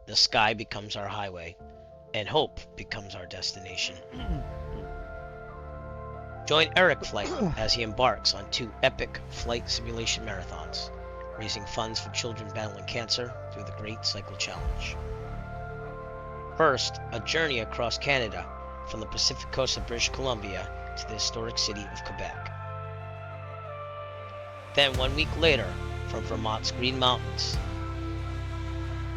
The sky becomes our highway, and hope becomes our destination. Join Eric Flight as he embarks on 2 epic flight simulation marathons, raising funds for children battling cancer through the Great Cycle Challenge. First, a journey across Canada from the Pacific coast of British Columbia to the historic city of Quebec. Then 1 week later, from Vermont's Green Mountains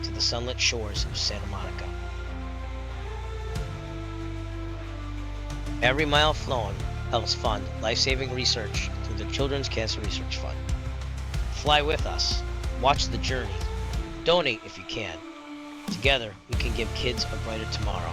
to the sunlit shores of Santa Monica. Every mile flown helps fund life-saving research through the Children's Cancer Research Fund. Fly with us, watch the journey, donate if you can. Together, we can give kids a brighter tomorrow.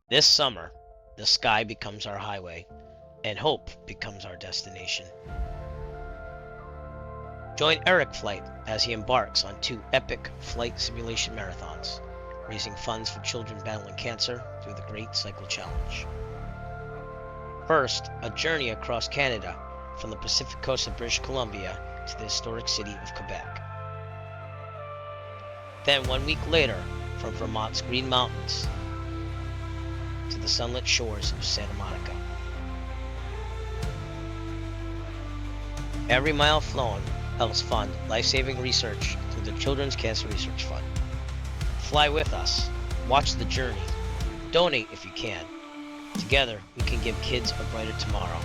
This summer, the sky becomes our highway, and hope becomes our destination. Join Eric Flight as he embarks on 2 epic flight simulation marathons, raising funds for children battling cancer through the Great Cycle Challenge. First, a journey across Canada from the Pacific coast of British Columbia to the historic city of Quebec. Then 1 week later, from Vermont's Green Mountains to the sunlit shores of Santa Monica. Every mile flown helps fund life-saving research through the Children's Cancer Research Fund. Fly with us, watch the journey, donate if you can. Together, we can give kids a brighter tomorrow.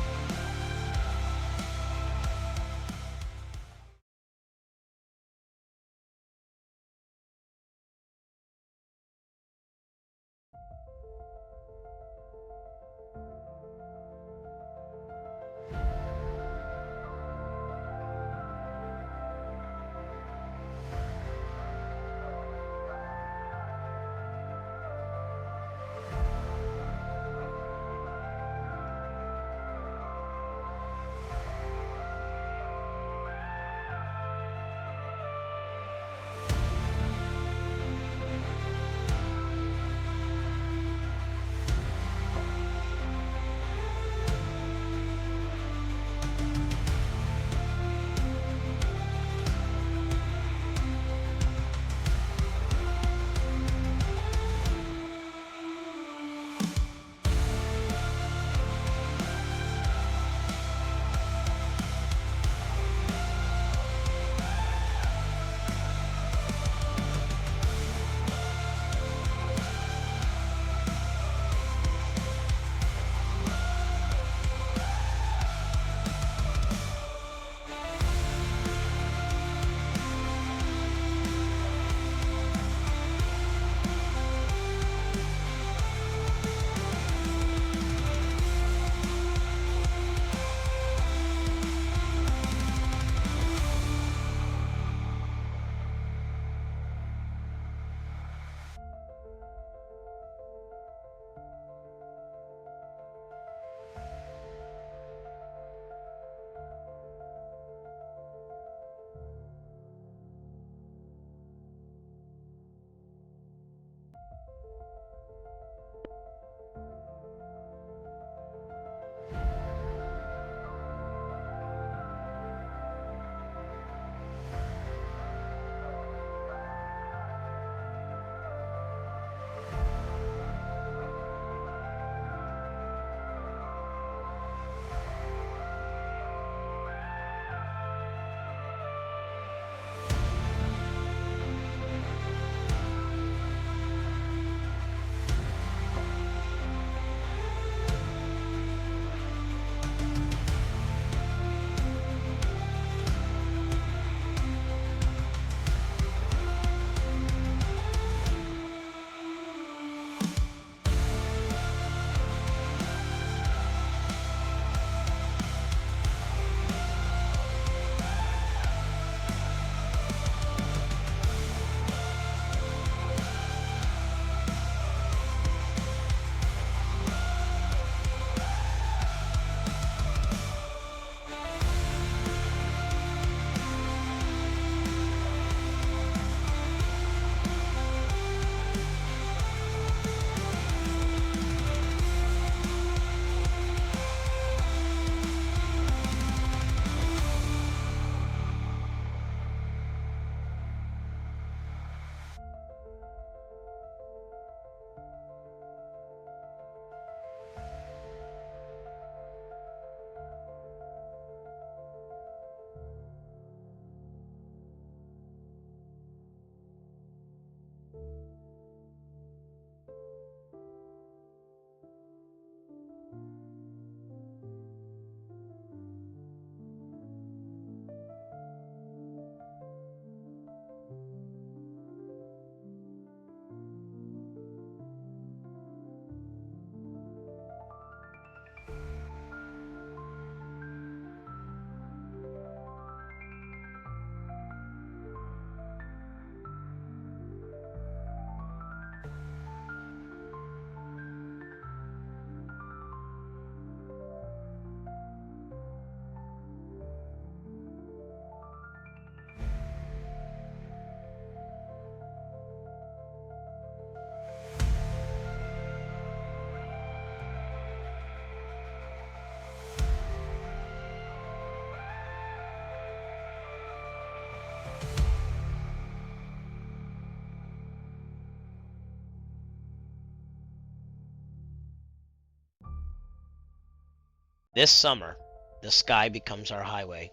This summer, the sky becomes our highway,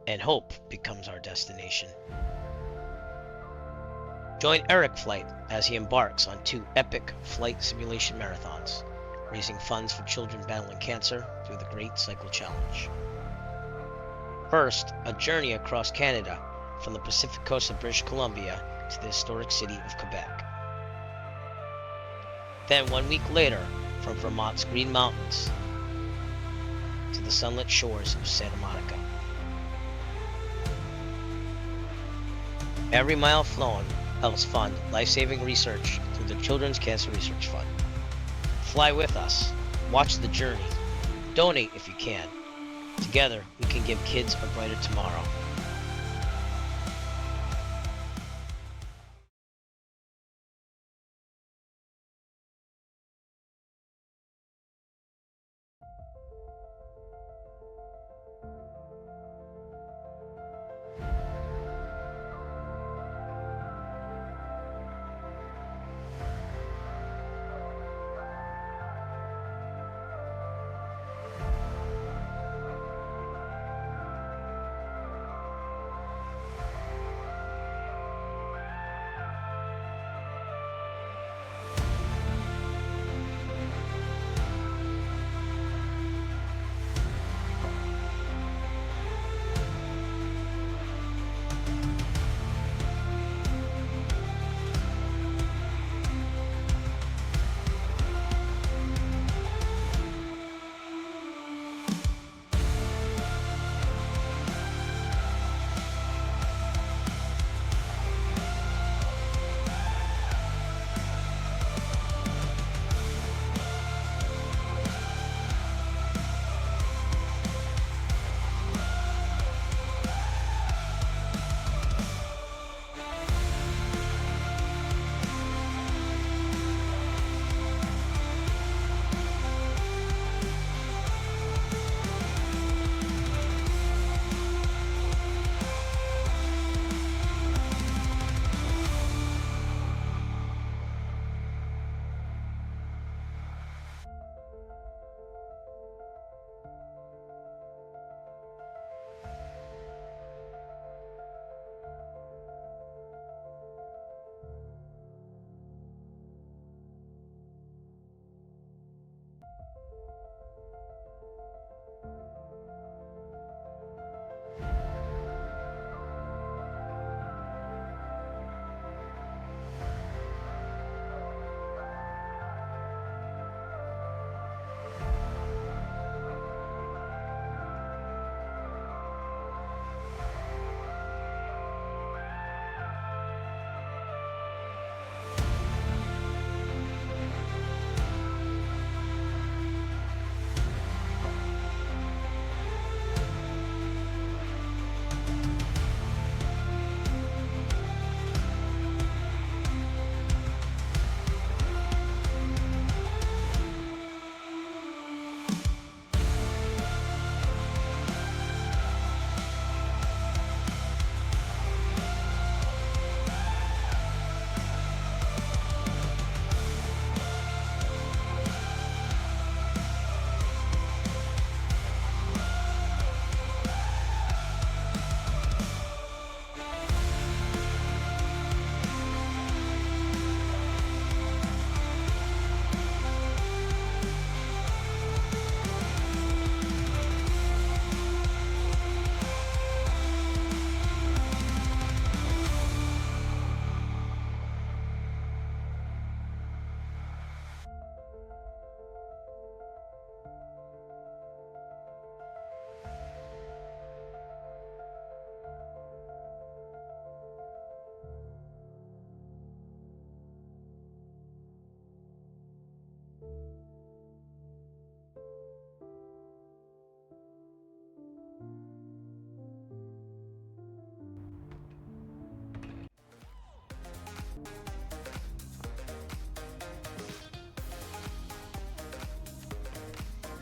and hope becomes our destination. Join Eric Flight as he embarks on 2 epic flight simulation marathons, raising funds for children battling cancer through the Great Cycle Challenge. First, a journey across Canada from the Pacific coast of British Columbia to the historic city of Quebec. Then 1 week later, from Vermont's Green Mountains to the sunlit shores of Santa Monica. Every mile flown helps fund life-saving research through the Children's Cancer Research Fund. Fly with us, watch the journey, donate if you can. Together, we can give kids a brighter tomorrow.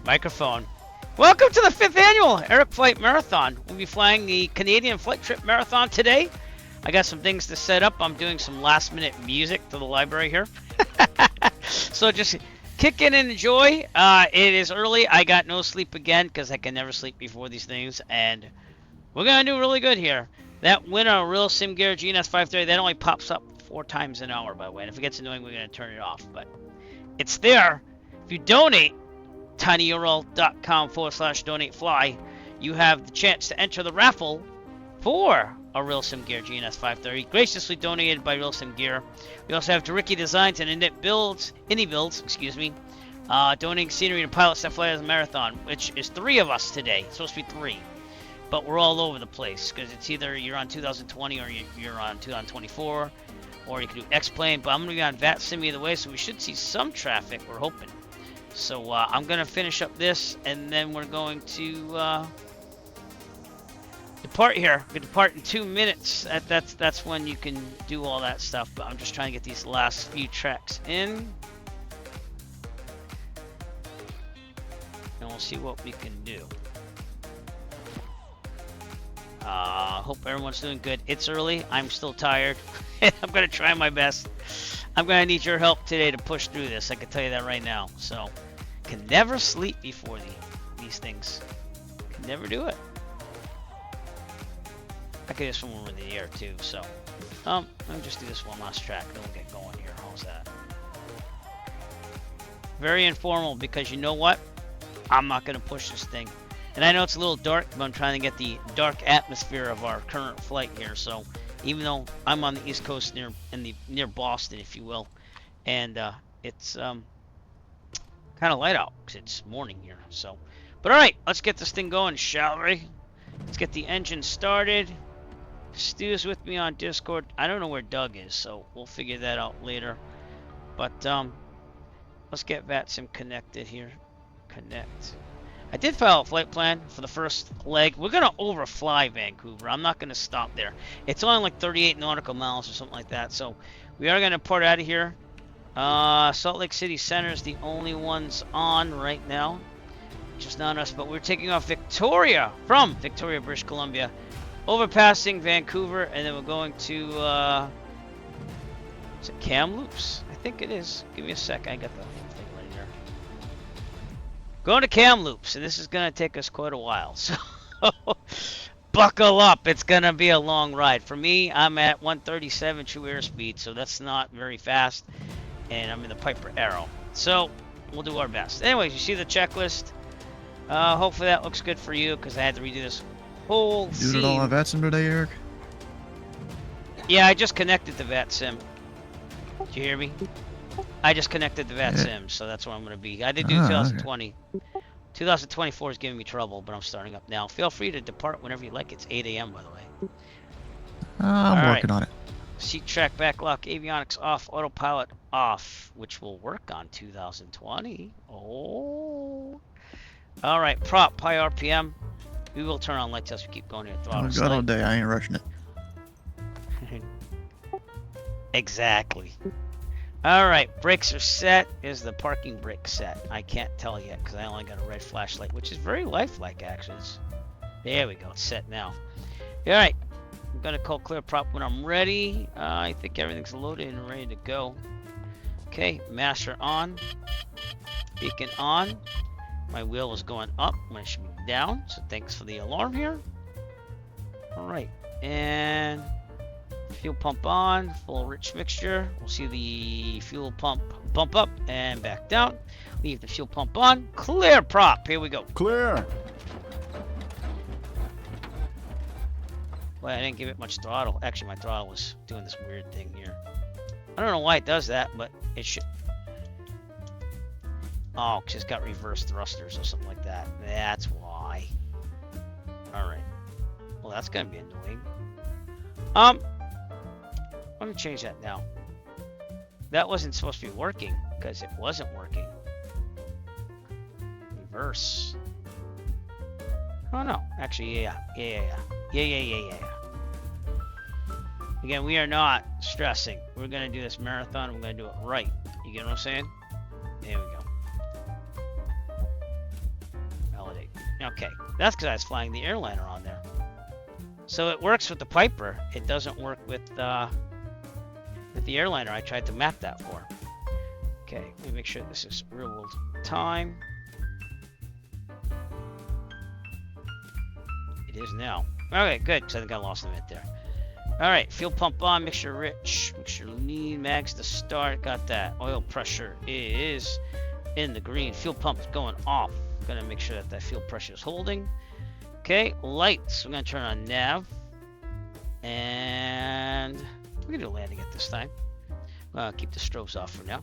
Microphone. Welcome to the 5th annual Eric Flight Marathon. We'll be flying the Canadian Flight Trip Marathon today. I got some things to set up. I'm doing some last minute music to the library here. So just kick in and enjoy. It is early. I got no sleep again because I can never sleep before these things, and we're gonna do really good here. That winner, Real Sim Gear GNS 530, that only pops up 4 times an hour, by the way. And if it gets annoying, we're gonna turn it off. But it's there. If you donate, tinyurl.com/donatefly, you have the chance to enter the raffle for a Real Sim Gear GNS 530, graciously donated by Real Sim Gear. We also have Ricky Designs and Indie Builds, donating scenery to pilots that fly as a marathon, which is 3 of us today. It's supposed to be 3, but we're all over the place because it's either you're on 2020 or you're on 2024, or you can do X-Plane. But I'm going to be on VAT Sim either way, so we should see some traffic. We're hoping. So I'm going to finish up this, and then we're going to depart here. We depart in 2 minutes. That's when you can do all that stuff. But I'm just trying to get these last few tracks in, and we'll see what we can do. Hope everyone's doing good. It's early. I'm still tired. I'm gonna try my best. I'm gonna need your help today to push through this. I can tell you that right now. So, can never sleep before these things. Can never do it. I could just swim over the air too. So, let me just do this one last track. Then we'll get going here. How's that? Very informal because you know what? I'm not gonna push this thing. And I know it's a little dark, but I'm trying to get the dark atmosphere of our current flight here. So even though I'm on the East Coast near Boston, if you will, and it's kind of light out because it's morning here. So, but all right, let's get this thing going, shall we? Let's get the engine started. Stu's with me on Discord. I don't know where Doug is, so we'll figure that out later. But let's get VATSIM connected here. Connect. I did file a flight plan for the first leg. We're going to overfly Vancouver. I'm not going to stop there. It's only like 38 nautical miles or something like that. So we are going to port out of here. Salt Lake City Center is the only ones on right now. Just not us, but we're taking off from Victoria, British Columbia. Overpassing Vancouver, and then we're going to, is it Kamloops? I think it is. Give me a sec. I got the thing right here. Going to Kamloops, and this is going to take us quite a while, so buckle up. It's going to be a long ride. For me, I'm at 137 true airspeed, so that's not very fast, and I'm in the Piper Arrow. So we'll do our best. Anyways, you see the checklist. Hopefully that looks good for you, because I had to redo this whole scene. Doing it all on VATSIM today, Eric? Yeah, I just connected the VATSIM. Did you hear me? I just connected the VATSIM, so that's where I'm going to be. I did do 2020. Okay. 2024 is giving me trouble, but I'm starting up now. Feel free to depart whenever you like. It's 8 a.m., by the way. I'm working on it. Seat track, backlock, avionics off, autopilot off, which will work on 2020. Oh. All right, prop, high RPM. We will turn on lights as we keep going here. I've got all day. I ain't rushing it. Exactly. All right, brakes are set. Is the parking brake set? I can't tell yet because I only got a red flashlight, which is very lifelike, actually. There we go. It's set now. All right. I'm going to call clear prop when I'm ready. I think everything's loaded and ready to go. Okay, master on. Beacon on. My wheel is going up when it should be down, so thanks for the alarm here. All right, and fuel pump on, full rich mixture. We'll see the fuel pump bump up and back down. Leave the fuel pump on. Clear prop. Here we go. Clear. Well, I didn't give it much throttle. Actually, my throttle was doing this weird thing here. I don't know why it does that, but it should. Oh, because it's got reverse thrusters or something like that. That's why. Alright. Well, that's going to be annoying. Let me change that now. That wasn't supposed to be working, because it wasn't working. Reverse. Oh, no. Actually, yeah. Again, we are not stressing. We're going to do this marathon. We're going to do it right. You get what I'm saying? There we go. Validate. Okay. That's because I was flying the Airliner on there. So it works with the Piper. It doesn't work with the Airliner I tried to map that for. Okay. Okay, let me make sure this is real world time. It is now. Okay, good, because I think I lost a minute there. Alright, fuel pump on, mixture rich, mixture lean, mags to start, got that. Oil pressure is in the green. Fuel pump is going off. Gonna make sure that fuel pressure is holding. Okay, lights. We're gonna turn on nav. And we're gonna do a landing at this time. Keep the strobes off for now.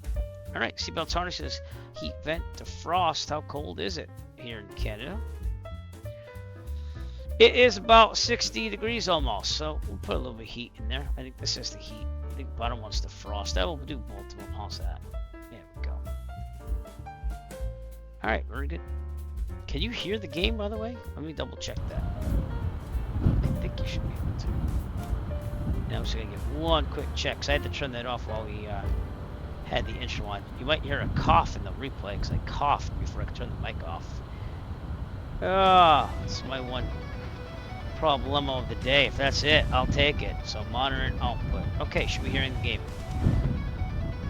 Alright, seatbelt harnesses, heat vent, defrost. How cold is it here in Canada? It is about 60 degrees almost, so we'll put a little bit of heat in there. I think this is the heat. I think the bottom one's the frost. That will do both of them. How's that? There we go. Alright, very good. Can you hear the game, by the way? Let me double check that. I think you should be able to. And I'm just going to give one quick check, because I had to turn that off while we had the intro on. You might hear a cough in the replay, because I coughed before I could turn the mic off. That's my one problemo of the day. If that's it, I'll take it. So monitor and output. Okay, should be hearing the game.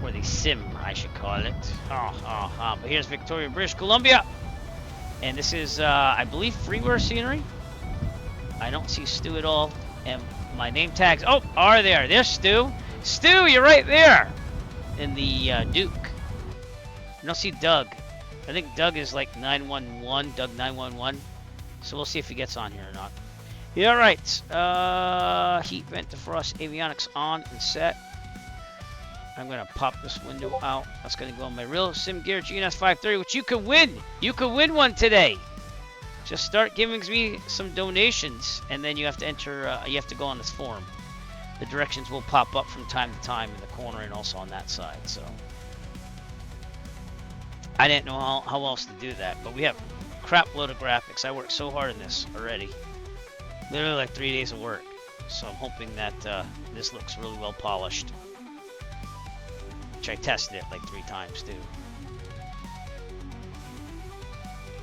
Or the sim, I should call it. But here's Victoria, British Columbia. And this is, I believe, freeware scenery. I don't see Stu at all. And my name tags, are there. There's Stu. Stu, you're right there. In the Duke. I don't see Doug. I think Doug is like 911, Doug 911. So we'll see if he gets on here or not. Yeah, right. Heat vent defrost avionics on and set. I'm gonna pop this window out. That's gonna go on my real sim gear GNS 530, which you can win. You can win one today. Just start giving me some donations, and then you have to enter. You have to go on this form. The directions will pop up from time to time in the corner and also on that side. So I didn't know how else to do that, but we have a crap load of graphics. I worked so hard in this already. Literally like 3 days of work. So I'm hoping that this looks really well polished. Which I tested it like 3 times too.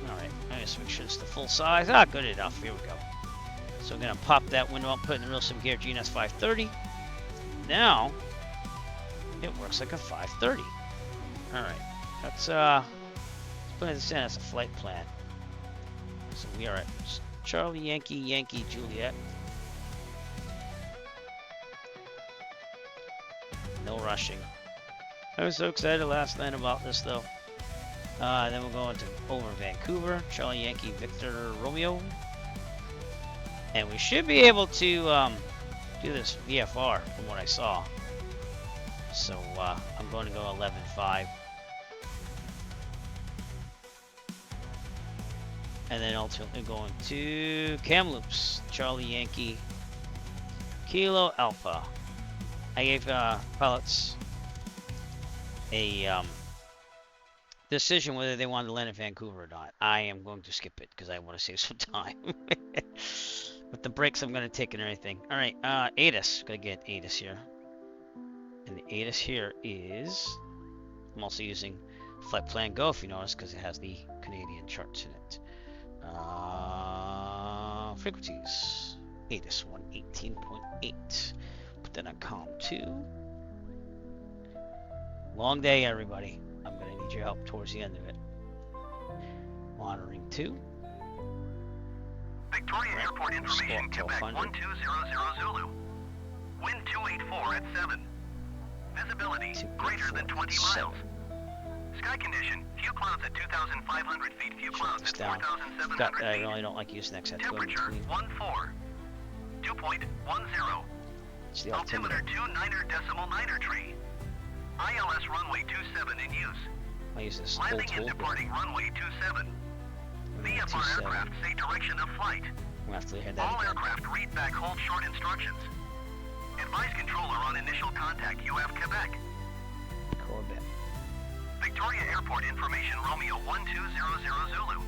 Alright, I just make sure it's the full size. Good enough. Here we go. So I'm going to pop that window up, put in the real sim gear GNS 530. Now, it works like a 530. Alright, let's put this in as a flight plan. So we are at Charlie Yankee Yankee Juliet. No rushing. I was so excited last night about this though. Then we'll go into over Vancouver, Charlie Yankee Victor Romeo. And we should be able to do this VFR from what I saw. So I'm going to go 11.5. And then ultimately going to Kamloops, Charlie Yankee Kilo Alpha. I gave pilots a decision whether they wanted to land in Vancouver or not. I am going to skip it because I want to save some time. With the breaks I'm going to take and everything. Alright, ATIS. Gotta get ATIS here. And the ATIS here is... I'm also using Flight Plan Go, if you notice, because it has the Canadian charts in it. Frequencies. ATIS 118.8. Put that on COM 2. Long day, everybody. I'm going to need your help towards the end of it. Monitoring 2. Victoria Airport information, Quebec 1200 Zulu. Wind 284 at 7. Visibility greater than 20 miles. Sky condition, few clouds at 2,500 feet, few clouds at 4,700 feet. I really don't like using XF. Temperature 2.10. It's the Altimeter 29er tree. ILS runway 27 in use. I use this Landing and departing runway 27. VFR aircraft say direction of flight. We'll have to hear that All again. aircraft read back hold short instructions. Advise controller on initial contact UF Quebec. Corvette. Victoria Airport information Romeo 1200 Zulu.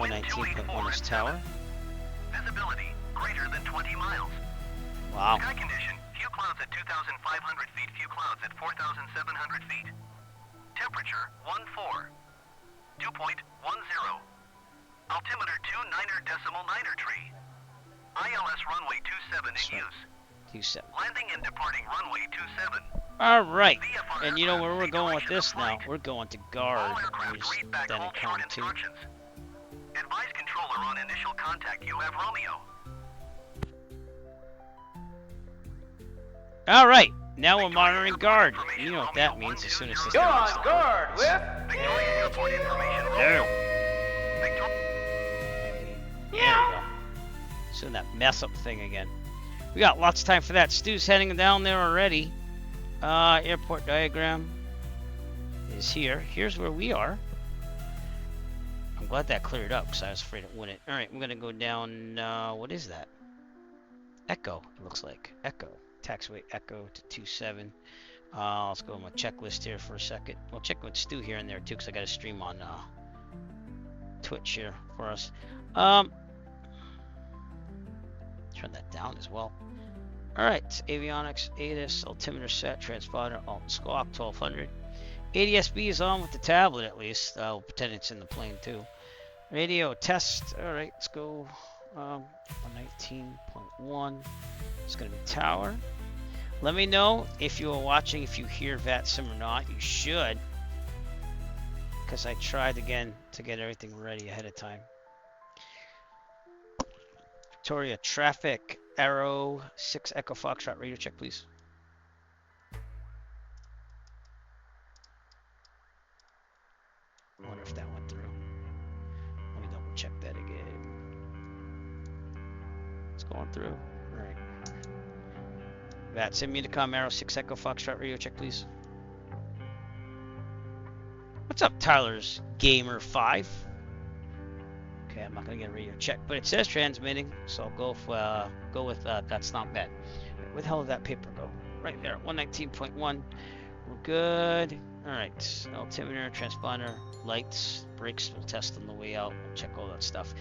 119.1 is tower. Visibility greater than 20 miles. Wow. Sky condition, few clouds at 2,500 feet, few clouds at 4,700 feet. Temperature 2.10. Altimeter 29er tree. ILS runway 27 in use. 27. Landing and departing runway 27. All right, and you know where we're going with this now? We're going to guard. We just then encounter two. Advise controller on initial contact. You have Romeo. All right, now we're monitoring guard. You know what that means as soon as this You're thing on starts. guard with. Victoria Airport information. There. Victoria. There we go. Soon that mess up thing again. We got lots of time for that. Stu's heading down there already. Airport diagram is here. Here's where we are. I'm glad that cleared up because I was afraid it wouldn't. All right, I'm gonna go down. What is that? Echo. It looks like Echo. Taxiway Echo to 27. Let's go on my checklist here for a second. We'll check with Stu here and there too because I got a stream on Twitch here for us. Turn that down as well. All right, avionics, ATIS, altimeter set, transponder, alt and squawk, 1200. ADSB is on with the tablet at least. I'll pretend it's in the plane too. Radio test. All right, let's go. 119.1. It's gonna be tower. Let me know if you are watching, if you hear VATSIM or not. You should, because I tried again to get everything ready ahead of time. Victoria traffic, Arrow 6 Echo Foxtrot, radio check please. I wonder if that went through. Let me double check that again. It's going through. Alright. VATSIM Unicom Arrow 6 Echo Foxtrot, radio check please. What's up, Tyler's Gamer 5? Okay, I'm not gonna get a radio check, but it says transmitting, so I'll go with that's not bad. Where the hell did that paper go? Right there, 119.1. We're good. All right, altimeter, transponder, lights, brakes. We'll test on the way out. We'll check all that stuff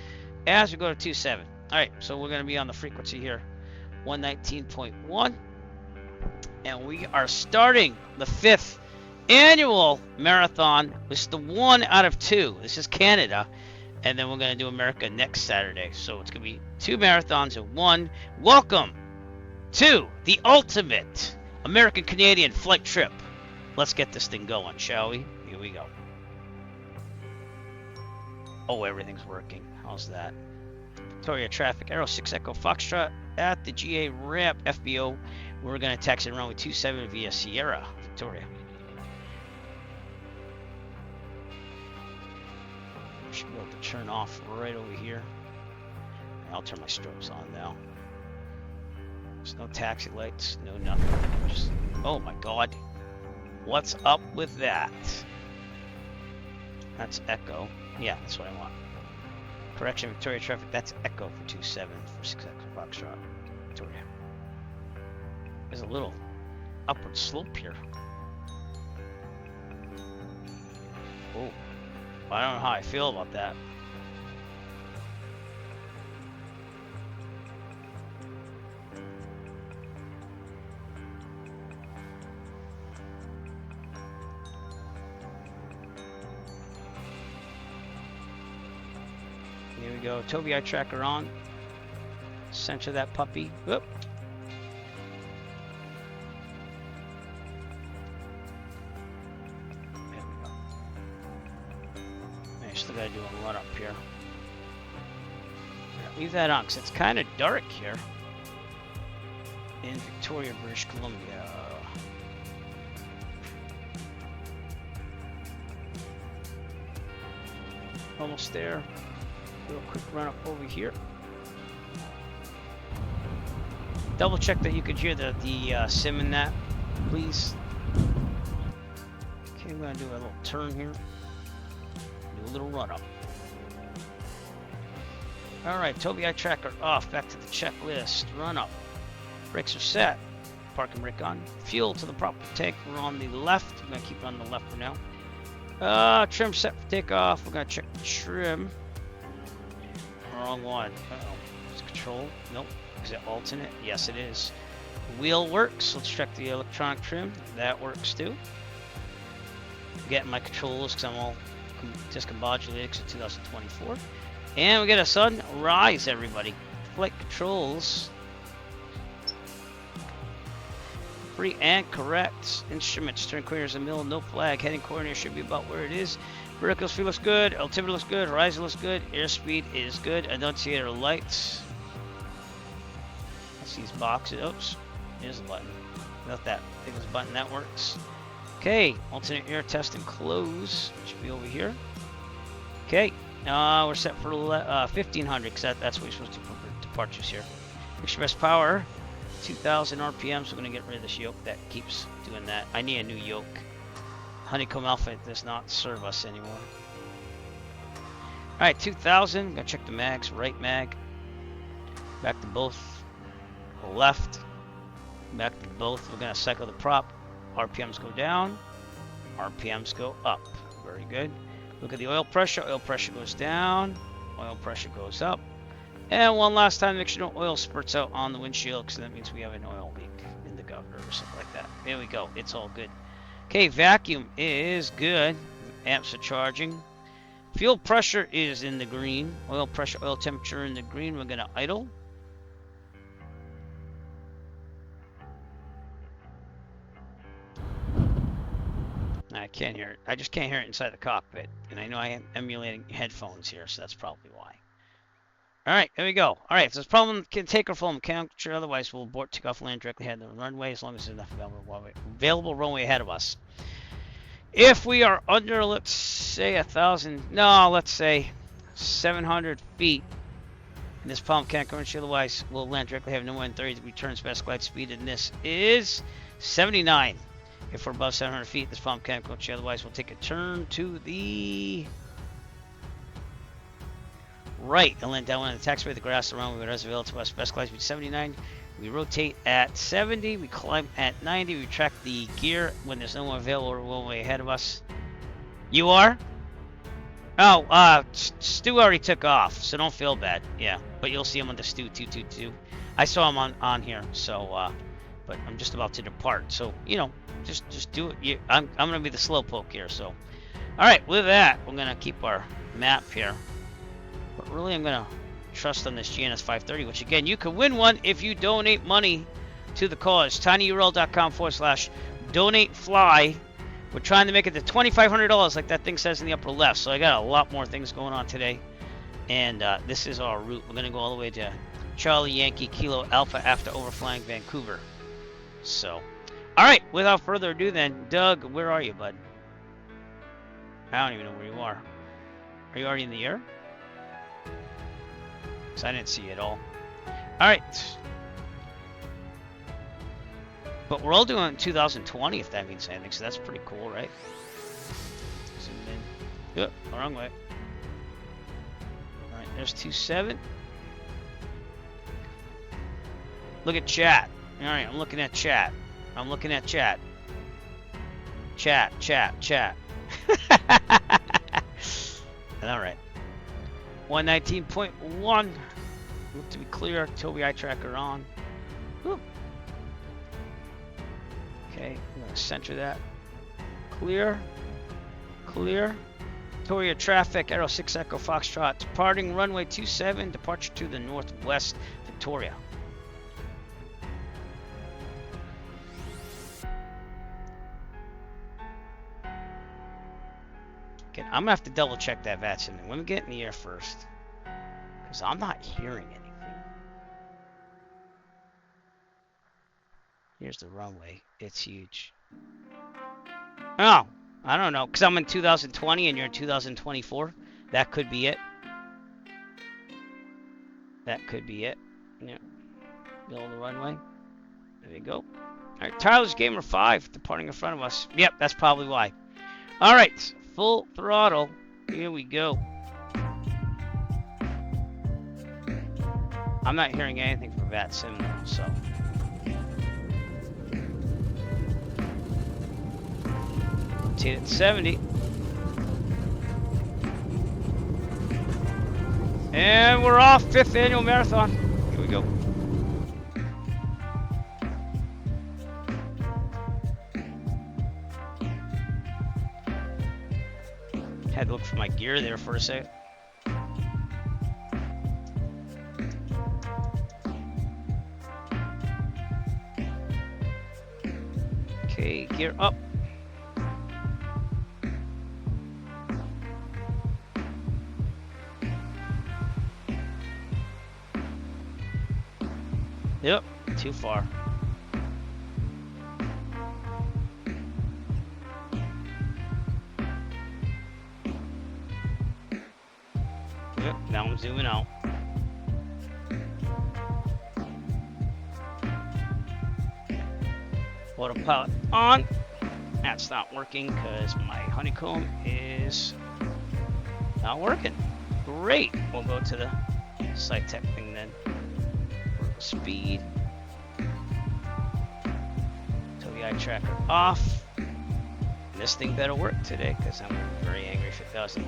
as we go to 27. All right, so we're gonna be on the frequency here, 119.1, and we are starting the 5th annual marathon. This is the 1 out of 2. This is Canada. And then we're going to do America next Saturday. So it's going to be 2 marathons in 1. Welcome to the ultimate American-Canadian flight trip. Let's get this thing going, shall we? Here we go. Oh, everything's working. How's that? Victoria traffic, Arrow 6 Echo Foxtrot at the GA ramp, FBO. We're going to taxi runway 27 via Sierra, Victoria. Should be able to turn off right over here. I'll turn my strobes on now. There's no taxi lights, no nothing. Just, oh my god. What's up with that? That's Echo. Yeah, that's what I want. Correction, Victoria traffic, that's Echo for 27 for 6 Echo Foxtrot, Victoria. There's a little upward slope here. Oh. I don't know how I feel about that. Here we go. Tobii eye tracker on. Center that puppy. Whoop. Still gotta do a run up here. Leave that on because it's kind of dark here in Victoria, British Columbia. Almost there. Do a quick run up over here. Double check that you could hear the sim in that, please. Okay, I'm gonna do a little turn here. Do a little run up. Alright, Tobii eye tracker off. Back to the checklist. Run up. Brakes are set. Parking brake on. Fuel to the proper tank. We're on the left. I'm going to keep it on the left for now. Trim set for takeoff. We're going to check the trim. Wrong one. Uh-oh. Is it control? Nope. Is it alternate? Yes, it is. Wheel works. Let's check the electronic trim. That works too. I'm getting my controls because I'm all discombobulated because of 2024. And we get a sunrise, everybody. Flight controls. Free and correct. Instruments, turn corners in the middle, no flag. Heading corner should be about where it is. Vertical speed looks good. Altimeter looks good. Horizon looks good. Airspeed is good. Annunciator lights. That's these boxes. Oops. There's a button. Without that, I think there's a button that works. Okay. Alternate air test and close. Should be over here. Okay. We're set for 1500 because that's what you're supposed to do for departures here. Express power. 2,000 RPMs. We're going to get rid of this yoke that keeps doing that. I need a new yoke. Honeycomb Alpha does not serve us anymore. Alright, 2,000. Gotta check the mags. Right mag. Back to both. Left. Back to both. We're gonna cycle the prop. RPMs go down. RPMs go up. Very good. Look at the oil pressure. Oil pressure goes down. Oil pressure goes up. And one last time, make sure no oil spurts out on the windshield, because that means we have an oil leak in the governor or something like that. There we go. It's all good. Okay, vacuum is good. Amps are charging. Fuel pressure is in the green. Oil pressure, oil temperature in the green. We're going to idle. I can't hear it. I just can't hear it inside the cockpit. And I know I am emulating headphones here, so that's probably why. Alright, there we go. Alright, so this problem can take or full mechanical, otherwise we'll abort, take off, land directly ahead of the runway as long as there's enough available runway ahead of us. If we are under, let's say 1,000, no, let's say 700 feet, and this problem can't come into, otherwise we'll land directly ahead of no more than 30 degree turns, best glide speed, and this is 79. If we're above 700 feet, this problem can't go, otherwise we'll take a turn to the right and land down on the taxiway, the grass around we reserve available to us, best glide speed 79. We rotate at 70, we climb at 90, we retract the gear when there's no one available runway ahead of us. You are? Oh, Stu already took off, so don't feel bad. Yeah, but you'll see him on the Stu 222. I saw him on here, so but I'm just about to depart, so you know, just do it. I'm gonna be the slowpoke here, so all right. With that, we're gonna keep our map here. But really, I'm going to trust on this GNS 530, which again, you can win one if you donate money to the cause. tinyurl.com/donatefly. We're trying to make it to $2,500 like that thing says in the upper left. So I got a lot more things going on today. And this is our route. We're going to go all the way to Charlie Yankee Kilo Alpha after overflying Vancouver. So, all right, without further ado then, Doug, where are you, bud? I don't even know where you are. Are you already in the air? Because I didn't see it all. Alright. But we're all doing 2020 if that means anything, so that's pretty cool, right? Zoom in. Yep, wrong way. Alright, there's 27. Look at chat. Alright, I'm looking at chat. I'm looking at chat. Chat. Alright. 119.1. Look to be clear. Toby eye tracker on. Whoop. Okay, I'm gonna center that. Clear. Victoria traffic. Arrow 6 Echo Foxtrot. Departing runway 27. Departure to the northwest. Victoria. Okay, I'm gonna have to double check that VATS in there. Let me get in the air first, because I'm not hearing anything. Here's the runway. It's huge. Oh, I don't know, because I'm in 2020 and you're in 2024. That could be it. That could be it. Yeah. Middle of the runway. There you go. Alright, Tyler's Gamer 5 departing in front of us. Yep, that's probably why. Alright. Full throttle. Here we go. I'm not hearing anything from VATSIM though, so. Rotate at 70. And we're off. 5th annual marathon. Here we go. Had to look for my gear there for a second. Okay, gear up. Yep, too far. Yep, now I'm zooming out. Autopilot on. That's not working because my honeycomb is not working. Great. We'll go to the SciTech thing then. Speed. Tell the eye tracker off. This thing better work today because I'm very angry if it doesn't.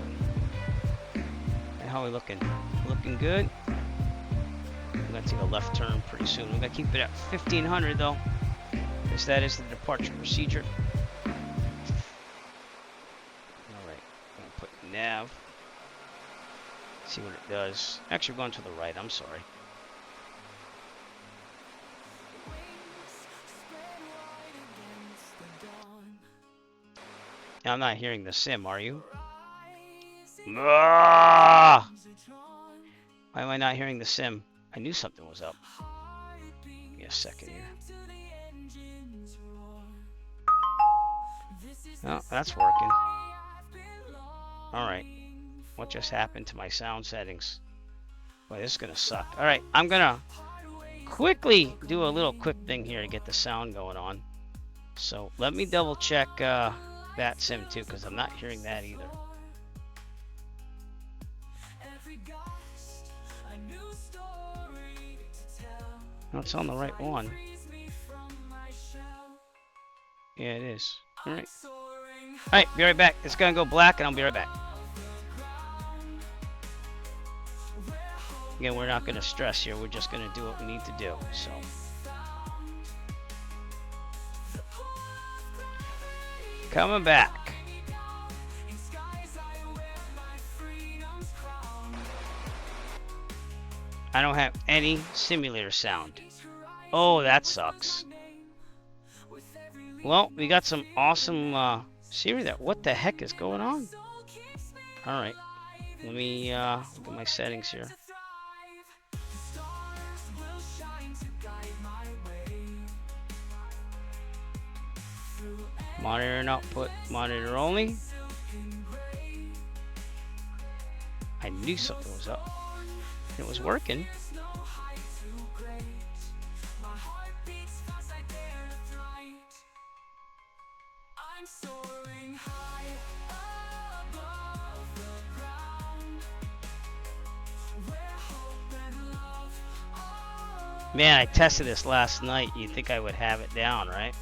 And how are we looking? Looking good. I'm gonna take a left turn pretty soon. We're gonna keep it at 1500 though, because that is the departure procedure. Alright, I'm gonna put nav. See what it does. Actually, we're going to the right, I'm sorry. Now, I'm not hearing the sim, are you? Ah! Why am I not hearing the sim? I knew something was up. Give me a second here. Oh, that's working. Alright. What just happened to my sound settings? Boy, this is gonna suck. Alright, I'm gonna quickly do a little quick thing here to get the sound going on. So, let me double check that sim too, because I'm not hearing that either. No, it's on the right one. Yeah, it is. Alright. Alright, be right back. It's gonna go black and I'll be right back. Again, we're not gonna stress here. We're just gonna do what we need to do. So. Coming back. I don't have any simulator sound. Oh, that sucks. Well, we got some awesome Siri there. What the heck is going on? Alright. Let me look at my settings here. Monitor and output, monitor only. I knew something was up. It was working. Man, I tested this last night. You'd think I would have it down, right?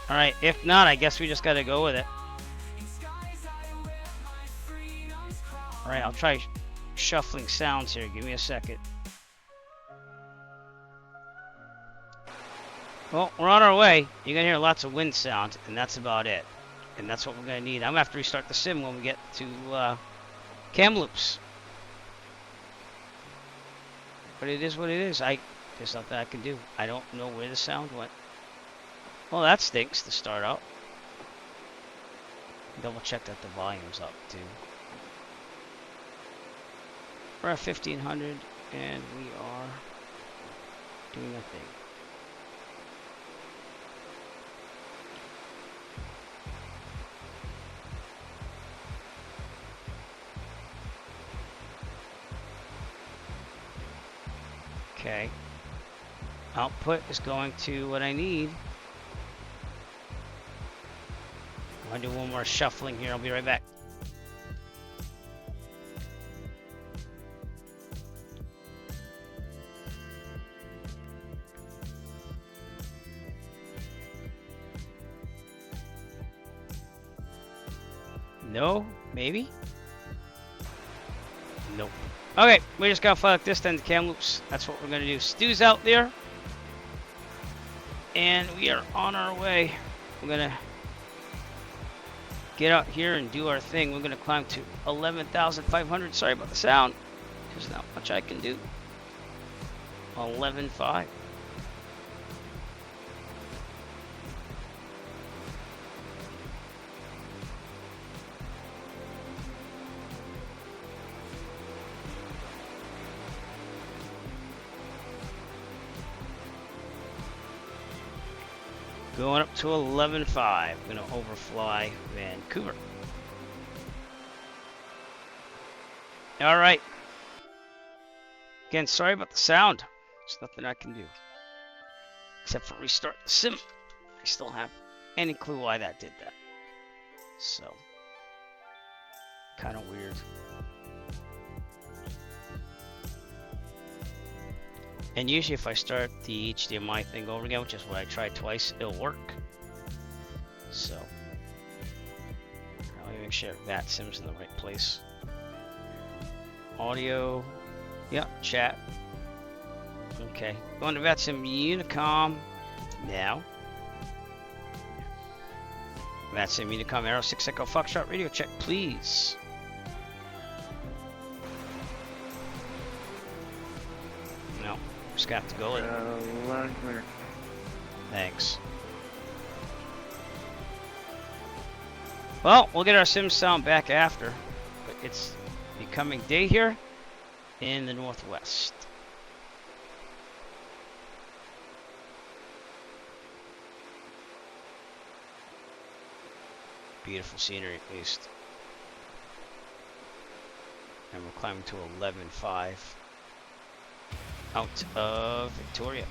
Alright, if not, I guess we just gotta go with it. Alright, I'll try shuffling sounds here. Give me a second. Well, we're on our way. You're gonna hear lots of wind sound, and that's about it. And that's what we're gonna need. I'm gonna have to restart the sim when we get to Kamloops. But it is what it is. There's nothing I can do. I don't know where the sound went. Well, that stinks to start out. Double check that the volume's up too. We're at 1500 and we are doing a thing. Okay. Output is going to what I need. I'm gonna do one more shuffling here. I'll be right back. No? Maybe? Nope. Okay, we just gotta fly like this then to Kamloops. That's what we're gonna do. Stu's out there. And we are on our way. We're gonna get out here and do our thing. We're gonna climb to 11,500. Sorry about the sound. There's not much I can do. 11.5. Going up to 11.5. We're going to overfly Vancouver. All right. Again, sorry about the sound. There's nothing I can do. Except for restart the sim. I still have any clue why that did that. So, kind of weird. And usually if I start the HDMI thing over again, which is what I tried twice, it'll work. So, let me make sure that sim's in the right place. Audio, yeah, chat. Okay, going to VATSIM Unicom now. VATSIM Unicom Aero 6 Echo Foxtrot radio check, please. No, just got to go with it. Loud and clear. Thanks. Well, we'll get our sim sound back after, but it's becoming day here in the northwest. Beautiful scenery, at least. And we're climbing to 11.5 out of Victoria.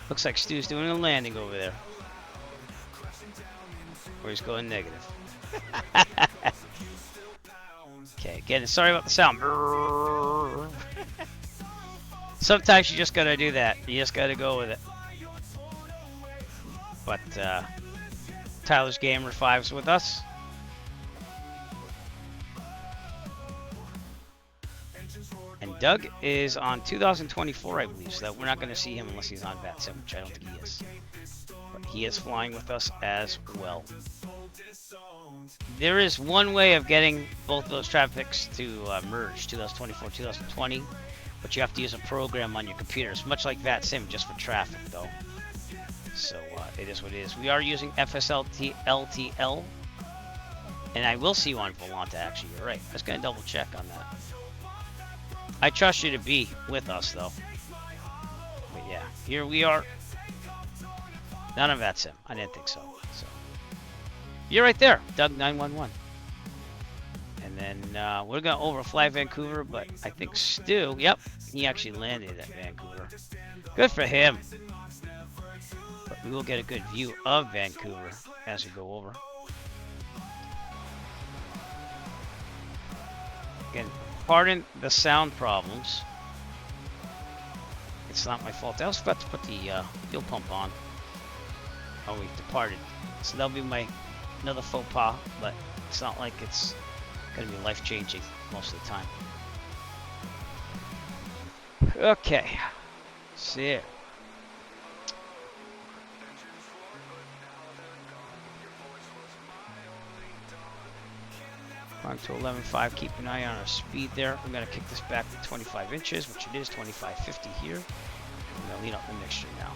Looks like Stu's doing a landing over there. Or he's going negative. Okay, again, sorry about the sound. Sometimes you just gotta do that. You just gotta go with it. But Tyler's Gamer 5's with us. And Doug is on 2024, I believe, so that we're not going to see him unless he's on VATSIM, which I don't think he is. But he is flying with us as well. There is one way of getting both those traffics to merge, 2024, 2020, but you have to use a program on your computer. It's much like VATSIM, just for traffic, though. So it is what it is. We are using FSLTL, and I will see you on Volanta, actually. You're right. I was going to double check on that. I trust you to be with us, though. But yeah, here we are. None of that's him. I didn't think so. So you're right there, Doug 911. And then we're gonna overfly Vancouver, but I think Stu, yep, he actually landed at Vancouver. Good for him. But we will get a good view of Vancouver as we go over. Again, pardon the sound problems. It's not my fault. I was about to put the fuel pump on. Oh, we departed. So that'll be my another faux pas, but it's not like it's gonna be life-changing most of the time. Okay. See ya. Climb to 11.5, keep an eye on our speed there. I'm gonna kick this back to 25 inches, which it is 25.50 here. I'm gonna lean up the mixture now.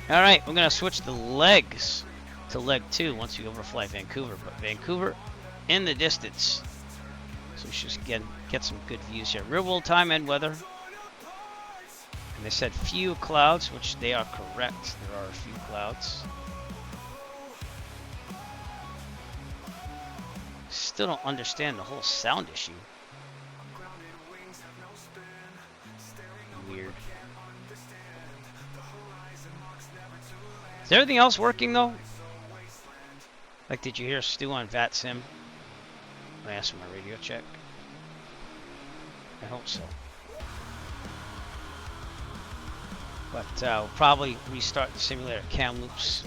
All right, we're gonna switch the legs to leg 2 once we overfly Vancouver, but Vancouver in the distance. So we should get some good views here. Real world time and weather. And they said few clouds, which they are correct. There are a few clouds. Still don't understand the whole sound issue. Weird. Is everything else working though? Like, did you hear Stu on VATSIM? I asked for my radio check. I hope so. But we'll probably restart the simulator cam loops,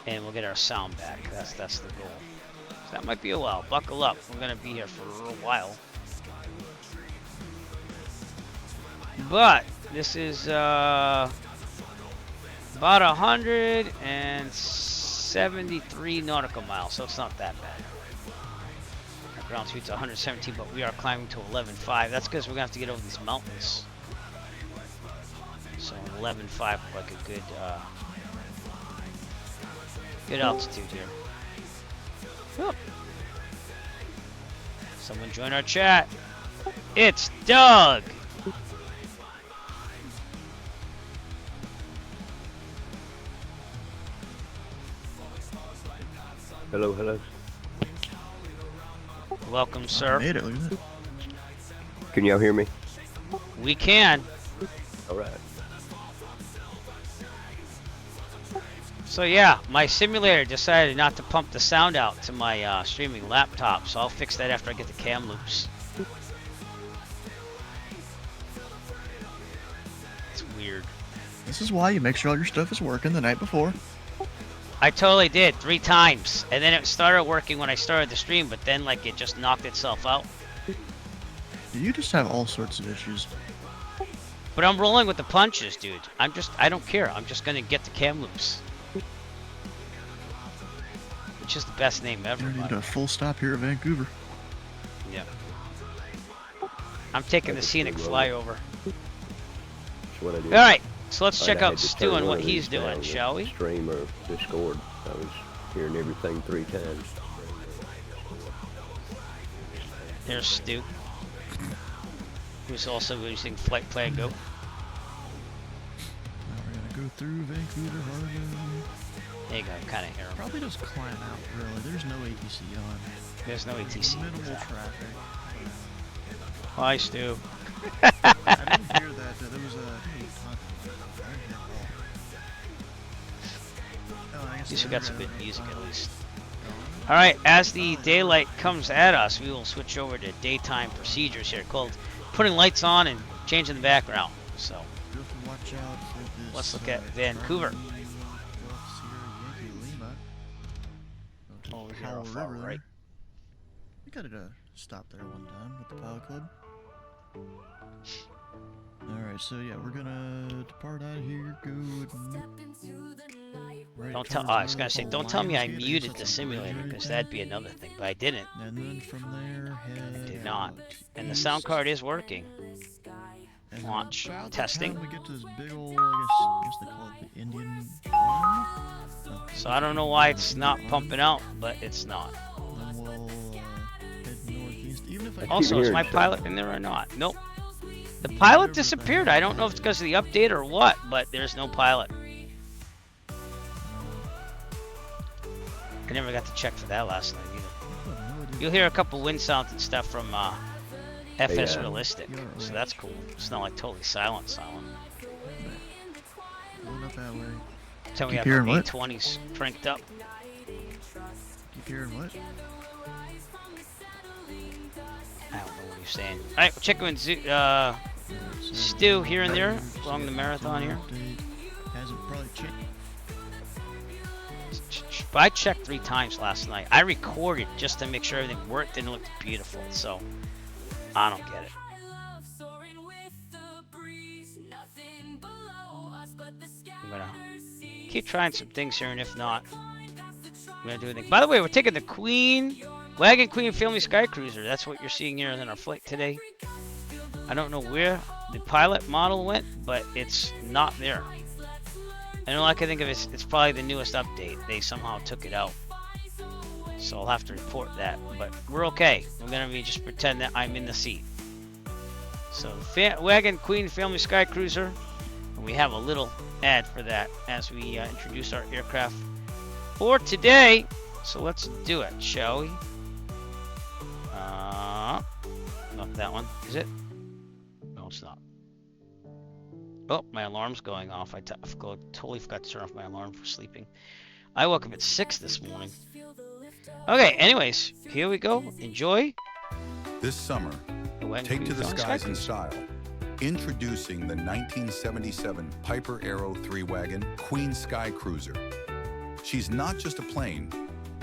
and we'll get our sound back. That's the goal. So that might be a while. Buckle up. We're gonna be here for a while. But this is about 173 nautical miles, so it's not that bad. ground speed's 117, but we are climbing to 11.5. That's because we're gonna have to get over these mountains. So 11.5 like a good good altitude here. Whoop. Someone join our chat. It's Doug. Hello, hello. Welcome, I sir. made it. Look at that. Can y'all hear me? We can. All right. So yeah, my simulator decided not to pump the sound out to my streaming laptop, so I'll fix that after I get the cam loops. It's weird. This is why you make sure all your stuff is working the night before. I totally did 3 times, and then it started working when I started the stream, but then like it just knocked itself out. You just have all sorts of issues. But I'm rolling with the punches, dude. I don't care. I'm just gonna get the cam loops. Which is the best name ever. You need a full stop here at Vancouver. Yeah. I'm taking the scenic flyover. That's what I did. Alright, so let's check I out had to Stu turn and one what of he's these doing, down, shall the we? Stream or Discord. I was hearing everything 3 times. There's Stu, who's also using Flight Plan Go. Now we're gonna go through Vancouver Harbor. There you go, kind of hear him. Probably just climb out, really. There's no ATC on. There's no ATC. Minimal traffic. Hi, Stu. I didn't hear that. There was a. I didn't hear all. Oh, I guess At least we the got some other good guy music was at on. least. Alright, as the daylight comes at us, we will switch over to daytime procedures here called putting lights on and changing the background. So, You have to watch out for this, let's look at Vancouver. Charlie Golf Sierra Yankee Lima. Go to Over here Powell on far River there. right. We got to stop there one time with the Pilot Club. Alright, so yeah, we're gonna depart out of here, go right Don't tell. towards I was gonna say, Liverpool don't tell me I Lionsgate. guess muted that's the a simulator, bridge because right that'd be there. another thing. But I didn't. And then from there, head Did not. out And the sound east. card is working. And Launch. about the Testing. time we get to this big old, I guess they call it the Indian Farm. So I don't know why it's not pumping out, but it's not. Then we'll head northeast. Even if I Also, is hearing my something. pilot in there or not? Nope. The pilot disappeared. I don't know if it's because of the update or what, but there's no pilot. I never got to check for that last night either. You'll hear a couple wind sounds and stuff from FS Hey, Realistic, so that's cool. It's not like totally silent. Going up that way. Tell me Keep I have hearing the what? 820s cranked up. Keep hearing what? I don't know what you're saying. All right, check in Stu here and there along the marathon here. Hasn't probably changed. But I checked 3 times last night. I recorded just to make sure everything worked and it looked beautiful. So I don't get it. I'm gonna keep trying some things here, and if not, I'm gonna do anything. By the way, we're taking the Wagon Queen Family Sky Cruiser. That's what you're seeing here in our flight today. I don't know where the pilot model went, but it's not there. And all I can think of is it's probably the newest update. They somehow took it out. So I'll have to report that. But we're okay. We're going to just pretend that I'm in the seat. So Wagon Queen Family Sky Cruiser. And we have a little ad for that as we introduce our aircraft for today. So let's do it, shall we? Not that one. Is it? No, it's not. Oh, my alarm's going off. I totally forgot to turn off my alarm for sleeping. I woke up at 6 this morning. Okay, anyways, here we go. Enjoy. This summer, take to the skies in style. Introducing the 1977 Piper Arrow 3-wagon Queen Sky Cruiser. She's not just a plane,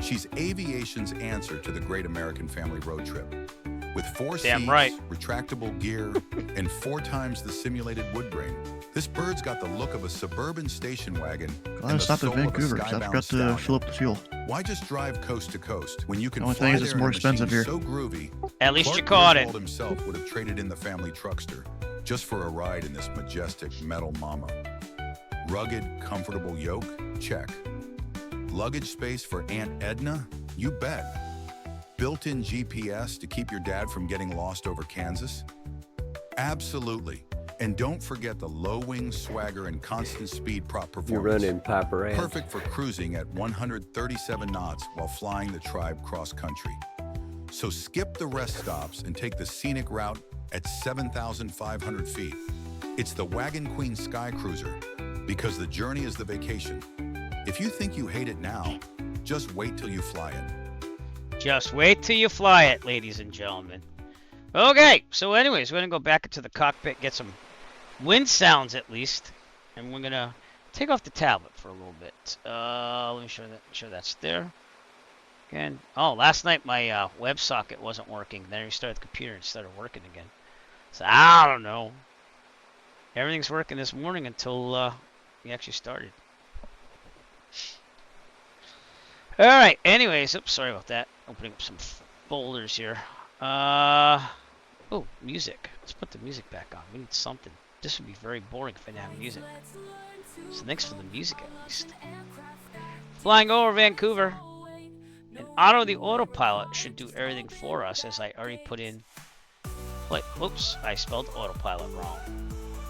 she's aviation's answer to the great American family road trip. With 4 Damn seats, right. retractable gear, and 4 times the simulated wood grain, this bird's got the look of a suburban station wagon Glad I and the stopped at soul of a Vancouver because I skybound forgot to stallion. fill up the fuel. Why just drive coast to coast when you can Only fly thing is there it's in a more machine expensive here. so groovy? At least Clark you caught it. Griswold himself would have traded in the family truckster just for a ride in this majestic metal mama. Rugged, comfortable yoke? Check. Luggage space for Aunt Edna? You bet. Built-in GPS to keep your dad from getting lost over Kansas? Absolutely. And don't forget the low-wing swagger and constant speed prop You're performance. running Piper ants. Perfect for cruising at 137 knots while flying the tribe cross-country. So skip the rest stops and take the scenic route at 7,500 feet. It's the Wagon Queen Sky Cruiser, because the journey is the vacation. If you think you hate it now, just wait till you fly it. Just wait till you fly it, ladies and gentlemen. Okay, so anyways, we're going to go back into the cockpit, get some wind sounds at least. And we're going to take off the tablet for a little bit. Let me make sure that's there. Again. Oh, last night my WebSocket wasn't working. Then I restarted the computer and it started working again. So I don't know. Everything's working this morning until we actually started. Alright, anyways, oops, sorry about that. Opening up some folders here. Oh, music. Let's put the music back on. We need something. This would be very boring if I didn't have music. So thanks for the music at least. Flying over Vancouver. And the autopilot should do everything for us, as I already put in. Wait, whoops, I spelled autopilot wrong.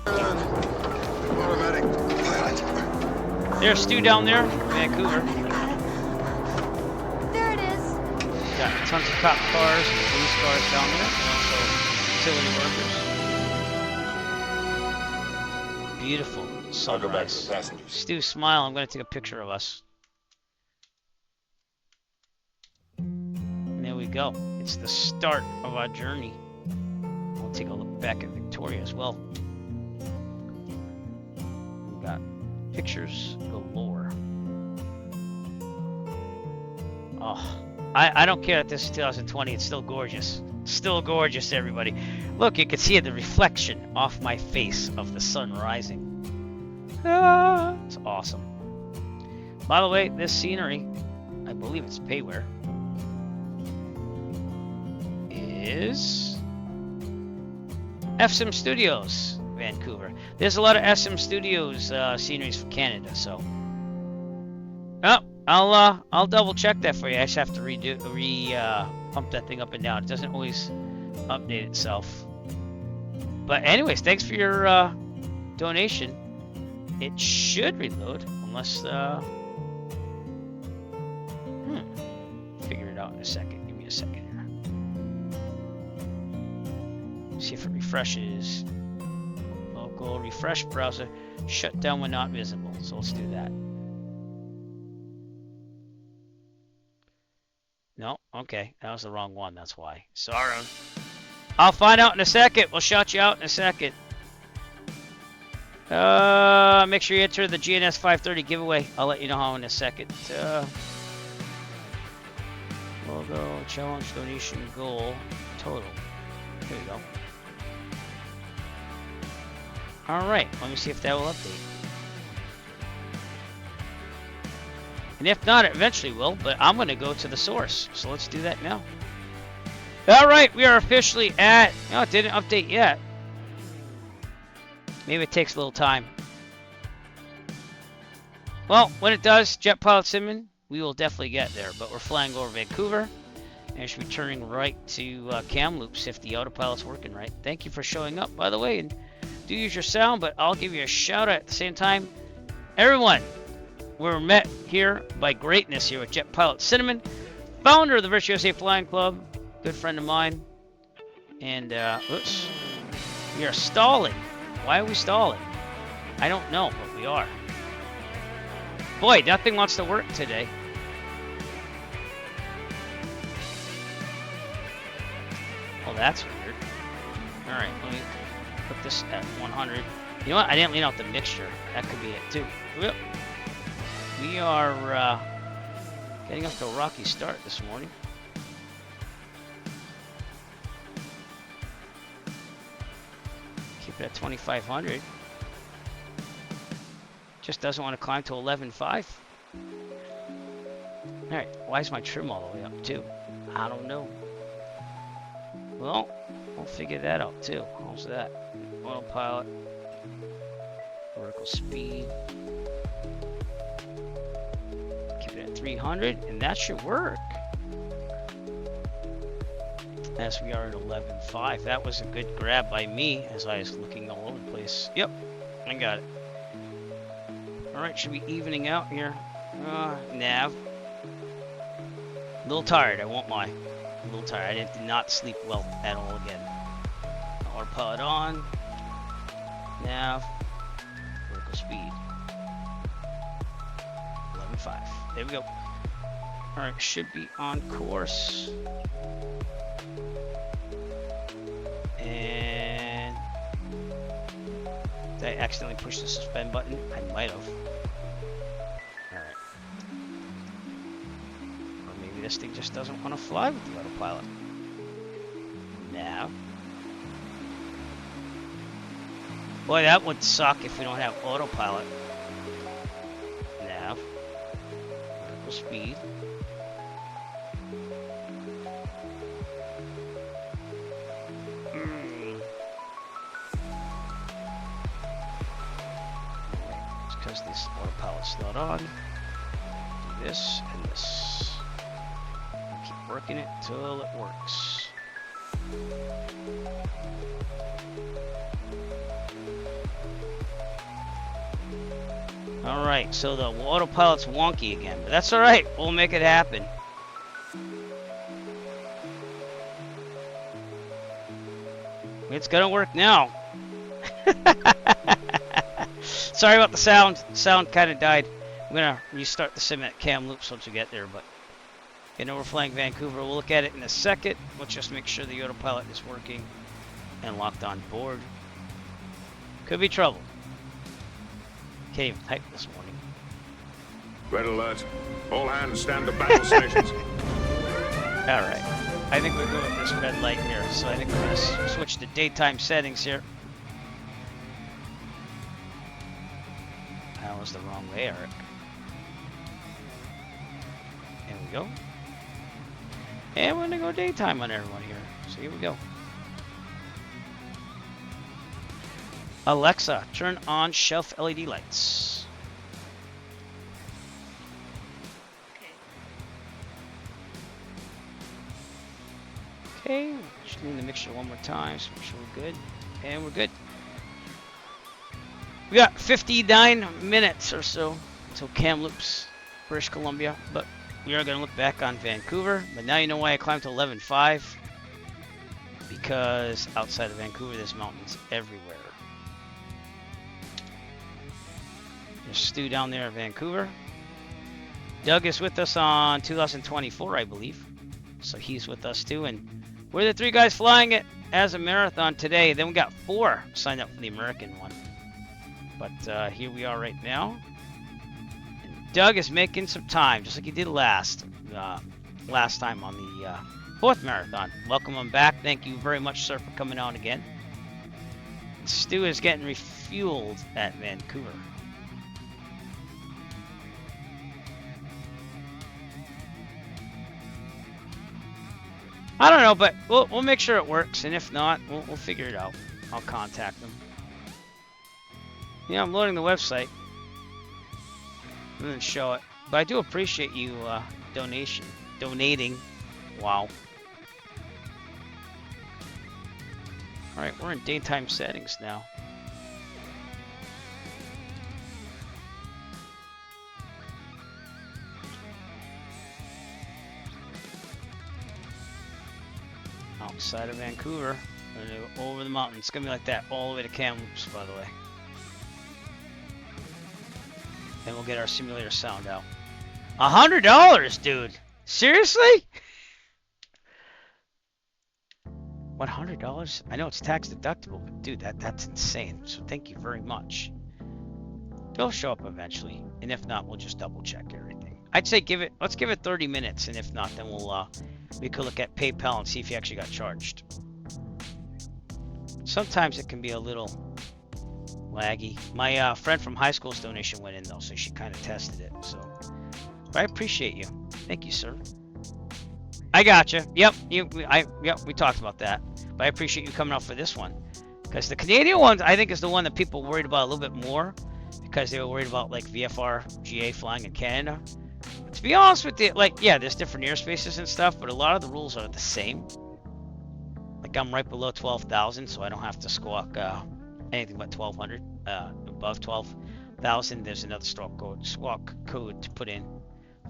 Automatic pilot. There's Stu down there, Vancouver. There it is. Got tons of cop cars and police cars down there, and also utility workers. Beautiful sunrise. I'll go back to the passengers. Stu, smile. I'm going to take a picture of us. And there we go. It's the start of our journey. We'll take a look back at Victoria as well. We've got pictures galore. Oh, I don't care that this is 2020. It's still gorgeous. Still gorgeous, everybody. Look, you can see the reflection off my face of the sun rising. Ah, it's awesome. By the way, this scenery, I believe it's payware, is FM Studios, Vancouver. There's a lot of FM Studios sceneries for Canada, so. Oh, I'll double check that for you. I just have to pump that thing up and down. It doesn't always update itself. But anyways, thanks for your donation. It should reload, unless figure it out in a second. Give me a second here. See if it refreshes. Local refresh browser. Shut down when not visible. So let's do that. No? Okay. That was the wrong one. That's why. Sorry. I'll find out in a second. We'll shout you out in a second. Make sure you enter the GNS 530 giveaway. I'll let you know how in a second. Logo, challenge, donation, goal, total. There you go. Alright, let me see if that will update. And if not, it eventually will, but I'm going to go to the source. So let's do that now. Alright, we are officially at... No, it didn't update yet. Maybe it takes a little time. Well, when it does, Jet Pilot Simon, we will definitely get there. But we're flying over Vancouver. And I should be turning right to Kamloops if the autopilot's working right. Thank you for showing up, by the way. And do use your sound, but I'll give you a shout out at the same time. Everyone, we're met here by greatness here with Jet Pilot Cinnamon, founder of the Virtuoso Flying Club, good friend of mine. And, oops, we are stalling. Why are we stalling? I don't know, but we are. Boy, nothing wants to work today. Oh, that's weird. Alright, let me put this at 100. You know what? I didn't lean out the mixture. That could be it, too. Whoop. We are getting off to a rocky start this morning. Keep it at 2,500. Just doesn't want to climb to 11.5. Alright, why is my trim all the way up too? I don't know. Well, we'll figure that out too. How's that? Autopilot. Vertical speed. Keep it at 300, and that should work. As we are at 11.5. That was a good grab by me as I was looking all over the place. Yep, I got it. Alright, should be evening out here. Nav. A little tired, I won't lie. A little tired. I did not sleep well at all again. Autopilot on. Nav. Vertical speed. 11.5. There we go. Alright, should be on course. And did I accidentally push the suspend button? I might have. Alright. Or maybe this thing just doesn't want to fly with the autopilot. Nav. Boy, that would suck if we don't have autopilot. Nav. Vertical speed. Because this autopilot's not on. Do this and this. I'll keep working it till it works. Alright, so the autopilot's wonky again, but that's alright. We'll make it happen. It's gonna work now. Sorry about the sound. Sound kind of died. I'm gonna restart the sim at cam loops once we get there, but you know, we're flying Vancouver. We'll look at it in a second. Let's just make sure the autopilot is working and locked on board. Could be trouble. Can't even type this morning. Red alert. All hands stand to battle stations. Alright. I think we're good with this red light here, so I think we're gonna switch to daytime settings here. That was the wrong way, Eric. There we go. And we're gonna go daytime on everyone here. So here we go. Alexa, turn on shelf LED lights. Okay, just doing the mixture one more time, so make sure we're good. And we're good. We got 59 minutes or so until Kamloops, British Columbia, but we are going to look back on Vancouver. But now you know why I climbed to 11.5, because outside of Vancouver there's mountains everywhere. There's Stu down there in Vancouver. Doug is with us on 2024, I believe, so he's with us too, and we're the three guys flying it as a marathon today. Then we got 4 signed up for the American one. But here we are right now. And Doug is making some time, just like he did last time on the 4th marathon. Welcome him back. Thank you very much, sir, for coming on again. And Stu is getting refueled at Vancouver. I don't know, but we'll make sure it works, and if not, we'll figure it out. I'll contact them. Yeah, I'm loading the website. I'm gonna show it, but I do appreciate you donating. Wow. All right, we're in daytime settings now. Outside of Vancouver, over the mountain. It's gonna be like that all the way to Kamloops, by the way. Then we'll get our simulator sound out. $100, dude. Seriously? $100? I know it's tax deductible, but dude, that's insane. So thank you very much. It'll show up eventually, and if not, we'll just double check everything. I'd say let's give it 30 minutes, and if not, then we could look at PayPal and see if you actually got charged. Sometimes it can be a little laggy. My friend from high school's donation went in though, so she kind of tested it. So, but I appreciate you. Thank you, sir. I gotcha. Yep. We talked about that. But I appreciate you coming out for this one, because the Canadian one I think is the one that people worried about a little bit more, because they were worried about like VFR GA flying in Canada. But to be honest with you, like, yeah, there's different airspaces and stuff, but a lot of the rules are the same. Like, I'm right below 12,000, so I don't have to squawk anything but 1,200. Above 12,000, there's another squawk code to put in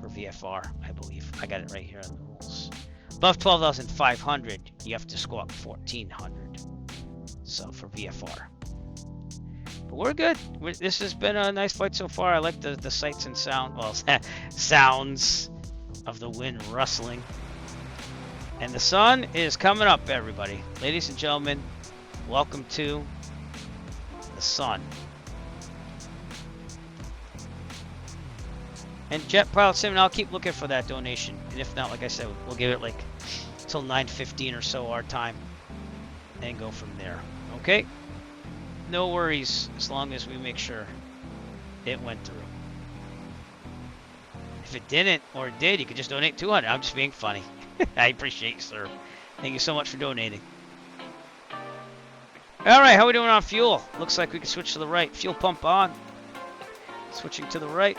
for VFR, I believe. I got it right here in the rules. Above 12,500, you have to squawk 1,400. So for VFR. But we're good. This has been a nice flight so far. I like the sights and sounds of the wind rustling. And the sun is coming up, everybody. Ladies and gentlemen, welcome to the sun. And Jet Pilot Sim, I'll keep looking for that donation. And if not, like I said, we'll give it like till 9:15 or so our time, and go from there. Okay? No worries, as long as we make sure it went through. If it didn't, or it did, you could just donate 200. I'm just being funny. I appreciate you, sir. Thank you so much for donating. Alright, how are we doing on fuel? Looks like we can switch to the right. Fuel pump on. Switching to the right.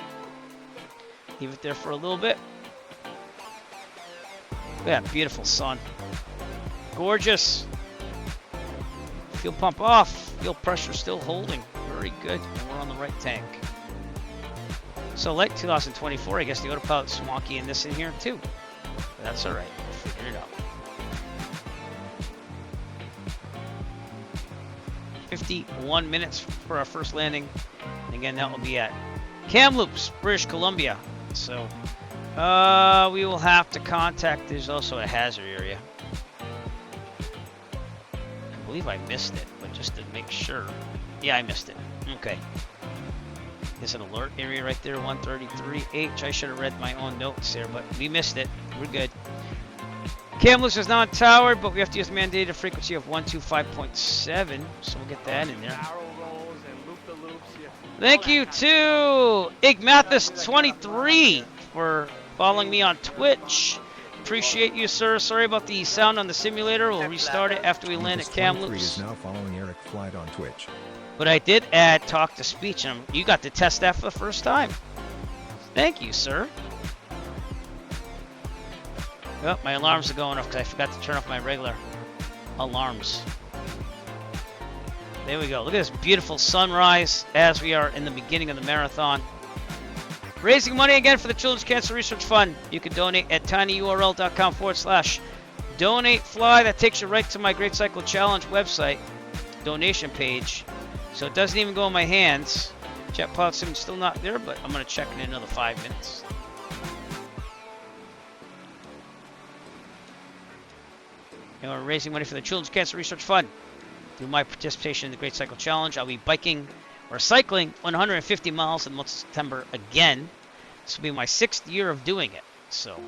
Leave it there for a little bit. Yeah, beautiful sun. Gorgeous. Fuel pump off. Fuel pressure still holding. Very good. And we're on the right tank. So like 2024, I guess the autopilot's swanky in this in here too. But that's alright. We'll figure it out. 51 minutes for our first landing. And again, that will be at Kamloops, British Columbia. So, we will have to contact. There's also a hazard area. I believe I missed it, but just to make sure. Yeah, I missed it. Okay. There's an alert area right there, 133H. I should have read my own notes there, but we missed it. We're good. Kamloops is not towered, but we have to use the mandated frequency of 125.7, so we'll get that in there. Thank you to Igmathis23 for following me on Twitch. Appreciate you, sir. Sorry about the sound on the simulator. We'll restart it after we land at Kamloops. Is now following Eric Flight on Twitch. But I did add talk to speech, and you got to test that for the first time. Thank you, sir. Oh, my alarms are going off because I forgot to turn off my regular alarms. There we go. Look at this beautiful sunrise as we are in the beginning of the marathon. Raising money again for the Children's Cancer Research Fund. You can donate at tinyurl.com/donatefly. That takes you right to my Great Cycle Challenge website donation page. So it doesn't even go in my hands. Jet Pilot Sim is still not there, but I'm going to check in another 5 minutes. And we're raising money for the Children's Cancer Research Fund. Through my participation in the Great Cycle Challenge, I'll be biking or cycling 150 miles in the month of September again. This will be my 6th year of doing it. So,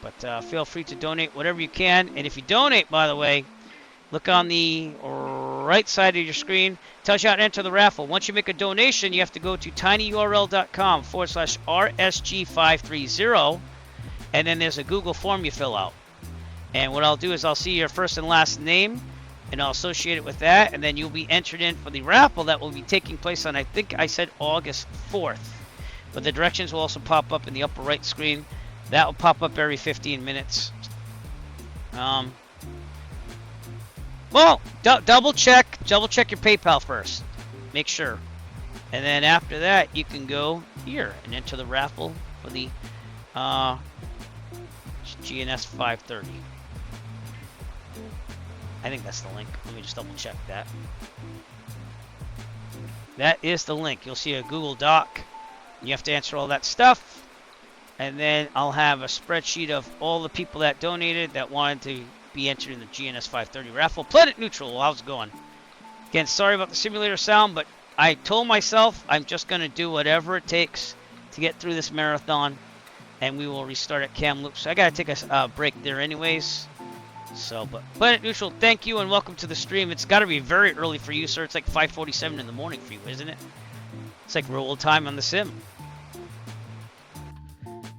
but feel free to donate whatever you can. And if you donate, by the way, look on the right side of your screen. It tells you how to enter the raffle. Once you make a donation, you have to go to tinyurl.com/RSG530. And then there's a Google form you fill out. And what I'll do is I'll see your first and last name, and I'll associate it with that, and then you'll be entered in for the raffle that will be taking place on, I think I said August 4th. But the directions will also pop up in the upper right screen. That will pop up every 15 minutes. Well, double check your PayPal first. Make sure. And then after that, you can go here and enter the raffle for the GNS 530. I think that's the link. Let me just double check that. That is the link. You'll see a Google Doc. You have to answer all that stuff. And then I'll have a spreadsheet of all the people that donated that wanted to be entered in the GNS 530 raffle. Planet Neutral, how's it going? Again, sorry about the simulator sound, but I told myself I'm just going to do whatever it takes to get through this marathon. And we will restart at Kamloops. So I got to take a break there anyways. So, but Planet Neutral, thank you and welcome to the stream. It's got to be very early for you, sir. It's like 5:47 in the morning for you, isn't it? It's like real time on the sim.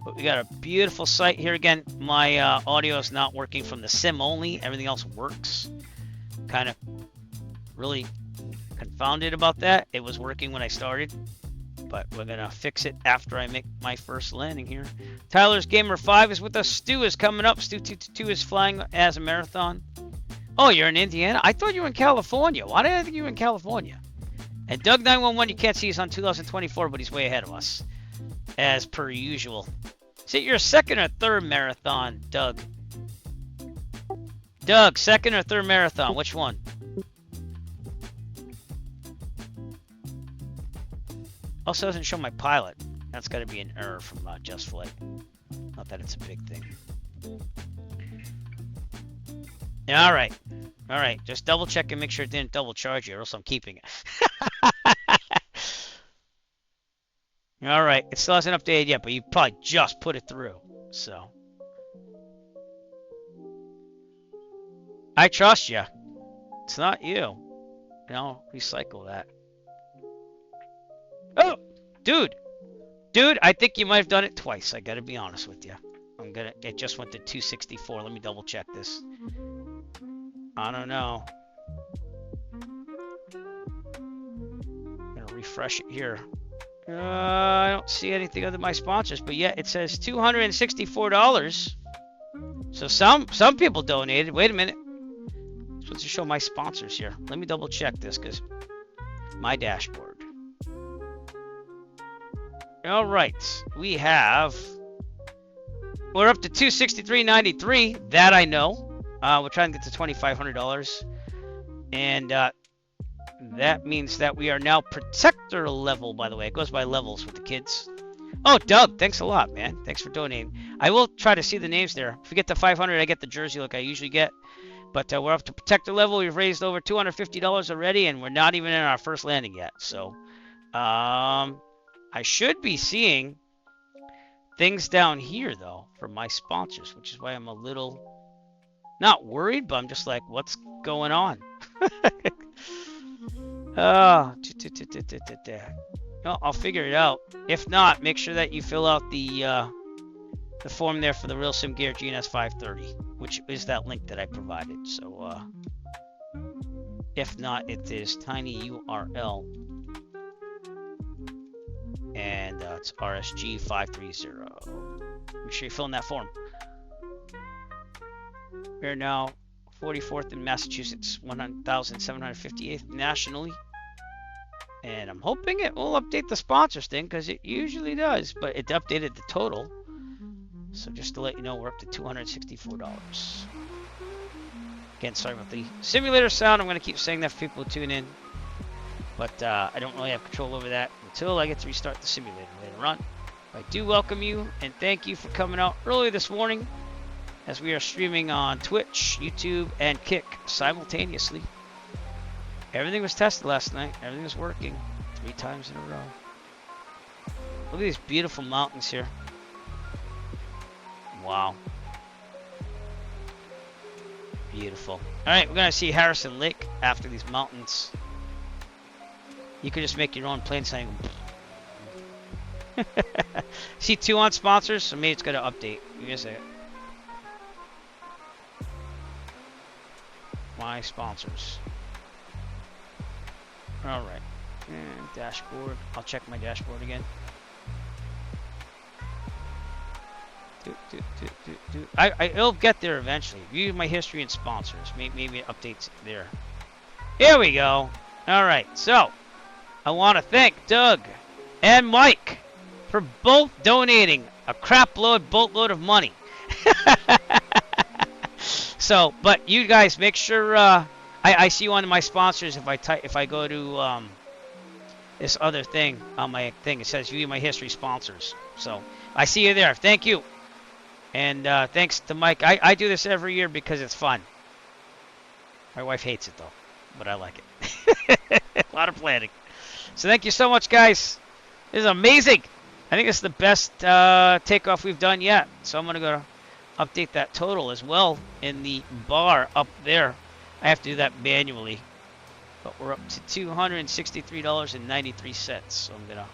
But we got a beautiful site here again. My audio is not working from the sim only. Everything else works. Kind of really confounded about that. It was working when I started, but we're gonna fix it after I make my first landing here. Tyler's Gamer 5 is with us. Stu is coming up. Stu222 is flying as a marathon. Oh, you're in Indiana? I thought you were in California. Why did I think you were in California? And Doug 911, you can't see he's on 2024, but he's way ahead of us, as per usual. Is it your second or third marathon, Doug? Doug, second or third marathon? Which one? Also doesn't show my pilot. That's got to be an error from Just Flight. Not that it's a big thing. Yeah, all right. All right. Just double check and make sure it didn't double charge you, or else I'm keeping it. All right. It still hasn't updated yet, but you probably just put it through. So. I trust you. It's not you. You know, recycle that. Oh, dude. Dude, I think you might have done it twice. I gotta be honest with you. It just went to 264. Let me double check this. I don't know. I'm gonna refresh it here. I don't see anything other than my sponsors, but yeah, it says $264. So some people donated. Wait a minute. I'm supposed to show my sponsors here. Let me double check this because my dashboard. All right, we're up to $263.93. That I know. We're trying to get to $2,500, and that means that we are now protector level. By the way, it goes by levels with the kids. Oh, Doug, thanks a lot, man. Thanks for donating. I will try to see the names there. If we get to 500, I get the jersey like I usually get. But we're up to protector level. We've raised over $250 already, and we're not even in our first landing yet. So, I should be seeing things down here, though, from my sponsors, which is why I'm a little not worried, but I'm just like, what's going on? Oh, no, I'll figure it out. If not, make sure that you fill out the form there for the Real Sim Gear GNS 530, which is that link that I provided. So, if not, it is tiny URL. And it's RSG 530. Make sure you fill in that form. We're now 44th in Massachusetts, 1,758th nationally. And I'm hoping it will update the sponsors thing because it usually does, but it updated the total. So just to let you know, we're up to $264. Again, sorry about the simulator sound. I'm going to keep saying that for people who tune in. But I don't really have control over that until I get to restart the simulator later on. I do welcome you and thank you for coming out early this morning as we are streaming on Twitch, YouTube, and Kick simultaneously. Everything was tested last night. Everything was working 3 times in a row. Look at these beautiful mountains here. Wow. Beautiful. Alright, we're going to see Harrison Lake after these mountains. You could just make your own plane saying. See 2 on sponsors, so maybe it's going to update. Give me a second. My sponsors. Alright. And dashboard. I'll check my dashboard again. It'll get there eventually. View my history and sponsors. Maybe it updates there. Here we go. Alright, so I want to thank Doug and Mike for both donating a boatload of money. So, but you guys make sure I see one of my sponsors if I go to this other thing on my thing. It says view my history sponsors. So I see you there. Thank you. And thanks to Mike. I do this every year because it's fun. My wife hates it though, but I like it. A lot of planning. So thank you so much, guys. This is amazing. I think it's the best takeoff we've done yet. So I'm going to go update that total as well in the bar up there. I have to do that manually. But we're up to $263.93. So I'm going to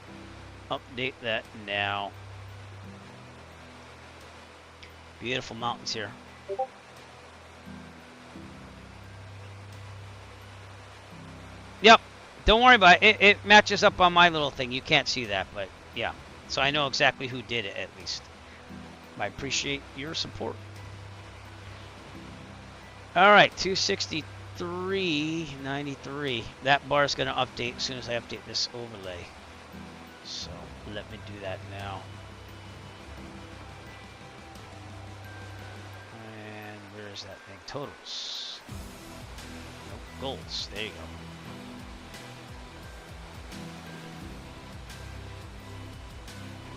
update that now. Beautiful mountains here. Yep. Don't worry about it. It matches up on my little thing. You can't see that, but yeah. So I know exactly who did it at least. I appreciate your support. All right, 263.93. That bar is going to update as soon as I update this overlay. So let me do that now. And where is that thing? Totals. Nope, goals. There you go.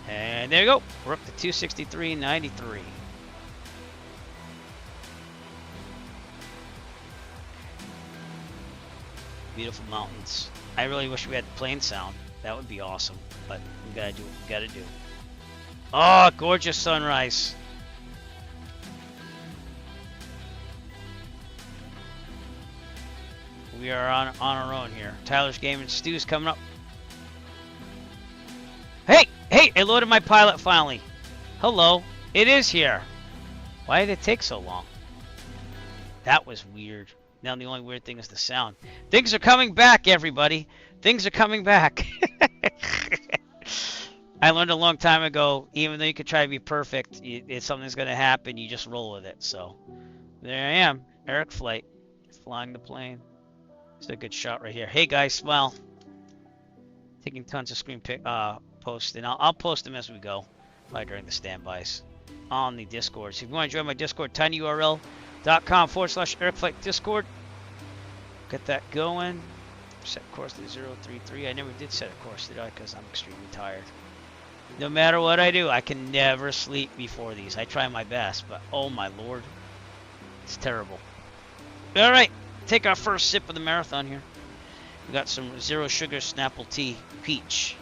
And there you go. We're up to 263.93. Beautiful mountains. I really wish we had plane sound. That would be awesome. But we gotta do what we gotta do. Oh, gorgeous sunrise. We are on our own here. Tyler's Gaming Stew's coming up. Hey! Hey! I loaded my pilot finally. Hello. It is here. Why did it take so long? That was weird. Now the only weird thing is the sound. Things are coming back, everybody. Things are coming back. I learned a long time ago, even though you could try to be perfect, if something's going to happen, you just roll with it. So, there I am. Eric Flight. Flying the plane. It's a good shot right here. Hey guys, smile. Taking tons of screen posts, and I'll post them as we go, probably during the standbys on the Discord. So if you want to join my Discord, tinyurl.com/EricFlight Discord. Get that going. Set course to 033. I never did set a course, did I? Because I'm extremely tired. No matter what I do, I can never sleep before these. I try my best, but oh my lord, it's terrible. All right. Take our first sip of the marathon here. We got some zero sugar Snapple tea, peach.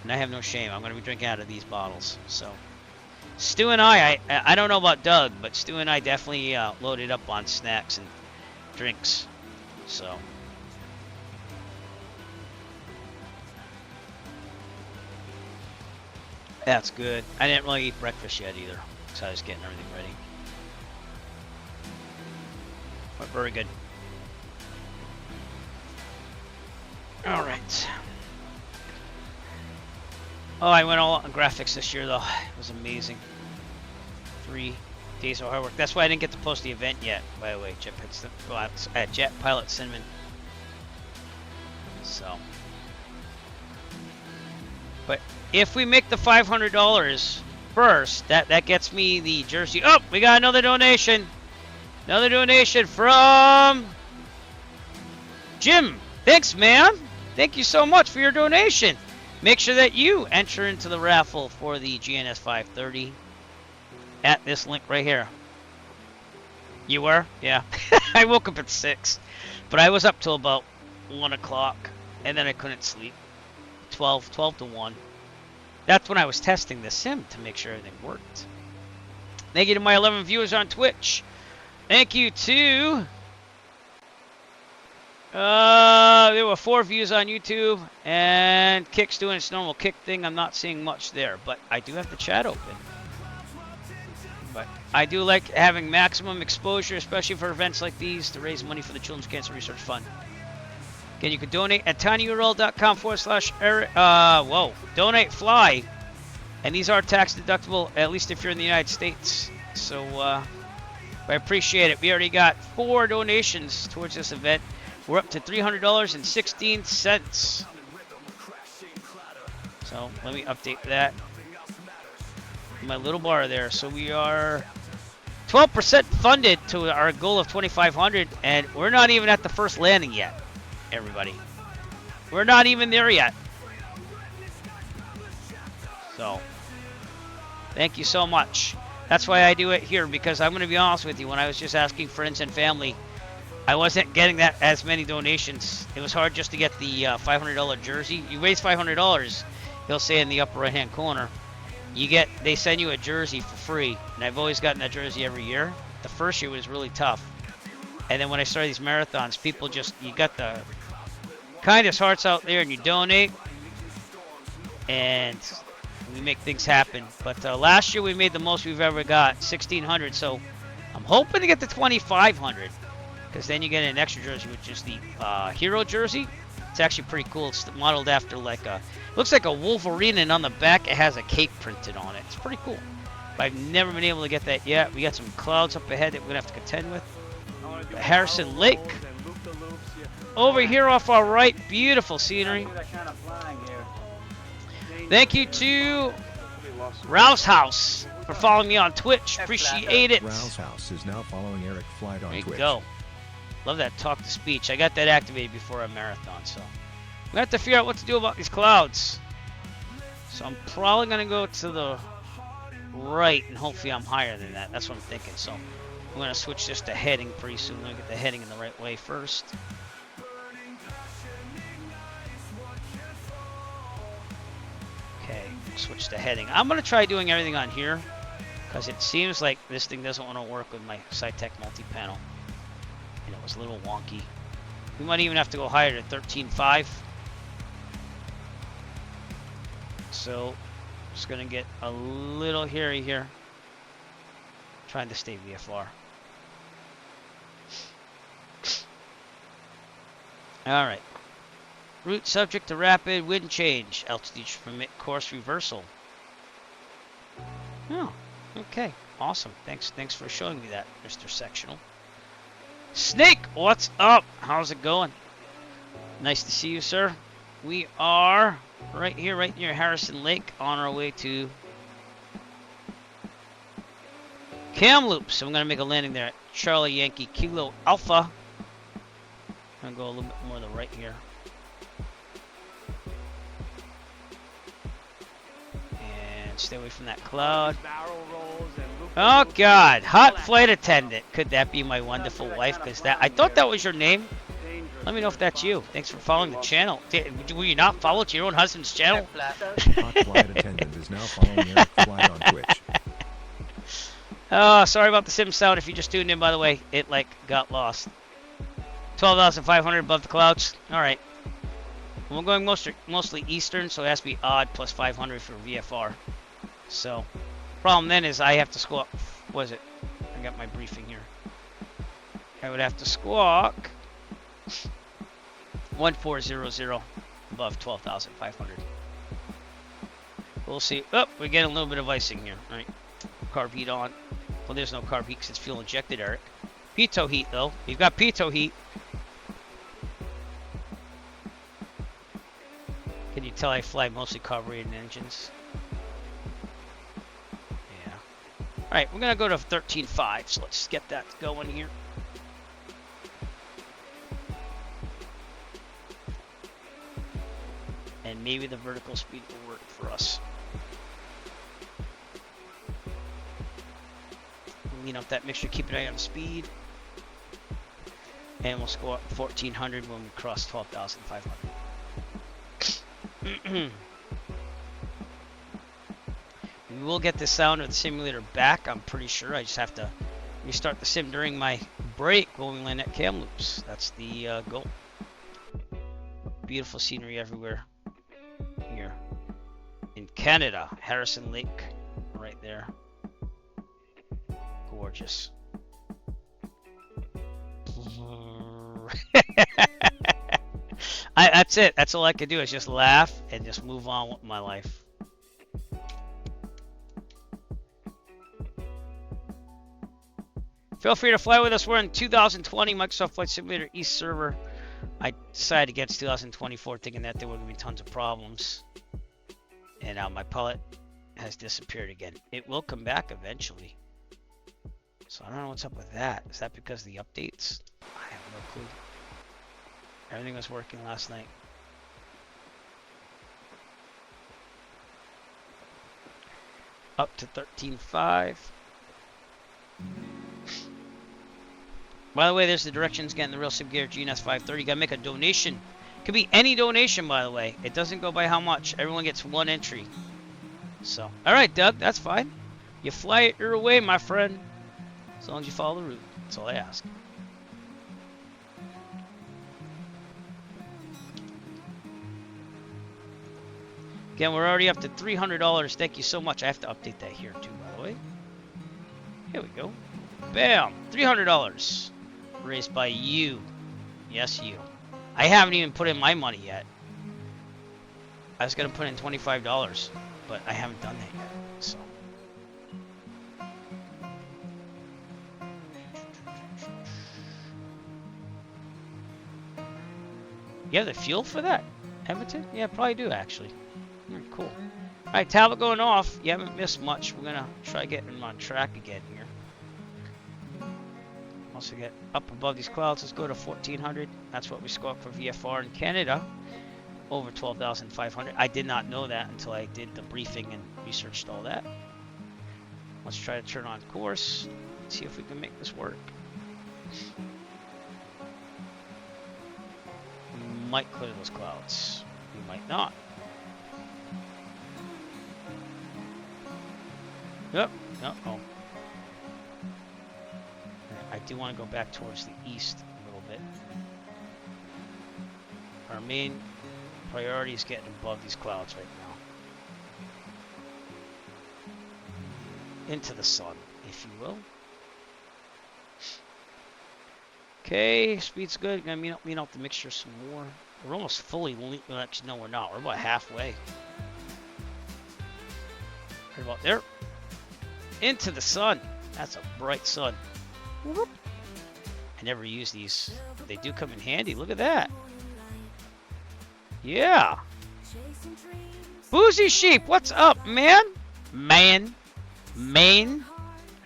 And I have no shame. I'm going to be drinking out of these bottles. So, Stu and I don't know about Doug, but Stu and I definitely loaded up on snacks and drinks. So, that's good. I didn't really eat breakfast yet either, so I was getting everything ready. But very good. All right. Oh, I went all out on graphics this year, though. It was amazing. 3 days of hard work. That's why I didn't get to post the event yet, by the way. Jet Pilot Cinnamon. So. But if we make the $500 first, that gets me the jersey. Oh, we got another donation. Another donation from Jim. Thanks, man. Thank you so much for your donation. Make sure that you enter into the raffle for the GNS 530 at this link right here. You were? Yeah. I woke up at 6, but I was up till about 1 o'clock, and then I couldn't sleep. 12 to 1. That's when I was testing the sim to make sure everything worked. Thank you to my 11 viewers on Twitch. Thank you to... there were 4 views on YouTube, and Kick's doing its normal Kick thing. I'm not seeing much there, but I do have the chat open. But I do like having maximum exposure, especially for events like these, to raise money for the Children's Cancer Research Fund. Again, you can donate at tinyurl.com/donate fly, and these are tax deductible, at least if you're in the United States. So I appreciate it. We already got 4 donations towards this event. We're up to $300.16. So let me update that. My little bar there. So we are 12% funded to our goal of 2,500, and we're not even at the first landing yet, everybody. We're not even there yet. So thank you so much. That's why I do it here, because I'm going to be honest with you. When I was just asking friends and family, I wasn't getting that as many donations. It was hard just to get the $500 jersey. You raise $500, he'll say in the upper right-hand corner. they send you a jersey for free, and I've always gotten that jersey every year. The first year was really tough, and then when I started these marathons, people you got the kindest hearts out there, and you donate, and we make things happen. But last year we made the most we've ever got, 1,600. So I'm hoping to get to 2,500, because then you get an extra jersey, which is the hero jersey. It's actually pretty cool. It's modeled after looks like a Wolverine, and on the back it has a cape printed on it. It's pretty cool. But I've never been able to get that yet. We got some clouds up ahead that we're gonna have to contend with. The Harrison Lake. Over here off our right, beautiful scenery. Thank you to Rouse House for following me on Twitch. Appreciate it. Rouse House is now following Eric Flight on There you Twitch. go. Love that talk to speech. I got that activated before a marathon, so we have to figure out what to do about these clouds. So I'm probably gonna go to the right, and hopefully I'm higher than that. That's what I'm thinking. So I'm gonna switch this to heading pretty soon. I'm gonna get the heading in the right way first. Okay, switch to heading. I'm gonna try doing everything on here, because it seems like this thing doesn't want to work with my SciTech multi-panel. And it was a little wonky. We might even have to go higher to 13.5. So, just gonna get a little hairy here. Trying to stay VFR. Alright. Route subject to rapid wind change. Altitude should permit course reversal. Oh, okay. Awesome. Thanks for showing me that, Mr. Sectional. Snake, what's up? How's it going? Nice to see you, sir. We are right here, right near Harrison Lake, on our way to Kamloops. So I'm going to make a landing there at Charlie Yankee Kilo Alpha. I'm going to go a little bit more to the right here. And stay away from that cloud. Oh God, hot flight attendant. Could that be my wonderful wife? Because I thought that was your name. Let me know if that's you. Thanks for following the channel. Will you not follow to your own husband's channel? Hot flight attendant is now following Eric Flight on Twitch. Oh, sorry about the sim sound. If you just tuned in, by the way, it got lost. 12,500 above the clouds. All right. We're going mostly eastern, so it has to be odd plus 500 for VFR. So, problem then is I have to squawk. What is it? I got my briefing here. I would have to squawk 1400 above 12,500. We'll see. Oh, we're getting a little bit of icing here. All right. Carb heat on. Well, there's no carb heat because it's fuel injected, Eric. Pitot heat, though. You've got pitot heat. Can you tell I fly mostly carbureted engines? Yeah. Alright, we're going to go to 13.5, so let's get that going here. And maybe the vertical speed will work for us. Lean up that mixture, keep an eye on speed. And we'll score 1400 when we cross 12,500. We will get the sound of the simulator back, I'm pretty sure. I just have to restart the sim during my break when we land at Kamloops. That's the goal. Beautiful scenery everywhere here in Canada. Harrison Lake right there. Gorgeous. That's it. That's all I can do is just laugh and just move on with my life. Feel free to fly with us. We're in 2020 Microsoft Flight Simulator East server. I decided against 2024 thinking that there were going to be tons of problems. And now my pilot has disappeared again. It will come back eventually. So I don't know what's up with that. Is that because of the updates? I have no clue. Everything was working last night. Up to 13.5. By the way, there's the directions getting the real SimGear GNS 530. You gotta make a donation. Could be any donation, by the way. It doesn't go by how much. Everyone gets one entry. So, all right, Doug, that's fine. You fly it your way, my friend. As long as you follow the route. That's all I ask. Again, we're already up to $300. Thank you so much. I have to update that here too, by the way. Here we go. Bam! $300. Raised by you. Yes, you. I haven't even put in my money yet. I was going to put in $25, but I haven't done that yet. So. You have the fuel for that, Edmonton? Yeah, probably do, actually. Cool. Alright, Talbot going off. You haven't missed much. We're gonna try getting him on track again here. Also get up above these clouds. Let's go to 1400. That's what we scored for VFR in Canada. Over 12,500. I did not know that until I did the briefing and researched all that. Let's try to turn on course. See if we can make this work. We might clear those clouds. We might not. Yep. Uh-oh. I do want to go back towards the east a little bit. Our main priority is getting above these clouds right now. Into the sun, if you will. Okay, speed's good. Gonna mean out the mixture some more. We're almost fully. Well, actually, no, we're not. We're about halfway. Right about there. Into the sun. That's a bright sun. Whoop. I never use these. They do come in handy. Look at that. Yeah. Boozy Sheep, what's up, man? Man. I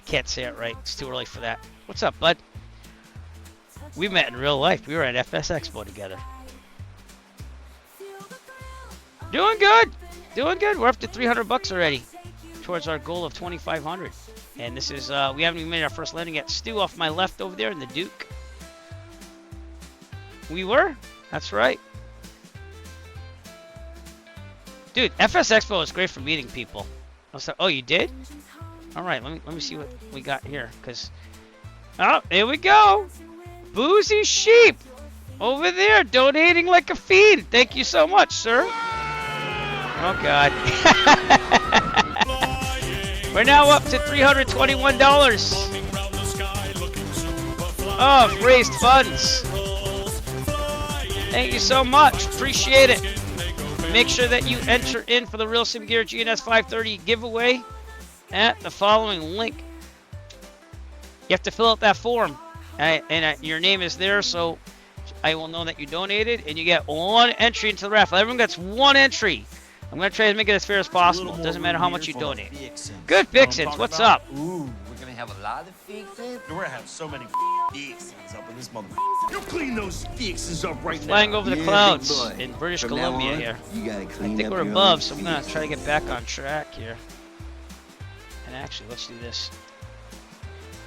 can't say it right. It's too early for that. What's up, bud? We met in real life. We were at FS Expo together. Doing good. Doing good. We're up to $300 already. Towards our goal of 2,500. And this is, we haven't even made our first landing yet. Stu off my left over there in the Duke. We were? That's right. Dude, FS Expo is great for meeting people. Oh, you did? Alright, let me see what we got here. Because, oh, here we go. Boozy Sheep. Over there, donating like a fiend. Thank you so much, sir. Oh, God. We're now up to $321 of raised funds. Thank you so much. Appreciate it. Make sure that you enter in for the Real Sim Gear GNS 530 giveaway at the following link. You have to fill out that form. And your name is there, so I will know that you donated. And you get one entry into the raffle. Everyone gets one entry. I'm going to try to make it as fair as possible. It doesn't matter how much you donate. Good Vixens, what's up? Ooh, we're going to have a lot of fixins. We're going to have so many fixins up in this mother. You clean those fixins up right now. Flying over the clouds in British Columbia here. You gotta clean I think up we're your above, own so I'm going to try to get back on track here. And actually, let's do this.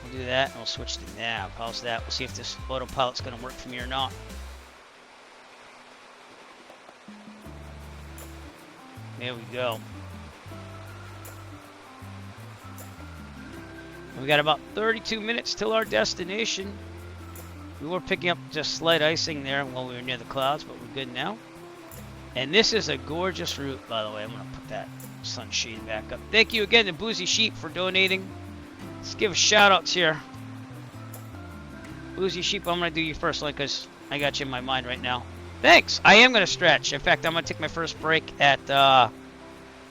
We'll do that, and we'll switch to nav. How's that? We'll see if this autopilot's going to work for me or not. There we go. We got about 32 minutes till our destination. We were picking up just slight icing there while we were near the clouds, but we're good now. And this is a gorgeous route, by the way. I'm going to put that sunshade back up. Thank you again to Boozy Sheep for donating. Let's give shout outs here. Boozy Sheep, I'm going to do you first, because I got you in my mind right now. Thanks. I am going to stretch. In fact, I'm going to take my first break at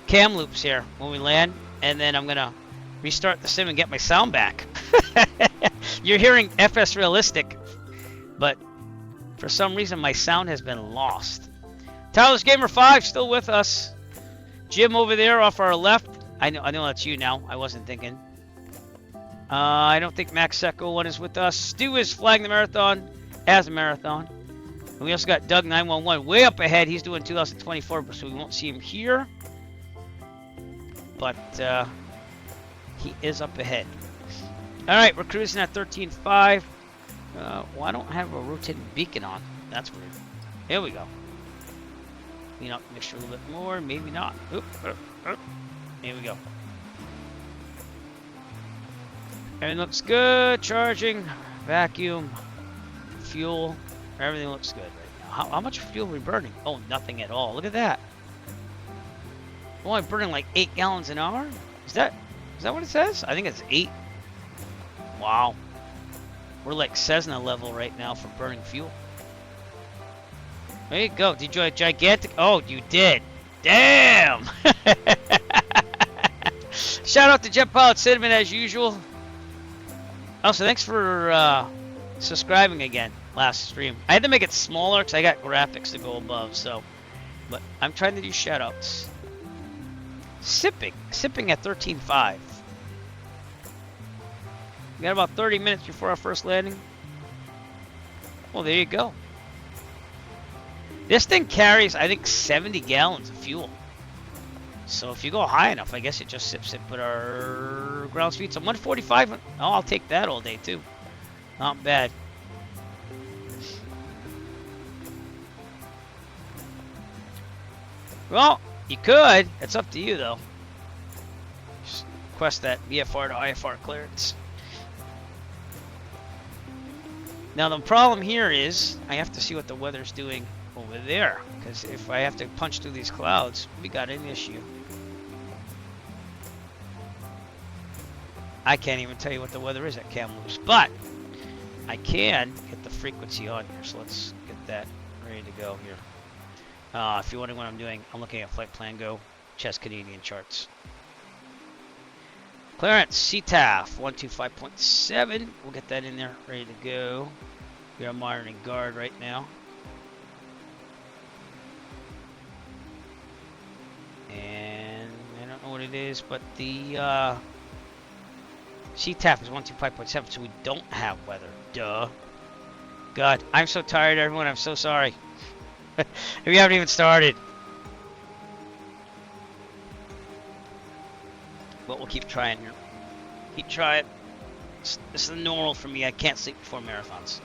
Kamloops here when we land. And then I'm going to restart the sim and get my sound back. You're hearing FS Realistic. But for some reason, my sound has been lost. Tyler's Gamer 5 still with us. Jim over there off our left. I know that's you now. I wasn't thinking. I don't think Max Secco 1 is with us. Stu is flying the marathon as a marathon. And we also got Doug 911 way up ahead. He's doing 2024, so we won't see him here. But he is up ahead. All right, we're cruising at 13.5. Well, I don't have a rotating beacon on. That's weird. Here we go. Clean up the mixture a little bit more. Maybe not. Oop, oop, oop. Here we go. Everything looks good. Charging, vacuum, fuel. Everything looks good right now. How much fuel are we burning? Oh, nothing at all. Look at that. We're only burning like 8 gallons an hour? Is that what it says? I think it's 8. Wow. We're like Cessna level right now for burning fuel. There you go. Did you gigantic? Oh, you did. Damn. Shout out to Jet Pilot Cinnamon as usual. Also, thanks for subscribing again last stream. I had to make it smaller because I got graphics to go above. So, but I'm trying to do shout outs. Sipping at 13.5. We got about 30 minutes before our first landing. Well, there you go. This thing carries, I think, 70 gallons of fuel. So if you go high enough, I guess it just sips it. But our ground speed's on 145. Oh, I'll take that all day too. Not bad. Well, you could. It's up to you, though. Just request that VFR to IFR clearance. Now, the problem here is I have to see what the weather's doing over there. Because if I have to punch through these clouds, we got an issue. I can't even tell you what the weather is at Kamloops. But I can get the frequency on here. So let's get that ready to go here. If you're wondering what I'm doing, I'm looking at Flight Plan Go, Chess Canadian charts. Clearance, CTAF, 125.7. We'll get that in there, ready to go. We are monitoring guard right now. And I don't know what it is, but the CTAF is 125.7, so we don't have weather. Duh. God, I'm so tired, everyone. I'm so sorry. We haven't even started. But we'll keep trying here. Keep trying. This is the normal for me. I can't sleep before marathons.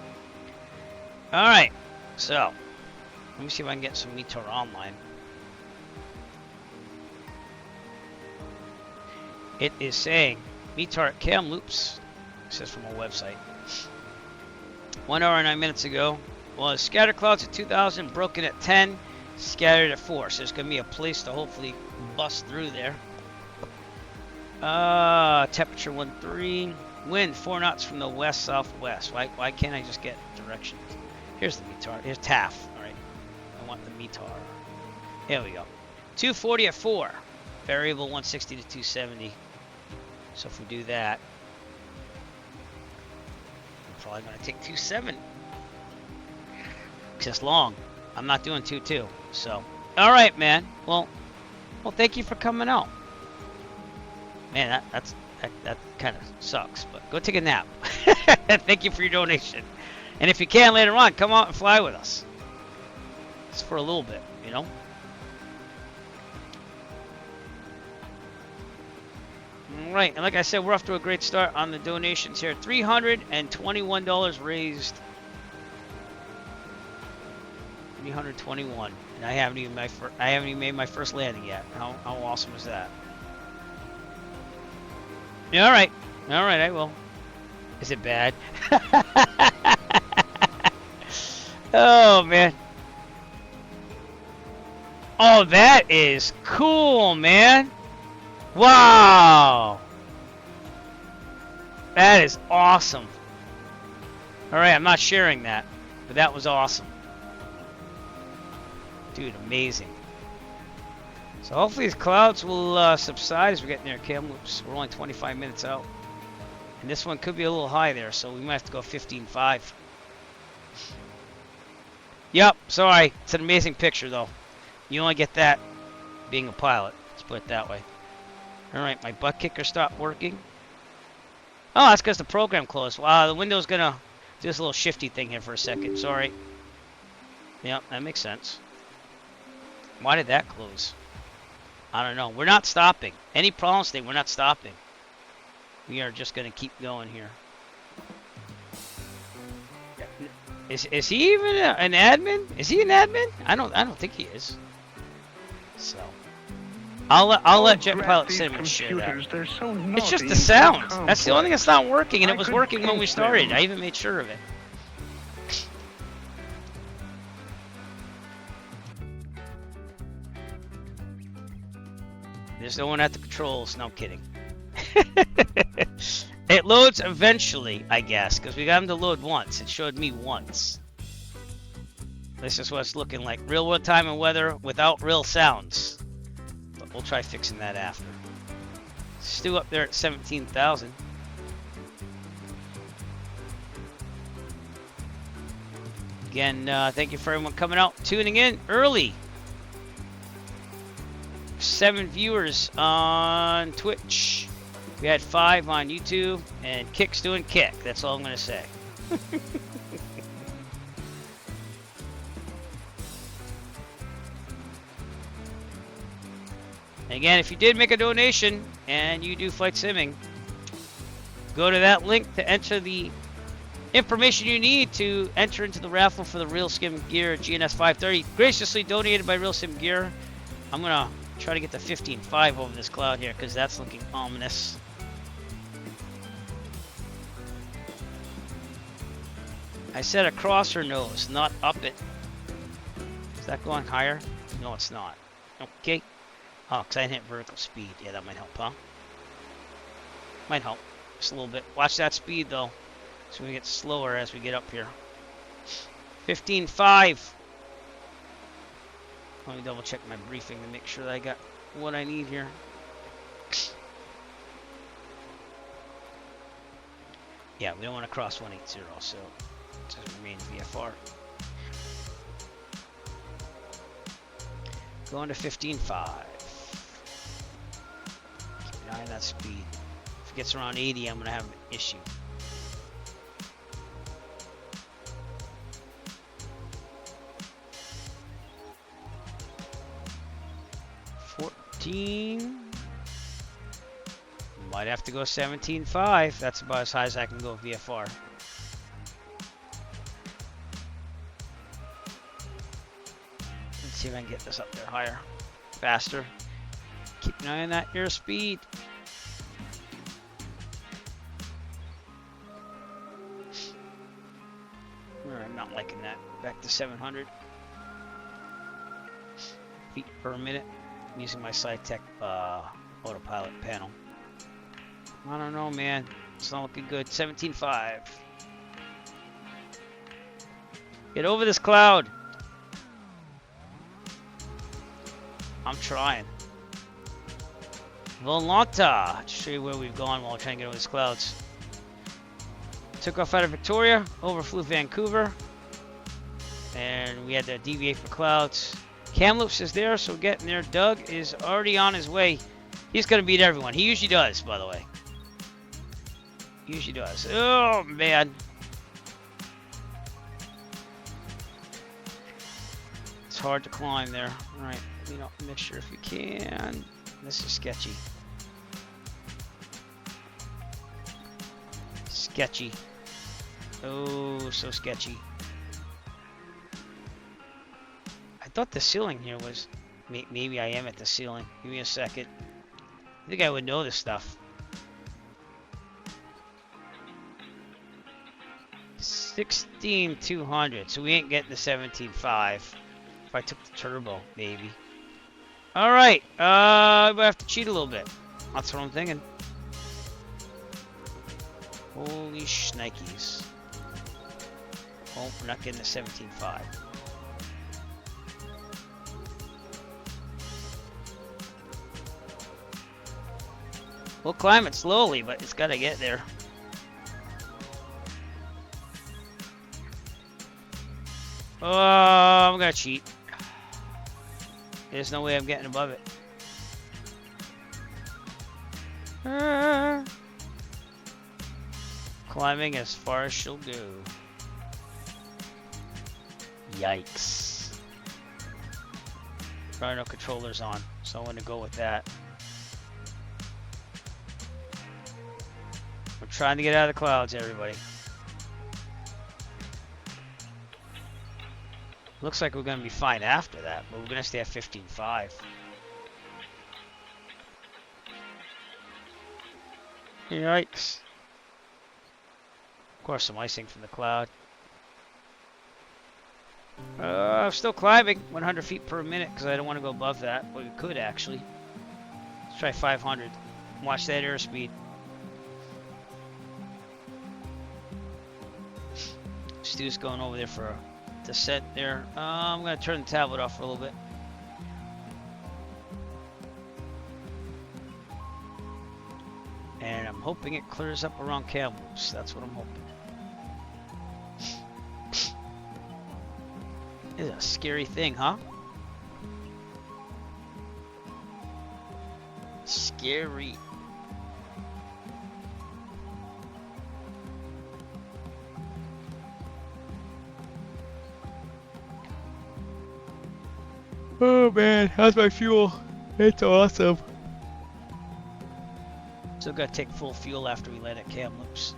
Alright. So, let me see if I can get some METAR online. It is saying METAR at Kamloops. It says from a website. 1 hour and 9 minutes ago was scatter clouds at 2,000, broken at 10, scattered at 4. So there's going to be a place to hopefully bust through there. Temperature 13. Wind 4 knots from the west-southwest. Why can't I just get directions? Here's the METAR. Here's TAF. Alright. I want the METAR. Here we go. 240 at 4. Variable 160 to 270. So if we do that, I'm probably going to take 270. Just long. I'm not doing 2-2. So, alright, man. Well, thank you for coming out. Man, that kind of sucks, but go take a nap. Thank you for your donation. And if you can later on, come out and fly with us. Just for a little bit, you know? Alright, and like I said, we're off to a great start on the donations here. $321 raised. 321, and I haven't even made my first landing yet. How awesome is that? Yeah, all right, I will. Is it bad? Oh man. Oh, that is cool, man. Wow. That is awesome. All right, I'm not sharing that, but that was awesome. Dude, amazing. So hopefully these clouds will subside as we get near Kamloops. We're only 25 minutes out. And this one could be a little high there, so we might have to go 15.5. Yep, sorry. It's an amazing picture, though. You only get that being a pilot. Let's put it that way. Alright, my butt kicker stopped working. Oh, that's because the program closed. Wow, the window's going to do this little shifty thing here for a second. Sorry. Yep, that makes sense. Why did that close? I don't know. We're not stopping. Any problems today, we're not stopping. We are just going to keep going here. Is he even an admin? Is he an admin? I don't think he is. So, I'll let Jet Pilot Cinnamon share that. It's just the sound. That's the only thing that's not working, and it was working when we started. I even made sure of it. There's no one at the controls. No, I'm kidding. It loads eventually, I guess, because we got him to load once. It showed me once. This is what it's looking like. Real world time and weather without real sounds. But we'll try fixing that after. Stu up there at 17,000. Again, thank you for everyone coming out, tuning in early. 7 viewers on Twitch. We had 5 on YouTube, and Kick's doing Kick. That's all I'm going to say. Again, if you did make a donation and you do flight simming, go to that link to enter the information you need to enter into the raffle for the Real Skim Gear GNS 530. Graciously donated by Real Sim Gear. I'm going to try to get the 15.5 over this cloud here because that's looking ominous. I said across her nose, not up it. Is that going higher? No, it's not. Okay. Oh, because I didn't hit vertical speed. Yeah, that might help, huh? Might help. Just a little bit. Watch that speed, though. So we get slower as we get up here. 15.5. Let me double check my briefing to make sure that I got what I need here. Yeah, we don't want to cross 180, so it just remains VFR. Going to 15.5. Keep an eye on that speed. If it gets around 80, I'm going to have an issue. Might have to go 17.5. That's about as high as I can go VFR. Let's see if I can get this up there higher, faster. Keep an eye on that airspeed. I'm not liking that. Back to 700 feet per minute. I'm using my SciTech autopilot panel. I don't know, man. It's not looking good. 17.5. Get over this cloud. I'm trying. Volanta. To show you where we've gone while we're trying to get over these clouds. Took off out of Victoria, overflew Vancouver, and we had to deviate for clouds. Kamloops is there, so getting there. Doug is already on his way. He's going to beat everyone. He usually does, by the way. Usually does. Oh, man. It's hard to climb there. All right, you know, make sure if you can. This is sketchy. Sketchy. Oh, so sketchy. I thought the ceiling here was... Maybe I am at the ceiling. Give me a second. I think I would know this stuff. 16,200. So we ain't getting the 17.5. If I took the turbo, maybe. Alright. I have to cheat a little bit. That's what I'm thinking. Holy shnikes. Oh, we're not getting the 17.5. We'll climb it slowly, but it's got to get there. Oh, I'm going to cheat. There's no way I'm getting above it. Climbing as far as she'll go. Yikes. Probably no controllers on, so I'm going to go with that. We're trying to get out of the clouds, everybody. Looks like we're going to be fine after that, but we're going to stay at 15.5. Yikes. Of course, some icing from the cloud. I'm still climbing 100 feet per minute because I don't want to go above that, but we could actually. Let's try 500. Watch that airspeed. Stu's going over there for a descent there. I'm going to turn the tablet off for a little bit. And I'm hoping it clears up around Kamloops. That's what I'm hoping. It's a scary thing, huh? Scary. Oh man, how's my fuel? It's awesome. Still gotta take full fuel after we land at Kamloops.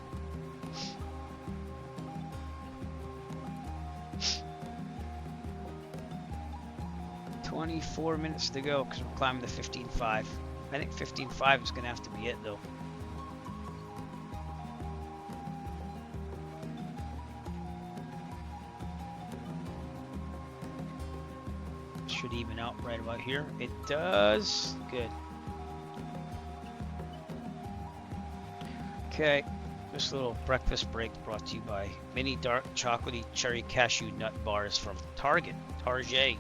"24 minutes to go because we're climbing the 15.5. I think 15.5 is gonna have to be it though. Should even out right about here. It does. Good. Okay. This little breakfast break brought to you by mini dark chocolatey cherry cashew nut bars from Target. Target.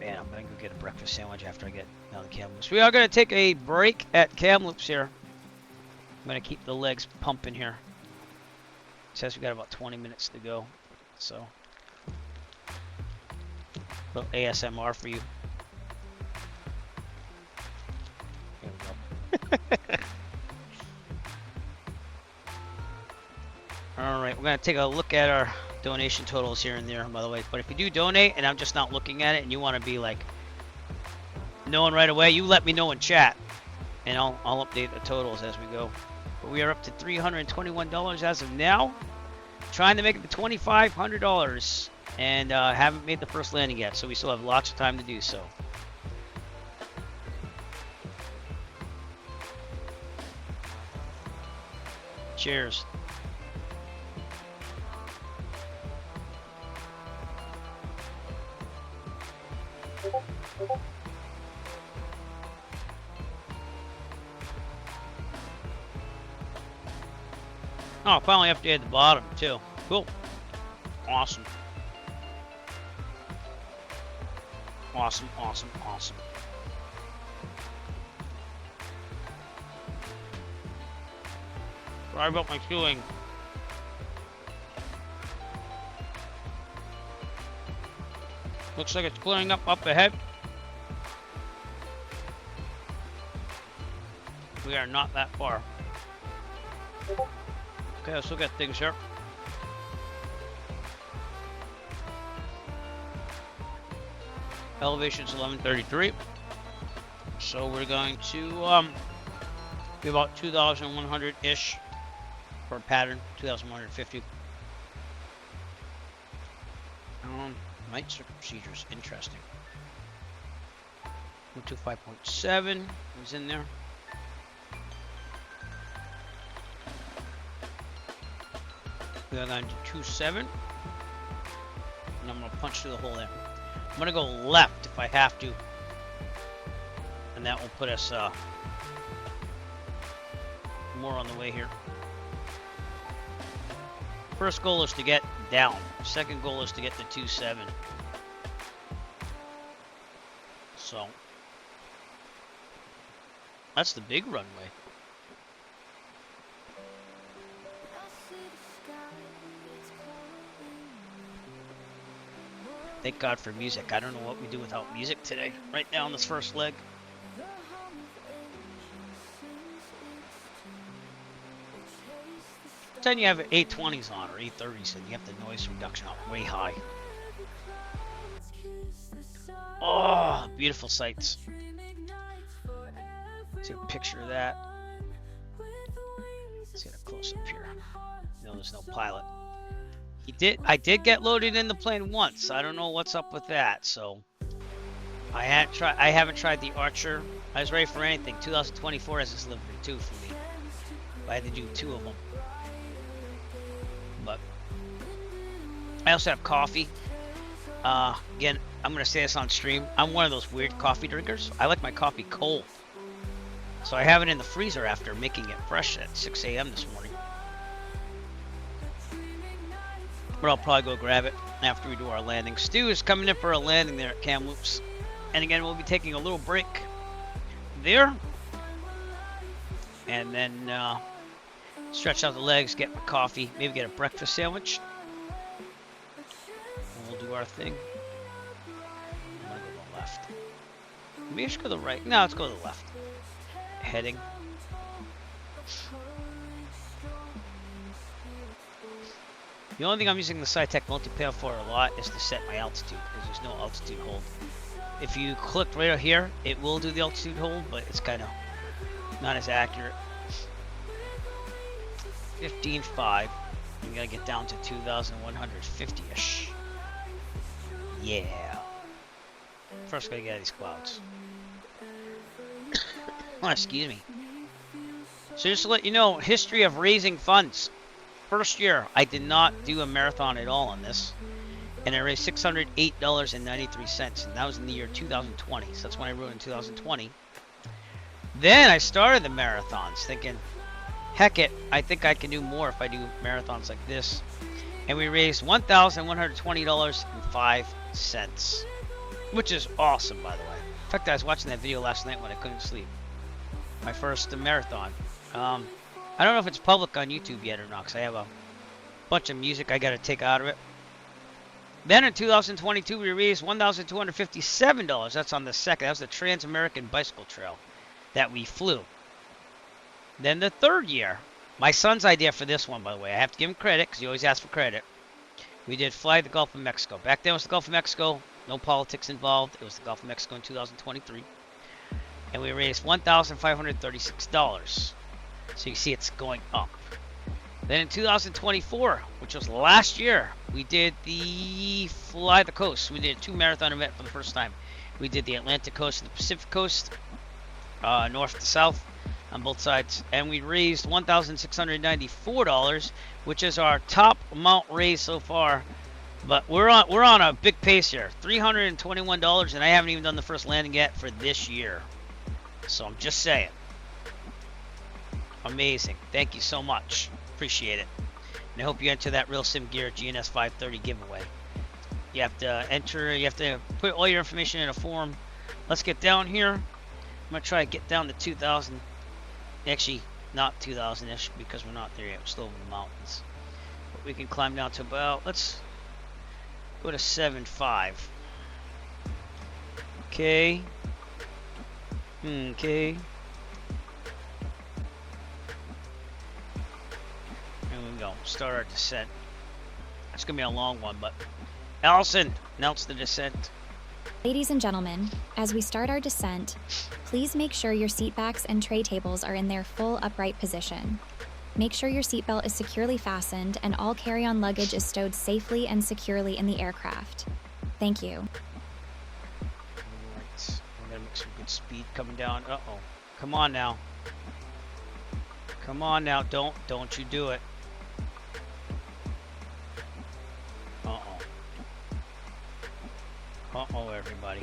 Man, I'm gonna go get a breakfast sandwich after I get down to Kamloops. We are gonna take a break at Kamloops here. I'm gonna keep the legs pumping here. It says we got about 20 minutes to go, so a little ASMR for you. There we go. All right, we're gonna take a look at our donation totals here and there, by the way. But if you do donate and I'm just not looking at it and you want to be like knowing right away, you let me know in chat and I'll update the totals as we go. But we are up to $321 as of now, trying to make it to $2,500 and haven't made the first landing yet, so we still have lots of time to do so. Cheers. Oh, finally updated the bottom too. Cool. Awesome. Awesome, awesome, awesome. Sorry about my queuing. Looks like it's clearing up ahead. We are not that far. Okay, let's look at things here. Elevation's 1133. So we're going to be about 2,100-ish for a pattern, 2,150. Night circuit procedures, interesting. 125.7 is in there. We are going to 27, and I'm going to punch through the hole there. I'm going to go left if I have to, and that will put us more on the way here. First goal is to get down. Second goal is to get to 27. So that's the big runway. Thank God for music. I don't know what we do without music today. Right now on this first leg. Then you have 820s on or 830s and you have the noise reduction up way high. Oh, beautiful sights. See a picture of that. Let's get a close up here. No, there's no pilot. I did get loaded in the plane once. I don't know what's up with that. So I haven't tried the Archer I was ready for anything. 2024 has its livery too for me. I had to do 2 of them. But I also have coffee. Again, I'm gonna say this on stream. I'm one of those weird coffee drinkers. I like my coffee cold. So I have it in the freezer after making it fresh at 6 a.m. this morning. But I'll probably go grab it after we do our landing. Stu is coming in for a landing there at Kamloops. And again, we'll be taking a little break there. And then stretch out the legs, get my coffee, maybe get a breakfast sandwich. And we'll do our thing. I'm gonna go to the left. Maybe I should go to the right. No, let's go to the left. Heading. The only thing I'm using the SciTech multi-pail for a lot is to set my altitude, because there's no altitude hold. If you click right here, it will do the altitude hold, but it's kind of not as accurate. 15.5. You gotta get down to 2,150-ish. Yeah. First, gotta get out of these clouds. Oh, excuse me. So just to let you know, history of raising funds. First year, I did not do a marathon at all on this. And I raised $608.93. And that was in the year 2020. So that's when I wrote in 2020. Then I started the marathons thinking, heck it, I think I can do more if I do marathons like this. And we raised $1,120.05. Which is awesome, by the way. In fact, I was watching that video last night when I couldn't sleep. My first marathon. I don't know if it's public on YouTube yet or not, because I have a bunch of music I got to take out of it. Then in 2022, we raised $1,257. That's on the second. That was the Trans-American Bicycle Trail that we flew. Then the third year, my son's idea for this one, by the way, I have to give him credit, because he always asks for credit. We did Fly the Gulf of Mexico. Back then it was the Gulf of Mexico. No politics involved. It was the Gulf of Mexico in 2023. And we raised $1,536. So you see it's going up. Then in 2024, which was last year, we did the Fly the Coast. We did a 2 marathon event for the first time. We did the Atlantic Coast and the Pacific Coast, north to south on both sides. And we raised $1,694, which is our top amount raised so far. But we're on a big pace here. $321, and I haven't even done the first landing yet for this year. So I'm just saying. Amazing. Thank you so much. Appreciate it. And I hope you enter that Real Sim Gear GNS 530 giveaway. You have to enter, you have to put all your information in a form. Let's get down here. I'm going to try to get down to 2,000. Actually, not 2,000-ish because we're not there yet. We're still over the mountains. But we can climb down to about, let's go to 7.5. Okay. Okay. There we go. Start our descent. It's going to be a long one, but Allison, announce the descent. Ladies and gentlemen, as we start our descent, please make sure your seat backs and tray tables are in their full upright position. Make sure your seatbelt is securely fastened and all carry-on luggage is stowed safely and securely in the aircraft. Thank you. Alright, we're going to make some good speed coming down. Uh-oh. Come on now. Come on now. Don't you do it. Uh-oh. Uh-oh, everybody.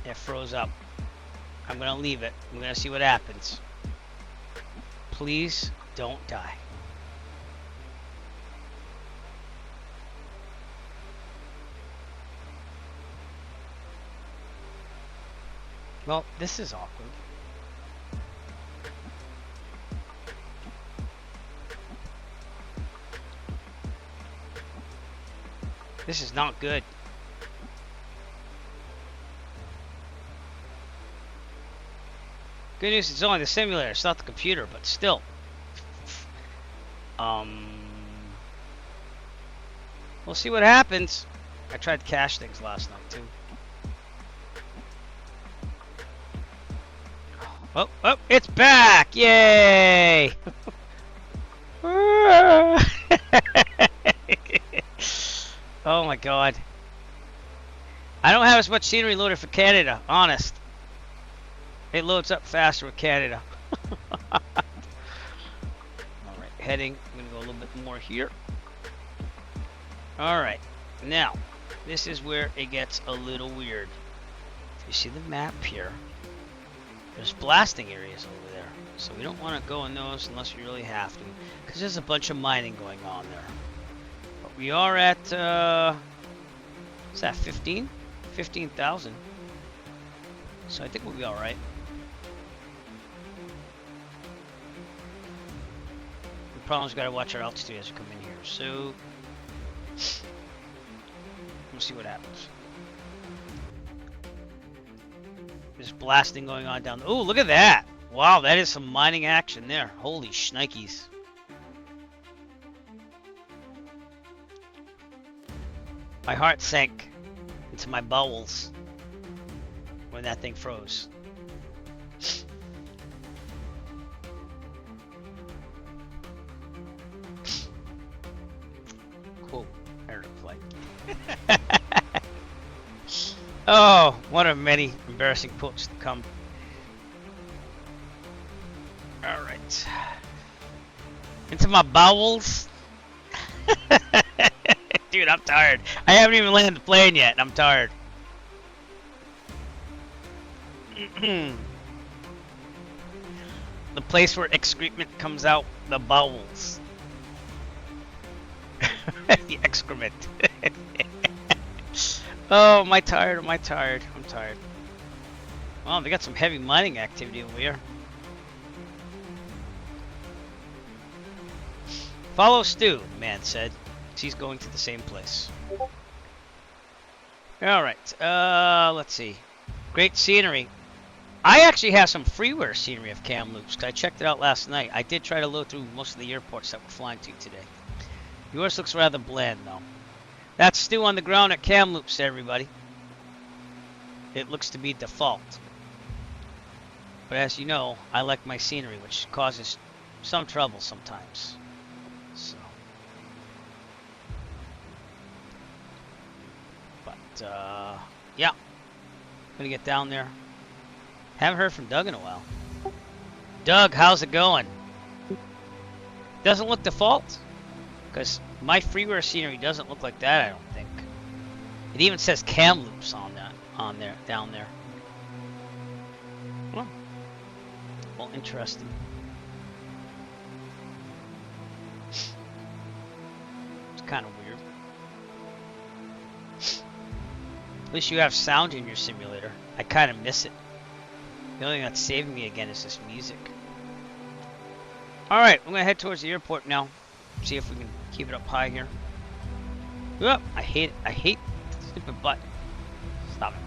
It froze up. I'm going to leave it. I'm going to see what happens. Please don't die. Well, this is awkward. This is not good. Good news, it's only the simulator, it's not the computer, but still. We'll see what happens. I tried to cache things last night too. Oh, it's back! Yay! Oh my god. I don't have as much scenery loaded for Canada, honest. It loads up faster with Canada. Alright, heading. I'm going to go a little bit more here. Alright, now, this is where it gets a little weird. If you see the map here, there's blasting areas over there. So we don't want to go in those unless we really have to. Because there's a bunch of mining going on there. But we are at, what's that, 15? 15,000. So I think we'll be alright. The problem's got to watch our altitude as we come in here. So, we'll see what happens. There's blasting going on down there. Oh, look at that! Wow, that is some mining action there. Holy shnikes. My heart sank into my bowels when that thing froze. Cool. Airplane. Oh, one of many embarrassing quotes to come. Alright. Into my bowels. Dude, I'm tired. I haven't even landed the plane yet, and I'm tired. The place where excrement comes out, the bowels. The excrement. Oh, am I tired? Am I tired? I'm tired. Well, they got some heavy mining activity over here. Follow Stu, the man said. He's going to the same place. Alright, let's see. Great scenery. I actually have some freeware scenery of Kamloops, because I checked it out last night. I did try to load through most of the airports that we're flying to today. Yours looks rather bland, though. That's Stu on the ground at Kamloops, everybody. It looks to be default. But as you know, I like my scenery, which causes some trouble sometimes. So. But, yeah. Gonna get down there. Haven't heard from Doug in a while. Doug, how's it going? Doesn't look default. Because my freeware scenery doesn't look like that, I don't think. It even says Kamloops on there, down there. Well, interesting. It's kind of weird. At least you have sound in your simulator. I kind of miss it. The only thing that's saving me again is this music. Alright, I'm going to head towards the airport now. See if we can keep it up high here. Oh, I hate it. I hate the stupid button. Stop it.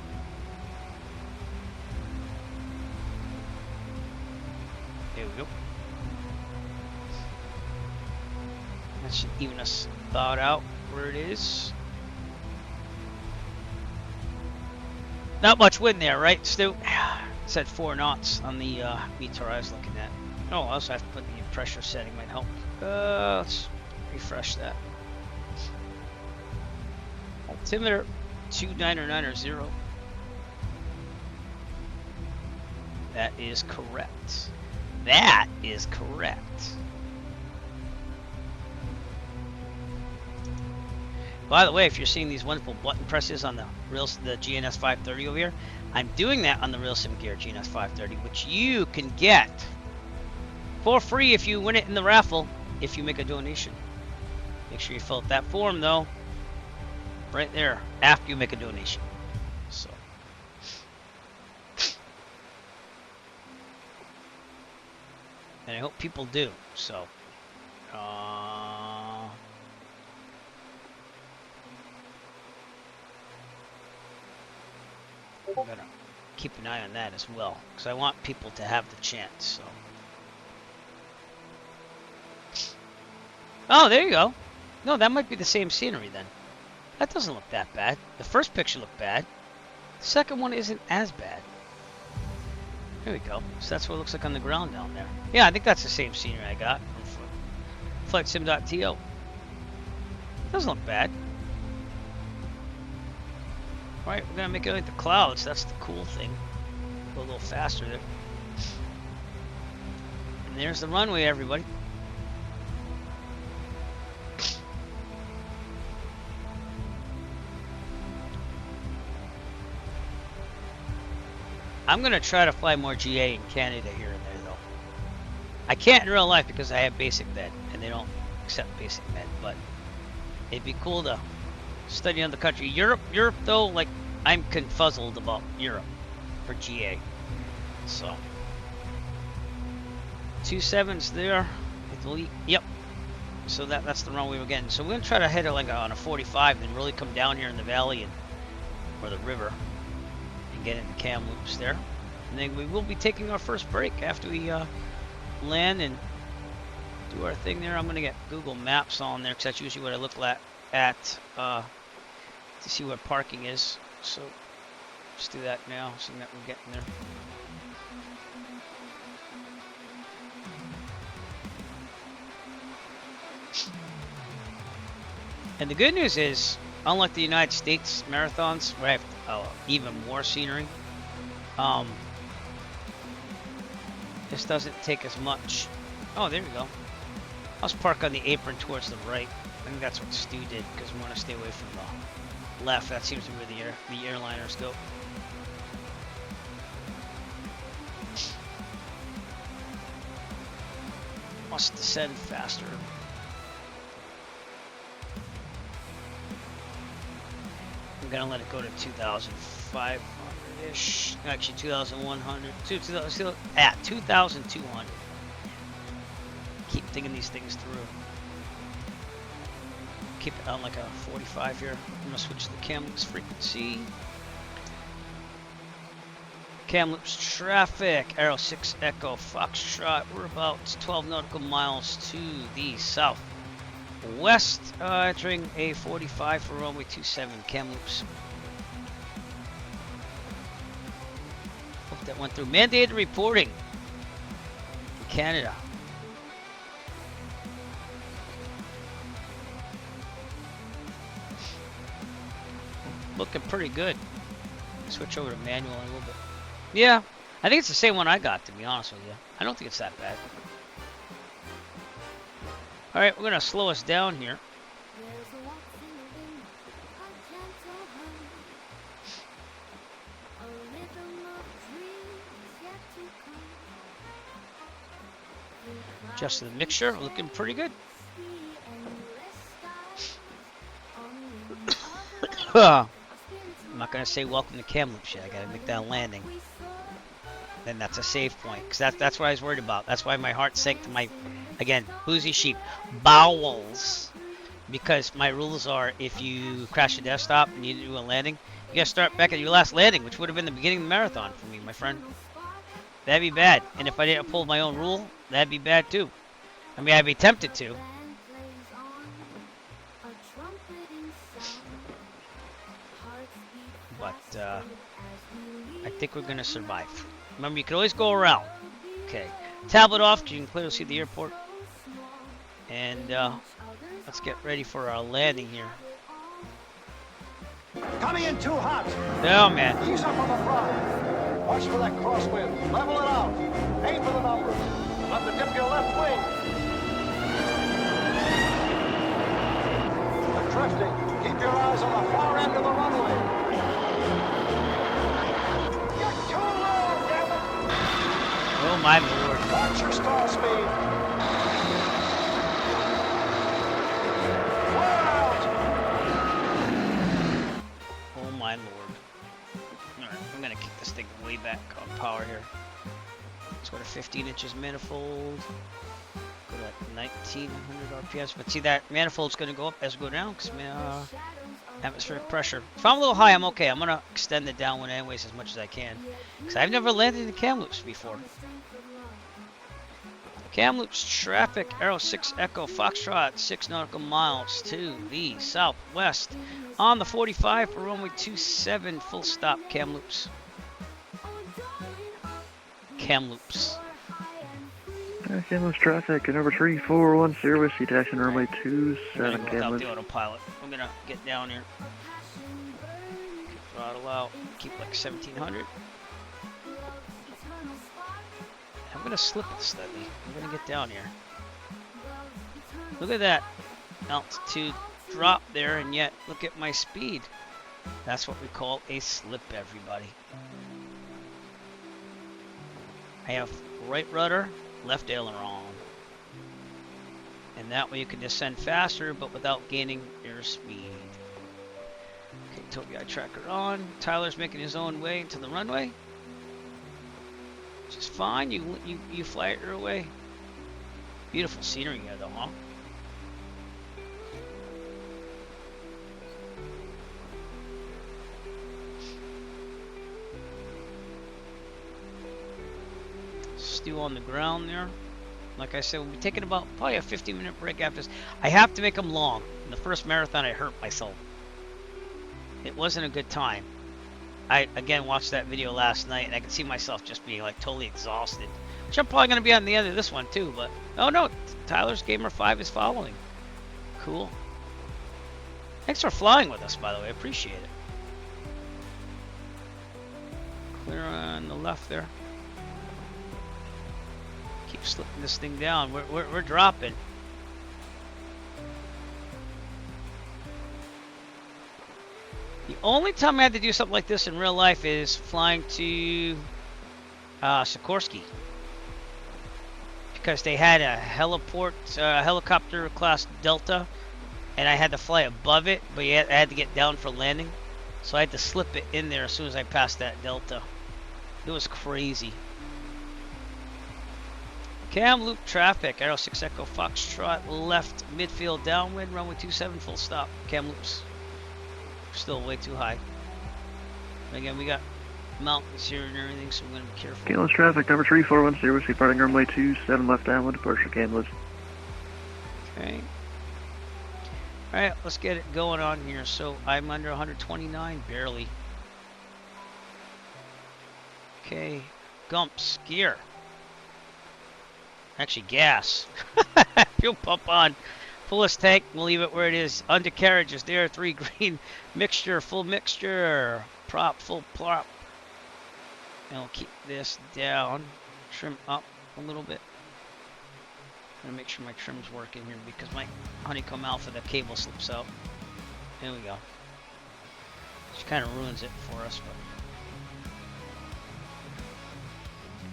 There we go. That should even us thought out where it is. Not much wind there, right, Stu? It said 4 knots on the meter I was looking at. Oh, I also have to put the pressure setting, might help. Let's refresh that. Altimeter 2990. That is correct. That is correct. By the way, if you're seeing these wonderful button presses on the GNS 530 over here, I'm doing that on the Real Sim Gear GNS 530, which you can get for free if you win it in the raffle, if you make a donation. Make sure you fill out that form, though, right there, after you make a donation. So, and I hope people do. So, I'm gonna keep an eye on that as well, because I want people to have the chance. So, oh, there you go. No, that might be the same scenery then. That doesn't look that bad. The first picture looked bad. The second one isn't as bad. There we go. So that's what it looks like on the ground down there. Yeah, I think that's the same scenery I got from FlightSim.to. Doesn't look bad. Right, we're gonna make it like the clouds. That's the cool thing. Go a little faster there. And there's the runway, everybody. I'm gonna try to fly more GA in Canada here and there, though. I can't in real life because I have basic med, and they don't accept basic med. But it'd be cool to study on the country. Europe though, like I'm confuzzled about Europe for GA. So 27's there. Yep. So that's the runway we're getting. So we're gonna try to hit it like on a 45, then really come down here in the valley and or the river and get into Kamloops there. And then we will be taking our first break after we land and do our thing there. I'm gonna get Google Maps on there because that's usually what I look at to see where parking is. So let's do that now, so that we're getting there. And the good news is, unlike the United States marathons, where I have even more scenery, this doesn't take as much. Oh, there we go. Let's park on the apron towards the right. I think that's what Stu did, because we want to stay away from the left. That seems to be where the airliners go. Must descend faster. I'm gonna let it go to 2,500-ish. Actually, 2,100. 2,200. Keep thinking these things through. Keep it on like a 45 here. I'm gonna switch to the Kamloops frequency. Kamloops traffic. Arrow 6 Echo Foxtrot. We're about 12 nautical miles to the south. West, entering a 45 for runway 27, Kamloops. Hope that went through. Mandated reporting in Canada. Looking pretty good. Switch over to manual in a little bit. Yeah, I think it's the same one I got, to be honest with you. I don't think it's that bad. Alright, we're going to slow us down here. Just the mixture, looking pretty good. I'm not going to say welcome to Kamloops yet. I got to make that landing. Then that's a save point, because that's what I was worried about. That's why my heart sank to my, again, boozy sheep, bowels. Because my rules are, if you crash your desktop and you need to do a landing, you got to start back at your last landing, which would have been the beginning of the marathon for me, my friend. That'd be bad. And if I didn't pull my own rule, that'd be bad too. I mean, I'd be tempted to. But I think we're going to survive. Remember, you can always go around. Okay. Tablet off, you can clearly see the airport. And let's get ready for our landing here. Coming in too hot. Oh, man. Ease up on the front. Watch for that crosswind. Level it out. Aim for the numbers. Let the dip your left wing. We're drifting. Keep your eyes on the far end of the runway. Oh my lord. Watch your stall speed. Oh my lord. Alright, I'm gonna kick this thing way back on power here. Let's go to 15 inches manifold. Go to like 1900 RPS. But see, that manifold's gonna go up as we go down because atmospheric pressure. If I'm a little high, I'm okay. I'm gonna extend the downwind anyways as much as I can. Because I've never landed in Kamloops before. Kamloops traffic, Arrow 6 Echo Foxtrot, 6 nautical miles to the southwest. On the 45 for runway 27, full stop, Kamloops. Kamloops. Kamloops traffic, number 3410, Whiskey taxi, runway 27, I'm gonna go without Kamloops. the autopilot. I'm gonna get down here. Throttle out. Keep like 1700. I'm gonna slip it slightly. I'm gonna get down here. Look at that altitude drop there, and yet look at my speed. That's what we call a slip, everybody. I have right rudder, left aileron. And that way you can descend faster, but without gaining airspeed. Okay, Tobii eye tracker on. Tyler's making his own way into the runway. Which is fine. You fly it your way. Beautiful scenery here, though, huh? Stew on the ground there. Like I said, we'll be taking about probably a 15-minute break after this. I have to make them long. In the first marathon, I hurt myself. It wasn't a good time. I, again, watched that video last night, and I could see myself just being, like, totally exhausted. Which I'm probably going to be on the end of this one, too. But, oh, no. Tyler's Gamer 5 is following. Cool. Thanks for flying with us, by the way. I appreciate it. Clear on the left there. Keep slipping this thing down. We're dropping. The only time I had to do something like this in real life is flying to Sikorsky, because they had a heliport, helicopter class Delta, and I had to fly above it, but I had to get down for landing, so I had to slip it in there as soon as I passed that Delta. It was crazy. Cam loop traffic, Aero 6 Echo Foxtrot, left midfield downwind, runway 27 full stop. Cam loops. Still way too high. But again, we got mountains here and everything, so we're going to be careful. Kansas traffic, number 341, departing runway 27 left downwind, departure Kansas. Okay. Alright, let's get it going on here. So I'm under 129, barely. Okay, Gumps, gear. Actually, gas. Fuel pump on. Fullest tank, we'll leave it where it is. Undercarriage is there. 3 green. Mixture, full mixture. Prop, full prop. And we'll keep this down. Trim up a little bit. I'm gonna make sure my trim's working here because my Honeycomb Alpha, the cable slips out. There we go. Which kind of ruins it for us. But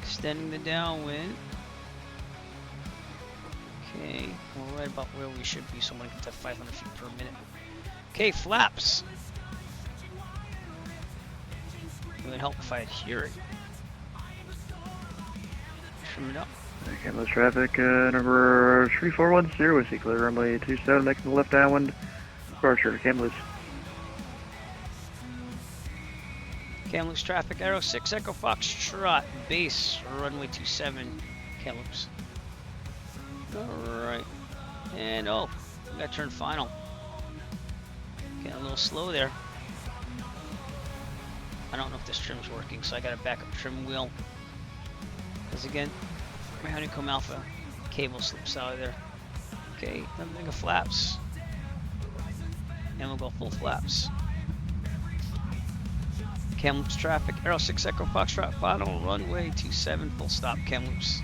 extending the downwind. Okay, we're right about where we should be, so I'm going to get to 500 feet per minute. Okay, flaps. It would help if I adhere it. Trim it up. Kansas traffic, number 341, with clear runway 27, making the left downwind, departure Kamloops. Kamloops traffic, Aero 6 Echo Foxtrot, base, runway 27, Kamloops. Alright. And oh, we got to turn final. Getting a little slow there. I don't know if this trim's working, so I got a backup trim wheel. Because again, my Honeycomb Alpha cable slips out of there. Okay, nothing of flaps. And we'll go full flaps. Kamloops traffic, Aero 6 Echo Foxtrot, final runway 27, full stop, Kamloops.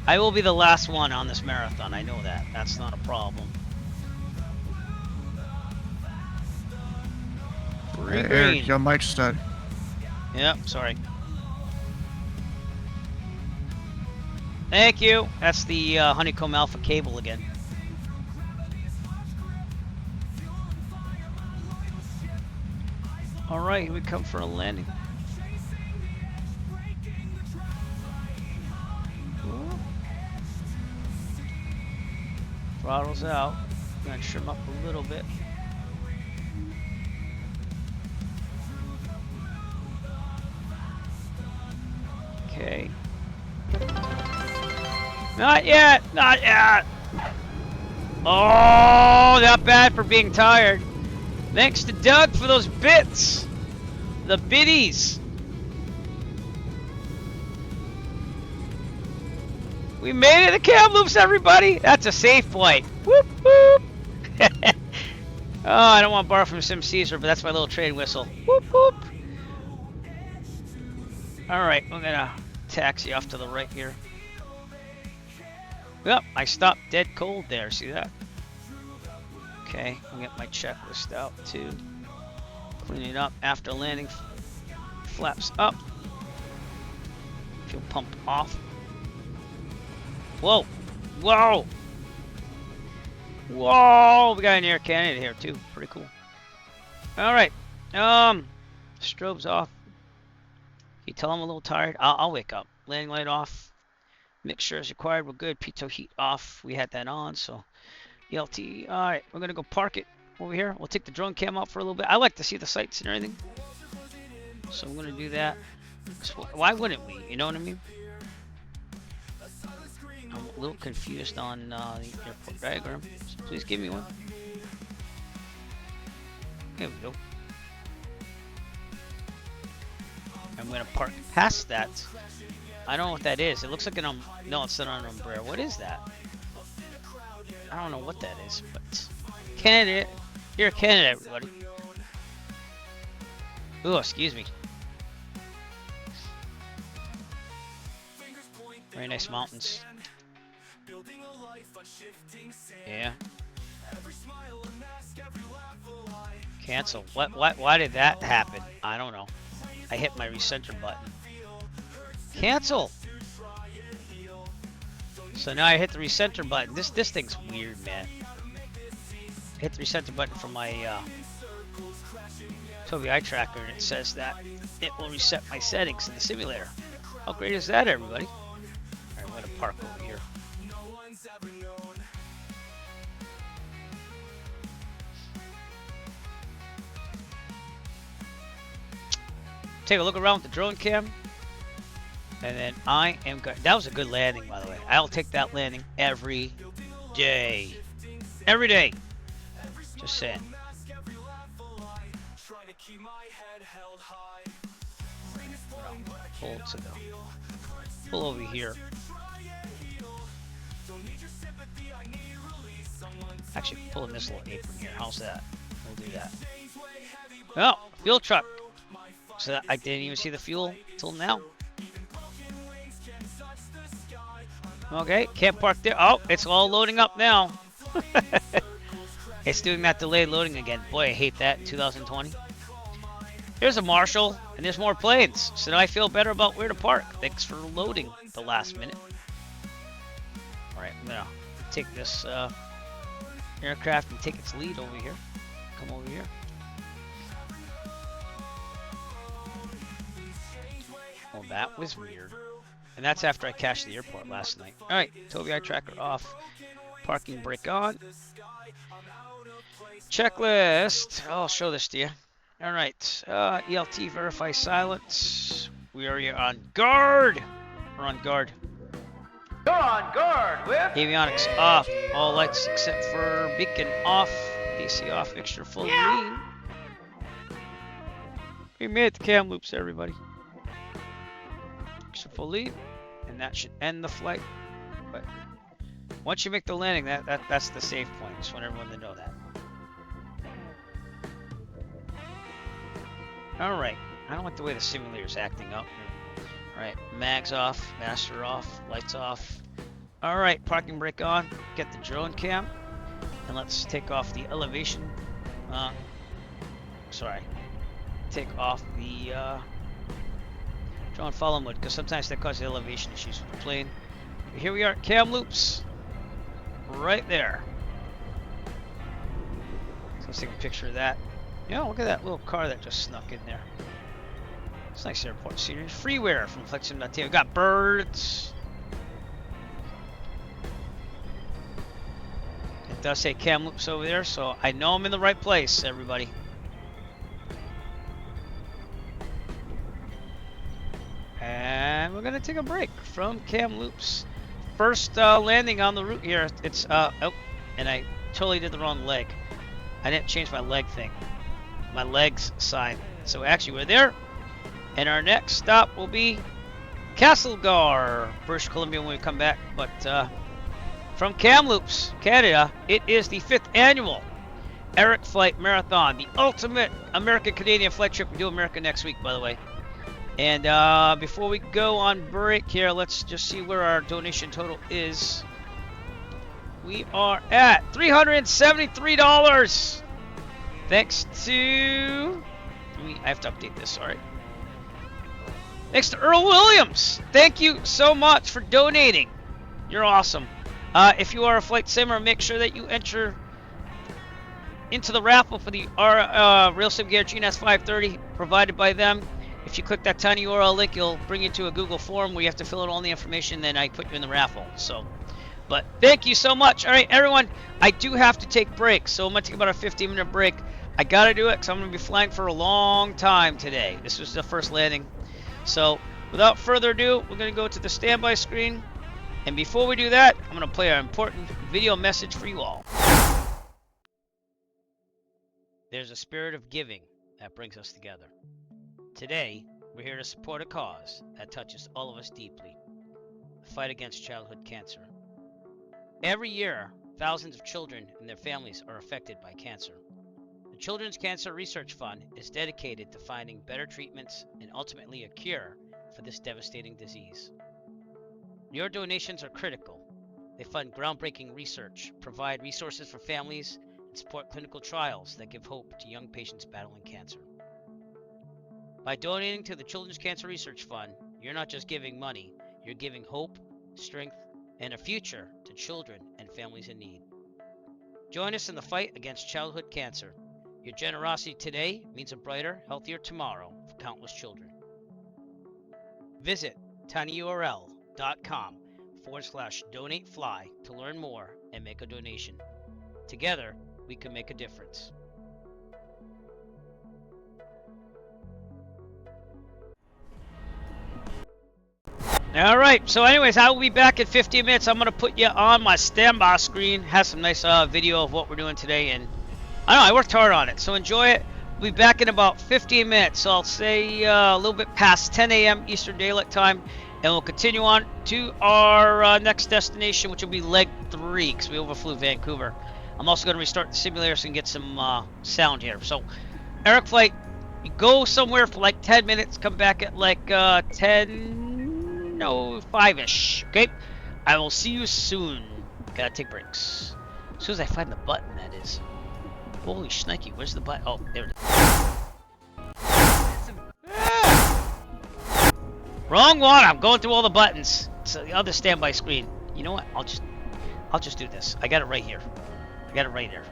I will be the last one on this marathon, I know that. That's not a problem. Hey, Eric, your mic stud. Yep, sorry. Thank you. That's the Honeycomb Alpha cable again. Alright, here we come for a landing. Throttle's out. I'm gonna trim up a little bit. Okay. Not yet! Not yet! Oh, not bad for being tired. Thanks to Doug for those bits! The biddies! We made it to Kamloops, everybody! That's a safe flight. Whoop whoop! Oh, I don't want to borrow from Sim Caesar, but that's my little train whistle. Whoop, whoop. Alright, we're going to taxi off to the right here. Yep, I stopped dead cold there. See that? Okay, I'll get my checklist out too. Clean it up after landing. Flaps up. Fuel pump off. Whoa! Whoa! Whoa! We got an Air Canada here too. Pretty cool. Alright. Strobe's off. You tell I'm a little tired. I'll wake up. Landing light off. Mixture is required. We're good. Pitot heat off. We had that on, so ELT. Alright, we're gonna go park it over here. We'll take the drone cam out for a little bit. I like to see the sights and everything. So I'm gonna do that. Why wouldn't we? You know what I mean? I'm a little confused on the airport diagram. So please give me one. Here we go. I'm gonna park past that. I don't know what that is. It looks like an no, it's not an umbrella. What is that? I don't know what that is, but Canada. Here, Canada, everybody. Ooh, excuse me. Very nice mountains. Yeah. Cancel. What? Why did that happen? I don't know. I hit my recenter button. Cancel. So now I hit the recenter button. This thing's weird, man. I hit the recenter button from my CYQB tracker, and it says that it will reset my settings in the simulator. How great is that, everybody? Alright, I'm gonna park over here. Take a look around with the drone cam. And then I am good. That was a good landing, by the way. I'll take that landing every day. Every day. Just saying. Pull over here. Actually, pulling this little apron here. How's that? We'll do that. Oh, fuel truck. So I didn't even see the fuel till now. Okay, can't park there. Oh, it's all loading up now. It's doing that delayed loading again. Boy, I hate that in 2020. Here's a Marshall, and there's more planes. So now I feel better about where to park. Thanks for loading the last minute. Alright, I'm gonna take this aircraft and take its lead over here. Come over here. Well, that was weird. And that's after I cashed the airport last night. Alright, CYQB tracker off. Parking brake on. Checklist. I'll show this to you. Alright, ELT verify silence. We are on guard. We're on guard. You're on guard with Avionics off. All lights except for beacon off. AC off. Mixture full lean. We made the cam loops, everybody. Full lead, and that should end the flight. But once you make the landing, that's the safe point. Just want everyone to know that. All right, I don't like the way the simulator's acting up. All right, mags off, master off, lights off. All right, parking brake on. Get the drone cam, and let's take off the elevation. Take off the drone follow mode, because sometimes that causes elevation issues with the plane. But here we are, cam loops, right there. So let's take a picture of that. Yeah, look at that little car that just snuck in there. It's nice airport scenery. Freeware from FlexSim.tv. We got birds. It does say cam loops over there, so I know I'm in the right place, everybody. And we're gonna take a break from cam loops. First landing on the route here. It's oh, and I totally did the wrong leg. I didn't change my leg thing. My legs sign. So actually we're there. And our next stop will be Castlegar, British Columbia, when we come back. But from Kamloops, Canada, it is the 5th annual Eric Flight Marathon, the ultimate American-Canadian flight trip. We do America next week, by the way. And before we go on break here, let's just see where our donation total is. We are at $373. Thanks to... I have to update this, sorry. Thanks to Earl Williams. Thank you so much for donating. You're awesome. If you are a flight simmer, make sure that you enter into the raffle for the Rail Sim Gear GNS 530 provided by them. If you click that tiny URL link, it'll bring you to a Google form where you have to fill out all the information, then I put you in the raffle. So, but thank you so much. All right, everyone, I do have to take breaks, so I'm going to take about a 15-minute break. I got to do it because I'm going to be flying for a long time today. This was the first landing. So, without further ado, we're going to go to the standby screen. And before we do that, I'm going to play an important video message for you all. There's a spirit of giving that brings us together. Today, we're here to support a cause that touches all of us deeply, the fight against childhood cancer. Every year, thousands of children and their families are affected by cancer. The Children's Cancer Research Fund is dedicated to finding better treatments and ultimately a cure for this devastating disease. Your donations are critical. They fund groundbreaking research, provide resources for families, and support clinical trials that give hope to young patients battling cancer. By donating to the Children's Cancer Research Fund, you're not just giving money, you're giving hope, strength, and a future to children and families in need. Join us in the fight against childhood cancer. Your generosity today means a brighter, healthier tomorrow for countless children. Visit tinyurl.com/donatefly to learn more and make a donation. Together, we can make a difference. All right, so anyways, I will be back in 15 minutes. I'm going to put you on my standby screen. Has some nice video of what we're doing today, and I don't know, I worked hard on it, so enjoy it. We'll be back in about 15 minutes, so I'll say a little bit past 10 a.m. Eastern Daylight Time, and we'll continue on to our next destination, which will be leg 3, because we overflew Vancouver. I'm also going to restart the simulator so we can get some sound here. So, Eric Flight, you go somewhere for like 10 minutes, come back at like 5-ish, okay? I will see you soon. Gotta take breaks. As soon as I find the button, that is. Holy shnikey, where's the button? Oh, there it is. Wrong one, I'm going through all the buttons. It's the other standby screen. You know what? I'll just do this. I got it right here. I got it right here.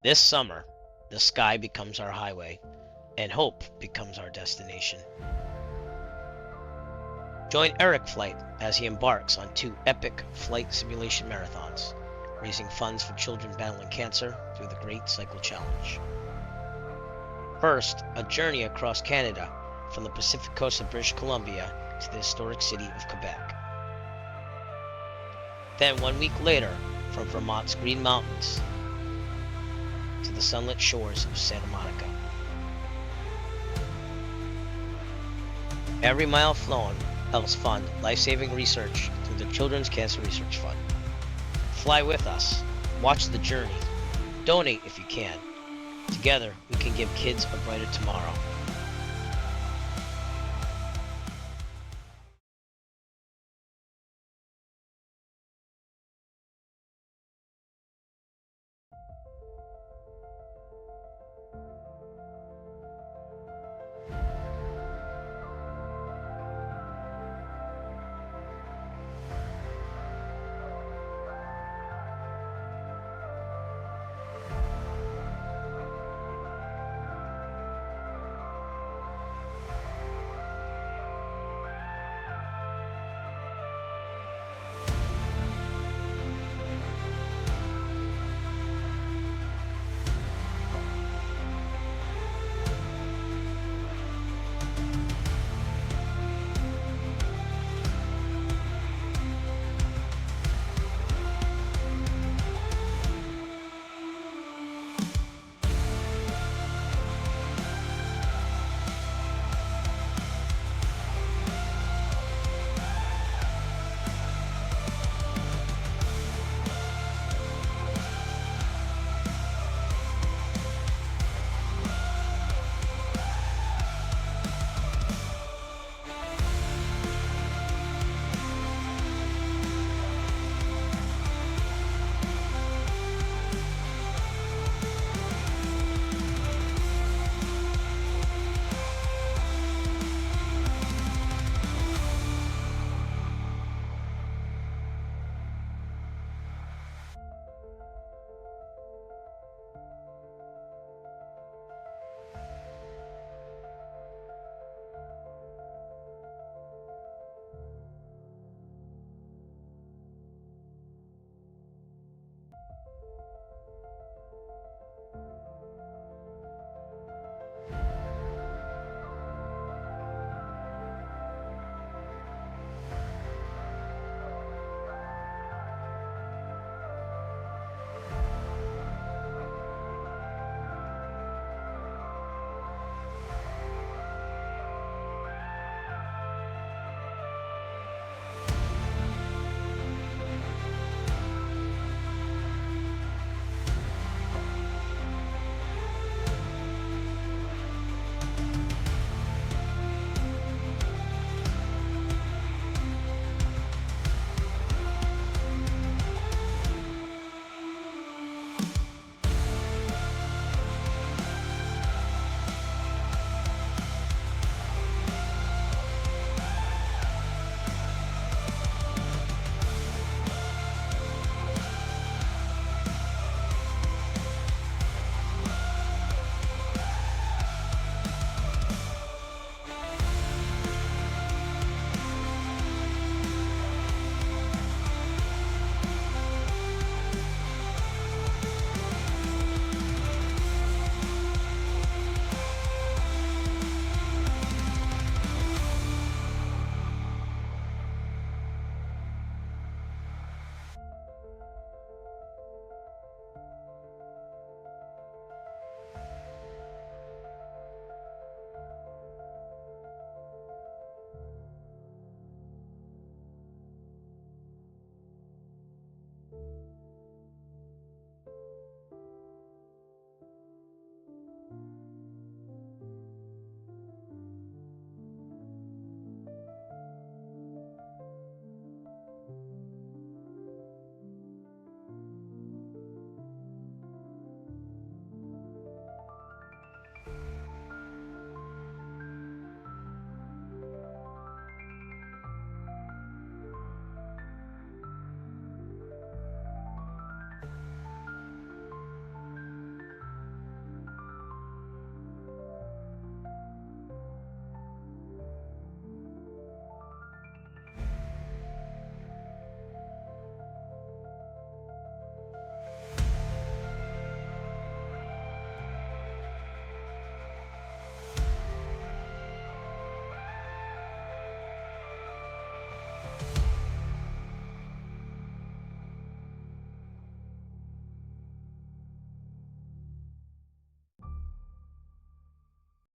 This summer, the sky becomes our highway, and hope becomes our destination. Join Eric Flight as he embarks on 2 epic flight simulation marathons, raising funds for children battling cancer through the Great Cycle Challenge. First, a journey across Canada from the Pacific coast of British Columbia to the historic city of Quebec. Then 1 week later, from Vermont's Green Mountains to the sunlit shores of Santa Monica. Every mile flown helps fund life-saving research through the Children's Cancer Research Fund. Fly with us, watch the journey, donate if you can. Together, we can give kids a brighter tomorrow.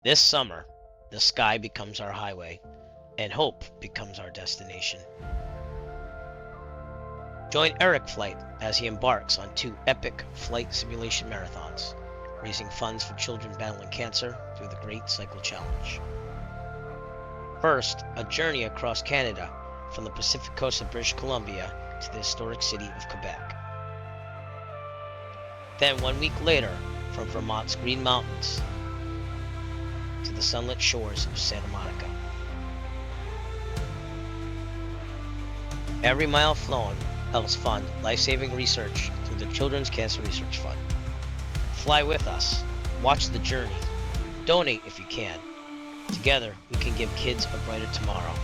This summer, the sky becomes our highway, and hope becomes our destination. Join Eric Flight as he embarks on 2 epic flight simulation marathons, raising funds for children battling cancer through the Great Cycle Challenge. First, a journey across Canada from the Pacific coast of British Columbia to the historic city of Quebec. Then 1 week later, from Vermont's Green Mountains to the sunlit shores of Santa Monica. Every mile flown helps fund life-saving research through the Children's Cancer Research Fund. Fly with us, watch the journey, donate if you can. Together, we can give kids a brighter tomorrow.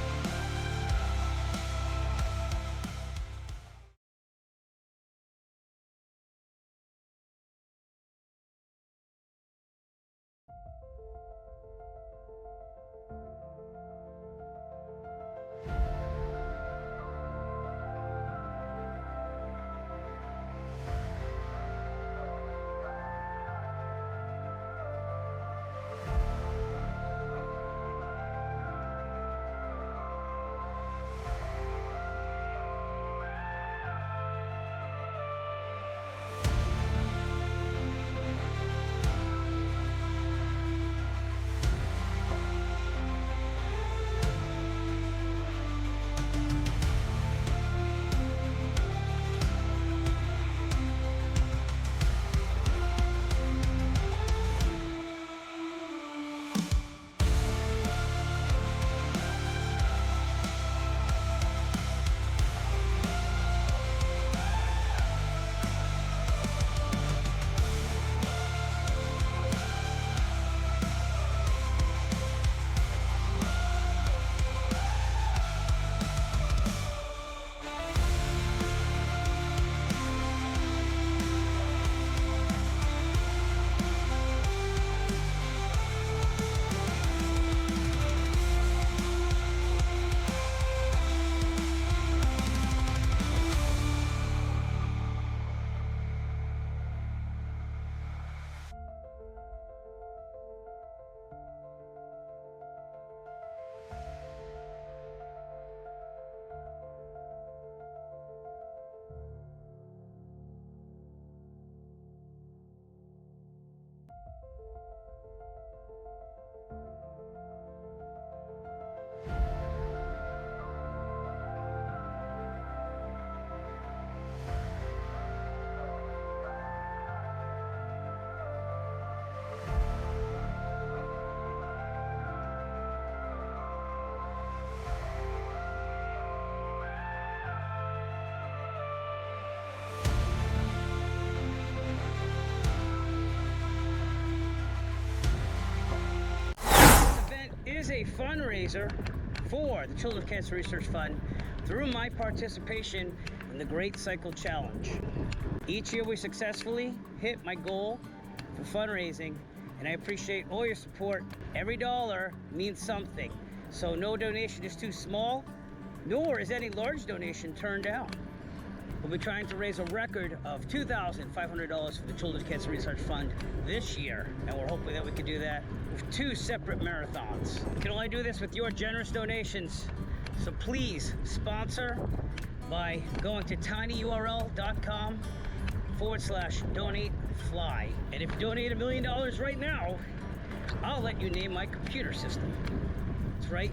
Is a fundraiser for the Children's Cancer Research Fund through my participation in the Great Cycle Challenge. Each year we successfully hit my goal for fundraising, and I appreciate all your support. Every dollar means something, so no donation is too small, nor is any large donation turned down. We'll be trying to raise a record of $2,500 for the Children's Cancer Research Fund this year, and we're hoping that we can do that with 2 separate marathons. We can only do this with your generous donations, so please sponsor by going to tinyurl.com/donate-fly. And if you donate $1 million right now, I'll let you name my computer system. That's right,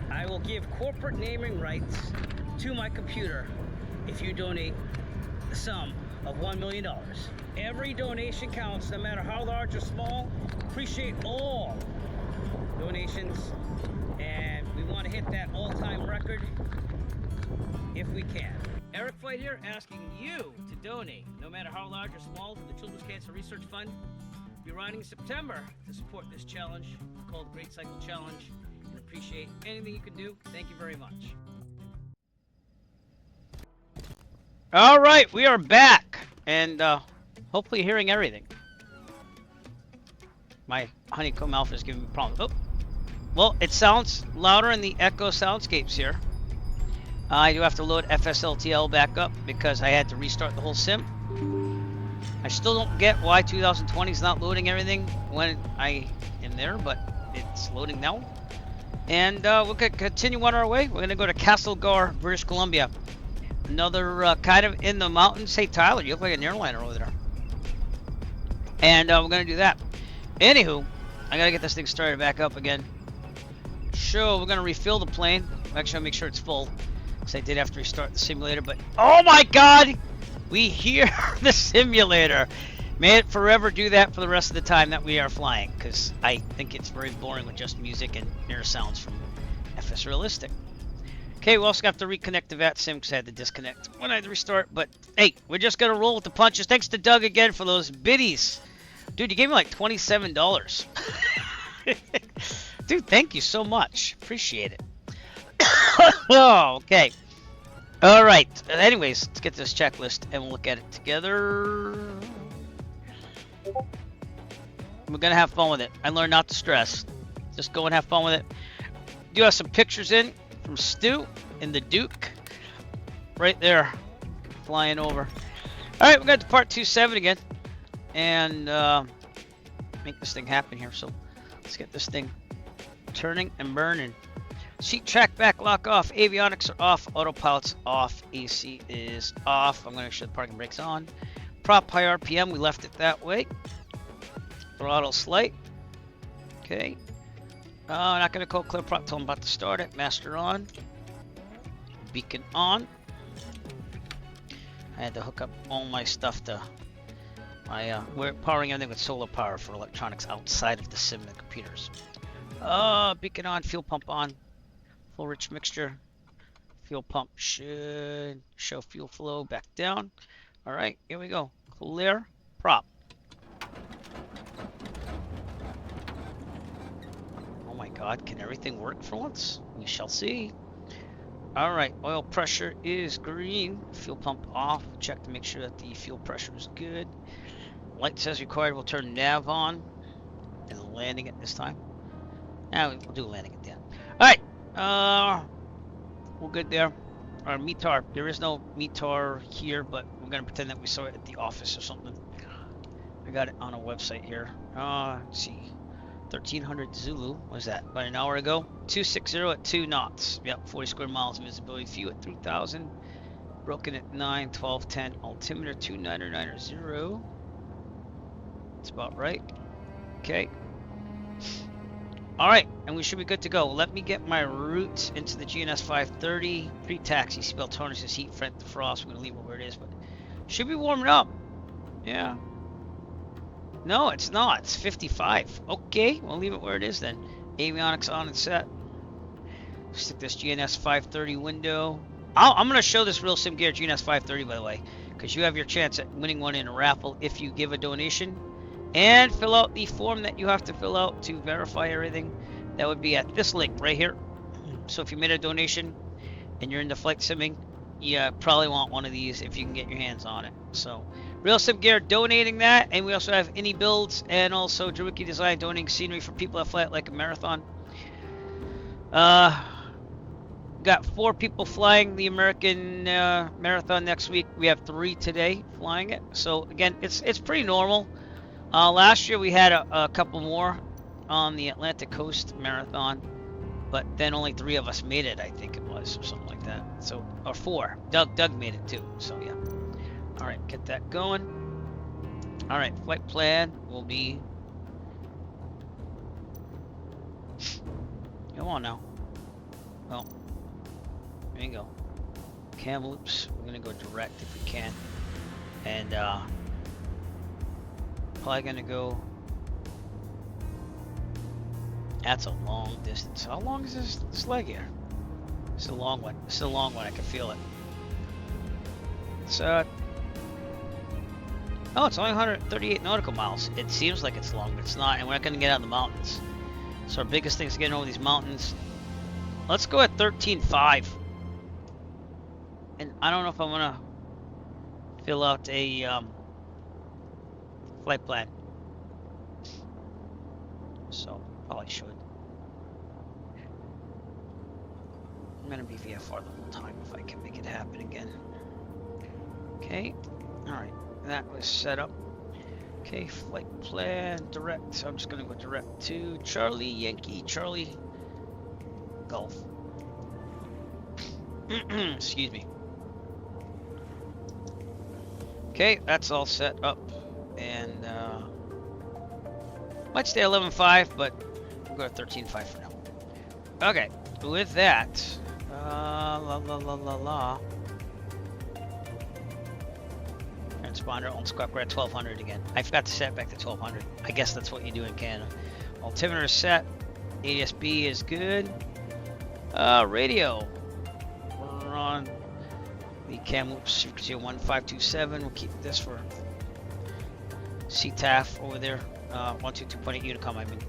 I will give corporate naming rights to my computer if you donate the sum of $1 million. Every donation counts, no matter how large or small. Appreciate all donations, and we want to hit that all-time record if we can. Eric Flight here, asking you to donate, no matter how large or small, to the Children's Cancer Research Fund. We'll be riding in September to support this challenge called Great Cycle Challenge, and appreciate anything you can do. Thank you very much. All right, we are back, and hopefully hearing everything. My honeycomb alpha is giving me problems. Oh, well, it sounds louder in the echo soundscapes here. I do have to load FSLTL back up because I had to restart the whole sim. I still don't get why 2020 is not loading everything when I am there, but it's loading now. And we're going to continue on our way. We're going to go to Castlegar, British Columbia. Another kind of in the mountains. Hey, Tyler, you look like an airliner over there. And we're going to do that. Anywho, I got to get this thing started back up again. So we're going to refill the plane. Actually, I'll make sure it's full, because I did have to restart the simulator. But, oh my God! We hear the simulator. May it forever do that for the rest of the time that we are flying, because I think it's very boring with just music and air sounds from FS Realistic. Okay, we also have to reconnect the VATSIM because I had to disconnect when I had to restart. But hey, we're just gonna roll with the punches. Thanks to Doug again for those biddies. Dude, you gave me like $27. Dude, thank you so much. Appreciate it. Oh, okay. All right. Anyways, let's get this checklist and we'll look at it together. We're gonna have fun with it. I learned not to stress. Just go and have fun with it. Do have some pictures in from Stu in the Duke. Right there. Flying over. Alright, we're gonna depart 27 again. And make this thing happen here. So let's get this thing turning and burning. Seat track back lock off. Avionics are off. Autopilot's off. AC is off. I'm gonna make sure the parking brake's on. Prop high RPM, we left it that way. Throttle slight. Okay. Not gonna call clear prop till I'm about to start it. Master on. Beacon on. I had to hook up all my stuff to my we're powering everything with solar power for electronics outside of the sim and computers. Beacon on, fuel pump on. Full rich mixture. Fuel pump should show fuel flow back down. Alright, here we go. Clear prop. Oh my God, can everything work for once? We shall see. Alright, oil pressure is green. Fuel pump off. Check to make sure that the fuel pressure is good. Light says required. We'll turn nav on. And landing it this time. Now we'll do landing at the end. Alright. We're good there. Our METAR. There is no METAR here, but we're going to pretend that we saw it at the office or something. I got it on a website here. Let's see. 1300 Zulu. What was that? About an hour ago. 260 at 2 knots. Yep, 40 square miles visibility. Few at 3000. Broken at 9, 12, 10. Altimeter 29990. That's about right. Okay. Alright, and we should be good to go. Let me get my route into the GNS 530. Pre-taxi, seatbelt harnesses, heat, front defrost. We're going to leave it where it is, but should be warming up. Yeah. No, it's not. It's 55. Okay, we'll leave it where it is then. Avionics on and set. Stick this GNS 530 window. I'm going to show this Real Sim Gear GNS 530, by the way, because you have your chance at winning one in a raffle if you give a donation. And fill out the form that you have to fill out to verify everything. That would be at this link right here. So if you made a donation and you're into flight simming, you probably want one of these if you can get your hands on it. So Real Sim Gear donating that, and we also have Any Builds and also Jawicki Design donating scenery for people that fly it like a marathon. Got 4 people flying the American marathon next week. We have 3 today flying it. So again, it's pretty normal. Last year we had a couple more on the Atlantic Coast Marathon, but then only 3 of us made it, I think it was, or something like that. So, or 4. Doug made it too, so yeah. Alright, get that going. Alright, flight plan will be... Come on now. Well, there you go. Cam loops, we're gonna go direct if we can. And, probably gonna go. That's a long distance. How long is this leg here? It's a long one. It's a long one. I can feel it. It's oh, it's only 138 nautical miles. It seems like it's long, but it's not. And we're not gonna get out of the mountains. So our biggest thing is getting over these mountains. Let's go at 13.5. And I don't know if I'm gonna fill out a flight plan. So, probably should. I'm gonna be VFR the whole time if I can make it happen again. Okay. Alright. That was set up Okay, flight plan, direct. I'm just gonna go direct to Charlie, Yankee, Charlie, Golf. Excuse me. Okay, that's all set up. And, might stay 11.5, but we'll go to 13.5 for now. Okay, with that, Transponder on squawk, we're at 1200 again. I forgot to set it back to 1200. I guess that's what you do in Canada. Altimeter is set. ADSB is good. Radio. We're on the Kamloops frequency 1527. We'll keep this for CTAF over there. 122.8 Unicom, I mean.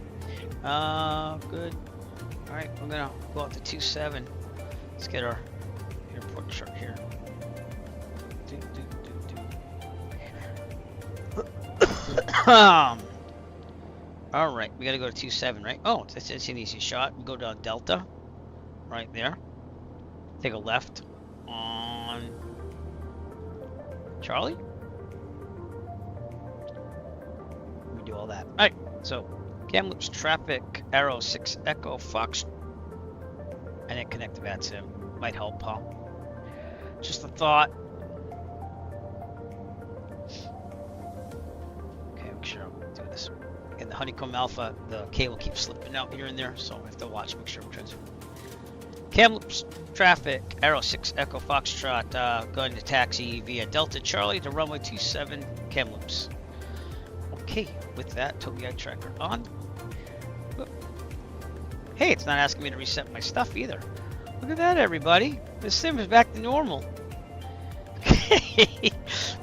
Good. Alright, we're gonna go out to 27. Let's get our airport chart here. Alright, we gotta go to 27, right? Oh, it's an easy shot. We go to Delta. Right there. Take a left on Charlie. We do all that. Alright, so Kamloops traffic, arrow 6 Echo Fox. I didn't connect the VATSIM. Might help, huh? Just a thought. Okay, make sure I'm doing this. In the Honeycomb Alpha, the cable keeps slipping out here and there, so I have to watch, make sure I'm transferring. Kamloops traffic, arrow 6 Echo Foxtrot, going to taxi via Delta Charlie to runway 27 Kamloops. Okay, with that, Tobii Eye Tracker on. Hey, it's not asking me to reset my stuff either. Look at that, everybody. The sim is back to normal.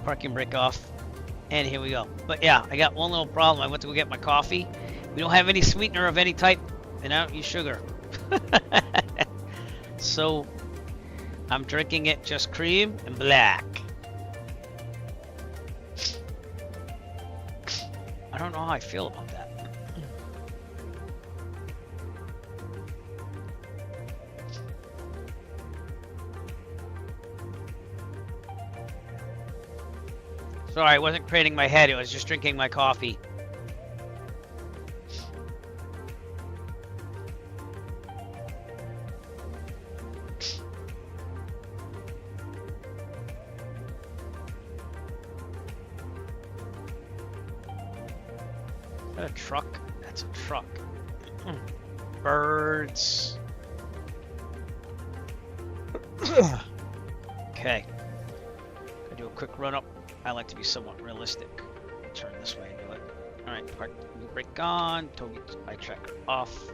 Parking brake off. And here we go. But yeah, I got one little problem. I went to go get my coffee. We don't have any sweetener of any type, and I don't use sugar. So I'm drinking it just cream and black. I don't know how I feel about that. Sorry, I wasn't craning my head. I was just drinking my coffee. Is that a truck? That's a truck. Birds. Okay. Gonna do a quick run up. I like to be somewhat realistic. Turn this way and do it. Alright, park, brake on, Tobii Eye Tracker off.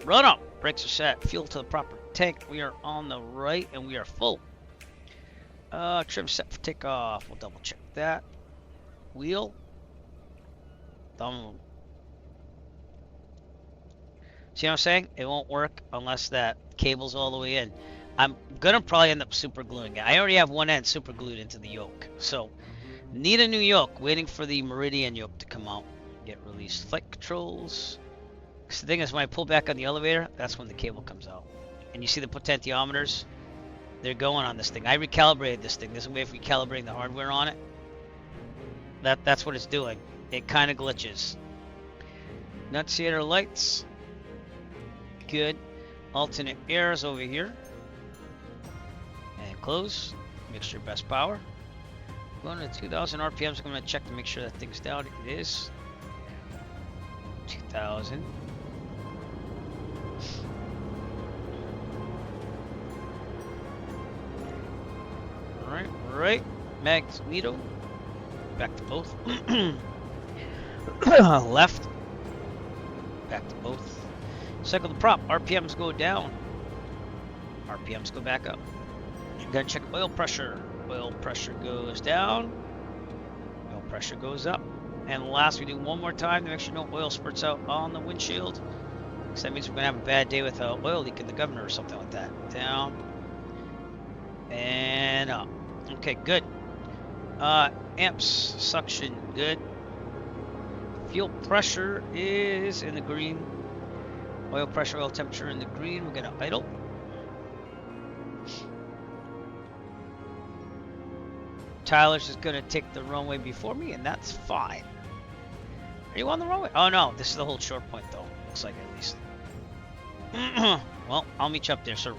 Run up! Brakes are set. Fuel to the proper tank. We are on the right and we are full. Trim set for takeoff. We'll double check that. Wheel. Thumb. See what I'm saying? It won't work unless that cable's all the way in. I'm gonna probably end up super gluing it. I already have one end super glued into the yoke. So, need a new yoke. Waiting for the Meridian yoke to come out. Get released. Flight controls. Because the thing is, when I pull back on the elevator, that's when the cable comes out. And you see the potentiometers? They're going on this thing. I recalibrated this thing. There's a way of recalibrating the hardware on it. That's what it's doing. It kind of glitches. Nunciator lights. Good. Alternate airs over here. And close. Mixture best power. Going to 2,000 RPMs. I'm going to check to make sure that thing's down. It is. 2,000. Alright, right. Magneto. Back to both. Left. Back to both. Cycle the prop. RPMs go down. RPMs go back up. You gotta check oil pressure. Oil pressure goes down. Oil pressure goes up. And last, we do one more time to make sure no oil spurts out on the windshield. Because that means we're gonna have a bad day with an oil leak in the governor or something like that. Down. And up. Okay, good. Amps suction, good. Fuel pressure is in the green. Oil pressure, oil temperature in the green. We're gonna idle. Tyler's just gonna take the runway before me, and that's fine. Are you on the runway? Oh no, this is the whole short point though. Looks like at least. Well, I'll meet you up there, sir.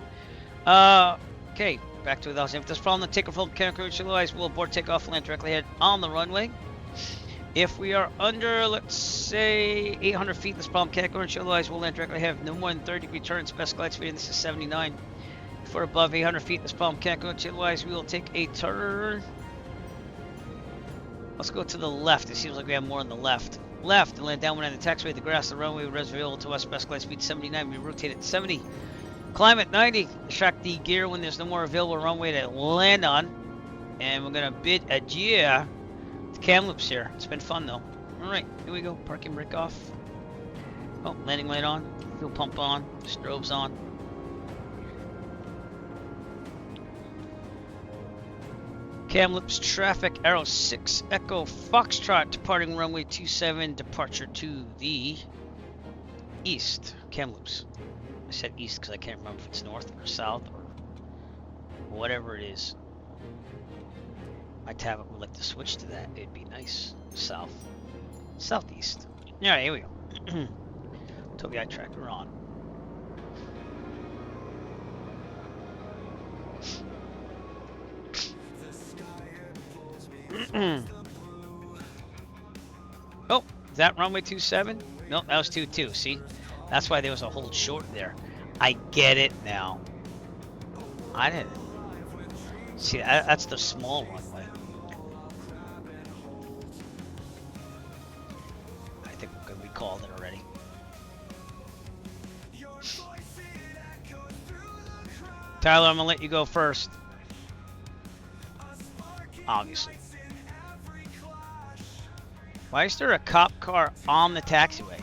Okay, back to 1000. If there's a problem, the takeoff from mechanical initialize will abort takeoff, land directly ahead on the runway. If we are under, let's say, 800 feet, this problem mechanical initialize will land directly ahead. No more than 30-degree turns, best glide speed, and this is 79. If we're above 800 feet, this problem mechanical initialize, we will take a turn. Let's go to the left. It seems like we have more on the left. Left, and land downwind on the taxiway. The grass, the runway was available to us. Best glide speed 79. We rotate at 70. Climb at 90. Extract the gear when there's no more available runway to land on. And we're gonna bid adieu to cam loops here. It's been fun though. All right, here we go. Parking brake off. Oh, landing light on. Fuel pump on. Strobes on. Kamloops traffic, arrow 6, Echo Foxtrot, departing runway 27, departure to the east. Kamloops. I said east because I can't remember if it's north or south or whatever it is. My tablet would like to switch to that. It'd be nice. South. Southeast. Alright, here we go. Togai tracker on. Oh, is that runway 27? No, that was 22. See, that's why there was a hold short there. I get it now. I didn't see that's the small runway. I think we called it already. Tyler, I'm gonna let you go first. Obviously. Why is there a cop car on the taxiway?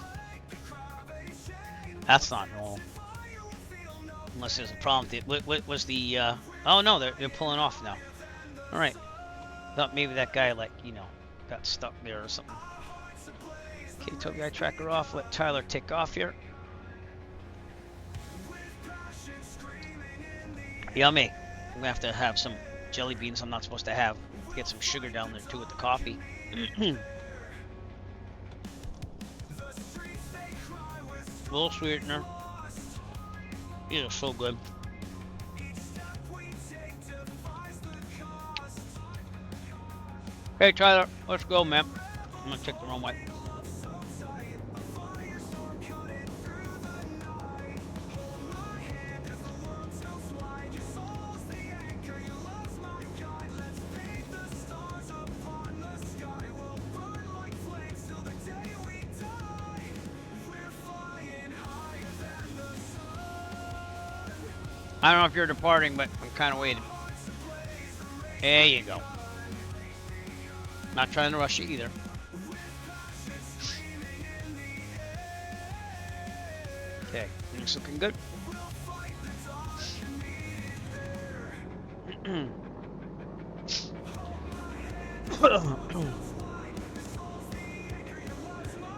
That's not normal. Unless there's a problem. What was the, oh no, they're pulling off now. Alright. Thought maybe that guy, like, you know, got stuck there or something. Okay, Toby, I tracker off. Let Tyler take off here. Yummy. I'm gonna have to have some jelly beans I'm not supposed to have. Get some sugar down there too with the coffee. Little sweetener. These are so good. Hey Tyler, let's go, man. I'm gonna take the wrong way. I don't know if you're departing, but I'm kind of waiting. There you go. Not trying to rush you either. Okay, looks looking good.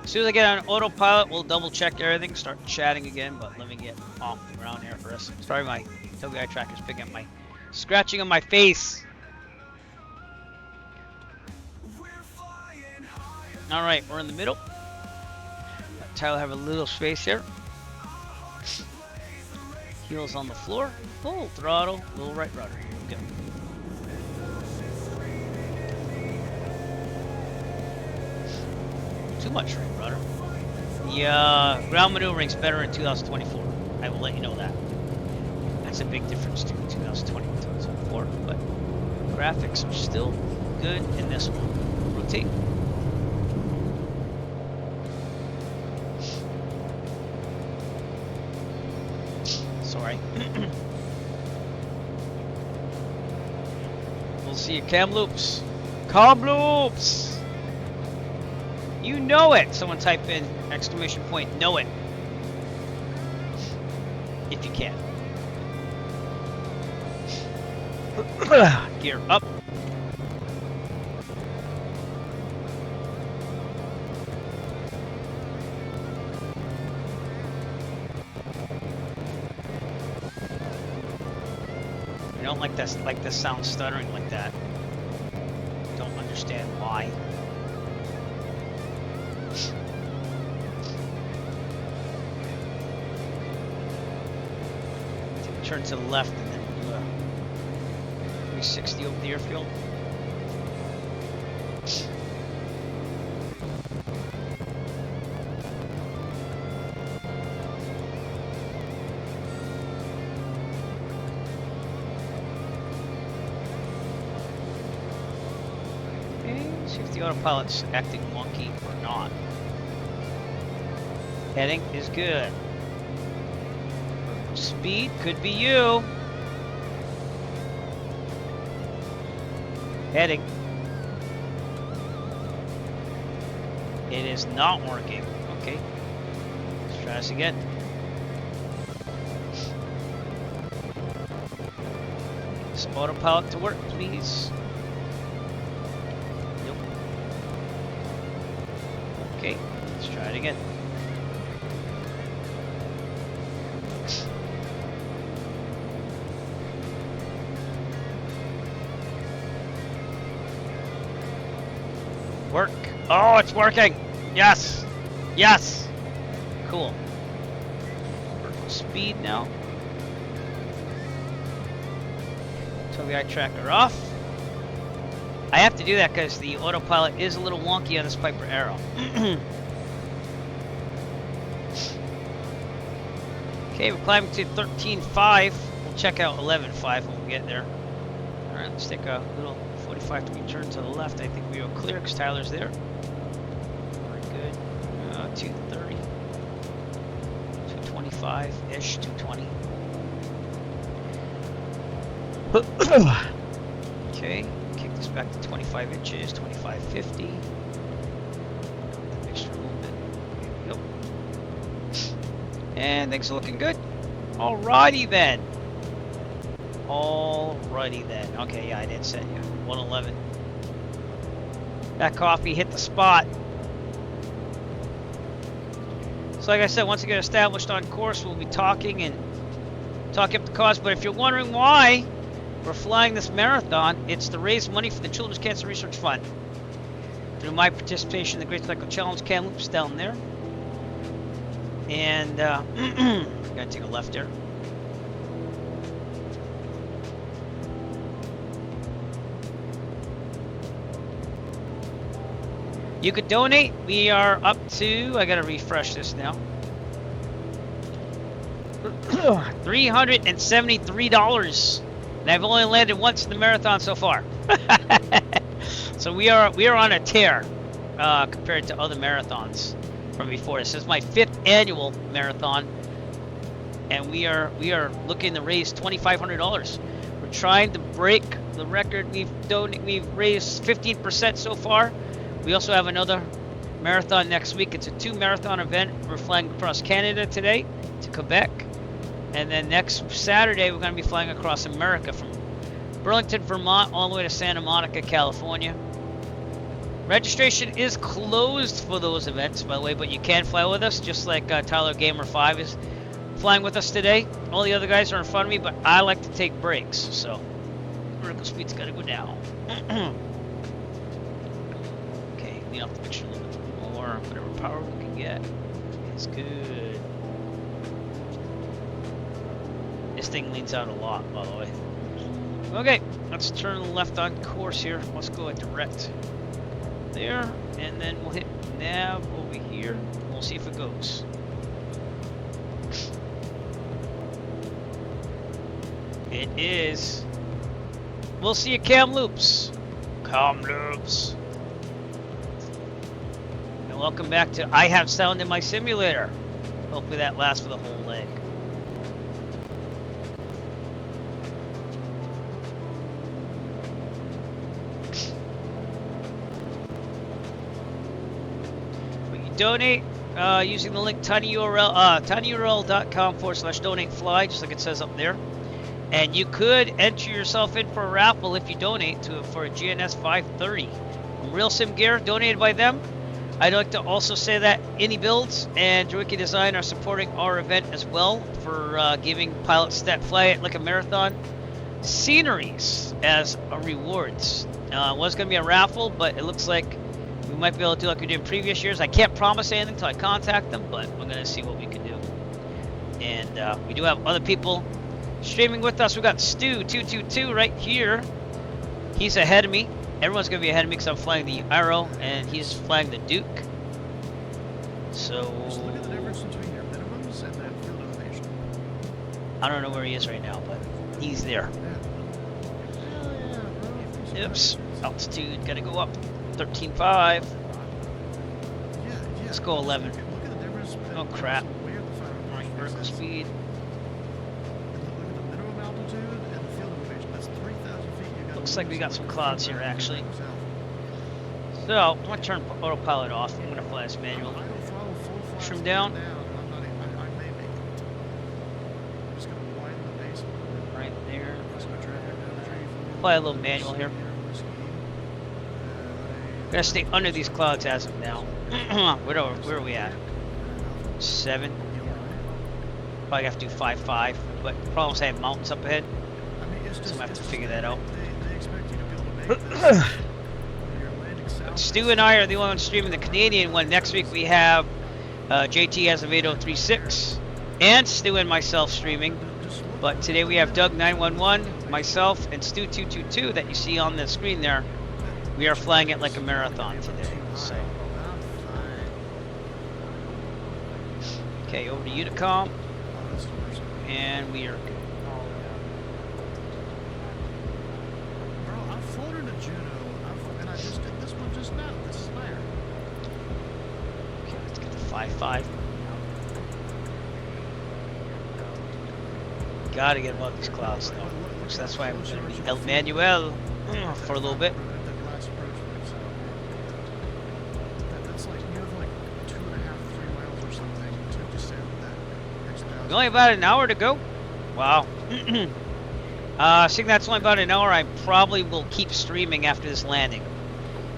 As soon as I get on autopilot, we'll double check everything, start chatting again, but let me get off the ground here first. Sorry, my Togai tracker's picking up my scratching on my face. Alright, we're in the middle. Let Tyler have a little space here. Heels on the floor. Full throttle. Little right rudder. Here we go. Too much right rudder. The ground maneuvering's better in 2024. I will let you know that. That's a big difference between 2020 and 2024, but graphics are still good in this one. Rotate. Sorry. We'll see you, Kamloops. Kamloops! You know it! Someone type in exclamation point, know it. If you can. Gear up. I don't like this sound stuttering like that. understand why. Turn to the left and then do a 360 over the airfield. Okay, see if the autopilot's acting wonky or not. Heading is good. Speed could be you. Heading. It is not working. Okay. Let's try this again. This autopilot to work, please. Nope. Okay. Let's try it again. Work. Oh, it's working. Yes. Yes. Cool. Vertical speed now. Tobii tracker off. I have to do that because the autopilot is a little wonky on this Piper Arrow. Okay, we're climbing to 13.5. We'll check out 11.5 when we get there. Alright, let's take a little 45-degree turn to the left. I think we are clear because Tyler's there. Very good. 230. 225-ish, 220. Okay, kick this back to 25 inches, 25.50. Extra movement. Yep. And things are looking good. Alrighty then. Alrighty then. Okay, yeah, I did set you. 111. That coffee hit the spot. So like I said, once we get established on course, we'll be talking up the cause. But if you're wondering why we're flying this marathon, it's to raise money for the Children's Cancer Research Fund. Through my participation in the Great Cycle Challenge, Kamloops down there. And gotta take a left there. You could donate. We are up to, I gotta refresh this now, $373. And I've only landed once in the marathon so far. So we are on a tear compared to other marathons from before. This is my 5th annual marathon, and we are looking to raise $2,500. We're trying to break the record. We've raised 15% so far. We also have another marathon next week. It's a 2-marathon event. We're flying across Canada today to Quebec. And then next Saturday, we're going to be flying across America from Burlington, Vermont, all the way to Santa Monica, California. Registration is closed for those events, by the way, but you can fly with us, just like Tyler Gamer 5 is flying with us today. All the other guys are in front of me, but I like to take breaks, so vertical speed's got to go down. Okay, lean off the picture a little bit more, whatever power we can get. It's good. This thing leans out a lot, by the way. Okay, let's turn left on course here. Let's go a direct there, and then we'll hit nav over here. We'll see if it goes. It is. We'll see you, Kamloops. Kamloops. And welcome back to I Have Sound in My Simulator. Hopefully that lasts for the whole leg. Donate using the link tinyurl.com/donate-fly, just like it says up there. And you could enter yourself in for a raffle if you donate for a GNS 530 from Real Sim Gear, donated by them. I'd like to also say that Any Builds and Droidky Design are supporting our event as well for giving pilots that fly it like a marathon sceneries as rewards. It was going to be a raffle, but it looks like we might be able to do like we did in previous years. I can't promise anything until I contact them, but we're going to see what we can do. And we do have other people streaming with us. We got Stu222 right here. He's ahead of me. Everyone's going to be ahead of me because I'm flying the Arrow, and he's flying the Duke. So Just look at the difference between your minimums and that field elevation. I don't know where he is right now, but he's there. Oops. Altitude, gotta go up. 13.5. Let's go 11. Oh crap. Vertical speed. Looks like we got some clouds here actually. So I'm gonna turn autopilot off. I'm gonna fly this manual. Trim down. Right there. Fly a little manual here. Gotta stay under these clouds as of now. Where are we at? 7. Probably have to do 5.5, but the problem is I have mountains up ahead, so I have to figure that out. Stu and I are the only ones streaming the Canadian one. Next week we have JT has a 8036 and Stu and myself streaming. But today we have Doug911, myself, and Stu222 that you see on the screen there. We are flying it like a marathon today. So. Okay, over to Unicom. And we are good. Bro, I've flown into Juneau, and I just did this one just now. This is higher. Okay, let's get the 5.5. Gotta get above these clouds though. So that's why I'm gonna be El Manuel for a little bit. That's like, you have like 2.5, 3 miles or something to descend that next 1,000. Only about an hour to go. Wow. Seeing that's only about an hour, I probably will keep streaming after this landing.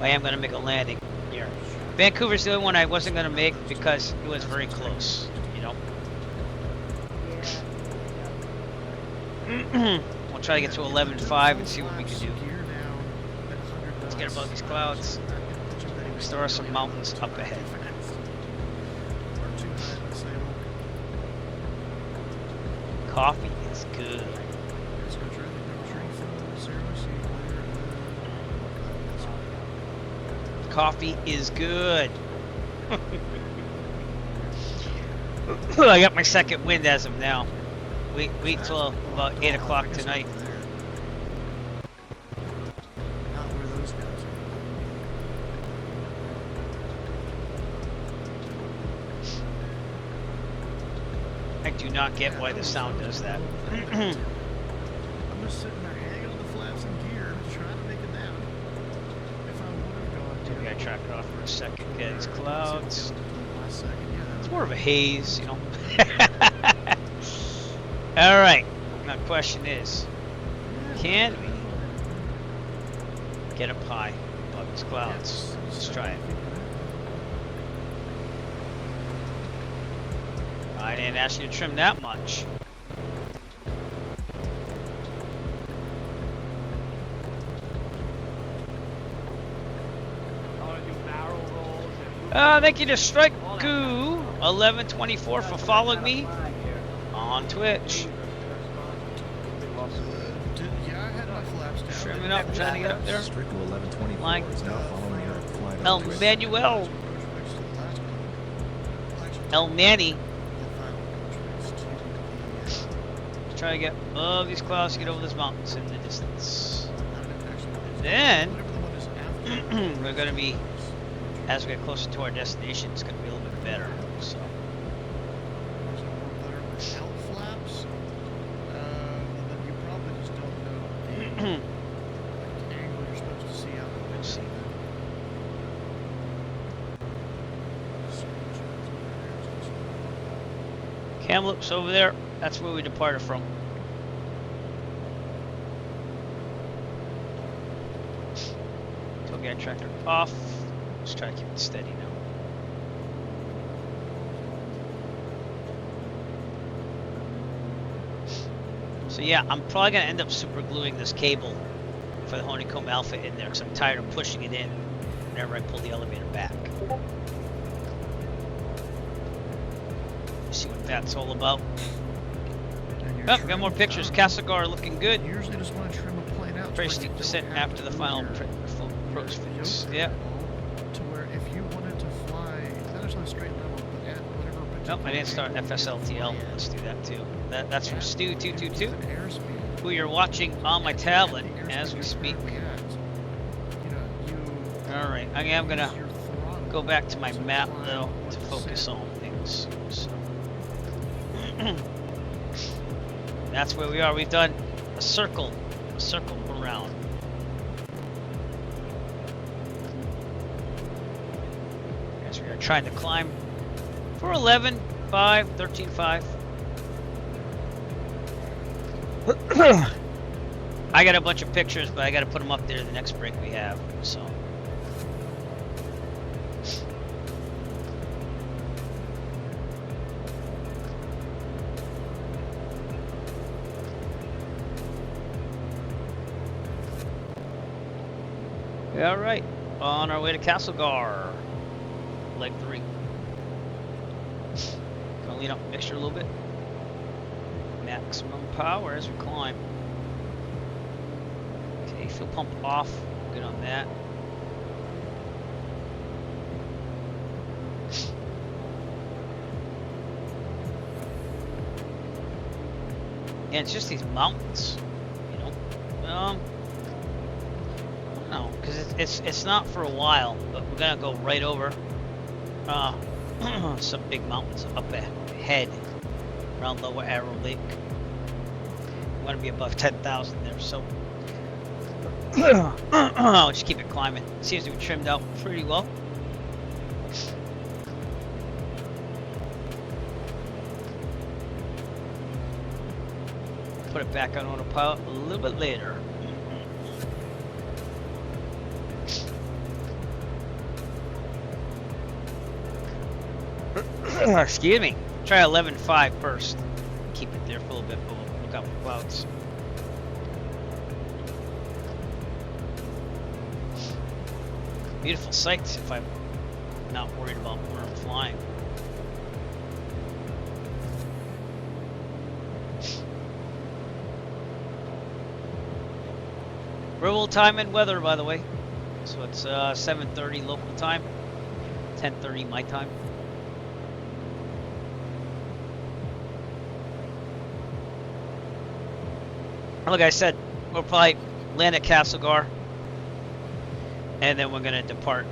I am gonna make a landing here. Vancouver's the only one I wasn't gonna make because it was very close, you know. We'll try to get to 11.5 and see what we can do. Let's get above these clouds. Because there are some mountains up ahead. Coffee is good. Coffee is good. I got my second wind as of now. Wait till about 8 o'clock tonight. Not where those guys I do not get why the sound does that. I'm just sitting there hanging on the flaps and gear, trying to make it down. If I would have gone, We gotta track it off for a second. Get these clouds. It's more of a haze, you know. All right. Now, the question is, can we get up high above these clouds? Let's try it. I didn't ask you to trim that much. Thank you to StrikeGoo1124 for following me on Twitch. Trimming up, trying to get up there. Like El Manuel. El Manny. Try to get above these clouds to get over these mountains in the distance. And then we're going to be, as we get closer to our destination, it's going to be a little bit better. So. Kamloops over there. That's where we departed from. Tow tractor off. Let's try to keep it steady now. So yeah, I'm probably gonna end up super gluing this cable for the honeycomb alpha in there because I'm tired of pushing it in whenever I pull the elevator back. See what that's all about. Oh, got more pictures. Castlegar looking good. You usually just want to trim a plane out. Very steep descent after the final approach fix. Yeah. To where if you wanted to fly, not necessarily straight level, but at whatever. Nope, I didn't start FSLTL. Let's do that too. That's from Stu222, who you're watching on my tablet as we speak. All right, I'm gonna go back to my map though to focus on things. So. That's where we are. We've done a circle around. As we are trying to climb for 11.5, 13.5. I got a bunch of pictures, but I got to put them up there the next break we have. So. All right, on our way to Castlegar, leg 3. Gonna lean up the mixture a little bit. Maximum power as we climb. Okay, fuel pump off. Good on that. Yeah, it's just these mountains, you know. No, because it's not for a while, but we're gonna go right over some big mountains up ahead around Lower Arrow Lake. We want to be above 10,000 there, so I'll just keep it climbing. It seems to be trimmed out pretty well. Put it back on autopilot a little bit later. Excuse me. Try 11.5 first. Keep it there for a little bit, but we'll look out for clouds. Beautiful sights if I'm not worried about where I'm flying. Real time and weather, by the way. So it's 7:30 local time, 10:30 my time. Like I said, we'll probably land at Castlegar, and then we're gonna depart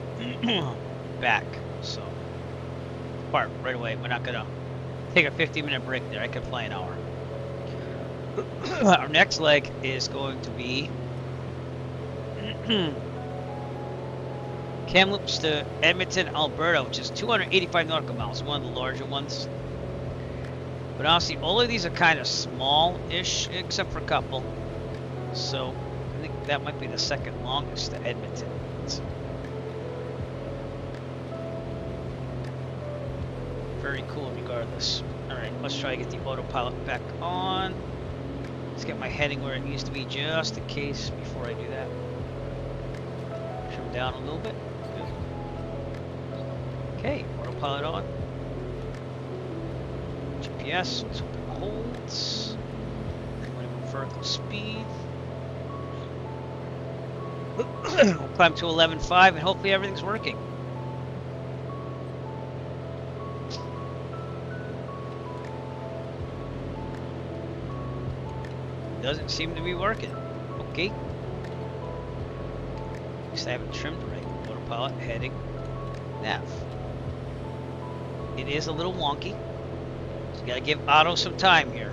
back. So depart right away. We're not gonna take a 15-minute break there. I could fly an hour. Our next leg is going to be Kamloops to Edmonton, Alberta, which is 285 nautical miles, one of the larger ones. But honestly, all of these are kind of small-ish, except for a couple. So I think that might be the second longest to Edmonton. So, very cool regardless. Alright, let's try to get the autopilot back on. Let's get my heading where it needs to be just in case before I do that. Trim down a little bit. Good. Okay, autopilot on. GPS, let's hope it holds. Minimum vertical speed. We'll climb to 11.5 and hopefully everything's working. Doesn't seem to be working. Okay. At least I haven't trimmed right. Autopilot, heading, nav. It is a little wonky. So gotta give Otto some time here.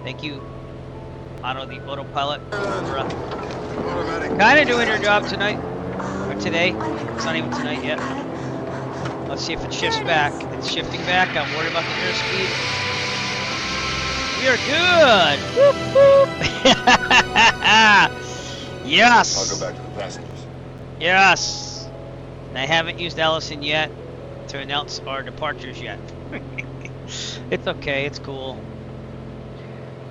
Thank you, Otto, the autopilot, for kind of doing your job tonight, or today. It's not even tonight yet. Let's see if it shifts back. It's shifting back. I'm worried about the airspeed. We are good. Whoop, whoop. Yes. I'll go back to the passengers. Yes. And I haven't used Allison yet to announce our departures yet. It's okay. It's cool.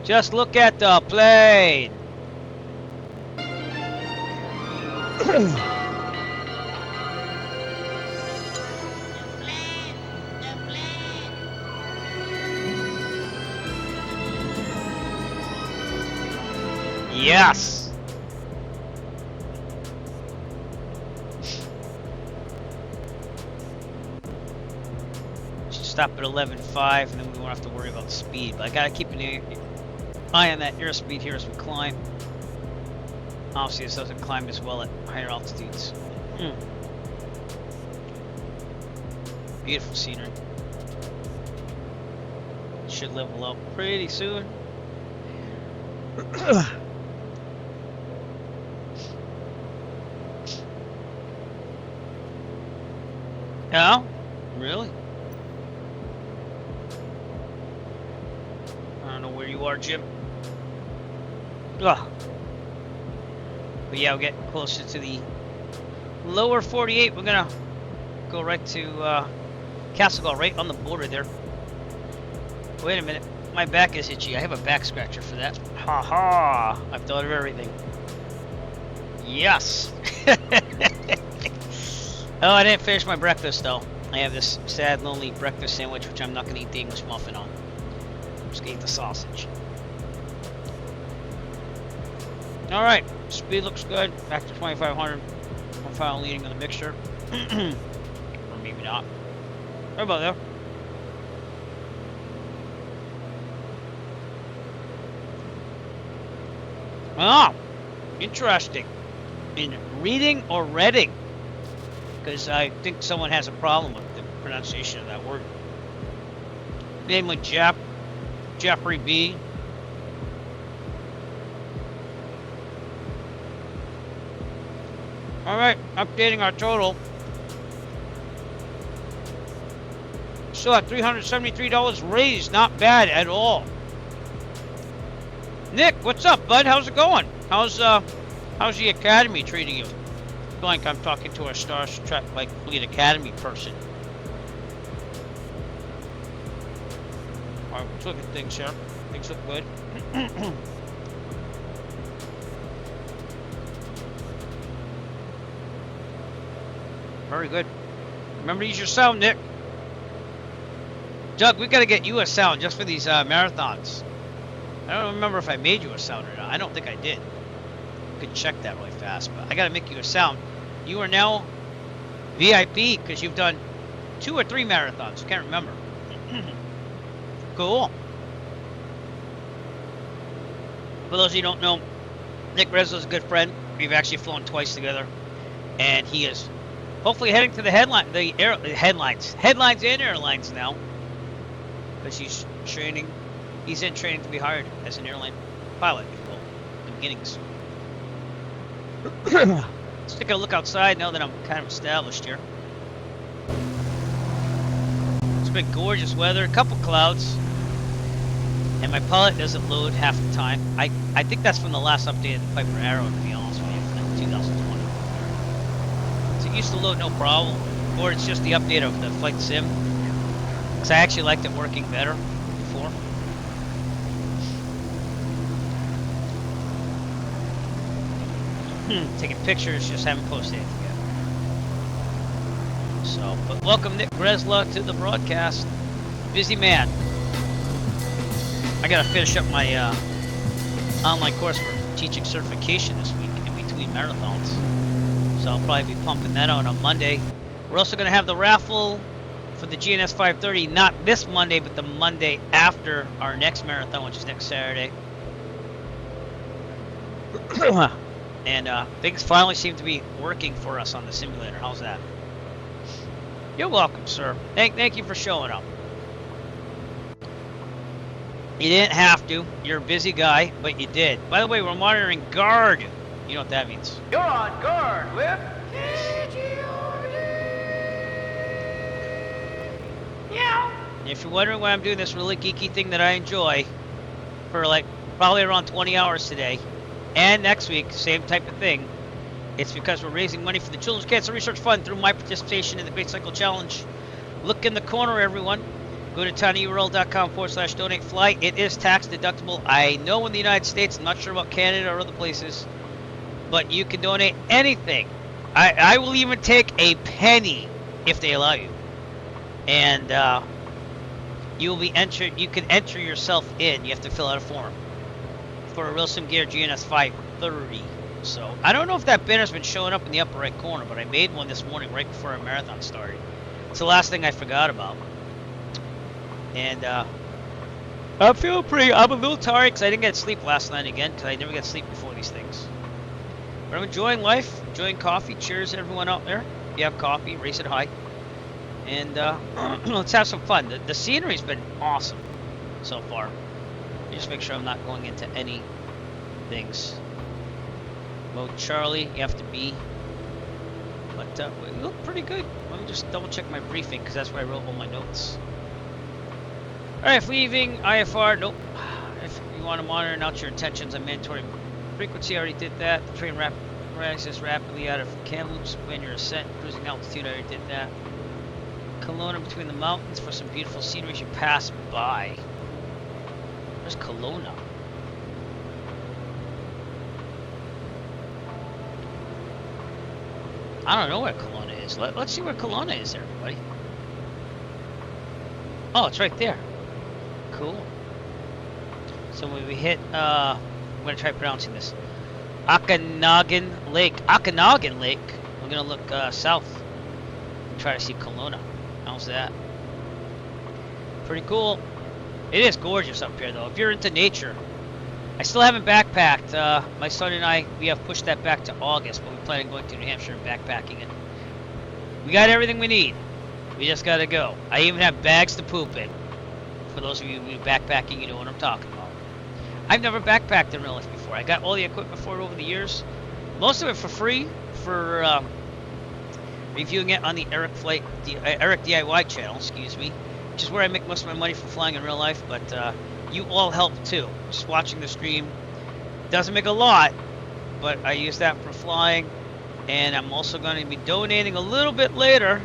Just look at the plane. Yes! Should stop at 11.5 and then we won't have to worry about speed. But I gotta keep an eye on that airspeed here as we climb. Obviously this doesn't climb as well at higher altitudes. Beautiful scenery. Should level up pretty soon. No? Really? I don't know where you are, Jim. Ugh. But yeah, we'll get closer to the lower 48. We're gonna go right to Castle Gull, right on the border there. Wait a minute. My back is itchy. I have a back scratcher for that. Ha ha! I've thought of everything. Yes! Oh, I didn't finish my breakfast though. I have this sad, lonely breakfast sandwich, which I'm not going to eat the English muffin on. I'm just going to eat the sausage. Alright, speed looks good. Back to 2,500. I'm finally leading on the mixture. Or maybe not. Right about there. Ah, interesting. In reading or reading? Because I think someone has a problem with the pronunciation of that word. Namely Jeffrey B. Alright, updating our total. Still at $373 raised, not bad at all. Nick, what's up, bud? How's it going? How's the academy treating you? I feel like I'm talking to a Star Trek like Fleet Academy person. Alright, let's look at things here. Things look good. Very good. Remember to use your sound, Nick. Doug, we gotta get you a sound just for these marathons. I don't remember if I made you a sound or not. I don't think I did. I could check that really fast, but I gotta make you a sound. You are now VIP because you've done 2 or 3 marathons. I can't remember. Cool. For those of you who don't know, Nick Rezzo's a good friend. We've actually flown twice together, and he is hopefully heading to the headlines and airlines now, because he's training. He's in training to be hired as an airline pilot, if you will, in the beginnings. Let's take a look outside now that I'm kind of established here. It's been gorgeous weather, a couple clouds, and my pilot doesn't load half the time. I think that's from the last update of the Piper Arrow, to be honest with you, from 2020. So it used to load no problem, or it's just the update of the flight sim, because I actually liked it working better before. Taking pictures, just haven't posted anything yet. So, but welcome Nick Gresla to the broadcast. Busy man. I gotta finish up my online course for teaching certification this week in between marathons. So I'll probably be pumping that out on Monday. We're also gonna have the raffle for the GNS 530, not this Monday, but the Monday after our next marathon, which is next Saturday. And things finally seem to be working for us on the simulator. How's that? You're welcome, sir. Thank you for showing up. You didn't have to. You're a busy guy, but you did. By the way, we're monitoring guard. You know what that means. You're on guard with And if you're wondering why I'm doing this really geeky thing that I enjoy for like probably around 20 hours today and next week, same type of thing, it's because we're raising money for the Children's Cancer Research Fund through my participation in the Great Cycle Challenge. Look in the corner, everyone. Go to tinyurl.com/donate-fly. It is tax deductible. I know in the United States, I'm not sure about Canada or other places, but you can donate anything. I will even take a penny if they allow you. And you will be entered. You can enter yourself in. You have to fill out a form for a Real Sim Gear GNS 530. So I don't know if that banner's been showing up in the upper right corner, but I made one this morning right before our marathon started. It's the last thing I forgot about. And I'm feeling I'm a little tired because I didn't get sleep last night again, because I never get sleep before these things. But I'm enjoying life, enjoying coffee. Cheers everyone out there. If you have coffee, race it high. And let's have some fun. The scenery's been awesome so far. Just make sure I'm not going into any things. Mode Charlie, you have to be. But we look pretty good. Let me just double check my briefing, because that's where I wrote all my notes. Alright, leaving IFR. Nope. If you want to monitor and out your intentions on mandatory frequency, I already did that. The train rises rapidly out of Kamloops when your ascent, cruising altitude, I already did that. Kelowna between the mountains for some beautiful scenery as you pass by. Where's Kelowna? I don't know where Kelowna is. Let's see where Kelowna is, everybody. Oh, it's right there. Cool. So when we hit, I'm going to try pronouncing this. Okanagan Lake. Okanagan Lake. We're going to look south and try to see Kelowna. How's that? Pretty cool. It is gorgeous up here, though. If you're into nature. I still haven't backpacked. My son and I, we have pushed that back to August, but we plan on going to New Hampshire and backpacking it. We got everything we need. We just got to go. I even have bags to poop in. For those of you who are backpacking, you know what I'm talking about. I've never backpacked in real life before. I got all the equipment for it over the years. Most of it for free for reviewing it on the Eric DIY channel, excuse me, which is where I make most of my money from flying in real life, but you all help too. Just watching the stream doesn't make a lot, but I use that for flying, and I'm also going to be donating a little bit later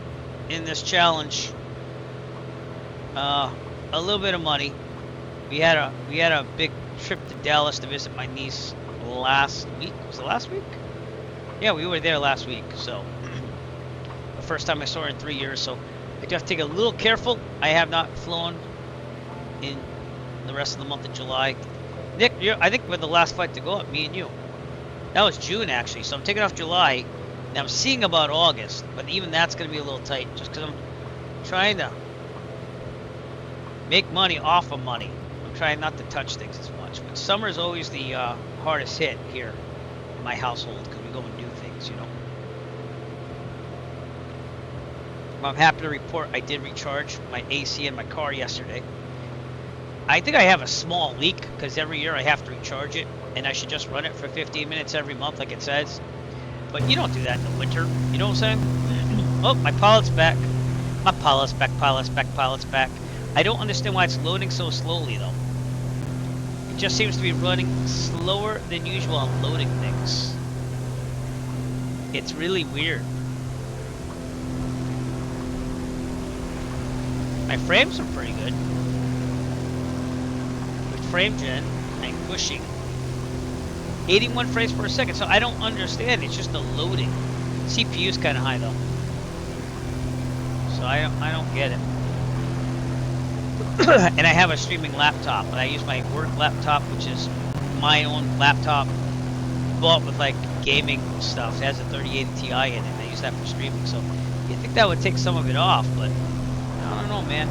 in this challenge a little bit of money. We had a big trip to Dallas to visit my niece last week. Was it last week? Yeah, we were there last week. So the first time I saw her in 3 years. So I just have to take a little careful. I have not flown in the rest of the month of July. Nick, I think we're the last flight to go up. Me and you. That was June actually. So I'm taking off July. Now I'm seeing about August, but even that's going to be a little tight, just because I'm trying to make money off of money. I'm trying not to touch things as much. But summer is always the hardest hit here in my household, because we go and do things, you know. I'm happy to report I did recharge my AC in my car yesterday. I think I have a small leak, because every year I have to recharge it, and I should just run it for 15 minutes every month like it says. But you don't do that in the winter, you know what I'm saying? Oh, my pilot's back. My pilot's back, pilot's back, pilot's back. I don't understand why it's loading so slowly, though. It just seems to be running slower than usual on loading things. It's really weird. My frames are pretty good. With frame gen, I'm pushing 81 frames per second, so I don't understand. It's just the loading. CPU's kind of high though, so I don't get it. And I have a streaming laptop, and I use my work laptop, which is my own laptop, bought with like gaming stuff. It has a 3080 Ti in it, and I use that for streaming. So you think that would take some of it off, but I don't know, man.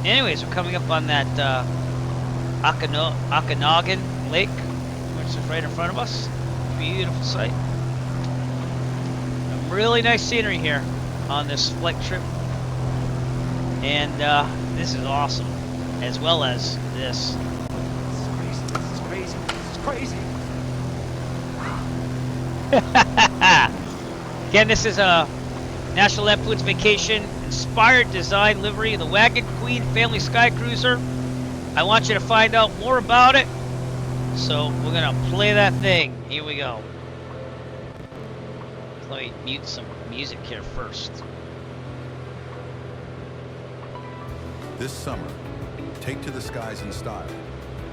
Anyways, we're coming up on that Okanagan Lake, which is right in front of us. Beautiful sight. Some really nice scenery here on this flight trip. And this is awesome, as well as this. This is crazy. This is crazy. Again, this is a National Lampoon's Vacation inspired design livery, the Wagon Queen Family Sky Cruiser. I want you to find out more about it, so we're gonna play that thing. Here we go. Let me mute some music here first. This summer, take to the skies in style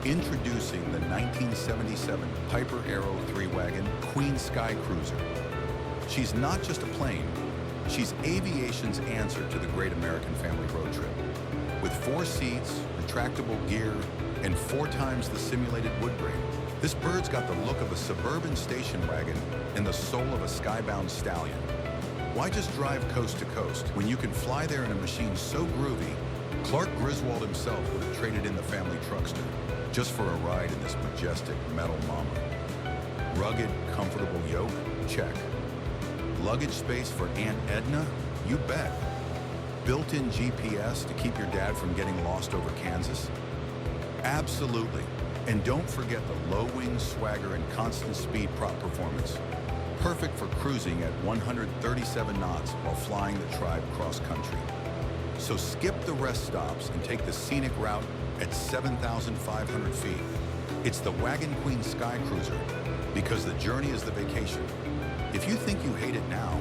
Introducing the 1977 Piper Arrow 3-wagon Queen Sky Cruiser. She's not just a plane, she's aviation's answer to the great American family road trip. With 4 seats, retractable gear, and 4 times the simulated wood grain, this bird's got the look of a suburban station wagon and the soul of a skybound stallion. Why just drive coast to coast when you can fly there in a machine so groovy, Clark Griswold himself would have traded in the family truckster just for a ride in this majestic metal mama. Rugged, comfortable yoke? Check. Luggage space for Aunt Edna? You bet. Built-in GPS to keep your dad from getting lost over Kansas? Absolutely. And don't forget the low-wing swagger and constant speed prop performance. Perfect for cruising at 137 knots while flying the tribe cross-country. So skip the rest stops and take the scenic route at 7,500 feet. It's the Wagon Queen Sky Cruiser, because the journey is the vacation. If you think you hate it now,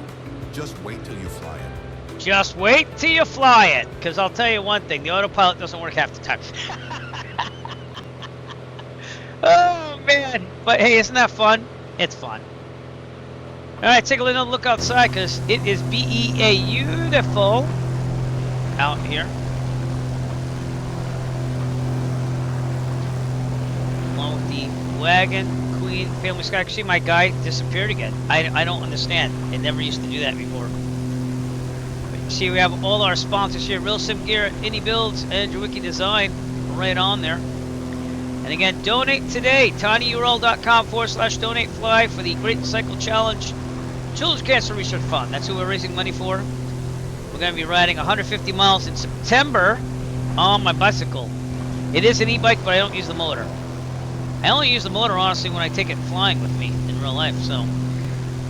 just wait till you fly it. Just wait till you fly it, because I'll tell you one thing, the autopilot doesn't work half the time. Oh, man. But hey, isn't that fun? It's fun. All right, take a little look outside, because it is beautiful out here. Along with the Wagon Queen Family Sky. See, my guy disappeared again. I don't understand. It never used to do that before. But you see, we have all our sponsors here. Real Sim Gear, Indie Builds, and Wiki Design right on there. And again, donate today. tinyurl.com/donate-fly for the Great Cycle Challenge Children's Cancer Research Fund. That's who we're raising money for. We're going to be riding 150 miles in September on my bicycle. It is an e-bike, but I don't use the motor. I only use the motor, honestly, when I take it flying with me in real life. So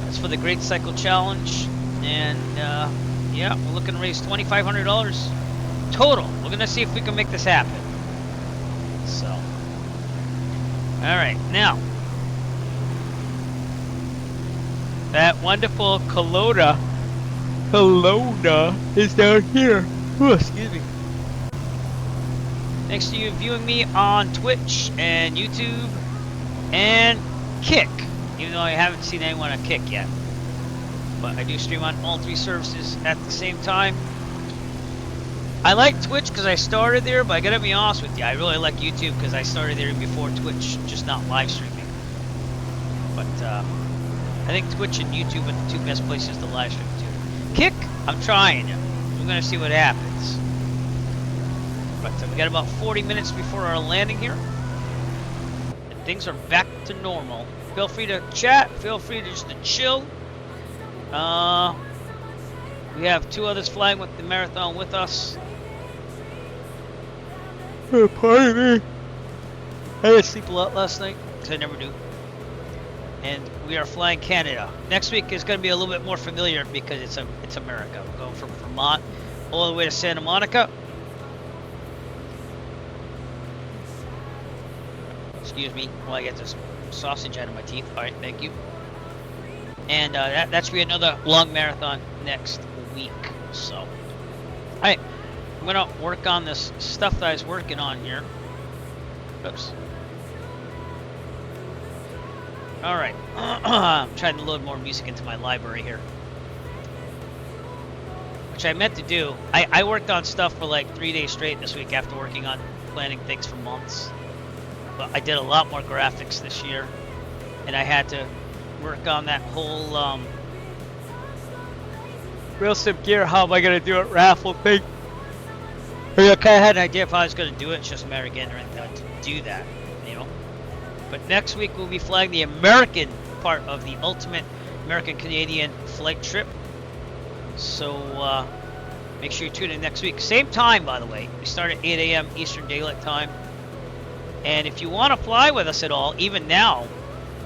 that's for the Great Cycle Challenge. And yeah, we're looking to raise $2,500 total. We're going to see if we can make this happen. So, all right, now that wonderful Kelowna is down here. Ooh, excuse me. Thanks to you viewing me on Twitch and YouTube and Kick, even though I haven't seen anyone on Kick yet. But I do stream on all 3 services at the same time. I like Twitch because I started there, but I gotta be honest with you, I really like YouTube because I started there before Twitch, just not live streaming. But I think Twitch and YouTube are the 2 best places to live stream to. Kick, I'm trying it. We're gonna see what happens. But we got about 40 minutes before our landing here. And things are back to normal. Feel free to chat. Feel free to just to chill. We have 2 others flying with the marathon with us. Pardon me. I didn't sleep a lot last night, because I never do. And we are flying Canada. Next week is going to be a little bit more familiar because it's America. We're going from Vermont all the way to Santa Monica. Excuse me while I get this sausage out of my teeth. All right, thank you. And that should be another long marathon next week. So, all right, I'm gonna work on this stuff that I was working on here. Oops. All right, I'm trying to load more music into my library here, which I meant to do. I worked on stuff for like 3 days straight this week after working on planning things for months. But I did a lot more graphics this year, and I had to work on that whole Real Sim Gear, how am I going to do it raffle thing. I kind of had an idea if I was going to do it, it's just a matter of getting to do that, you know. But next week we'll be flying the American part of the Ultimate American-Canadian flight trip. So make sure you tune in next week. Same time, by the way. We start at 8 a.m. Eastern Daylight Time. And if you want to fly with us at all, even now,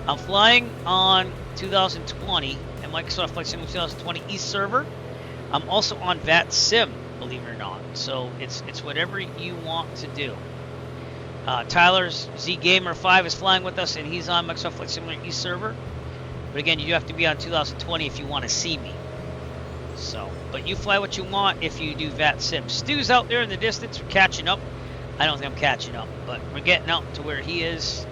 I'm flying on 2020 and Microsoft Flight Sim 2020 East server. I'm also on VATSIM, believe it or not. So it's whatever you want to do. Tyler's Z Gamer 5 is flying with us, and he's on Microsoft Flight Simulator East server. But again, you have to be on 2020 if you want to see me. So, but you fly what you want if you do VATSIM. Stu's out there in the distance, we're catching up. I don't think I'm catching up, but we're getting up to where he is.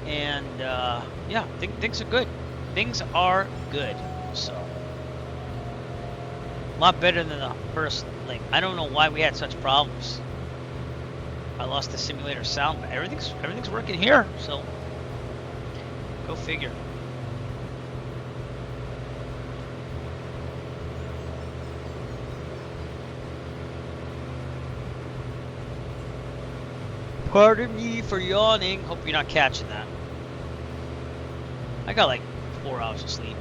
And yeah, things are good. Things are good. So a lot better than the first link. I don't know why we had such problems. I lost the simulator sound, but everything's working here. So go figure. Pardon me for yawning. Hope you're not catching that. I got like 4 hours of sleep.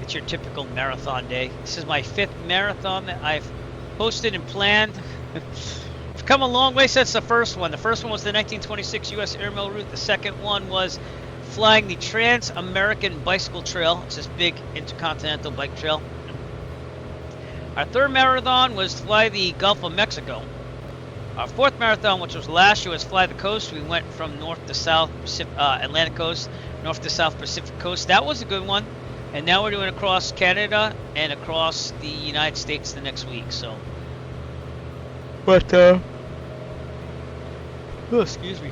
It's your typical marathon day. This is my 5th marathon that I've posted and planned. I've come a long way since the first one. The first one was the 1926 U.S. Airmail route. The second one was flying the Trans-American Bicycle Trail. It's this big intercontinental bike trail. Our 3rd marathon was to fly the Gulf of Mexico. Our 4th marathon, which was last year, was fly the coast. We went from north to south, Atlantic coast, north to south Pacific coast. That was a good one. And now we're doing across Canada and across the United States the next week. So, but oh, excuse me.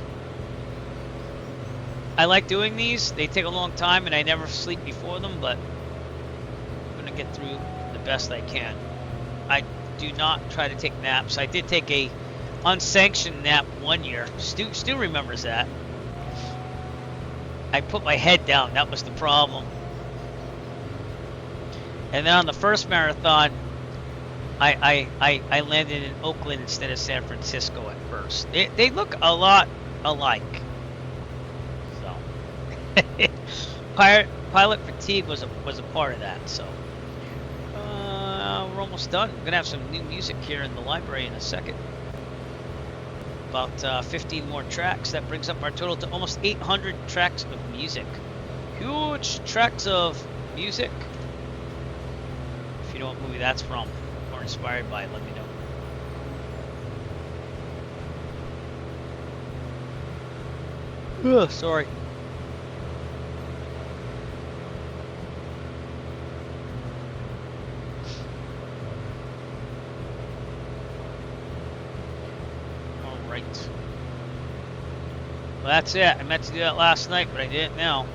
I like doing these. They take a long time, and I never sleep before them. But I'm gonna get through the best I can. I do not try to take naps. I did take a unsanctioned nap one year. Stu remembers that. I put my head down. That was the problem. And then on the first marathon, I landed in Oakland instead of San Francisco at first. They look a lot alike. So pilot fatigue was a part of that. So we're almost done. We're gonna have some new music here in the library in a second. About 15 more tracks. That brings up our total to almost 800 tracks of music. Huge tracks of music. If you know what movie that's from or inspired by, let me know. Ugh, sorry. Well, that's it. I meant to do that last night, but I did it now.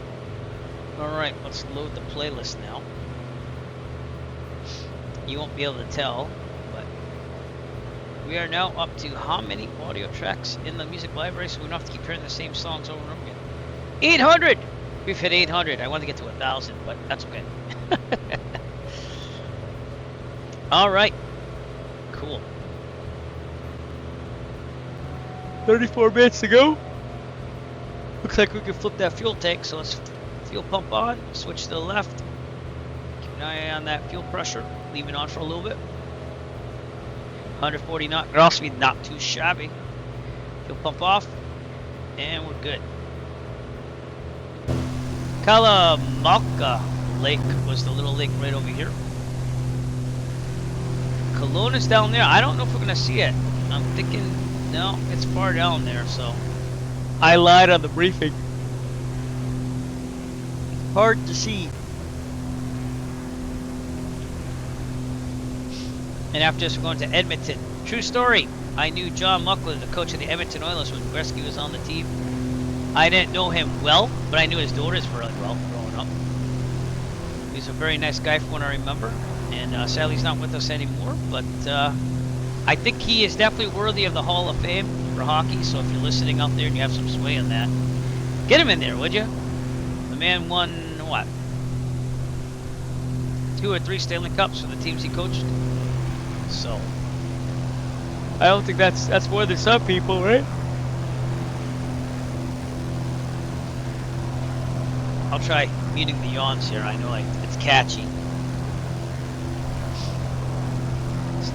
Alright, let's load the playlist now. You won't be able to tell, but we are now up to how many audio tracks in the music library, so we don't have to keep hearing the same songs over and over again. 800! We've hit 800. I wanted to get to 1,000, but that's okay. Alright. Cool. 34 minutes to go. Looks like we can flip that fuel tank, so let's fuel pump on, switch to the left. Keep an eye on that fuel pressure, leave it on for a little bit. 140 knot, gross speed, not too shabby. Fuel pump off, and we're good. Kalamalka Lake was the little lake right over here. Kelowna is down there. I don't know if we're gonna see it. I'm thinking, no, it's far down there, so. I lied on the briefing. Hard to see. And after this, we're going to Edmonton. True story. I knew John Muckler, the coach of the Edmonton Oilers, when Gretzky was on the team. I didn't know him well, but I knew his daughters really well growing up. He's a very nice guy from what I remember. And sadly, he's not with us anymore. But I think he is definitely worthy of the Hall of Fame for hockey, so if you're listening out there and you have some sway on that, get him in there, would you? The man won, what? 2 or 3 Stanley Cups for the teams he coached. So, I don't think that's more than some people, right? I'll try muting the yawns here. I know it's catchy.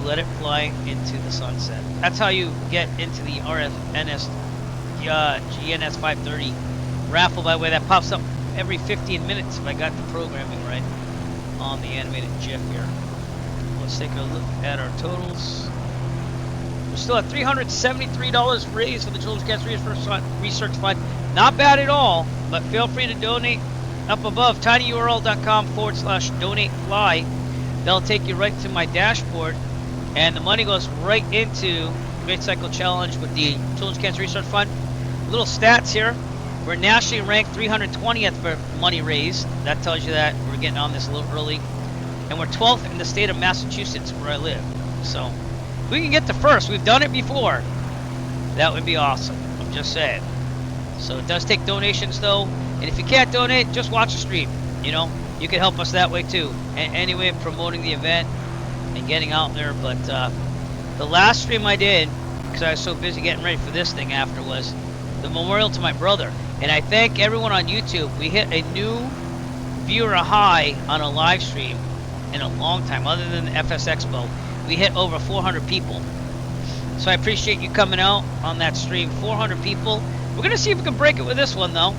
Let it fly into the sunset. That's how you get into the GNS 530 raffle, by the way. That pops up every 15 minutes if I got the programming right on the animated GIF here. Let's take a look at our totals. We're still at $373 raised for the Children's Cancer Research Fund. Not bad at all, but feel free to donate up above tinyurl.com/donate fly. they'll take you right to my dashboard, and the money goes right into Great Cycle Challenge with the Children's Cancer Research Fund. Little stats here. We're nationally ranked 320th for money raised. That tells you that we're getting on this a little early. And we're 12th in the state of Massachusetts, where I live. So, if we can get to first. We've done it before. That would be awesome. I'm just saying. So, it does take donations, though. And if you can't donate, just watch the stream. You know, you can help us that way, too. Anyway, promoting the event and getting out there. But the last stream I did, because I was so busy getting ready for this thing after, was the memorial to my brother. And I thank everyone on YouTube. We hit a new viewer high on a live stream in a long time, other than the FS Expo. We hit over 400 people. So I appreciate you coming out on that stream. 400 people. We're going to see if we can break it with this one, though.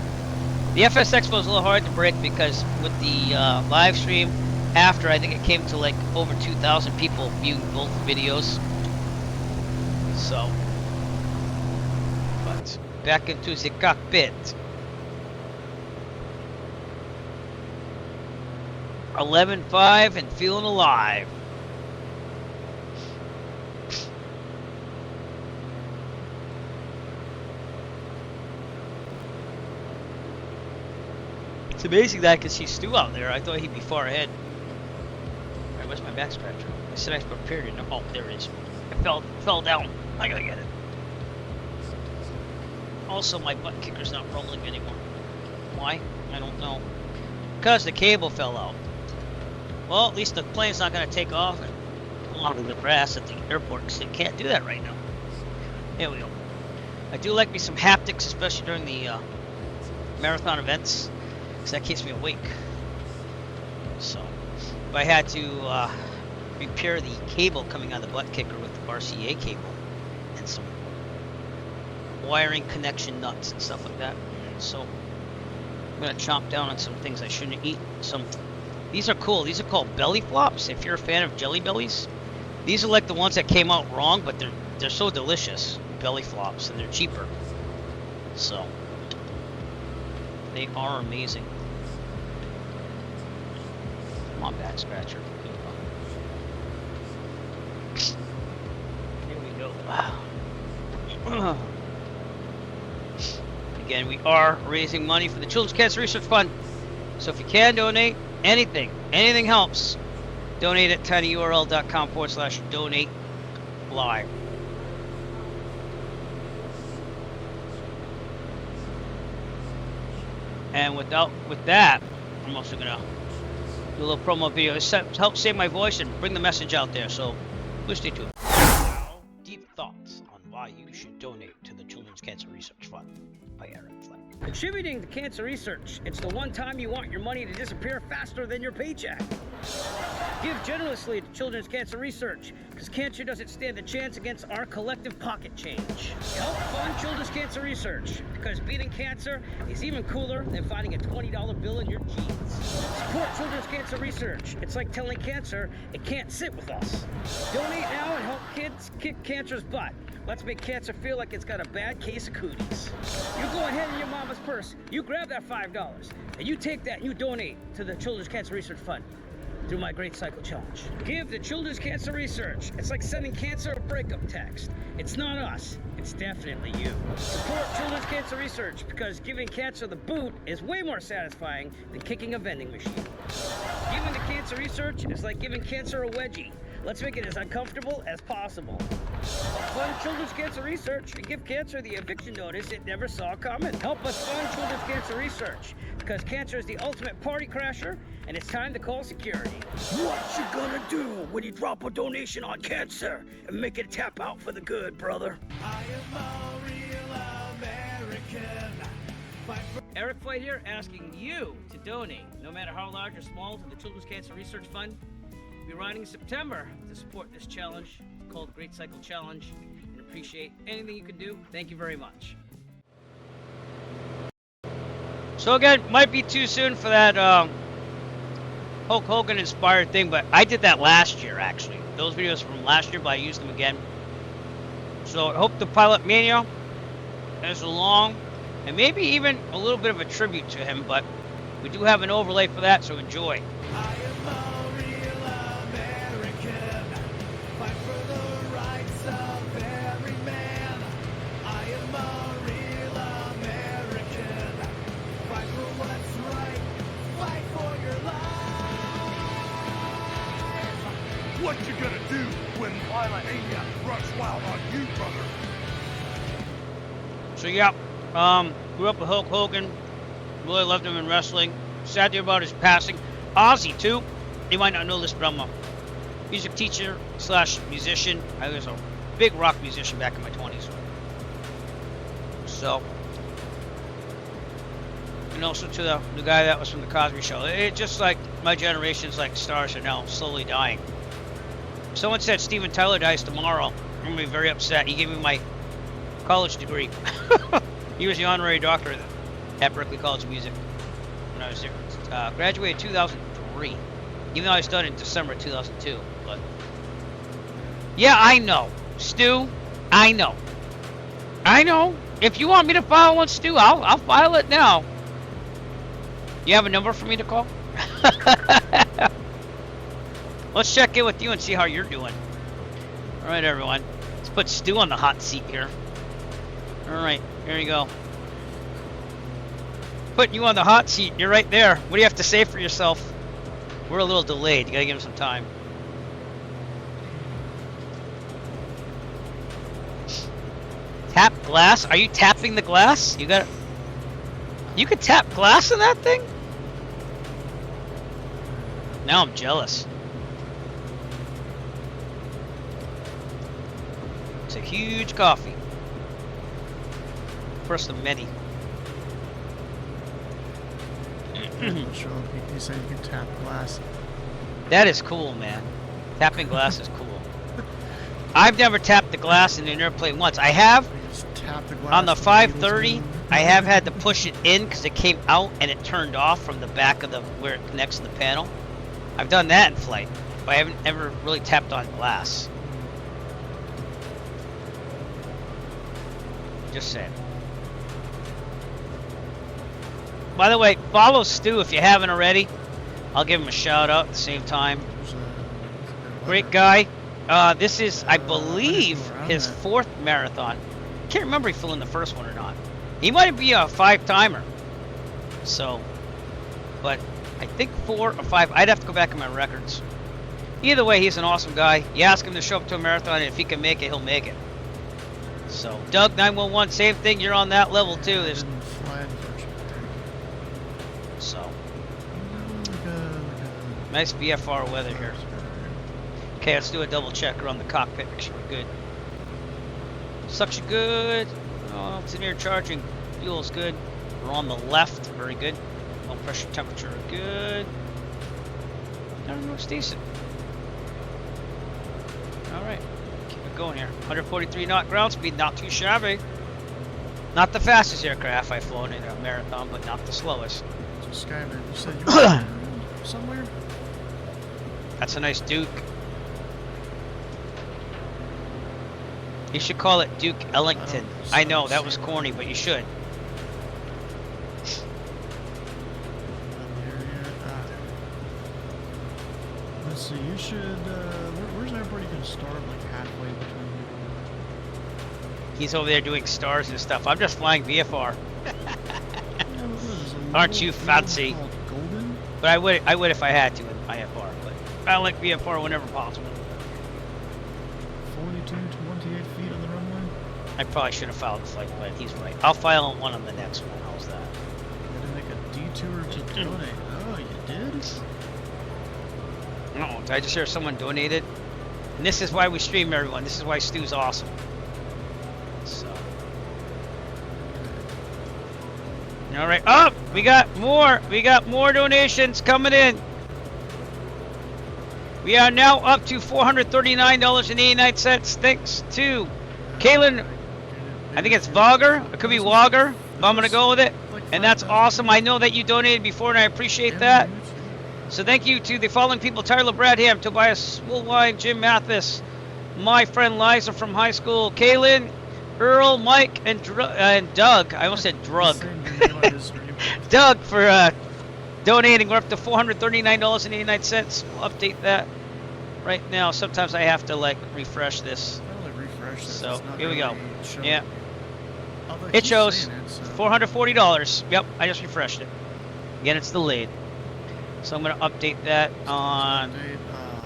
The FS Expo is a little hard to break because with the live stream after, I think it came to like over 2,000 people viewing both videos. So, but back into the cockpit. 11.5 and feeling alive. It's amazing that I can see Stu out there. I thought he'd be far ahead. Alright, where's my back scratcher? I said I prepared it. Oh, there it is. I fell down. I gotta get it. Also, my butt kicker's not rolling anymore. Why? I don't know. Because the cable fell out. Well, at least the plane's not gonna take off and go onto the grass at the airport, because they can't do that right now. There we go. I do like me some haptics, especially during the marathon events, because that keeps me awake. So, if I had to repair the cable coming out of the butt kicker with the RCA cable and some wiring connection nuts and stuff like that. So I'm gonna chomp down on some things I shouldn't eat. These are cool. These are called belly flops. If you're a fan of Jelly Bellies, these are like the ones that came out wrong, but they're so delicious. Belly flops, and they're cheaper. So they are amazing. Come on, back scratcher. Here we go. Wow. Again, we are raising money for the Children's Cancer Research Fund. So if you can donate, anything helps. Donate at tinyurl.com/donate live. And with that, I'm also gonna do a little promo video to help save my voice and bring the message out there. So please stay tuned. Now, deep thoughts on why you should donate to the Children's Cancer Research Fund by Eric. Contributing to cancer research, it's the one time you want your money to disappear faster than your paycheck. Give generously to Children's Cancer Research, because cancer doesn't stand a chance against our collective pocket change. Help fund Children's Cancer Research, because beating cancer is even cooler than finding a $20 bill in your jeans. Support Children's Cancer Research. It's like telling cancer it can't sit with us. Donate now and help kids kick cancer's butt. Let's make cancer feel like it's got a bad case of cooties. You go ahead in your mama's purse, you grab that $5, and you take that and you donate to the Children's Cancer Research Fund through my Great Cycle Challenge. Give to Children's Cancer Research. It's like sending cancer a breakup text. It's not us, it's definitely you. Support Children's Cancer Research, because giving cancer the boot is way more satisfying than kicking a vending machine. Giving to cancer research is like giving cancer a wedgie. Let's make it as uncomfortable as possible. Fund Children's Cancer Research and give cancer the eviction notice it never saw coming. Help us fund Children's Cancer Research, because cancer is the ultimate party crasher, and it's time to call security. What you gonna do when you drop a donation on cancer and make it tap out for the good, brother? I am a real American. Eric White here, asking you to donate, no matter how large or small, to the Children's Cancer Research Fund. We'll be riding in September to support this challenge called Great Cycle Challenge, and appreciate anything you can do. Thank you very much. So again, might be too soon for that Hulk Hogan inspired thing, but I did that last year actually. Those videos from last year, but I used them again. So I hope the Pilot Mania is along, and maybe even a little bit of a tribute to him, but we do have an overlay for that, so enjoy. I am a real Fight for the rights of every man. I am a real American. Fight for what's right. Fight for your life. What you gonna do when Mania runs wild on you, brother? So yeah, grew up with Hulk Hogan. Really loved him in wrestling. Sad to hear about his passing. Ozzy too. You might not know this, but I'm a music teacher / musician. I was a big rock musician back in my 20s. So, and also to the guy that was from the Cosby Show. It just like my generation's like stars are now slowly dying. Someone said Steven Tyler dies tomorrow. I'm gonna be very upset. He gave me my college degree. He was the honorary doctor at Berklee College of Music when I was there. Graduated 2003, even though I was done in December 2002. But yeah, I know, Stu. I know. If you want me to file one, Stu, I'll file it now. You have a number for me to call? Let's check in with you and see how you're doing. All right, everyone. Let's put Stu on the hot seat here. All right, here you go. Putting you on the hot seat. You're right there. What do you have to say for yourself? We're a little delayed. You gotta give him some time. Tap glass? Are you tapping the glass? You could tap glass in that thing? Now I'm jealous. It's a huge coffee. First of many. Sure, he said you can tap glass. That is cool, man. Tapping glass is cool. I've never tapped the glass in an airplane once. I have on the 530. I have had to push it in because it came out and it turned off from the back of the where it connects to the panel. I've done that in flight, but I haven't ever really tapped on glass. Just saying. By the way, follow Stu if you haven't already. I'll give him a shout out at the same time. Great guy. This is, I believe, his 4th marathon. Can't remember if he flew in the first one or not. He might be a 5-timer. So, but I think 4 or 5. I'd have to go back in my records. Either way, he's an awesome guy. You ask him to show up to a marathon, and if he can make it, he'll make it. So, Doug 911, same thing. You're on that level too. There's nice VFR weather here. Okay, let's do a double check around the cockpit. Make sure we're good. Suction good. Oh, it's in here charging. Fuel's good. We're on the left. Very good. Low pressure temperature good. I don't know, it's decent. Alright. Keep it going here. 143 knot ground speed. Not too shabby. Not the fastest aircraft I've flown in a marathon, but not the slowest. So Skyler, you said you were somewhere? That's a nice Duke. You should call it Duke Ellington. I know, that was corny, but you should. Let's see, you should, where's airport you can start, like halfway between you? He's over there doing stars and stuff. I'm just flying VFR. Aren't you fancy? But I would if I had to in IFR, but I like VFR whenever possible. 42, 28 feet on the runway? I probably should have filed the flight plan. He's right. I'll file on one on the next one. How's that? You had to make a detour to donate. Oh, you did? No, did I just hear someone donated? And this is why we stream, everyone. This is why Stu's awesome. So. All right. Oh, we got more. We got more donations coming in. We are now up to $439.89. Thanks to Kaylin. I think it's Vogger. It could be Wogger. But I'm going to go with it. And that's awesome. I know that you donated before, and I appreciate that. So thank you to the following people: Tyler Bradham, Tobias Woolwine, Jim Mathis, my friend Liza from high school, Kaylin, Earl, Mike, and Doug. I almost said drug. Doug for donating. We're up to $439.89. We'll update that right now, sometimes I have to like refresh this. Refresh this. So It's not here we go. really showing Yeah. me. Although It keeps shows saying it, so- $440. Yep, I just refreshed it. Again, it's delayed. So I'm gonna update that on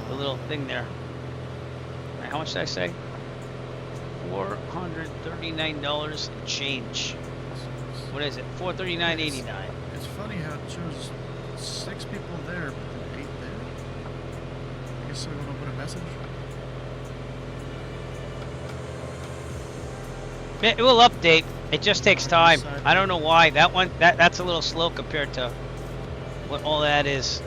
the little thing there. Right, how much did I say? $439 and change. What is it? $439.89. It's funny how it shows 6 people there, but then 8 there. I guess someone will put a message. It will update. It just takes time. I don't know why. That one, that's a little slow compared to what all that is.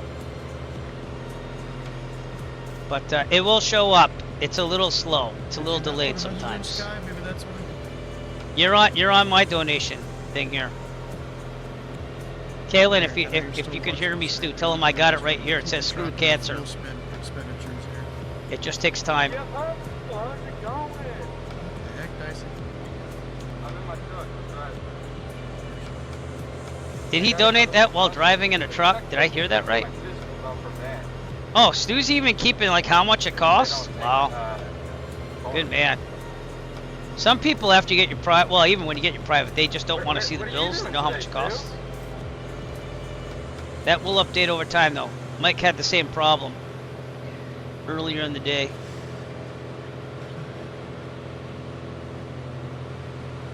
But it will show up. It's a little slow. It's a little delayed sometimes. Maybe that's what You're on my donation thing here. Kaylin, if you can hear me, Stu, tell him I got it right here. It says screw cancer. It just takes time. Did he donate that while driving in a truck? Did I hear that right? Oh, Stu's even keeping like how much it costs? Wow. Good man. Some people after you get your private, well, even when you get your private, they just don't want to see the bills. They know how much it costs. That will update over time though. Mike had the same problem earlier in the day.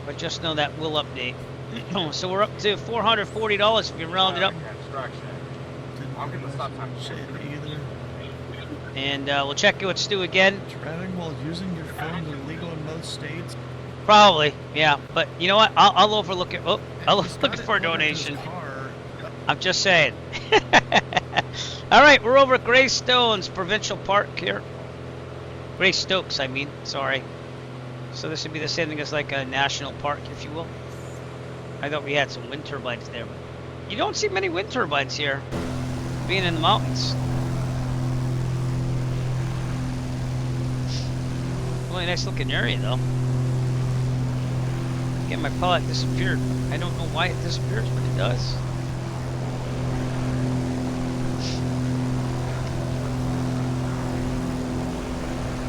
But just know that will update. So we're up to $440 if you round it up. And we'll check in with Stu again. Driving while using your phone is illegal in most states. Probably, yeah. But you know what? I'll overlook it. Oh, I'll look for a donation. I'm just saying. All right, we're over at Greystones Provincial Park here. Greystokes, I mean. Sorry. So this would be the same thing as like a national park, if you will. I thought we had some wind turbines there, but you don't see many wind turbines here, being in the mountains. Really nice looking area though. Again, my pilot disappeared. I don't know why it disappears, but it does.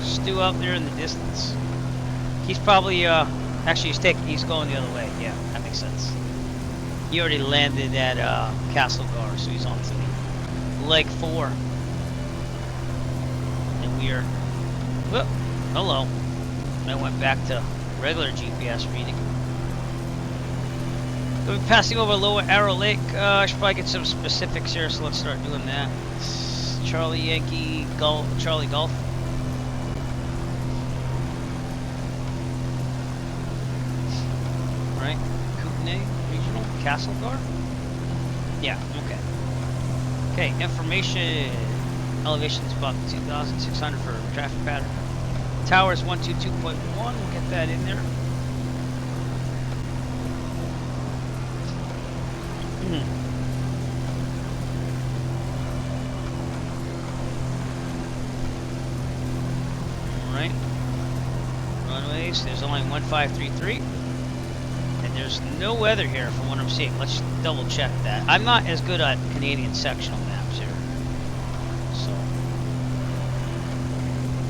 Stu out there in the distance. He's probably actually he's going the other way. Yeah, that makes sense. He already landed at Castlegar, so he's on to the leg 4. And we are whoop, hello. I went back to regular GPS reading. We'll be passing over Lower Arrow Lake. I should probably get some specifics here, so let's start doing that. Charlie Yankee Golf, Charlie Golf. Right, Kootenai Regional, Castlegar? Yeah, okay. Okay, information. Elevation is about 2,600 for traffic pattern. Tower is 122.1, we'll get that in there. Alright. Runways, there's only 1533. And there's no weather here from what I'm seeing. Let's double check that. I'm not as good at Canadian sectional maps here. So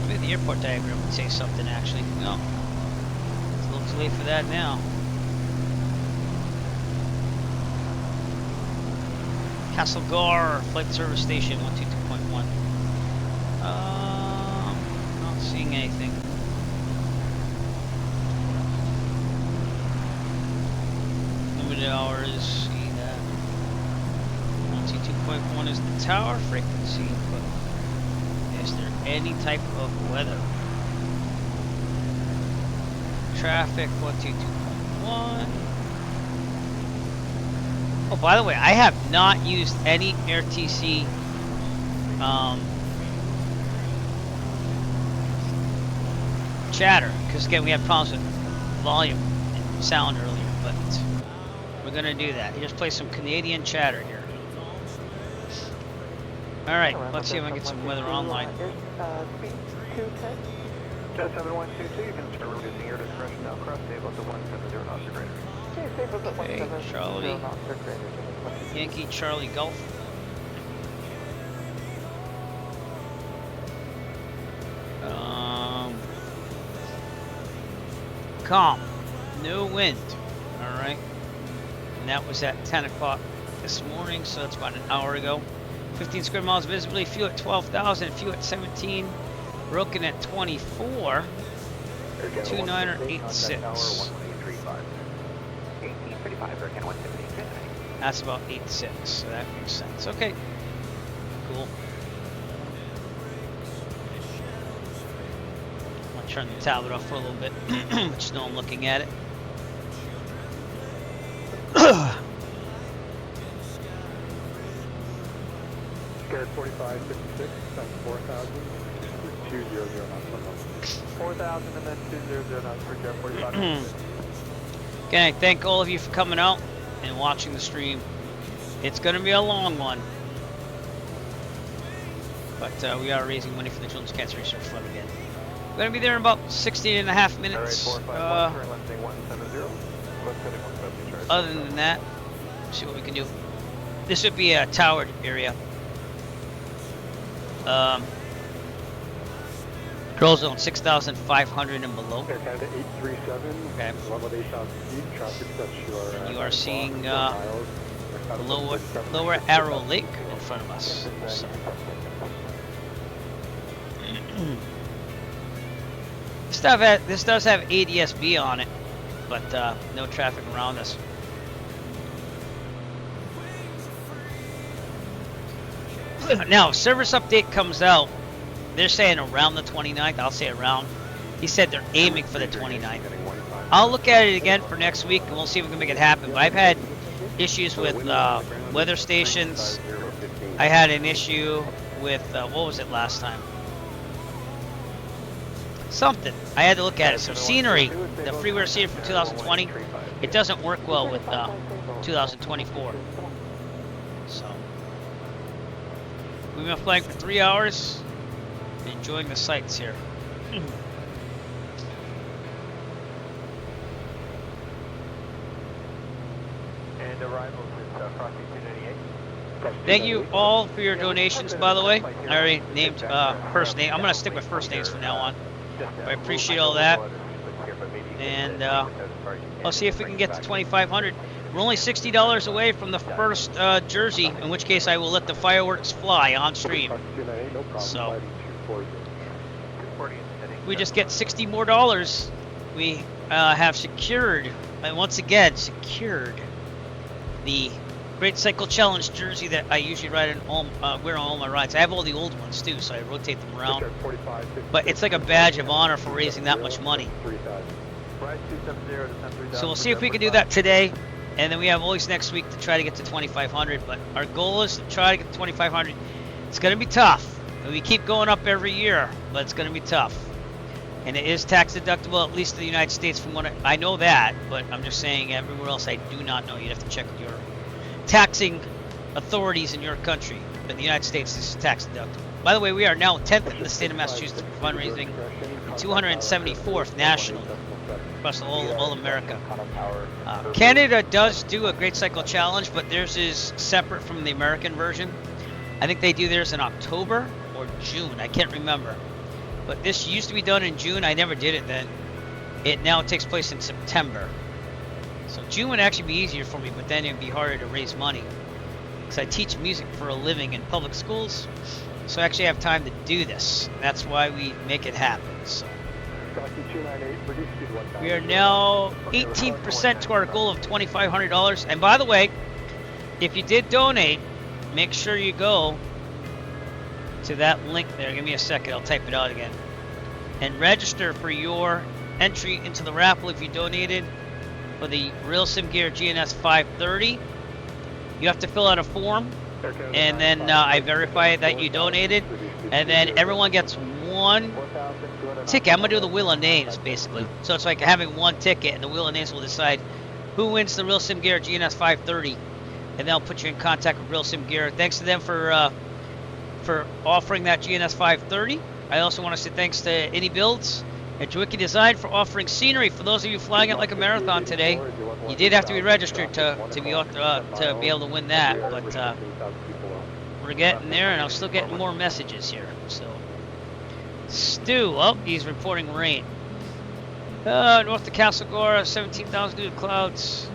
maybe the airport diagram would say something actually. No. It's a little too late for that now. Castlegar Flight Service Station 122.1. Not seeing anything. Limited hours, see that. 122.1 is the tower frequency, but is there any type of weather? Traffic 122.1. Oh, by the way, I have not used any AirTC chatter, because again we had problems with volume and sound earlier, but we're gonna do that. Just play some Canadian chatter here. Alright, let's see if I can get some weather online. Jet 7122, you can start reducing your discretion now. Cross table to 170 knots or greater. Okay, Charlie, Yankee, Charlie Golf. calm. No wind. Alright. And that was at 10 o'clock this morning, so that's about an hour ago. 15 square miles visibly, fuel at 12,000, fuel at 17. Broken at 24. 2986. That's about 8.6, so that makes sense. Okay. Cool. I'm gonna turn the tablet off for a little bit. Just know I'm looking at it. Scared 4556, times 4,000, 200 knots. 4,000 and then 200 knots for Scared 4556. Okay, thank all of you for coming out and watching the stream. It's going to be a long one. But we are raising money for the Children's Cancer Research Fund again. We're going to be there in about 16 and a half minutes. Other than that, see what we can do. This would be a towered area. Control zone 6,500 and below. Air Canada 837, okay. level 8,000 feet, traffic that's your... And you are seeing lower Arrow Lake in front of us. So. This does have ADS-B on it, but no traffic around us. Now, service update comes out. They're saying around the 29th. I'll say around. He said they're aiming for the 29th. I'll look at it again for next week, and we'll see if we can make it happen. But I've had issues with weather stations. I had an issue with, what was it last time? Something. I had to look at it. So scenery, the freeware scenery from 2020, it doesn't work well with 2024. So we've been flying for 3 hours, enjoying the sights here. And arrivals is Frosty 298. Thank you all for your donations, by the way. I already named first name. I'm going to stick with first names from now on. I appreciate all that. And I'll see if we can get to 2,500. We're only $60 away from the first jersey, in which case I will let the fireworks fly on stream. So we just get $60 more. We have secured, and once again, secured the Great Cycle Challenge jersey that I usually ride in wear on all my rides. I have all the old ones too, so I rotate them around. But it's like a badge of honor for raising that much money. So we'll see if we can do that today, and then we have always next week to try to get to 2,500. But our goal is to try to get to 2,500. It's going to be tough. We keep going up every year, but it's going to be tough. And it is tax deductible, at least in the United States, from what I know that. But I'm just saying, everywhere else I do not know. You'd have to check with your taxing authorities in your country. But in the United States, this is tax deductible. By the way, we are now 10th in the state of Massachusetts for fundraising, and 274th nationally across all America. Canada does do a Great Cycle Challenge, but theirs is separate from the American version. I think they do theirs in October or June. I can't remember. But this used to be done in June. I never did it then. It now takes place in September. So June would actually be easier for me, but then it would be harder to raise money. Because I teach music for a living in public schools. So I actually have time to do this. That's why we make it happen. So we are now 18% to our goal of $2,500. And by the way, if you did donate, make sure you go to that link there. Give me a second. I'll type it out again. And register for your entry into the raffle if you donated for the Real Sim Gear GNS 530. You have to fill out a form, and then I verify that you donated, and then everyone gets one ticket. I'm going to do the wheel of names, basically. So it's like having one ticket, and the wheel of names will decide who wins the Real Sim Gear GNS 530, and they'll put you in contact with Real Sim Gear. Thanks to them for offering that GNS 530. I also want to say thanks to Any Builds and Jwicky Design for offering scenery. For those of you flying it like a marathon today, you did have to be registered to be able to win that. But we're getting there, and I'm still getting more messages here. So Stu, oh, he's reporting rain. North to Castlegora, 17,000 due to clouds.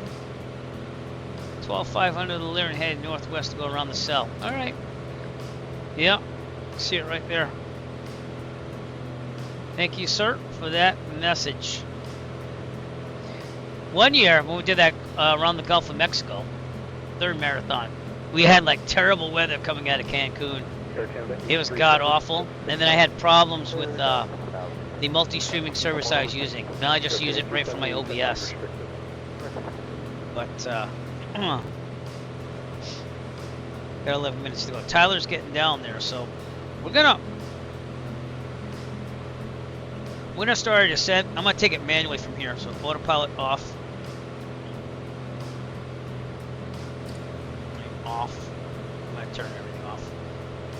12,500 to Lyran, heading northwest to go around the cell. All right. Yeah, see it right there. Thank you, sir, for that message. One year when we did that around the Gulf of Mexico, third marathon, we had like terrible weather coming out of Cancun. It was god awful, and then I had problems with the multi-streaming service I was using. Now I just use it right from my OBS. But got 11 minutes to go. Tyler's getting down there, so we're gonna start our descent. I'm gonna take it manually from here, so autopilot off. Off. I'm gonna turn everything off.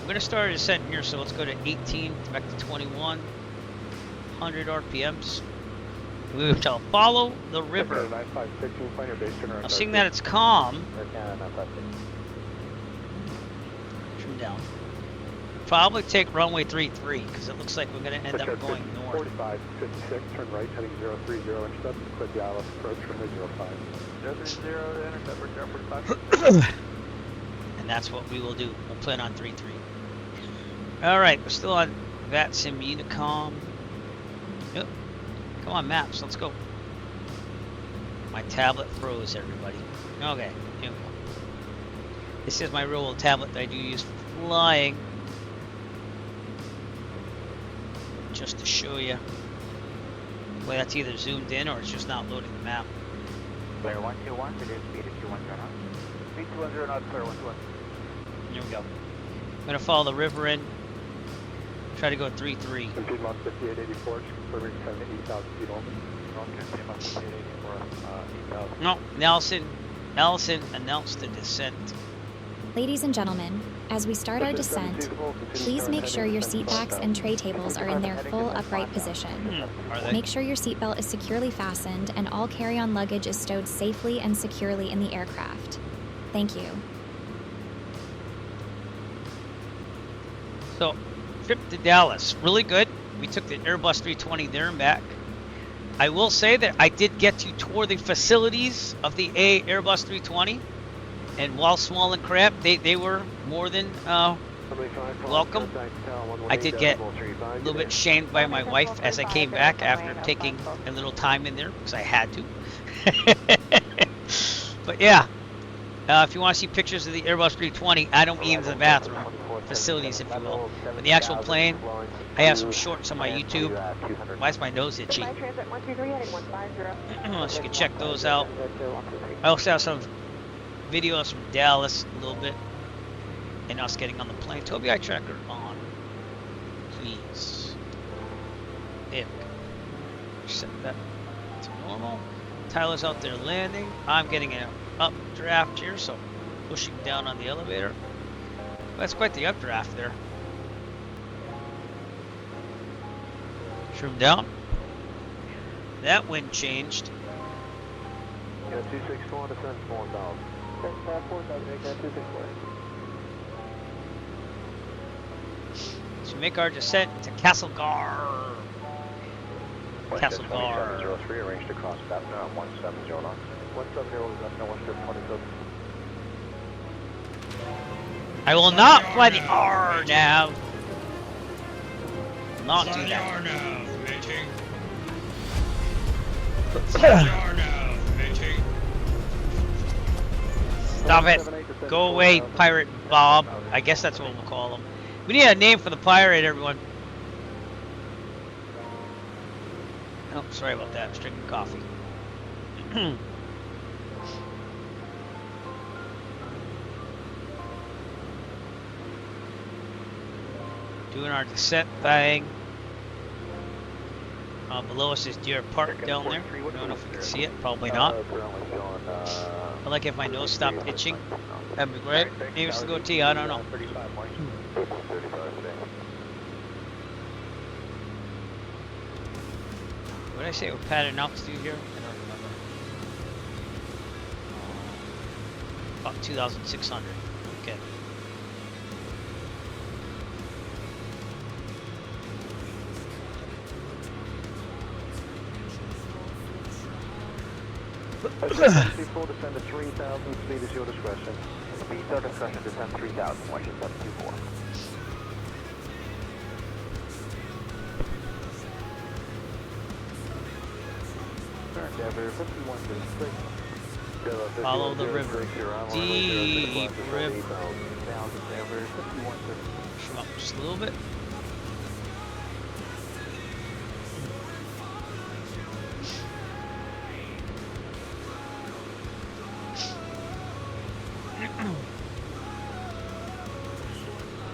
We're gonna start a descent here, so let's go to 18 back to 2100 RPMs. We shall follow the river. Now, seeing that it's calm, trim down. Probably take runway 33 because it looks like we're going to end up going north. 45, 56, turn right, heading 030, intercept, clear Dallas, approach runway 05. 030, intercept, 045. And that's what we will do. We'll plan on 33. Alright, we're still on VATSIM Unicom. Yep. Come on, maps, let's go. My tablet froze, everybody. Okay, here we go. This is my real old tablet that I do use for flying. Just to show you. Well, that's either zoomed in or it's just not loading the map. Clear 121, reduce speed at 210 knots. Speed 210 knots, clear 121. Here we go. I'm going to follow the river in. Try to go 3-3. Piedmont 5884, confirming 8,000 feet only. Piedmont 5884, 8,000. No, Nelson announced the descent. Ladies and gentlemen, as we start our descent, please make sure your seat backs and tray tables are in their full upright position. Make sure your seatbelt is securely fastened and all carry-on luggage is stowed safely and securely in the aircraft. Thank you. So, trip to Dallas, really good. We took the Airbus 320 there and back. I will say that I did get to tour the facilities of the Airbus 320. And while small and cramped, they were more than welcome. I did get a little bit shamed by my wife as I came back after taking a little time in there because I had to. But yeah, if you want to see pictures of the Airbus 320, I don't mean the bathroom facilities, if you will. But the actual plane, I have some shorts on my YouTube. Why is my nose itchy? So you can check those out. I also have some videos from Dallas a little bit and us getting on the plane. Tobii Eye Tracker on, please. There we go. Set that to normal. Tyler's out there landing. I'm getting an updraft here, so pushing down on the elevator. That's quite the updraft there. Trim down. That wind changed. Yeah, 261 descend small down. So make our descent to Castlegar. Castlegar. 03, arranged to cross that 170 knots. 170 left now 127. I will not fly the R now. Not do that. Stop it. Go away, Pirate Bob. I guess that's what we'll call him. We need a name for the pirate, everyone. Oh, sorry about that. I was drinking coffee. Doing our descent thing. Below us is Deer Park down there. I don't know if you can see it. Probably not. I like if my nose stopped itching. That'd be great. Maybe it's the goatee. I don't know. What did I say? We're pattern altitude here? I don't remember. About 2,600. Okay. Full descend to 3,000, speed is your discretion. Speed your discretion, descend 3,000, watch 724. Endeavor 51 to the straight. Follow the river. Deep river. Come up just a little bit.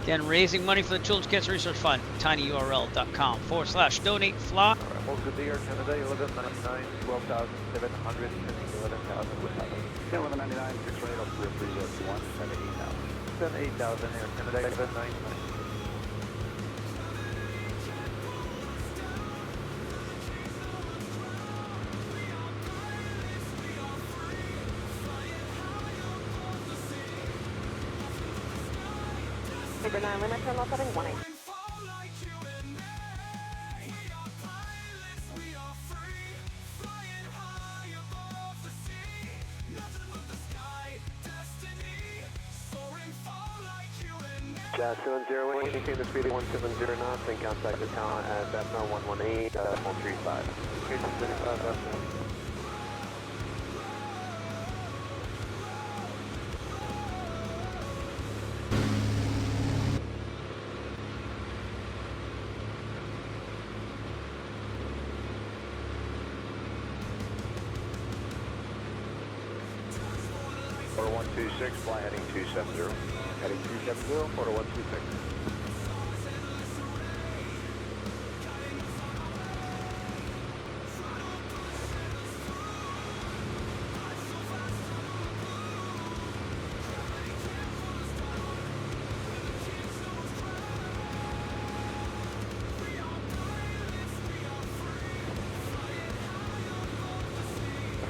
Again, raising money for the Children's Cancer Research Fund. tinyurl.com/donate-fly. Hold good deer, Canada, 1199, 12,700, 11,000 with heaven. 1199, 6 rate, up 33021, 78,000. 78,000 here, Canada, 1199. Paper 9, limit turn left heading 18. Jazz 70, maintain the speed of 170 knots and contact the town at Bethna 118, 135. Okay, 35, Bethna. Order 126, fly heading 270. Heading 270, order 126.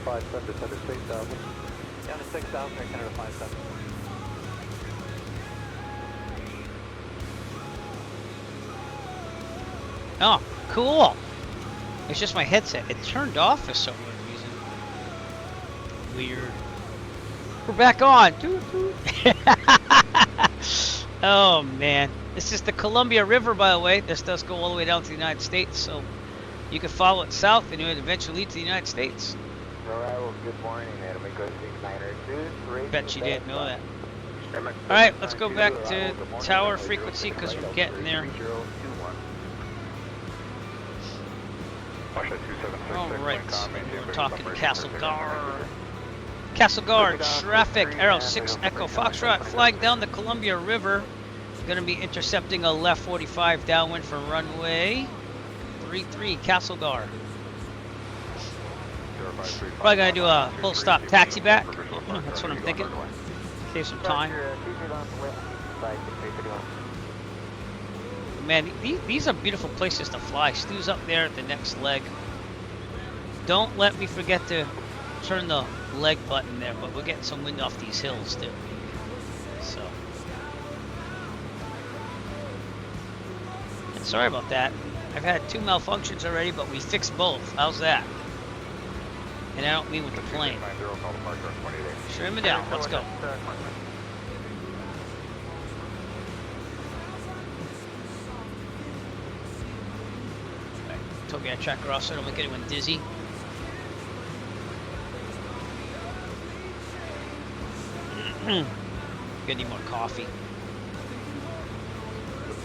Five seven, descend to 6,000. Down to 6,000, or Canada 57. Oh, cool. It's just my headset. It turned off for some weird reason. Weird. We're back on. Oh, man. This is the Columbia River, by the way. This does go all the way down to the United States, so you can follow it south and it would eventually lead to the United States. Arrival, good morning, Adam. Go 6902. Bet you didn't know that. Alright, let's go back to tower frequency because we're getting there. Alright, we're talking Castle Guard. Castle Guard, traffic, arrow 6 Echo Foxtrot, flying down the Columbia River. Going to be intercepting a left 45 downwind from runway 33, Castle Guard. Probably gotta do a full stop taxi back. That's what I'm thinking. Save some time. Man, these are beautiful places to fly. Stu's up there at the next leg. Don't let me forget to turn the leg button there, but we're getting some wind off these hills too. So, and sorry about that. I've had 2 malfunctions already, but we fixed both. How's that? And I don't mean with the plane. Trim it down. Let's go. Told me I track her off so I don't make anyone dizzy. Gonna need more coffee.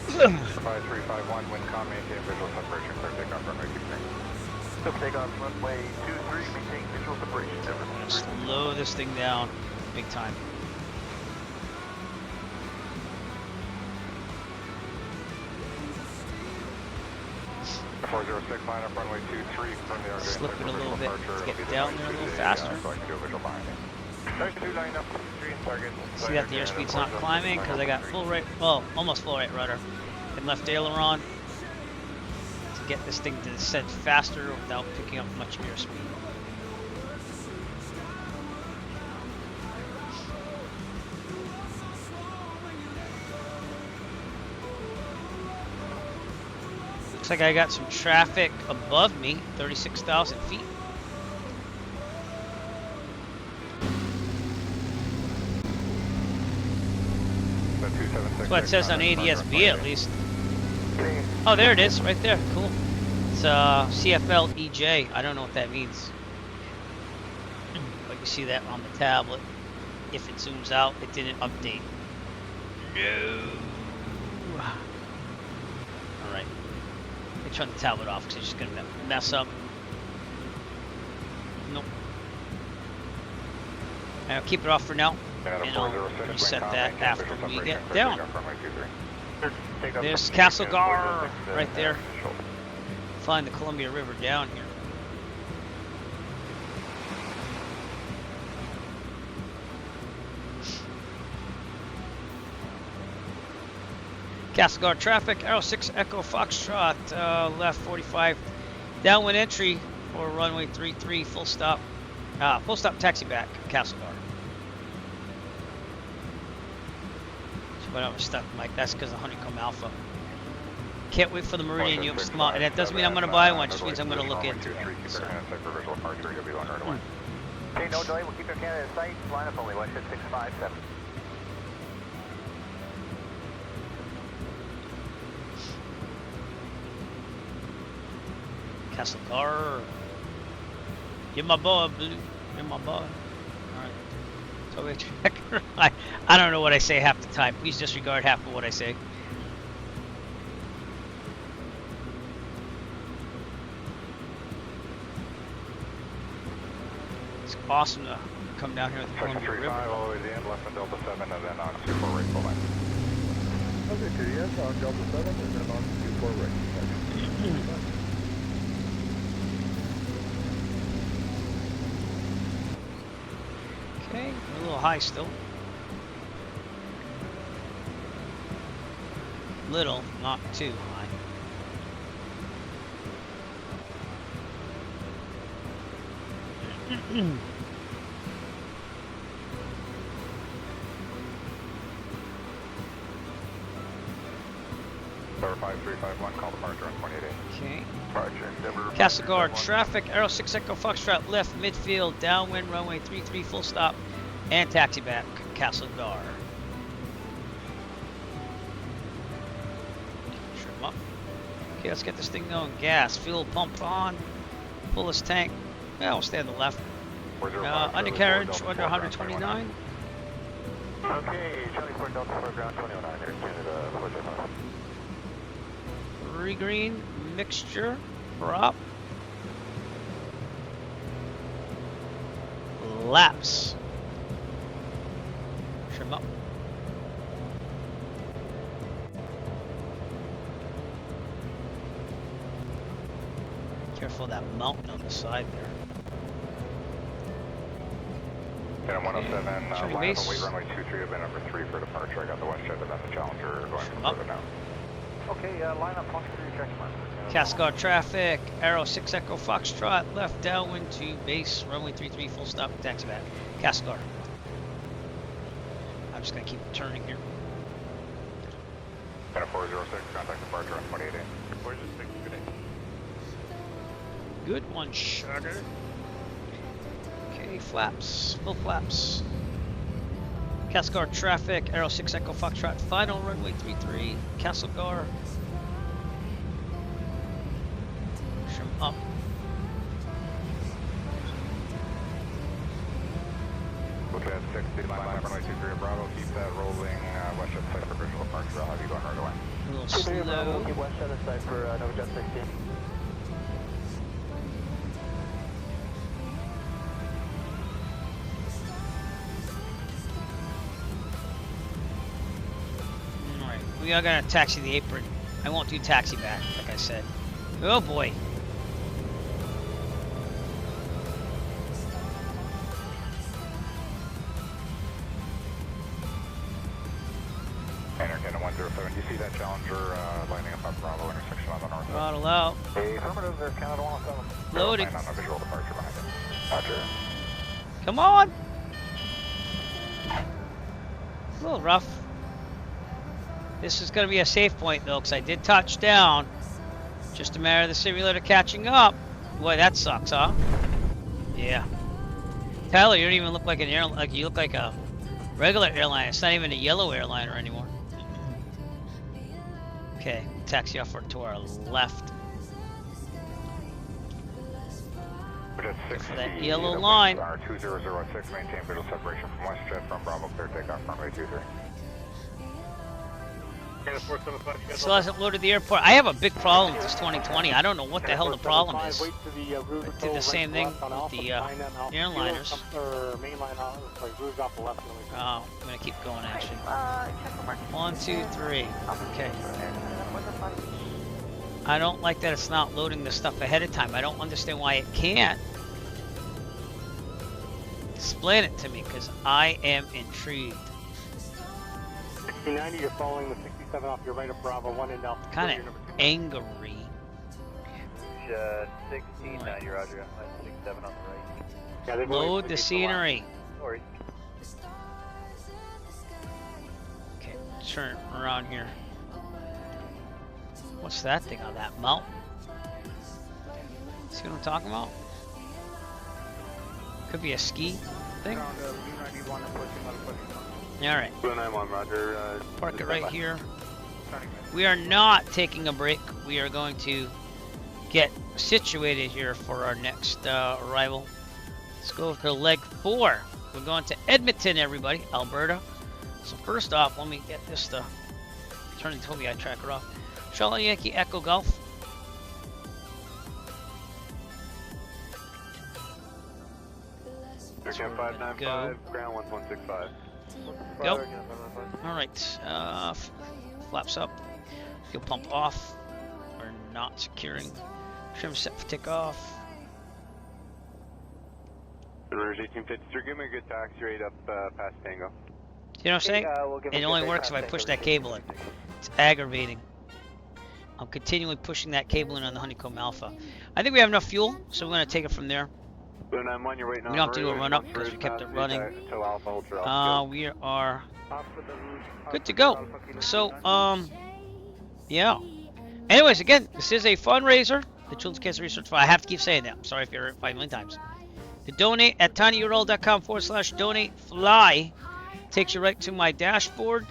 5351, wind com, maintain visual separation, clear takeoff, runway 23. Clear takeoff, runway 23, maintain visual separation. Slow this thing down, big time. line up runway 23, from the slip it a little bit. Let's get down there a little faster. See that the airspeed's not climbing because I got full right, well, almost full right rudder and left aileron to get this thing to descend faster without picking up much airspeed. Looks like I got some traffic above me, 36,000 feet. what it says on ADSB at least. Oh, there it is, right there. Cool. It's CFLEJ. I don't know what that means. But you see that on the tablet. If it zooms out, it didn't update. No. Alright. Let me turn the tablet off because it's just going to mess up. Nope. I'll keep it off for now. And I'll reset that after we get down. There's Castle Gar right there. Find the Columbia River down here. Castle Gar traffic, Arrow 6 Echo Foxtrot, left 45. Downwind entry for runway 33, full stop. Full stop taxi back, Castle Gar. But I was stuck, Mike. That's because of Honeycomb Alpha. Can't wait for the Meridian Yokes to come out. And that doesn't mean I'm going to buy one, just means I'm going to look into it. So. Okay, no delay. We'll keep your candidate in sight. Line up only 16657. Castle Gar. Get my boy, Blue. Get my boy. Alright. So I don't know what I say half the time. Please disregard half of what I say. It's awesome to come down here with the Columbia River. All the way to the end, left on Delta 7, and then on 24 right full line. Okay, 2 yes, on Delta 7, and then on 24 right. Okay, a little high still. Little, not too high. Tower 5351, call departure on 28A. Okay. Departure, Castle Guard, traffic, Arrow 6 Echo Foxtrot, left, midfield, downwind, runway 33, full stop, and taxi back, Castle Guard. Trim up. Okay, let's get this thing going. Gas, fuel pump on, fullest tank. Yeah, we'll stay on the left. Undercarriage, under 129. Okay, Charlie 4 Delta 4 ground 209 here, Canada 405. Green mixture, prop. Laps. Trim up. Careful of that mountain on the side there. Phantom 107, line up and base. wait runway 23, event number 3 for departure. I got the WestJet event, the Challenger going further now. Okay, line up, point 3, check mark. Cascade traffic, Arrow 6 Echo Foxtrot, left downwind to base, runway 33, full stop, taxi back. Cascade. I'm just going to keep turning here. Phantom 406, contact departure on 28A. 406, good day. Good one, Shutter. Okay, flaps, full flaps. Cascade traffic, Arrow 6 Echo Foxtrot, final runway 33, Castlegar. Trim up. Look at 60, line up runway 23 Bravo, keep that rolling, WestJet site for visual departure. I'll have you going right away. A little slow. Keep WestJet in sight for NovaJet 16. We are gonna taxi the apron. I won't do taxi back, like I said. Oh boy. Canada 107, you see that Challenger lining up on Bravo intersection on the north? Throttle out. Hey, affirmative, there's Canada 107. Loading. On a visual departure behind it. Roger. Come on. A little rough. This is going to be a safe point though, because I did touch down. Just a matter of the simulator catching up. Boy, that sucks, huh? Yeah. Tyler, you don't even look like an airline. Like you look like a regular airline. It's not even a yellow airliner anymore. Okay, taxi off to our left. Look for that yellow line. 2006, maintain visual separation from WestJet from Bravo, clear takeoff, runway 23. Still hasn't loaded the airport. I have a big problem with this 2020. I don't know what the hell the problem is. I did the same thing with the airliners. Oh, I'm gonna keep going actually. 1, 2, 3. Okay. I don't like that it's not loading the stuff ahead of time. I don't understand why it can't. Explain it to me, because I am intrigued. 6090, you're following the 67 off your right of Bravo 1 in Alpha. Kind of angry. 1690, Roger. 67 on the right. Load the scenery. Sorry. Okay, turn around here. What's that thing on that mountain? See what I'm talking about? Could be a ski thing. Alright. Park it right here. We are not taking a break. We are going to get situated here for our next arrival. Let's go to leg 4. We're going to Edmonton, everybody, Alberta. So first off, let me get this to turn the Tobii tracker off. Charlie Yankee Echo Golf. Aircam 595, ground 1165. Go. Alright, flaps up. Fuel pump off. We're not securing. Trim set for takeoff. Rouge 1853, give me a good taxi rate up past Tango. You know what I'm saying? It only works if I push that cable in. It's aggravating. I'm continually pushing that cable in on the Honeycomb Alpha. I think we have enough fuel, so we're going to take it from there. We don't have to do a run up because we kept it running. We are good to go. So, yeah. Anyways, again, this is a fundraiser. The Children's Cancer Research Fund. I have to keep saying that. I'm sorry if you heard it 5 million times. To donate at tinyurl.com/donate-fly takes you right to my dashboard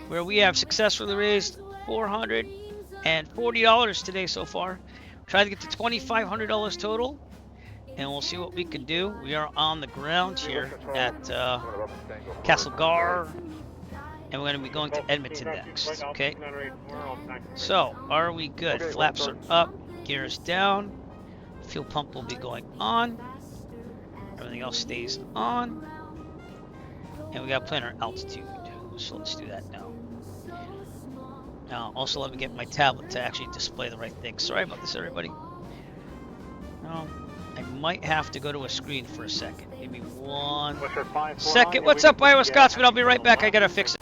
where we have successfully raised $440 today so far. Trying to get to $2,500 total. And we'll see what we can do. We are on the ground here at Castlegar, and we're going to be going to Edmonton next. Okay. So, are we good? Flaps are up, gears down. Fuel pump will be going on. Everything else stays on. And we got to plan our altitude. So let's do that now. Now, also let me get my tablet to actually display the right thing. Sorry about this, everybody. I might have to go to a screen for a second. Give me 1 second. What's up, Iowa Scotsman? I'll be right back. I gotta fix it.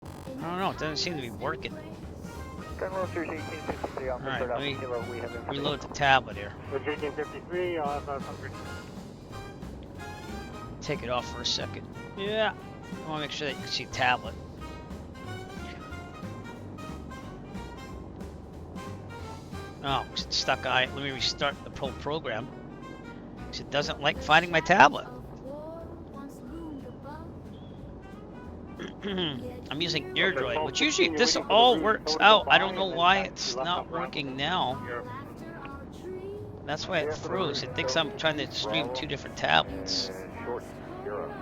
I don't know. It doesn't seem to be working. Alright, let me reload the tablet here. Take it off for a second. Yeah. I want to make sure that you can see tablet. Oh, it's stuck on it. Let me restart the program. Because it doesn't like finding my tablet. I'm using AirDroid, which usually this all works out. I don't know why it's not working now. That's why it froze. It thinks I'm trying to stream 2 different tablets.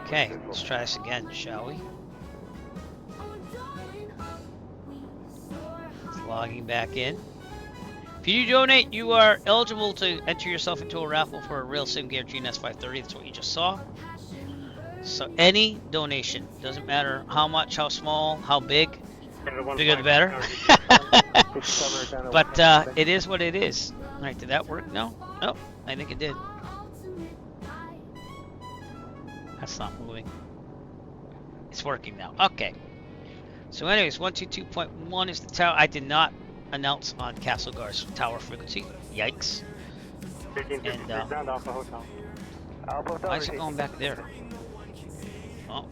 Okay, let's try this again, shall we? It's logging back in. If you donate, you are eligible to enter yourself into a raffle for a Rail Sim Gear GNS 530. That's what you just saw. So any donation, doesn't matter how much, how small, how big, bigger the better. But it is what it is. All right, did that work? No? Oh, I think it did. That's not moving. It's working now. Okay. So anyways, 122.1 is the tower. I did not announce on Castlegar's tower frequency. Yikes. And why is it going back there? Uh-oh.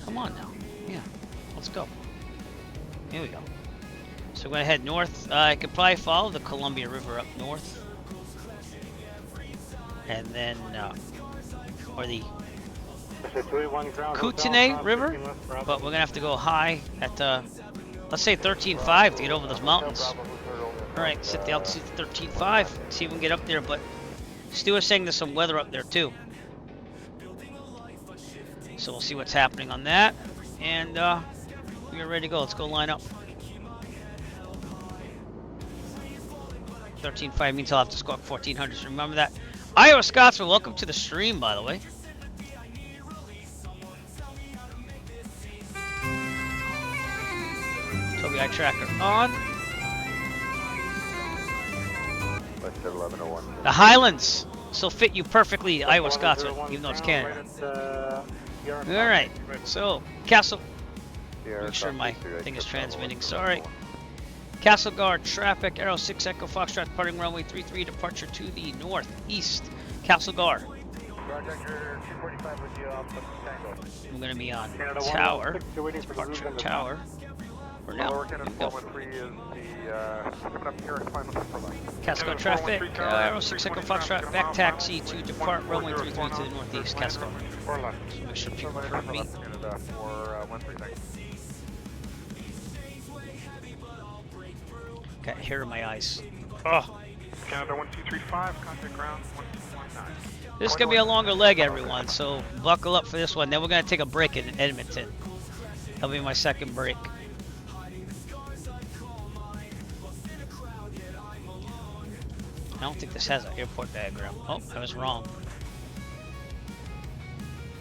Come on now. Yeah. Let's go. Here we go. So we're gonna head north. I could probably follow the Columbia River up north, and then or the Kootenay River, but we're gonna have to go high at let's say 13.5 to get over those mountains. All right, set the altitude to 13.5. See if we can get up there. But Stu is saying there's some weather up there too, so we'll see what's happening on that. And we are ready to go. Let's go line up. 13.5 means I'll have to squawk 1400. So remember that. Iowa Scotsman, welcome to the stream, by the way. Toby Eye Tracker on. The Highlands still fit you perfectly, Iowa Scotsman, even though it's Canada. Alright, so Castle. Make sure my thing is transmitting. Sorry. Castle Guard, traffic, Arrow 6 Echo Foxtrot, departing runway 33, departure to the northeast. Castle Guard. I'm going to be on Tower, departure Tower. For now. Castle Guard traffic, Arrow 6 Echo Foxtrot, back taxi to depart runway 33 to the northeast. Castle Guard. So make sure people heard me. Got hair in my eyes. Oh. Canada 1235, contact ground 1219. This is going to be a longer leg, everyone, so buckle up for this one. Then we're going to take a break in Edmonton. That'll be my second break. I don't think this has an airport diagram. Oh, I was wrong.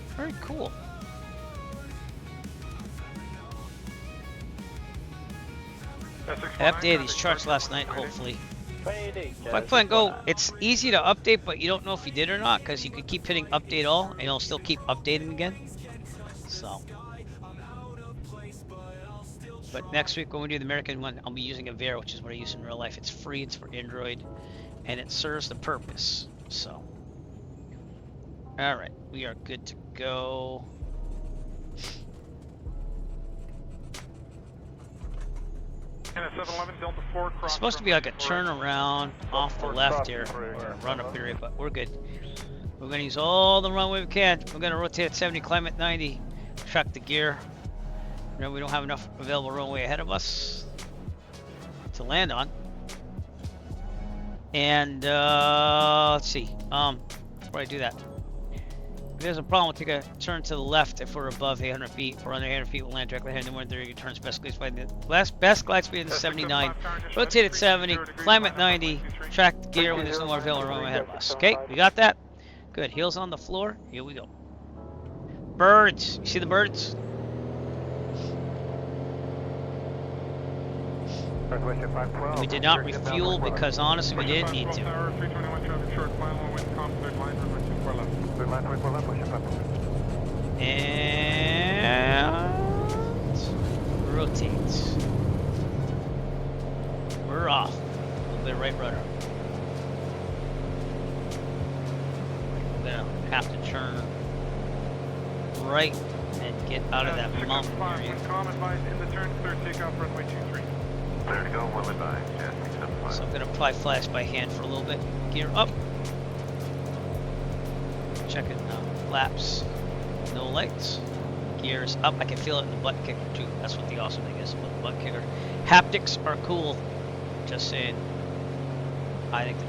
Very cool. I updated these charts last night, hopefully. If I plan go, it's easy to update, but you don't know if you did or not, because you could keep hitting update all, and it'll still keep updating again. So. But next week when we do the American one, I'll be using Avera, which is what I use in real life. It's free, it's for Android, and it serves the purpose. So. Alright, we are good to go. It's supposed to be like a turnaround off the left here, or a run-up area, but we're good. We're going to use all the runway we can. We're going to rotate at 70, climb at 90, track the gear. Remember, we don't have enough available runway ahead of us to land on. And let's see. Before I do that, if there's a problem, we'll take a turn to the left if we're above 800 feet. If we're under 800 feet, we'll land directly ahead. Then we're 30 turns. Best glide speed is 79. Rotate at 70. Climb at 90. Track the gear when there's no more available runway ahead of us. Okay, we got that. Good. Heels on the floor. Here we go. Birds. You see the birds? We did not refuel because honestly we didn't need to. And rotate. We're off. A little bit right rudder. We're gonna have to turn right and get out of that mountain area. So I'm gonna apply flash by hand for a little bit. Gear up. Checking flaps. No lights. Gears up. I can feel it in the butt kicker too. That's what the awesome thing is about the butt kicker. Haptics are cool. Just saying. I think they're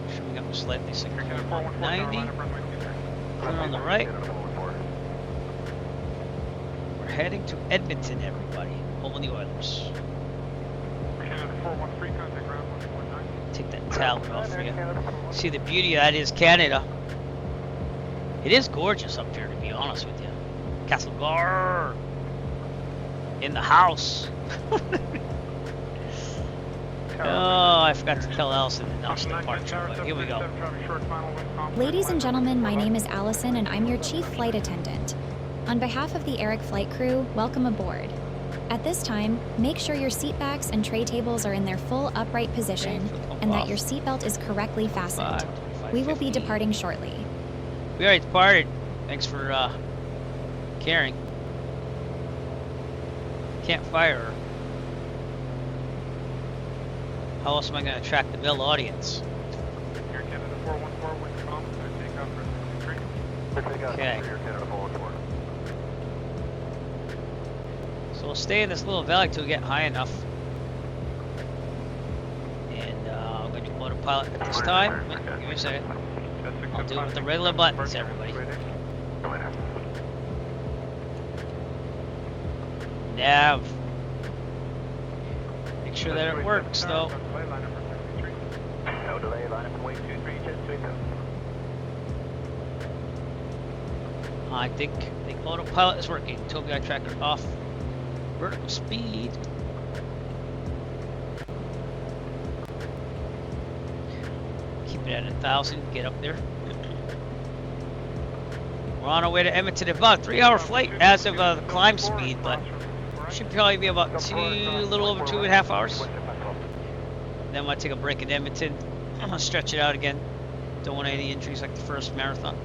cool. Trimming up slightly. Sicker here. 90. Clear on the right. We're heading to Edmonton, everybody. Home the Oilers. Take that towel off for you. See, the beauty of that is Canada. It is gorgeous up here, to be honest with you. Castle Guard in the house. Oh, I forgot to tell Allison to announce the departure, but here we go. Ladies and gentlemen, my name is Allison and I'm your chief flight attendant. On behalf of the Eric flight crew, welcome aboard. At this time, make sure your seat backs and tray tables are in their full upright position and that your seatbelt is correctly fastened. We will be departing shortly. We already departed. Thanks for caring. Can't fire her. How else am I going to attract the Bell audience? Air Canada 414, wind calm, take off for 63. Okay. Air Canada 414. So we'll stay in this little valley till we get high enough. And I'm going to do autopilot at this time. Give me a second. I'll do it with the regular buttons, everybody. Nav. Make sure that it works, though. No delay, line up and wait 23, jet 27. I think the autopilot is working. Toby, I tracker off. Vertical speed. Keep it at 1,000. Get up there. We're on our way to Edmonton. About a 3-hour flight as of the climb speed, but should probably be about a little over 2.5 hours. Then we'll take a break in Edmonton. I'm gonna stretch it out again. Don't want any injuries like the first marathon.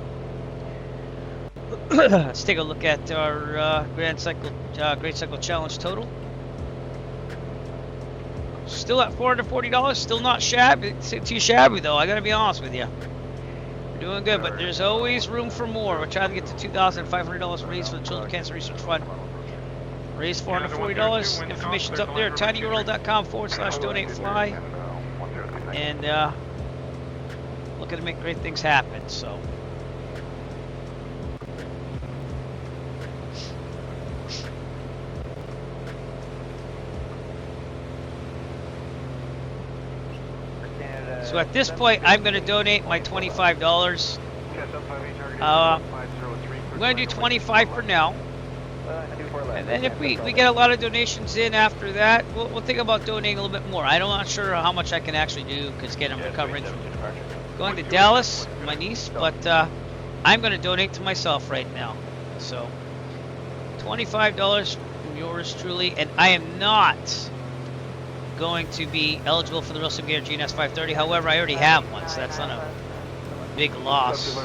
Let's take a look at our Great Cycle Challenge total. Still at $440. Still not shabby. Too shabby though. I gotta be honest with you. We're doing good, but there's always room for more. We're trying to get to $2,500 raised for the Children's Cancer Research Fund. Raise $440. Information's up there at tinyurl.com/donate-fly. And looking to make great things happen. So. So at this point, I'm going to donate my $25. I'm going to do 25 for now. And then if we get a lot of donations in after that, we'll think about donating a little bit more. I'm not sure how much I can actually do because again, I'm recovering from going to Dallas, my niece, but I'm going to donate to myself right now. So $25 from yours truly, and I am not going to be eligible for the Real Sim Gator GNS 530. However, I already have one, so that's not a big loss.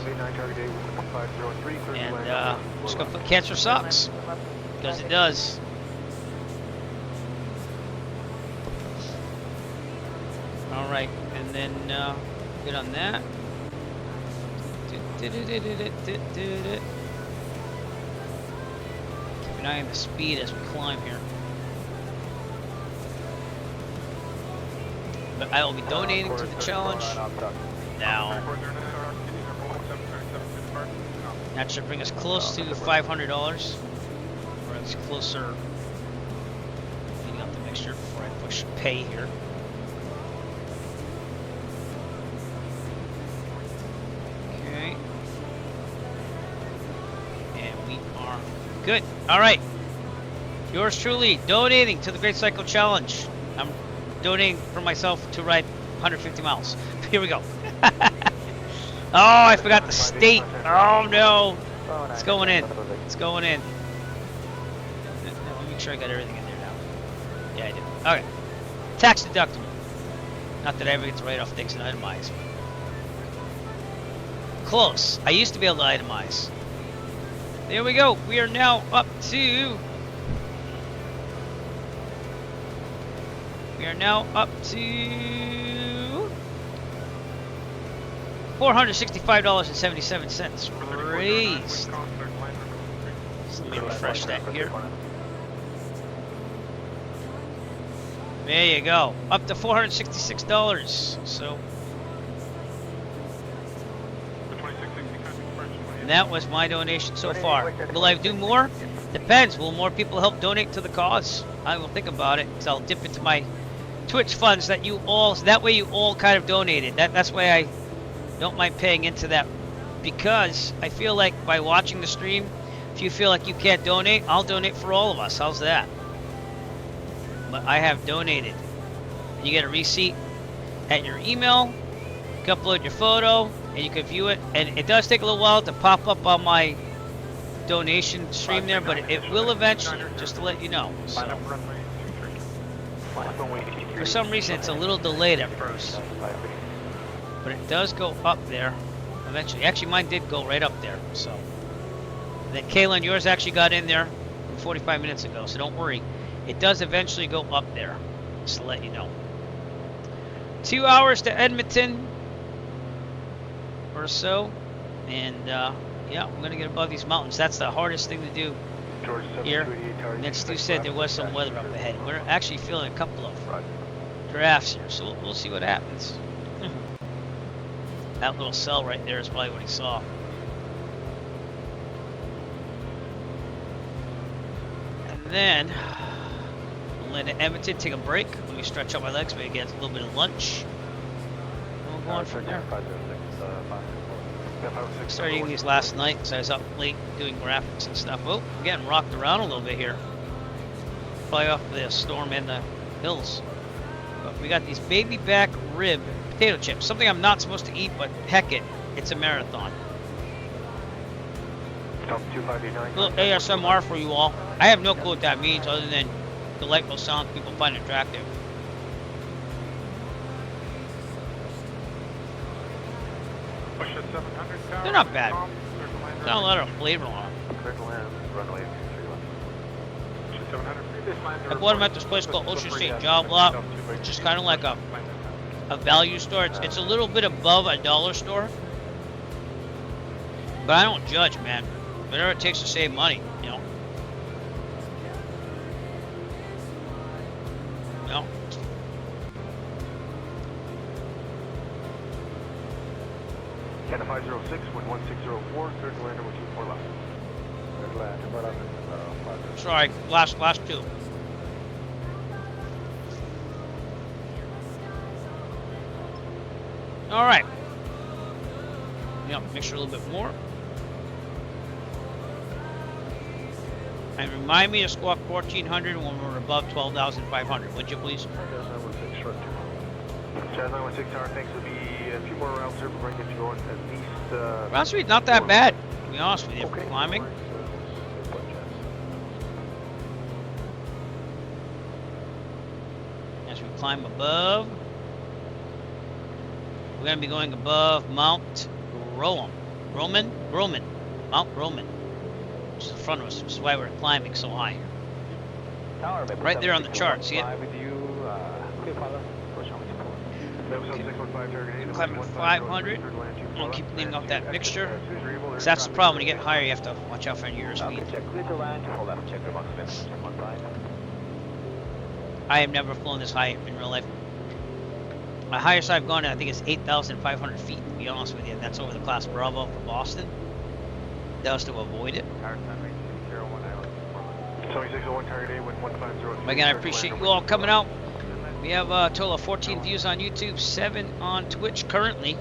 And just gonna put cancer sucks because it does. All right, and then good on that. Keep an eye on the speed as we climb here. But I will be donating to the challenge now. That should bring us close to $500, or it's closer. Cleaning up the mixture before I push pay here. Okay. And we are good. All right. Yours truly donating to the Great Cycle Challenge. I'm donating for myself to ride 150 miles. Here we go. Oh, I forgot the state. Oh no. It's going in. It's going in. Let me make sure I got everything in there now. Yeah, I did. Okay. Tax deductible. Not that I ever get to write off things and itemize. Close. I used to be able to itemize. There we go. We are now up to... We are now up to $465.77 raised. So let me refresh that here. There you go. Up to $466. So and that was my donation so far. Will I do more? Depends. Will more people help donate to the cause? I will think about it. So I'll dip into my Twitch funds that you all, so that way you all kind of donated. That's why I don't mind paying into that, because I feel like by watching the stream, if you feel like you can't donate, I'll donate for all of us. How's that? But I have donated. You get a receipt at your email. You can upload your photo and you can view it. And it does take a little while to pop up on my donation stream there, but it will eventually, just to let you know. So, for some reason, it's a little delayed at first, but it does go up there eventually. Actually, mine did go right up there. So, and then Kaylin, yours actually got in there 45 minutes ago, so don't worry. It does eventually go up there, just to let you know. 2 hours to Edmonton or so, and yeah, we're gonna get above these mountains. That's the hardest thing to do here. And then Stu said there was some weather up ahead. We're actually feeling a couple of drafts here, so we'll see what happens. That little cell right there is probably what he saw. And then we'll land at Edmonton, take a break. Let me stretch out my legs, maybe get a little bit of lunch. And we'll go on from there. Started eating these last night because I was up late doing graphics and stuff. Oh, I'm getting rocked around a little bit here. Probably off the storm in the hills. But we got these baby back rib potato chips. Something I'm not supposed to eat, but heck it, it's a marathon. Little ASMR for you all. I have no clue what that means other than delightful sounds people find attractive. They're not bad. Got a lot of flavor on them. I bought them at this place called Ocean State Job Lot. It's just kind of like a value store. It's a little bit above a dollar store. But I don't judge, man. Whatever it takes to save money, you know. No. Canada 506, wind 1604, third land number 24 left. Third land, number 11, Sorry, last two. All right. Yep, make sure a little bit more. And remind me to squawk 1400 when we're above 12,500, would you please? Chaz 916 tower, thanks. Will be a few more rounds here, but we're going to get you going at least. Round speed not that bad, to be honest with you. Okay. Climbing. As we climb above, we're going to be going above Mount Roman, Mount Roman, which is in front of us, which is why we're climbing so high. Right there on the chart, see it? Climbing 500. We'll keep leaving off that mixture. Because that's the problem. When you get higher, you have to watch out for any airspeed. I have never flown this high in real life. My highest I've gone, I think, is 8,500 feet, to be honest with you. And that's over the Class Bravo for Boston. That was to avoid it. Again, I appreciate you all coming out. We have a total of 14 views on YouTube, 7 on Twitch currently.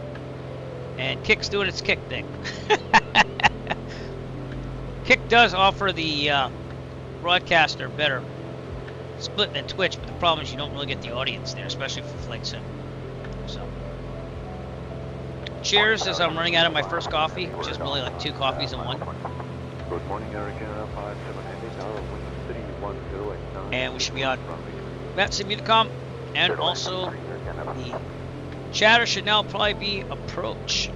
And Kick's doing its Kick thing. Kick does offer the broadcaster better split than Twitch, but the problem is you don't really get the audience there, especially for Flight Sim. So, cheers as I'm running out of my first coffee, which is really like 2 coffees in one. Good morning, Americana 5780, and we should be on MetSimUnicom, and also the chatter should now probably be approach.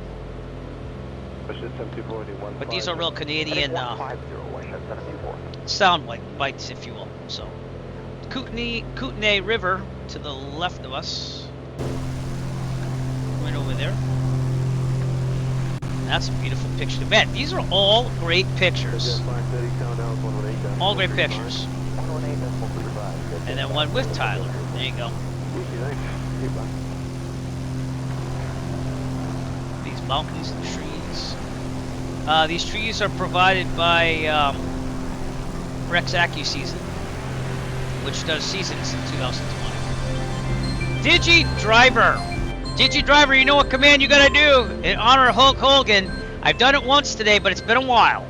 But these are real Canadian sound bites, if you will. So, Kootenay River to the left of us, right over there. That's a beautiful picture. Man, these are all great pictures. All great pictures. And then one with Tyler. There you go. These mountains and trees. These trees are provided by Rex AccuSeason, which does seasons in 2020. DigiDriver, you know what command you gotta do in honor of Hulk Hogan. I've done it once today, but it's been a while.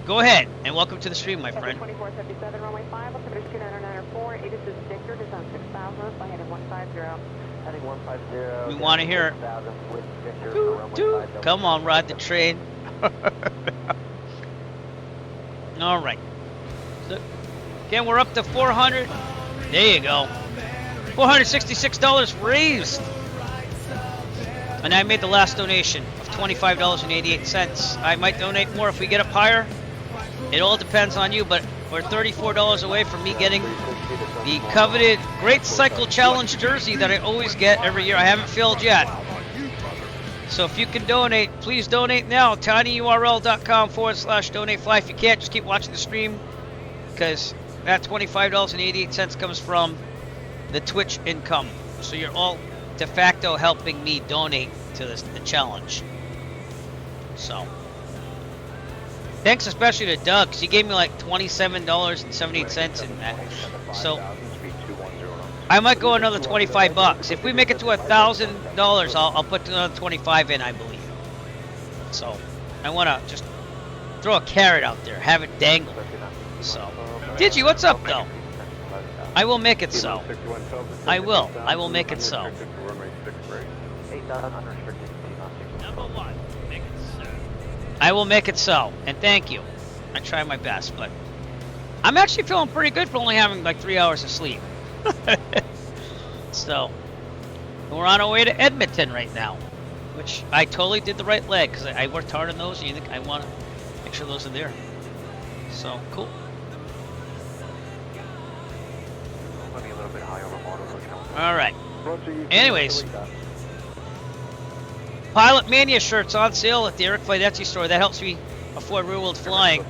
Go ahead, and welcome to the stream, my friend. 2477, runway 5, altimeter 2994, Aegis is Victor, is on 6,000, flight heading 150. Heading 150. We want to hear it. Come on, ride the train. All right. So, again, we're up to 400. There you go. $466 raised. And I made the last donation of $25.88. I might donate more if we get up higher. It all depends on you, but we're $34 away from me getting the coveted Great Cycle Challenge jersey that I always get every year. I haven't filled yet. So if you can donate, please donate now. tinyurl.com/donatefly. If you can't, just keep watching the stream, because that $25.88 comes from the Twitch income. So you're all de facto helping me donate to the challenge. So thanks especially to Doug, because he gave me like $27.78 in that. So I might go another 25 bucks. If we make it to $1,000, I'll put another 25 in, I believe. So I want to just throw a carrot out there, have it dangle. So Digi, what's up though? I will make it so. I will make it so. Number one, make it so. I will make it so, and thank you. I try my best, but I'm actually feeling pretty good for only having like 3 hours of sleep. So we're on our way to Edmonton right now, which I totally did the right leg, because I worked hard on those, and you think I want to make sure those are there. So cool. All right. Anyways, Pilot Mania shirts on sale at the Eric Flight Etsy store. That helps me afford real world flying.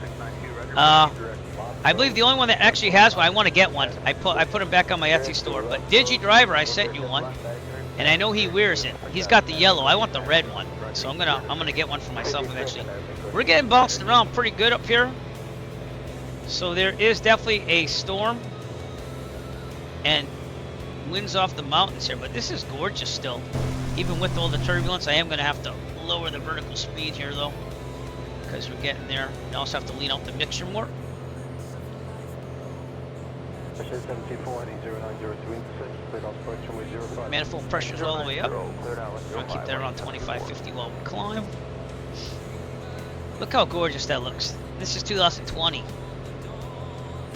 I believe the only one that actually has one. I want to get one. I put them back on my Etsy store. But Digi Driver, I sent you one, and I know he wears it. He's got the yellow. I want the red one, so I'm gonna get one for myself eventually. We're getting bounced around pretty good up here, so there is definitely a storm and winds off the mountains here. But this is gorgeous still, even with all the turbulence. I am gonna have to lower the vertical speed here though, because we're getting there. I also have to lean out the mixture more. Manifold pressure's all the way up. I'll keep that around 25-50 while we climb. Look how gorgeous that looks. This is 2020.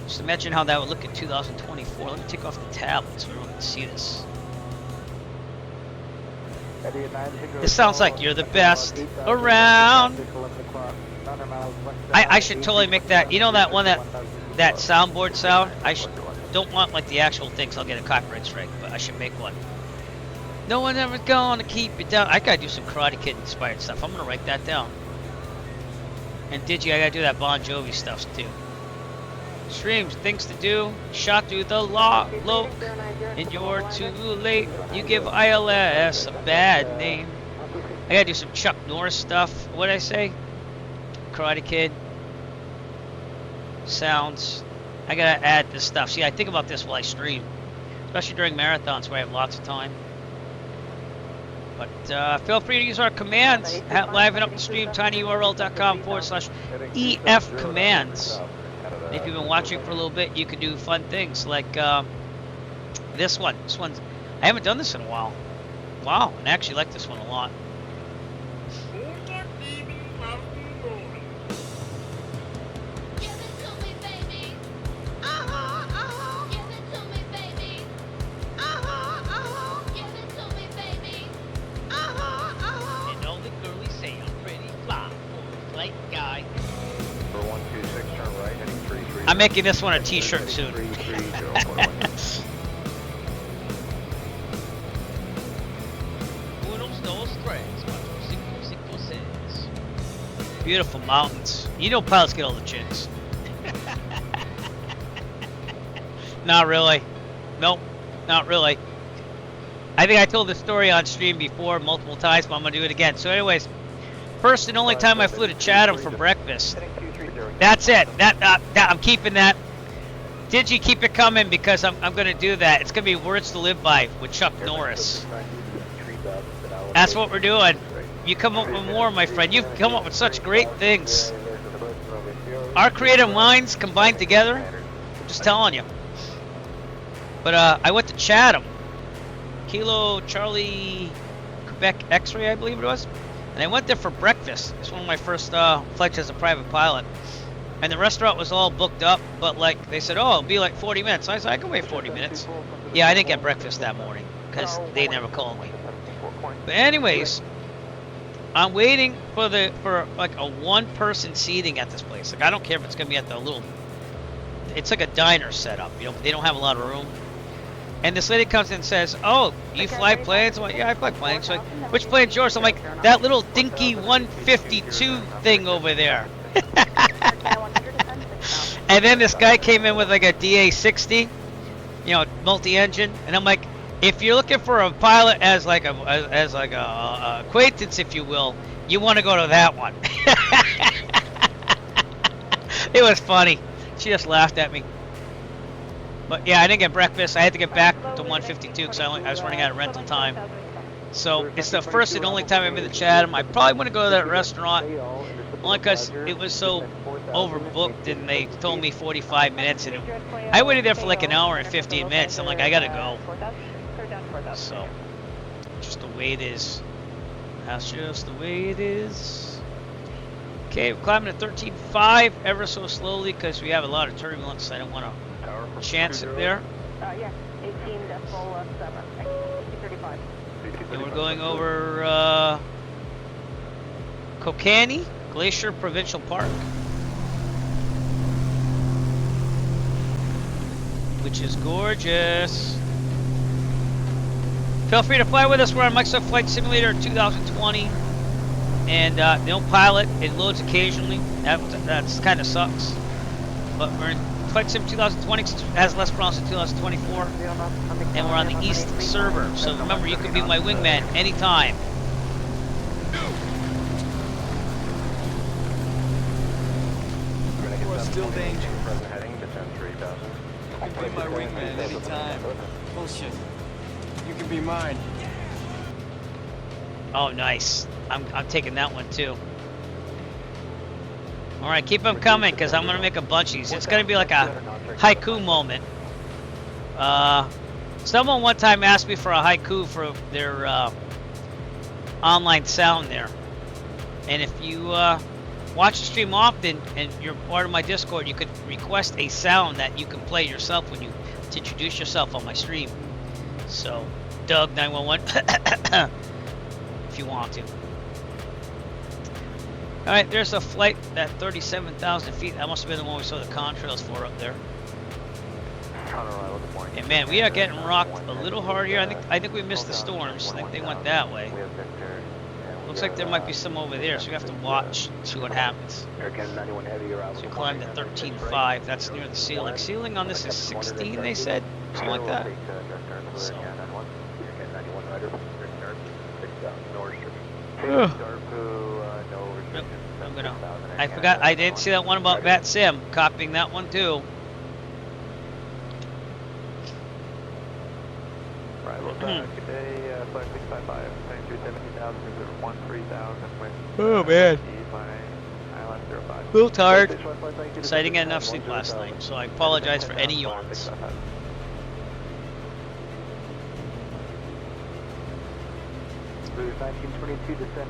Just imagine how that would look in 2024. Let me take off the tablet so everyone can see this. This sounds like you're the best around. I should totally make that. You know that one, that soundboard sound? I don't want like the actual thing, so I'll get a copyright strike, but I should make one. No one ever gonna keep you down. I gotta do some Karate Kid inspired stuff. I'm gonna write that down. And Digi, I gotta do that Bon Jovi stuff too. Streams, things to do. Shot through the lock, and you're too late. You give ILS a bad name. I gotta do some Chuck Norris stuff. What'd I say? Karate Kid. Sounds. I gotta add this stuff. See, I think about this while I stream, especially during marathons where I have lots of time. But feel free to use our commands. Live and up the stream, tinyurl.com/EF commands. If you've been watching for a little bit, you can do fun things like this one. This one's, I haven't done this in a while. Wow, and I actually like this one a lot. I'm making this one a t-shirt soon. Beautiful mountains. You know pilots get all the chicks. Not really. Nope, not really. I think I told this story on stream before multiple times, but I'm going to do it again. So anyways, first and only time I flew to Chatham for breakfast. That's it. I'm keeping that. Digi, keep it coming, because I'm going to do that. It's going to be Words to Live By with Chuck Norris. That's what we're doing. You come up with more, my friend. You've come up with such great things. Our creative minds combined together. I'm just telling you. But I went to Chatham. Kilo Charlie Quebec X-ray, I believe it was. And I went there for breakfast. It's one of my first flights as a private pilot. And the restaurant was all booked up, but like they said, oh, it'll be like 40 minutes. So I said, I can wait 40 minutes. Yeah, I didn't get breakfast that morning because they never called me. But anyways, I'm waiting for like a one-person seating at this place. Like, I don't care if it's gonna be at the little. it's like a diner setup. You know, they don't have a lot of room. And this lady comes in and says, "Oh, you fly planes?" I'm like, "Yeah, I fly planes." She's like, "Which plane's yours?" I'm like, "That little dinky 152 thing over there." And then this guy came in with like a DA-60, you know, multi-engine, and I'm like, if you're looking for a pilot as like a acquaintance, if you will, you want to go to that one. It was funny. She just laughed at me. But yeah, I didn't get breakfast. I had to get back to 152 because I was running out of rental time. So it's the first and only time I've been to Chatham. I probably want to go to that restaurant only because it was so overbooked and they told me 45 minutes and I waited there for like an hour and 15 minutes. I'm like, I gotta go. So just the way it is. That's just the way it is. Okay, we're climbing at 13.5 ever so slowly because we have a lot of turbulence. I don't want to chance it there. Yeah, 18.7. 35. And we're going over Kokanee Glacier Provincial Park, which is gorgeous. Feel free to fly with us. We're on Microsoft Flight Simulator 2020, and no pilot. It loads occasionally. That's kind of sucks. But we're in Flight Sim 2020. It has less problems than 2024, and we're on the East server. So remember, you can be my wingman anytime. Still danger. You can be my wingman anytime. Bullshit. You can be mine. Oh, nice. I'm taking that one too. All right, keep them coming because I'm gonna make a bunch of these. It's gonna be like a haiku moment. Someone one time asked me for a haiku for their online sound there, and if you watch the stream often and you're part of my Discord, you could request a sound that you can play yourself when you introduce yourself on my stream. So, Doug 911, if you want to. All right, there's a flight at 37,000 feet. That must have been the one we saw the contrails for up there. And man, we are getting rocked a little hard here. I think we missed the storms. I think they went that way. Looks like there might be some over there, so we have to watch, see what happens. So we climbed at 13.5. That's near the ceiling. Ceiling on this is 16, they said, something like that. So. I forgot. I didn't see that one about Vat Sim. Copying that one too. Oh man. A little tired. So I didn't get enough sleep last night, so I apologize for any yawns.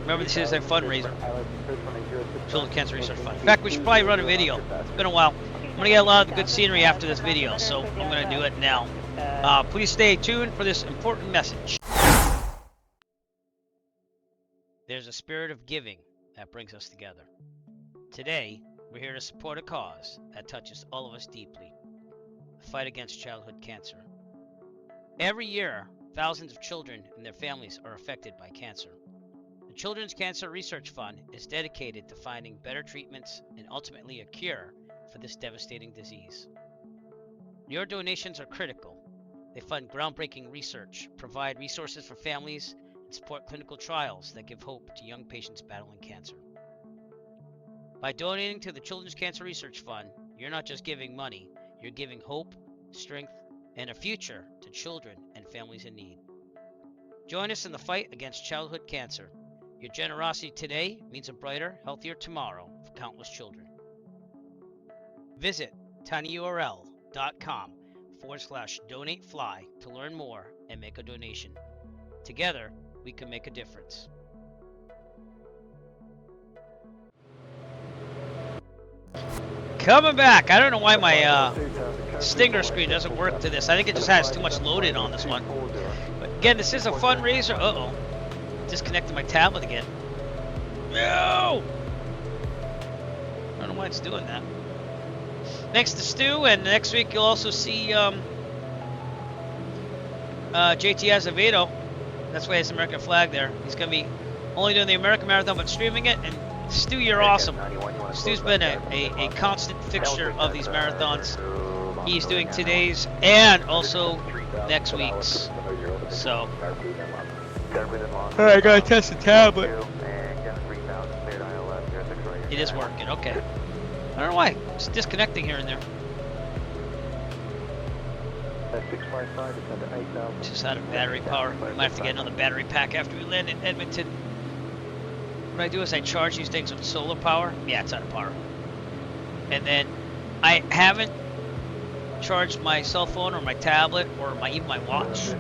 Remember, this is a fundraiser. Children's Cancer Research Fund. In fact, we should probably run a video. It's been a while. I'm going to get a lot of the good scenery after this video, so I'm going to do it now. Please stay tuned for this important message. There's a spirit of giving that brings us together. Today, we're here to support a cause that touches all of us deeply. The fight against childhood cancer. Every year, thousands of children and their families are affected by cancer. The Children's Cancer Research Fund is dedicated to finding better treatments and ultimately a cure for this devastating disease. Your donations are critical. They fund groundbreaking research, provide resources for families, and support clinical trials that give hope to young patients battling cancer. By donating to the Children's Cancer Research Fund, you're not just giving money, you're giving hope, strength, and a future to children and families in need. Join us in the fight against childhood cancer. Your generosity today means a brighter, healthier tomorrow for countless children. Visit tinyurl.com/donatefly to learn more and make a donation. Together, we can make a difference. Coming back. I don't know why my Stinger screen doesn't work to this. I think it just has too much loaded on this one. But again, this is a fundraiser. Uh-oh. Disconnected my tablet again. No! I don't know why it's doing that. thanks to Stu, and next week you'll also see JT Azevedo. That's why he has the American flag there. He's going to be only doing the American Marathon but streaming it. And Stu, you're awesome. Stu's been a constant fixture of these marathons. He's doing today's and also next week's. So, I gotta test the tablet. It is working, okay. I don't know why. It's disconnecting here and there. Just out of battery power. We might have to get another battery pack after we land in Edmonton. What I do is I charge these things with solar power. Yeah, it's out of power. And then I haven't charged my cell phone or my tablet or even my watch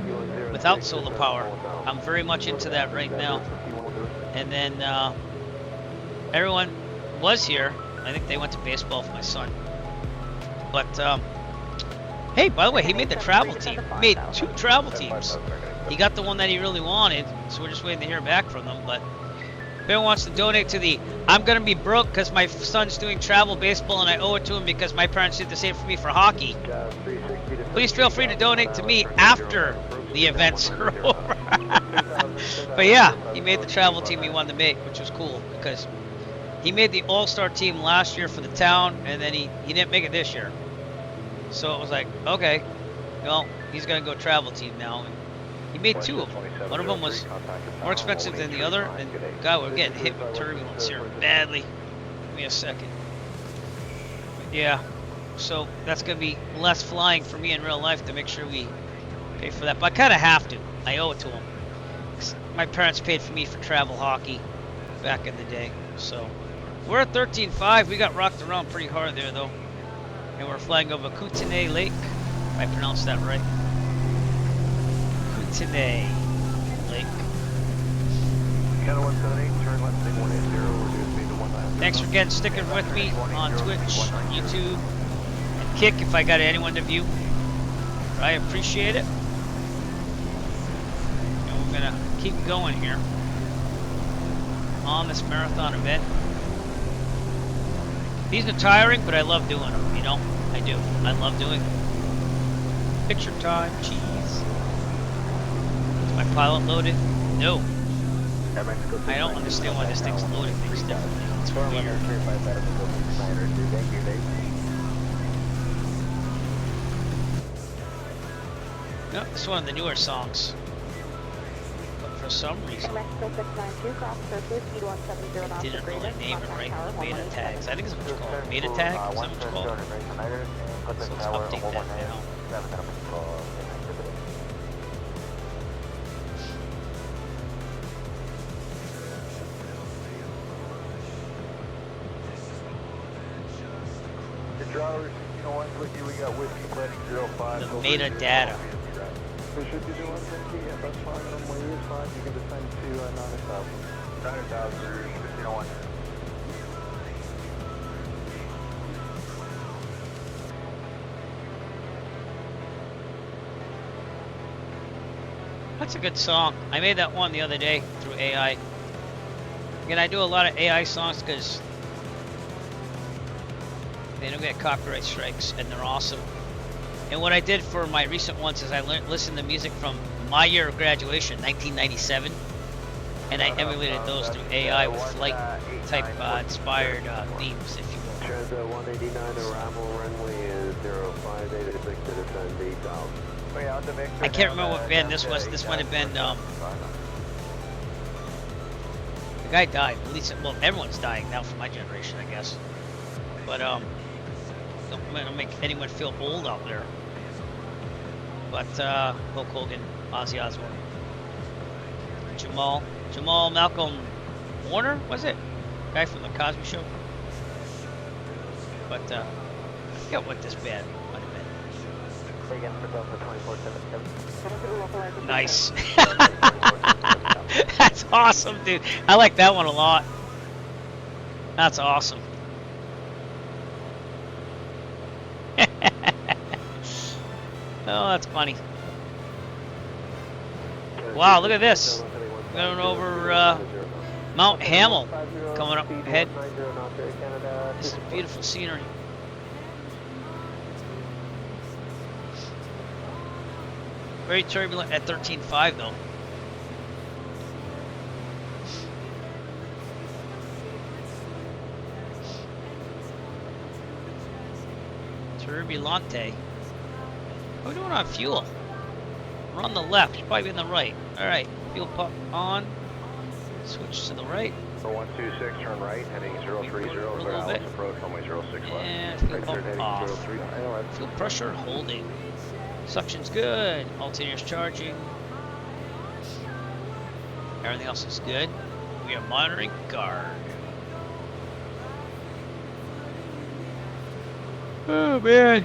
without solar power. I'm very much into that right now. And then everyone was here. I think they went to baseball with my son. But hey, by the way, he made the travel team. He made 2 travel teams. He got the one that he really wanted, so we're just waiting to hear back from them. But if anyone wants to donate to the I'm going to be broke because my son's doing travel baseball and I owe it to him because my parents did the same for me for hockey, please feel free to donate to me after the events are over. But yeah, he made the travel team he wanted to make, which was cool because he made the all-star team last year for the town, and then he didn't make it this year. So it was like, okay, well, he's going to go travel team now. And he made 2 of them. One of them was more expensive than the other, and God, we're getting hit with turbulence here badly. Give me a second. But yeah, so that's going to be less flying for me in real life to make sure we pay for that. But I kind of have to. I owe it to them. My parents paid for me for travel hockey back in the day. So we're at 13.5. We got rocked around pretty hard there, though. And we're flying over Kootenay Lake, if I pronounced that right. Kootenay Lake. Thanks for sticking with me on Twitch, YouTube, and Kick if I got anyone to view. I appreciate it. And we're gonna keep going here on this marathon event. These are tiring, but I love doing them, you know? I do. I love doing them. Picture time, cheese. Is my pilot loaded? No. I don't understand why this thing's loading things differently. It's weird. No, it's one of the newer songs. But for some reason, it didn't really name it right in the beta tags. I think it's what it's called. Beta tag? Is that what it's called? So let's update that now. The metadata. We should be doing 150, yeah, that's fine, runway is fine, you can descend to 9,000. 9,000, 1501. That's a good song. I made that one the other day through AI. Again, I do a lot of AI songs because they don't get copyright strikes and they're awesome. And what I did for my recent ones is I listened to music from my year of graduation, 1997, and I emulated those through AI with flight type inspired themes, if you will. Transat 189 arrival runway is 0586 to descend 8,000. I can't remember what band this was. This might have been the guy died. At least, well, everyone's dying now from my generation, I guess. But don't make anyone feel old out there. But Hulk Hogan, Ozzy Osbourne, Jamal Malcolm Warner, was it? Guy from the Cosby Show. But I forget what this band might have been. Nice. That's awesome, dude. I like that one a lot. That's awesome. Oh, that's funny. Wow, look at this. Going over Mount Hamel coming up ahead. This is beautiful scenery. Very turbulent at 13.5 though. Turbulente. What are we doing on fuel? We're on the left. Should probably be on the right. Alright. Fuel pump on. Switch to the right. 126, turn right, heading 030, clear Alice approach, runway 06 left. And fuel pump off. Fuel pressure holding. Suction's good. Alternator's charging. Everything else is good. We are monitoring guard. Oh man.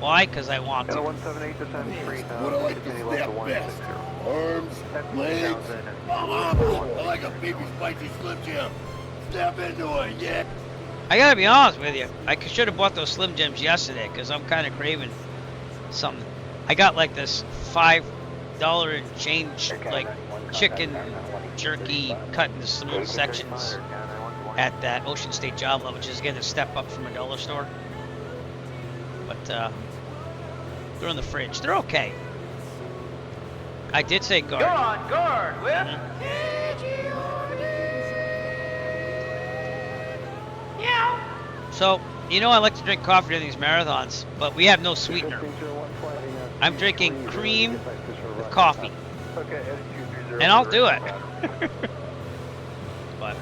Why? Because I want to. 178 to 10 What I like to step best. Arms, legs, I like a baby spicy Slim Jim. Step into it, yeah. I gotta be honest with you. I should have bought those Slim Jims yesterday because I'm kind of craving something. I got like this $5 and change like chicken jerky cut into small sections at that Ocean State job lot, which is again a step up from a dollar store. But they're in the fridge. They're okay. I did say guard. Go on, guard, Whip. So, you know I like to drink coffee during these marathons, but we have no sweetener. I'm drinking cream with coffee. And I'll do it. But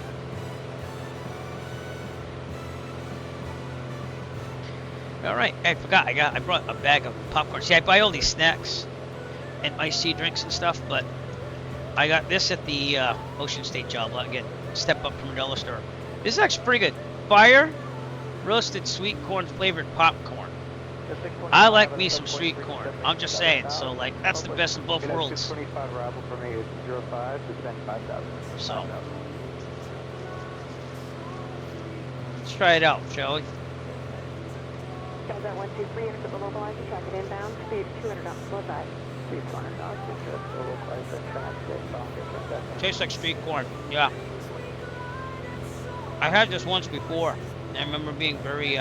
all right, I forgot. I brought a bag of popcorn. See, I buy all these snacks and iced tea drinks and stuff, but I got this at the Ocean State job lot again. Step up from a dollar store. This is actually pretty good. Fire roasted sweet corn flavored popcorn. I like me some sweet corn. I'm just saying. So like that's the best of both worlds. So let's try it out, shall we? Comes at 123, enter the localizer, traffic inbound, speed 200 knots, slow side. Speed 200 knots, Tastes like street corn, yeah. I had this once before, and I remember being very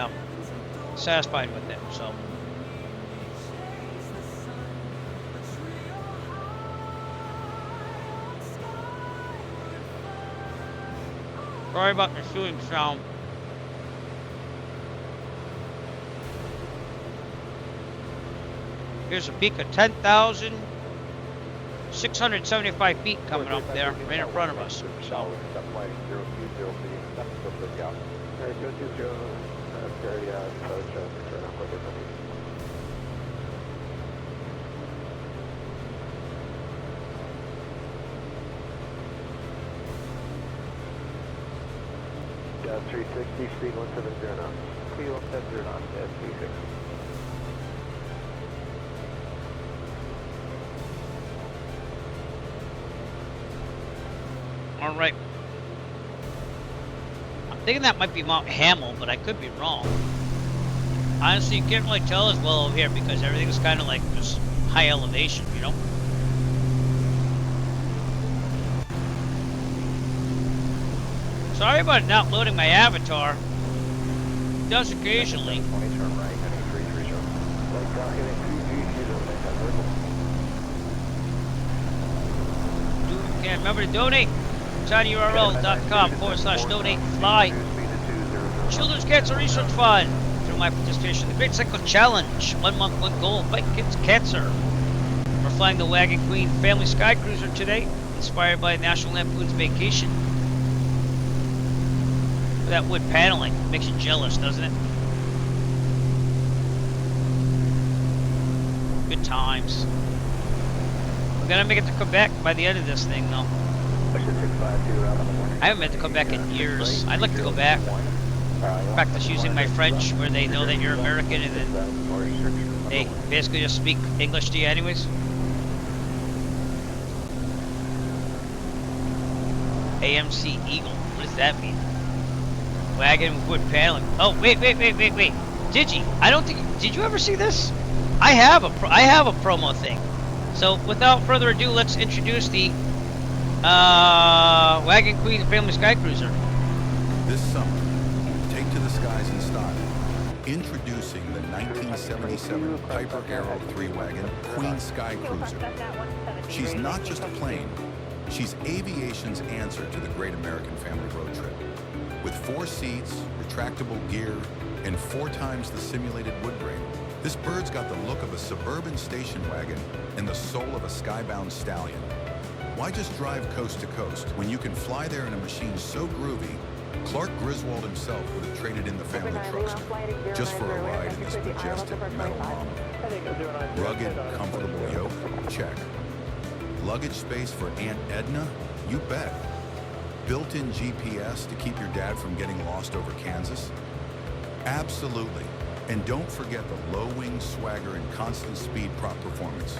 satisfied with it, so. Sorry about the shooting sound. Here's a peak of 10,675 feet coming up there, right in front of us. So. Yeah, 360, speed 170 knots. Speed 170 knots, yeah, 360. All right. I'm thinking that might be Mount Hamel, but I could be wrong. Honestly, you can't really tell as well over here because everything's kind of like just high elevation, you know? Sorry about not loading my avatar. It does occasionally. Okay, remember to donate. tinyurl.com/donate-fly. Children's Cancer Research Fund. Through my participation in the Great Cycle Challenge. 1 month, one goal. Fight kids cancer. We're flying the Wagon Queen Family Sky Cruiser today. Inspired by National Lampoon's Vacation. That wood paneling makes you jealous, doesn't it? Good times. We're gonna make it to Quebec by the end of this thing, though. I haven't been to Quebec in years. I'd like to go back. Practice using my French, where they know that you're American, and then they basically just speak English to you, anyways. AMC Eagle. What does that mean? Wagon with wood paneling. Oh, wait. Digi, I don't think. Did you ever see this? I have a promo thing. So without further ado, let's introduce the Wagon Queen Family Sky Cruiser. This summer, take to the skies in style. Introducing the 1997 Piper Arrow 3 wagon Queen Sky Cruiser. She's not just a plane, she's aviation's answer to the great American family road trip. With 4 seats, retractable gear, and 4 times the simulated wood grain, this bird's got the look of a suburban station wagon and the soul of a skybound stallion. Why just drive coast to coast when you can fly there in a machine so groovy, Clark Griswold himself would have traded in the family truckster just for a ride in this majestic metal mama. Rugged, comfortable yoke? Check. Luggage space for Aunt Edna? You bet. Built-in GPS to keep your dad from getting lost over Kansas? Absolutely. And don't forget the low-wing swagger and constant speed prop performance.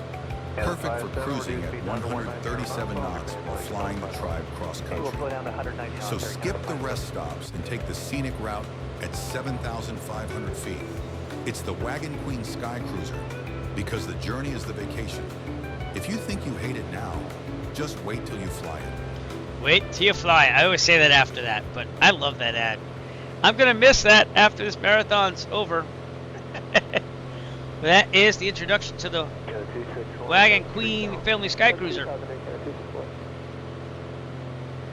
Perfect for cruising at 137 knots or flying the tribe cross-country. So skip the rest stops and take the scenic route at 7,500 feet. It's the Wagon Queen Sky Cruiser, because the journey is the vacation. If you think you hate it now, just wait till you fly it. Wait till you fly. I always say that after that, but I love that ad. I'm going to miss that after this marathon's over. That is the introduction to the Wagon Queen Family Sky Cruiser.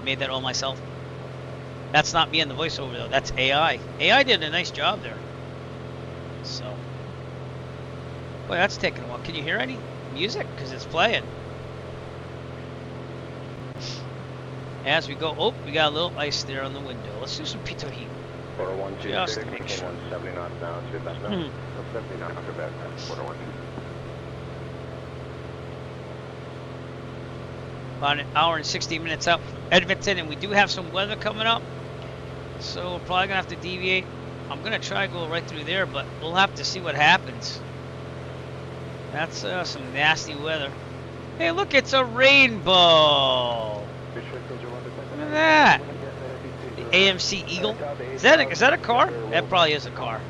Made that all myself. That's not me in the voiceover though, that's AI. AI did a nice job there. So, boy, that's taking a while. Can you hear any music? Because it's playing. As we go, oh, we got a little ice there on the window. Let's do some pito heat. Just to make sure. 170 knots now, to your best now. 70 knots, to best now, 412. About an hour and 60 minutes up from Edmonton, and we do have some weather coming up. So we're probably going to have to deviate. I'm going to try to go right through there, but we'll have to see what happens. That's some nasty weather. Hey, look, it's a rainbow. Look at that. The AMC Eagle. Is that a car? That probably is a car.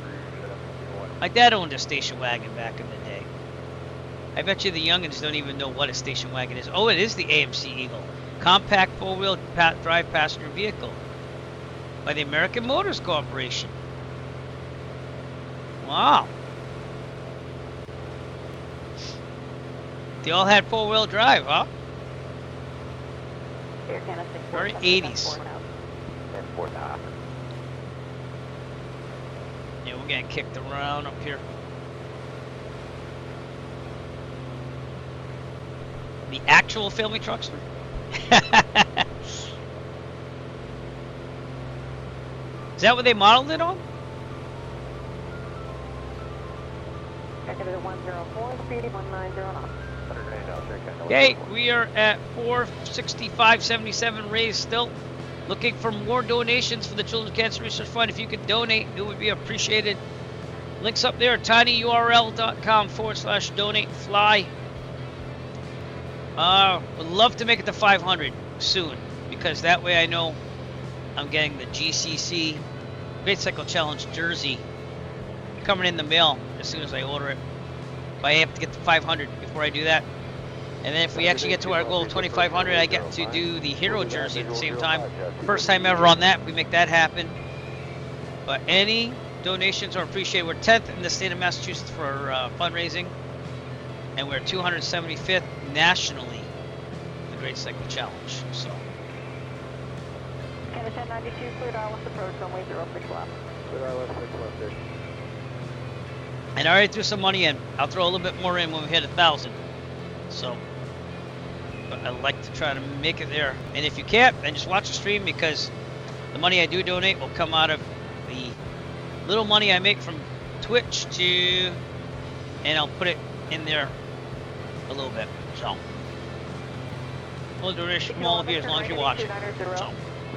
My dad owned a station wagon back in the day. I bet you the youngins don't even know what a station wagon is. Oh, it is the AMC Eagle. Compact four-wheel drive passenger vehicle by the American Motors Corporation. Wow. They all had four-wheel drive, huh? Very 80s. Yeah, we're getting kicked around up here. The actual family truckster? Is that what they modeled it on? Okay, we are at 465.77 raised still. Looking for more donations for the Children's Cancer Research Fund. If you could donate, it would be appreciated. Links up there, tinyurl.com/donate fly. Would love to make it to 500 soon, because that way I know I'm getting the GCC Great Cycle Challenge jersey coming in the mail as soon as I order it. But I have to get to 500 before I do that. And then if we actually get to our goal of 2,500, I get to do the hero jersey at the same time. First time ever on that, we make that happen. But any donations are appreciated. We're 10th in the state of Massachusetts for fundraising. And we're 275th nationally for the Great Cycle Challenge. So. Canada 1092, cleared ILS approach, runway 06 left. Cleared ILS 6 left, there. And I already threw some money in. I'll throw a little bit more in when we hit 1,000. So, but I like to try to make it there. And if you can't, then just watch the stream, because the money I do donate will come out of the little money I make from Twitch and I'll put it in there a little bit. So, full donation from all of you as long as you watch. So.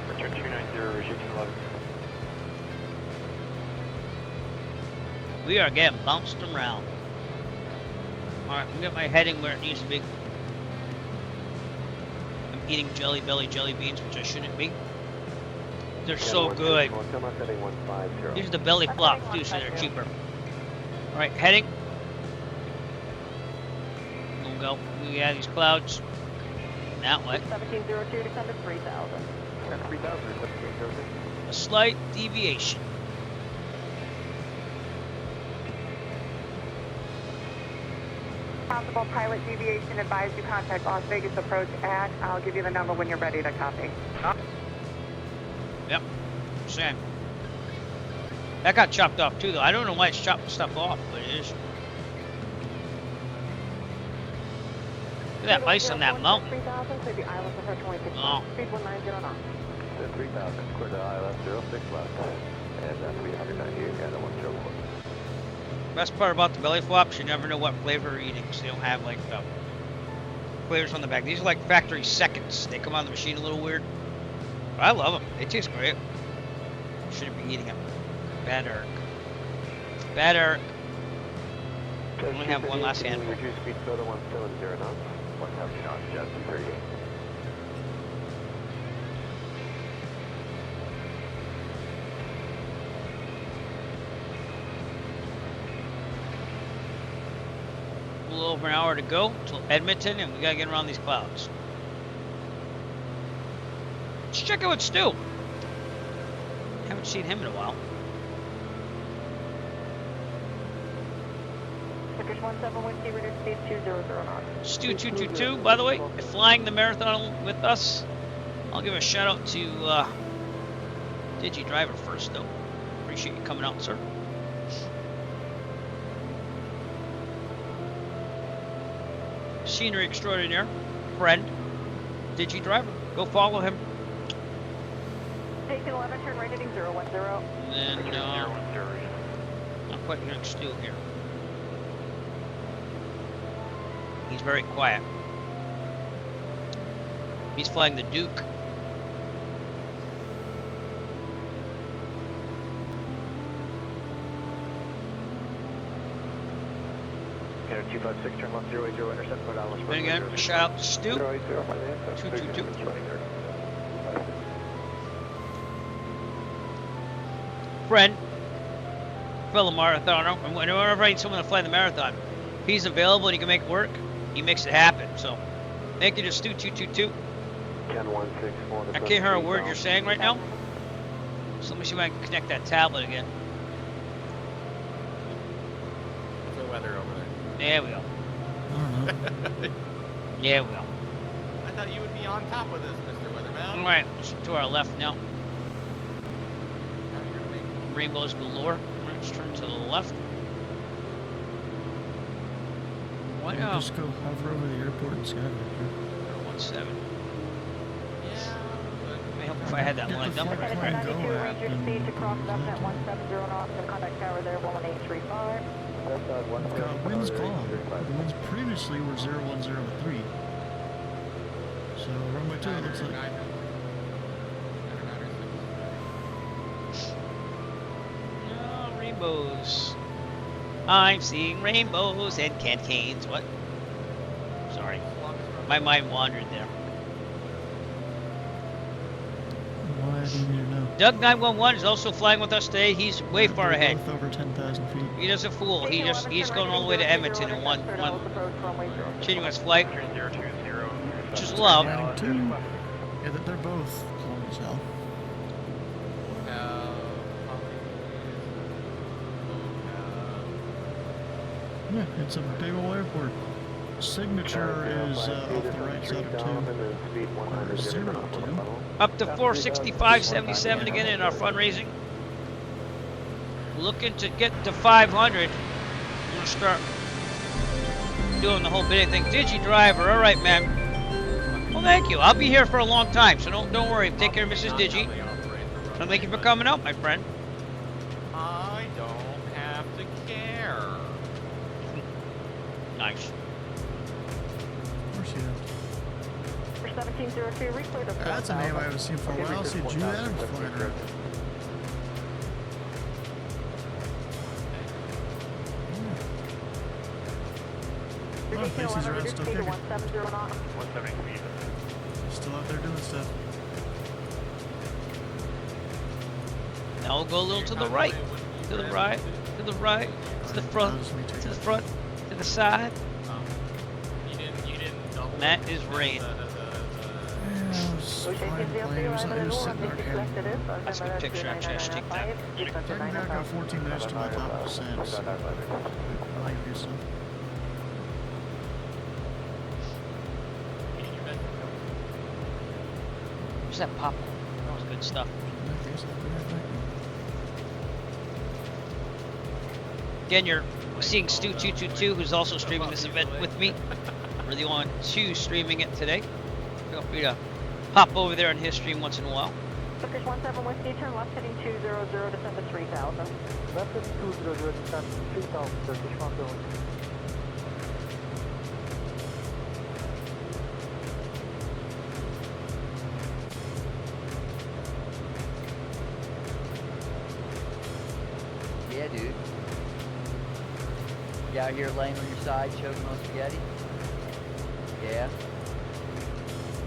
Return 290, regime 11. We are getting bounced around. Alright, I'm getting my heading where it needs to be. I'm eating Jelly Belly jelly beans, which I shouldn't be. They're so good. These are the belly flop too, so they're cheaper. Alright, heading. We'll go. We got these clouds. That way. 1702, descend to 3,000. 3,000, A slight deviation. possible pilot deviation, advise you contact Las Vegas approach at. I'll give you the number when you're ready to copy. Yep. Same. That got chopped off too, though. I don't know why it's chopping stuff off, but it is. Look at that ice on that mountain. 3000, clear the island for 26 Oh. speed 190 knots. 3000, clear the island, 06 left. And that's 398 and 104. Best part about the belly flops, you never know what flavor you're eating, because they don't have like flavors on the back. These are like factory seconds. They come on the machine a little weird. But I love them. They taste great. Shouldn't be eating them. Bad Eric. Bad Eric. I only have one last handful. Reduce speed photo 170 knots. 170 knots, jet 238. A little over an hour to go till Edmonton, and we gotta get around these clouds. Let's check out with Stu. Haven't seen him in a while. Vickers 17 Whiskey, reduce speed 200 knots. Stu 222, by the way, flying the marathon with us. I'll give a shout out to Digi Driver first, though. Appreciate you coming out, sir. Scenery extraordinaire, friend, Digi Driver. Go follow him. Station 11, turn right heading 010. And then, I'm quite hearing Stu here. He's very quiet. He's flying the Duke. Air 256, turn left 080, intercept for Dallas. And again, a shout out to Stu. 222. Friend, fellow marathoner, and whenever I need someone to fly the marathon, if he's available and he can make it work, he makes it happen. So, thank you to Stu 222. 10164. I can't hear a word you're saying right now. So let me see if I can connect that tablet again. The weather over there. There we go. There we go. I thought you would be on top of this, Mr. Weatherman. All right, to our left now. Rainbows galore. Let's turn to the left. What Yeah, just go hover over the airport and skydive. 17. Yeah. I hope if I had that lined up. Ranger speed to cross left at 170 knots and contact tower there 11835. Wind's gone. The winds previously were 0103. So runway 2 looks like. Oh, rainbows. I'm seeing rainbows and cancanes. What? Sorry. My mind wandered there. Why do you need to know? Doug 911 is also flying with us today. He's way far ahead. Both over 10,000 feet. He doesn't fool. He's going all the way to Edmonton in one continuous flight. Which is love. Yeah, they're both long as hell. Yeah, it's a big old airport. Signature is off the right side of 02. Up to 465.77 again in our fundraising. Looking to get to 500. We're gonna start doing the whole bidding thing. Digi Driver, all right, man. Well, thank you. I'll be here for a long time, so don't worry. Take care of Mrs. Digi. And thank you for coming out, my friend. I don't have to care. Nice. Of course you have. For 1703, recleared of That's a name I haven't seen for a while. See Jude Adams flying around. Oh, Macy's around still kicking. 170 Still out there doing stuff. Now we'll go a little to the right, to the right, to the right, to the front, to the front, to the side. You didn't double. That is rain. I was flying the plane. It was sitting right here. That's a good picture. Actually, I should take that. Technically, I got 14 minutes to my top descent. So I might do some. Where's that popcorn? That was good stuff. Again, you're seeing Stu222, who's also streaming this event with me. We're the only two streaming it today. Feel free to pop over there on his stream once in a while. Turkish 17 Whiskey, turn left heading 200, descend to 3000. Left heading 200, descend to 3000, Turkish 17. Yeah, dude. You out here laying on your side, choking on spaghetti? Yeah.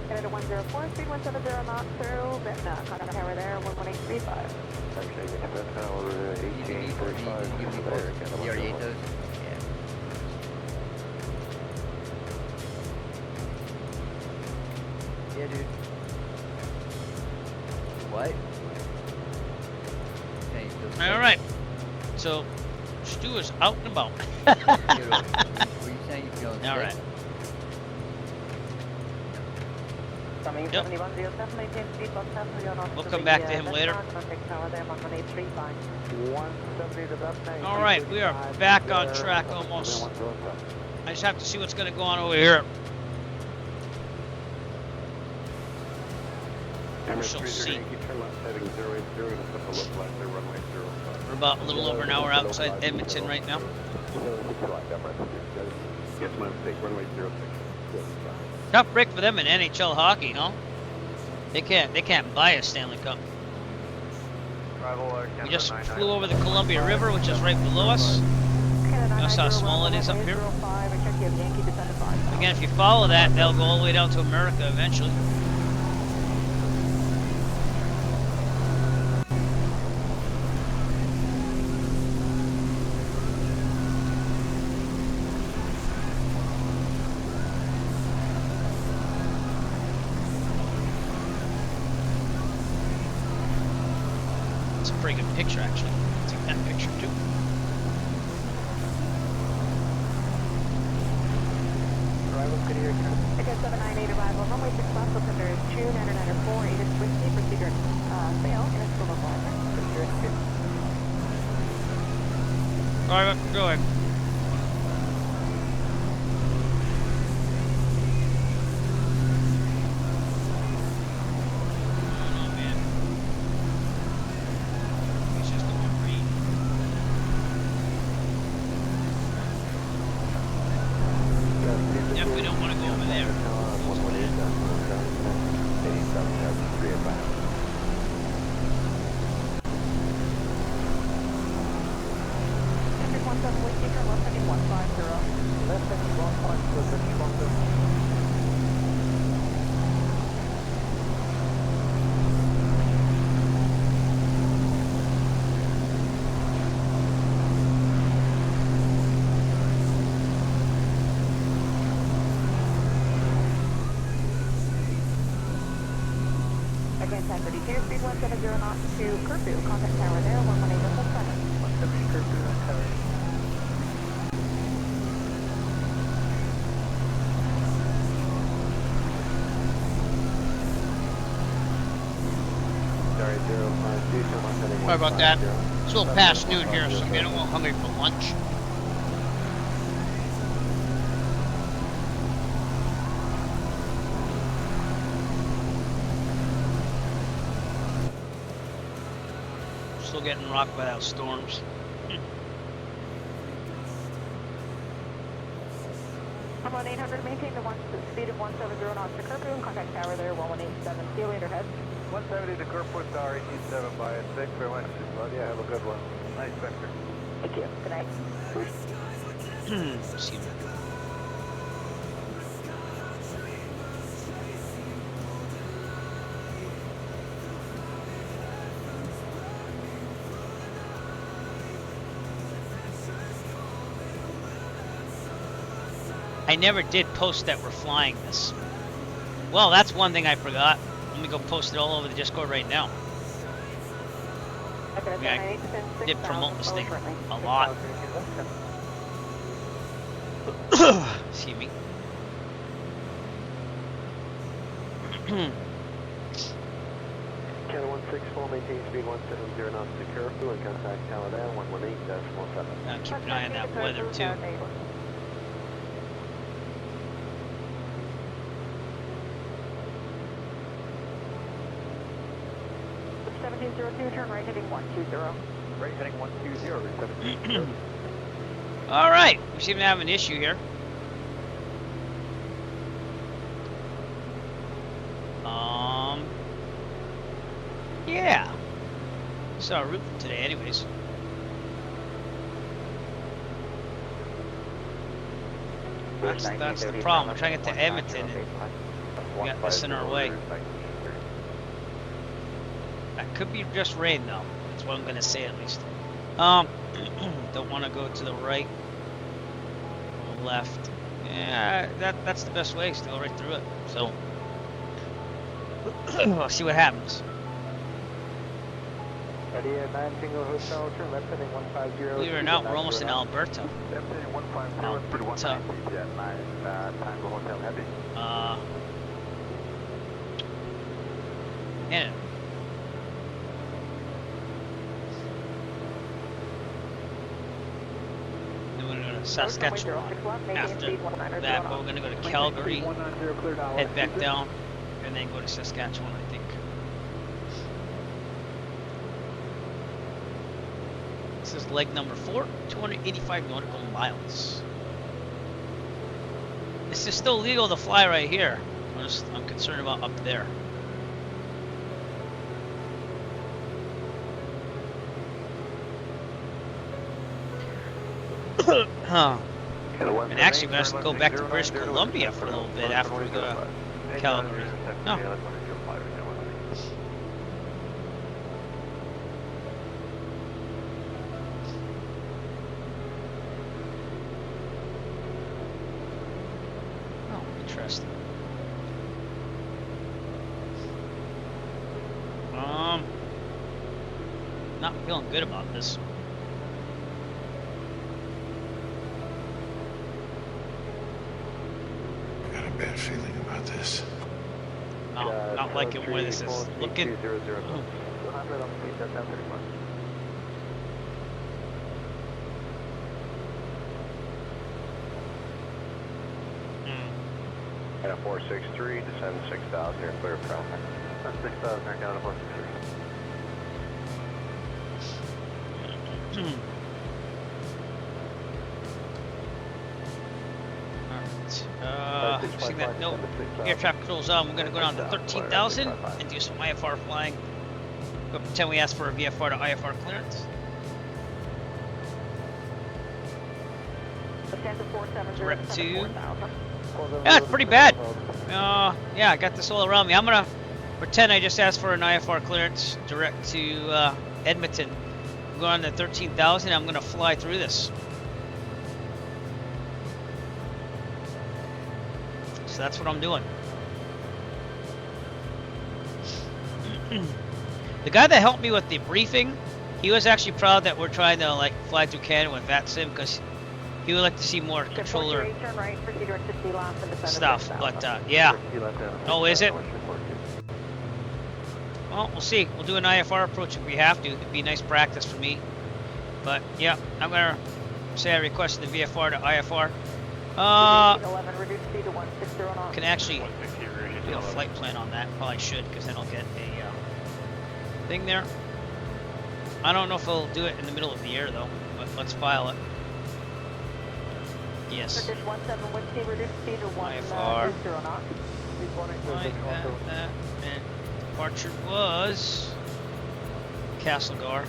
Canada 104, speed 170 knots through, contact tower there, 11835. Actually, that tower 1845. You already ate those? Yeah. Yeah, dude. What? Okay, All right. So, Stu is out and about. Were you saying you're feeling sick? All right. Yep. We'll come back to him later. All right, we are back on track almost. I just have to see what's going to go on over here. We shall see. We're about a little over an hour outside Edmonton right now. Tough break for them in NHL hockey, huh? They can't buy a Stanley Cup. We just flew over the Columbia River, which is right below us. Notice how small it is up here. Again, if you follow that, they'll go all the way down to America eventually. Pretty good picture, actually. Take that picture too. Arrival, good ear, Ticket 798 arrival, runway 6 left, September 2994, 8 is whiskey, procedure, fail, and it's still a flight. Procedure is 2. Alright, go ahead. Again, 1032, speed 170 knots to Curfew, contact tower there, 118.7. 170 Curfew, tower. Sorry about that. It's a little past noon here, so I'm getting a little hungry for lunch. Still getting rocked by those storms. I'm on 800, maintain the speed of 170 knots to Curfew, and contact tower there, 1187. See you later, head. 170 to Curfew Tower, 87 by it. Thanks very much, Claudia. Have a good one. Nice vector. Thank you. Good night. See you. I never did post that we're flying this. Well, that's one thing I forgot. Let me go post it all over the Discord right now. I did promote this thing a lot. Excuse me. 164, maintain speed 170 knots secure, and contact Canada 118.7. Keep an eye on that weather too. 1702, turn right heading 120. Right heading 120, 1702. All right, we seem to have an issue here. Yeah. Saw a route today, anyways. That's the problem. We're trying to get to Edmonton, and we got this in our way. That could be just rain, though. That's what I'm gonna say at least. Don't want to go to the right, or left. Yeah, that's the best way. Is to go right through it. So we'll see what happens. Believe it or not, we're almost in Alberta. Alberta. Yeah. Then we're going to go to Saskatchewan after that, but we're going to go to Calgary, head back down, and then go to Saskatchewan, I think. This is leg number 4, 285 nautical miles. This is still legal to fly right here. I'm concerned about up there. Huh. And actually, we're going to go back to British Columbia for a little bit after we go to Calgary. No. Interesting. Not feeling good about this. I got a bad feeling about this. No, not liking where this is looking. At a 463, descend 6,000, you're clear of traffic. 6,000, you're down to 463. Seeing that no air traffic control's on, we're going to go down to 13,000 and do some IFR flying. Go pretend we asked for a VFR to IFR clearance. Rep 2. Yeah, it's pretty bad. Yeah, I got this all around me. I'm going to pretend I just asked for an IFR clearance direct to Edmonton. I'm going to 13,000. I'm going to fly through this. So that's what I'm doing. The guy that helped me with the briefing, he was actually proud that we're trying to like fly through Canada with VATSIM because he would like to see more controller stuff. But yeah. Oh, is it? Well, we'll see. We'll do an IFR approach if we have to. It'd be nice practice for me. But yeah, I'm gonna say I requested the VFR to IFR. Can actually do a flight plan on that. Probably should, because then I'll get a thing there. I don't know if I'll do it in the middle of the year though, but let's file it. Yes. IFR. Like that. And departure was Castlegar.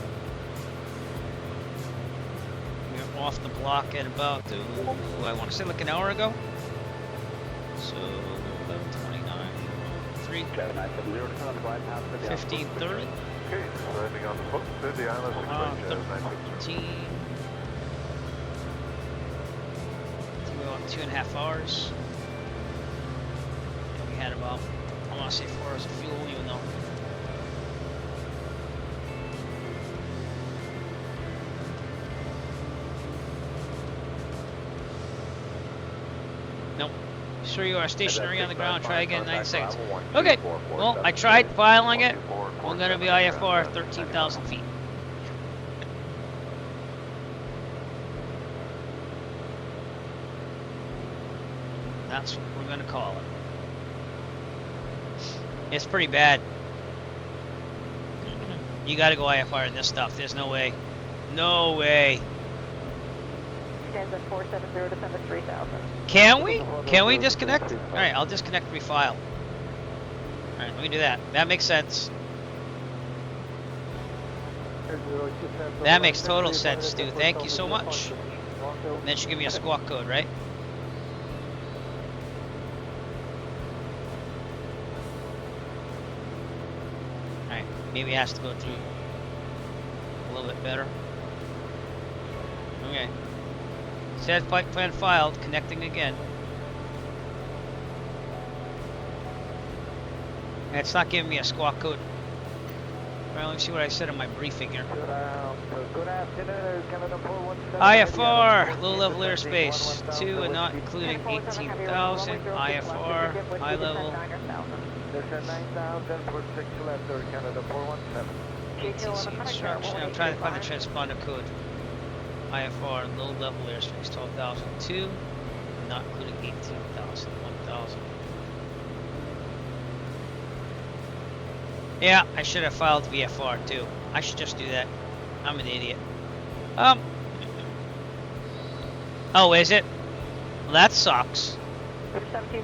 Off the block at about, I want to say like an hour ago. So 11:29, 3, 15:30. 13. About 2.5 hours. And we had about, I want to say 4 hours of fuel, even though. Sure you are stationary on the ground. Try again in 9 seconds. Okay. Well, I tried filing it. We're going to be IFR 13,000 feet. That's what we're going to call it. It's pretty bad. You got to go IFR in this stuff. There's no way. No way. Stands at 470, descend to 3,000. Can we? Can we disconnect? Alright, I'll disconnect, refile. Alright, let me do that. That makes sense. That makes total sense, Stu. Thank you so much. And then she'll give me a squawk code, right? Alright, maybe it has to go through a little bit better. Okay. Said flight plan filed, connecting again. And it's not giving me a squawk code. Well, let me see what I said in my briefing here. IFR, low level airspace, 2 and not including 18,000. IFR, high level. 18C instruction. I'm trying to find the transponder code. IFR, low level airspace, 12,002, not including 18,000, 1,000. Yeah, I should have filed VFR too. I should just do that. I'm an idiot. Oh, is it? Well, that sucks.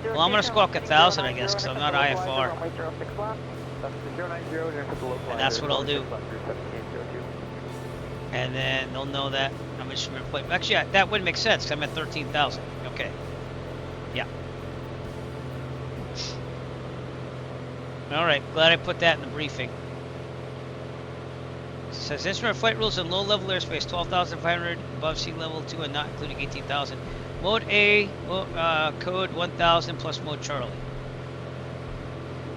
Well, I'm gonna squawk 1,000, I guess, because I'm not IFR. And that's what I'll do. And then they'll know that I'm instrument plate. Actually, yeah, that would make sense because I'm at 13,000. Okay. Yeah. All right. Glad I put that in the briefing. It says instrument flight rules in low level airspace 12,500 above sea level 2 and not including 18,000. Mode A, code 1,000 plus mode Charlie.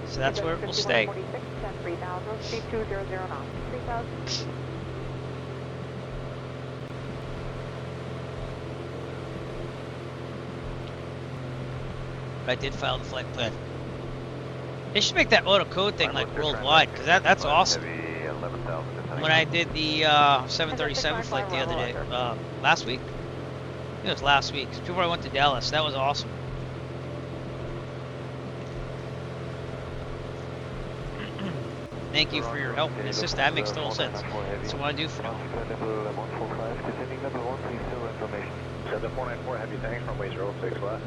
So that's where it will stay. 3,000. I did file the flight plan. They should make that auto code thing like worldwide, because that's awesome. When I did the 737 flight the other day, last week? I think it was last week. Before I went to Dallas, that was awesome. Thank you for your help and assist. That makes total sense. That's what I want to do for now. 7494, heavy thanks, runway 06 left.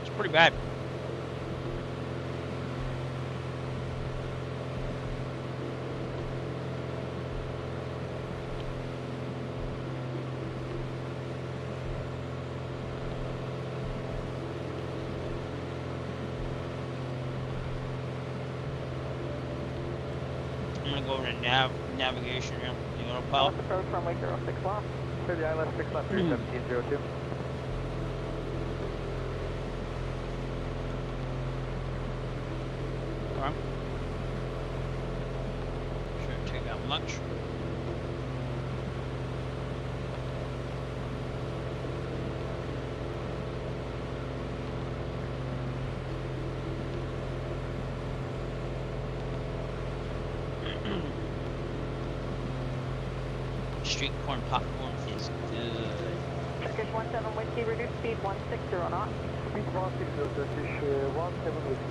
It's pretty bad. I'm gonna go over to navigation here. You want to pilot? Approach runway 06 left. Clear the ILS 6 left, 31702. Okay. Shouldn't take out much. Street corn popcorn is good. Turkish 17 whiskey, reduce speed 160 knots. Speed 160, Turkish 17 whiskey.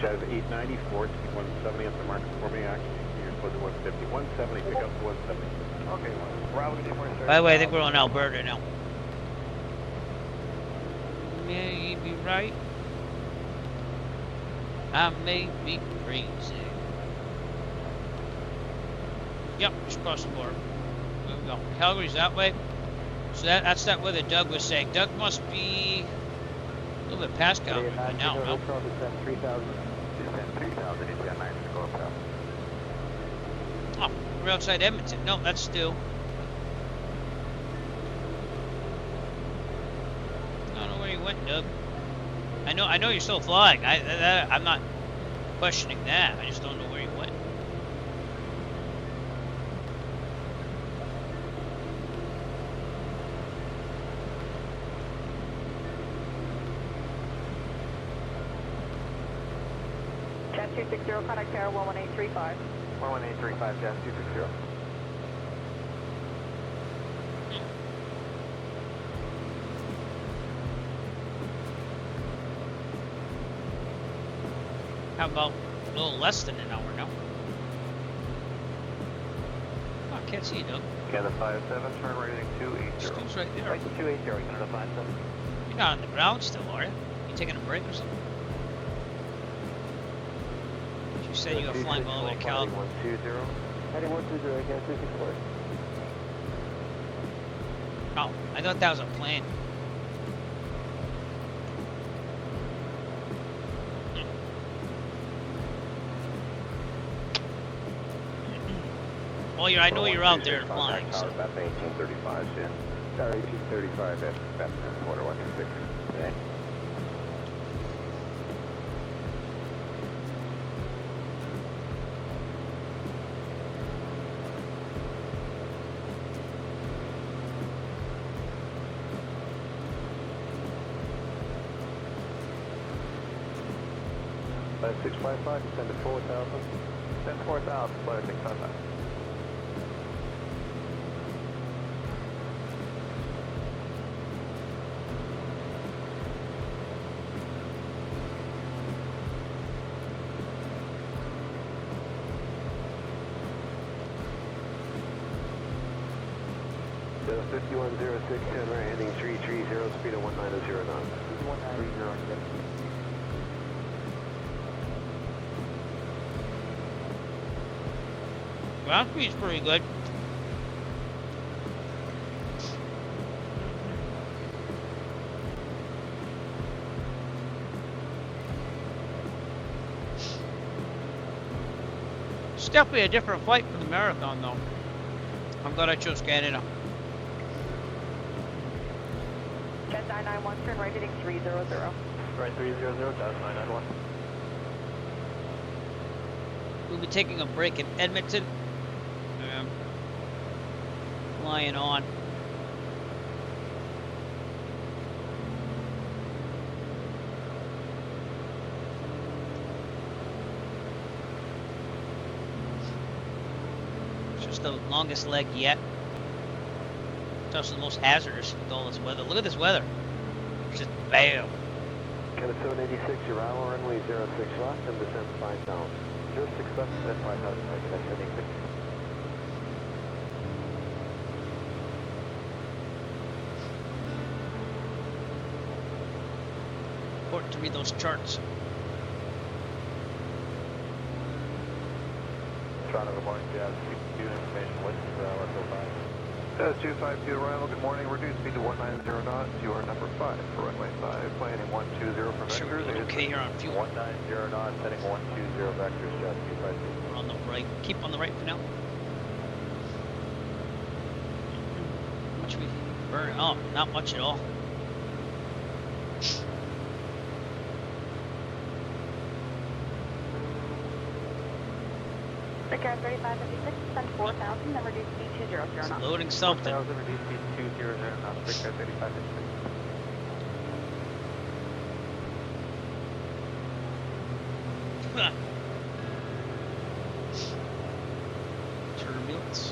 Jazz 890, forward, speed 170 up the mark for me, action, you're close to 150, 170, pick up to 170. Okay, Bravo 2.30. By the way, I think we're on Alberta now. May be right. I may be crazy. Yep, just across the border. There we go. Calgary's that way. So that's that way that Doug was saying. Doug must be a little bit past Calgary by now, no? 3,000. 3,000, it's got 9 to go up south. Oh, we're outside Edmonton. No, that's Stu. I don't know where you went, Doug. I know you're still flying. I'm not questioning that. I just don't know where you went. 260, contact tower 11835. 11835, Jazz 260. How about a little less than an hour now? Oh, I can't see you, Doug. Canada 57, turn rating 280. Stu's right there. 280, Canada 57. You're not on the ground still, are you? You taking a break or something? You said you were flying all the way to Cal. 120. Heading 120, again 264. Oh, I thought that was a plane. Well, I know you're out there flying. So. That's 1835, Jim. Sorry, 1835, that's quarter 126. Okay. Flight 655, descend to 4,000. Descend to 4,000, flight 655. So 5106, right, heading 330, speed of 1900 knots. 1930. Ground speed's pretty good. It's definitely a different flight for the marathon, though. I'm glad I chose Canada. Jet 991, turn right heading 300. Right, 300, Jazz 991. We'll be taking a break in Edmonton. Flying on. It's just the longest leg yet. It's also the most hazardous with all this weather. Look at this weather. It's just bam. Canada 786, your arrival runway 06 left and descend 5,000. 06 left, descend 5,000, Canada 786. Important to read those charts. Toronto, good morning, Jazz 2 information, what's West 05? Jazz 252 arrival, good morning, reduced speed to 190 knots, you are number 5 for runway 5, planning 120 for vectors. Okay, here on fuel. 190 knots, heading 120 vectors, Jazz 252. We're on the right, keep on the right for now. How much we burn? Oh, not much at all. Car 3556, send 4,000, then reduce speed 200 knots. Loading something. 4,000, reduce speed 200 knots, Car 3556. Turbulence.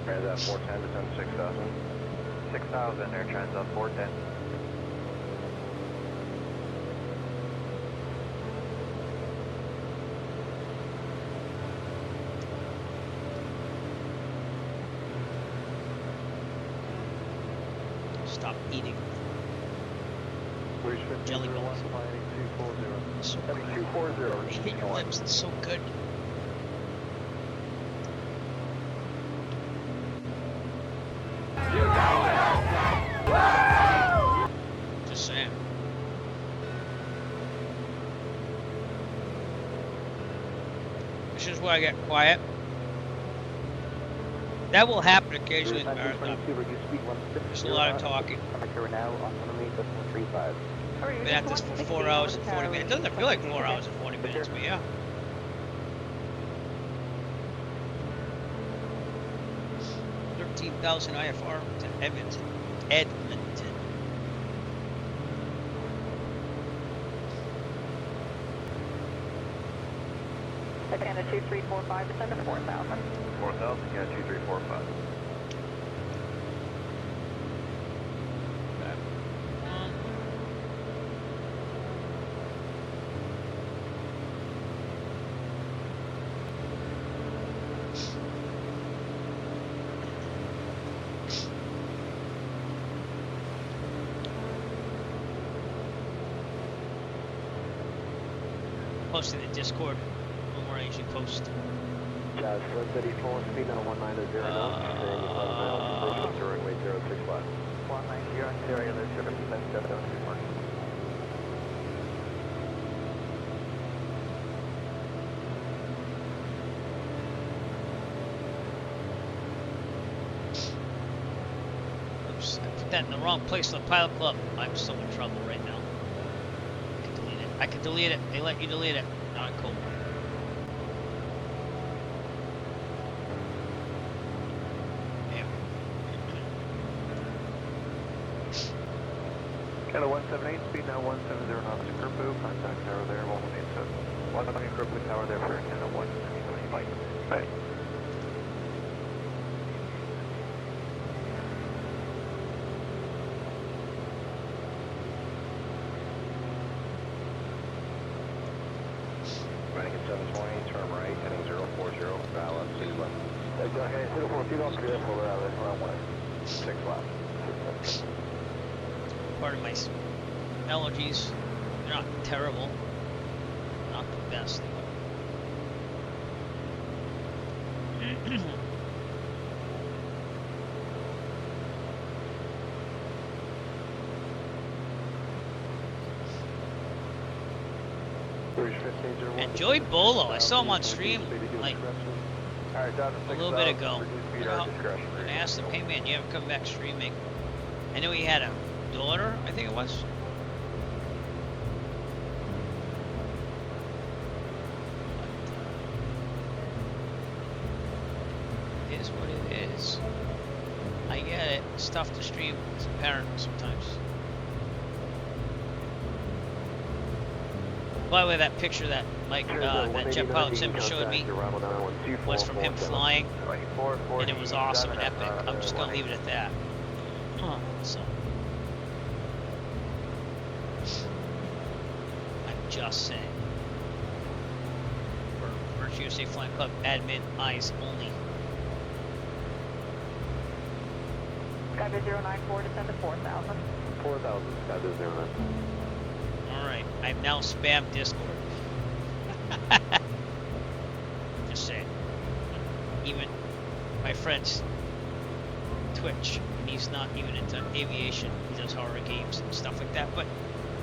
Transat 410, descend 6,000. 6,000, air Transat 410. Stop eating. Jelly bells. So good. 240. I hate your lips, it's so good. Just saying. This is where I get quiet. That will happen occasionally in the marathon. There's a lot of talking. Been at this for 4 hours and 40 minutes. It doesn't feel like 4 hours and 40 minutes, but yeah. 15,000 IFR to Edmonton. Edmonton. Again, 2345, descend to 4,000. 4,000, yeah, 2345. Posted in Discord. One more Asian post. Jazz 134, speed now 190 knots, turning 11 miles, approach to runway 065. 190, area, let's go, that's 702 mark. Oops, I put that in the wrong place for the pilot club. I'm so in trouble right now. I can delete it. I can delete it. They let you delete it. Alright, cool. Kilo 178, speed now 170 knots, Kerpu, contact tower there, 187. 1 Kerpu tower there for Kilo 170, flight. Right. Running at 720, turn right, heading 040, balance 6 left. Okay, 040, don't clear for runway 6 left. Part of my allergies. They're not terrible. Not the best. And Joey Bolo, I saw him on stream like a little bit ago. And I asked him, hey man, you ever come back streaming? I knew he had a daughter, I think it was. It is what it is. I get it. It's tough to stream as a parent sometimes. By the way, that picture that that jet pilot Sim showed me was from him flying, and it was awesome and epic. I'm just gonna leave it at that. So I'm just saying. For Virtue USA Flying Club admin eyes only. Skyview 094, descend to 4,000. 4,000, Skyview 09. Alright, I've now spammed Discord. Just saying. Even my friend's Twitch, and he's not even into aviation. He does horror games and stuff like that. But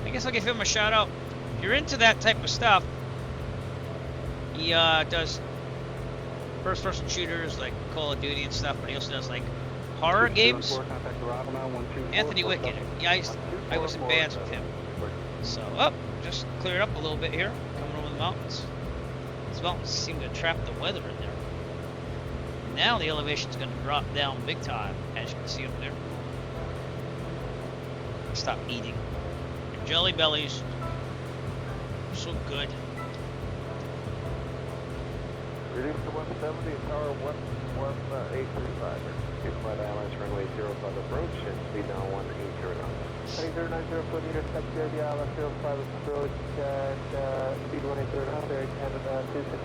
I guess I'll give him a shout out. If you're into that type of stuff, he does first-person shooters like Call of Duty and stuff, but he also does like horror games. Anthony Wicked. Yeah, I was in bands with him. So, just cleared up a little bit here, coming over the mountains. These mountains seem to trap the weather in there. Now the elevation's going to drop down big time, as you can see up there. Stop eating. Jelly bellies. So good. Reduce to 170, tower 11835. Give flight Airlines runway 05 approach and speed now 180 knots. Heading 090 foot meter, step CYQB Island 05 approach at speed 180 knots, Air Canada 260.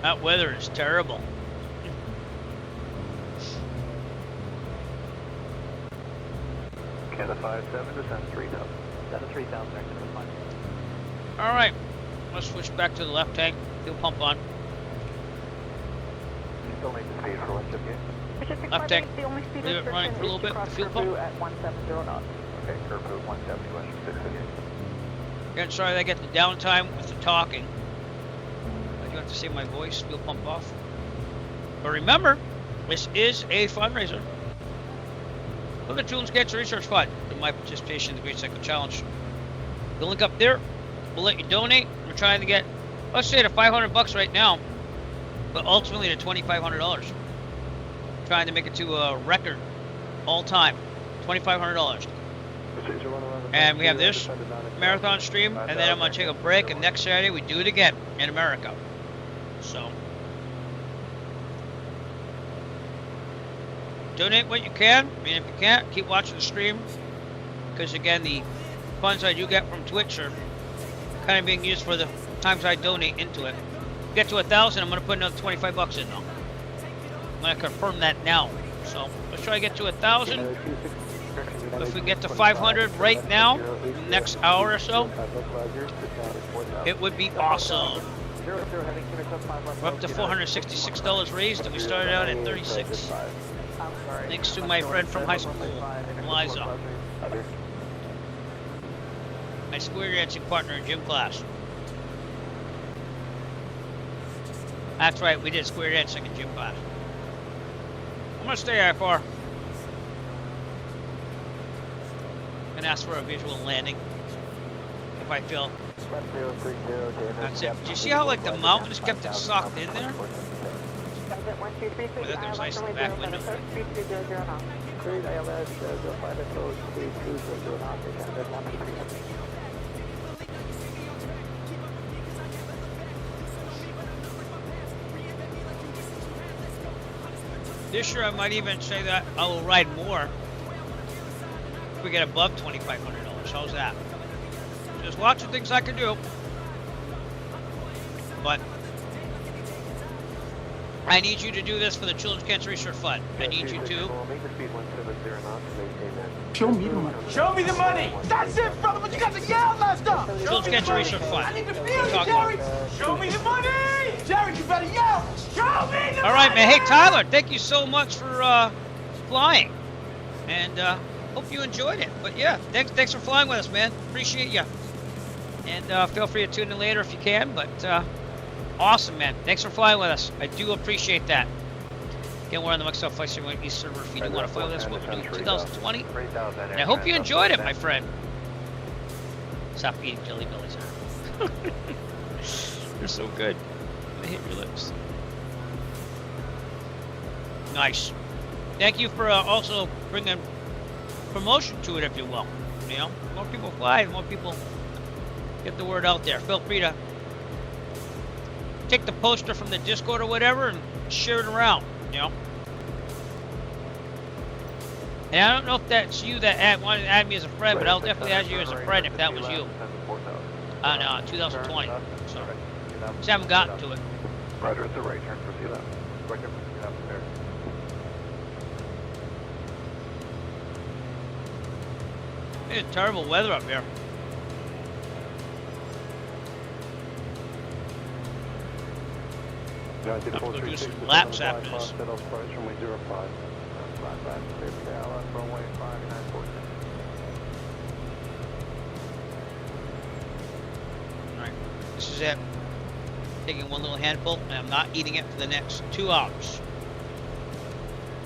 That weather is terrible. Canada 57, descend 3000. Descend 3000, back to the flight. Alright, let's switch back to the left tank. Fuel pump on. Still need the speed for 178. Left tank. Leave it running for a little bit. The fuel pump. At 170 knots. Okay, Kerpu 170, Western 658. Again, sorry that I get the downtime with the talking. I do have to save my voice. Fuel pump off. But remember, this is a fundraiser. For the Children's Cancer Research Fund, in my participation in the Great Cycle Challenge. The link up there will let you donate. We're trying to get let's say to $500 right now, but ultimately to $2,500. Trying to make it to a record all time, $2,500. And we have this marathon stream, and then I'm gonna take a break, and next Saturday we do it again in America. So donate what you can. I mean, if you can't, keep watching the stream, because again, the funds I do get from Twitch are kind of being used for the times I donate into it. Get to 1,000, I'm gonna put another $25 in though. I'm gonna confirm that now. So let's try to get to 1,000. If we get to 500 right now, in the next hour or so, it would be awesome. We're up to $466 raised, and we started out at 36. Thanks to my friend from high school, Liza. My square dancing partner in gym class. That's right, we did square dancing in gym class. I'm gonna stay there far. And ask for a visual landing if I feel. That's it. Do you see how like the mountains kept it socked in there? But that was nice in the back window. This year I might even say that I will ride more if we get above $2,500. How's that? Just lots of things I can do. But I need you to do this for the Children's Cancer Research Fund. I need you to. Show me the money. Show me the money. That's it, brother. But you got to yell that stuff. Children's Cancer Research Fund. I need to feel you, Jerry. Show me the money. Jerry, you better yell. Show me the money. All right, man. Hey, Tyler, thank you so much for flying. And hope you enjoyed it. But yeah, thanks for flying with us, man. Appreciate you. And feel free to tune in later if you can. But awesome, man. Thanks for flying with us. I do appreciate that. Again, we're on the Microsoft Flight Simulator East server. If you do want to fly with us, what we're doing in 2020. And I hope you enjoyed it, my friend. Stop eating Jelly Bellies. They're so good. They hit your lips. Nice. Thank you for also bringing promotion to it, if you will. You know, more people fly, more people get the word out there. Feel free to take the poster from the Discord or whatever and share it around, you know. And I don't know if that's you that wanted to add me as a friend, but I'll definitely add you as a friend if that was you. No, 2020. So, just haven't gotten to it. Roger, it's a right turn, proceed up. Right turn, proceed up there. It's terrible weather up here. I'm going to do some laps after this. Alright, this is it. Taking one little handful, and I'm not eating it for the next 2 hours.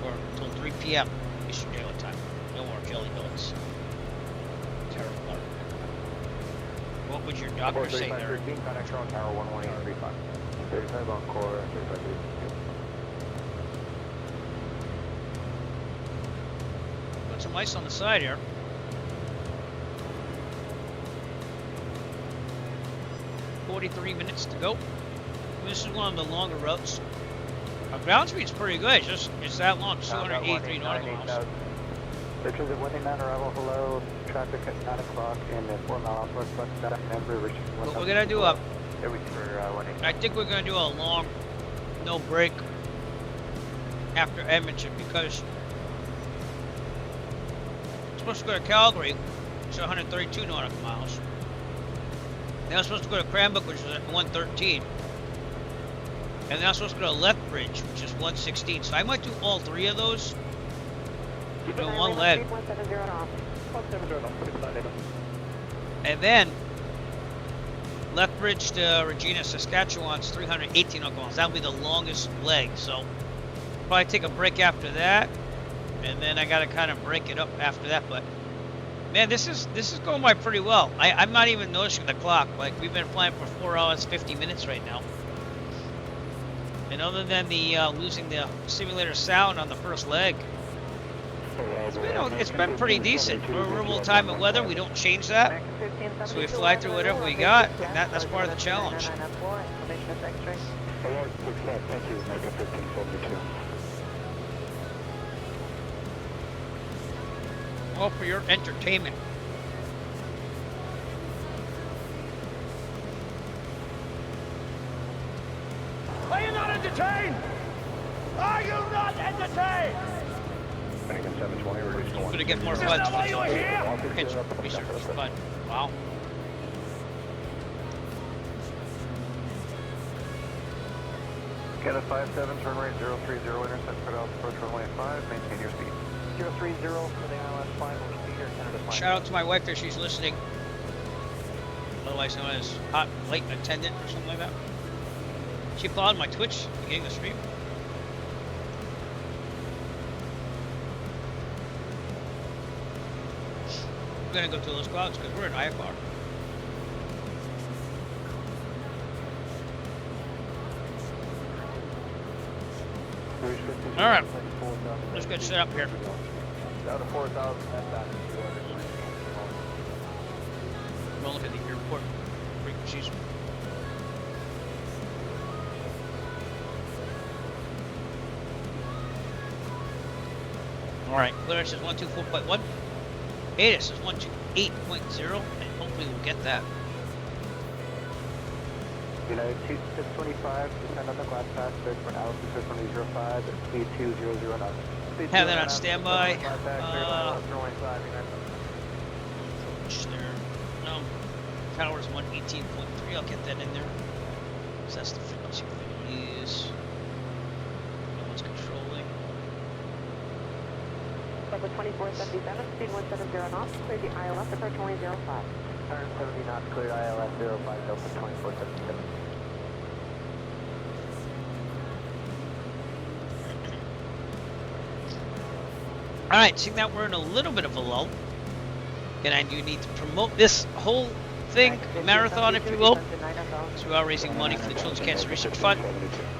Or until 3 p.m. Eastern Daylight Time. No more Jelly Bellies. Terrible. What would your doctor say there? 35 on core, 35 Put some ice on the side here. $43 minutes to go. This is one of the longer routes. Our ground speed's pretty good. It's that long, 283 nautical miles. There is a winning on arrival, hello, traffic at 9 o'clock and 4 miles northwest back Denver, What we're gonna do I think we're gonna do a long no break after Edmonton because we're supposed to go to Calgary, which is 132 nautical miles. Then I'm supposed to go to Cranbrook, which is at 113. And then I'm supposed to go to Lethbridge, which is 116. So I might do all 3 of those in one leg. And then Lethbridge to Regina, Saskatchewan's 318 nautical miles. That'll be the longest leg. So probably take a break after that. And then I gotta kind of break it up after that. But Man, this is going by pretty well. I'm not even noticing the clock. Like, we've been flying for 4 hours 50 minutes right now. And other than the losing the simulator sound on the first leg, it's been pretty decent. We're real time and weather. We don't change that, so we fly through whatever we got, and that's part of the challenge. All for your entertainment. Are you not entertained? Are you not entertained? Pennington 720, reduced to I'm 1. gonna get more Is fun. that why you were here? Research is fun. Wow. Canada 57, turn right 030, intercept for Alpha approach runway 5, maintain your speed. 030 for the ILS final speed or Canada 5. Shout out to my wife there, she's listening. Otherwise known as hot flight attendant or something like that. She followed my Twitch, beginning the stream. We're gonna go to those clouds because we're in IFR. All right, let's get set up here. Down to 4,000, that's down to 200. We'll look at the airport frequencies. All right, clearance is 124.1. ATIS is 128.0, and hopefully we'll get that. United 2625, descend on the glass pass, search for an altitude 605, speed 200 knots. Have that on standby. No, tower's 118.3. I'll get that in there. So that's the frequency we're going to use. No one's controlling. Level 2477, speed 170 knots, clear the ILS approach 105. 170 knots, clear ILS 05, Delta 2477. Alright, seeing that we're in a little bit of a lull, and I do need to promote this whole thing, marathon if you will, so we are raising money for the Children's Cancer Research Fund.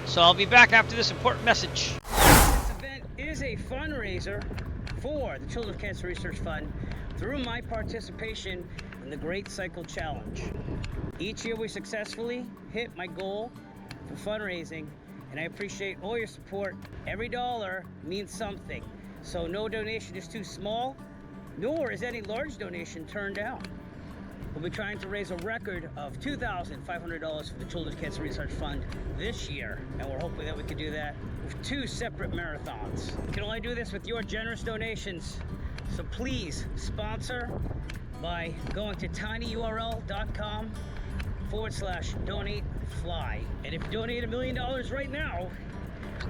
So I'll be back after this important message. This event is a fundraiser for the Children's Cancer Research Fund through my participation in the Great Cycle Challenge. Each year we successfully hit my goal for fundraising, and I appreciate all your support. Every dollar means something. So no donation is too small, nor is any large donation turned down. We'll be trying to raise a record of $2,500 for the Children's Cancer Research Fund this year, and we're hoping that we can do that with 2 separate marathons. We can only do this with your generous donations, so please sponsor by going to tinyurl.com/donatefly. And if you donate $1 million right now,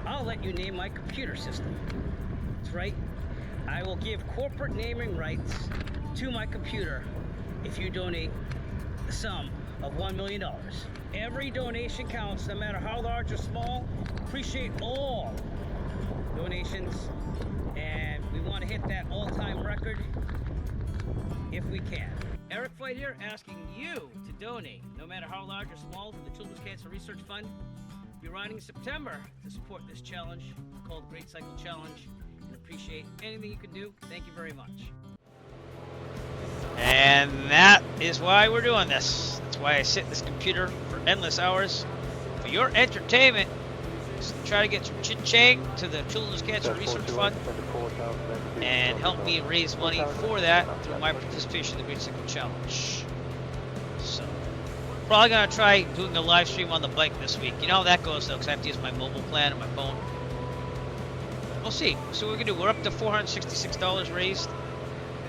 I'll let you name my computer system. That's right. I will give corporate naming rights to my computer if you donate the sum of $1 million. Every donation counts, no matter how large or small. Appreciate all donations, and we want to hit that all-time record if we can. Eric Flight here, asking you to donate, no matter how large or small, to the Children's Cancer Research Fund. We'll be riding in September to support this challenge called Great Cycle Challenge. Appreciate anything you can do. Thank you very much. And that is why we're doing this. That's why I sit at this computer for endless hours for your entertainment. Just try to get some ching to the Children's Cancer Research Fund and help me raise money for that through my participation in the Great Cycle Challenge. So, probably gonna try doing a live stream on the bike this week. You know how that goes though, because I have to use my mobile plan and my phone. We'll see. So we're gonna do. We're up to $466 raised.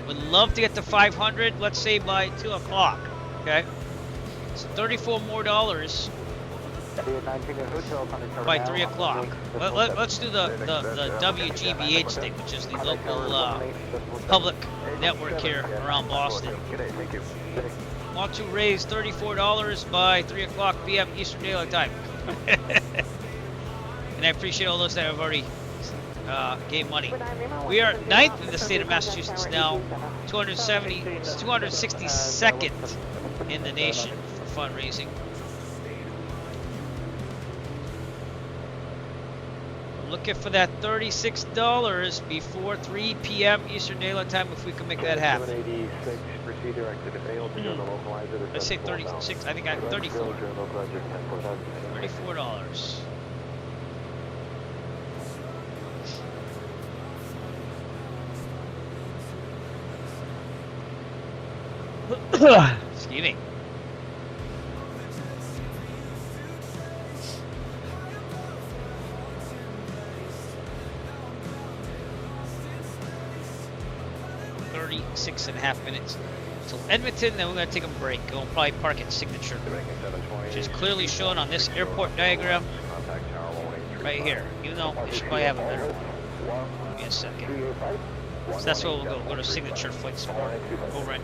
Would love to get to 500. Let's say by 2 o'clock. Okay. So $34 more by 3 o'clock. Let's do the WGBH thing, which is the local public network here around Boston. Want to raise $34 by 3 o'clock p.m. Eastern Daylight Time. And I appreciate all those that have already game money. We are 9th in the state of Massachusetts now, 262nd in the nation for fundraising. We're looking for that $36 before 3 p.m. Eastern Daylight Time if we can make that happen. 786, proceed directed to fail to go to localizer. Let's say 36. I think I have 34. $34. Excuse me. Six and a half minutes till Edmonton, then we're going to take a break. We'll probably park at Signature, which is clearly shown on this airport diagram right here. Even though it should probably have a better one. Give me a second. So that's where we'll go. We'll go to Signature Flight Support over at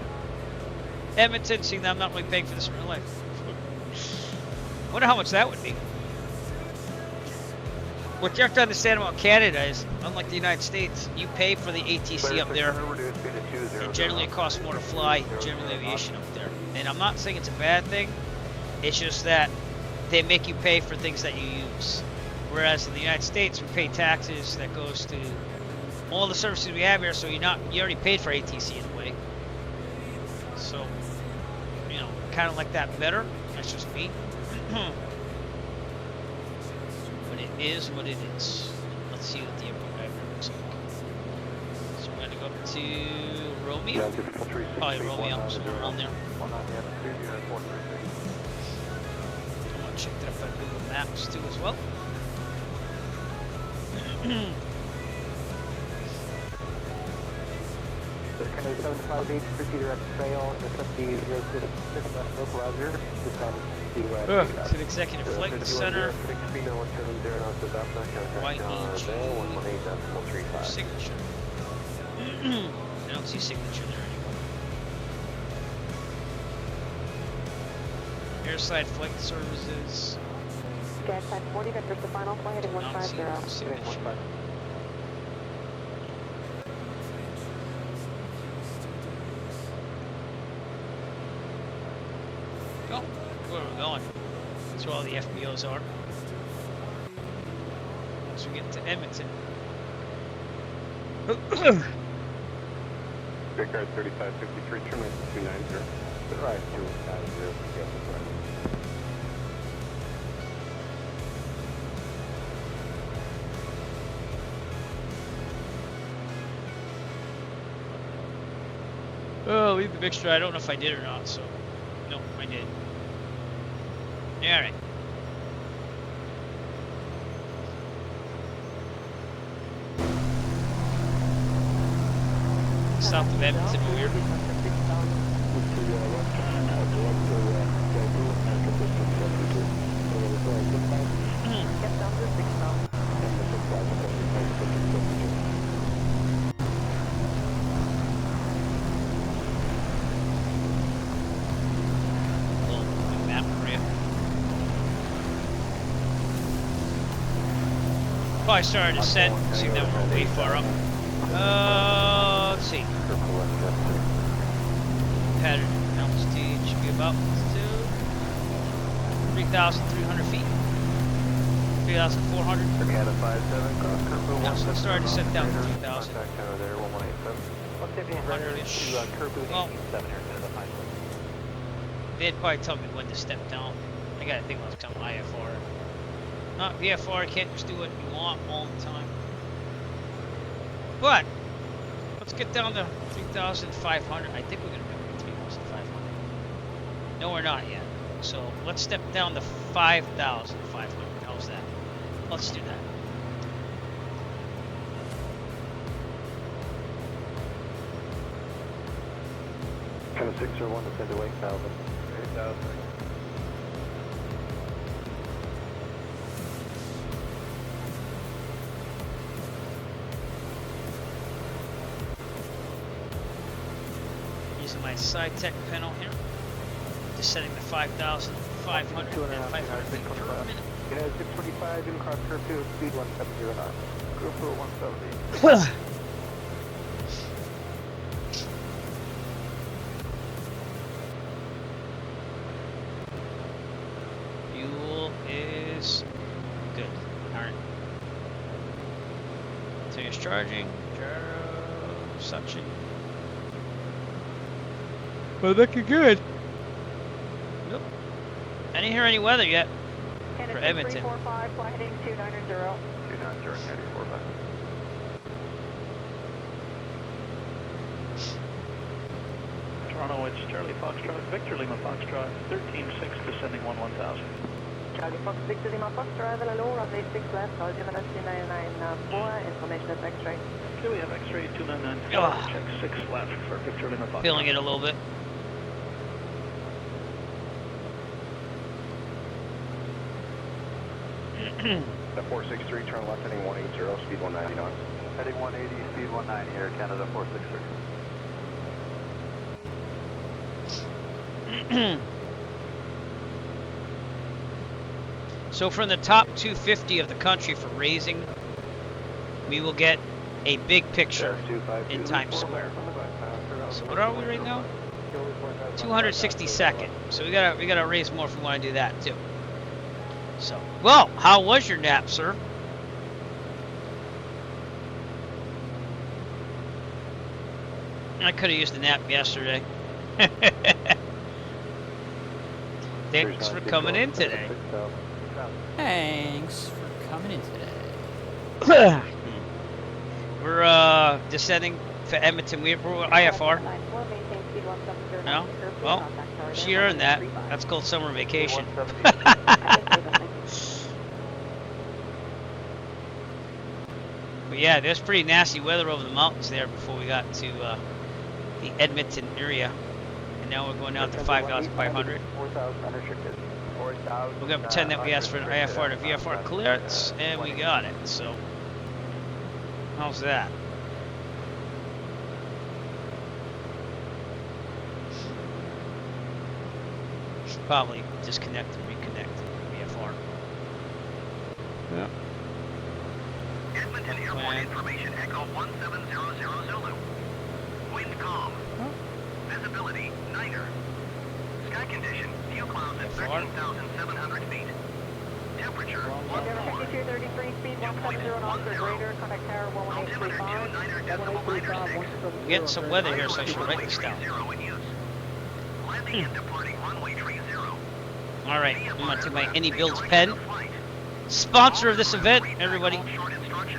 Edmonton, seeing that I'm not really paying for this in real life. Wonder how much that would be. What you have to understand about Canada is, unlike the United States, you pay for the ATC up there, and generally it costs more to fly general aviation up there. And I'm not saying it's a bad thing, it's just that they make you pay for things that you use. Whereas in the United States, we pay taxes that goes to all the services we have here, so you already paid for ATC in a way. So, you know, kind of like that better. That's just me. Is what it is. Let's see what the airport diagram looks like. So we're going to go up to Romeo. Probably Romeo, somewhere around there. I'm going to check that up on Google Maps too as well. Canada 758, proceed direct fail, intercept the 06 localizer, to the Executive Flight Center. YEG signature. I don't see signature there anymore. Airside Flight Services. Airside 40, vectors to final, fly heading 150. Oh, where are we going? That's where all the FBOs are. Once we get to Edmonton. Big Guard 3553, terminate 290. Right, 290. Yes, that's right. Oh, leave the mixture. I don't know if I did or not, so. Nope, I did. Alright. South of Edmonton over here. Probably started to set, see that we're way far up. Let's see. Pattern altitude should be about 3,300 feet. 3,400. Yeah, so it started to set down to 3,000. Well, they'd probably tell me when to step down. I gotta think about some IFR. Not VFR, you can't just do what you want all the time. But, let's get down to 3,500. I think we're going to be 3,500. No, we're not yet. So, let's step down to 5,500. How's that? Let's do that. Kind of 6 or 1 to send to 8,000. 8,000. My side tech panel here. Just setting the 5,500 and 500 feet per minute. United 625, in cross curve 2, speed 170 knots. GoPro 170. Fuel is good. Alright. Finish charging. Gyro suction. We're looking good. Nope. I didn't hear any weather yet for Edmonton. 345, fly heading 290. 290, Kennedy 45. Toronto, it's Charlie Foxtrot, Victor Lima Foxtrot, 13-6, descending 1000. Charlie Fox, Victor Lima Foxtrot, hello, runway 6 left, altimeter 2994, information is X-ray. Okay, we have X-ray 299, check 6 left for Victor Lima Foxtrot. Feeling it a little bit. The 463, turn left heading 180, speed 190 knots. Heading 180, speed 190, Air Canada 463. So from the top 250 of the country for raising, we will get a big picture in Times Square. So what are we right now? 262nd. So we gotta raise more if we want to do that too. So, well, how was your nap, sir? I could have used a nap yesterday. Thanks for coming in today. Thanks for coming in today. We're descending for Edmonton. We're IFR. No? Well, she earned that. That's called summer vacation. But yeah, there's pretty nasty weather over the mountains there before we got to the Edmonton area. And now we're going down to 5,500. We're going to pretend that we asked for an IFR to VFR clearance, and we got it. So, how's that? Should probably disconnect and reconnect VFR. Yeah. Edmonton Airport information, Echo 1700 Zulu. Wind calm. Visibility, niner. Sky condition, few clouds at 13,700 feet. Temperature, 5233, speed 170 knots or greater, contact tower 11835. Get some weather here, so I should write this down. Landing and departing runway 30. Alright, I'm going to take my Any Builds pen. Sponsor of this event, everybody.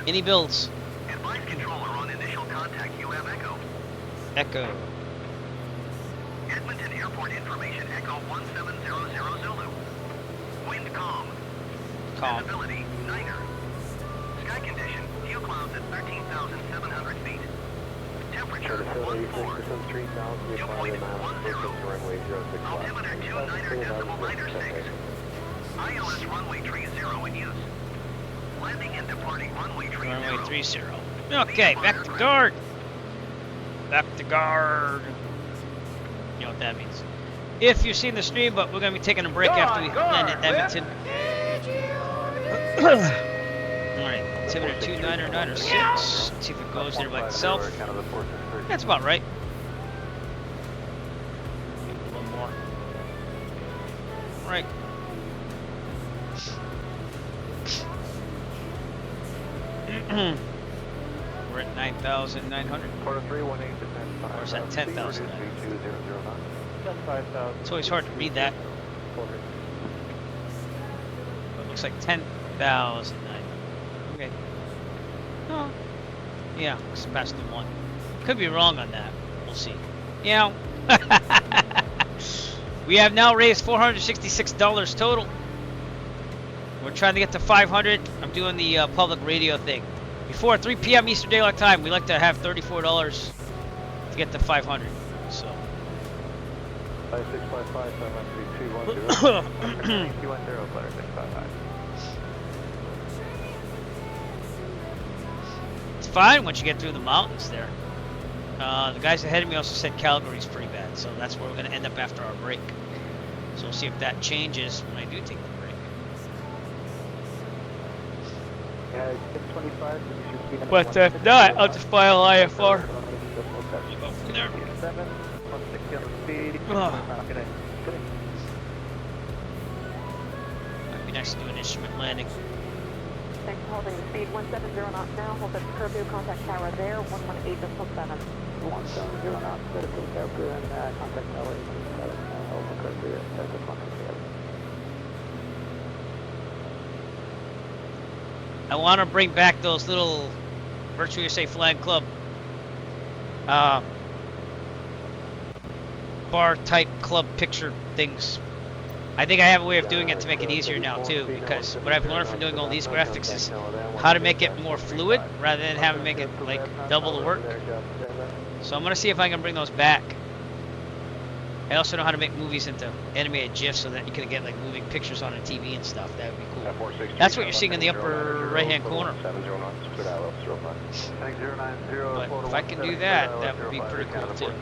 Any Builds. Advise controller on initial contact, you have Echo. Echo. Edmonton Airport information, Echo 1700 Zulu. Wind calm. Calm. Visibility, niner. Sky condition, few clouds at 13,700 feet. Temperature, 14. Altimeter 29.96. ILS runway 30 in use. Landing and departing runway 30. Runway 30. Okay, back to guard. Back to guard. You know what that means. If you've seen the stream, but we're going to be taking a break after we land at Edmonton. Alright, altimeter 2996. Let's see if it goes there by itself. That's about right. One more. Right. We're at 9,900. Quarter 318 to 10. Or is that 10,000? It's always hard to read that. But it looks like 10,000. Okay. Oh. Yeah, it's past the 1. Could be wrong on that. We'll see. Yeah. We have now raised $466 total. We're trying to get to 500. I'm doing the public radio thing. Before 3 p.m. Eastern Daylight Time, we like to have $34 to get to 500. So. 5655, 210, It's fine once you get through the mountains there. The guys ahead of me also said Calgary's pretty bad, so that's where we're going to end up after our break. So we'll see if that changes when I do take the break. But if not, I'll just file IFR. There. Might be nice to do an instrument landing. Thanks for holding the speed 170 knots now. Hold at the curfew, contact tower there, 118.7. 170 knots, set up to the curfew and contact tower 8.7. Hold the curfew at the contact tower. I want to bring back those little Virtual USA Flag Club bar type club picture things. I think I have a way of doing it to make it easier now too, because what I've learned from doing all these graphics is how to make it more fluid rather than having to make it like double the work. So I'm gonna see if I can bring those back. I also know how to make movies into animated GIFs so that you can get like moving pictures on a TV and stuff. That would be cool. That's what you're seeing in the upper right hand corner. But if I can do that, that would be pretty cool too. I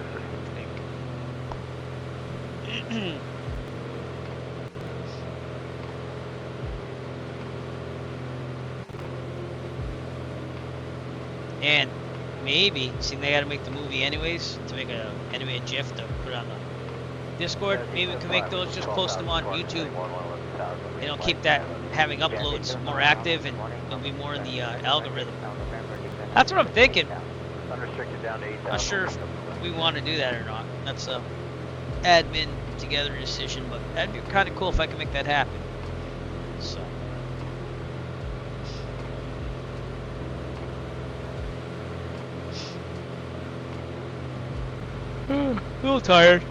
think. And maybe, see, they gotta make the movie anyways to make an animated GIF to put on the Discord. Maybe we can make those, just post them on YouTube. You know, keep that having uploads more active and it'll be more in the algorithm. That's what I'm thinking. Not sure if we want to do that or not. That's a admin together decision, but that'd be kind of cool if I could make that happen. So. A little tired.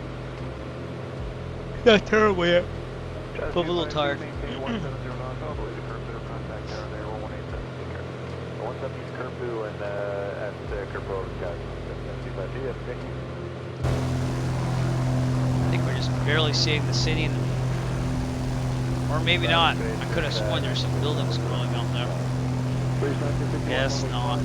Not terrible yet. But a little tired. I think we're just barely seeing the city, or maybe not. I could have sworn there's some buildings growing out there. Yes, not.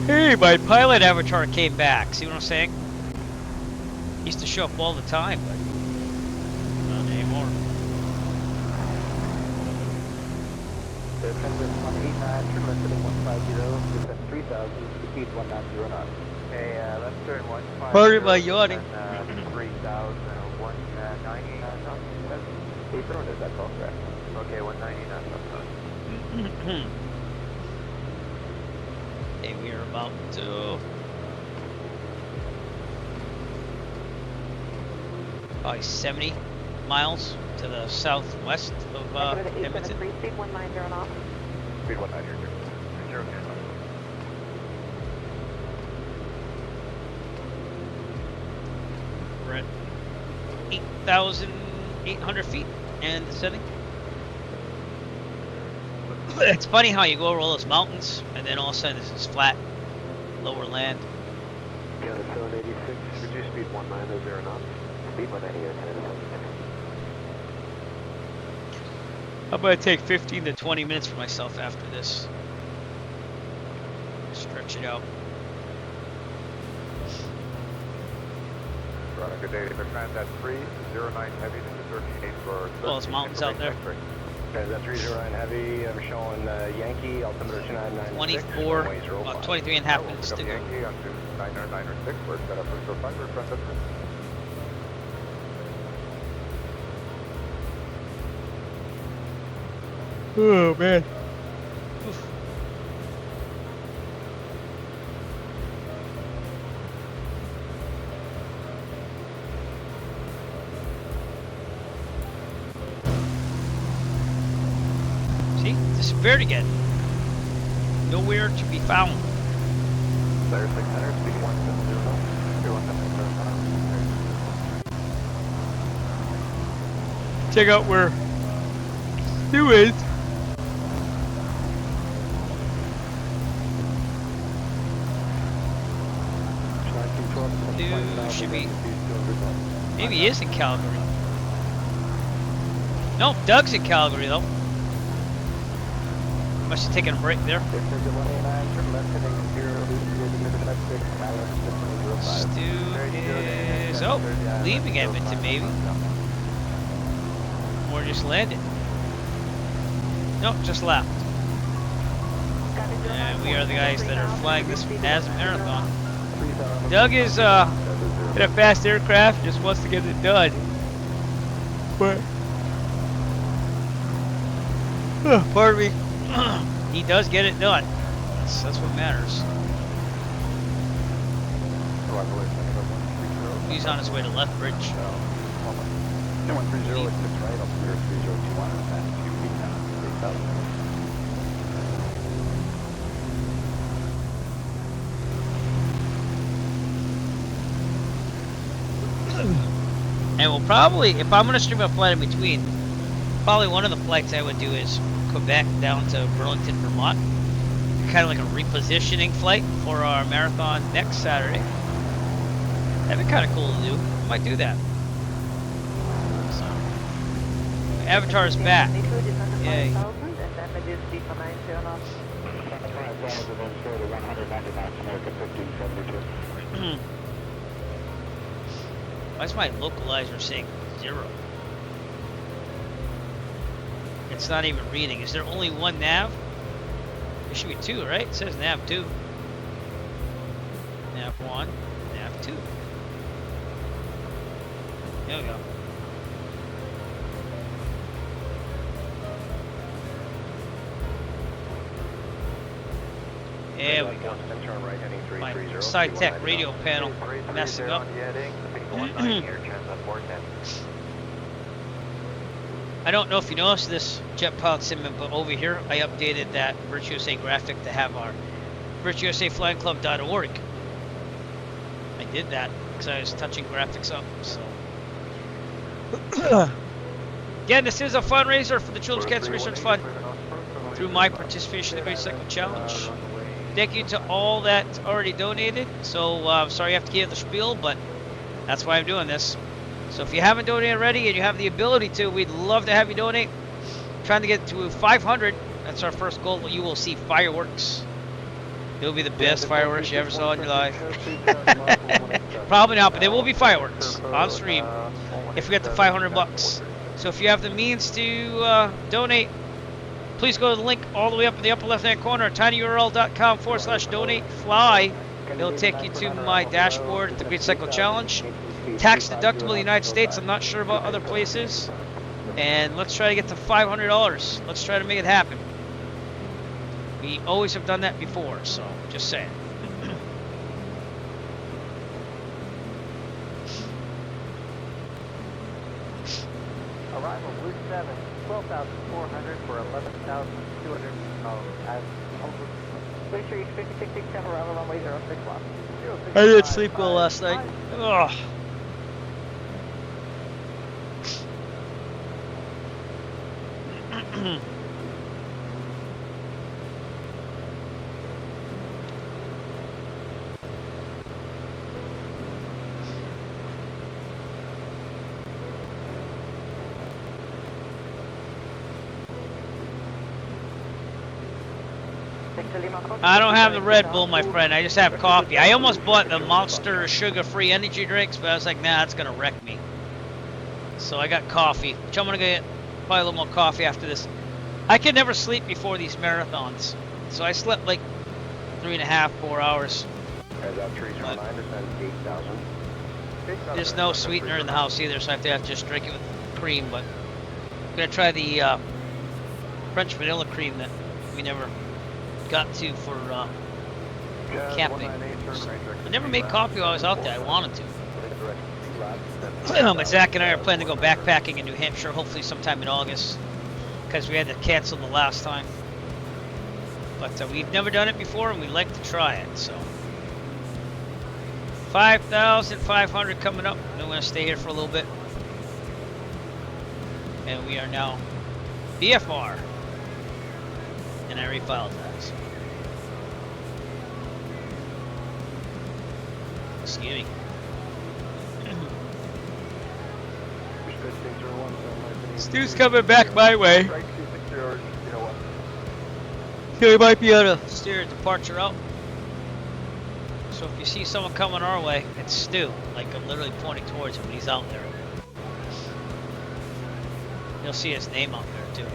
Hey, my pilot avatar came back. See what I'm saying? He used to show up all the time, but not anymore. Pardon my yawning. 3,190. That's all correct. Okay, 190. Okay, we are about to probably 70 miles to the southwest of Edmonton. Speed 190 knots. Speed 190. We're at 8,800 feet and descending. It's funny how you go over all those mountains and then all of a sudden this is flat, lower land. Yeah, 786, reduce speed 190 knots. Speed 190. I'm going to take 15 to 20 minutes for myself after this. Stretch it out. Good day, Command at 309 heavy to 13 for... Well, there's mountains out there. Okay, that's 309 heavy. I'm showing Yankee, altimeter 2996. 24, about 23 and a half minutes to go. Yankee on 906, we're set up for 5, we're front of Oh, man. Oof. See? Disappeared again. Nowhere to be found. Player 600, speed 170. Check out where Stu is. Stu should be. Maybe he is in Calgary. No, Doug's in Calgary though. Must have taken a break there. Stu is leaving Edmonton maybe. Or just landed. Nope, just left. And we are the guys that are flying this as a marathon. Doug is in a fast aircraft, just wants to get it done. But pardon me. He does get it done. That's what matters. He's on his way to Lethbridge. 130 is 6 right, up here 3021 and 2 And we'll probably, if I'm going to stream a flight in between, probably one of the flights I would do is Quebec down to Burlington, Vermont. Kind of like a repositioning flight for our marathon next Saturday. That'd be kind of cool to do. I might do that. So, Avatar is back. Yay. Why is my localizer saying 0? It's not even reading. Is there only one nav? There should be 2, right? It says nav 2. Nav 1, nav 2. There we go. There we go. My SciTech radio panel messing up. I don't know if you noticed this, Jet Pilot Simon, but over here I updated that VirtueUSA graphic to have our VirtueUSAFlyingClub.org. I did that because I was touching graphics up. So again, this is a fundraiser for the Children's Cancer Research Fund through my participation in the Great Cycle Challenge. Thank you to all that already donated. So sorry I have to give the spiel, but that's why I'm doing this. So if you haven't donated already and you have the ability to, we'd love to have you donate. Trying to get to 500. That's our first goal. You will see fireworks. It'll be the best fireworks you ever saw in your life. Probably not, but there will be fireworks on stream if we get to 500 bucks. So if you have the means to donate, please go to the link all the way up in the upper left-hand corner, tinyurl.com/donate-fly. It'll take you to my dashboard at the Great Cycle Challenge. Tax deductible in the United States. I'm not sure about other places. And let's try to get to $500. Let's try to make it happen. We always have done that before, so just saying. Arrival Blue 7, 12,400 for 11,200. Make sure you 5667 arrival runway 061. I didn't sleep well last night. Ugh. I don't have the Red Bull, my friend. I just have coffee. I almost bought the Monster sugar-free energy drinks, but I was like, nah, that's gonna wreck me. So I got coffee, which I'm gonna get probably a little more coffee after this. I can never sleep before these marathons, so I slept like 3.5, 4 hours. There's no sweetener in the house either, so I have to just drink it with cream. But I'm gonna try the French vanilla cream that we never got to for camping. I never made coffee while I was out there. I wanted to. But Zach and I are planning to go backpacking in New Hampshire, hopefully sometime in August, because we had to cancel the last time. But we've never done it before, and we'd like to try it. So 5,500 coming up. I'm going to stay here for a little bit. And we are now BFR. And I refiled that. So. Excuse me. Stu's coming back my way. He might be able to steer a departure out. So if you see someone coming our way, it's Stu. Like I'm literally pointing towards him, but he's out there. You'll see his name out there too.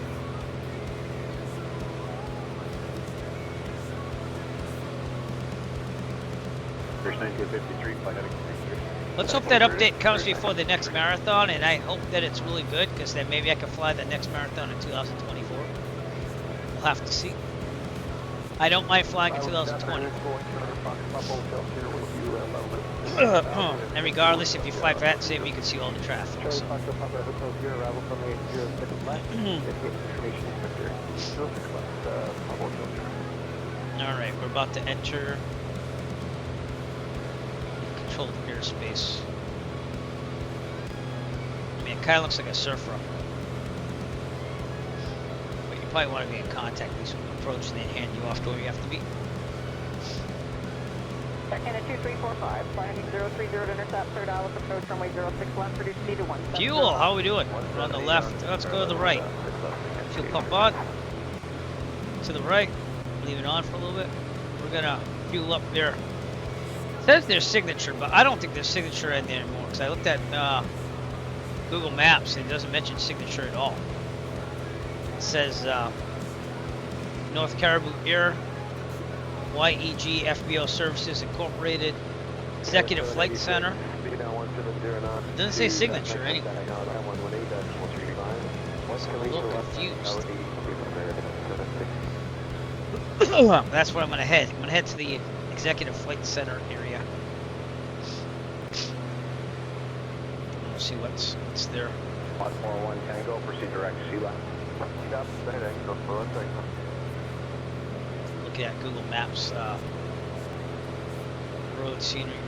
There's 1953, flight heading 63. Let's hope that update comes before the next marathon, and I hope that it's really good, because then maybe I can fly the next marathon in 2024. We'll have to see. I don't mind flying in 2020. And regardless, if you fly for that same, you can see all the traffic. So. Alright, we're about to enter controlled airspace. I mean, it kind of looks like a surfer. But you probably want to be in contact at least when you approach and then hand you off to where you have to be. Check-in at 2345, flying 030 to intercept, third Alice approach runway 06 left, reduce speed to 170. Fuel, how are we doing? We're on the left, let's go to the right. Fuel pump on. To the right, leave it on for a little bit. We're gonna fuel up there. It says there's signature, but I don't think there's signature in there anymore, because I looked at Google Maps and it doesn't mention signature at all. It says North Caribou Air, CYYJ FBO Services Incorporated, Executive Flight Center. It doesn't say signature anywhere. So I'm a little confused. That's where I'm gonna head. I'm gonna head to the Executive Flight Center area. We'll see what's there. 141 Tango, proceed direct to Sea Looking at Google Maps road scenery here.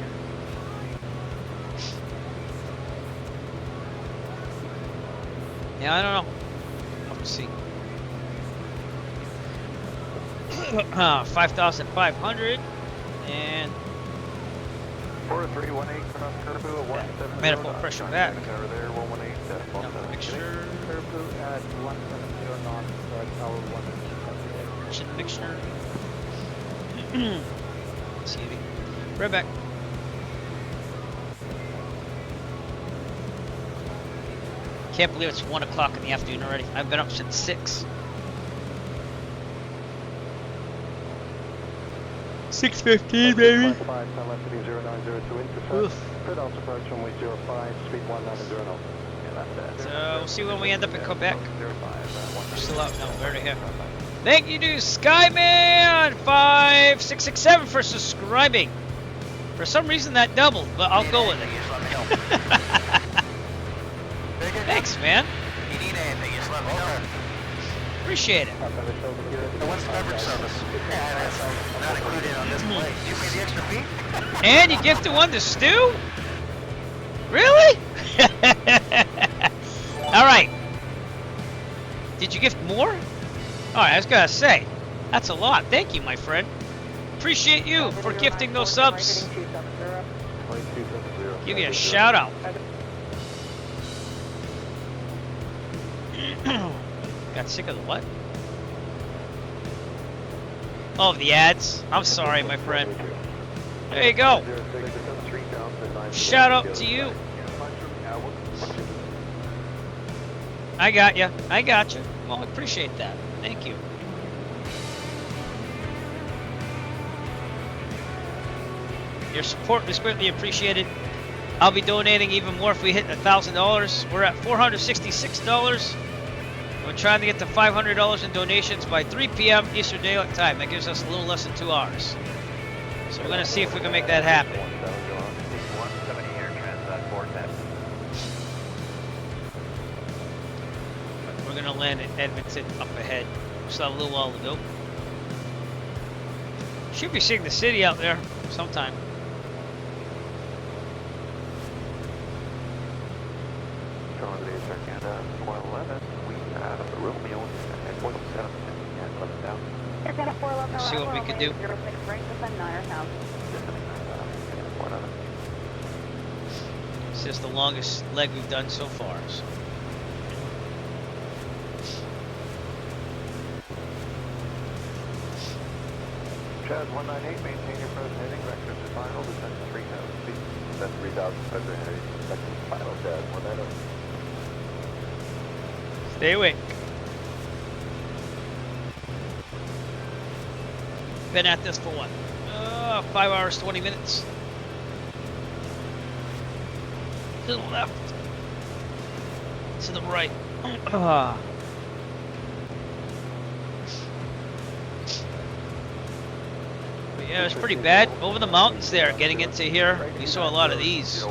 Yeah, I don't know. I'll have to see. 5,500 and 4318 from Caribou at 170. manifold pressure back. Cover there, 118. No, mixture. Caribou at 170 knots, tower 1. Shit mixture. CV. Right back. Can't believe it's 1 o'clock in the afternoon already. I've been up since 6. 6:15, baby. So we'll see when we end up in Quebec. We're still out now. We're here. Thank you to Skyman5667 for subscribing. For some reason that doubled, but I'll go with it. Thanks, man. You need anything, just let me know. Appreciate it. What's the beverage service? Yeah, that's not included on this plate. You pay the extra fee? And you gifted one to Stu? Really? Alright. Did you gift more? Alright, I was gonna say. That's a lot. Thank you, my friend. Appreciate you for gifting those subs. Give you a shout out. Got sick of the what? Oh, the ads. I'm sorry, my friend. There you go. Shout out to you. I got you. I got you. Well, I appreciate that. Thank you. Your support is greatly appreciated. I'll be donating even more if we hit $1,000. We're at $466. We're trying to get to $500 in donations by 3 p.m. Eastern Daylight Time. That gives us a little less than 2 hours. So we're going to see if we can make that happen. We're going to land in Edmonton up ahead. We still have a little while to go. Should be seeing the city out there sometime. See what we can do. This is the longest leg we've done so far. So. Chaz 198, maintain your present heading, vector to final, descent to 3,000 feet. Descent 3,000 feet, heading, vector to final, Chaz 198. Stay awake. Been at this for what? 5 hours, 20 minutes. To the left. To the right. But yeah, it was pretty bad. Over the mountains there, getting into here, we saw a lot of these.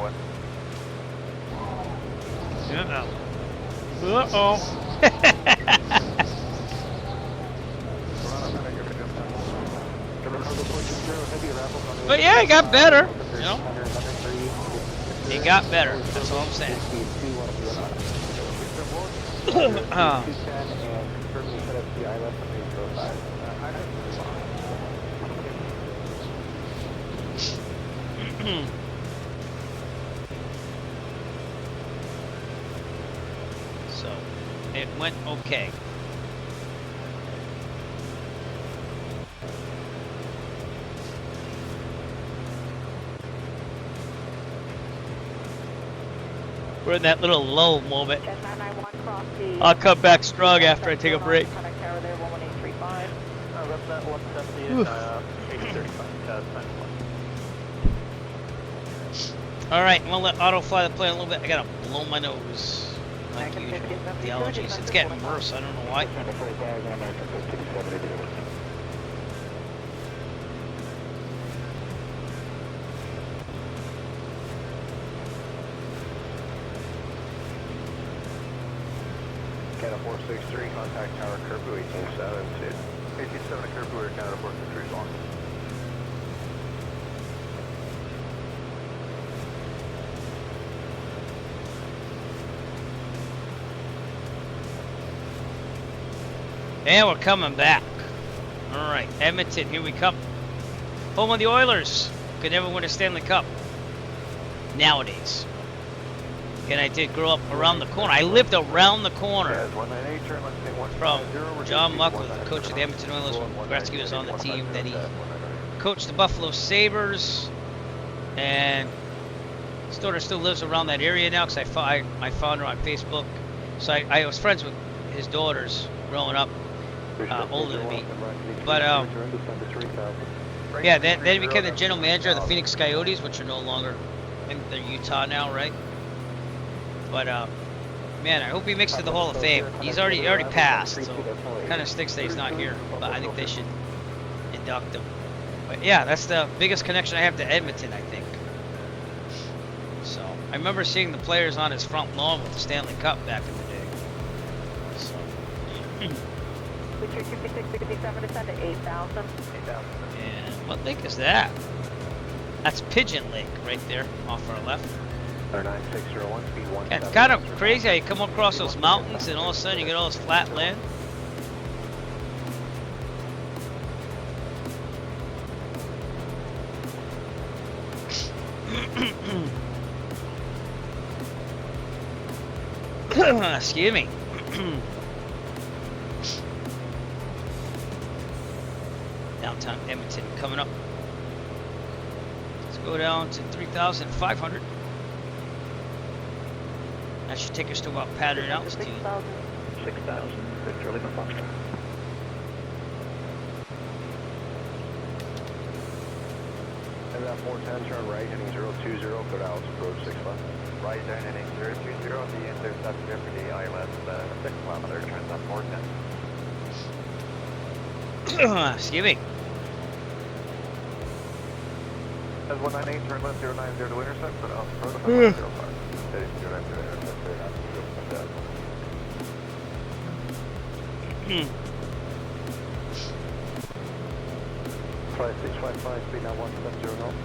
Uh-oh. But yeah, it got better, you know. It got better. That's all I'm saying. So, it went okay. We're in that little lull moment. I'll come back strong after I take a break. Alright, I'm gonna let Auto fly the plane a little bit. I gotta blow my nose. Like usual. The allergies. It's getting worse. I don't know why. Canada 463, contact tower Kerbu 1872. 1870 Kerbu, Canada 463 long. And we're coming back. Alright, Edmonton, here we come. Home of the Oilers. Could never win a Stanley Cup. Nowadays. And I did grow up around the corner. I lived around the corner from John Muckler, the coach of the Edmonton Oilers when Gretzky was on the team. Then he coached the Buffalo Sabres. And his daughter still lives around that area now because I found her on Facebook. So I was friends with his daughters growing up. Older than me, but yeah, then he became the general manager of the Phoenix Coyotes, which are no longer in Utah now, right? But man, I hope he makes it to the Hall of Fame. He's already passed, so it kind of stinks that he's not here. But I think they should induct him. But yeah, that's the biggest connection I have to Edmonton, I think. So I remember seeing the players on his front lawn with the Stanley Cup back in the day. So. And what lake is that? That's Pigeon Lake right there off our left. Yeah, it's kind of crazy how you come across those mountains and all of a sudden you get all this flat land. Excuse me. Downtown Edmonton coming up. Let's go down to 3,500. That should take us to about pattern altitude. 6,000. Victor, function. About 410, turn right, heading 020, go to Alice Approach 65. Right down heading 020, the intercept Jeopardy ILS 6 kilometer, turns up 410. Excuse me. As 198, turn left 090 to intercept, go to Alice Approach 505. Steady 090 to intercept, 090 to 5655, speed now 170 knots.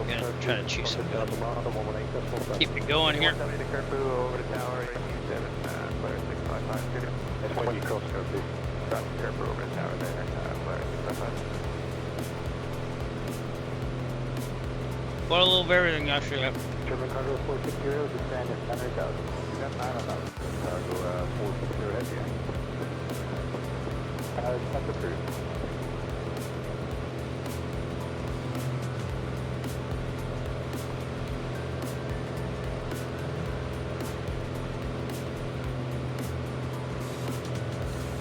Gonna try to choose some good. Keep it going here. 170 to Kerpu, over to tower, 87, flare 655. That's when you cross Kerpu. Stop Kerpu, over to tower there, flare 655. What a little of everything, actually. German cargo 460, descend at 100,000. You got 9,000. Cargo 460, head here. That's approved.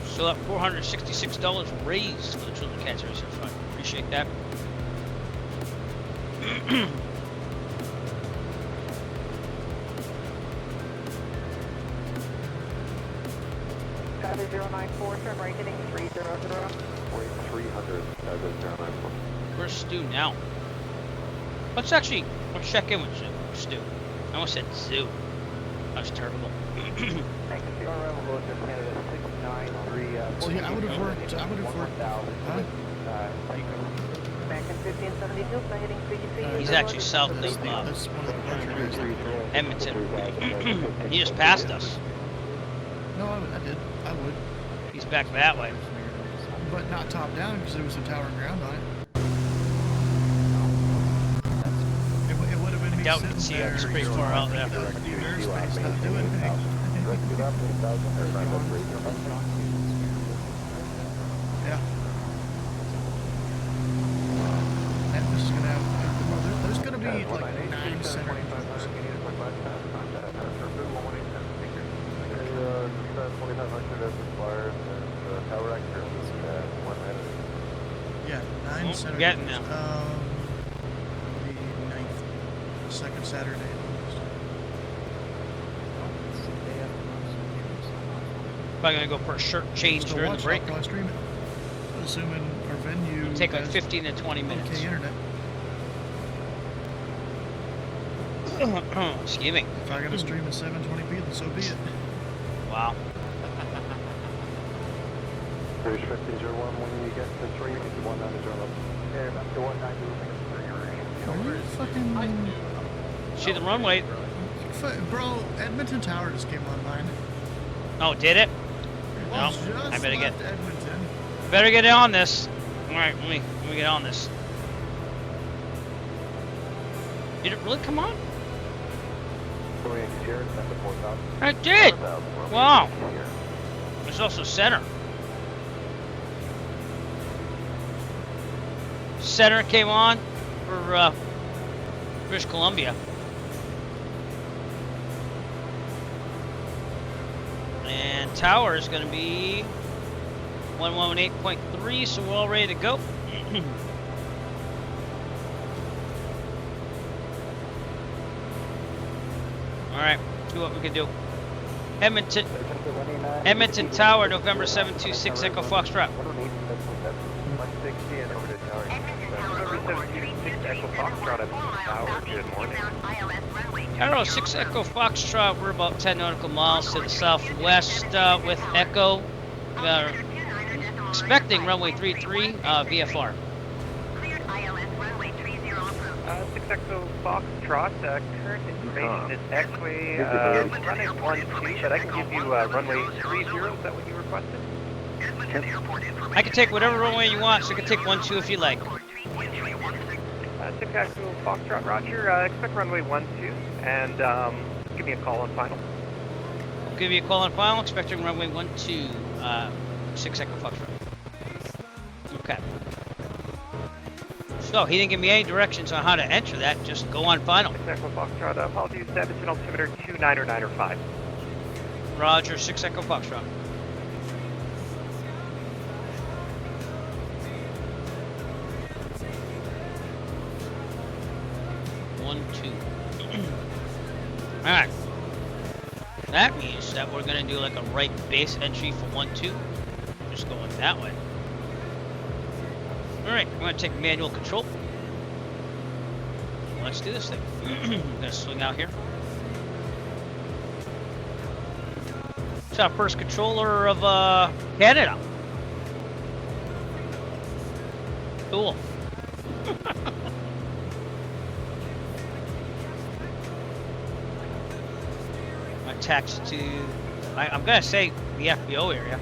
So that $466 raised for the Children's Cancer Research Fund. Appreciate that. 094, turn right heading 300. 300, 094. Where's Stu now? Let's check in with Stu. I almost said Zoo. That was terrible. So yeah, I would have worked. Huh? He's actually south of Edmonton. He just passed us. No, I did. I would. He's back that way. But not top down because there was a tower and ground on it. It would have been me Doubt you can see it. It's pretty far out there. Airspace, not doing anything. Yeah. And this is gonna have. There's gonna be like 9 center intervals. 2500 as required, and tower actor is 1 minute. Yeah, 9 center getting now. The 9th, second Saturday. Probably gonna go for a shirt change during the break. I'll stream it. Assuming our venue. It'll take like 15 to 20 minutes. Okay, internet. Excuse me. If I gotta stream at 720p, then so be it. Wow. British 5001, when you get to 3, 190 up. Yeah, back to 190. Are you fucking... See the runway? Bro, Edmonton Tower just came online. Oh, did it? Well, No, I better get. Edmonton. Better get on this. All right, let me get on this. Did it really come on? It did. Wow. There's also center. Center came on for British Columbia. And tower is going to be 118.3, so we're all ready to go. Alright, see what we can do. Edmonton Tower, November 726, Echo Foxtrot. 160 and over to tower. November 726, Echo Foxtrot, Tower, good morning. Arrow 6 Echo Foxtrot, we're about 10 nautical miles to the southwest with Echo. Expecting runway 33, VFR. 6 Echo Foxtrot, current information is X-way, running 12, but I can give you runway 30, is that what you requested? I can take whatever runway you want, so I can take 12 if you like. 6 Echo Foxtrot, roger, expect runway 12, and give me a call on final. I'll give you a call on final, expecting runway 12, 6 Echo Foxtrot. Okay. So, he didn't give me any directions on how to enter that, just go on final. 6 Echo Foxtrot, apologies, Edmonton altimeter 29905. Roger, 6 Echo Foxtrot. Alright. That means that we're gonna do like a right base entry for 12. Just going that way. Alright, I'm gonna take manual control. Let's do this thing. I'm gonna swing out here. It's our first controller of Canada. Cool. Attached to, I'm gonna say the FBO area.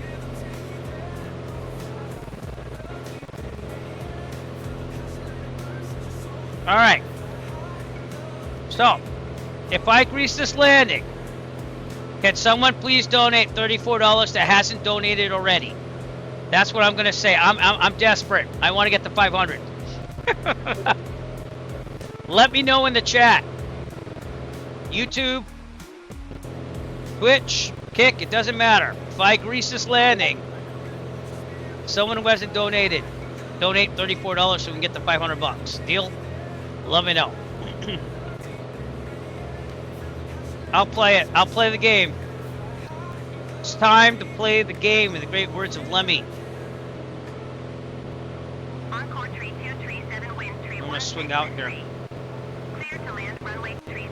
All right. So, if I grease this landing, can someone please donate $34 that hasn't donated already? That's what I'm gonna say. I'm desperate. I want to get to 500. Let me know in the chat. YouTube, Twitch, Kick, it doesn't matter. If I grease this landing, someone who hasn't donated, donate $34 so we can get the 500 bucks. Deal? Let me know. I'll play it. I'll play the game. It's time to play the game in the great words of Lemmy. Encore tree 237, wind tree I'm gonna swing out here. Clear to land, runway 30.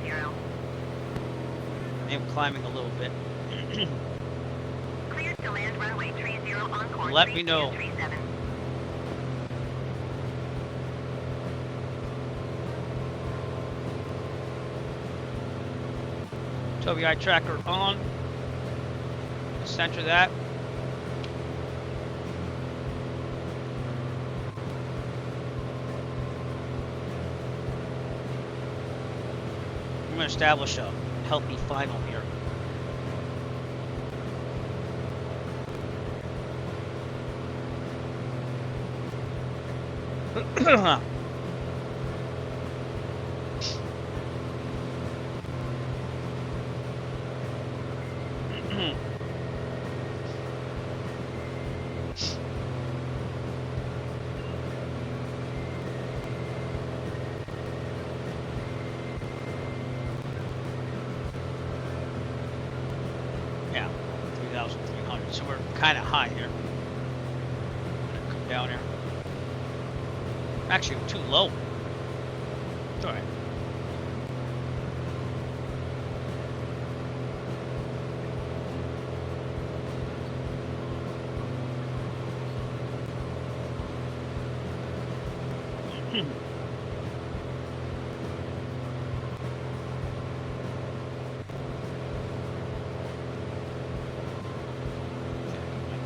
I am climbing a little bit. Clear to land, runway 30, Encore Let me know. 237. Toby eye tracker on. Center that. I'm going to establish a healthy final here. Yeah, 3,300. So we're kind of high here. Come down here. Actually, we're too low. It's all right.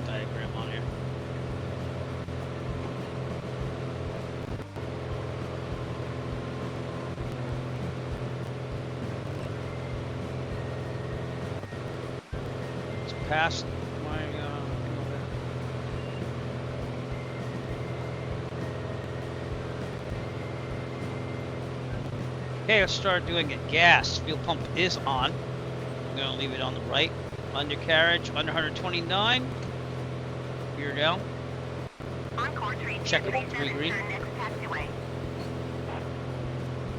Diagram on here. It's past my okay, let's start doing it. Gas. Fuel pump is on. I'm gonna leave it on the right. Undercarriage, under 129. Gear down. Check it. 3 green.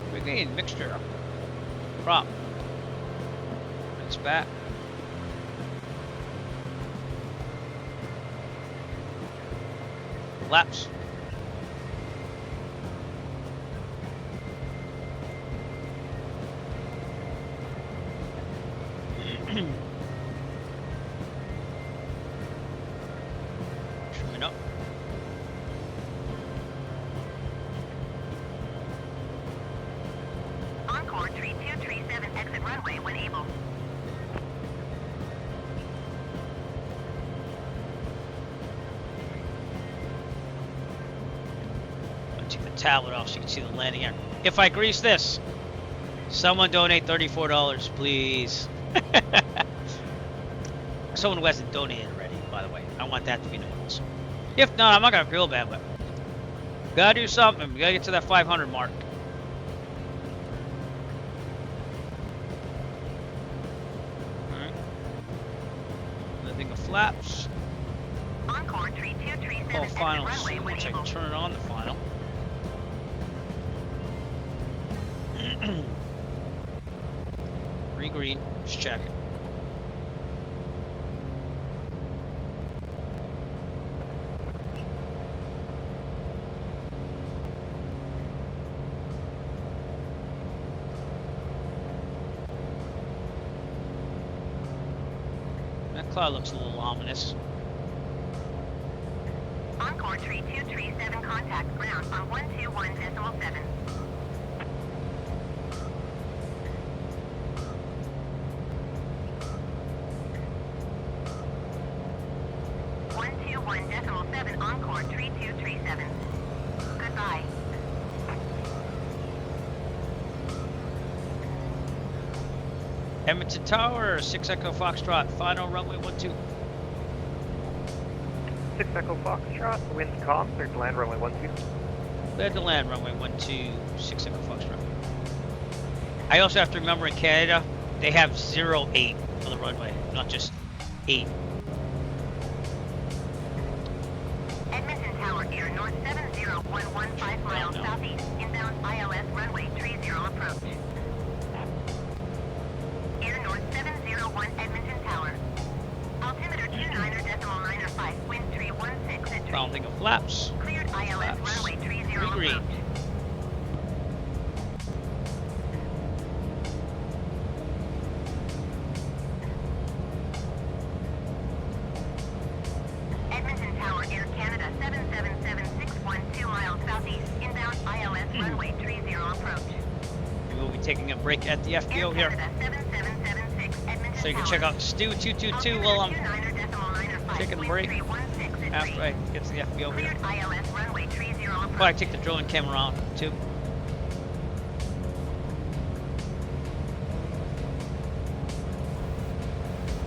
3 green. Mixture. Prop. It's back. Laps. Trimming up. Encore tree 237, exit runway when able. Let's take the tablet off so you can see the landing here. If I grease this, someone donate $34, please. Someone who hasn't donated already, by the way. I want that to be known also. If not, I'm not gonna feel bad, but gotta do something. We gotta get to that 500 mark. Alright. Nothing of flaps. Encore tree 237, Oh, exit final runway soon. when Once I able. can turn on the final. Green, just check it. That cloud looks a little ominous. Encore tree 237, contact ground on 121.7. 121.7, Encore tree 237. Goodbye. Edmonton Tower, 6 Echo Foxtrot, final runway 12. 6 Echo Foxtrot, wind calm, clear to land runway 12. Clear to land runway 12, 6 Echo Foxtrot. I also have to remember in Canada, they have 08 on the runway, not just 8. Edmonton Tower, Air North 70115 miles southeast, inbound ILS runway 30 approach. Air North 701 Edmonton Tower. Rounding of flaps. Cleared ILS runway 30 Green. approach. Edmonton Tower, Air Canada 7776, 2 miles southeast, inbound ILS runway 30 approach. We will be taking a break at the FBO here. So you can check out Stu 222 while I'm taking a break after I get to the FBO here. Before I take the drone camera out too.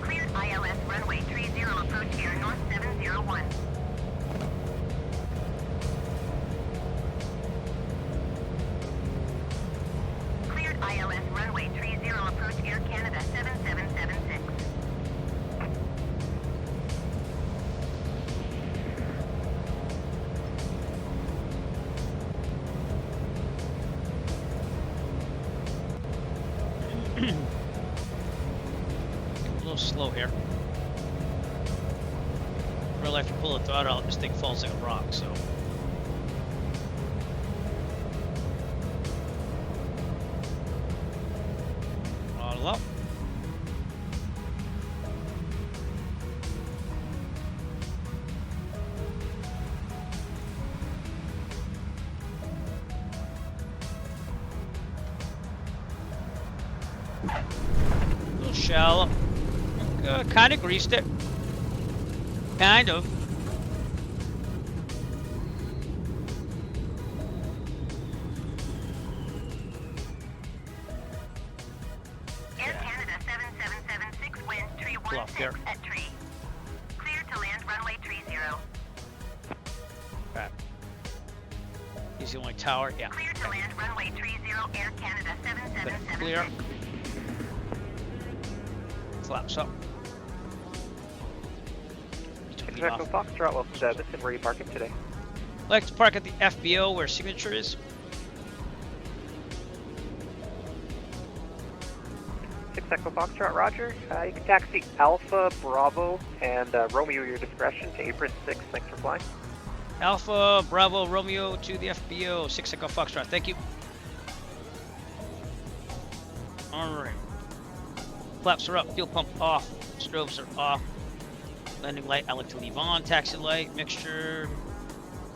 Cleared ILS runway 30 approach here, north 701. Cleared ILS runway 30 approach Air Canada 7776. A little slow here. In real life, you pull the throttle out, this thing falls like a rock, so. Throttle up. A little shallow. Kind of greased it. Kind of. Air Canada 7776, wind tree 16 at tree. Clear to land runway 30. Okay. He's the only tower, yeah. Clear to land runway 30, Air Canada 7776. Clear. Flaps up. Echo Foxtrot, welcome to Edmonton. Where are you parking today? I like to park at the FBO where signature is. 6 Echo Foxtrot, roger. You can taxi Alpha, Bravo, and Romeo your discretion to apron 6. Thanks for flying. Alpha, Bravo, Romeo to the FBO. 6 Echo Foxtrot, thank you. Alright. Flaps are up, fuel pump off, strobes are off. Landing light, I like to leave on. Taxi light, mixture,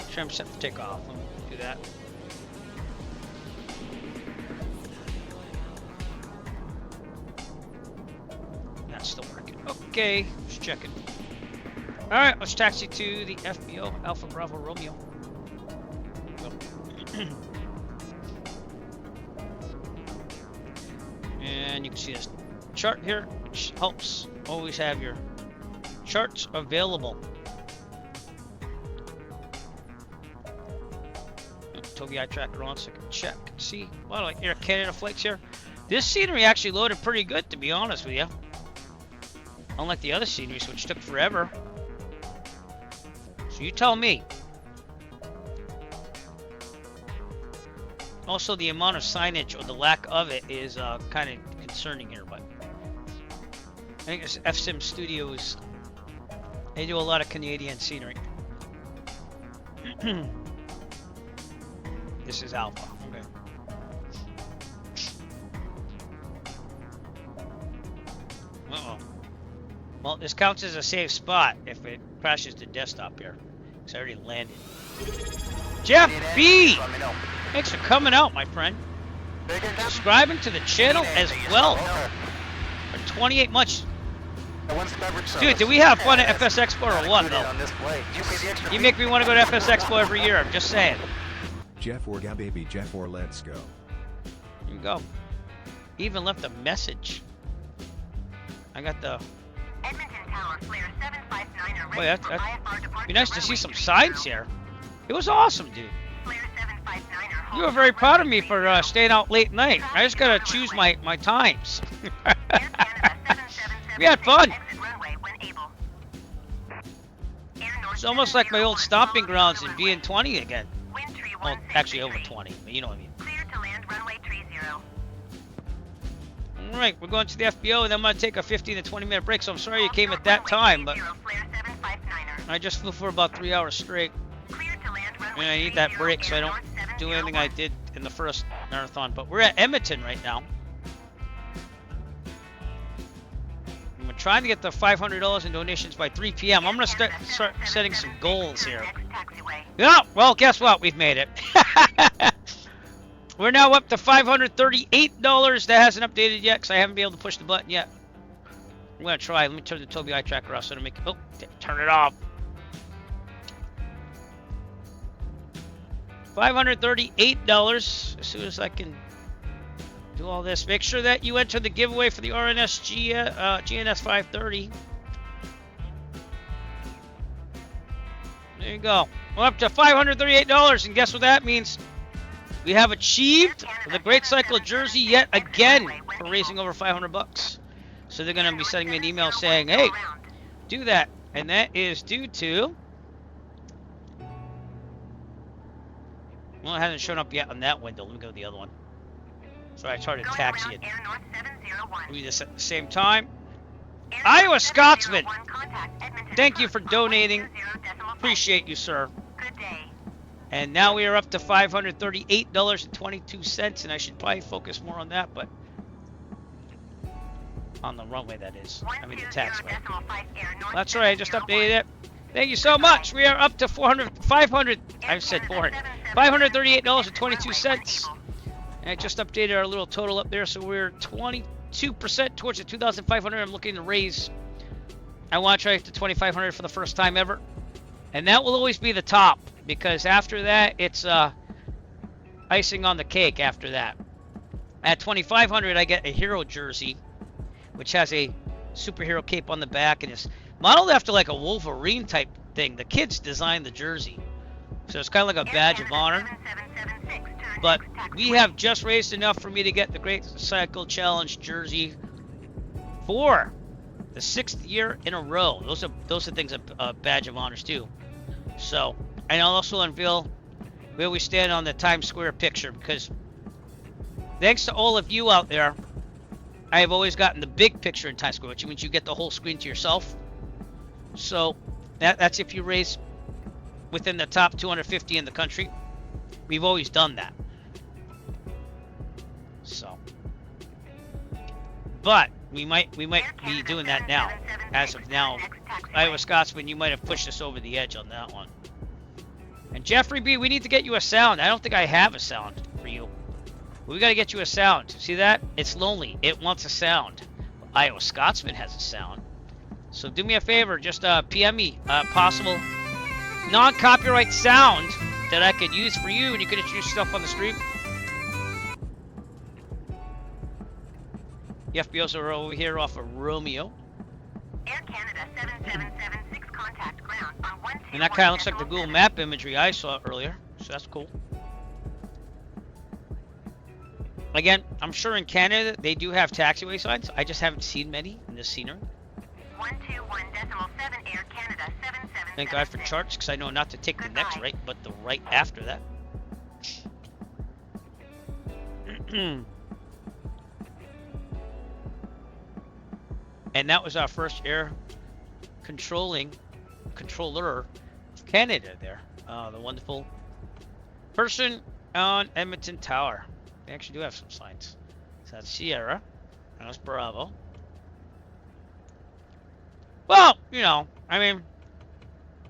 trim set for takeoff. Let me do that. That's still working. Okay, just checking. Alright, let's taxi to the FBO, Alpha Bravo Romeo. And you can see this chart here, which helps always have your charts available. Togi eye tracker on so I can check. See, a lot of like Air Canada flights here. This scenery actually loaded pretty good, to be honest with you. Unlike the other sceneries, which took forever. So you tell me. Also, the amount of signage or the lack of it is kind of concerning here, but I think it's FSIM Studios. They do a lot of Canadian scenery. This is Alpha. Okay. Uh-oh. Well, this counts as a safe spot if it crashes the desktop here. Because I already landed. Jeff B! Thanks for coming out, my friend. Subscribing to the channel as well. For 28 months. Dude, do we have fun at FS Expo or what, though? You make me want to go to FS Expo every year, I'm just saying. Jeff or baby Jeff or let's go. Here you go. Even left a message. I got the... Edmonton Tower, flare 759 Boy, that'd be nice to see some signs here. It was awesome, dude. You were very proud of me for staying out late night. I just gotta choose my times. We had fun. It's almost like my old stomping grounds in being 20 again. Well, actually over 20, but you know what I mean. Clear to land runway 30. Alright, we're going to the FBO and then I'm gonna take a 15 to 20 minute break, so I'm sorry you came at that time, but I just flew for about 3 hours straight. And I need that break so I don't do anything I did in the first marathon. But we're at Edmonton right now. We're trying to get the $500 in donations by 3 p.m. I'm going to start setting some goals here. Yeah, well, guess what? We've made it. We're now up to $538. That hasn't updated yet because I haven't been able to push the button yet. I'm going to try. Let me turn the Tobii eye tracker off so to make it... Oh, turn it off. $538 as soon as I can do all this. Make sure that you enter the giveaway for the RNS GNS 530. There you go. We're up to $538, and guess what that means? We have achieved the Great Cycle jersey yet again for raising over $500. So they're going to be sending me an email saying, hey, do that. And that is due to... Well, it hasn't shown up yet on that window. Let me go to the other one. So I started taxiing. We just at the same time. Iowa Scotsman! Thank you for donating. Appreciate you, sir. And now we are up to $538.22, and I should probably focus more on that, but on the runway, that is. I mean the taxiway. That's right, I just updated it. Thank you so much. We are up to $538.22. And I just updated our little total up there, so we're 22% towards the 2,500. I'm looking to raise. I want to try to 2,500 for the first time ever, and that will always be the top because after that, it's icing on the cake. After that, at 2,500, I get a hero jersey, which has a superhero cape on the back and is modeled after like a Wolverine type thing. The kids designed the jersey, so it's kind of like a badge of honor. But we have just raised enough for me to get the Great Cycle Challenge jersey for the 6th year in a row. Those are things a badge of honors too. So, and I'll also unveil where we stand on the Times Square picture because thanks to all of you out there, I have always gotten the big picture in Times Square, which means you get the whole screen to yourself. So that's if you raise within the top 250 in the country. We've always done that. So, but we might be doing that now. As of now, Iowa Scotsman, you might have pushed us over the edge on that one. And Jeffrey B, we need to get you a sound. I don't think I have a sound for you. We got to get you a sound. See that? It's lonely. It wants a sound. Iowa Scotsman has a sound. So do me a favor, just PM me possible non-copyright sound that I could use for you, and you could introduce yourself on the stream. The FBOs are over here off of Romeo. Air Canada 7776 contact ground on 121. And that kind of looks like the Google Map imagery I saw earlier, so that's cool. Again, I'm sure in Canada they do have taxiway signs. I just haven't seen many in this scenery. 121.7 Air Canada 7776. Thank God for charts, because I know not to take the next right, but the right after that. And that was our first air controller of Canada there. The wonderful person on Edmonton Tower. They actually do have some signs. So that's Sierra. That's Bravo. Well, you know, I mean,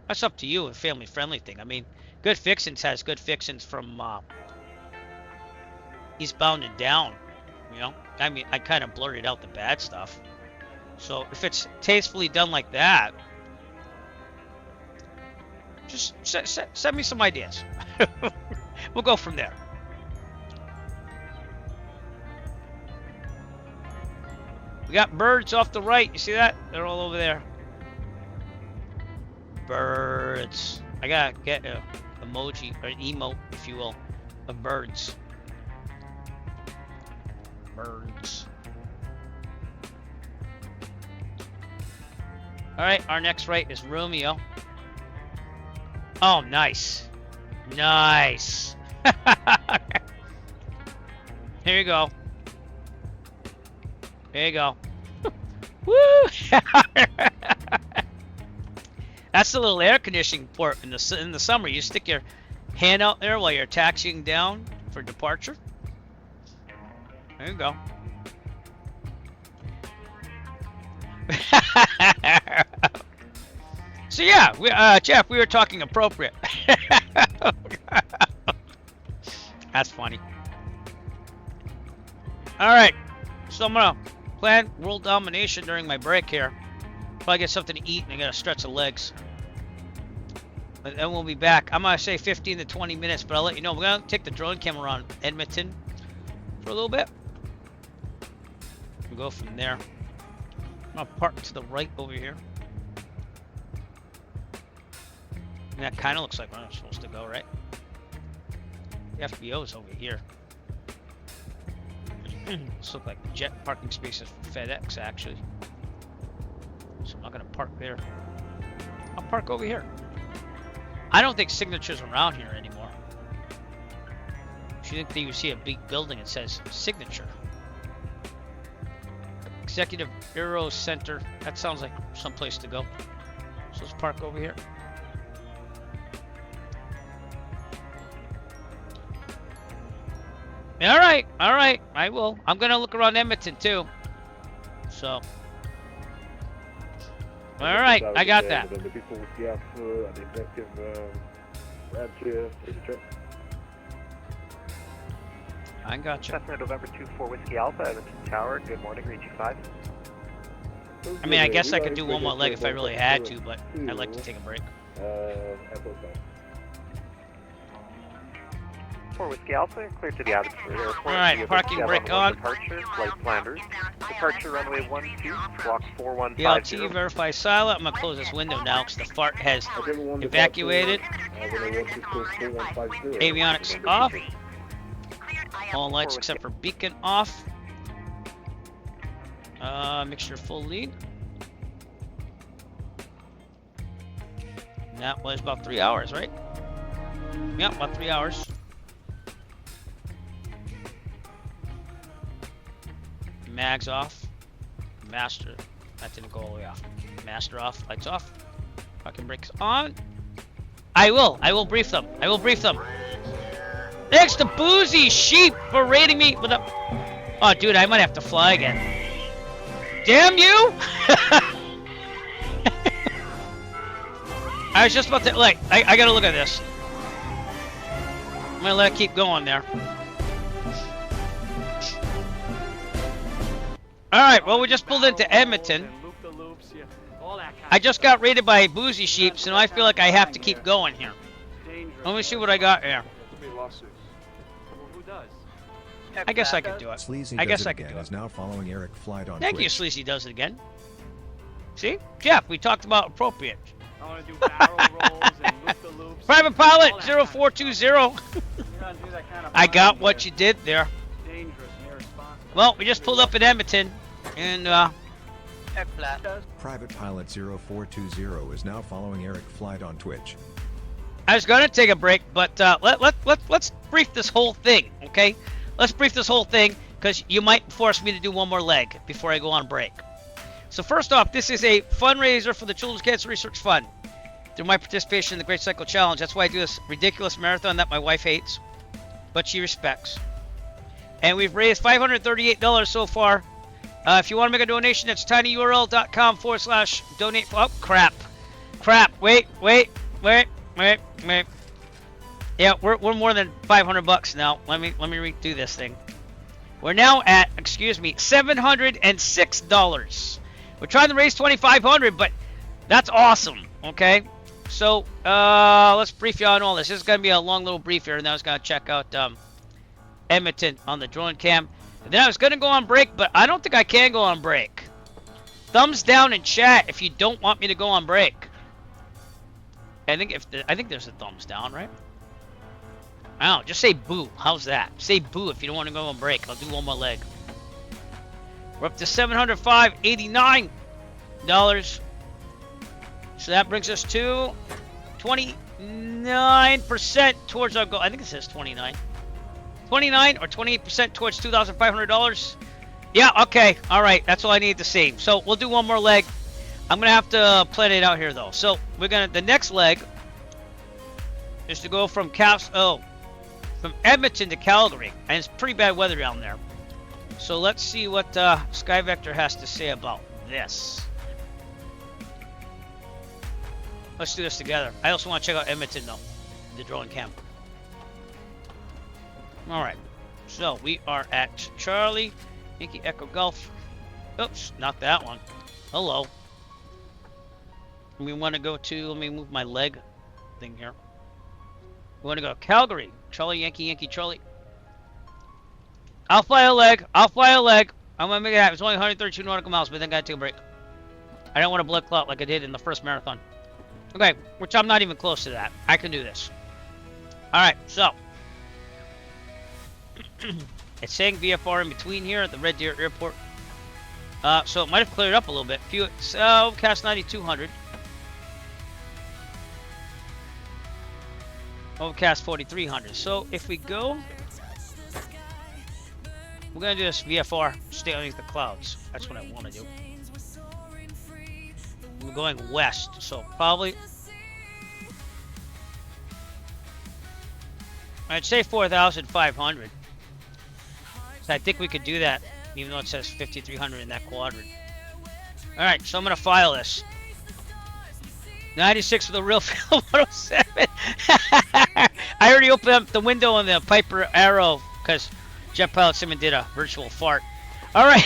that's up to you, a family-friendly thing. I mean, Good Fixins has Good Fixins from Eastbound and Down, you know? I mean, I kind of blurted out the bad stuff. So if it's tastefully done like that, just send me some ideas. We'll go from there. We got birds off the right. You see that? They're all over there. Birds. I gotta get an emoji, or an emote, if you will, of birds. Birds. Alright, our next right is Romeo. Oh, nice. Nice. Here you go. There you go. Woo! That's the little air conditioning port in the summer. You stick your hand out there while you're taxiing down for departure. There you go. So yeah, Jeff, we were talking appropriate. That's funny. All right, so I'm gonna plan world domination during my break here. Probably get something to eat and I gotta stretch the legs. But then we'll be back. I'm gonna say 15 to 20 minutes, but I'll let you know. We're gonna take the drone camera on Edmonton for a little bit. We'll go from there. I'm gonna park to the right over here. And that kind of looks like where I'm supposed to go, right? The FBO is over here. This looks like jet parking spaces for FedEx, actually. So I'm not gonna park there. I'll park over here. I don't think Signature's around here anymore. You think that you see a big building that says Signature? Executive Aero Center. That sounds like some place to go. So let's park over here. All right, I will. I'm gonna look around Edmonton too. So, all right, I got that. I got you. Cessna November 24 Whiskey Alpha, Edmonton Tower. Good morning, reach you 5. I mean, I guess I could do one more leg if I really had to, but I'd like to take a break. 4 Whiskey Alpha, clear to the Abbotsford Airport. Alright, parking brake on. Departure, flight Flanders. Departure runway 12, block 4150. BLT, verify silent. I'm going to close this window now because the fart has evacuated. Avionics off. All lights except for beacon off. Mixture full lead. And that was about 3 hours, right? Yep, about 3 hours. Mags off. Master. That didn't go all the way off. Master off. Lights off. Fucking brakes on. I will brief them. I will brief them. Thanks to Boozy Sheep for raiding me with a... Oh, dude, I might have to fly again. Damn you! I was just about to... Like, I gotta look at this. I'm gonna let it keep going there. Alright, well, we just pulled into Edmonton. I just got raided by Boozy Sheep, so now I feel like I have to keep going here. Let me see what I got here. I guess I could do it. Sleazy I guess does it I could again do is it. now following Eric Flight on Thank you, Twitch. Sleazy does it again. See? Jeff, we talked about appropriate. I want to do barrel rolls and loop-the-loops. Private Pilot 0420. I got what you did there. Dangerous and irresponsible. Well, we just pulled up in Edmonton, and Private Pilot 0420 is now following Eric Flight on Twitch. I was gonna take a break, but let's brief this whole thing, okay? Let's brief this whole thing because you might force me to do one more leg before I go on break. So first off, this is a fundraiser for the Children's Cancer Research Fund. Through my participation in the Great Cycle Challenge, that's why I do this ridiculous marathon that my wife hates, but she respects. And we've raised $538 so far. If you want to make a donation, that's tinyurl.com/donate. Oh, crap. Wait. Yeah, we're more than $500 now. Let me redo this thing. We're now at, $706. We're trying to raise $2,500, but that's awesome. Okay, so let's brief you on all this. This is gonna be a long little brief here, and then I was gonna check out Edmonton on the drone cam. And then I was gonna go on break, but I don't think I can go on break. Thumbs down in chat if you don't want me to go on break. I think there's a thumbs down, right? I don't know, just say boo. How's that? Say boo if you don't want to go on break. I'll do one more leg. We're up to $705.89. So that brings us to 29% towards our goal. I think it says 29. 29 or 28% towards $2,500. Yeah, okay. All right. That's all I need to see. So we'll do one more leg. I'm gonna have to plan it out here though. So the next leg is to go from from Edmonton to Calgary, and it's pretty bad weather down there. So let's see what Sky Vector has to say about this. Let's do this together. I also want to check out Edmonton though, the drone cam. All right, so we are at Charlie, Yankee Echo Golf. Oops, not that one. Hello. We want to go to, let me move my leg thing here. We want to go to Calgary. Charlie, Yankee, Yankee, Charlie. I'll fly a leg. I'll fly a leg. I'm going to make it happen. It's only 132 nautical miles, but then I got to take a break. I don't want to blood clot like I did in the first marathon. Okay, which I'm not even close to that. I can do this. Alright, so. It's saying VFR in between here at the Red Deer Airport. So it might have cleared up a little bit. Cast 9200. Overcast 4300. So if we go, we're gonna do this VFR, stay underneath the clouds. That's what I want to do. We're going west, so probably I'd say 4,500. So I think we could do that, even though it says 5,300 in that quadrant. All right, so I'm gonna file this. 96 with a real film 107. I already opened up the window on the Piper Arrow because Jet Pilot Simon did a virtual fart. All right.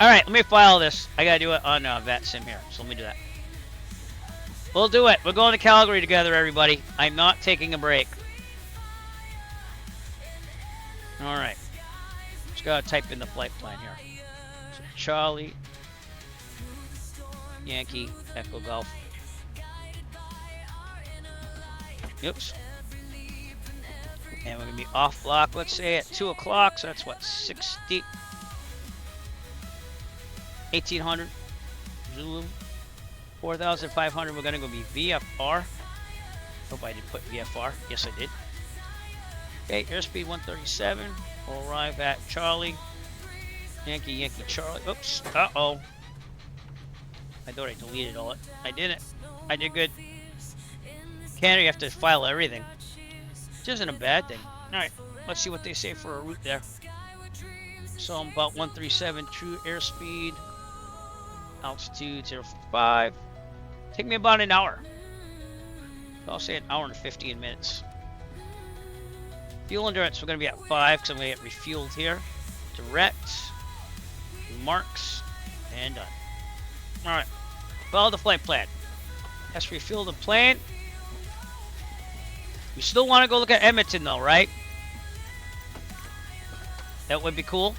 All right, let me file this. I gotta do it on Vat Sim here, so let me do that. We'll do it. We're going to Calgary together, everybody. I'm not taking a break. All right. Just gotta type in the flight plan here. So Charlie, Yankee, Echo Golf. Oops. And we're gonna be off block, let's say at 2 o'clock, so that's what, 1800 Zulu, 4,500. We're gonna go be VFR. Hope I didn't put VFR. Yes, I did. Okay, airspeed 137. We'll arrive at Charlie, Yankee, Yankee, Charlie. Oops. Uh-oh. I thought I deleted all it. I didn't. I did good. Canada, you have to file everything. Which isn't a bad thing. Alright, let's see what they say for a route there. So I'm about 137 true airspeed. Altitude 0.5. Take me about an hour. I'll say an hour and 15 minutes. Fuel endurance, we're going to be at 5 because I'm going to get refueled here. Direct. Marks. And done. Alright. Follow the flight plan. Let's refuel the plane. We still want to go look at Edmonton though, right? That would be cool.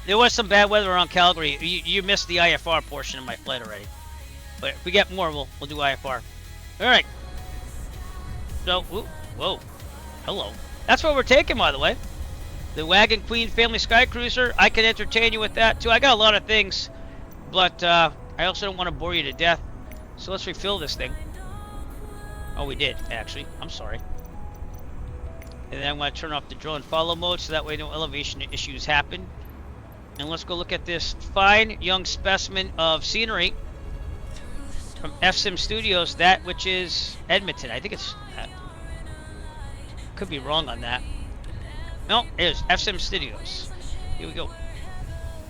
There was some bad weather around Calgary. You missed the IFR portion of my flight already. But if we get more, we'll do IFR. Alright. So, whoa. Hello. That's what we're taking, by the way. The Wagon Queen Family Sky Cruiser. I can entertain you with that too. I got a lot of things. But I also don't want to bore you to death. So let's refill this thing. Oh, we did, actually. I'm sorry. And then I'm going to turn off the drone follow mode so that way no elevation issues happen. And let's go look at this fine young specimen of scenery from FSIM Studios, that which is Edmonton. I think it's... could be wrong on that. No, it is FSIM Studios. Here we go.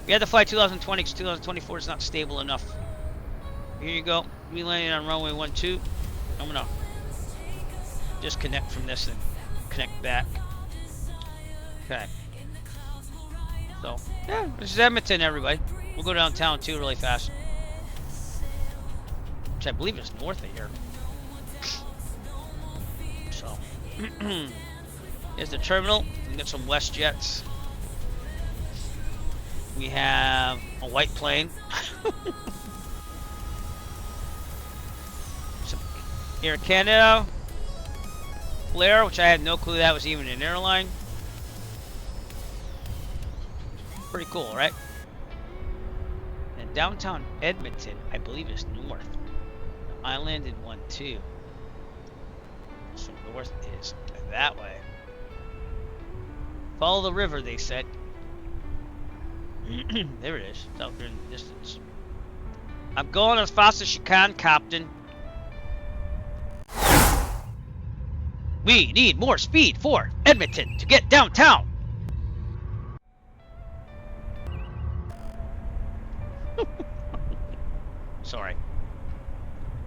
We had to fly 2020 because 2024 is not stable enough. Here you go. We landed on runway 12. I'm going to disconnect from this and connect back. Okay. So, yeah, this is Edmonton, everybody. We'll go downtown too really fast. Which I believe is north of here. So, here's the terminal. We can get some WestJets. We have a white plane. Some Air Canada. Flair, which I had no clue that was even an airline. Pretty cool, right? And downtown Edmonton, I believe, is north. I landed 12. So north is that way. Follow the river, they said. There it is. It's out there in the distance. I'm going as fast as you can, Captain. We need more speed for Edmonton to get downtown. Sorry.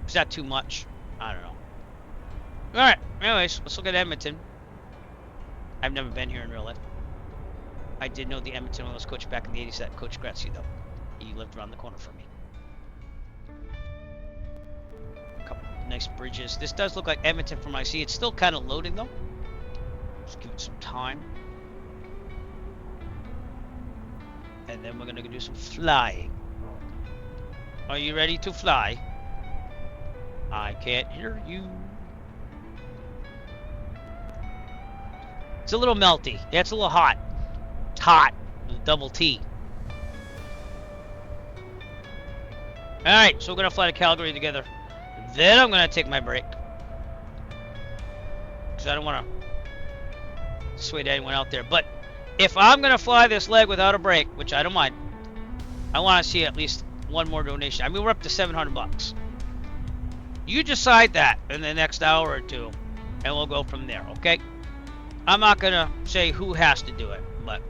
Is that too much? I don't know. Alright, anyways, let's look at Edmonton. I've never been here in real life. I did know the Edmonton Oilers coach back in the 80s, that Coach Gratzy, though. He lived around the corner from me. A couple nice bridges. This does look like Edmonton from what I see. It's still kind of loading, though. Just give it some time. And then we're going to do some flying. Are you ready to fly? I can't hear you. It's a little melty. Yeah, it's a little hot. It's hot. With a double T. Alright, so we're going to fly to Calgary together. Then I'm going to take my break. Because I don't want to sway anyone out there. But if I'm going to fly this leg without a break, which I don't mind, I want to see at least one more donation. I mean, we're up to $700. You decide that in the next hour or two, and we'll go from there, okay? I'm not going to say who has to do it, but...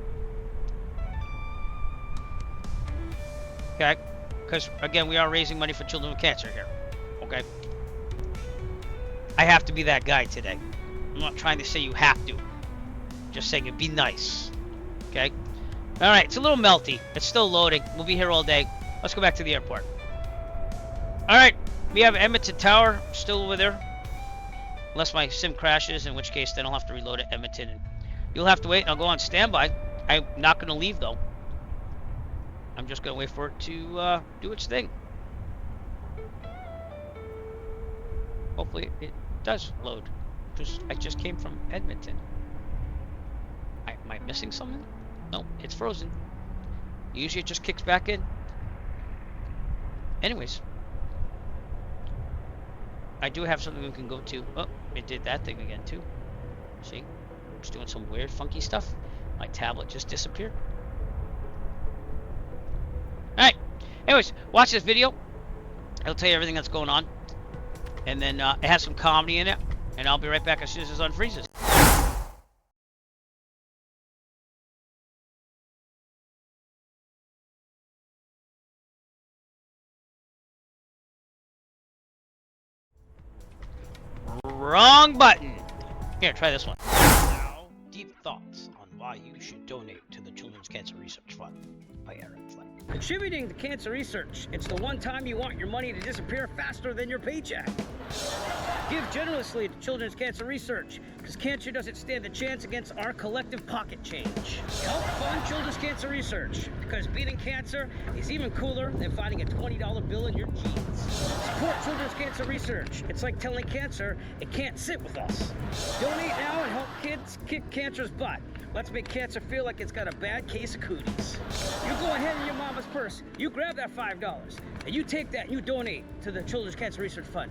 Okay? Because, again, we are raising money for children with cancer here, okay? I have to be that guy today. I'm not trying to say you have to. Just saying it'd be nice, okay? Alright, it's a little melty. It's still loading. We'll be here all day. Let's go back to the airport. Alright, we have Edmonton Tower still over there. Unless my sim crashes, in which case then I'll have to reload at Edmonton. And you'll have to wait and I'll go on standby. I'm not going to leave though. I'm just going to wait for it to do its thing. Hopefully it does load. I just came from Edmonton. Am I missing something? No, it's frozen. Usually it just kicks back in. Anyways, I do have something we can go to. Oh, it did that thing again too. See? It's doing some weird funky stuff. My tablet just disappeared. Alright. Anyways, watch this video. I'll tell you everything that's going on. And then it has some comedy in it. And I'll be right back as soon as the sun freezes. Wrong button. Here, try this one. Now, deep thoughts on why you should donate to the Children's Cancer Research Fund by Airliner. Contributing to cancer research. It's the one time you want your money to disappear faster than your paycheck. Give generously to Children's Cancer Research, because cancer doesn't stand a chance against our collective pocket change. Help fund Children's Cancer Research, because beating cancer is even cooler than finding a $20 bill in your jeans. Support Children's Cancer Research. It's like telling cancer it can't sit with us. Donate now and help kids kick cancer's butt. Let's make cancer feel like it's got a bad case of cooties. You go ahead in your mama's purse, you grab that $5, and you take that and you donate to the Children's Cancer Research Fund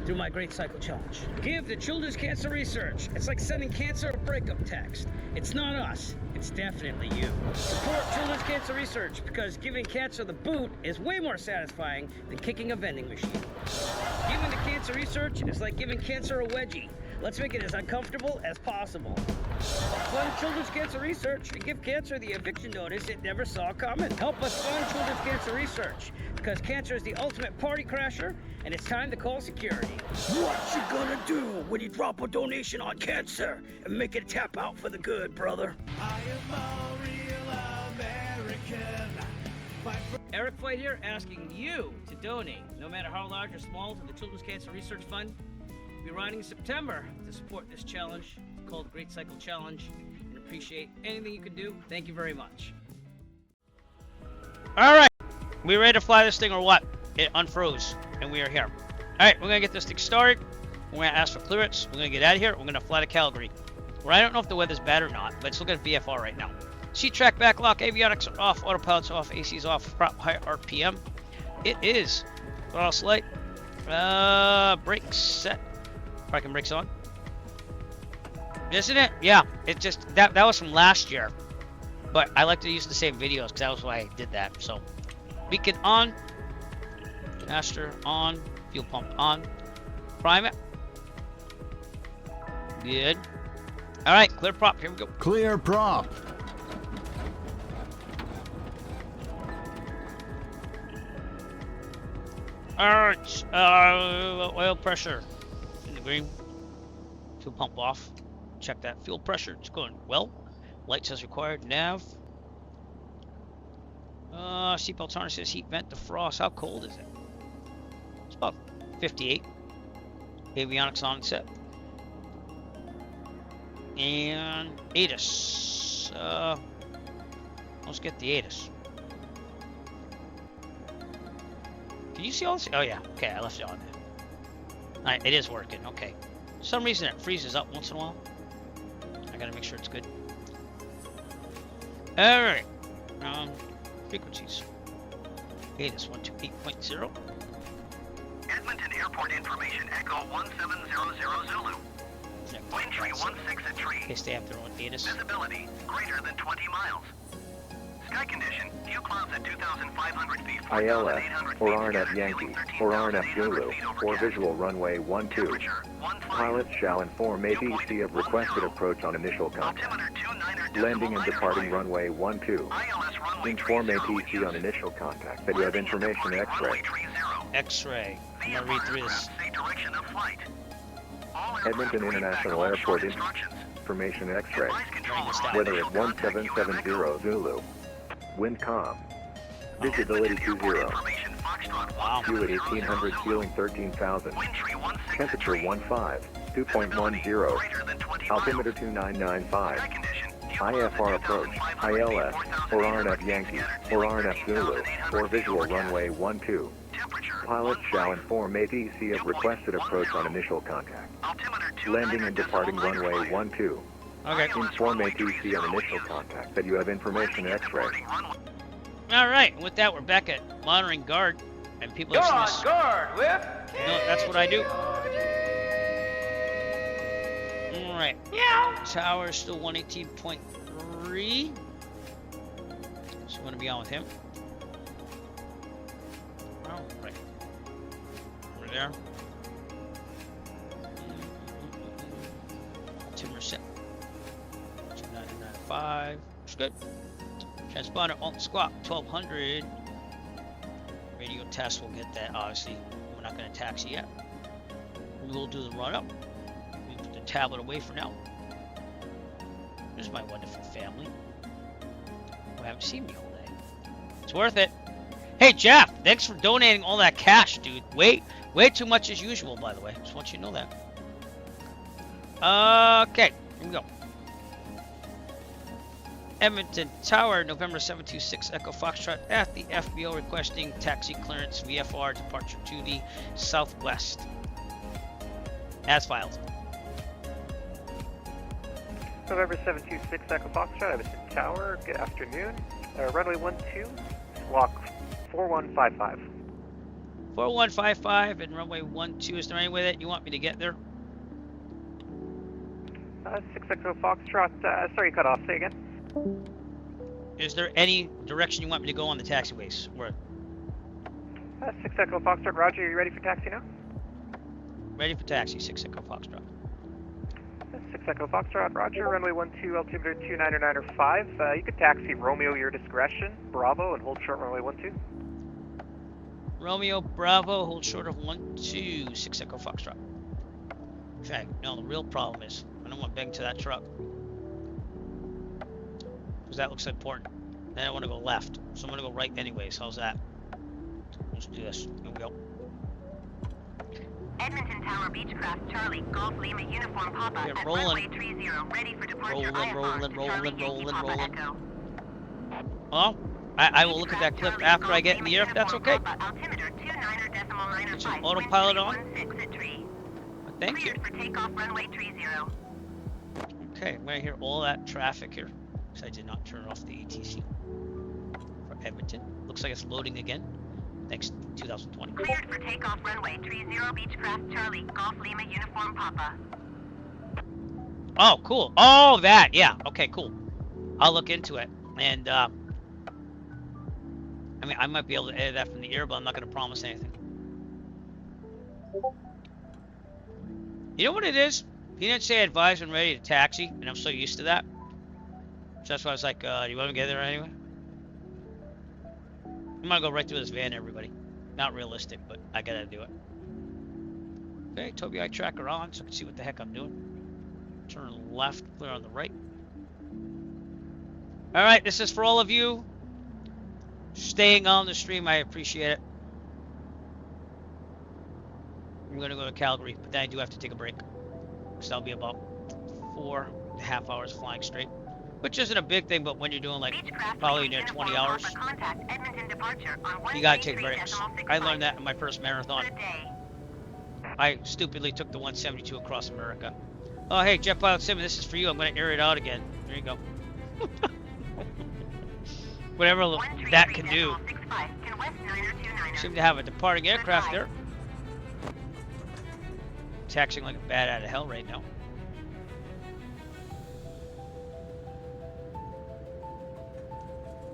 through my Great Cycle Challenge. Give to Children's Cancer Research. It's like sending cancer a breakup text. It's not us, it's definitely you. Support Children's Cancer Research, because giving cancer the boot is way more satisfying than kicking a vending machine. Giving to cancer research is like giving cancer a wedgie. Let's make it as uncomfortable as possible. Fund Children's Cancer Research and give cancer the eviction notice it never saw coming. Help us fund Children's Cancer Research, because cancer is the ultimate party crasher, and it's time to call security. What you gonna do when you drop a donation on cancer and make it tap out for the good, brother? I am a real American. Eric Floyd here, asking you to donate, no matter how large or small, to the Children's Cancer Research Fund. We'll be riding in September to support this challenge called the Great Cycle Challenge, and appreciate anything you can do. Thank you very much. Alright, we ready to fly this thing or what? It unfroze, and we are here. Alright, we're going to get this thing started. We're going to ask for clearance. We're going to get out of here. We're going to fly to Calgary. Where I don't know if the weather's bad or not, but it's looking at VFR right now. Seat track backlog, avionics are off, autopilot's off, AC's off, prop high RPM. It is. Throttle slight. Brakes set. Parking brakes on. Isn't it? Yeah, it just, that was from last year. But I like to use the same videos because that was why I did that. So, beacon on. Master on. Fuel pump on. Prime it. Good. All right, clear prop. Here we go. Clear prop. All right. Oil pressure in the green. Fuel pump off. Check that fuel pressure. It's going well. Lights as required. Nav. Seatbelt harnesses, heat vent, defrost. How cold is it? It's about 58. Avionics on set. And ATIS. Let's get the ATIS. Can you see all this? Oh yeah. Okay, I left it on there. Alright, it is working. Okay. For some reason it freezes up once in a while. I gotta make sure it's good. Alright. Frequencies. ATIS 128.0. Edmonton Airport information, Echo 1700 Zulu. Wind tree 16 at tree. In case they have their own ATIS. Visibility greater than 20 miles. Sky condition, few clouds at 2,500 feet. ILS, or RNF Yankee, or RNF Zulu, or visual runway 12. Pilots shall inform ATC of requested approach on initial contact. Landing and departing runway 12. Inform ATC on initial contact that you have information X-ray. X-ray. I'm gonna read through this. Edmonton International Airport information X-ray. Weather at 1770 Zulu. Wind calm. Visibility 20. View at 1800, ceiling 13,000. Temperature 15, 2.10. Altimeter 2995. IFR approach, ILS, or RNF Yankee, or RNF Zulu, or visual runway 12. Pilots shall inform ATC of requested approach on initial contact. Landing and departing runway 12. Okay. Inform ATC on initial contact that you have information X-ray. Alright, with that we're back at monitoring guard. And people are on guard, Whip! No, that's what I do. Alright. Tower still 118.3. So I'm gonna be on with him. Alright. Over there. Timber set. 2995. Looks good. Transponder alt squawk 1200. Radio test will get that. Obviously, we're not going to taxi yet. We will do the run up. We put the tablet away for now. There's my wonderful family who haven't seen me all day. It's worth it. Hey Jeff, thanks for donating all that cash, dude. Way too much as usual, by the way. Just want you to know that. Okay, here we go. Edmonton Tower, November 726 Echo Foxtrot at the FBO requesting taxi clearance VFR departure to the southwest. As filed. November 726 Echo Foxtrot, Edmonton Tower, good afternoon. Runway 12, squawk 4155. 4155 and runway 12. Is there any way that you want me to get there? 6 Echo Foxtrot, sorry, cut off, say again. Is there any direction you want me to go on the taxiways? Or 6 Echo Foxtrot, Roger, are you ready for taxi now? ready for taxi, 6 Echo Foxtrot. 6 Echo Foxtrot, Roger, runway 12, altimeter 2995. You could taxi Romeo, your discretion, Bravo, and hold short runway 12. Romeo, Bravo, hold short of 12, 6 Echo Foxtrot. Okay, now the real problem is, I don't want to bang to that truck. Because that looks important. Then I want to go left. So I'm going to go right anyways. How's that? Let's do this. Here we go. Edmonton Tower Beechcraft Charlie Golf Lima Uniform Papa Get at rolling. runway 30 ready for departure. Rolling. Well, I will look at that clip after I get in the air if that's okay. It's an autopilot on. Thank you. Okay, I'm going to hear all that traffic here. Because I did not turn off the ATC for Edmonton. Looks like it's loading again. Thanks, 2020. Cleared for takeoff runway 30 Beechcraft Charlie Golf Lima Uniform Papa. Oh, cool. Oh, that. Yeah. Okay, cool. I'll look into it. And, I mean, I might be able to edit that from the air, but I'm not going to promise anything. You know what it is? He didn't say advise when ready to taxi, and I'm so used to that. So that's why I was like, do you want to get there anyway? I'm gonna go right through this van, everybody. Not realistic, but I gotta do it. Okay, Toby eye tracker on so I can see what the heck I'm doing. Turn left, clear on the right. Alright, this is for all of you staying on the stream. I appreciate it. I'm gonna go to Calgary, but then I do have to take a break. So that'll be about 4.5 hours flying straight. Which isn't a big thing, but when you're doing like probably near 20 hours, you gotta take breaks. I learned that in my first marathon. I stupidly took the 172 across America. Oh, hey, Jet Pilot Sim, this is for you. I'm gonna air it out again. There you go. Whatever that can do. Seem to have a departing aircraft there. Taxiing like a bat out of hell right now.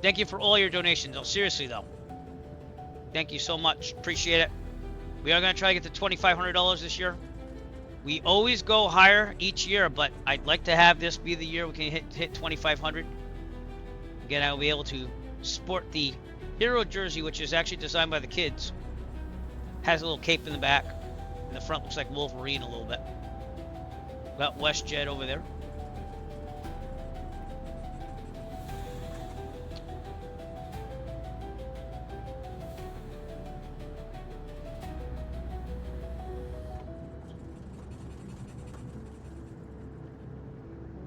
Thank you for all your donations. No, seriously though. Thank you so much. Appreciate it. We are going to try to get to $2,500 this year. We always go higher each year, but I'd like to have this be the year we can hit 2,500. Again, I will be able to sport the hero jersey, which is actually designed by the kids. Has a little cape in the back. And the front looks like Wolverine a little bit. Got WestJet over there.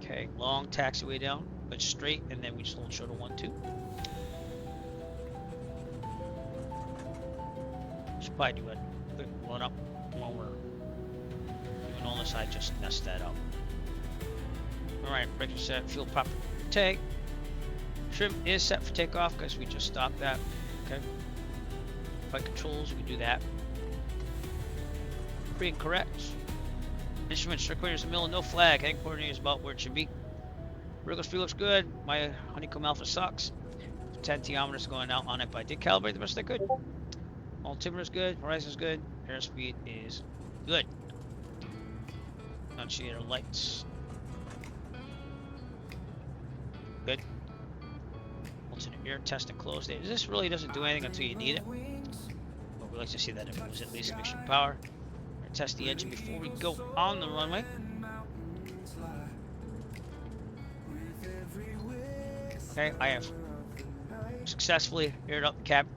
Okay, long taxiway down, but straight, and then we just hold short of 1-2. Should probably do a quick run up while we're doing all this. I just messed that up. Alright, brake is set, fuel proper take. Trim is set for takeoff because we just stopped that. Okay. Flight controls, we can do that. Free and correct. Instruments, strict coordinators in the middle, no flag. Heading coordinator is about where it should be. Wriggles fuel looks good. My honeycomb alpha sucks. 10 thermometers going out on it, but I did calibrate the best I could. Altimeter is good. Horizon is good. Airspeed is good. Annunciator lights. Good. Alternate air test and close date. This really doesn't do anything until you need it. But we like to see that it moves at least mixture power. Test the engine before we go on the runway. Okay, I have successfully aired up the cab.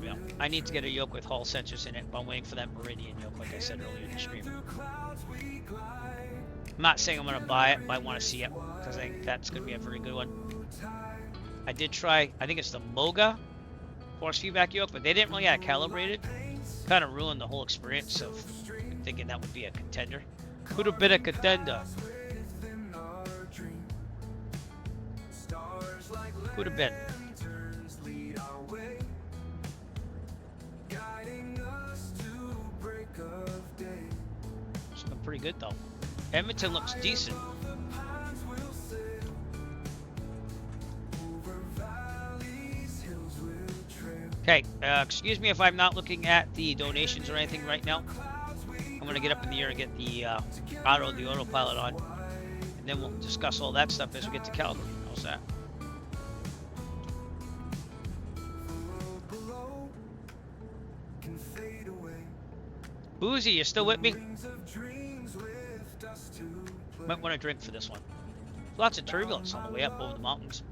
Yeah, I need to get a yoke with Hall sensors in it, but I'm waiting for that Meridian yoke, like I said earlier in the stream. I'm not saying I'm going to buy it, but I want to see it, because I think that's going to be a very good one. I did try, I think it's the Moga force feedback yoke, but they didn't really have it calibrated. Kind of ruined the whole experience of thinking that would be a contender. Could have been a contender. Could have been. It's looking pretty good though. Edmonton looks decent. Okay, excuse me if I'm not looking at the donations or anything right now. I'm gonna get up in the air and get the autopilot on, and then we'll discuss all that stuff as we get to Calgary. How's that? Boozy, you still with me? Might want to drink for this one. Lots of turbulence on the way up over the mountains.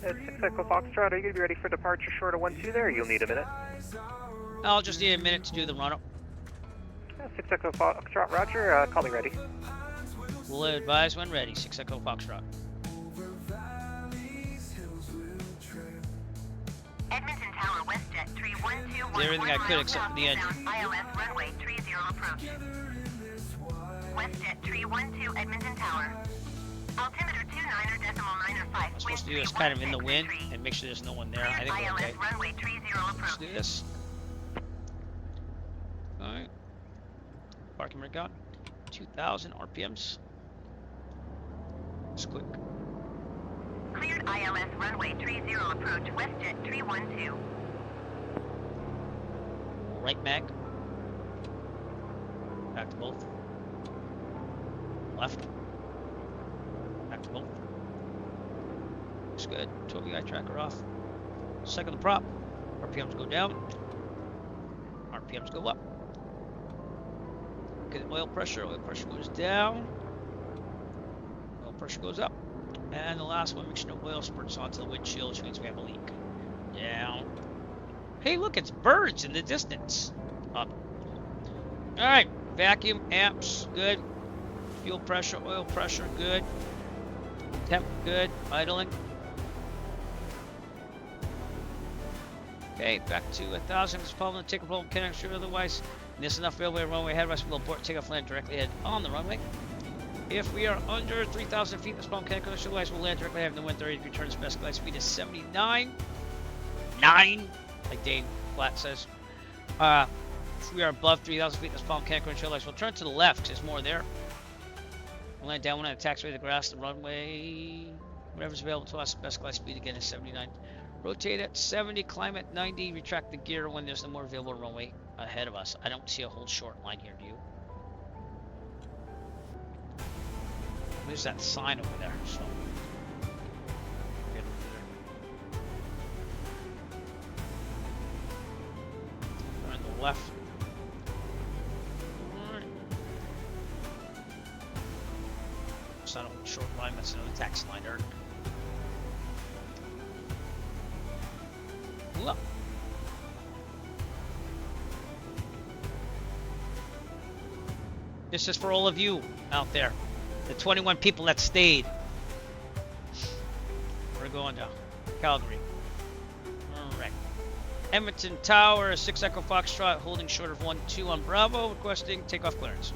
It's 6 Echo Foxtrot. Are you going to be ready for departure short of 1-2 there? You'll need a minute. I'll just need a minute to do the run-up. 6 Echo Foxtrot, roger. Call me ready. We'll advise when ready. 6 Echo Foxtrot. Edmonton Tower, WestJet 312. Did everything I could except for the engine. ILS runway 30 approach. WestJet 312, Edmonton Tower. Altimeter 29.905. What I'm supposed to do is kind of in the wind and make sure there's no one there. I think we're okay. Runway 30 Let's do this. Alright. Parking brake on. 2,000 RPMs. It's quick. Cleared ILS runway 30 approach WestJet 312. Right mag. Back to both. Left. Back to both. Looks good. 12 tracker off. Second the prop. RPMs go down. RPMs go up. Look at oil pressure. Oil pressure goes down. Oil pressure goes up. And the last one, make sure no oil spurts onto the windshield, which means we have a leak. Down. Hey, look, it's birds in the distance. Up. Alright. Vacuum, amps, good. Fuel pressure, oil pressure, good. Temp, good. Idling. Okay, back to 1,000. This problem to take a problem, can't sure otherwise. This enough railway runway headrest will abort takeoff land directly ahead on the runway. If we are under 3,000 feet, this problem can't go otherwise. We'll land directly ahead of the wind 30. Returns best glide speed is 79. 9, like Dane Flat says. If we are above 3,000 feet, this problem can't go otherwise. We'll turn to the left because there's more there. We'll land down one on the taxiway, the grass, the runway, whatever's available to us. Best glide speed again is 79. Rotate at 70, climb at 90, retract the gear when there's the more available runway ahead of us. I don't see a whole short line here, do you? There's that sign over there, so. Turn the left. Alright. It's not a whole short line, that's another taxi line, Eric. Look. This is for all of you out there. The 21 people that stayed. We're going to Calgary. Alright. Edmonton Tower, 6 Echo Foxtrot, holding short of 1-2 on Bravo, requesting takeoff clearance.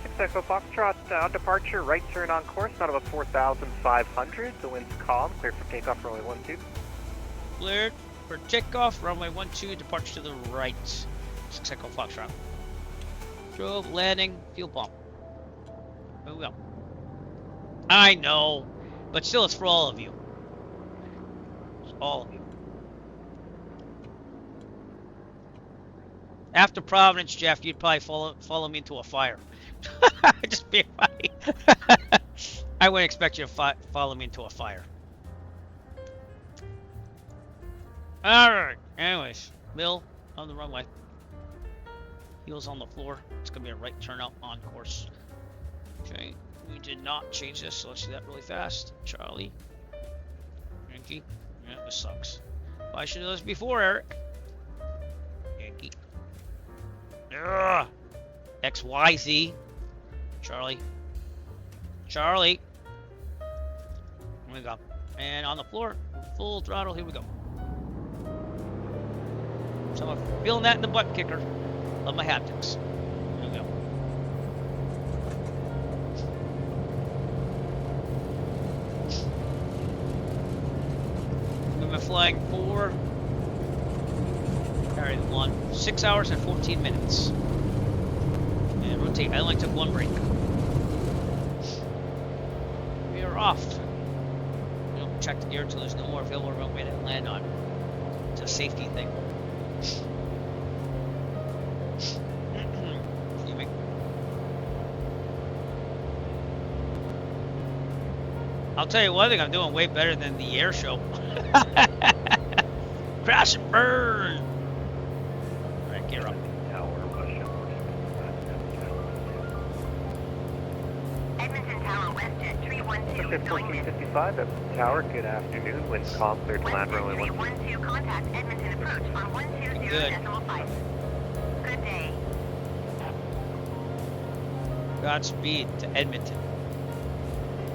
6 Echo Foxtrot, on departure, right turn on course, not about 4,500. The wind's calm, clear for takeoff, runway 12. Cleared for takeoff, runway 12, departure to the right. 6 Echo Foxtrot. Drove, landing, fuel pump. Here we go. I know, but still it's for all of you. It's all of you. After Providence, Jeff, you'd probably follow me into a fire. Just being funny. I wouldn't expect you to follow me into a fire. Alright, anyways, Bill on the runway. Heels on the floor. It's going to be a right turn out on course. Okay, we did not change this, so let's do that really fast. Charlie. Yankee. Yeah, this sucks. Well, I should have done this before, Eric. Yankee. Ugh. XYZ. Charlie. Charlie. Here we go. And on the floor, full throttle, here we go. So I'm feeling that in the butt kicker. Love my haptics. Here we go. We've been flying for, carry the 1, 6 hours and 14 minutes. And rotate, I only took 1 break. We are off. We don't check the gear until there's no more available runway to land on. It's a safety thing. I'll tell you one thing, I'm doing way better than the air show. Crash and burn! Alright, gear up. Edmonton Tower, WestJet 312, going in. 1455 at Tower, good afternoon. Winds calm, clear to land runway 12, contact Edmonton approach on 120.5. Good day. Godspeed to Edmonton.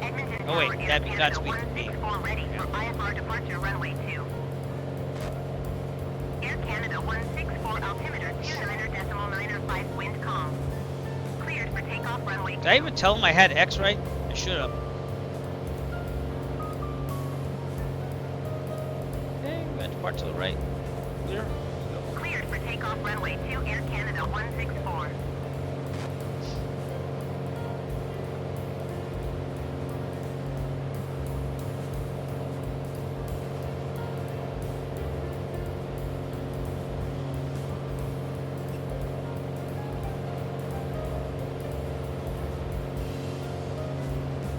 Edmonton Oh wait, Tower, that'd be Canada Godspeed to me. 164 ready for IFR departure runway 2. Air Canada 164 altimeter 29.905 wind calm. Cleared for takeoff runway 2. Did I even tell him I had X right? I should have. Okay, we're gonna depart to the right. Clear. Cleared for takeoff runway 2, Air Canada 164.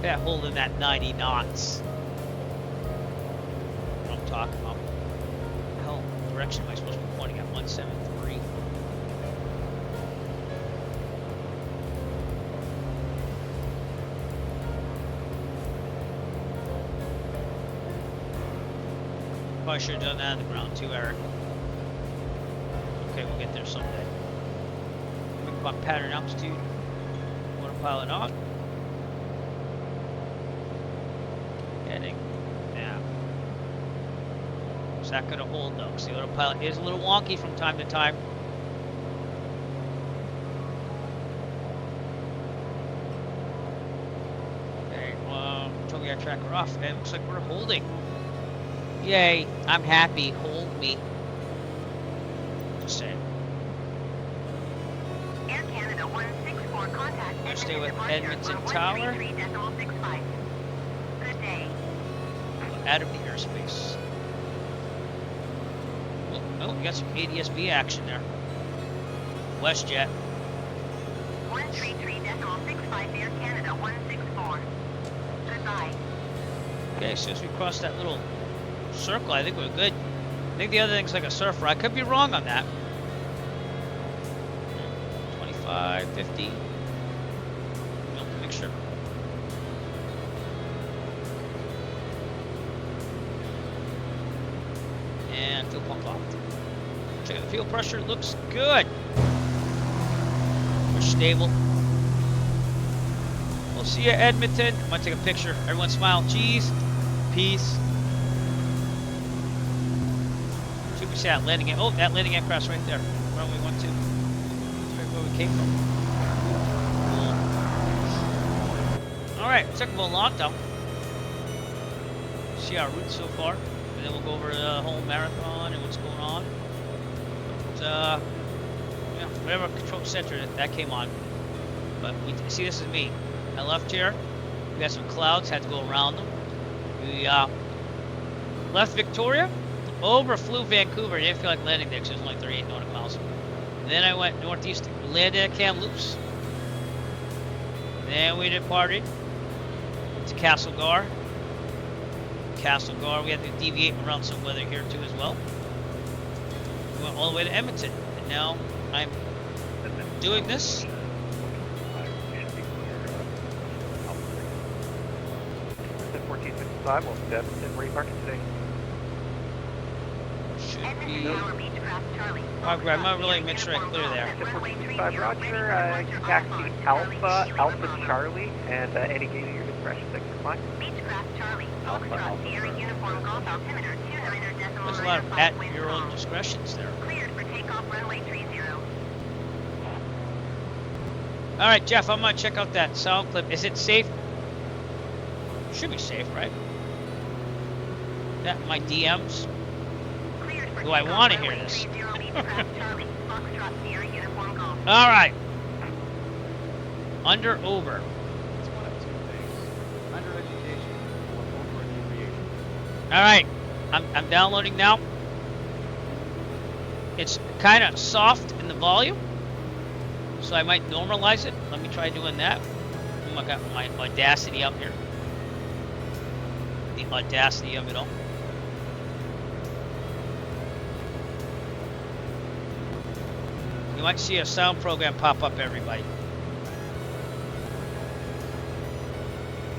Yeah, holding that 90 knots. What I'm talking about. Hell, direction am I supposed to be pointing at? 173. Probably should have done that on the ground too, Eric. Okay, we'll get there someday. Think about pattern altitude. Autopilot on. Heading. Yeah. Is that gonna hold though? Because the autopilot is a little wonky from time to time. Okay, told me our tracker off, and it looks like we're holding. Yay, I'm happy. Hold me. Just saying. Air Canada 164, contact I'll stay with Edmonton Tower. Good day. Out of the airspace. Oh, we got some ADS-B action there. WestJet. 133.65, Air Canada 164. Goodbye. Okay, since we crossed that little circle, I think we're good. I think the other thing's like a surfer. I could be wrong on that. 25, 50. Nope, make sure. And fuel pump off. Check out the fuel pressure. Looks good. We're stable. We'll see you at Edmonton. I'm gonna take a picture. Everyone smile. Cheese. Peace. Should we see that landing? Oh, that landing aircraft's right there. Runway 12. That's right where we came from. Cool. All right, took a long time. See our route so far, and then we'll go over the whole marathon and what's going on. But, yeah, whatever control center that came on. But we see, this is me. I left here. We got some clouds. Had to go around them. We left Victoria. Overflew Vancouver. Didn't feel like landing there because it was only 38 nautical miles. And then I went northeast, landed at Kamloops. Then we departed to Castlegar. Castlegar, we had to deviate around some weather here too as well. We went all the way to Edmonton. And now I'm doing this. 1455, we'll step and reparking today. Should be. I'm gonna really make sure I clear there. 1455, Roger. Taxi Alpha Charlie, and any gate at your discretion. Thanks for flying. Beechcraft Charlie, Foxtrot Sierra Uniform Golf Altimeter 29.9. There's a lot of at your own discretions there. Cleared for takeoff runway 30. All right, Jeff, I'm gonna check out that sound clip. Is it safe? Should be safe, right? That my DMs. Do I want to hear this? All right. Under over. It's one of two things. Under education or over inebriation. All right. I'm downloading now. It's kind of soft in the volume, so I might normalize it. Let me try doing that. Oh, I got my Audacity up here. The audacity of it all. You might see a sound program pop up, everybody.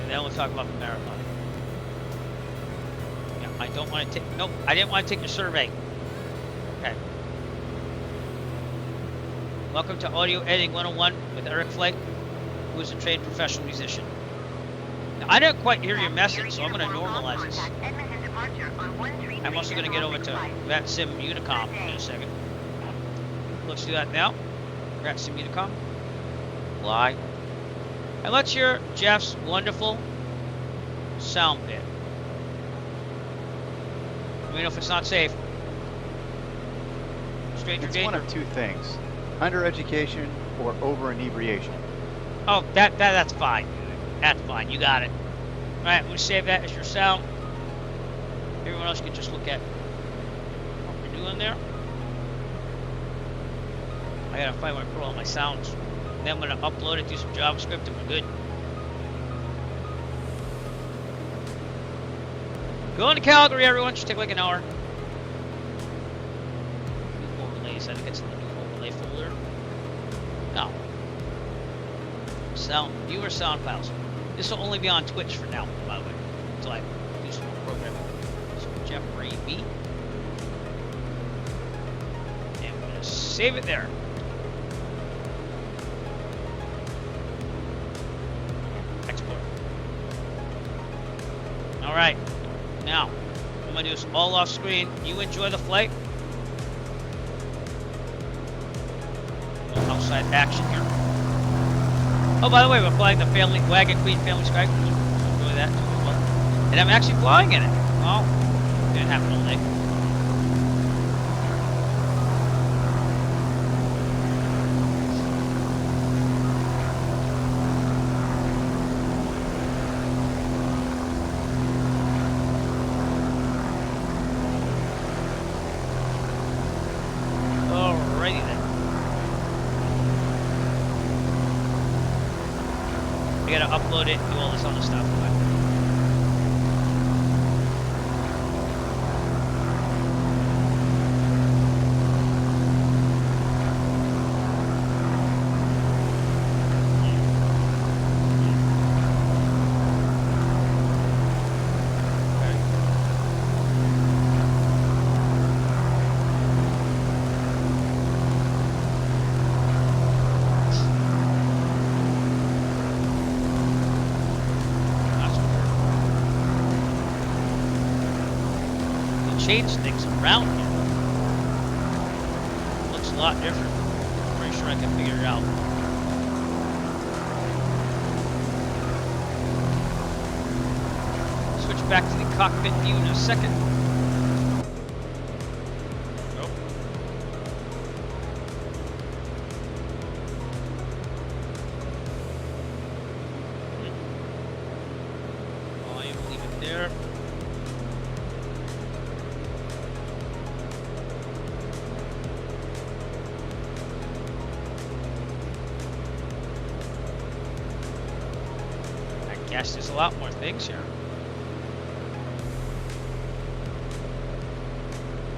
And then we'll talk about the marathon. Yeah, I don't want to take. Nope, I didn't want to take your survey. Okay. Welcome to Audio Editing 101 with Eric Flake, who is a trained professional musician. Now, I didn't quite hear your message, so I'm going to normalize this. I'm also going to get over to VATSIM Unicom in a second. Let's do that now. VATSIM Unicom. Fly. And let's hear Jeff's wonderful sound bit. Let me know if it's not safe. Stranger It's danger. one of two things. Under education or over inebriation. Oh, that's fine. That's fine. You got it. All right, we'll save that as your sound. Everyone else can just look at what we're doing there. I gotta find where I put all my sounds. And then I'm gonna upload it, do some JavaScript, and we're good. Going to Calgary, everyone. Should take like an hour. New overlays. I think it's in the new overlay folder. No. Sound viewer sound files. This will only be on Twitch for now, by the way, until I do some more programming. So Jeffrey B. And we're gonna save it there. Export. All right. Now, I'm gonna do this all off screen. You enjoy the flight. Outside action here. Oh, by the way, we're flying the family Wagon Queen Family Sky Cruiser. Enjoy that too as well. And I'm actually flying in it. Well, didn't happen all day. Alrighty then. I gotta upload it and do all this other stuff. Change things around here. Looks a lot different. Pretty sure I can figure it out. Switch back to the cockpit view in a second. Nope. Volume, leave it there. Yes, there's a lot more things here.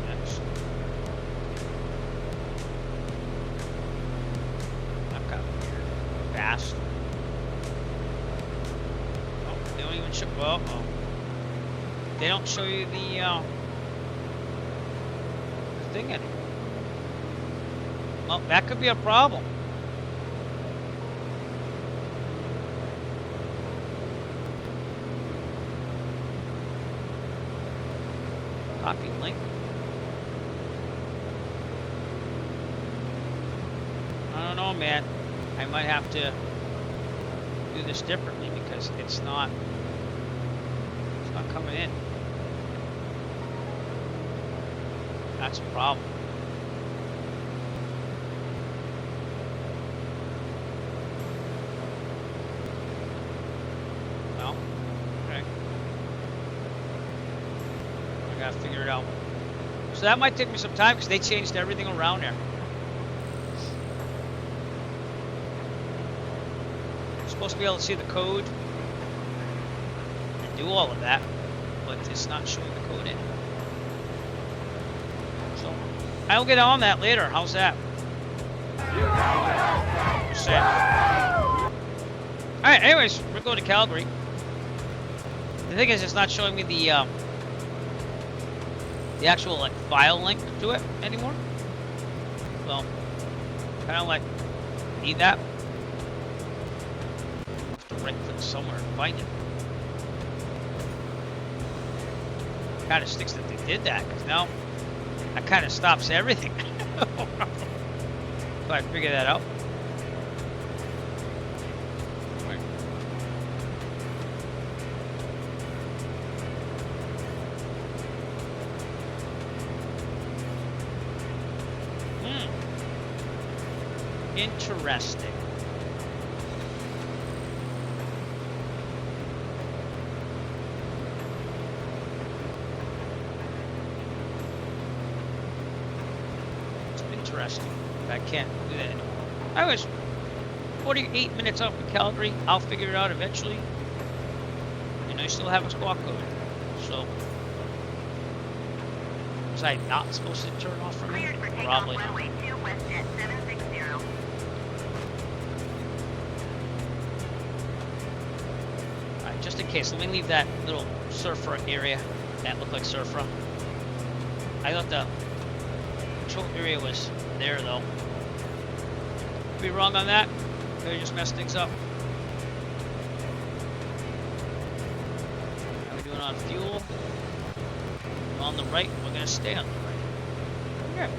Next. That got weird. Fast. Oh, they don't even show. Well, oh. They don't show you the thing anymore. Well, that could be a problem. Copy link. I don't know, man. I might have to do this differently because it's not coming in. That's a problem. Well, okay. I gotta figure it out. So that might take me some time because they changed everything around there. I'm supposed to be able to see the code and do all of that, but it's not showing the code in. So I'll get on that later. How's that? Alright, anyways, we're going to Calgary. The thing is, it's not showing me the actual like file link to it anymore. Well, kind of like need that. Have to right click somewhere and find it. Kind of sticks that they did that because now that kind of stops everything. So I figure that out. Interesting. It's interesting. I can't do that anymore. I was 48 minutes out from Calgary. I'll figure it out eventually. And I still have a squawk code. So Was I not supposed to turn off from here? Probably not. Alright, just in case, let me leave that little surfer area that looked like surfer. I thought the control area was there though. Could be wrong on that. Maybe just messed things up. How are we doing on fuel? On the right, we're gonna stay on the right. Okay.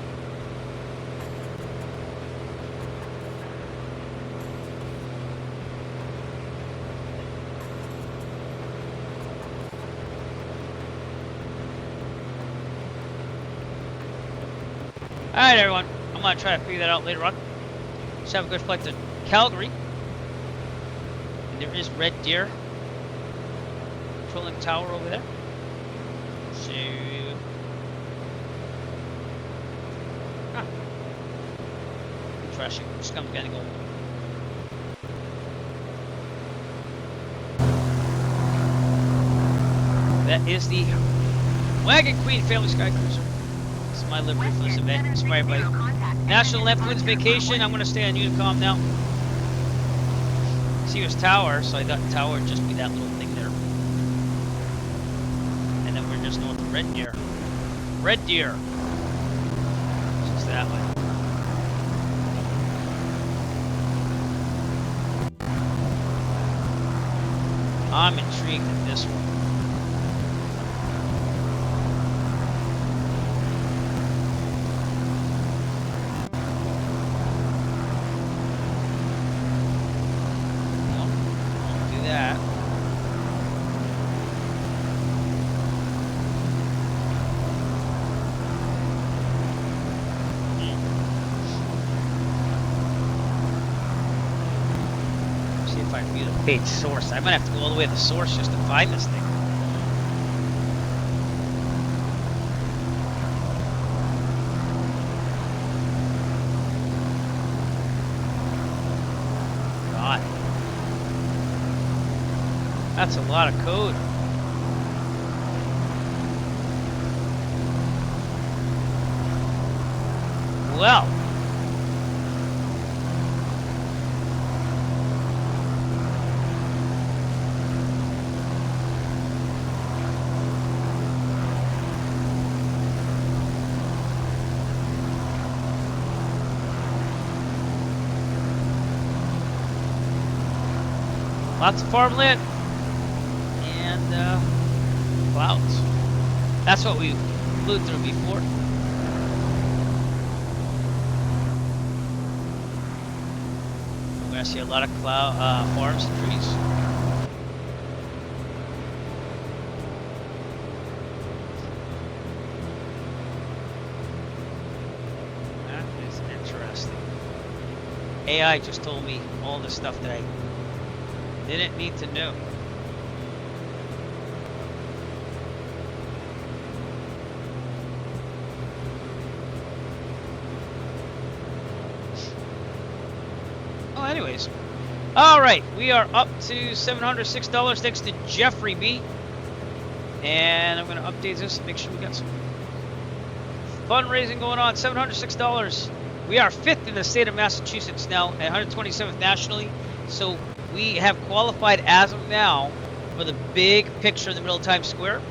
Alright everyone, I'm gonna try to figure that out later on. Let's have a good flight to Calgary. And there is Red Deer. Controlling tower over there. So... Huh. Interesting. Just gonna go. That is the Wagon Queen Family Sky Cruiser. This is my livery for this event, inspired by National Lampoon's Vacation. I'm gonna stay on Unicom now. See, it was tower, so I thought tower would just be that little thing there. And then we're just north of Red Deer. Red Deer. Just that way. I'm intrigued at this one. Page source. I might have to go all the way to the source just to find this thing. God. That's a lot of code. Well. Lots of farmland and clouds. That's what we flew through before. We're gonna see a lot of farms and trees. That is interesting. AI just told me all the stuff that I didn't need to know. Oh, anyways. Alright, we are up to $706 thanks to Jeffrey B. And I'm going to update this and make sure we got some fundraising going on. $706. We are 5th in the state of Massachusetts now and 127th nationally. So we have qualified as of now for the big picture in the middle of Times Square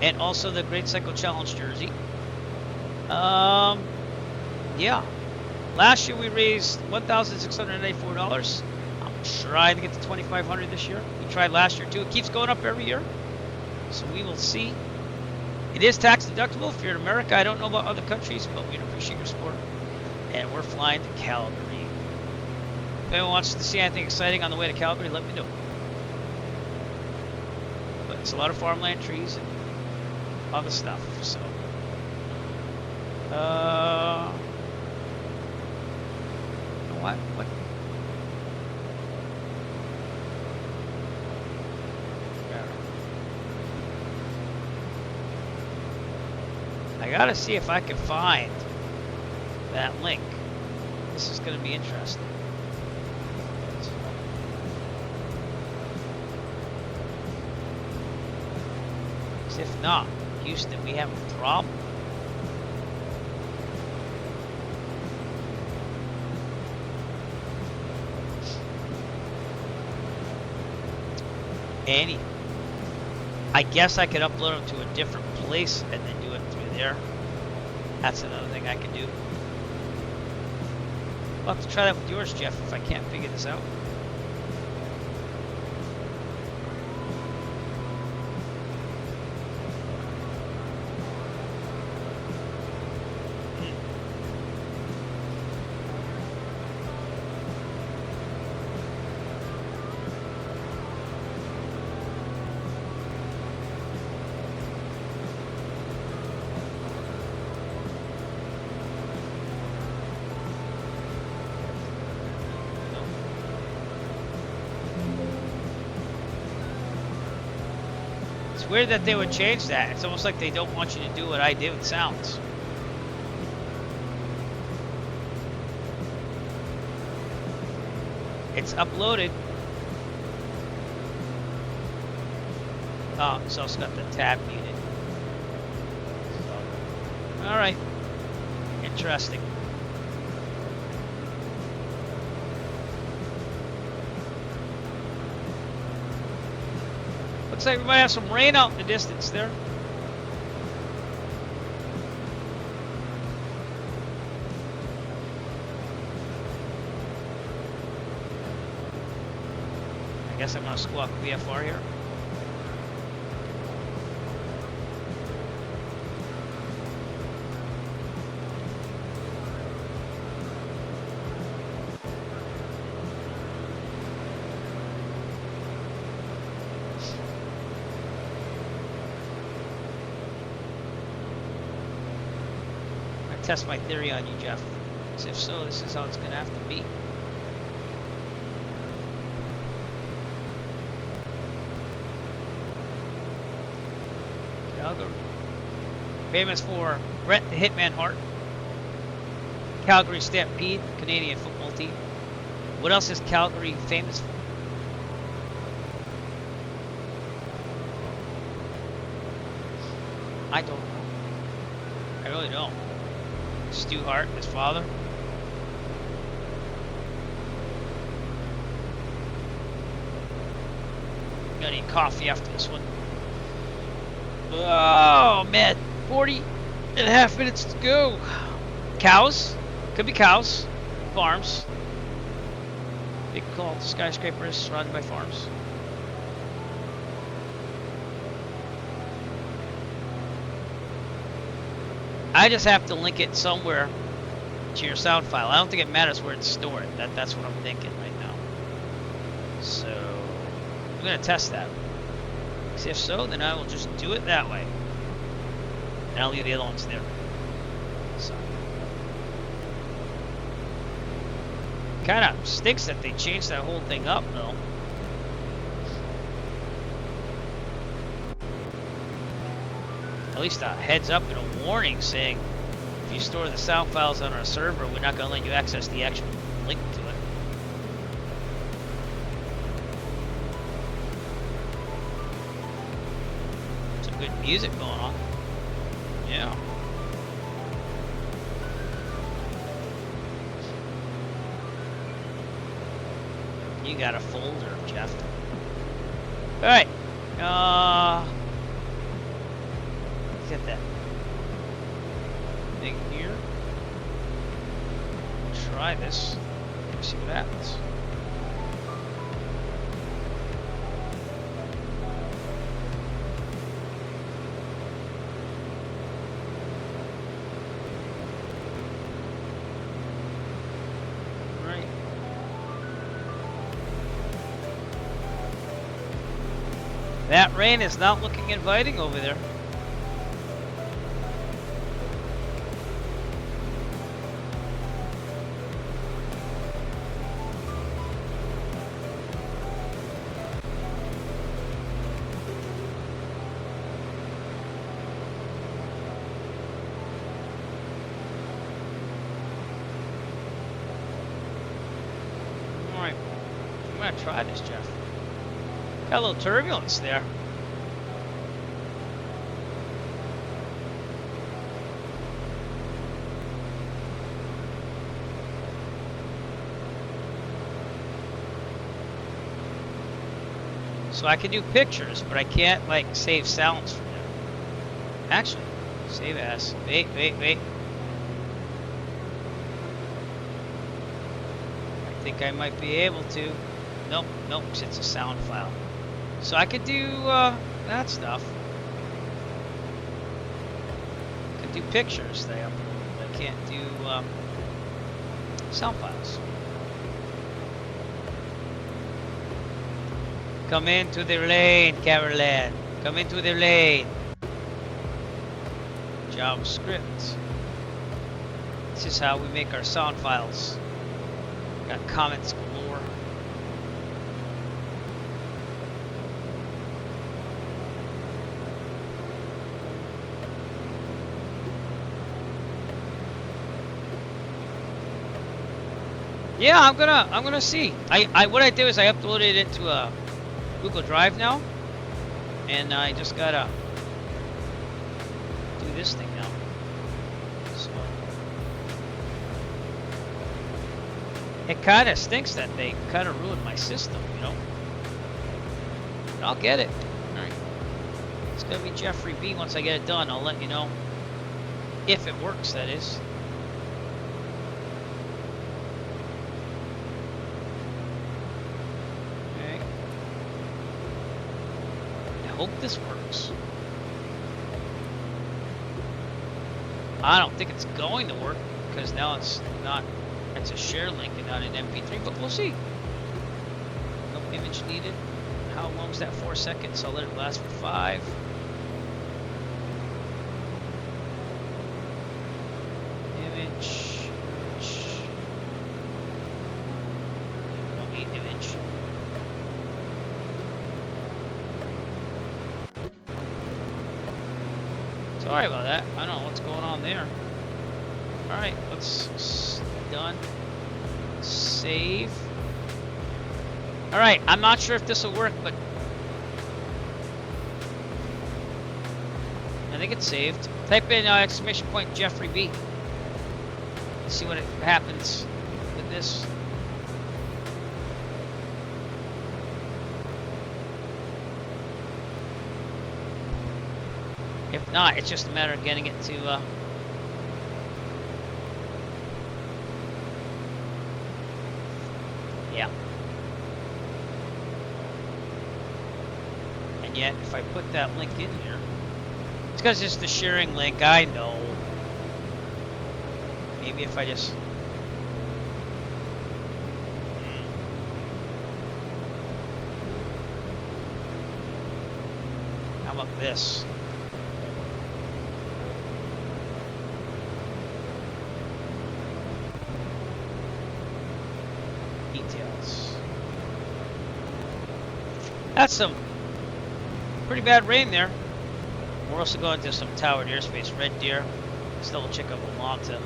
and also the Great Cycle Challenge jersey. Yeah. Last year we raised $1,694. I'm trying to get to $2,500 this year. We tried last year too. It keeps going up every year. So we will see. It is tax deductible if you're in America. I don't know about other countries, but we appreciate your support. And we're flying to Calgary. If anyone wants to see anything exciting on the way to Calgary, let me know. But it's a lot of farmland, trees, and other stuff. So, you know what? I gotta see if I can find that link. This is gonna be interesting. If not, Houston, we have a problem. Any. I guess I could upload them to a different place and then do it through there. That's another thing I could do. I'll have to try that with yours, Jeff, if I can't figure this out. Weird that they would change that. It's almost like they don't want you to do what I did with sounds. It's uploaded. Oh, it's also got the tab muted. So, all right. Interesting. Looks like we might have some rain out in the distance there. I guess I'm gonna squawk VFR here. Test my theory on you, Jeff. Because if so, this is how it's going to have to be. Calgary. Famous for Brett the Hitman Hart. Calgary Stampede, Canadian football team. What else is Calgary famous for? I don't know. I really don't. Stu Hart, his father. Gotta eat coffee after this one. Oh man, 40.5 minutes to go. Cows, could be cows, farms. Big called skyscrapers surrounded by farms. I just have to link it somewhere to your sound file. I don't think it matters where it's stored. That's what I'm thinking right now. So I'm gonna test that. If so, then I will just do it that way. And I'll leave the other ones there. So kinda stinks that they changed that whole thing up though. At least a heads up and a warning saying if you store the sound files on our server, we're not going to let you access the actual link to it. Some good music going on. Yeah. You got a folder, Jeff. Alright. Get that thing here. Try this. See what happens. Right. That rain is not looking inviting over there. Try this, Jeff. Got a little turbulence there. So I can do pictures, but I can't like save sounds from there. Actually, save as. Wait. I think I might be able to. Nope, 'cause it's a sound file. So I could do that stuff. I could do pictures there. I can't do sound files. Come into the lane, Caroline. Come into the lane. JavaScript. This is how we make our sound files. Got comments galore. Yeah, I'm gonna see. What I do is I uploaded it to a Google Drive now, and I just gotta do this thing now. So it kind of stinks that they kind of ruined my system, you know. But I'll get it. All right, it's gonna be Jeffrey B. Once I get it done, I'll let you know if it works. That is. Hope this works. I don't think it's going to work because now it's a share link and not an MP3, but we'll see. No image needed. How long is that? 4 seconds. I'll let it last for 5. Image. Don't need image. Sorry about that. I don't know what's going on there. Alright, let's done. Save. Alright, I'm not sure if this will work, but I think it's saved. Type in exclamation point Jeffrey B. See what happens with this. If not, it's just a matter of getting it to yeah. And yet, if I put that link in here, it's because it's the sharing link, I know. Maybe if I just how about this? Details. That's some pretty bad rain there. We're also going to some towered airspace. Red Deer. Let's double check out Malta.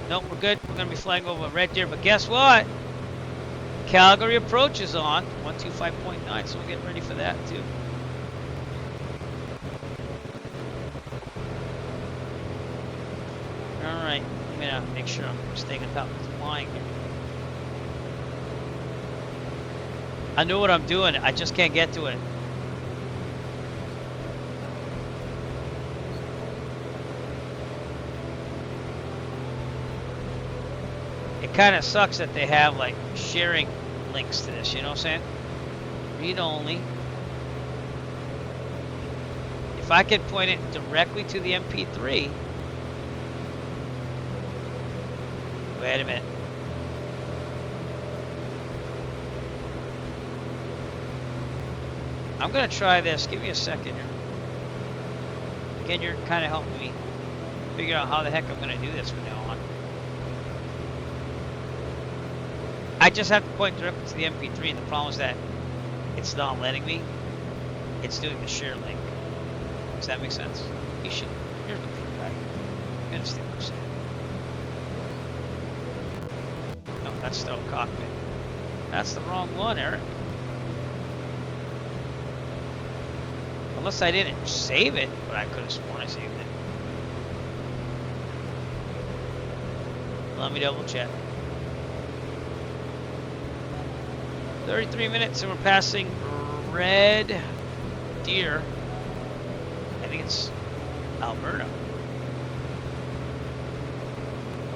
Nope, we're good. We're going to be flying over Red Deer, but guess what? Calgary approach is on. 125.9, so we'll get ready for that too. Alright, I'm going to make sure I'm staying on top of the flying here. I know what I'm doing, I just can't get to it. It kind of sucks that they have like sharing links to this, you know what I'm saying? Read only. If I could point it directly to the MP3. Wait a minute. I'm gonna try this. Give me a second here. Again, you're kind of helping me figure out how the heck I'm gonna do this from now on. I just have to point directly to the MP3, and the problem is that it's not letting me. It's doing the share link. Does that make sense? You should. Here's the feedback. You understand what I'm saying? No, that's still cockpit. That's the wrong one, Eric. Unless I didn't save it, but I could have sworn I saved it. Let me double check. 33 minutes and we're passing Red Deer. I think it's Alberta.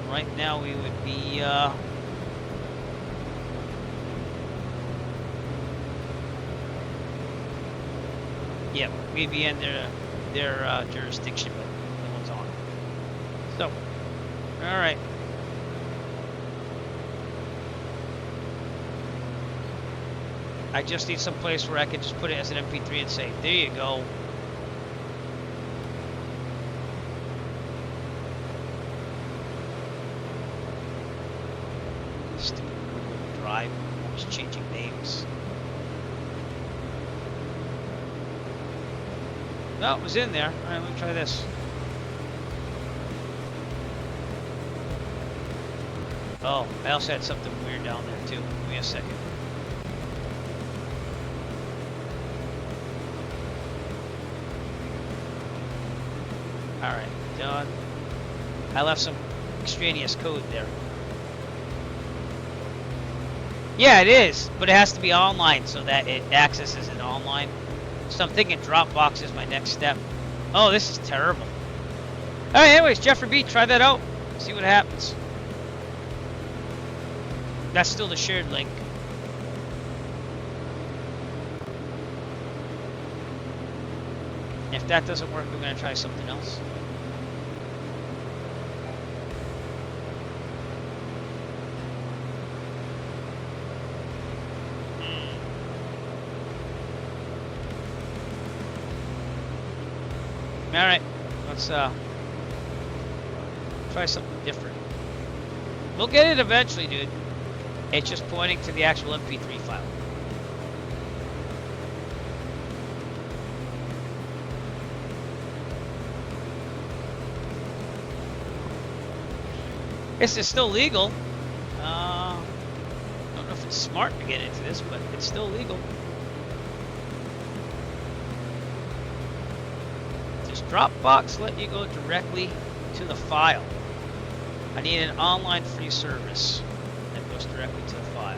Right now we would be yeah, we'd be in their jurisdiction, but no one's on. So, all right. I just need some place where I can just put it as an MP3 and say, there you go. Stupid Google Drive, always changing names. No, it was in there. All right, let me try this. Oh, I also had something weird down there too. Give me a second. Alright, done. I left some extraneous code there. Yeah, it is, but it has to be online so that it accesses it online. So I'm thinking Dropbox is my next step. Oh, this is terrible. Alright, anyways, Jeffrey B, try that out. See what happens. That's still the shared link. If that doesn't work, we're going to try something else. Alright, let's try something different. We'll get it eventually, dude. It's just pointing to the actual MP3 file. This is still legal. I don't know if it's smart to get into this, but it's still legal. Does Dropbox let you go directly to the file? I need an online free service that goes directly to the file.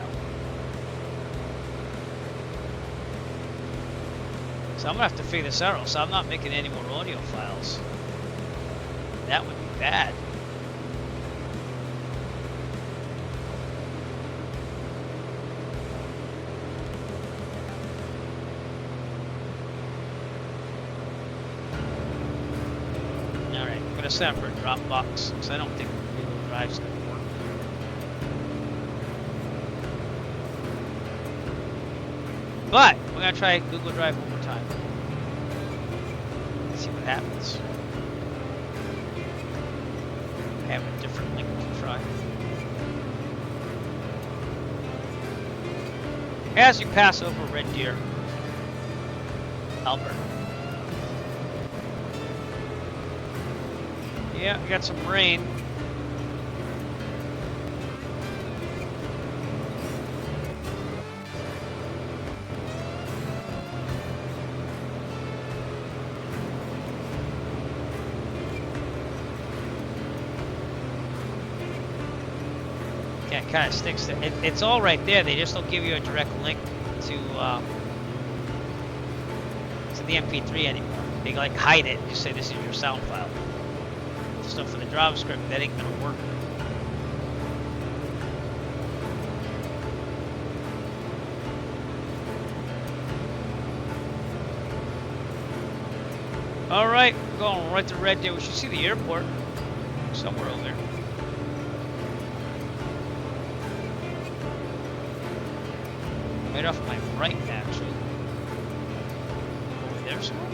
So I'm gonna have to figure this out, so I'm not making any more audio files. That would be bad. Alright, I'm gonna set up for a Dropbox, because I don't think Google Drive's gonna work. But we're gonna try Google Drive one more time. Let's see what happens. I have a different link to try. As you pass over Red Deer, Alberta. Yeah, we got some rain. Yeah, it kind of sticks to it. It's all right there. They just don't give you a direct link to the MP3 anymore. They like hide it and just say this is your sound file. So for the JavaScript, that ain't gonna work. All right, we're going right to Red Deer. We should see the airport somewhere over there. Right off my right, actually. Over there somewhere.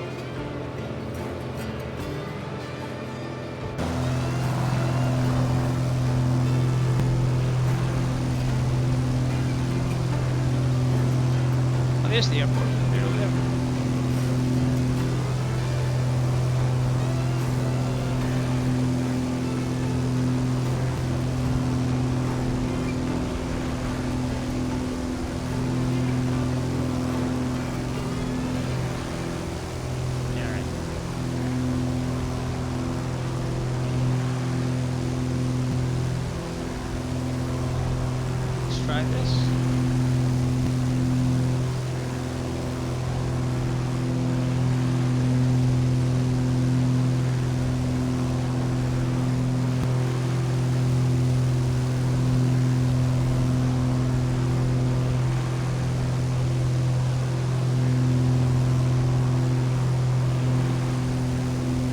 Oh, there's the airport. Right over there. Try this.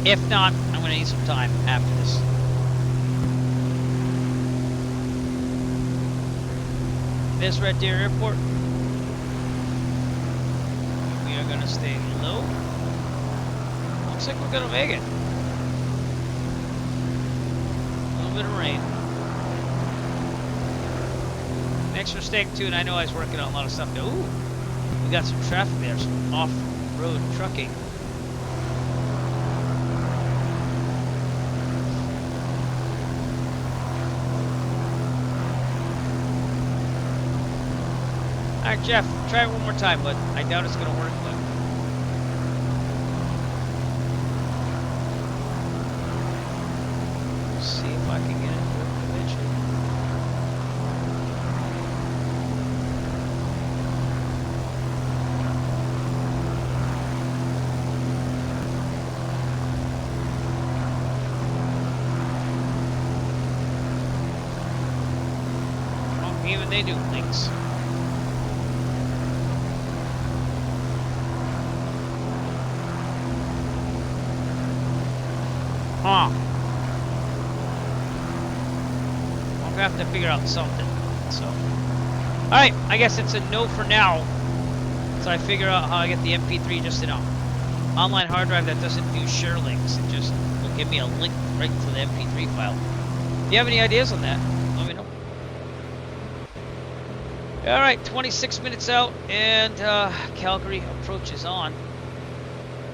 If not, I'm gonna need some time after this. This Red Deer Airport. We are gonna stay low. Looks like we're gonna make it. A little bit of rain. Thanks for staying tuned. I know I was working on a lot of stuff. Ooh, we got some traffic there, some off-road trucking. Alright, Jeff, try it one more time, but I doubt it's gonna work, but. See if I can get it to work eventually. Oh, even they do links. Huh. I'm gonna have to figure out something. So, alright, I guess it's a no for now. So I figure out how I get the MP3 just in an online hard drive that doesn't do share links. It just will give me a link right to the MP3 file. If you have any ideas on that, let me know. Alright, 26 minutes out, and Calgary approach is on.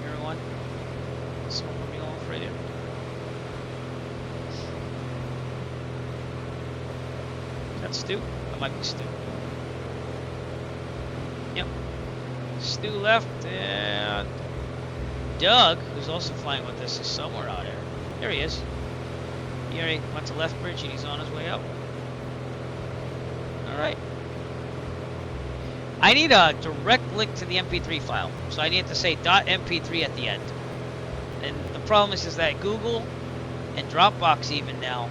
Everyone. So let me go off right in. That's Stu? That might be Stu. Yep. Stu left, and Doug, who's also flying with us, is somewhere out there. There he is. He already went to Left Bridge and he's on his way out. Alright. I need a direct link to the MP3 file. So I need to say .mp3 at the end. And the problem is that Google and Dropbox even now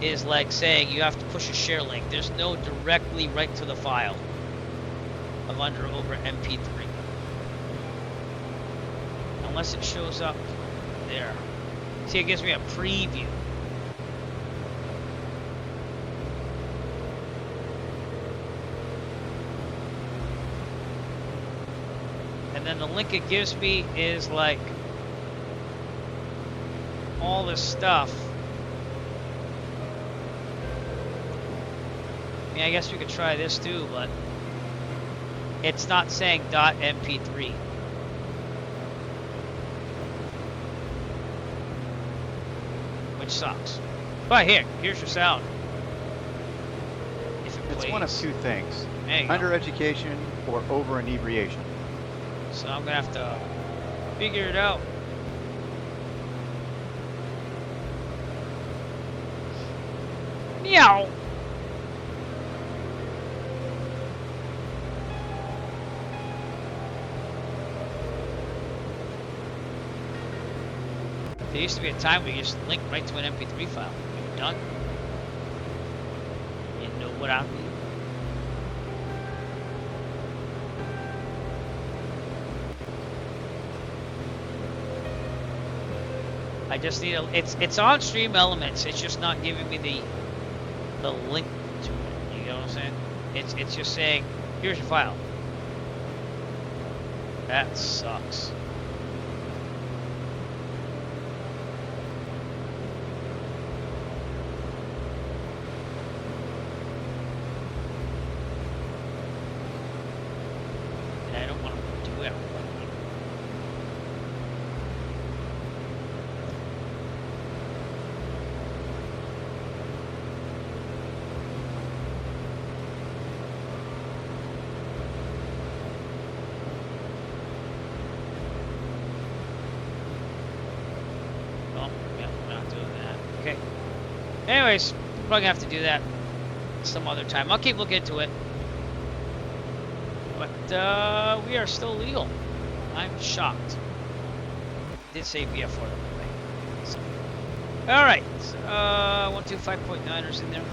is like saying you have to push a share link. There's no directly right to the file of under over MP3. Unless it shows up there. See, it gives me a preview. And then the link it gives me is like all this stuff. I mean, I guess we could try this too, but it's not saying .mp3. Which sucks. But here's your sound. If it plays. It's one of two things. There you Under go. education or over inebriation. So I'm gonna have to figure it out. Meow. There used to be a time where you just link right to an MP3 file. You're done. You know what I mean? I just need a. It's on Stream Elements. It's just not giving me the link to it. You know what I'm saying? It's just saying, here's your file. That sucks. And I don't want to do everything. Okay. Anyways, probably gonna have to do that some other time. I'll keep looking into it. But we are still legal. I'm shocked. Did say BF4 the other way. So, all right. 125.9ers in there.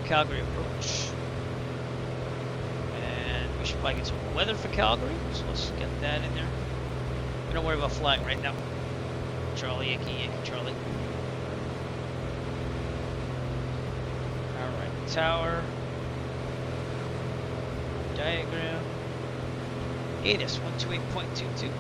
Calgary approach. And we should probably get some weather for Calgary. So let's get that in there. We don't worry about flying right now. Charlie, Yankee, Charlie. Alright, tower. Diagram. ATIS 128.22.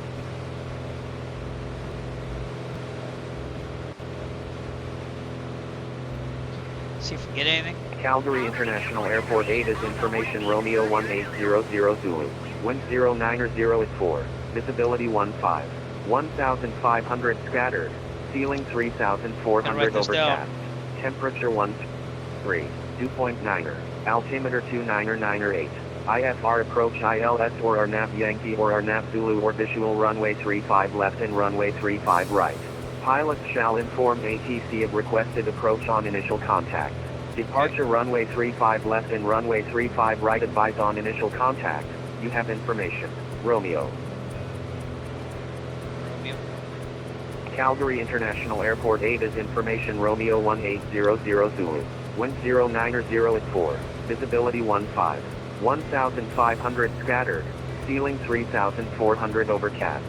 See if we get anything. Calgary International Airport 8 is information Romeo 1800 Zulu. Wind 090 at 4. Visibility 15. 1,500 scattered. Ceiling 3,400 overcast. Temperature 13. Dew point 9er. Altimeter 29908. IFR approach ILS or RNAV Yankee or RNAV Zulu or visual runway 35 left and runway 35 right. Pilots shall inform ATC of requested approach on initial contact. Departure runway 35 left and runway 35 right. Advise on initial contact. You have information. Romeo. Calgary International Airport 8 is information Romeo 1800 Zulu. Wind 090 at 4. Visibility 15. 1,500 scattered. Ceiling 3,400 overcast.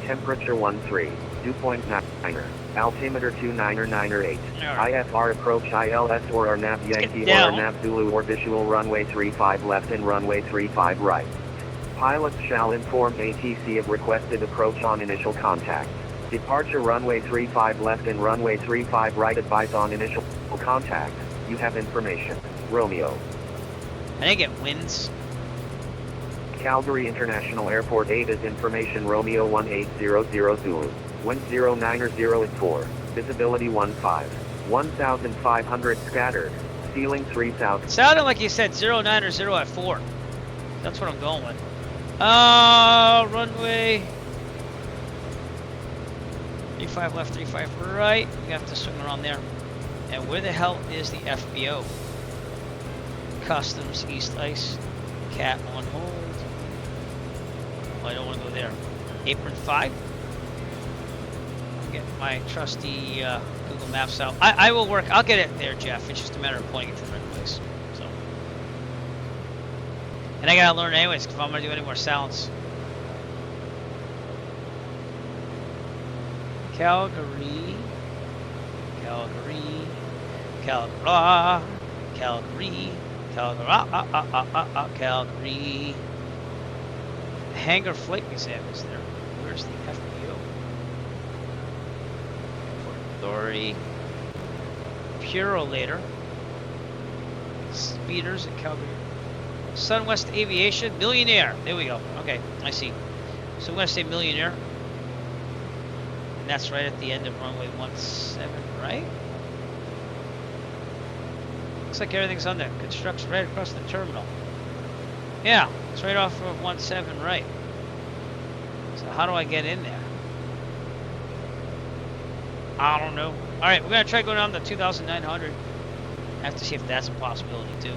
Temperature 13. Dew point 9er. Altimeter 29908. IFR approach ILS or RNAV Yankee or RNAV Zulu or visual runway 35 left and runway 35 right. Pilots shall inform ATC of requested approach on initial contact. Departure runway 35 left and runway 35 right. Advise on initial contact. You have information. Romeo. I think it wins. Calgary International Airport 8 is information Romeo 1800 Zulu. Wind 090 at 4. Visibility 15. 1,500 scattered. Ceiling 3,000. Sounded like you said 090 at 4. That's what I'm going with. Runway 35 left, 35 right. We have to swing around there. And where the hell is the FBO? Customs, East Ice, Cat on hold. Oh, I don't want to go there. Apron 5. I'll get my trusty Google Maps out. I will work. I'll get it there, Jeff. It's just a matter of pointing it to the right place. So, and I gotta learn anyways if I'm gonna do any more sounds. Calgary, Calgary, Calgary, Calgary, Calgary, Calgary. Hangar Flight Museum is there. Where's the FBO? Airport Authority. Purolator. Speeders at Calgary. Sunwest Aviation. Millionaire. There we go. Okay, I see. So I'm going to say Millionaire. And that's right at the end of runway 17, right? Looks like everything's under construction right across the terminal. Yeah, it's right off of 17 right. So how do I get in there? I don't know. Alright, we're going to try going down to 2,900. I have to see if that's a possibility too.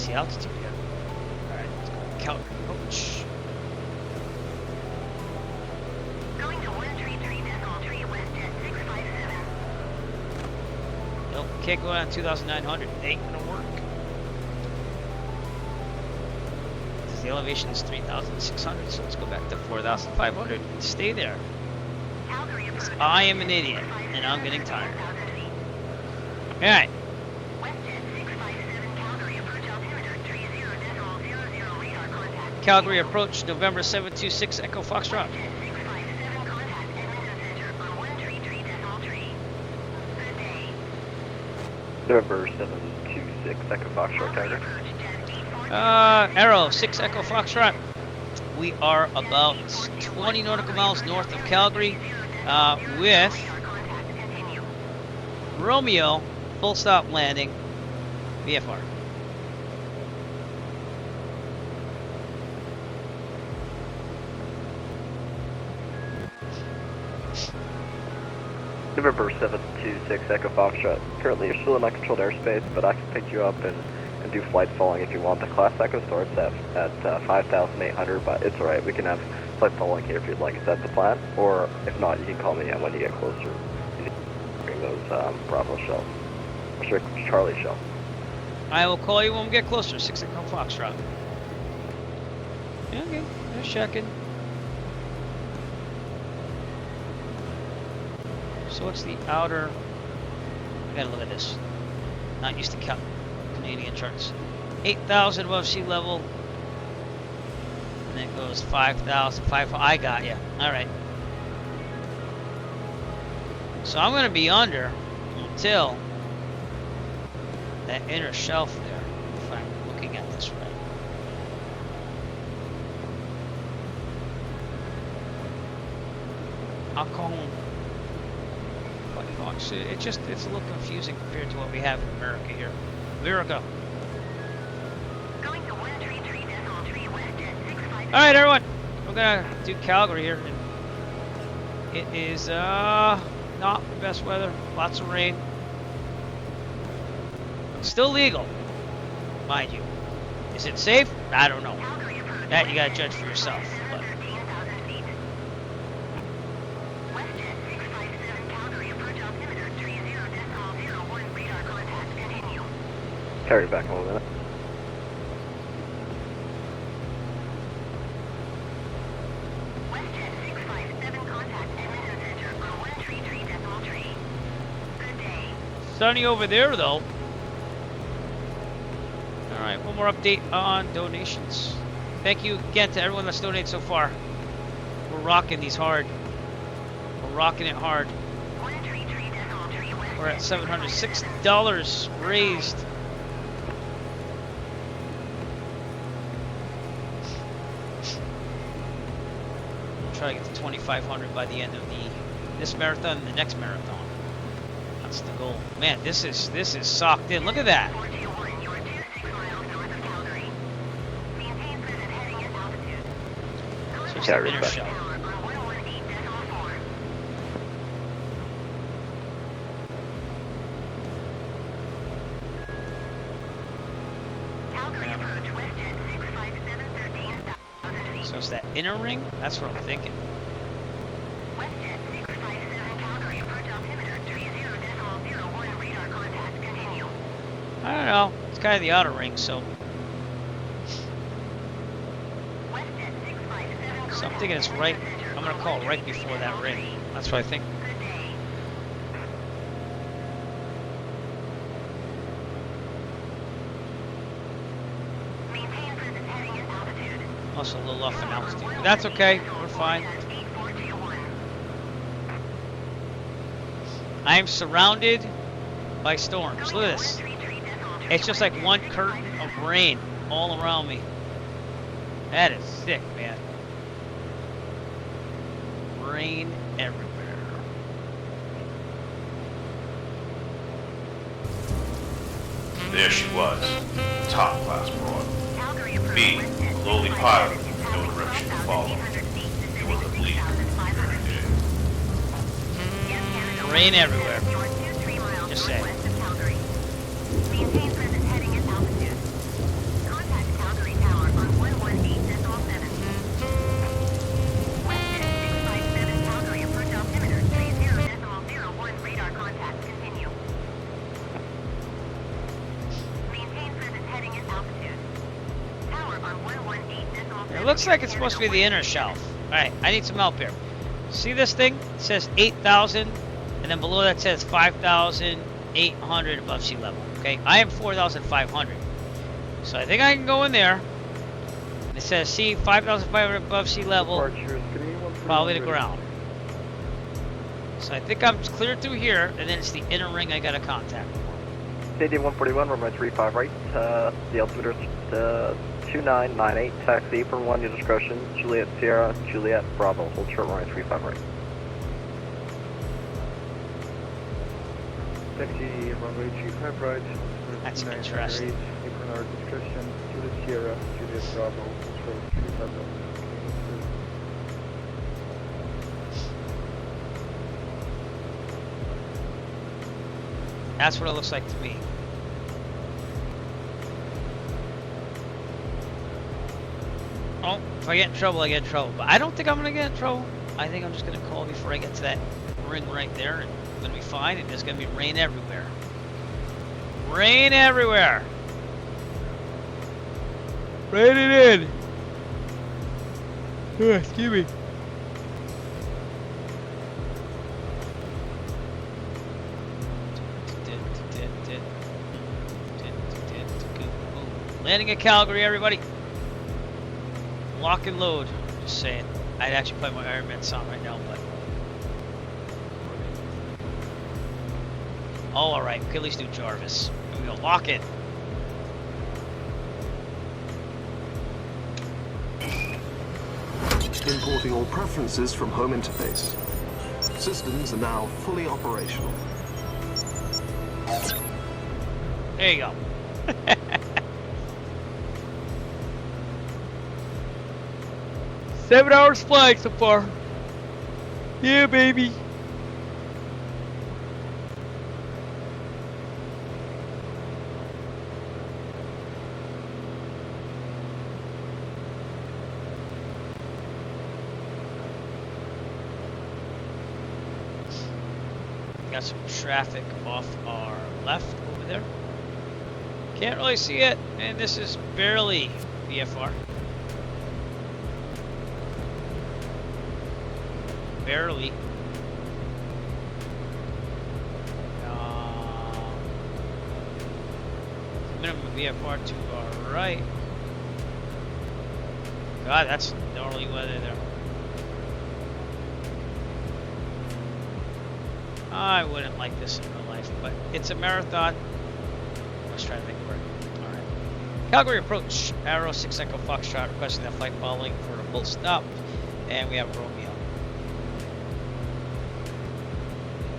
The altitude here. Alright, let's go Calgary approach. Going to 133.3 west at 657. Nope, can't go down 2,900. It ain't gonna work. The elevation is 3,600, so let's go back to 4,500 and stay there. I am an idiot, and I'm getting tired. Alright. Calgary approach, November 726, Echo Foxtrot. November 726, Echo Foxtrot, Calgary. Arrow, 6 Echo Foxtrot. We are about 20 nautical miles north of Calgary with Romeo, full stop landing, VFR. November 726, Echo Foxtrot. Currently, you're still in uncontrolled airspace, but I can pick you up and and do flight following if you want. The class echo starts at 5,800, but it's alright. We can have flight following here if you'd like. Is that the plan? Or if not, you can call me when you get closer. Bring those Bravo shells. Or sorry, Charlie shell. I will call you when we get closer. 6 Echo Foxtrot. Yeah, okay, just checking. So what's the outer? I gotta look at this. Not used to Canadian charts. 8,000 above sea level. And then it goes 5,000, 5,000. I got you. All right. So I'm gonna be under until that inner shelf there, if I'm looking at this right. I'll call them. It's a little confusing compared to what we have in America here. America. All right, everyone. We're gonna do Calgary here. It is not the best weather. Lots of rain. Still legal, mind you. Is it safe? I don't know. That you gotta judge for yourself. But. Carry back a little minute. Sunny over there, though. All right, one more update on donations. Thank you again to everyone that's donated so far. We're rocking these hard. We're rocking it hard. We're at $706 raised. We'll try to get to 2,500 by the end of this marathon and the next marathon. That's the goal. Man, this is socked in. Look at that. So it's the inner shell. So it's that inner ring? That's what I'm thinking. I don't know. It's kind of the outer ring, so. So I'm thinking it's right. I'm going to call it right before that ring. That's what I think. Also a little off in altitude. But that's okay. We're fine. I am surrounded by storms. Look at this. It's just like one curtain of rain all around me. That is sick, man. Rain everywhere. There she was, top class broad. Me, lowly pilot, with no direction to follow. It was a bleak, very day. Rain everywhere. Just saying. It looks like it's supposed to be the inner shelf. Alright, I need some help here. See this thing? It says 8,000, and then below that says 5,800 above sea level. Okay, I am 4,500. So I think I can go in there. It says, see, 5,500 above sea level, probably the ground. So I think I'm clear through here, and then it's the inner ring I got to contact. Stadium 141, runway 35 right. The altimeter is 2998, taxi for 1, your discretion. Juliet Sierra, Juliet Bravo, hold short runway 35 right. Taxi runway 35 right. That's interesting. For our discretion, Juliet Sierra, Juliet Bravo, hold short 35 right. That's what it looks like to me. Oh, if I get in trouble, I get in trouble. But I don't think I'm gonna get in trouble. I think I'm just gonna call before I get to that ring right there, and I'm gonna be fine. And there's gonna be rain everywhere. Rain everywhere. Raining in. Excuse me. Landing at Calgary, everybody. Lock and load. Just saying. I'd actually play my Iron Man song right now, but. Oh, alright. We can at least do Jarvis. Here we go. Lock in. Importing all preferences from home interface. Systems are now fully operational. There you go. 7 hours flight so far. Yeah, baby. Got some traffic off our left over there. Can't really see it, and this is barely VFR. Barely. Minimum VFR to our right. God, that's gnarly weather there. I wouldn't like this in real life, but it's a marathon. Let's try to make it work. Alright. Calgary approach. Arrow 6 Echo Foxtrot requesting that flight following for a full stop. And we have Romeo.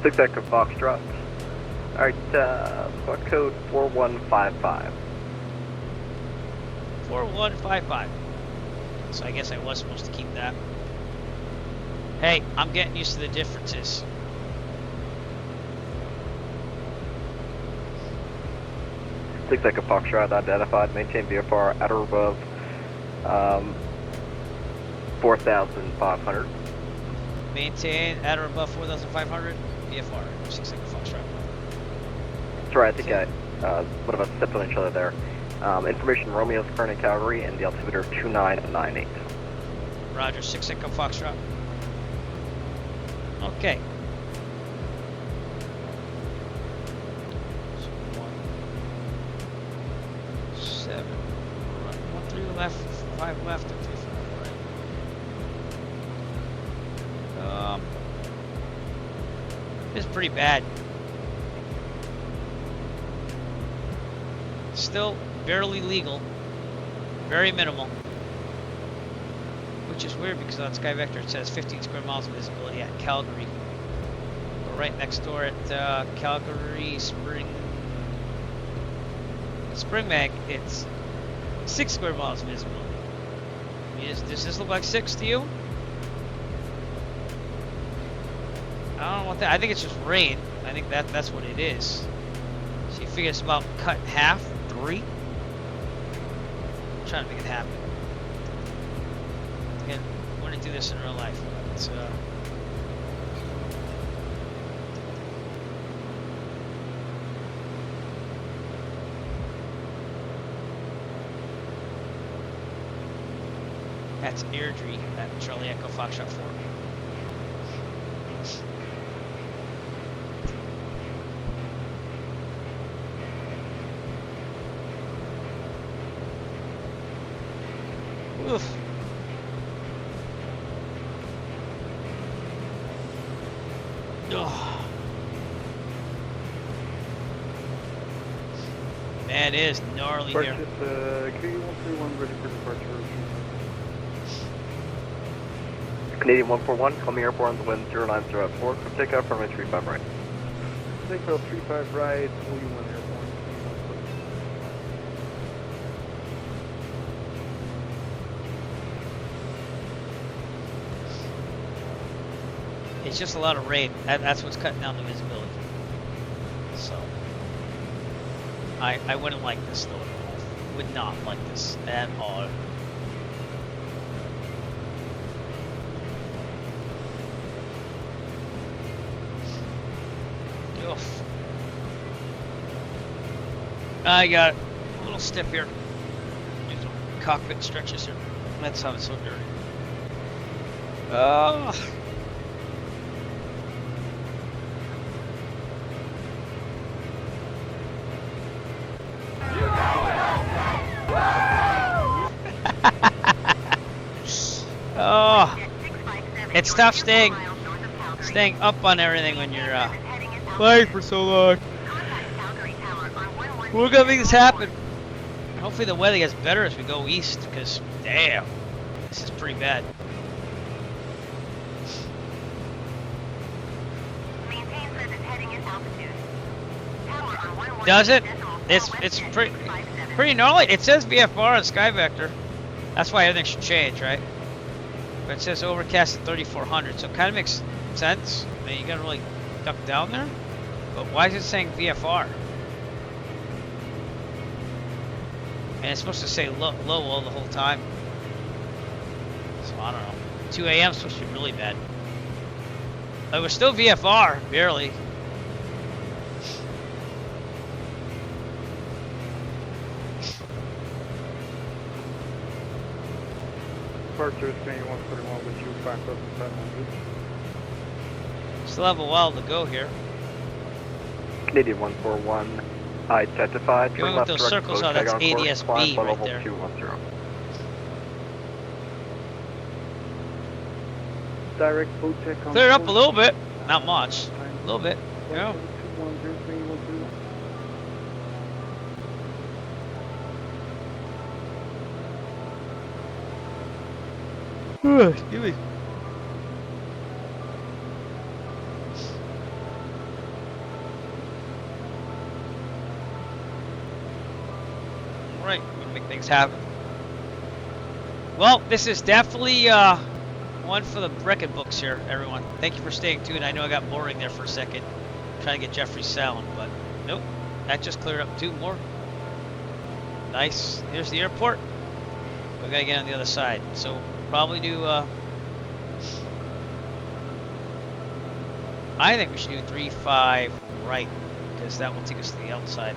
6 Echo Foxtrot. Alright, flight code 4155. 4155. So I guess I was supposed to keep that. Hey, I'm getting used to the differences. Six Echo Foxtrot identified. Maintain VFR at or above 4,500. Maintain at or above 4,500 VFR. 6 Echo Foxtrot. Sorry, I think one of us stepped on each other there. Information: Romeo's current in Calgary and the altimeter 2998. Roger. 6 Echo Foxtrot. Okay. 7. 1 3 left, 5 left, and 3 right. It's pretty bad. Still barely legal, very minimal, which is weird because on Sky Vector it says 15 square miles of visibility at Calgary. But right next door at Calgary Springbank, it's 6 square miles of visibility. Does this look like 6 to you? I don't know what that. I think it's just rain. I think that's what it is. So you figure it's about cut in half, 3. I'm trying to make it happen. Again, I want to do this in real life. It's that's Airdrie at Charlie Echo Foxtrot 4. Oof. Oh. Man, it is gnarly here. Canadian 131 ready for departure. Canadian 141, Columbia Airport on the wind 09084. Quick takeoff from 35 right. Takeoff 35 right, OU1 airborne. It's just a lot of rain. That's what's cutting down the visibility. So, I wouldn't like this though. Would not like this at all. I got a little stiff here. These little cockpit stretches here. That's how it's so dirty. Oh. Oh, it's tough staying up on everything when you're flying for so long. We're gonna make this happen. Hopefully the weather gets better as we go east, because damn, this is pretty bad. Does it? It's pretty gnarly. It says VFR on SkyVector. That's why everything should change, right? But it says overcast at 3400, so it kind of makes sense. I mean, you gotta really duck down there. But why is it saying VFR? And it's supposed to say low all the whole time. So I don't know. 2 a.m. supposed to be really bad. It was still VFR, barely. Departure is 2141 with you, 5,700. Still have a while to go here. Canadian 141, identified. Going with those circles, oh, that's ADS-B right there. 210. Direct boat check on Clear it up a little bit. Not much. A little bit. Yeah. Excuse me. Right, we can make things happen. Well, this is definitely one for the record books here, everyone. Thank you for staying tuned. I know I got boring there for a second, trying to get Jeffrey's sound, but nope, that just cleared up 2 more. Nice. Here's the airport. We gotta get on the other side, so probably do. I think we should do 3-5 right, because that will take us to the outside.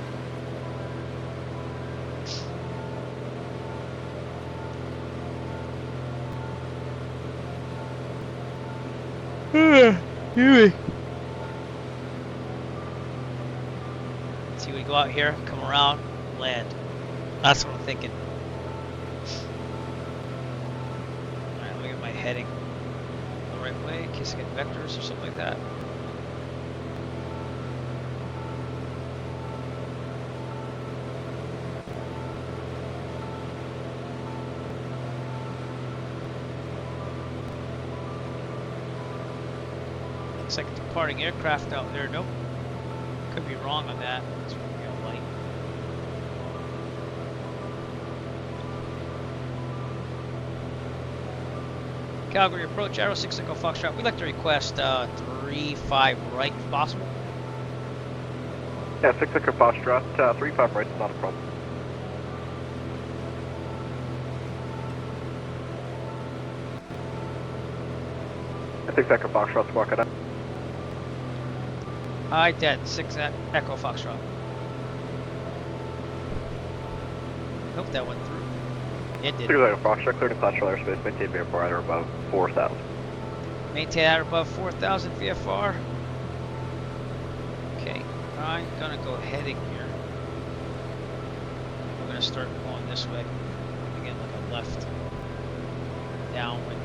See, we go out here, come around, land. That's what I'm thinking. Alright, look at my heading the right way in case I get vectors or something like that. Looks like a departing aircraft out there. Nope. Could be wrong on that. It's real light. Calgary approach, Arrow 6 Echo Foxtrot. We'd like to request 3-5 right if possible. Yeah, 6 Echo Foxtrot, 3-5 right is not a problem. I 6 Echo Foxtrot, squawk it up. Hi, Dead. 6 Echo Foxtrot. Hope that went through. It did. 6 Echo Foxtrot, cleared to classical airspace, maintain VFR at or above 4,000. Maintain at or above 4,000 VFR. Okay, I'm gonna go heading here. We're gonna start going this way. Again, like a left. Downwind.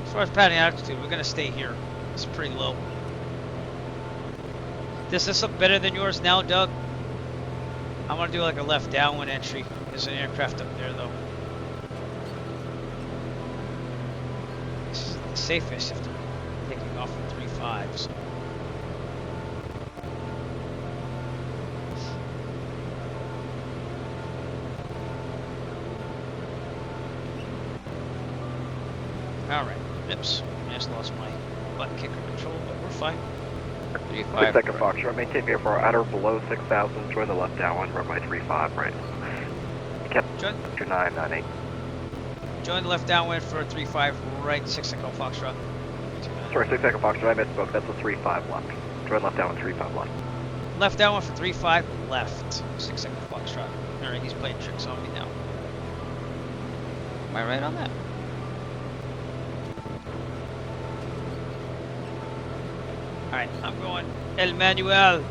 As far as padding altitude, we're gonna stay here. It's pretty low. Does this look better than yours now, Doug? I'm gonna do like a left downwind entry. There's an aircraft up there though. This is the safest after taking off from 3-5. So. Alright. Oops, I just lost my button kicker control, but we're fine. 6 Echo Foxtrot, maintain VFR at or below 6,000, join the left downwind, runway 35 right. Join 2998. Join the left downwind for 3-5 right, 6 Echo Foxtrot. Sorry, 6 Echo Foxtrot, I misspoke, that's a 35 left. Join left down 351. Left that one for 3-5, left. 6 second Foxtrot. Alright, he's playing tricks on me now. Am I right on that? Alright, I'm going El Manuel.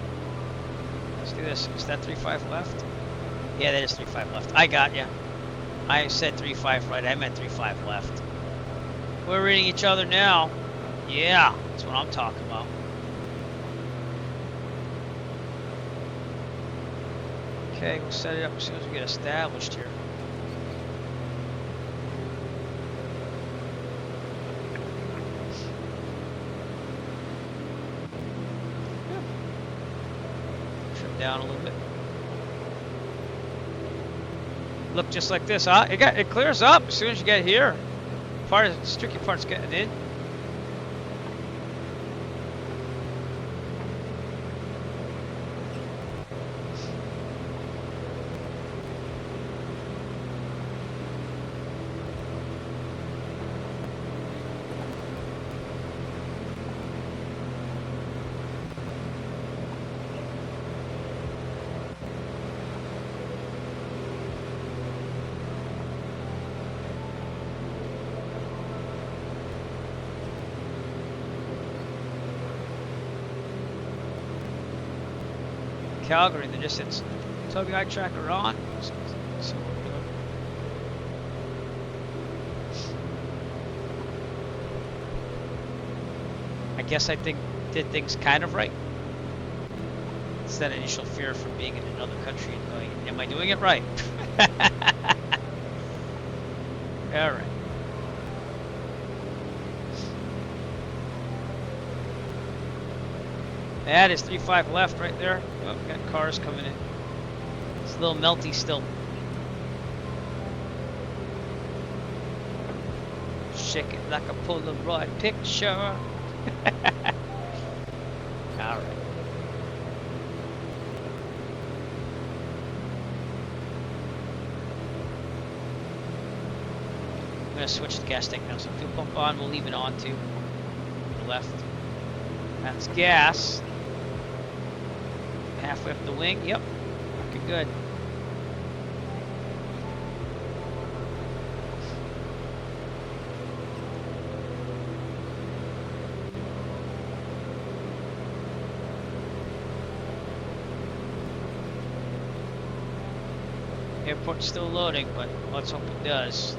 Let's do this. Is that 3-5 left? Yeah, that is 3-5 left. I got ya. I said 3-5 right. I meant 3-5 left. We're reading each other now. Yeah, that's what I'm talking about. Okay, we'll set it up as soon as we get established here. Trim down a little bit. Look just like this, huh? It clears up as soon as you get here. The tricky part's getting in. Calgary, the distance. Toby eye tracker on. So we're good. I guess I did things kind of right. It's that initial fear from being in another country and going, am I doing it right? Alright. That is 3-5 left right there. Oh, got cars coming in. It's a little melty still. Shake it like a Polaroid picture. Alright. I'm going to switch the gas tank now. So fuel pump on, we'll leave it on too. To the left. That's gas. Halfway up the wing. Yep. Looking good. Airport's still loading, but let's hope it does.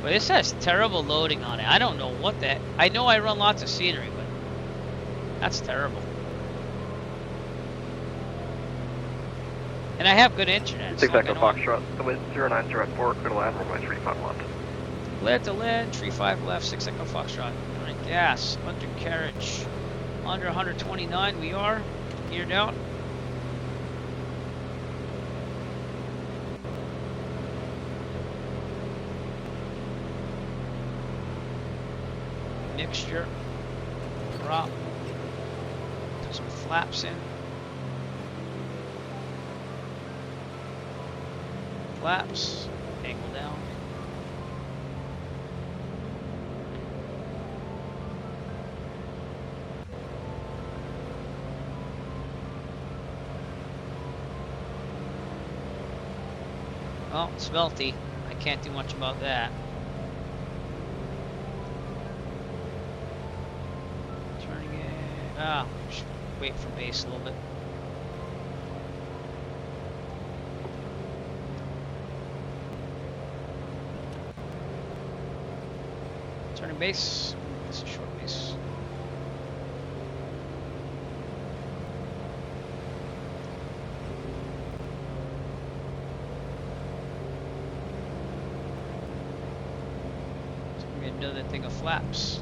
But this has terrible loading on it. I don't know what that... I know I run lots of scenery, but that's terrible. And I have good internet. 6 Echo Foxtrot, the wind 0904, clear to land, runway 35 left. Clear to land, 35 left, 6 Echo Foxtrot. Alright, gas, undercarriage. Under 129 we are. Geared out. Mixture. Drop. Put some flaps in. Flaps, angle down. Oh, it's melty. I can't do much about that. Turning it. Ah, should wait for base a little bit. Turning base. It's a short base. It's gonna be another thing of flaps.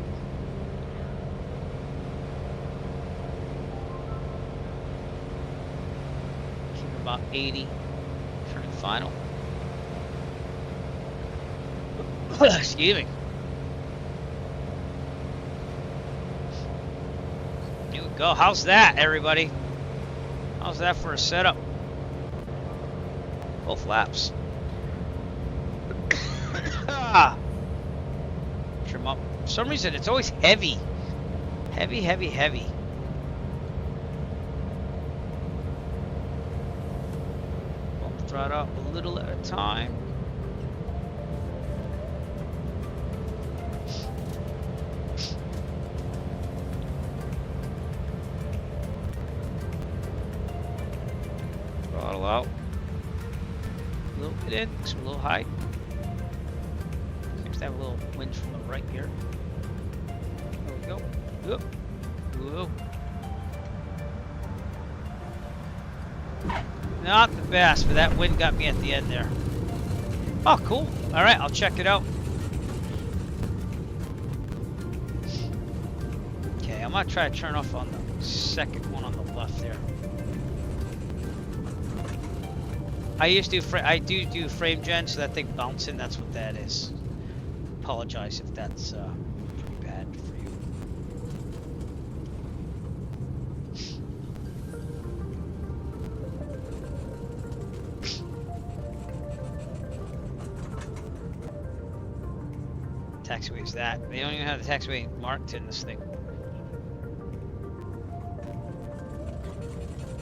Keep it about 80. Turning final. Excuse me. Go. How's that, everybody? How's that for a setup? Full flaps. Trim up. For some reason, it's always heavy. Heavy, heavy, heavy. throttle up a little at a time. Throttle out. A little bit in, a little high. Seems to have a little wind from the right here. There we go. Whoop. Whoa. Not the best, but that wind got me at the end there. Oh, cool. All right, I'll check it out. Okay, I'm gonna try to turn off on the second one on the left there. I do frame gen, so that thing bouncing. That's what that is. Apologize if that's pretty bad for you. Taxiway is that. They don't even have the taxiway marked in this thing.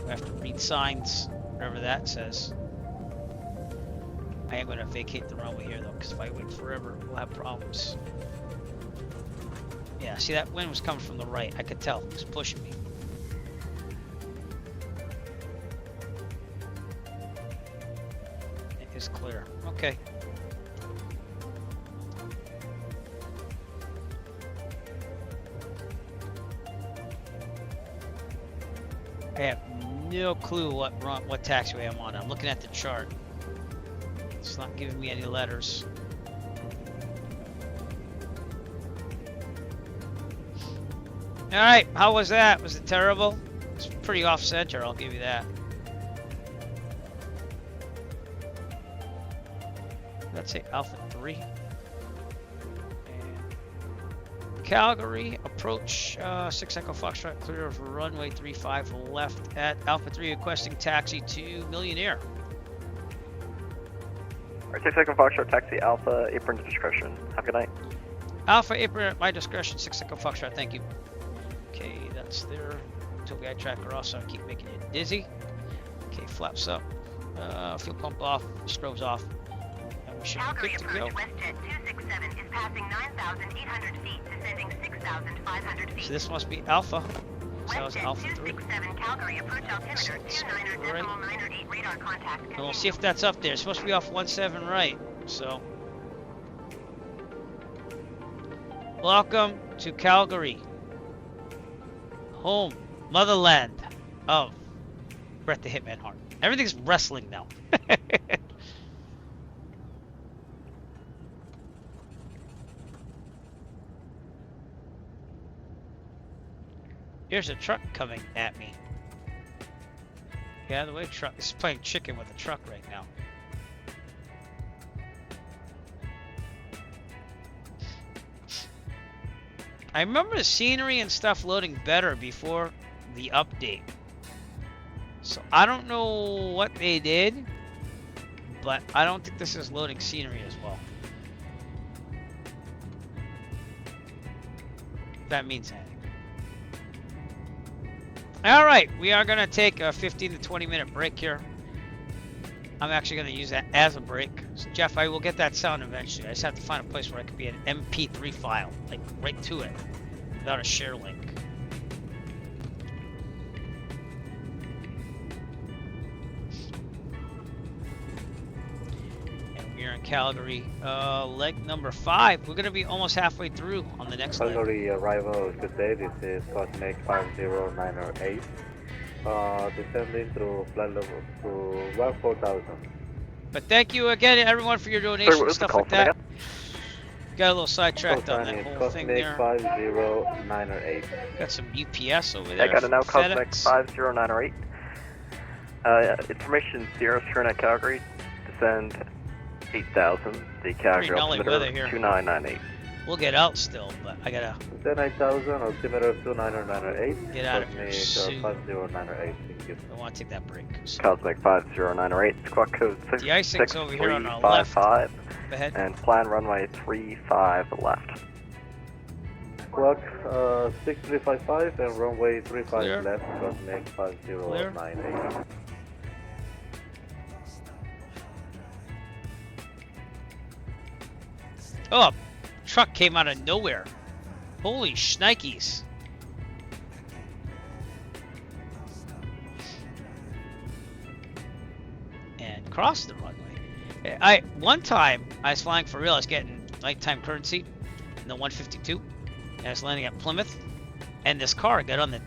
I have to read signs, whatever that says. I am going to vacate the runway here though, because if I wait forever, we'll have problems. Yeah, see that wind was coming from the right. I could tell. It was pushing me. It is clear. Okay. I have no clue what taxiway I'm on. I'm looking at the chart. It's not giving me any letters. Alright, how was that? Was it terrible? It's pretty off center, I'll give you that. Let's say Alpha 3. Calgary, approach 6 Echo Foxtrot, clear of runway 35 left at Alpha 3, requesting taxi to Millionaire. Alright, 6 Echo Foxtrot, taxi Alpha, apron discretion. Have a good night. Alpha, apron at my discretion, 6 Echo Foxtrot, thank you. Okay, that's their tow guide tracker off, so I keep making you dizzy. Okay, flaps up, fuel pump off, strobes off. And we should be good to go. WestJet 267 is passing 9,800 feet, descending 6,500 feet. So this must be Alpha. So that was Alpha 3. 267 Calgary approach altimeter 29.98 radar contact. And we'll see if that's up there. It's supposed to be off 17 right. So welcome to Calgary, home, motherland of Bret the Hitman Hart. Everything's wrestling now. Here's a truck coming at me. Get out of the way, truck. This is playing chicken with a truck right now. I remember the scenery and stuff loading better before the update. So I don't know what they did, but I don't think this is loading scenery as well. If that means anything. All right, we are going to take a 15 to 20 minute break here. I'm actually going to use that as a break. So Jeff, I will get that sound eventually. I just have to find a place where I can be an MP3 file, like right to it, without a share link. And we're in Calgary, leg number 5. We're going to be almost halfway through on the next leg. Calgary arrival, good day. This is Cosmic 5098. Descending through flight level to 14,000. But thank you again, everyone, for your donations, stuff like that. Got a little sidetracked on that whole thing there. 5098. Got some UPS over there. I got a now Cosmic FedEx. 5098. Information 0 Sierra Calgary. Descend 8,000. The Calgary gnarly weather altimeter here. 2998. We'll get out still, but I gotta Descend 8,000, altimeter 2998. get out of here soon. 5098. Thank you. I want to take that break. Cosmic 5098. Squawk code The icing's over here on our left. 6355. Ahead. And plan runway 35 left. Squawk 6355 and runway 35 Clear. left, Cosmic 5098. Oh, a truck came out of nowhere. Holy shnikes. And crossed the runway. One time I was flying for real. I was getting nighttime currency in the 152. And I was landing at Plymouth, and this car got on the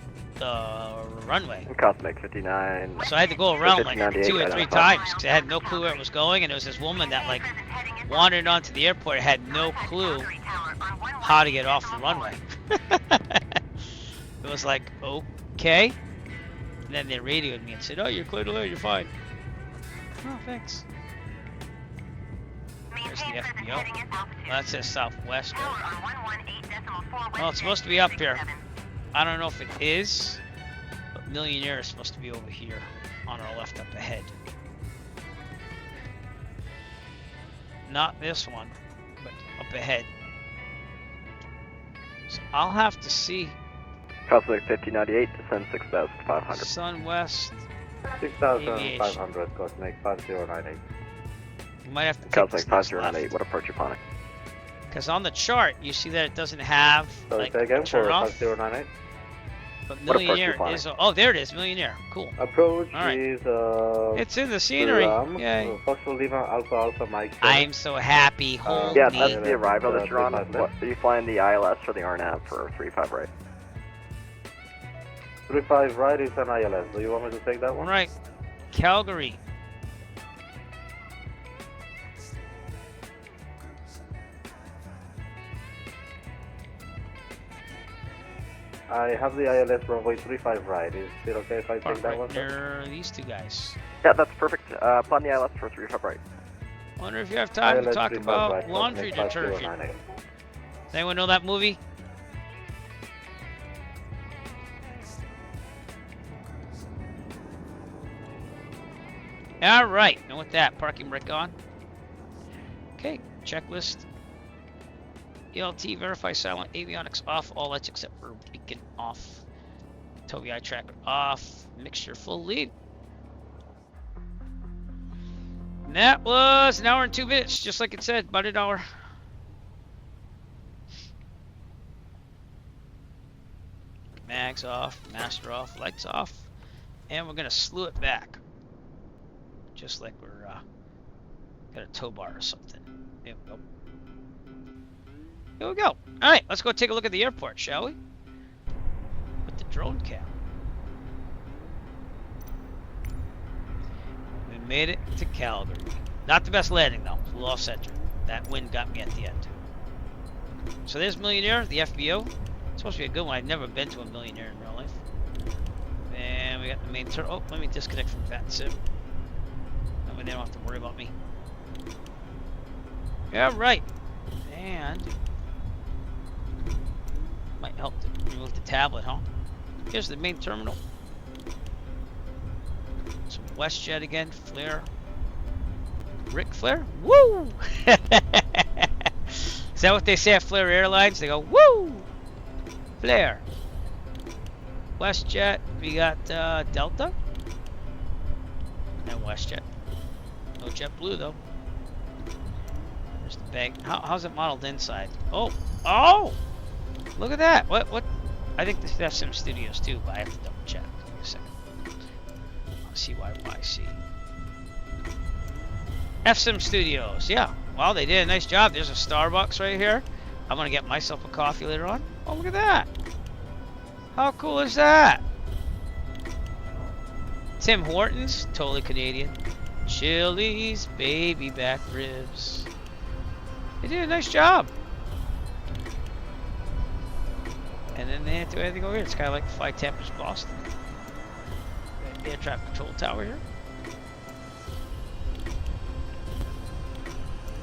runway. Cosmic 59. So I had to go around like 2 or 3 times because I had no clue where it was going, and there was this woman that like wandered onto the airport, had no clue how to get off the runway. It was like, okay. And then they radioed me and said, oh, you're clear to land, you're fine. Oh, thanks. There's the FBO. Well, that says Southwest. Well, it's supposed to be up here. I don't know if it is, but Millionaire is supposed to be over here on our left up ahead. Not this one, but up ahead. So I'll have to see. Cosmic 5098, descend 6,500. Sun West. 6,500, Cosmic 5098. You might have to take Cosmic this next 5098, left. what approach upon it? Because on the chart, you see that it doesn't have like say again for turn off. 5098? But What approach Millionaire upon is. it? Oh, there it is, Millionaire. Cool. Approach All right. is It's in the scenery. Yay. Foxtrot Lima Alpha Alpha Mike. I'm so happy. Holy. Yeah, that's the arrival that you're on. What, are you flying the ILS or the RNAV for 35 right? 35 right is an ILS. Do you want me to take that one? Right. Calgary. I have the ILS runway 35 right. Is it okay if I Park take that right one? near these two guys. Yeah, that's perfect. Plan the ILS for 35 right. Wonder if you have time to ILS talk 35 about right, laundry Cosmic detergent. 5098. Does anyone know that movie? All right, and with that, parking brake on. Okay, checklist. ELT, verify silent, avionics off, all lights except for beacon off. TOVI tracker off, mixture full lead. And that was an hour and 2 minutes, just like it said, about an hour. Mags off, master off, lights off, and we're gonna slew it back. Just like we're got a tow bar or something. There we go. Here we go. All right, let's go take a look at the airport, shall we? With the drone cam. We made it to Calgary. Not the best landing though. A little off center. That wind got me at the end. So there's Millionaire, the FBO. It's supposed to be a good one. I've never been to a Millionaire in real life. And we got the main turn. Oh, let me disconnect from Fat Sim. That way they don't have to worry about me. Yeah, right. And might help to remove the tablet, huh? Here's the main terminal. Some WestJet again, Flair. Ric Flair? Woo! Is that what they say at Flair Airlines? They go, woo! Flair. WestJet, we got Delta and WestJet. No JetBlue though. There's the bank. How's it modeled inside? Oh! Look at that! What? I think this has some studios too, but I have to double check. Give me a second. CYYC. FSIM Studios, yeah. Well, they did a nice job. There's a Starbucks right here. I'm gonna get myself a coffee later on. Oh, look at that! How cool is that? Tim Hortons, totally Canadian. Chili's, baby back ribs. They did a nice job. And then they had to do everything over here. It's kind of like Fly Tempest Boston. Air traffic control tower here.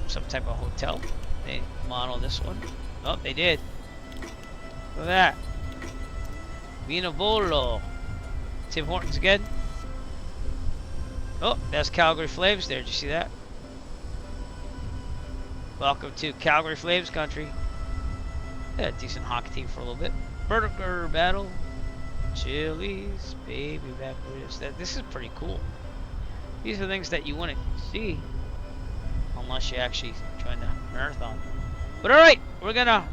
Some type of hotel. They model this one. Oh, they did. Look at that. Vinavolo. Tim Hortons again. Oh, that's Calgary Flames there. Did you see that? Welcome to Calgary Flames country. Yeah, decent hockey team for a little bit. Burger battle. Chili's, baby back ribs. This is pretty cool. These are things that you wouldn't see unless you actually join the marathon. But all right, we're gonna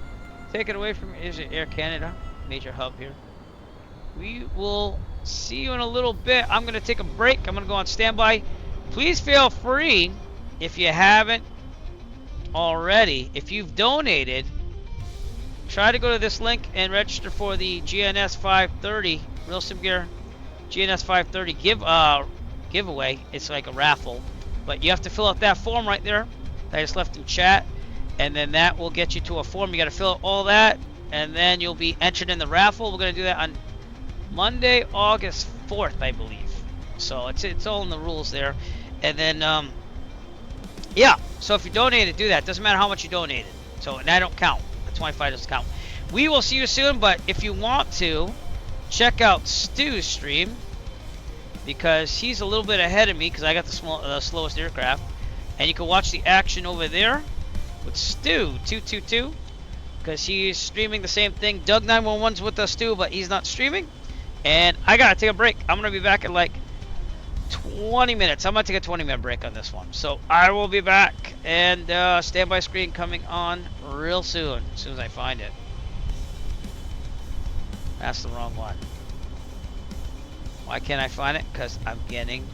take it away from Air Canada, major hub here. We will see you in a little bit. I'm gonna take a break. I'm gonna go on standby. Please feel free, if you haven't already, if you've donated, try to go to this link and register for the GNS 530 Real Sim Gear GNS 530 giveaway. It's like a raffle, but you have to fill out that form right there that I just left in chat, and then that will get you to a form. You got to fill out all that, and then you'll be entered in the raffle. We're gonna do that on Monday, August 4th, I believe. So it's all in the rules there, and then yeah. So if you donated, do that. Doesn't matter how much you donated. So and that don't count. The 25 doesn't count. We will see you soon. But if you want to, check out Stu's stream because he's a little bit ahead of me because I got the slowest aircraft, and you can watch the action over there with Stu 222 because he's streaming the same thing. Doug 911's with us too, but he's not streaming. And I gotta take a break. I'm gonna be back in like 20 minutes. I'm gonna take a 20-minute break on this one. So I will be back, and standby screen coming on real soon as I find it. That's the wrong one. Why can't I find it? Because I'm getting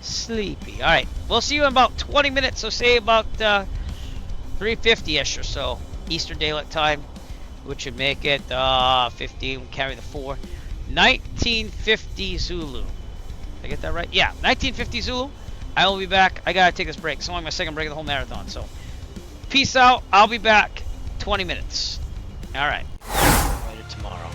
sleepy. All right, we'll see you in about 20 minutes. So say about 3:50ish or so Eastern Daylight Time, which would make it 15. Carry the 4. 1950 Zulu. Did I get that right? Yeah, 1950 Zulu. I will be back. I gotta take this break. It's only my second break of the whole marathon. So peace out. I'll be back 20 minutes. All right. Later tomorrow.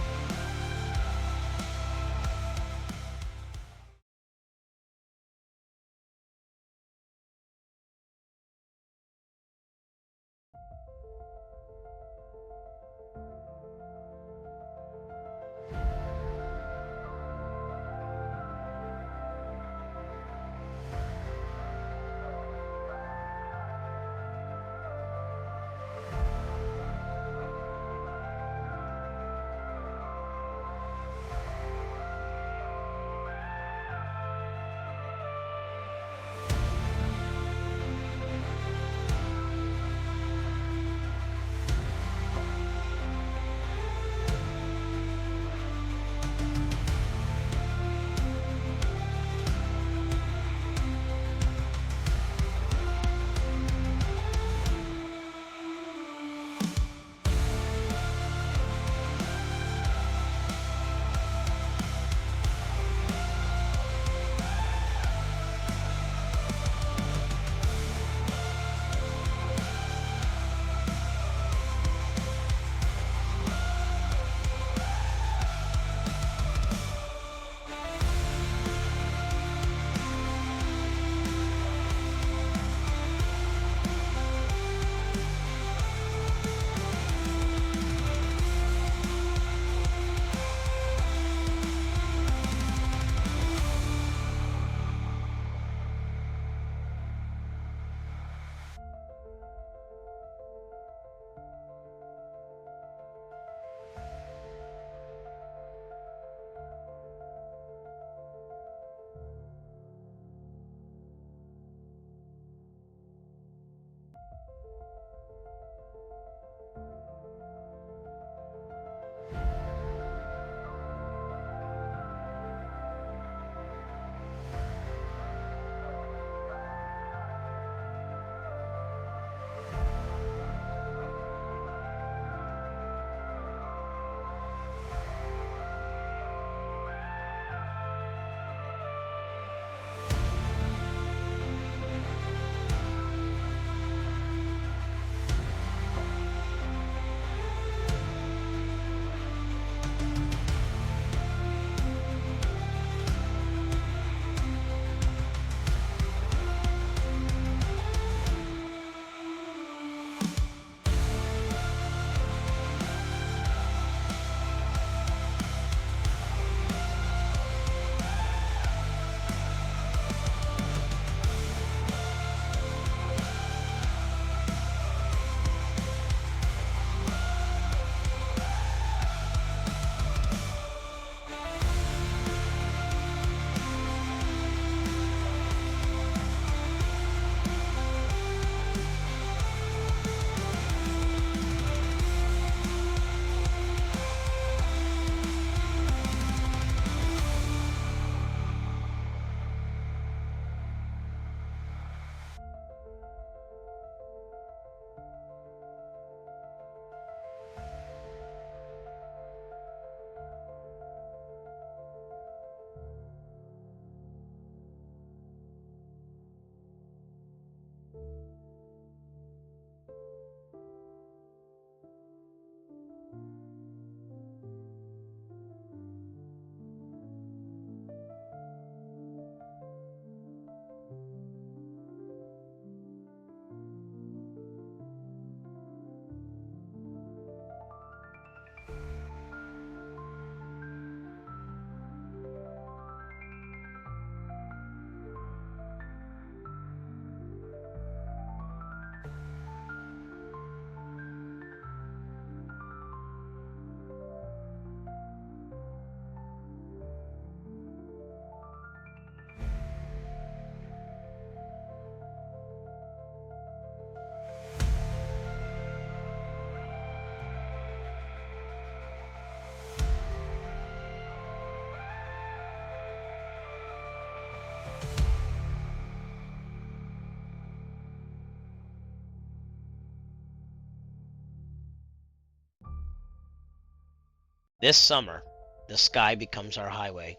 This summer, the sky becomes our highway,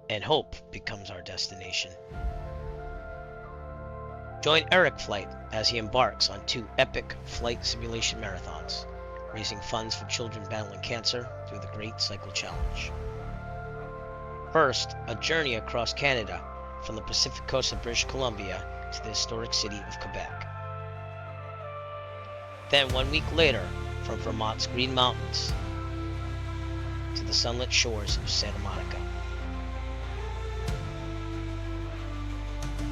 and hope becomes our destination. Join Eric Flight as he embarks on 2 epic flight simulation marathons, raising funds for children battling cancer through the Great Cycle Challenge. First, a journey across Canada from the Pacific coast of British Columbia to the historic city of Quebec. Then 1 week later, from Vermont's Green Mountains to the sunlit shores of Santa Monica.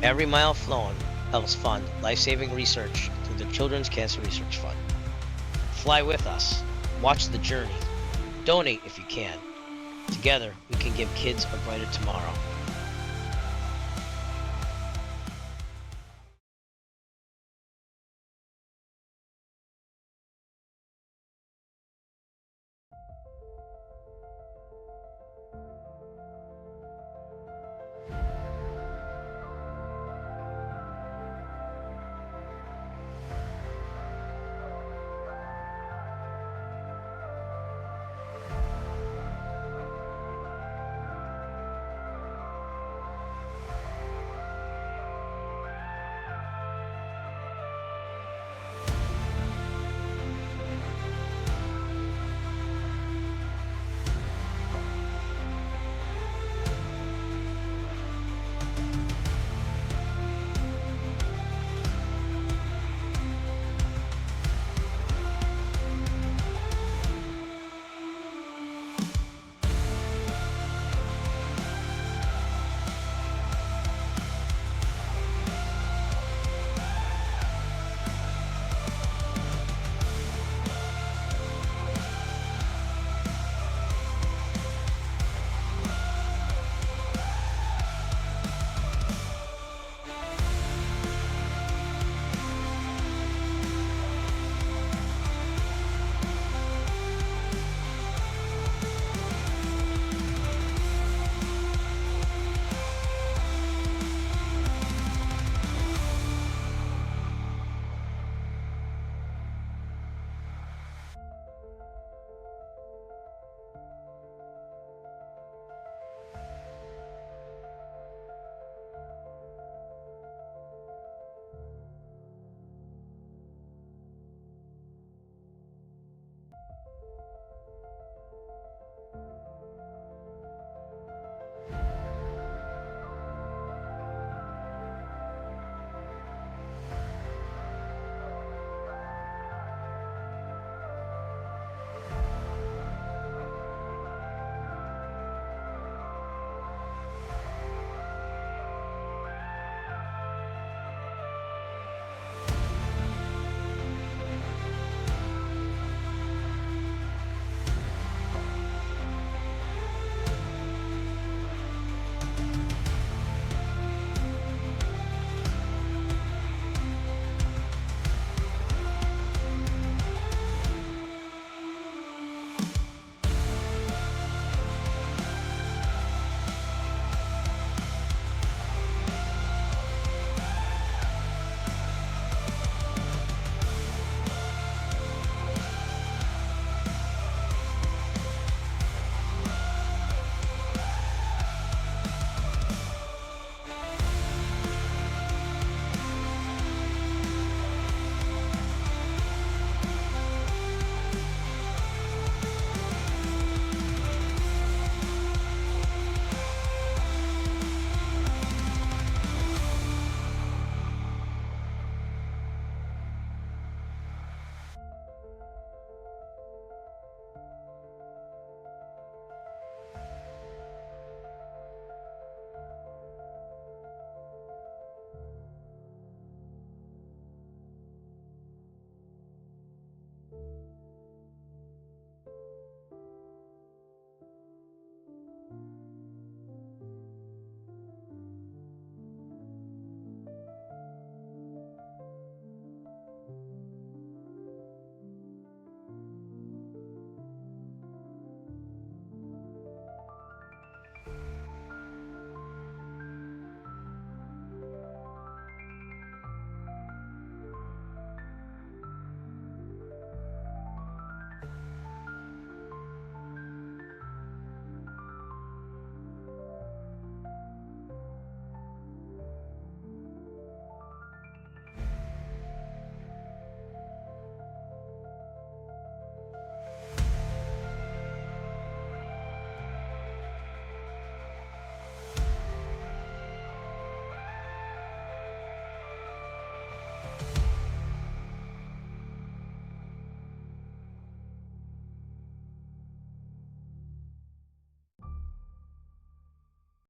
Every mile flown helps fund life-saving research through the Children's Cancer Research Fund. Fly with us, watch the journey, donate if you can. Together, we can give kids a brighter tomorrow.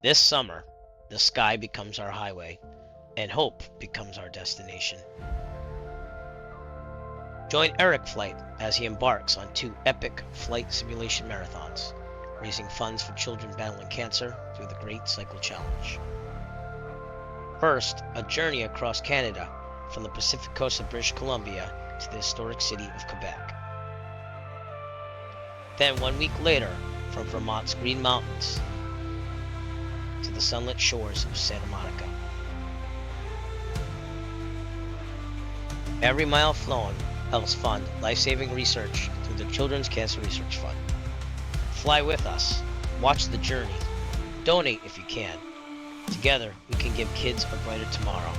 This summer, the sky becomes our highway, and hope becomes our destination. Join Eric Flight as he embarks on 2 epic flight simulation marathons, raising funds for children battling cancer through the Great Cycle Challenge. First, a journey across Canada from the Pacific coast of British Columbia to the historic city of Quebec. Then 1 week later, from Vermont's Green Mountains to the sunlit shores of Santa Monica. Every mile flown helps fund life-saving research through the Children's Cancer Research Fund. Fly with us, watch the journey, donate if you can. Together, we can give kids a brighter tomorrow.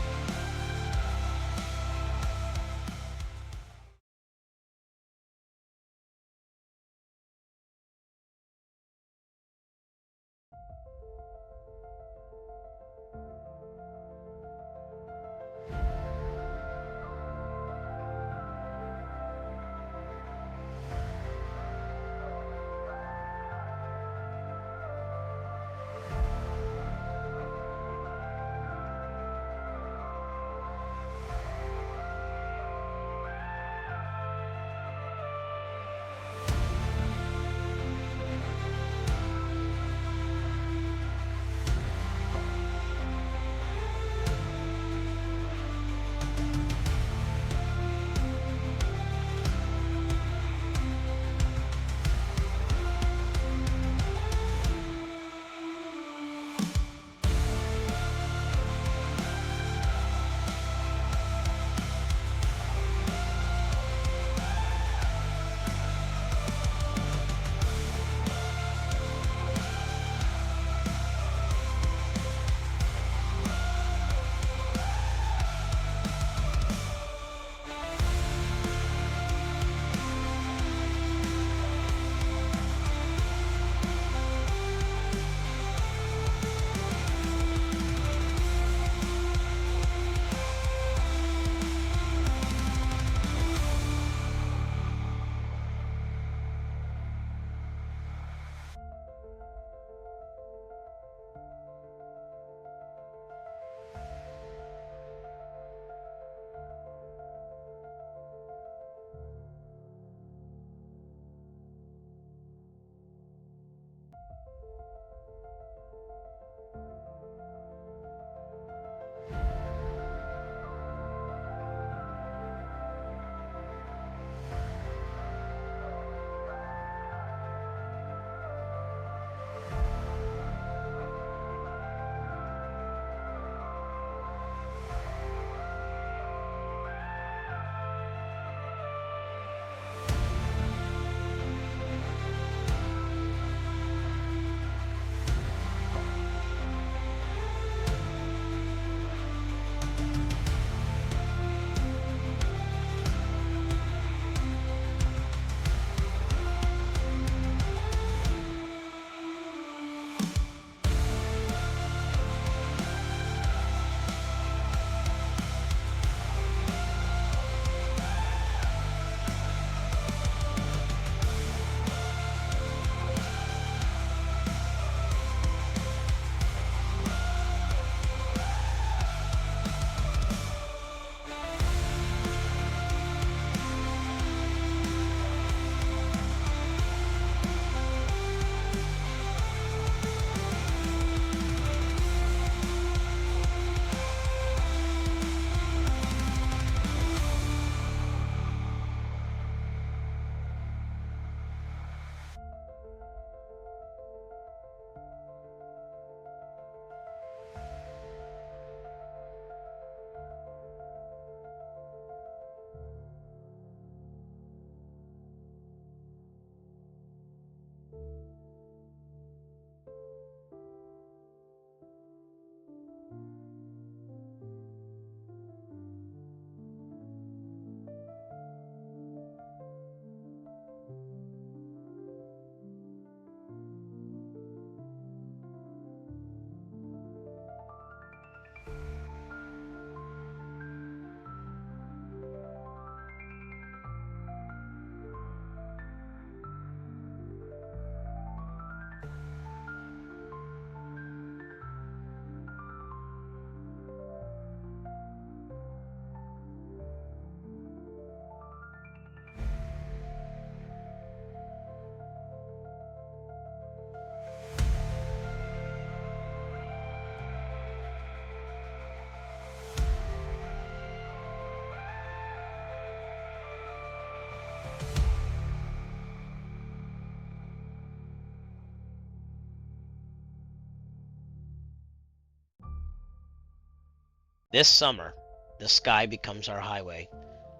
This summer, the sky becomes our highway,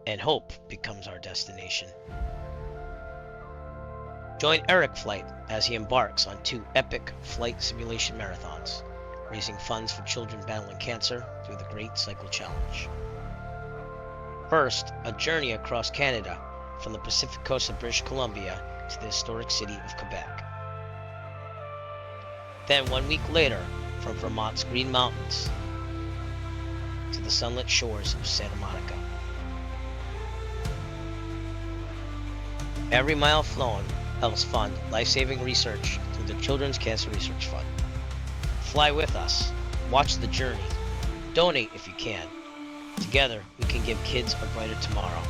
and hope becomes our destination. Join Eric Flight as he embarks on 2 epic flight simulation marathons, raising funds for children battling cancer through the Great Cycle Challenge. First, a journey across Canada from the Pacific coast of British Columbia to the historic city of Quebec. Then 1 week later, from Vermont's Green Mountains to the sunlit shores of Santa Monica. Every mile flown helps fund life-saving research through the Children's Cancer Research Fund. Fly with us, watch the journey, donate if you can. Together, we can give kids a brighter tomorrow.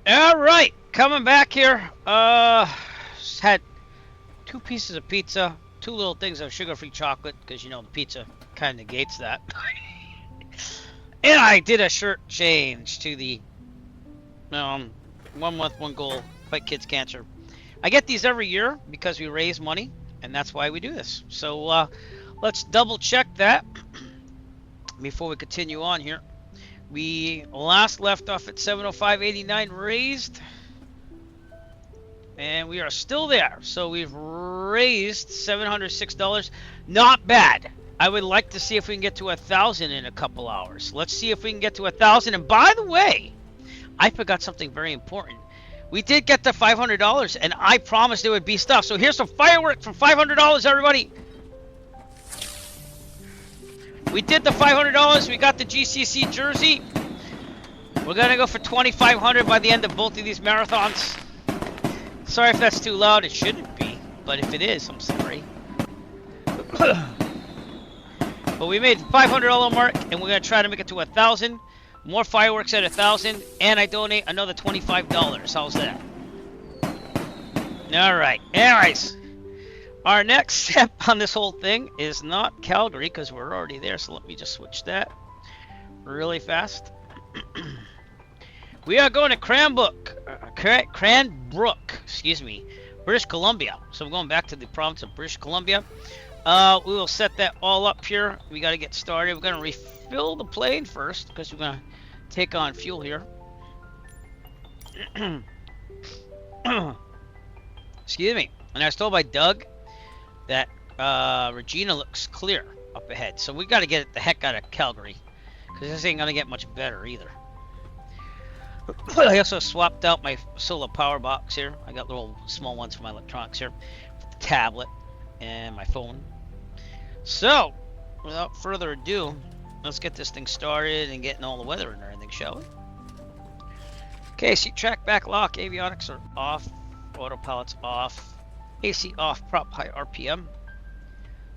All right, coming back here. Had 2 pieces of pizza, 2 little things of sugar-free chocolate, because you know the pizza kind of negates that. And I did a shirt change to the 1 month, 1 goal, fight kids cancer. I get these every year because we raise money, and that's why we do this. So let's double check that before we continue on here. We last left off at 705.89 raised, and we are still there. So we've raised $706. Not bad. I would like to see if we can get to 1,000 in a couple hours. Let's see if we can get to 1,000. And by the way, I forgot something very important. We did get to $500, and I promised there would be stuff. So here's some fireworks for $500, everybody. We did the $500. We got the GCC jersey. We're going to go for $2,500 by the end of both of these marathons. Sorry if that's too loud. It shouldn't be. But if it is, I'm sorry. But we made the $500 mark, and we're going to try to make it to 1,000. More fireworks at 1,000, and I donate another $25. How's that? All right. Anyways, our next step on this whole thing is not Calgary, because we're already there. So let me just switch that really fast. We are going to Cranbrook, excuse me, British Columbia. So we're going back to the province of British Columbia. We will set that all up here. We got to get started. We're going to refill the plane first because we're going to take on fuel here. Excuse me. And I was told by Doug that Regina looks clear up ahead. So we got to get the heck out of Calgary because this ain't going to get much better either. I also swapped out my solar power box here. I got little small ones for my electronics here. The tablet and my phone. So, without further ado, let's get this thing started and getting all the weather and everything, shall we? Okay, seat track back lock, avionics are off, autopilot's off, AC off, prop high RPM,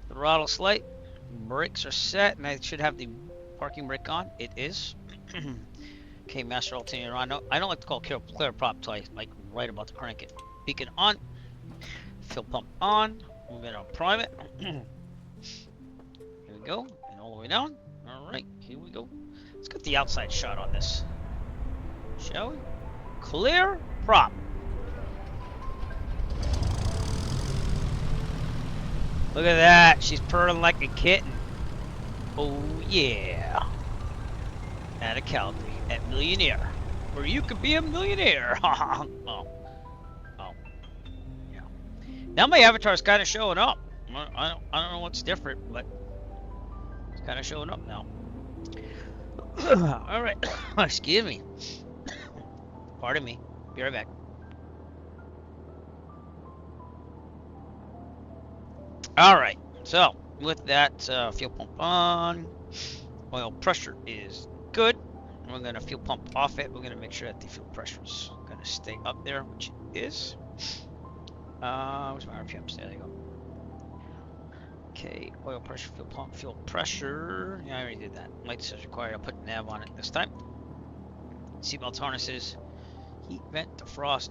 throttle slight, brakes are set, and I should have the parking brake on. It is. Okay, master alternator on. No, I don't like to call clear prop till I like right about to crank it. Beacon on, fuel pump on. We're gonna prime it. Here we go, and all the way down. All right, here we go. Let's get the outside shot on this, shall we? Clear prop. Look at that. She's purring like a kitten. Oh yeah. At a Calgary, at Millionaire, where you could be a millionaire. Oh. Now my avatar is kind of showing up. I don't know what's different, but it's kind of showing up now. All right. Excuse me. Pardon me. Be right back. All right. So with that, fuel pump on. Oil pressure is good. We're gonna fuel pump off it. We're gonna make sure that the fuel pressure is gonna stay up there, which it is. Where's my RPMs? There they go. Okay, oil pressure, fuel pump, fuel pressure. Yeah, I already did that. Lights as required. I'll put nav on it this time. Seatbelt harnesses, heat vent, defrost.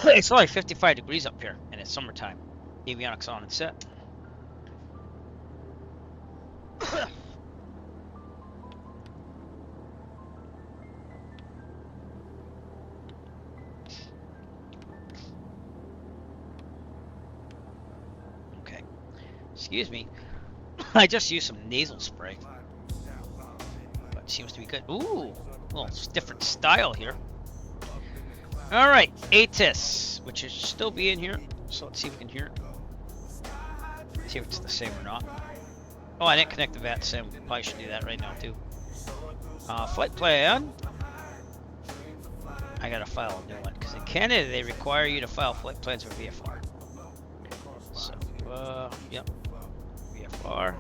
It's only 55 degrees up here, and it's summertime. Avionics on and set. Excuse me. I just used some nasal spray. But it seems to be good. Ooh, a little different style here. Alright, ATIS, which should still be in here. So let's see if we can hear it. See if it's the same or not. Oh, I didn't connect the VAT sim. Probably should do that right now too. Flight plan. I gotta file a new one because in Canada they require you to file flight plans for VFR. So, yep. VFR.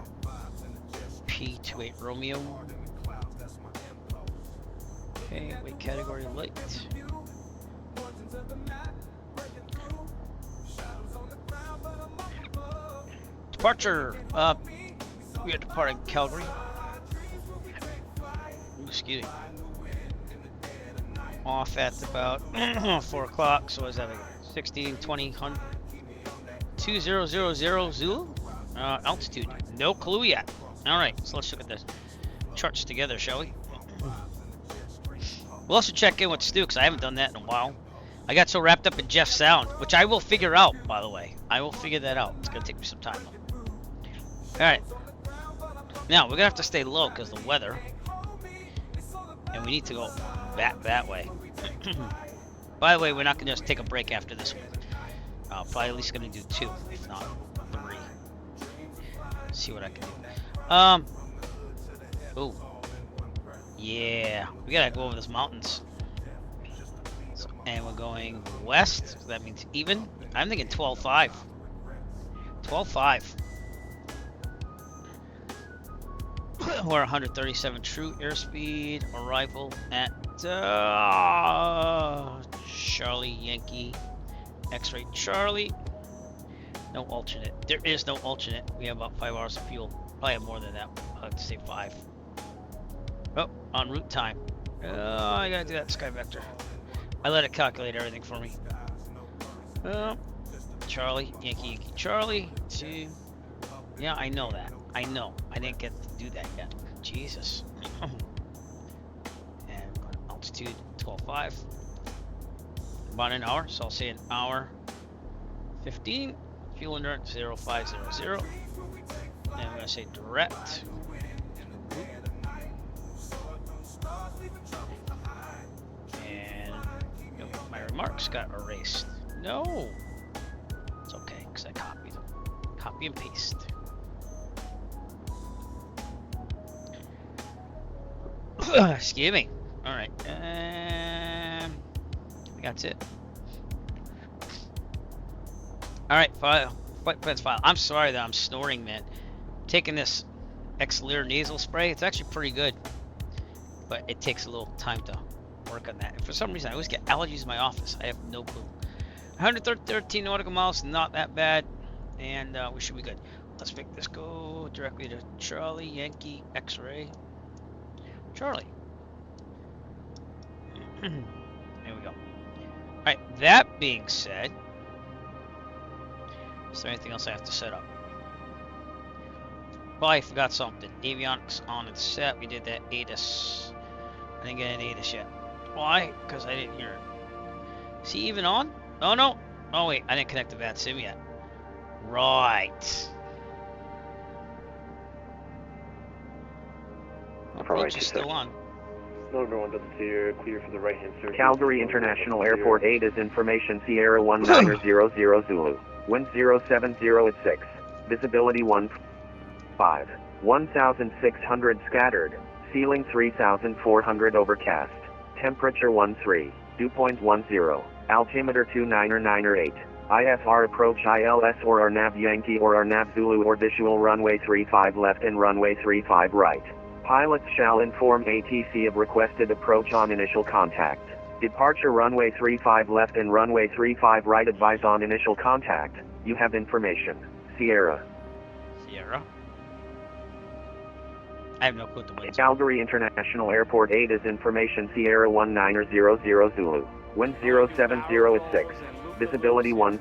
P28 Romeo. Okay, weight category light. Departure. We are departing Calgary. Excuse me. off at about 4 o'clock. So is that like 16, 20, 100, 2000 Zulu? Altitude. No clue yet. Alright, so let's look at the charts together, shall we? We'll also check in with Stu, because I haven't done that in a while. I got so wrapped up in Jeff's sound, which I will figure out, by the way. I will figure that out. It's going to take me some time, though. Alright. Now, we're going to have to stay low because of the weather. And we need to go that way. By the way, we're not going to just take a break after this one. Probably at least going to do 2, if not 3. See what I can do. Ooh. Yeah. We got to go over those mountains. And we're going west. So that means even. I'm thinking 12.5. 12.5. We're 137 true airspeed. Arrival at Charlie Yankee X-ray Charlie. No alternate. There is no alternate. We have about 5 hours of fuel. Probably have more than that. I'd like to say 5. Oh, en route time. I gotta do that Sky Vector. I let it calculate everything for me. Charlie, Yankee, Charlie, 2. Yeah, I know that. I know. I didn't get to do that yet. Jesus. And altitude 12.5. About an hour, so I'll say an hour 15. Fuel endurance 0500. And I'm gonna say direct. And my remarks got erased. No. It's okay, because I copied them. Copy and paste. Excuse me. Alright. That's it. Alright, file. Flight plans file. I'm sorry that I'm snoring, man. Taking this Xlear nasal spray, it's actually pretty good. But it takes a little time to work on that. And for some reason, I always get allergies in my office. I have no clue. 113 nautical miles, not that bad. And we should be good. Let's make this go directly to Charlie, Yankee, X-ray. Charlie. There we go. Alright, that being said, is there anything else I have to set up? Well, I forgot something. Avionics on and set. We did that ATIS. I didn't get an ATIS yet. Why? Because I didn't hear it. Is he even on? Oh, no. Oh, wait. I didn't connect the VAD sim yet. Right. Approach is still on. Number 1 doesn't see you. Clear for the right-hand circle. Calgary International Airport 8 is information Sierra 1900 Zulu. Wind 070 at 6. Visibility 15. 1,600 scattered. Ceiling 3,400 overcast. Temperature 13. Dew point 10. Altimeter 2998. IFR approach ILS or RNAV Yankee or RNAV Zulu or visual runway 35 left and runway 35 right. Pilots shall inform ATC of requested approach on initial contact. Departure runway 35 left and runway 35 right. Advise on initial contact. You have information. Sierra. Sierra. I have no clue what the winds are. Calgary International Airport 8 is information Sierra 1900 Zulu. Wind 070 at 6. Visibility 15.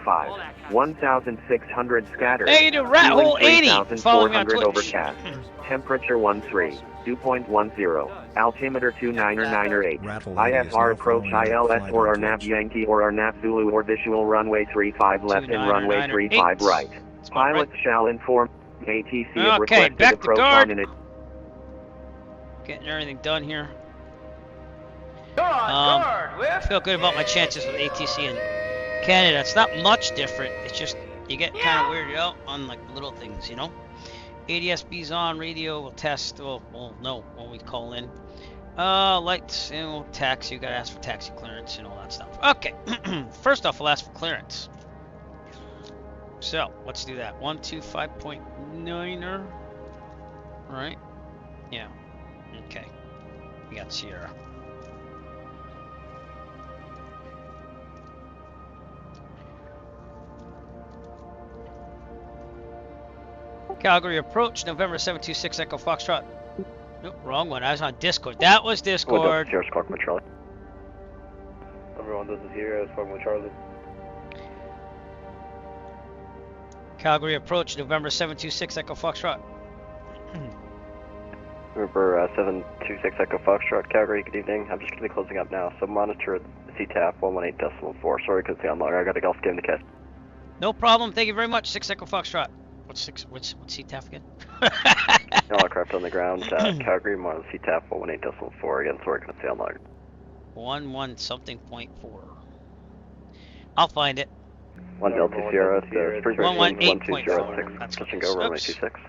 1,600 scattered. Hey, the rat hole 80. Following me on 3,400 Twitch. overcast. Temperature 13. Dew point 10. Altimeter 2998. IFR approach ILS or RNAV Yankee or RNAV Zulu or visual runway 35 left and runway 35 right. Pilots shall inform ATC of Okay, requested back to approach guard. on initial. Getting everything done here. Guard, I feel good about my chances with ATC in Canada. It's not much different. It's just you get kind of weirded out on like little things, you know. ADSB's on, radio will test. We'll know when we call in. Lights and we'll taxi. You gotta ask for taxi clearance and all that stuff. Okay, first off, we'll ask for clearance. So let's do that. 125.9er. All right. Yeah. Okay. We got Sierra. Calgary approach, November 726 Echo Foxtrot. Nope, wrong one. I was on Discord. That was Discord. Everyone, this is here, spoken with Charlie. Calgary approach, November 726 Echo Foxtrot. November 726 Echo Foxtrot, Calgary, good evening. I'm just going to be closing up now, so monitor CTAP 118.4. Sorry, couldn't stay on longer. I got a golf game to catch. No problem. Thank you very much. 6 Echo Foxtrot. What's CTAF again? All aircraft on the ground, Calgary, monitor CTAP 118.4. Again, sorry, couldn't stay on longer. 11.4. I'll find it. 1 Delta Sierra, Spring 118.4. 1206. Touch and go, runway 26.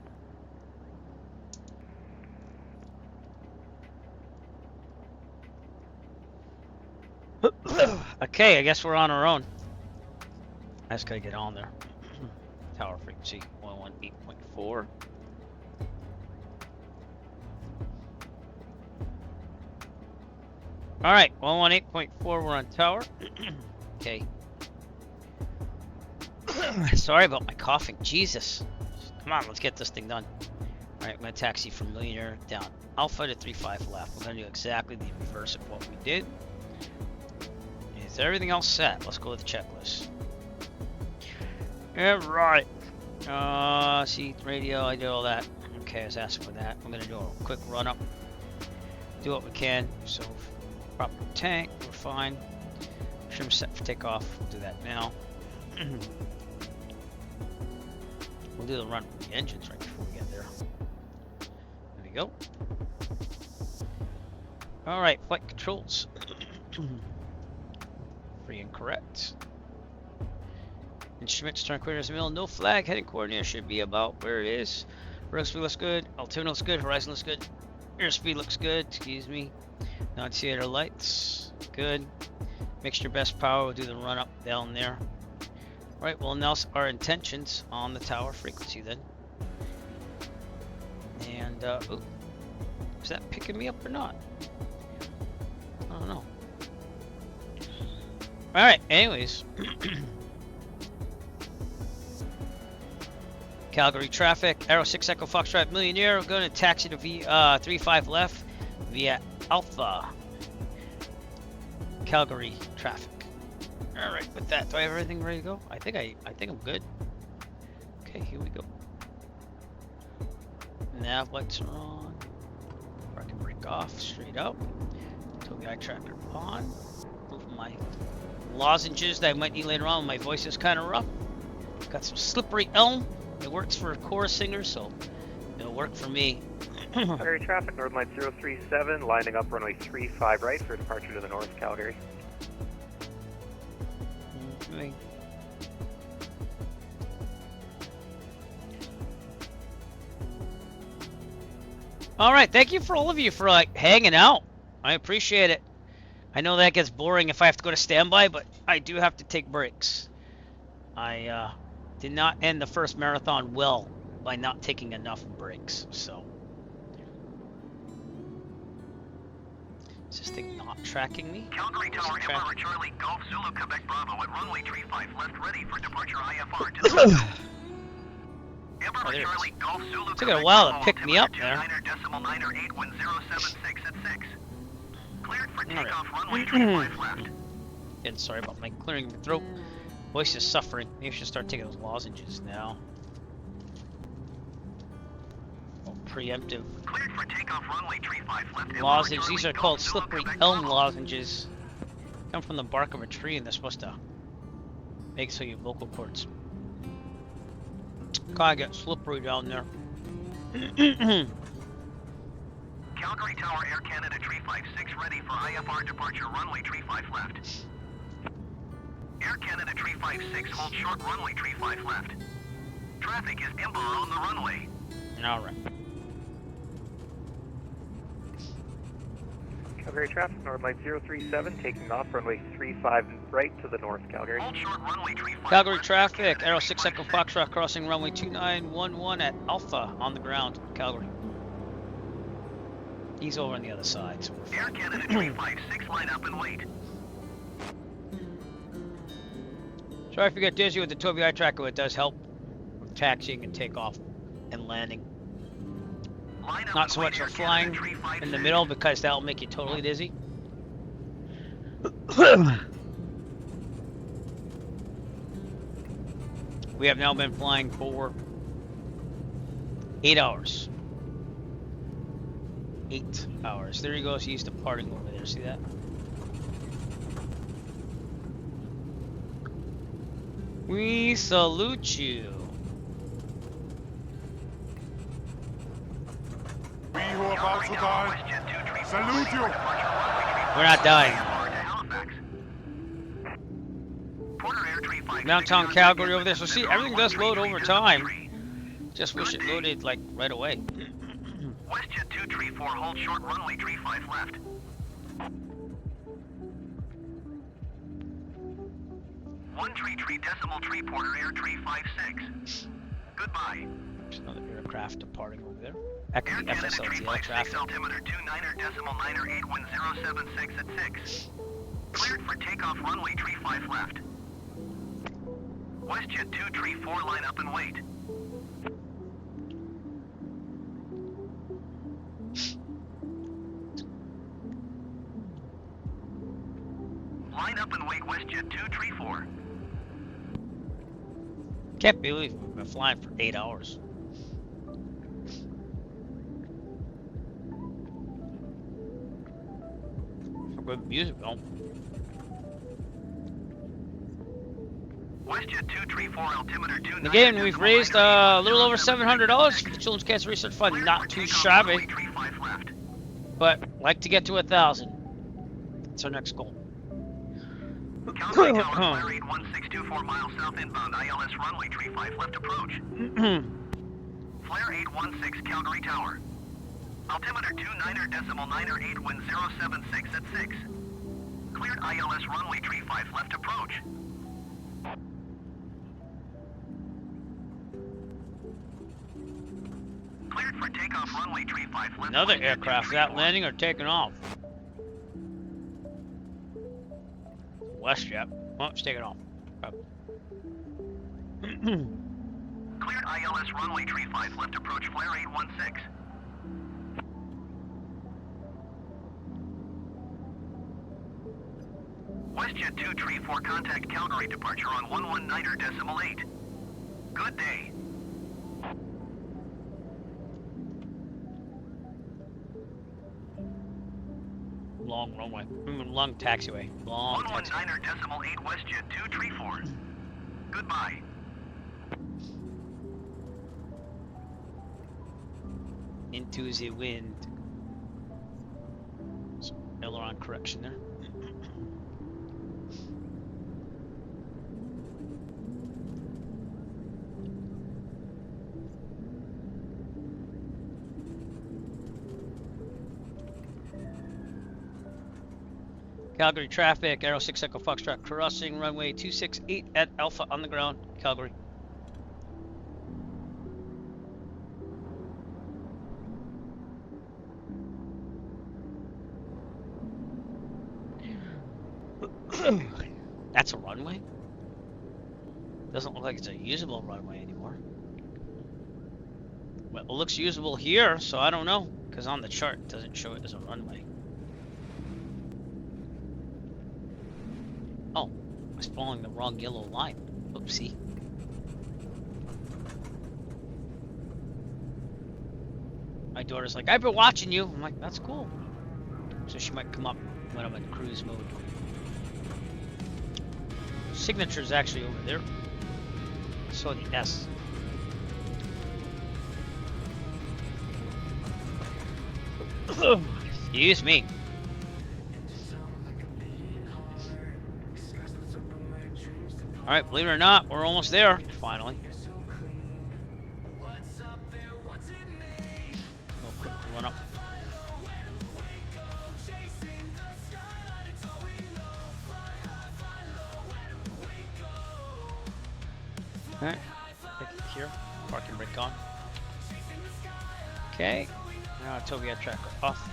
Okay, I guess we're on our own. I just gotta get on there. Tower frequency 118.4. Alright, 118.4, we're on tower. Okay. Sorry about my coughing. Jesus. Come on, let's get this thing done. Alright, I'm gonna taxi from Millionaire down Alpha to 35 left. We're gonna do exactly the reverse of what we did. Is everything else set? Let's go with the checklist. Alright. See, radio, I did all that. Okay, I was asking for that. I'm gonna do a quick run up. Do what we can. So, proper tank, we're fine. Trim set for takeoff. We'll do that now. We'll do the run with the engines right before we get there. There we go. Alright, flight controls. Free and correct. Instruments, turn coordinates middle, no flag, heading coordinates should be about where it is. Road speed looks good, altimeter looks good, horizon looks good, airspeed looks good, excuse me. Annunciator lights, good. Mixture best power, we'll do the run up down there. Right, we'll announce our intentions on the tower frequency then. And, ooh, is that picking me up or not? I don't know. Alright, anyways. Calgary traffic, Arrow 6 Echo Foxtrot Millionaire. We're going to taxi to 35 left via Alpha. Calgary traffic. Alright, with that, do I have everything ready to go? I think I'm good. Okay, here we go. Nav lights are on. Or I can break off straight up. Tobii eye tracker on. Move my lozenges that I might need later on when my voice is kind of rough. Got some slippery elm. It works for chorus singers, so it'll work for me. Calgary traffic, Northern Light 037, lining up runway 35 right for departure to the north, Calgary. Okay. All right, thank you for all of you for like hanging out. I appreciate it. I know that gets boring if I have to go to standby, but I do have to take breaks. I did not end the first marathon well by not taking enough breaks, so. Is this thing not tracking me? Calgary Tower, Emperor Charlie, Golf Zulu, Quebec Bravo at runway 35 left, ready for departure IFR to the Emperor Charlie, Golf Zulu, took it a while to pick me up there. 9.81076 at 6. Cleared for takeoff, runway 35 left. Again, sorry about my clearing my throat. Voice is suffering. Maybe I should start taking those lozenges now. Oh, preemptive. Cleared for takeoff, runway 35 left. Lozenges. These are called slippery elm lozenges. Come from the bark of a tree, and they're supposed to make so your vocal cords kind of get slippery down there. Calgary Tower, Air Canada 356 ready for IFR departure, runway 35 left. Air Canada 356, hold short, runway 35 left. Traffic is Emperor on the runway. Alright. Calgary traffic, Northern Light 037, taking off runway 35 right to the north, Calgary. Hold short, runway 35 Calgary left. traffic, Arrow 6 Echo Foxtrot crossing runway 2911 at Alpha on the ground, Calgary. He's over on the other side. So Air Canada 356, line up and wait. sorry if you get dizzy with the Tobii eye tracker, it does help with taxiing and takeoff and landing. Not so much for flying in the middle because that'll make you totally dizzy. We have now been flying for 8 hours. 8 hours. There he goes. He's departing over there. See that? We salute you. We who are about to die, salute you. We're not dying. Downtown Calgary over there. So see, everything does load over time. Just wish it loaded like right away. WestJet 234, hold short runway 35 left. One tree decimal tree porter air tree 56. Goodbye. There's another aircraft departing over there. That could be FSLTL traffic. Altimeter 29er decimal 9er 81076 at 6. Cleared for takeoff runway tree 5 left. WestJet 234, line up and wait. Line up and wait, WestJet 234. Can't believe we've been flying for 8 hours. Good music, though. WestJet 234, altimeter 29. Again, we've raised a little over $700 for the Children's Cancer Research Fund. Not too shabby. But like to get to 1,000. That's our next goal. Calgary Tower, flare 81624 miles south inbound, ILS runway tree 5 left approach. Flare 816 Calgary Tower. Altimeter 29er decimal 9er 81076 at 6. Cleared ILS runway tree 5 left approach. Cleared for takeoff runway tree 5 left. Another aircraft. Is that landing or taking off? WestJet. Oh, it's taking off. Cleared ILS runway tree 5 left approach, flare 816. WestJet 234, contact Calgary departure on 119er decimal 8. Good day. Long runway. Long taxiway. Long taxiway. 119er decimal 8 WestJet 234. Goodbye. Into the wind. Some aileron correction there. Calgary traffic, Aero 6 Echo Foxtrot crossing runway 268 at Alpha on the ground, Calgary. That's a runway? Doesn't look like it's a usable runway anymore. Well, it looks usable here, so I don't know, because on the chart it doesn't show it as a runway. Oh, I was following the wrong yellow line. Oopsie. My daughter's like, I've been watching you. I'm like, that's cool. So she might come up when I'm in cruise mode. Signature's actually over there. I saw the S. Excuse me. Alright, believe it or not, we're almost there, finally. Real quick run up. Alright, take it here. Parking brake on. Okay, now Toby tracker off.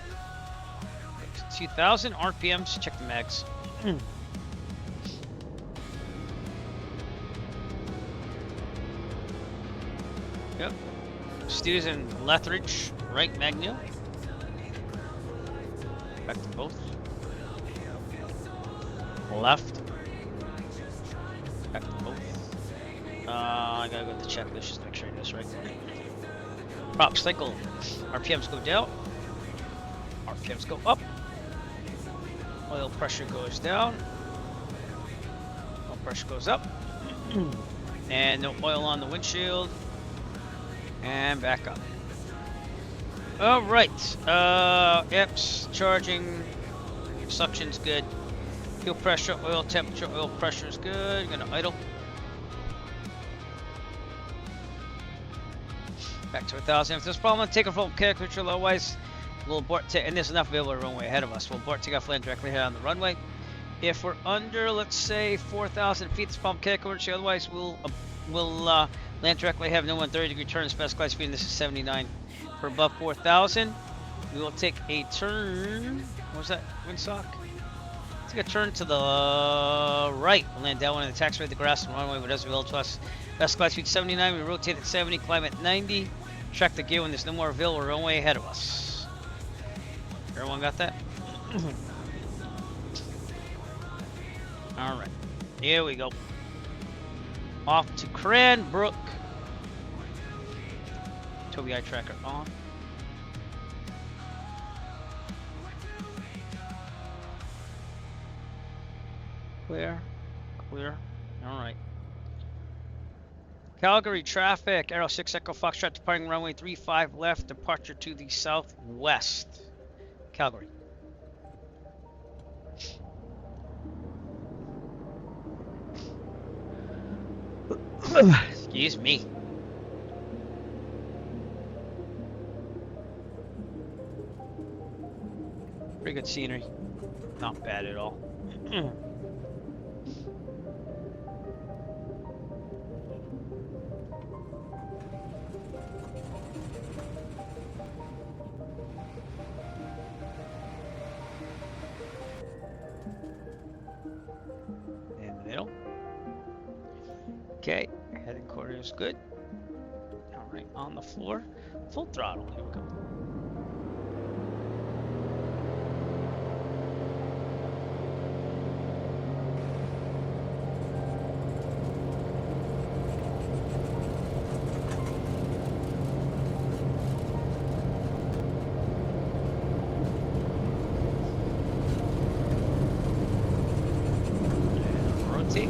2,000 RPMs, check the mags. Yep. Stu's in Lethbridge, right Magnew. Back to both. Left. Back to both. I gotta go to the checklist just to make sure I do this right. Prop cycle. RPMs go down. RPMs go up. Oil pressure goes down. Oil pressure goes up. And no oil on the windshield. And back up. Alright. EPS, charging. Suction's good. Fuel pressure, oil temperature, oil pressure is good. Gonna idle. Back to 1,000. If there's a problem, take a full character control. Otherwise, we'll abort. And there's enough available runway ahead of us. We'll abort, take off, land directly here on the runway. If we're under, let's say, 4,000 feet, this problem character control. Otherwise, we'll land directly ahead. No 130-degree turn. Special speed. And this is 79. For above 4,000, we will take a turn. What's that? Windsock. Take a turn to the right. We'll land down one of the taxiway of the grass and runway. But as we will to us. Best glide speed 79, we rotate at 70, climb at 90. Track the gear when there's no more available runway ahead of us. Everyone got that? Alright, here we go. Off to Cranbrook. Toby eye tracker on. Clear, clear, alright. Calgary traffic, Aero 6 Echo Foxtrot departing runway 35 left, departure to the southwest. Calgary. Excuse me. Pretty good scenery. Not bad at all. Okay, heading quarter is good. Alright, on the floor. Full throttle. Here we go. And rotate.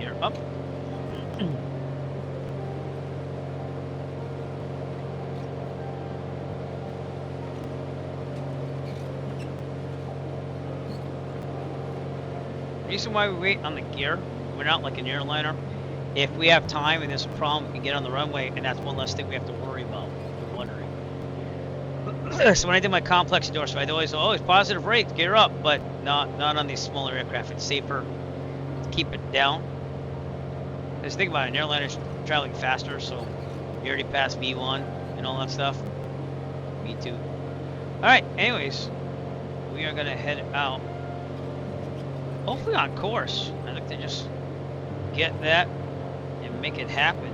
You're up. Reason why we wait on the gear, we're not like an airliner. If we have time and there's a problem, we can get on the runway, and that's one less thing we have to worry about. You're wondering. So when I did my complex endorsement, I'd always positive rate, gear up, but not on these smaller aircraft. It's safer to keep it down. Just think about it, an airliner's traveling faster, so you already passed V1 and all that stuff. V2. Alright, anyways, we are gonna head out. Hopefully on course. I'd like to just get that and make it happen.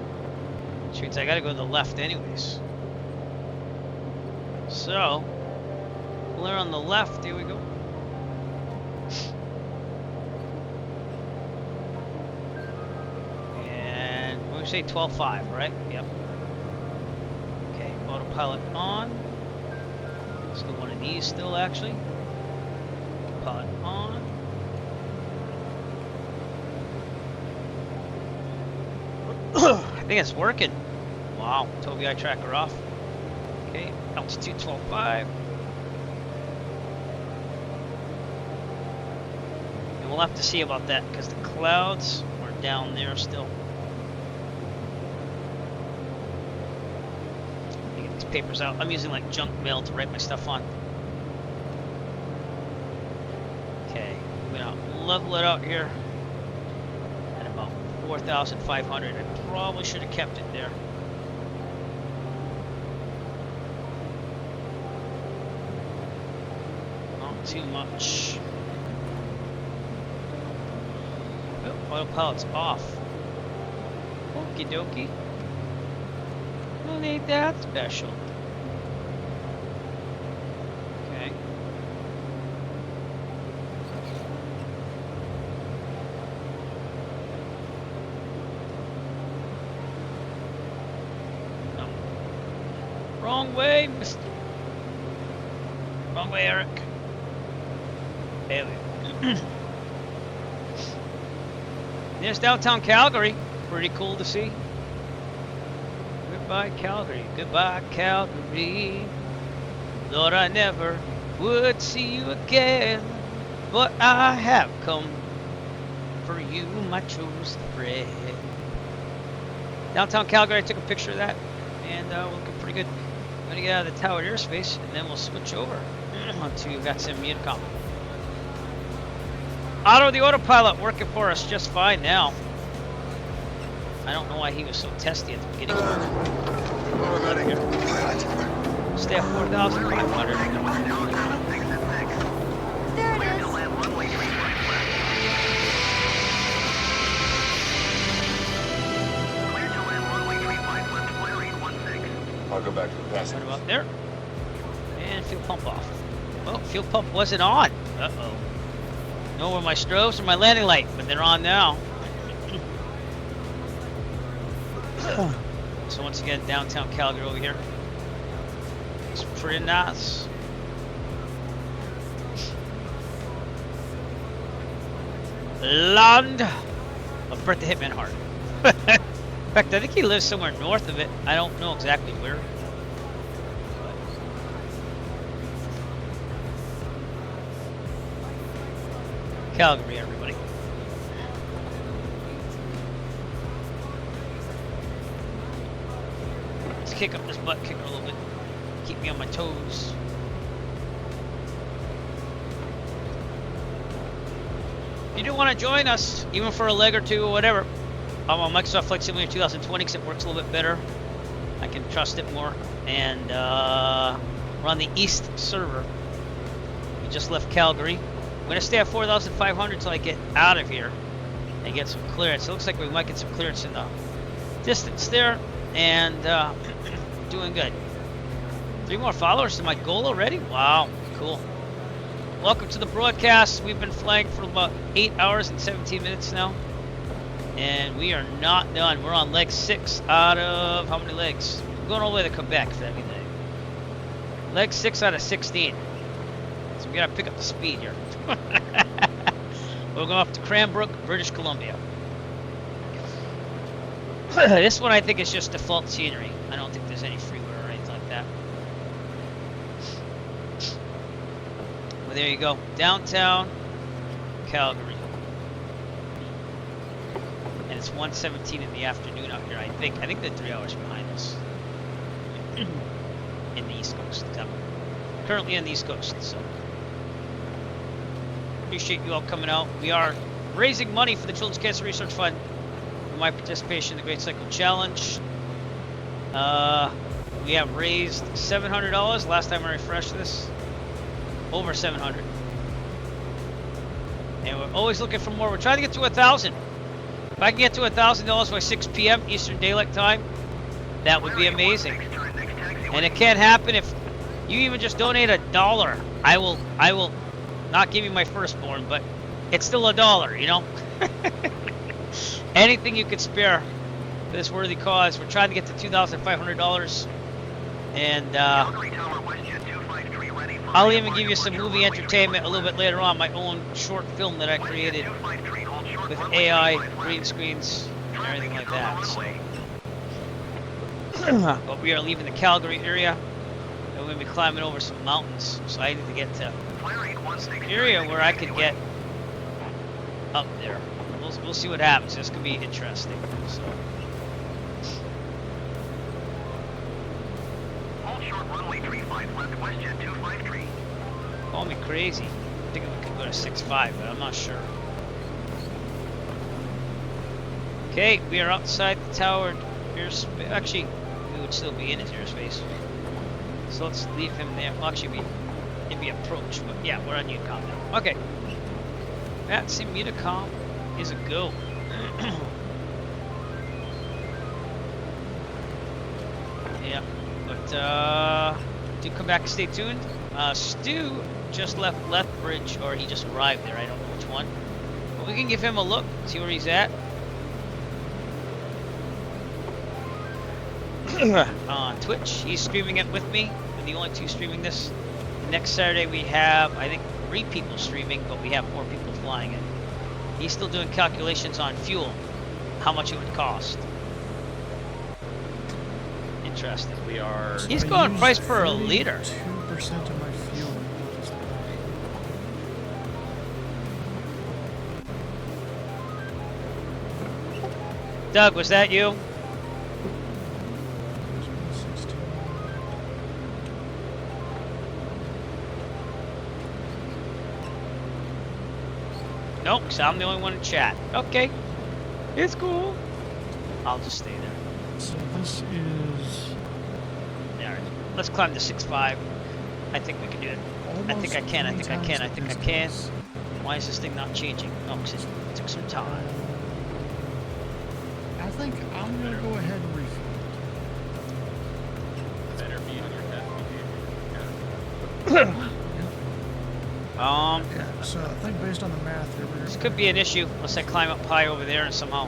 Which means I gotta go to the left anyways. So, clear on the left, here we go. And we say 12.5, right? Yep. Okay, autopilot on. Let's do one of these still actually. Autopilot on. I think it's working. Wow, Toby eye tracker off. Okay, altitude 12.5. And we'll have to see about that because the clouds are down there still. Let me get these papers out. I'm using like junk mail to write my stuff on. Okay. level it out here at about 4,500. I probably should have kept it there. Not too much. Oh, autopilot's off. Okie dokie. Well, ain't that special. Okay. No. Wrong way, Mr. Wrong way, Eric. There we go. There's downtown Calgary. Pretty cool to see. Goodbye, Calgary. Goodbye, Calgary. Thought I never would see you again, but I have come for you, my chosen friend. Downtown Calgary, I took a picture of that, and looking pretty good. I'm gonna get out of the tower airspace, and then we'll switch over to got some Unicom. The autopilot working for us just fine now. I don't know why he was so testy at the beginning. Stay at 4,500. There it is. I'll go back to the passenger. Right about there. And fuel pump off. Oh, fuel pump wasn't on. Uh-oh. Nor were my strobes or my landing light, but they're on now. So once again, downtown Calgary over here. It's pretty nice. Land of Brett the Hitman Hart. In fact, I think he lives somewhere north of it. I don't know exactly where. Calgary, everybody. Let's kick up this butt kicker a little bit. Keep me on my toes. If you do want to join us, even for a leg or two or whatever, I'm on Microsoft Flight Simulator 2020 because it works a little bit better. I can trust it more. And we're on the East server. We just left Calgary. I'm going to stay at 4,500 until I get out of here and get some clearance. It looks like we might get some clearance in the distance there. And doing good. 3 more followers to my goal already? Wow, cool. Welcome to the broadcast. We've been flying for about 8 hours and 17 minutes now. And we are not done. We're on leg 6 out of how many legs? We're going all the way to Quebec, if that means anything. Leg 6 out of 16. So we gotta pick up the speed here. We're going up to Cranbrook, British Columbia. This one I think is just default scenery. I don't think there's any freeway or anything like that. Well, there you go. Downtown Calgary. And it's 1:17 in the afternoon out here, I think. I think they're 3 hours behind us. In the East Coast. I'm currently on the East Coast, so appreciate you all coming out. We are raising money for the Children's Cancer Research Fund for my participation in the Great Cycle Challenge. We have raised $700 last time I refreshed this. Over 700. And we're always looking for more. We're trying to get to 1,000. If I can get to $1,000 by 6 p.m. Eastern Daylight Time, that would be amazing. And it can't happen if you even just donate $1. I will not give you my firstborn, but it's still $1, you know? Anything you could spare for this worthy cause. We're trying to get to $2,500. And I'll even give you some movie entertainment a little bit later on, my own short film that I created with AI, green screens, and everything like that. So. But we are leaving the Calgary area, and we're going to be climbing over some mountains. So I need to get to some area where I could get up there. We'll see what happens. This could be interesting. So. Hold short runway 35 left WestJet 253. Call me crazy. I think we could go to 6.5, but I'm not sure. Okay, we are outside the tower airspace. Actually, we would still be in his airspace. So let's leave him there. Well, actually, maybe approach, but yeah, we're on Unicom now. Okay. That Unicom is a go. Yeah, but do come back and stay tuned. Stu just left Lethbridge, or he just arrived there. I don't know which one. But we can give him a look, see where he's at. On Twitch, he's streaming it with me. We're the only two streaming this. Next Saturday we have, I think, 3 people streaming, but we have 4 people flying it. He's still doing calculations on fuel, how much it would cost. Interesting. We are. He's going price per liter. 2% of my fuel. Doug, was that you? Nope, so I'm the only one in chat. Okay, it's cool. I'll just stay there. So this is... Alright, let's climb to 6.5. I think we can do it. I think I can, I think I can, I think I can. Why is this thing not changing? Oh, because it took some time. I think I'm going to go ahead and refill Better be on your test. Yeah, so I think based on the math here, this could be an issue unless I climb up high over there and somehow.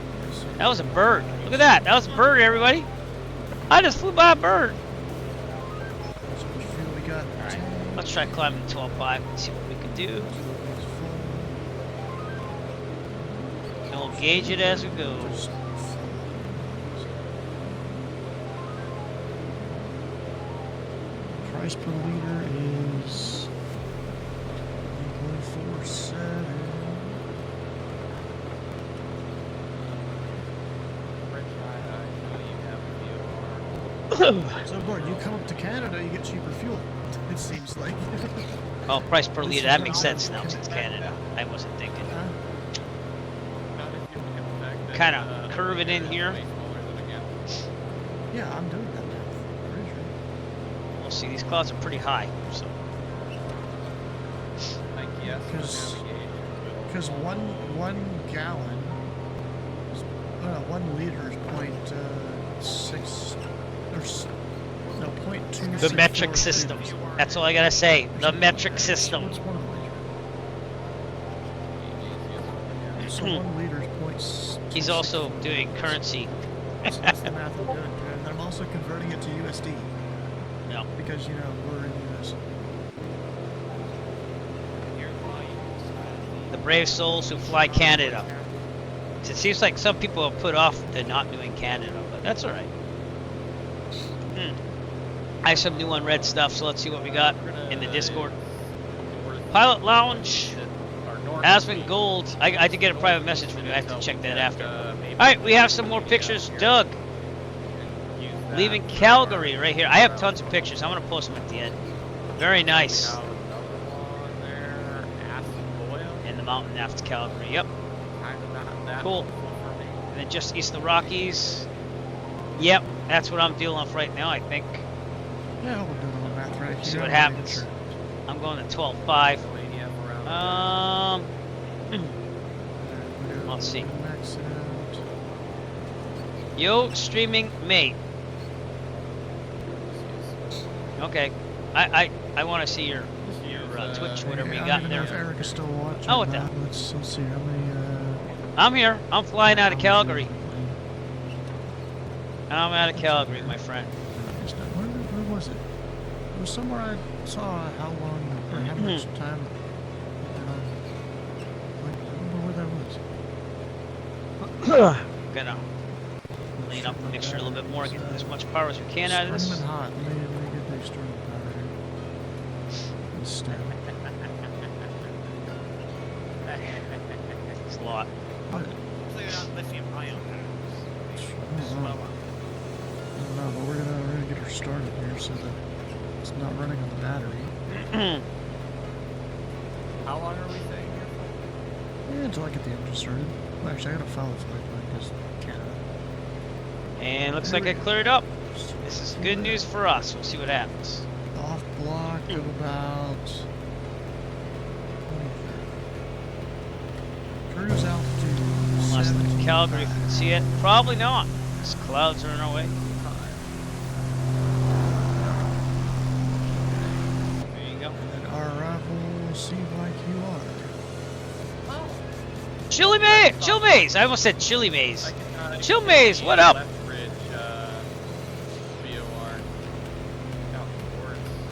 That was a bird. Look at that. That was a bird, everybody. I just flew by a bird. Alright, let's try climbing 12.5 and see what we can do. And we'll gauge it as we go. Price per liter is 1.47. So, Gordon, you come up to Canada, you get cheaper fuel. It seems like. Oh, price per liter. That makes sense now since Canada. I wasn't thinking. Kind of curve it in here. Yeah, I'm doing that now. Pretty sure. We'll see. These clouds are pretty high, so. Because one gallon, 1 liter is 0.6 or no 0.2. The metric system. That's all I gotta say. The metric system. So 1 liter is 0.6. He's also doing currency. So that's the math I'm doing, and I'm also converting it to USD. No. Because we're in US. The brave souls who fly Canada. It seems like some people have put off the not doing Canada, but that's alright. I have some new unread stuff, so let's see what we got in the Discord. Pilot Lounge has been gold. I did get a private message from you. I have to check that after. Alright, we have some more pictures. Doug leaving Calgary right here. I have tons of pictures. I'm going to post them at the end. Very nice. In the mountain after Calgary. Yep. Cool. And then just east of the Rockies. Yep, that's what I'm dealing with right now, I think. Yeah, we're doing all the math right here. See what happens. I'm going to 12.5. Let's see. Yo, streaming mate. Okay. I want to see your Twitch, whatever you got in there. If Eric is still watching. Oh, what the? Let's see how many. I'm here. I'm flying out of Calgary. I'm out of Calgary, my friend. Where was it? It was somewhere I saw how long or how much time. I don't know where that was. Gonna lean up the mixture a little bit more, get as much power as we can out of this. It's hot. Let me get the external power here. It's a lot. I don't know, but we're gonna get her started here so that it's not running on the battery. How long are we staying here for? Yeah, until I get the engine started. Well, actually, I gotta follow flight plan because Canada. And looks like I cleared up. This is good news for us. We'll see what happens. Off block of about cruise altitude. Unless the Calgary, if you can see it. Probably not. Because clouds are in our way. There you go. And our arrival CYQR. Chili Maze! Chill Maze! I almost said Chili Maze. Chill Maze, what up?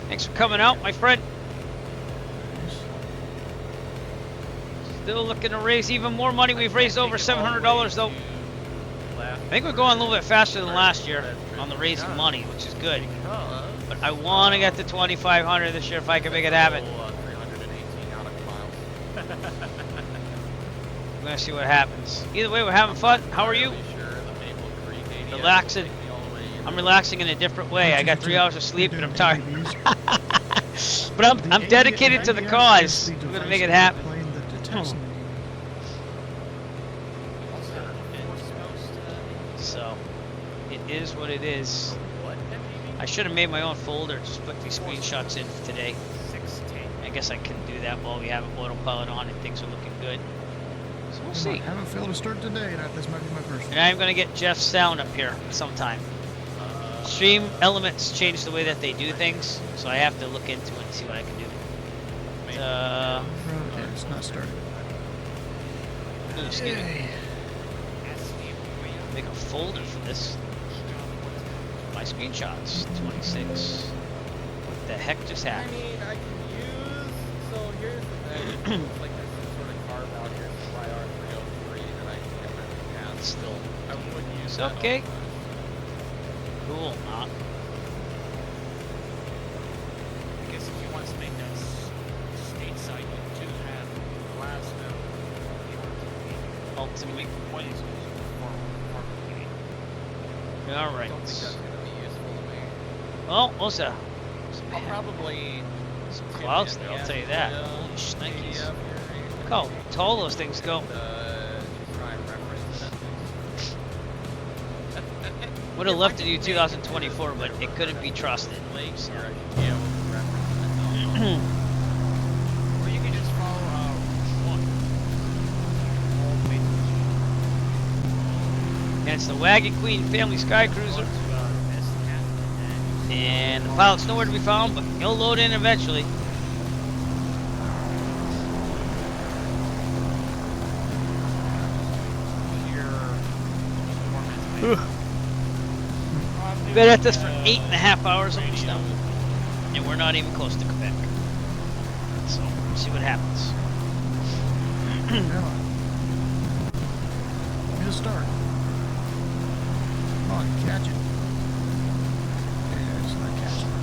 Thanks for coming out, my friend. Still looking to raise even more money. We've raised over $700 though. I think we're going a little bit faster than last year on the raising money, which is good. But I want to get to 2,500 this year if I can make it happen. I'm gonna see what happens. Either way, we're having fun. How are you? Relaxing. I'm relaxing in a different way. I got 3 hours of sleep and I'm tired. But I'm dedicated to the cause. I'm gonna make it happen. So, it is what it is. I should have made my own folder, just put these screenshots in for today. I guess I can do that while we have autopilot on and things are looking good. So we'll see. I haven't failed to start today. This might be my first one. And I'm gonna get Jeff's sound up here sometime. Stream Elements changed the way that they do things, so I have to look into it and see what I can do. Okay, it's not starting. Ooh, excuse me. Make a folder for this. My screenshots, 26. What the heck just happened? I mean, I can use. So here's the thing. It's like this sort of carve out here for YR303 that I can get everything down. Still. I would use It's that okay. all the time. Cool, not. I guess if you want to make that stateside, you do have Glasgow. Ultimate. What is Alright. I don't think that's going to be useful to me. Well, what's that? I'll probably Some clouds there, I'll tell you that. Holy shnikes. Look how tall those things go. Would have loved to do 2024, but it couldn't be trusted. So. Or you can just follow one. And it's the Wagon Queen Family Sky Cruiser. And the pilot's nowhere to be found, but he'll load in eventually. Been at this for 8.5 hours almost now. And we're not even close to Quebec. So, we'll see what happens. Let me just start. Come on, catch it. Yeah, it's not catching.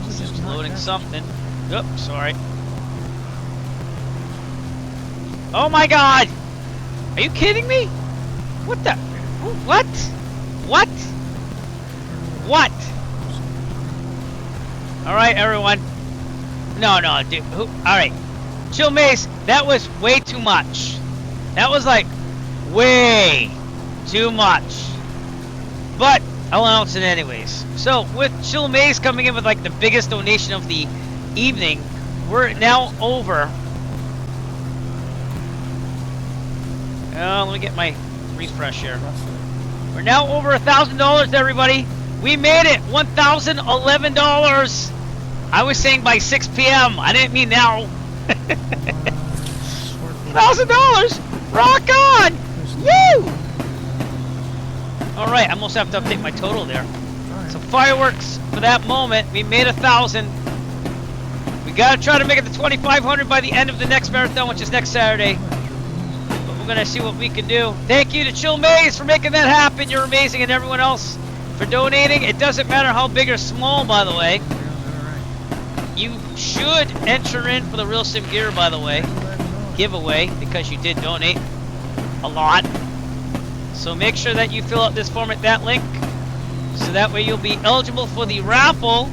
This is loading something. Oops, sorry. Oh my god! Are you kidding me? What the? What? What? What? Alright, everyone. No, dude. Alright. Chill Mace, that was way too much. That was like way too much. But I'll announce it anyways. So, with Chill Mace coming in with like the biggest donation of the evening, we're now over. Let me get my refresh here. We're now over $1,000, everybody. We made it. $1,011. I was saying by 6 p.m. I didn't mean now. $1,000. Rock on. Woo! All right, I almost have to update my total there. So fireworks for that moment. We made 1,000. We gotta try to make it to 2,500 by the end of the next marathon, which is next Saturday. We're gonna see what we can do. Thank you to Chill Maze for making that happen. You're amazing, and everyone else for donating. It doesn't matter how big or small, by the way. You should enter in for the Real Sim Gear, by the way, giveaway, because you did donate a lot. So make sure that you fill out this form at that link, so that way you'll be eligible for the raffle.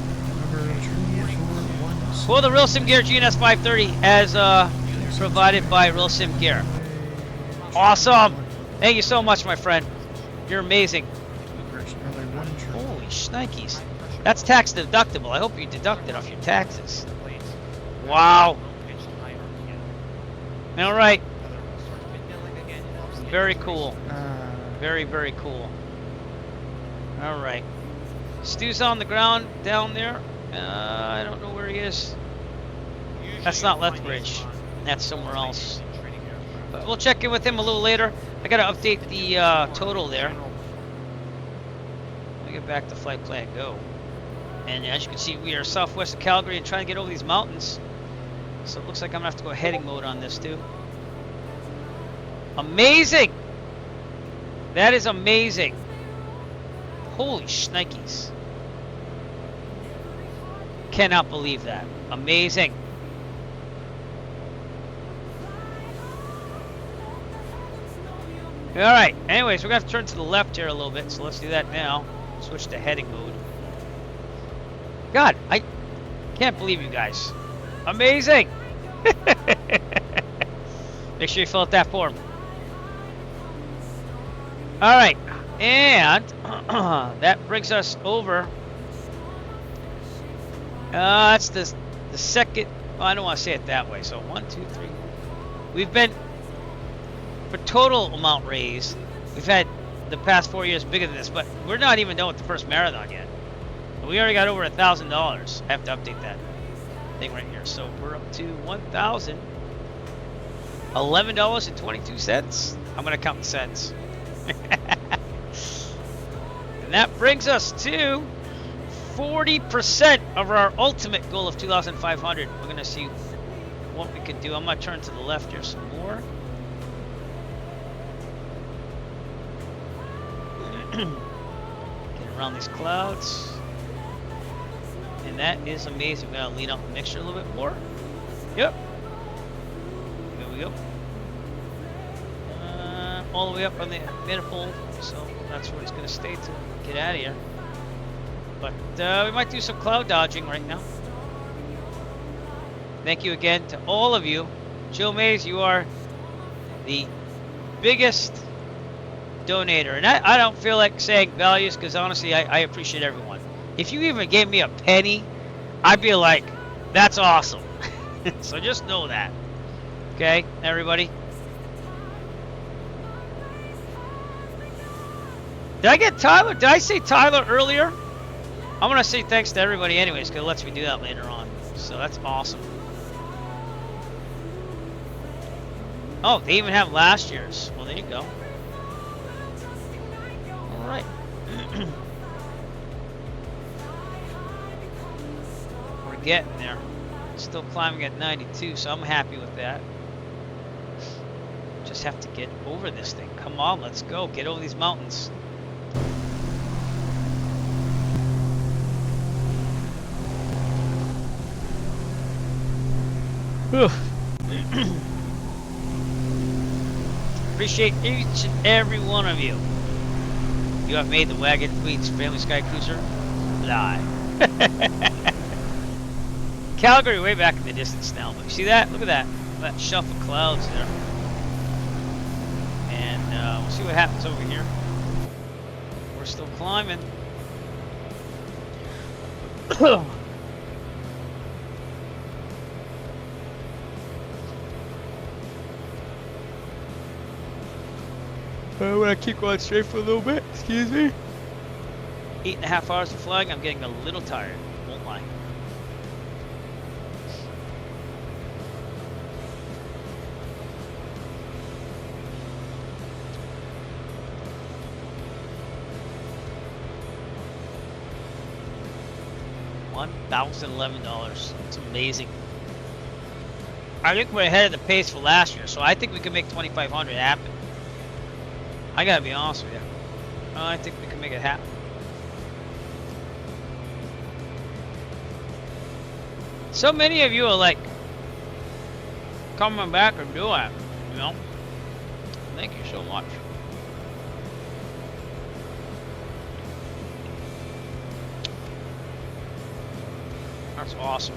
For the Real Sim Gear GNS 530 as provided by Real Sim Gear. Awesome. Thank you so much, my friend. You're amazing. Holy shnikes. That's tax deductible. I hope you deduct it off your taxes. Wow. All right. Very cool. Very, very cool. All right. Stu's on the ground down there. I don't know where he is. That's not Lethbridge. That's somewhere else. But we'll check in with him a little later. I got to update the total there. Let me get back to flight plan go. And as you can see, we are southwest of Calgary and trying to get over these mountains. So it looks like I'm going to have to go heading mode on this too. Amazing! That is amazing. Holy shnikes. Cannot believe that. Amazing. Alright, anyways, we're going to have to turn to the left here a little bit, so let's do that now. Switch to heading mode. God, I can't believe you guys. Amazing! Make sure you fill out that form. Alright, and that brings us over. That's the second. I don't want to say it that way. So 1, 2, 3. We've been, for total amount raised, we've had the past 4 years bigger than this, but we're not even done with the first marathon yet. We already got over $1,000. I have to update that thing right here. So we're up to $1,011.22. I'm gonna count the cents. And that brings us to 40% of our ultimate goal of 2,500. We're gonna see what we can do. I'm gonna turn to the left here some more. Get around these clouds. And that is amazing. We're gonna lean out the mixture a little bit more. Yep. Here we go. All the way up on the manifold. So that's where it's gonna stay to get out of here. But we might do some cloud dodging right now. Thank you again to all of you. Joe Mays, you are the biggest donator. And I don't feel like saying values because honestly, I appreciate everyone. If you even gave me a penny, I'd be like, that's awesome. So just know that. Okay, everybody? Did I get Tyler? Did I say Tyler earlier? I'm going to say thanks to everybody anyways, because it lets me do that later on. So that's awesome. Oh, they even have last year's. Well, there you go. All right. We're getting there. Still climbing at 92, so I'm happy with that. Just have to get over this thing. Come on, let's go. Get over these mountains. Appreciate each and every one of you. You have made the Wagon Queen's Family Sky Cruiser fly. Calgary way back in the distance now, but you see that? Look at that. That shelf of clouds there. And we'll see what happens over here. We're still climbing. I'm gonna keep going straight for a little bit. Excuse me. 8.5 hours of flying. I'm getting a little tired. Won't lie. $1,011. It's amazing. I think we're ahead of the pace for last year, so I think we can make 2,500 happen. I gotta be honest with you. I think we can make it happen. So many of you are like coming back or doing it, you know? Thank you so much. That's awesome.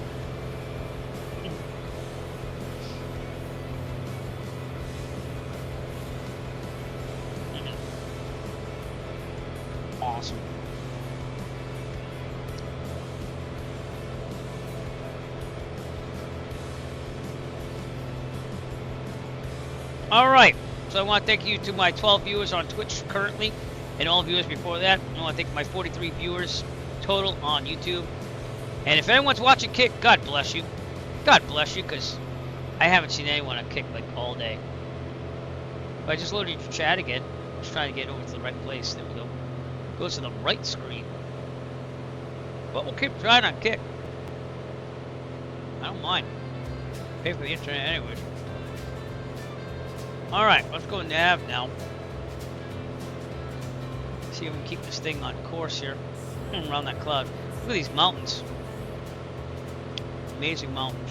Alright, so I want to thank you to my 12 viewers on Twitch currently, and all viewers before that. I want to thank my 43 viewers total on YouTube. And if anyone's watching Kick, God bless you. God bless you, because I haven't seen anyone on Kick like all day. But I just loaded your chat again. Just trying to get over to the right place. There we go. Goes to the right screen. But we'll keep trying on Kick. I don't mind. Pay for the internet anyways. Alright, let's go nav now. See if we can keep this thing on course here. Around that cloud. Look at these mountains. Amazing mountains.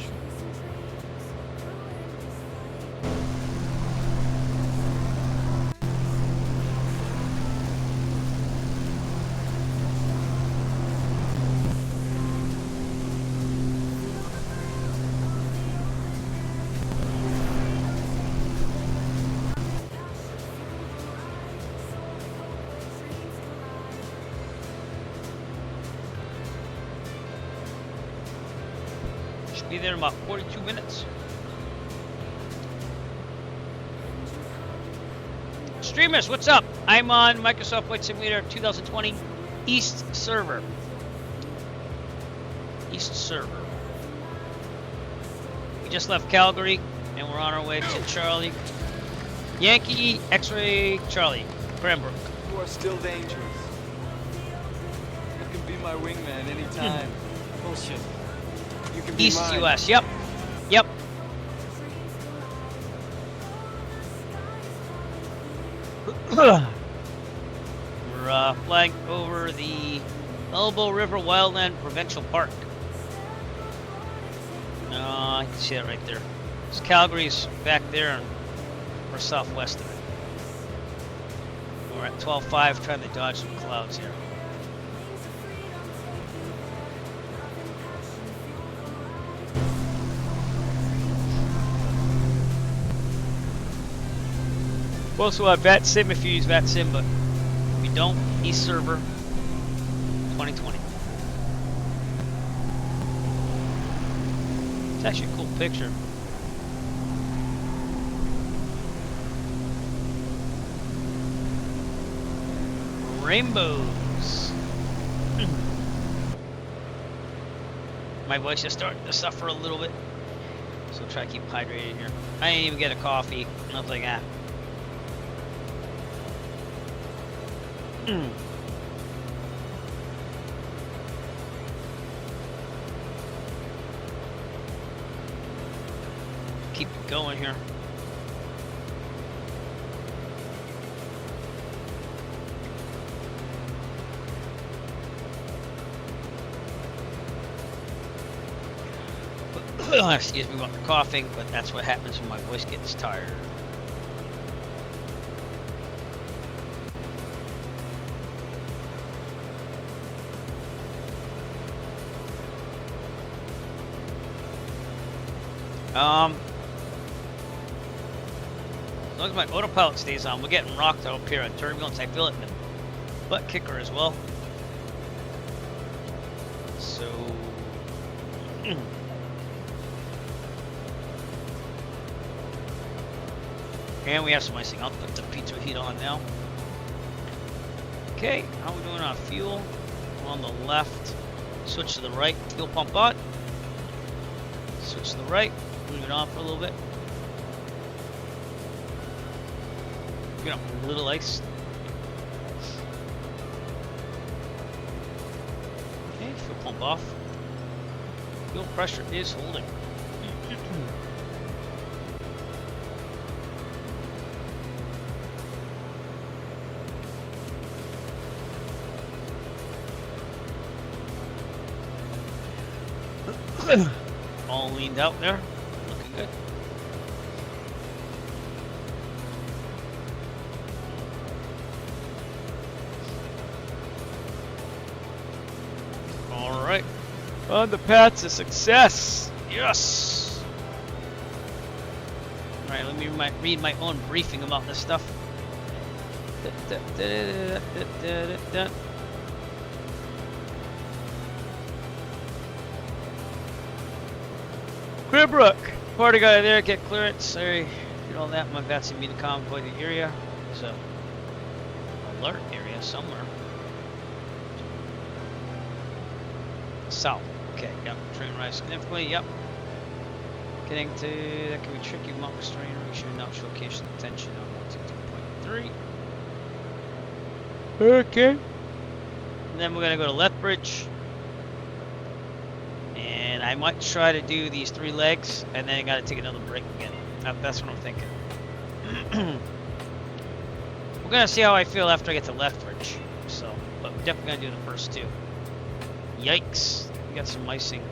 Be there in about 42 minutes. Streamers, what's up? I'm on Microsoft Flight Simulator 2020 East Server. East Server. We just left Calgary and we're on our way to Charlie. Yankee X-Ray Charlie, Cranbrook. You are still dangerous. You can be my wingman anytime. Bullshit. You can be East mine. US, yep. Yep. We're flying over the Elbow River Wildland Provincial Park. I can see it right there. It's Calgary's back there, and we're southwest of it. We're at 12.5 trying to dodge some clouds here. We also have VATSIM if you use VATSIM, but if you don't, East Server 2020. It's actually a cool picture. Rainbows. My voice is starting to suffer a little bit, so I'll try to keep hydrated here. I didn't even get a coffee, nothing like that. Keep it going here. Excuse me about the coughing, but that's what happens when my voice gets tired. As long as my autopilot stays on, we're getting rocked up here on turbulence. I feel it in the butt kicker as well. So, and we have some icing. I'll put the pizza heat on now. Okay, how are we doing on fuel? We're on the left. Switch to the right. Fuel pump on. Switch to the right. Leave it on for a little bit. Get up a little ice. Okay, fuel pump off. Fuel pressure is holding. All leaned out there. Looking good. Alright. On the path to success. Yes. Alright, let me read my own briefing about this stuff. Cranbrook. Party guy there, get clearance. Sorry, you all that. My bats in the convoy area. There's a alert area somewhere. South. Okay, yep. Train rise significantly, yep. Getting to, that can be tricky. Mountain strain, we should announce location attention on 122.3. Okay. And then we're gonna go to Lethbridge. And I might try to do these 3 legs, and then I gotta take another break again. That's what I'm thinking. We're gonna see how I feel after I get to Lethbridge. So, but we're definitely gonna do the first 2. Yikes. We got some icing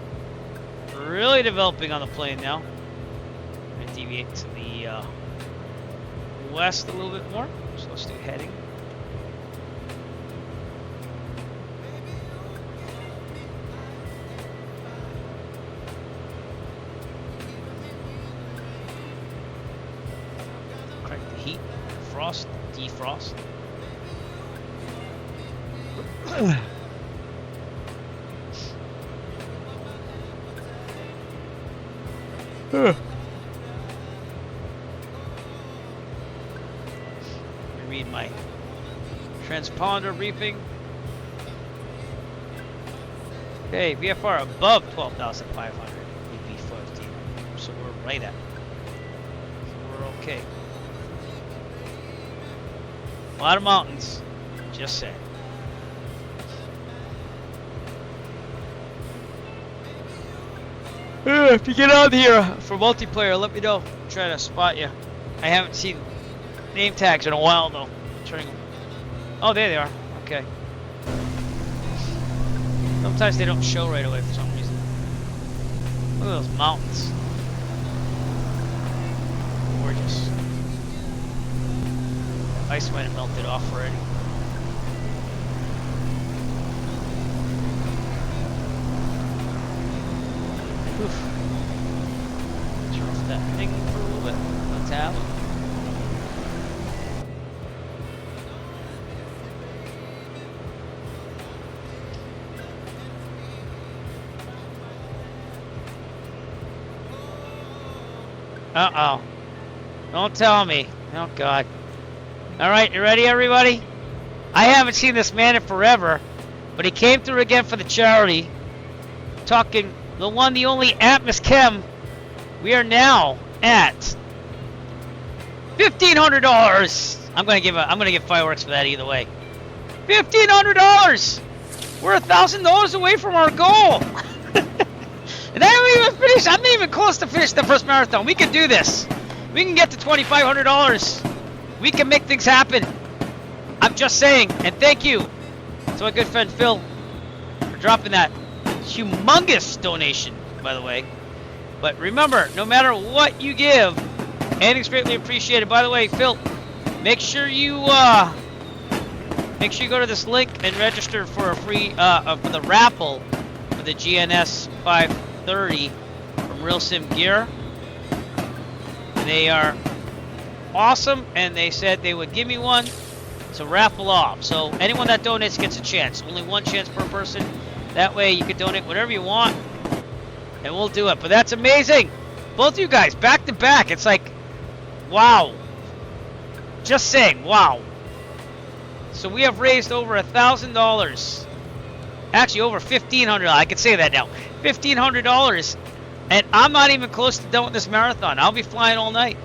really developing on the plane now. I'm gonna deviate to the west a little bit more. So let's do heading. Crank the heat, frost, defrost. Read my transponder briefing. Okay, VFR above 12,500 EP15, so we're right at. So we're okay. A lot of mountains, just saying. If you get on here for multiplayer, let me know. I'm trying to spot you. I haven't seen name tags in a while though. Oh, there they are. Okay. Sometimes they don't show right away for some reason. Look at those mountains. Gorgeous. Ice might have melted off already. Oof. Turn off that thing for a little bit. The tab. Uh-oh. Don't tell me. Oh, God. All right, you ready, everybody? I haven't seen this man in forever, but he came through again for the charity. Talking the one, the only Atmos Chem. We are now at $1,500. I'm gonna give fireworks for that either way. $1,500. We're $1,000 away from our goal. And I haven't even finished. I'm not even close to finish the first marathon. We can do this. We can get to $2,500. We can make things happen. I'm just saying. And thank you to my good friend Phil for dropping that humongous donation, by the way. But remember, no matter what you give, anything's greatly appreciated. By the way, Phil, make sure you go to this link and register for a free for the raffle for the GNS 530 from Real Sim Gear. They are awesome, and they said they would give me one to raffle off. So anyone that donates gets a chance. Only one chance per person. That way you can donate whatever you want, and we'll do it. But that's amazing. Both of you guys, back to back. It's like, wow. Just saying, wow. So we have raised over $1,000. Actually, over $1,500. I can say that now. $1,500. And I'm not even close to done with this marathon. I'll be flying all night.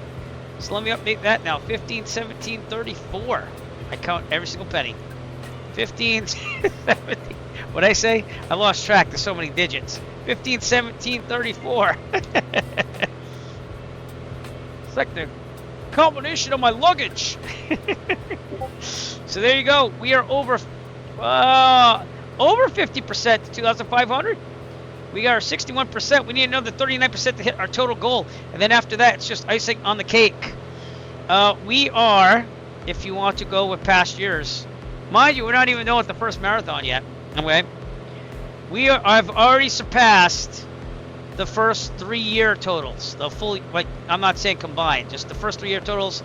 So let me update that now. 15, 17, 34. I count every single penny. 15, 17. What'd I say? I lost track. There's so many digits. 15, 17, 34. It's like the combination of my luggage. So there you go. We are over 50% to 2,500. We are 61%. We need another 39% to hit our total goal. And then after that, it's just icing on the cake. We are, if you want to go with past years, mind you, we're not even done with the first marathon yet. Okay. I've already surpassed the first 3-year totals. The full, like, I'm not saying combined, just the first 3-year totals.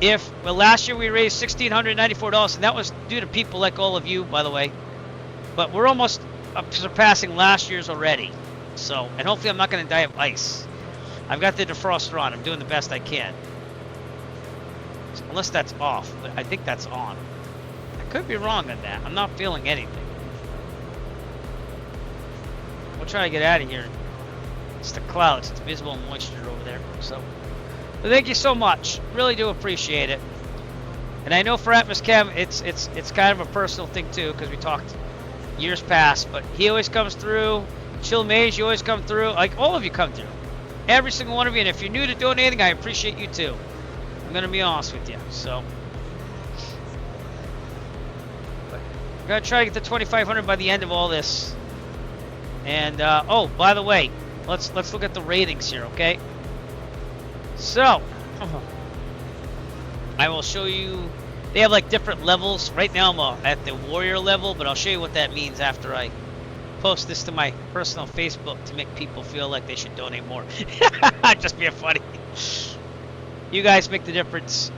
Well, last year we raised $1,694, and that was due to people like all of you, by the way. But we're almost surpassing last year's already. So, and hopefully I'm not going to die of ice. I've got the defroster on. I'm doing the best I can. Unless that's off, but I think that's on. I could be wrong on that. I'm not feeling anything. We'll try to get out of here. It's the clouds. It's visible moisture over there. So, but thank you so much. Really do appreciate it. And I know for Atmoschem, it's kind of a personal thing too, because we talked years past. But he always comes through. Chill Maze, you always come through. Like all of you come through. Every single one of you. And if you're new to donating, I appreciate you too. I'm gonna be honest with you. So, but I'm gonna try to get to 2,500 by the end of all this. And oh, by the way, let's look at the ratings here, okay? So, I will show you. They have like different levels. Right now I'm at the warrior level, but I'll show you what that means after I post this to my personal Facebook to make people feel like they should donate more. Just being funny. You guys make the difference.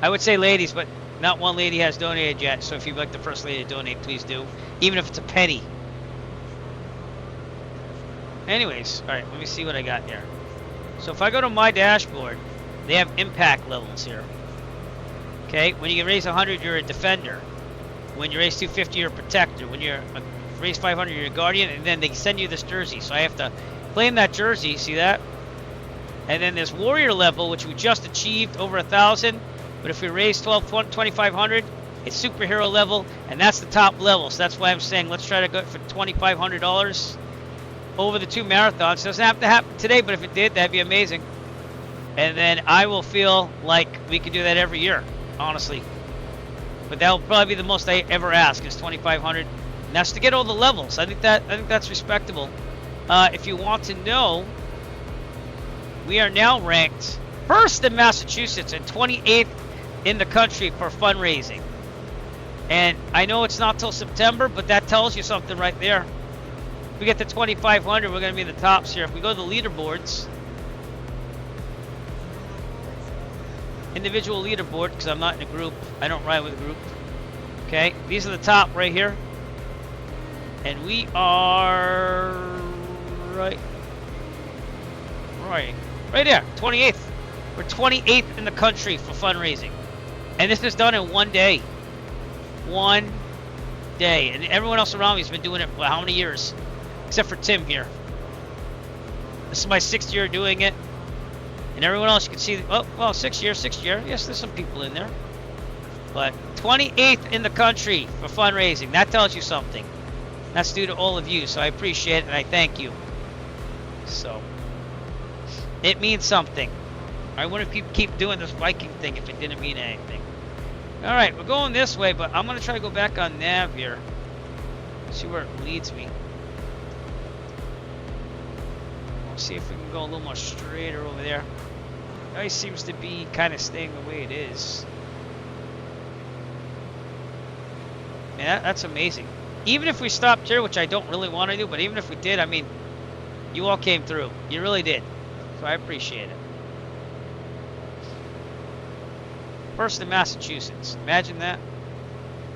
I would say ladies, but not one lady has donated yet. So if you'd like the first lady to donate, please do. Even if it's a penny. Anyways, alright, let me see what I got here. So if I go to my dashboard, they have impact levels here. Okay, when you raise 100, you're a defender. When you raise 250, you're a protector. When you raise 500, you're a guardian. And then they send you this jersey. So I have to claim that jersey. See that? And then this warrior level, which we just achieved over 1,000. But if we raise 2,500, it's superhero level. And that's the top level. So that's why I'm saying let's try to go for $2,500 over the 2 marathons. It doesn't have to happen today, but if it did, that'd be amazing. And then I will feel like we could do that every year, honestly. But that will probably be the most I ever ask is 2,500. And that's to get all the levels. I think that's respectable. If you want to know, we are now ranked first in Massachusetts and 28th in the country for fundraising. And I know it's not till September, but that tells you something right there. If we get to 2,500, we're going to be in the tops here. If we go to the leaderboards, individual leaderboard, because I'm not in a group, I don't ride with a group. Okay, these are the top right here, and we are right there, 28th. We're 28th in the country for fundraising, and this is done in 1 day. 1 day, and everyone else around me has been doing it for how many years? Except for Tim here. This is my 6th year doing it. And everyone else, you can see, oh, well, 6th year. Yes, there's some people in there. But 28th in the country for fundraising. That tells you something. That's due to all of you, so I appreciate it and I thank you. So, it means something. I wouldn't keep doing this Viking thing if it didn't mean anything. Alright, we're going this way, but I'm going to try to go back on nav here. See where it leads me. See if we can go a little more straighter over there. It always seems to be kind of staying the way it is. Man, that's amazing. Even if we stopped here, which I don't really want to do, but even if we did, I mean, you all came through. You really did. So I appreciate it. First in Massachusetts. Imagine that.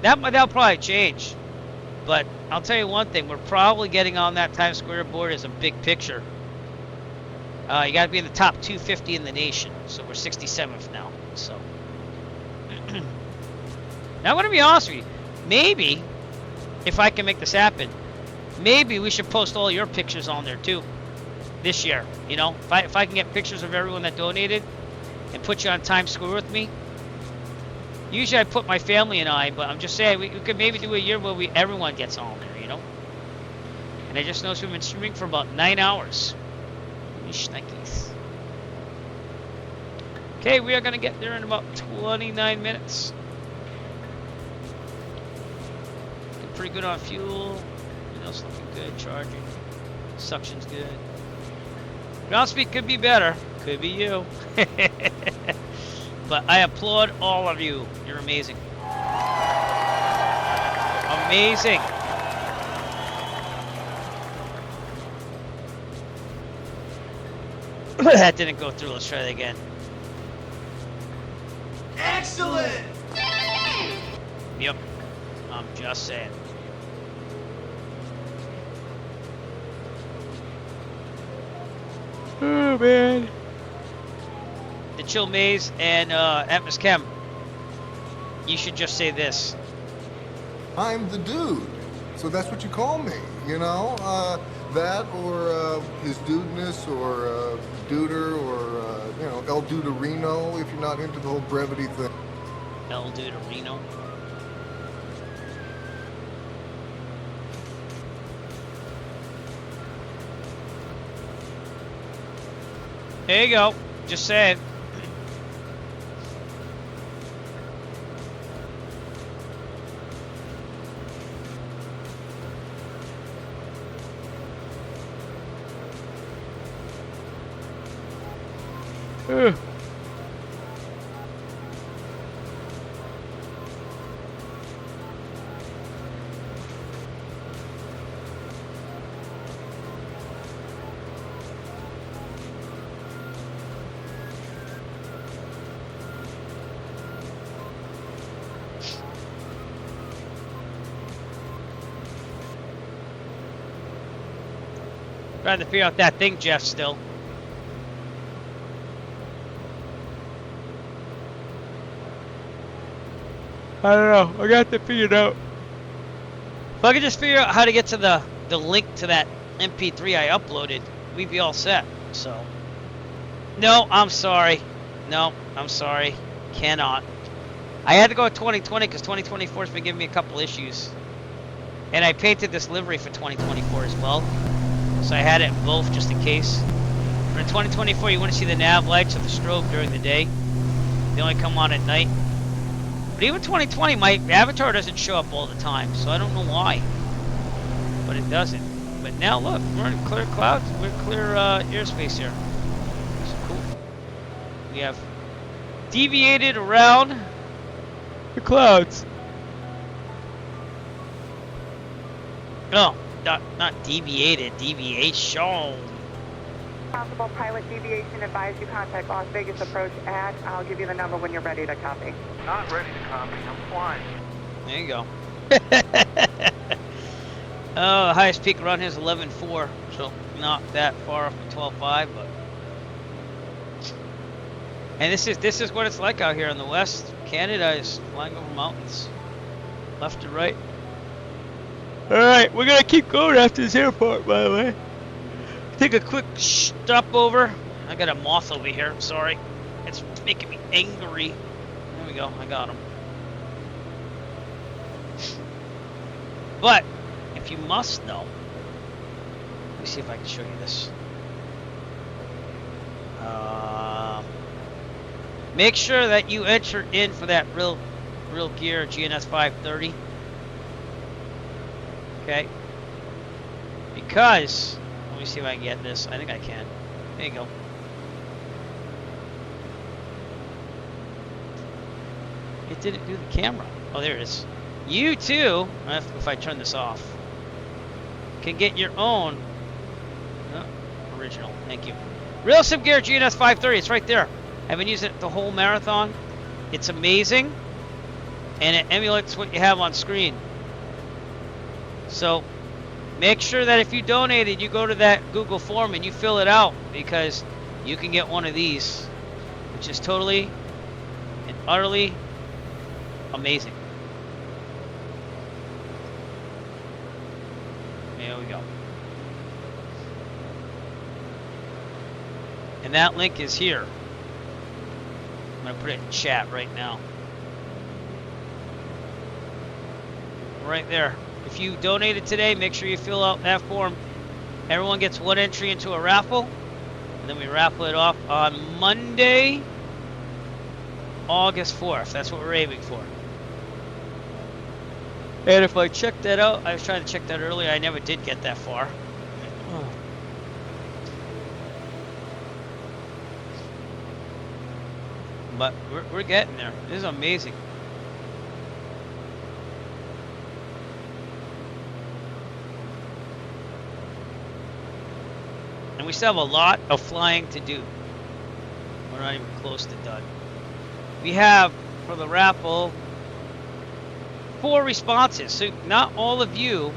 That'll probably change. But I'll tell you one thing. We're probably getting on that Times Square board as a big picture. You got to be in the top 250 in the nation. So we're 67th now. So now I'm going to be honest with you. Maybe, if I can make this happen, maybe we should post all your pictures on there too this year. You know, if I can get pictures of everyone that donated and put you on Times Square with me. Usually I put my family and I, but I'm just saying we could maybe do a year where everyone gets on there, you know. And I just noticed we've been streaming for about 9 hours. Okay, we are going to get there in about 29 minutes. Looking pretty good on fuel. Everything else looking good. Charging. Suction's good. Ground speed could be better. Could be you. But I applaud all of you. You're amazing. Amazing. That didn't go through. Let's try that again. Excellent! Yep. I'm just saying. Oh, man. the Chill Maze and Atmos Chem, you should just say this. I'm the dude. So that's what you call me, you know? That or his dudeness or duder or, you know, El Duderino if you're not into the whole brevity thing. El Duderino. There you go. Just saying. Trying to figure out that thing, Jeff, still. I don't know. I got to figure it out. If I could just figure out how to get to the link to that MP3 I uploaded, we'd be all set. So, no, I'm sorry. No, I'm sorry. Cannot. I had to go with 2020 because 2024 has been giving me a couple issues. And I painted this livery for 2024 as well. So I had it in both just in case. For 2024, you want to see the nav lights or the strobe during the day. They only come on at night. But even 2020, my avatar doesn't show up all the time, so I don't know why. But it doesn't. But now look, we're in clear clouds. We're in clear airspace here. So cool. We have deviated around the clouds. No, not deviated, deviation. Possible pilot deviation, advise you contact Las Vegas approach at, I'll give you the number when you're ready to copy. Not ready to copy, I'm flying. There you go. Oh, the highest peak around here is 11.4, so not that far off from 12.5, but. And this is what it's like out here in the west. Canada is flying over mountains, left to right. All right, we're gonna keep going after this airport, by the way. Take a quick stopover. I got a moth over here. Sorry, it's making me angry. There we go. I got him. But if you must know, let me see if I can show you this. Make sure that you enter in for that real gear GNS 530. Okay. Because let me see if I can get this. I think I can. There you go. It didn't do the camera. Oh, there it is. You too, if I turn this off, can get your own original. Thank you. Real Sim Gear GNS 530. It's right there. I've been using it the whole marathon. It's amazing, and it emulates what you have on screen. So make sure that if you donated, you go to that Google form and you fill it out, because you can get one of these, which is totally and utterly amazing. There we go. And that link is here. I'm going to put it in chat right now. Right there. If you donated today, make sure you fill out that form. Everyone gets one entry into a raffle, and then we raffle it off on Monday, August 4th. That's what we're aiming for. And if I check that out, I was trying to check that earlier. I never did get that far. Oh. But we're getting there. This is amazing. And we still have a lot of flying to do. We're not even close to done. We have, for the raffle, 4 responses. So not all of you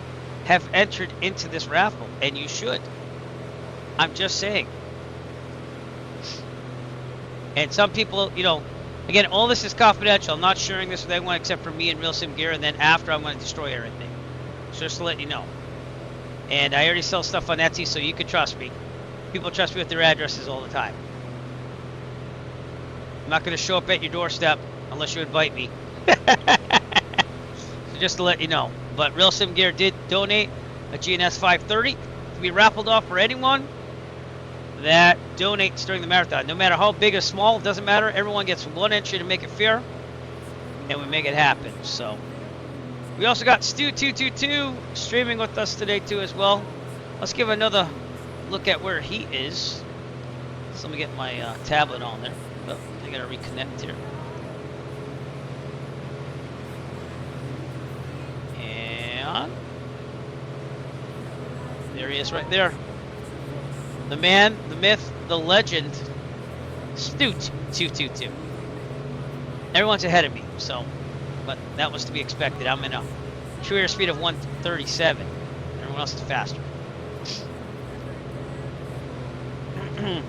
have entered into this raffle, and you should. I'm just saying. And some people, you know, again, all this is confidential. I'm not sharing this with anyone except for me and Real Sim Gear, and then after I'm going to destroy everything. So just to let you know. And I already sell stuff on Etsy, so you can trust me. People trust me with their addresses all the time. I'm not going to show up at your doorstep unless you invite me. So just to let you know. But Real Sim Gear did donate a GNS 530 to be raffled off for anyone that donates during the marathon. No matter how big or small, it doesn't matter. Everyone gets one entry to make it fair, and we make it happen. So we also got Stu222 streaming with us today too as well. Let's give another look at where he is. So let me get my tablet on there. Oh, I gotta reconnect here. And there he is right there. The man, the myth, the legend, Stu222. Everyone's ahead of me, so, but that was to be expected. I'm in a true airspeed of 137. Everyone else is faster. I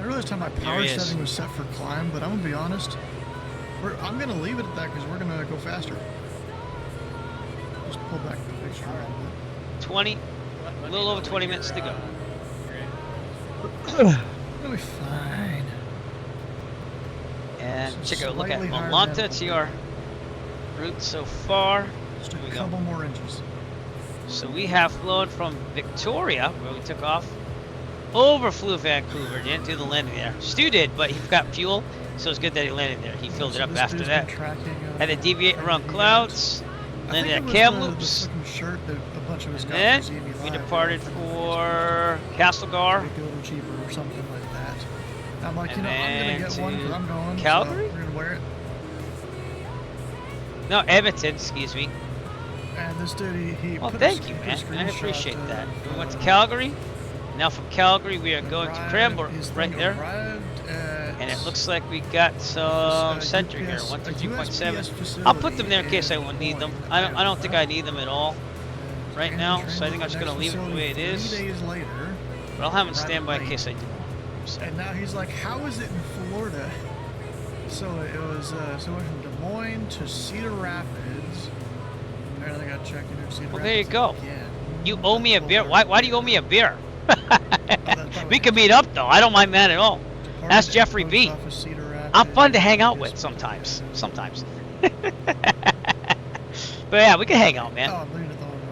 realized how my power setting was set for climb, but I'm gonna be honest. I'm gonna leave it at that because we're gonna go faster. Just pull back the picture a little bit. 20, a little over 20 minutes to go. It'll be fine. And check out, look at Malanta. See our route so far. Just a couple more inches. So we have flown from Victoria, where we took off, overflew Vancouver, didn't do the landing there. Stu did, but he forgot fuel, so it's good that he landed there. He filled it up after that. Had to deviate around clouds, landed at Kamloops, and then we departed for Castlegar. Make it a little cheaper or something like that. I'm like, you know, I'm gonna get one because I'm going. Calgary? So we're gonna wear it. No, Edmonton, excuse me. And this dude, he well, thank you, man. I appreciate that. We went to Calgary. Now from Calgary, we are going to Cranbrook, right there. And it looks like we got some center here, 132.7. I'll put them there in case I won't need them. I don't think I need them at all right now, so I think I'm just going to leave it the way it is. 3 days later. But I'll have them stand by in case I do. So. And now he's like, how is it in Florida? So it was, so it went from Des Moines to Cedar Rapids. Apparently got checked into Cedar Rapids. Well, there you go. You owe me a beer. Why do you owe me a beer? We can meet up though. I don't mind that at all. That's Jeffrey B. I'm fun to hang out with sometimes. But yeah, we can hang out, man.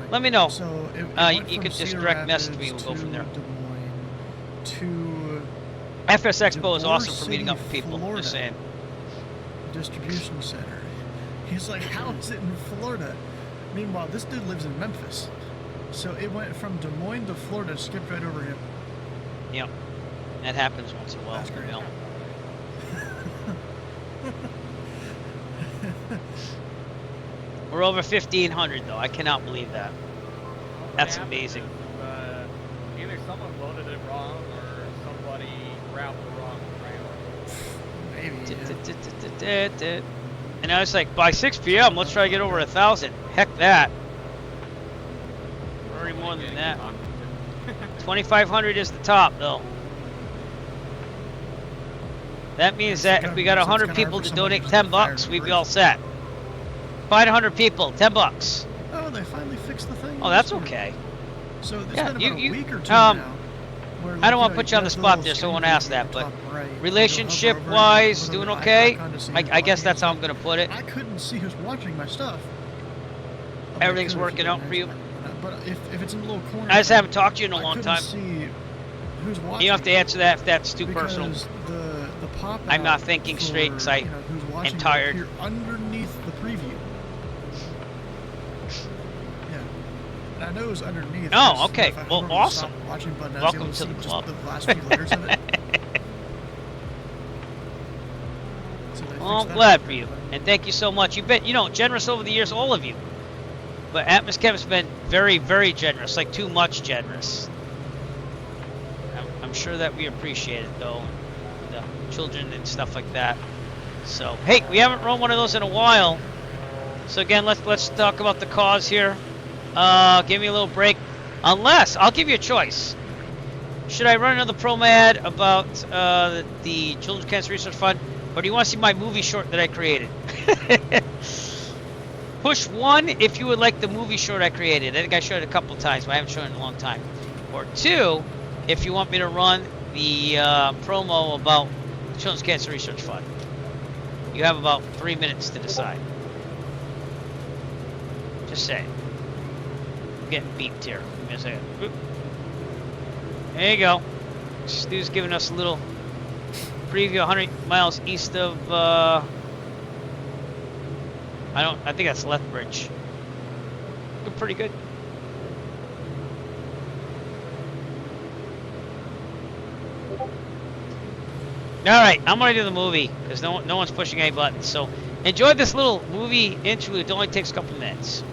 Let me know. So you could just direct message me. We'll go from there. To FS Expo is awesome for meeting up with people. Just saying. Distribution center. He's like, how is it in Florida? Meanwhile, this dude lives in Memphis. So it went from Des Moines to Florida, skipped right over him. Yep. That happens once in a while. That's great. We're over 1,500 though. I cannot believe that. That's amazing. Either someone loaded it wrong or somebody routed the wrong trailer. Maybe. And I was like, by 6 p.m., let's try to get over 1,000. Heck that. Already more than that. 2,500 is the top, though. That means that if we got 100 people to donate $10, we'd be all set. 500 people, $10. Oh, they finally fixed the thing. Oh, that's okay. So it's been about a week or two now. I don't want to put you on the spot there, so I won't ask that, but relationship-wise, doing okay? I guess that's how I'm going to put it. I couldn't see who's watching my stuff. Everything's working out for you? But if it's in a little corner... I just haven't talked to you in a long time. See who's watching. You don't have to answer that if that's too personal. The pop I'm not thinking straight because I am tired. Underneath the preview. Yeah. And I know it was underneath. Oh, okay. Well, awesome. Watching button, welcome to the club. The last few letters of it. Well, I'm glad for you. And thank you so much. You've been, generous over the years, all of you. But Atmos Kev's been very, very generous, like too much generous. I'm sure that we appreciate it, though. The children and stuff like that. So, hey, we haven't run one of those in a while. So again, let's talk about the cause here. Give me a little break. Unless, I'll give you a choice. should I run another promo ad about the Children's Cancer Research Fund, or do you want to see my movie short that I created? Push 1 if you would like the movie short I created. I think I showed it a couple times, but I haven't shown it in a long time. Or 2 if you want me to run the promo about the Children's Cancer Research Fund. You have about 3 minutes to decide. Just saying. I'm getting beeped here. Give me a second. Oop. There you go. Stu's giving us a little preview 100 miles east of I think that's Lethbridge. Looking pretty good. Alright, I'm gonna do the movie because no one's pushing any buttons. So enjoy this little movie interlude. It only takes a couple minutes.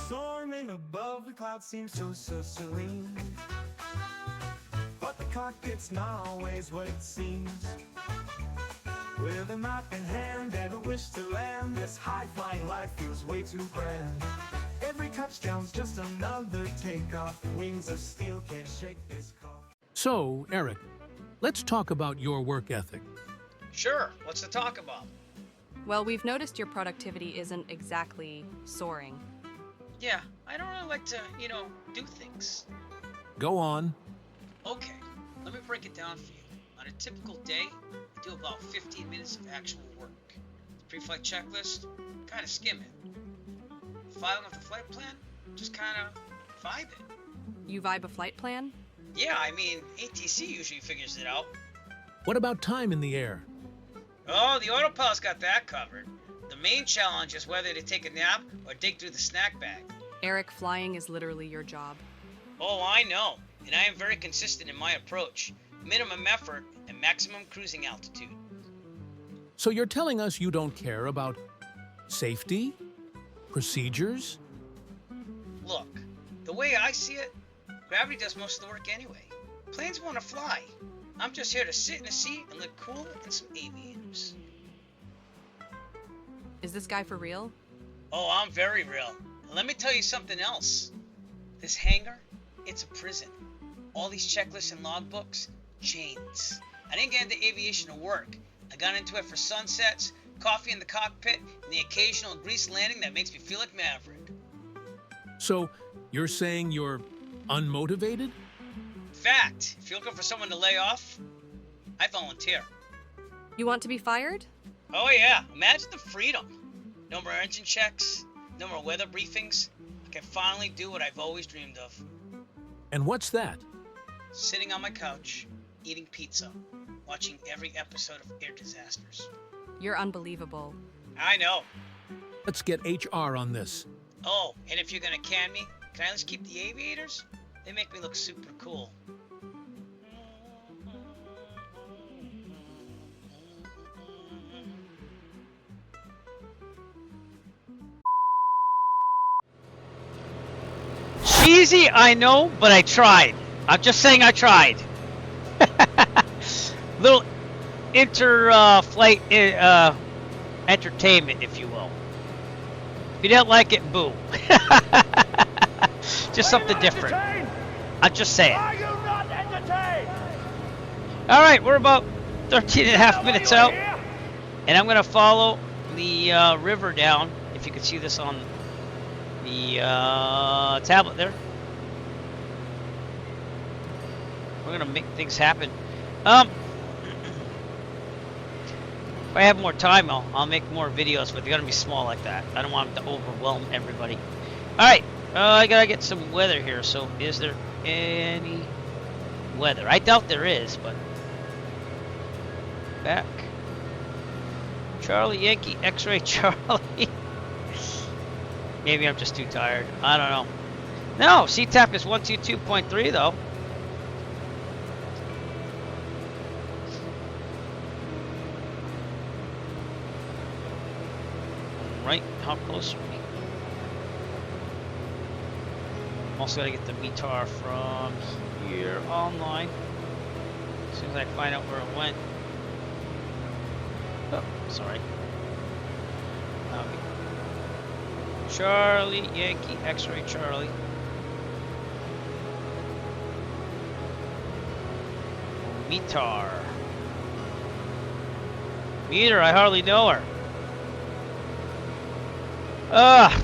Soaring above the clouds seems so serene, but the cockpit's not always what it seems. With a map in hand and a wish to land, this high-flying life feels way too grand. Every touchdown's just another takeoff. Wings of steel can't shake this car. So, Eric, let's talk about your work ethic. Sure, what's to talk about? Well, we've noticed your productivity isn't exactly soaring. Yeah, I don't really like to, do things. Go on. Okay, let me break it down for you. On a typical day, I do about 15 minutes of actual work. The pre-flight checklist, kind of skim it. Filing off the flight plan, just kind of vibe it. You vibe a flight plan? Yeah, I mean, ATC usually figures it out. What about time in the air? Oh, the autopilot's got that covered. The main challenge is whether to take a nap or dig through the snack bag. Eric, flying is literally your job. Oh, I know, and I am very consistent in my approach. Minimum effort and maximum cruising altitude. So you're telling us you don't care about safety? Procedures? Look, the way I see it, gravity does most of the work anyway. Planes want to fly. I'm just here to sit in a seat and look cool in some aviators. Is this guy for real? Oh, I'm very real. And let me tell you something else. This hangar, it's a prison. All these checklists and logbooks, chains. I didn't get into aviation to work. I got into it for sunsets, coffee in the cockpit, and the occasional grease landing that makes me feel like Maverick. So, you're saying you're unmotivated? Fact, if you're looking for someone to lay off, I volunteer. You want to be fired? Oh yeah, imagine the freedom. No more engine checks, no more weather briefings. I can finally do what I've always dreamed of. And what's that? Sitting on my couch, eating pizza, watching every episode of Air Disasters. You're unbelievable. I know. Let's get HR on this. Oh, and if you're gonna can me, can I at least keep the aviators? They make me look super cool. Cheesy, I know, but I tried. I'm just saying I tried. Little inter-flight entertainment, if you will. If you don't like it, boo. Just something different. I'm just saying. Are you not entertained? All right, we're about 13 and a half minutes out. And I'm going to follow the river down, if you can see this on the tablet there. We're going to make things happen. If I have more time, I'll make more videos, but they're going to be small like that. I don't want them to overwhelm everybody. All right, I got to get some weather here. So is there any weather? I doubt there is, but back. Charlie Yankee X-Ray Charlie. Maybe I'm just too tired. I don't know. No, CTAP is 122.3 though. Right, how close are we? I'm also gotta get the VTAR from here online. As soon as I find out where it went. Oh, sorry. Charlie, Yankee, X-ray Charlie. Meter. Meter, I hardly know her. Ugh.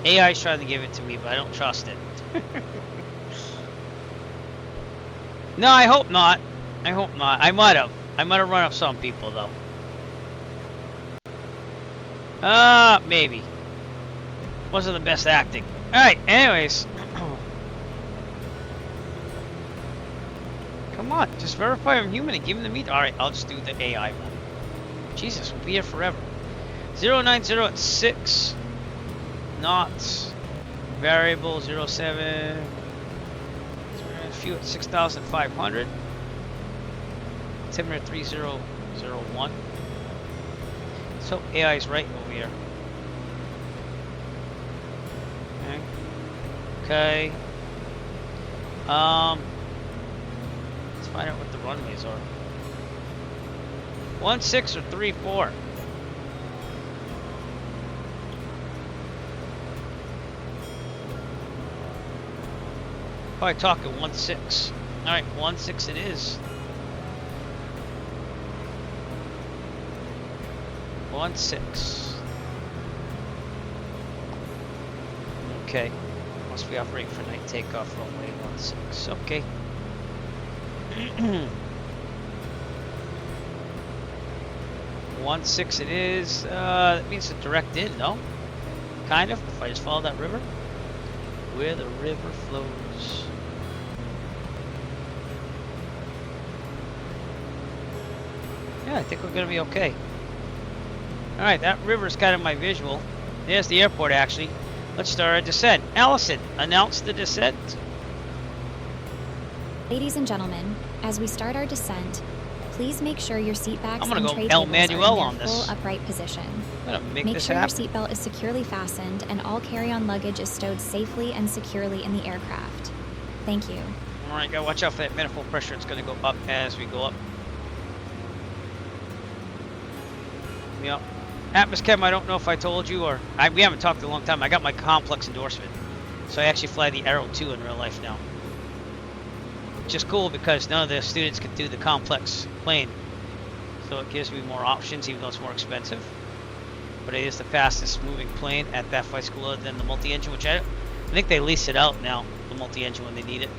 AI's trying to give it to me, but I don't trust it. No, I hope not. I hope not. I might have run up some people, though. Maybe. Wasn't the best acting. Alright, anyways. Come on, just verify I'm human and give him the meat. Alright, I'll just do the AI one. Jesus, we'll be here forever. 090 at 6 knots. Variable 07. Fuel at 6,500. Altimeter 3001. So AI is right over here. Okay. Let's find out what the runways are. 16 or 34. Probably talking 16. Alright, 16 it is. 16. Okay. Must be operating for night takeoff runway 16. Okay. 16 it is. That means a direct in, no? Kind of, if I just follow that river. Where the river flows. Yeah, I think we're gonna be okay. Alright, that river's kind of my visual. There's the airport, actually. Let's start our descent. Allison, announce the descent. Ladies and gentlemen, as we start our descent, please make sure your seat backs and go tray El tables Manuel are in on their this. full upright position. I'm gonna make this sure happen. your seatbelt is securely fastened and all carry-on luggage is stowed safely and securely in the aircraft. Thank you. Alright, gotta watch out for that manifold pressure. It's gonna go up as we go up. Yep. Atmoschem, I don't know if I told you or we haven't talked in a long time. I got my complex endorsement. So I actually fly the Aero 2 in real life now. Which is cool because none of the students can do the complex plane. So it gives me more options even though it's more expensive. But it is the fastest moving plane at that flight school other than the multi-engine, which I think they lease it out now, the multi-engine when they need it.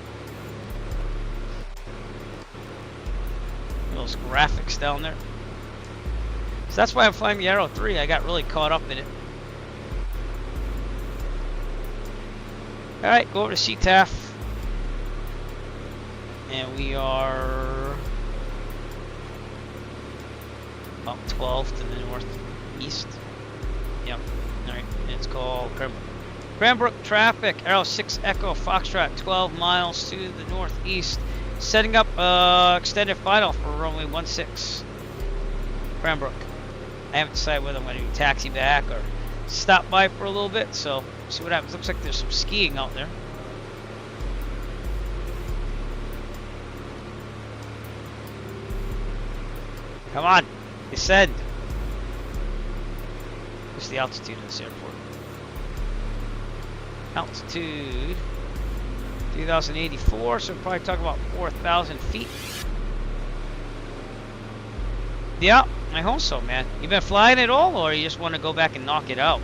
Those graphics down there. So that's why I'm flying the Aero 3. I got really caught up in it. Alright, go over to CTAF. And we are about 12 to the northeast. Yep. Alright, it's called Cranbrook traffic. Aero 6 Echo Foxtrot, 12 miles to the northeast. Setting up extended final for runway 16. Cranbrook. I haven't decided whether I'm going to do taxi back or stop by for a little bit, so see what happens. Looks like there's some skiing out there. Come on, descend. What's the altitude of this airport? Altitude 3,084, so we're probably talking about 4,000 feet. Yeah, I hope so, man. You been flying at all, or you just want to go back and knock it out?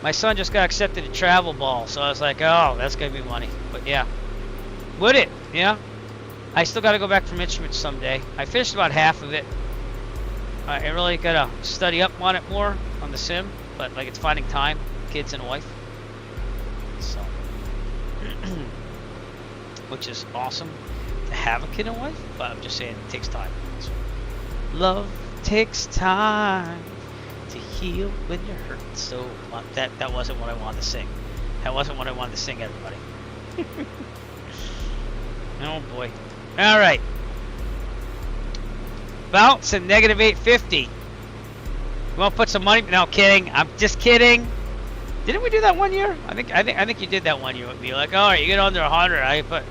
My son just got accepted to travel ball, so I was like, oh, that's gonna be money. But yeah, would it? Yeah. I still got to go back from instruments someday. I finished about half of it. I really gotta study up on it more on the sim, but like it's finding time, kids and a wife. So, which is awesome to have a kid and a wife, but I'm just saying it takes time. So, love takes time to heal when you're hurt. So that wasn't what I wanted to sing. That wasn't what I wanted to sing, everybody. Oh boy. All right. Bounce and negative 850. You want to put some money? No, kidding. I'm just kidding. Didn't we do that one year? I think you did that one year with me. Like, all right, you get under 100. I put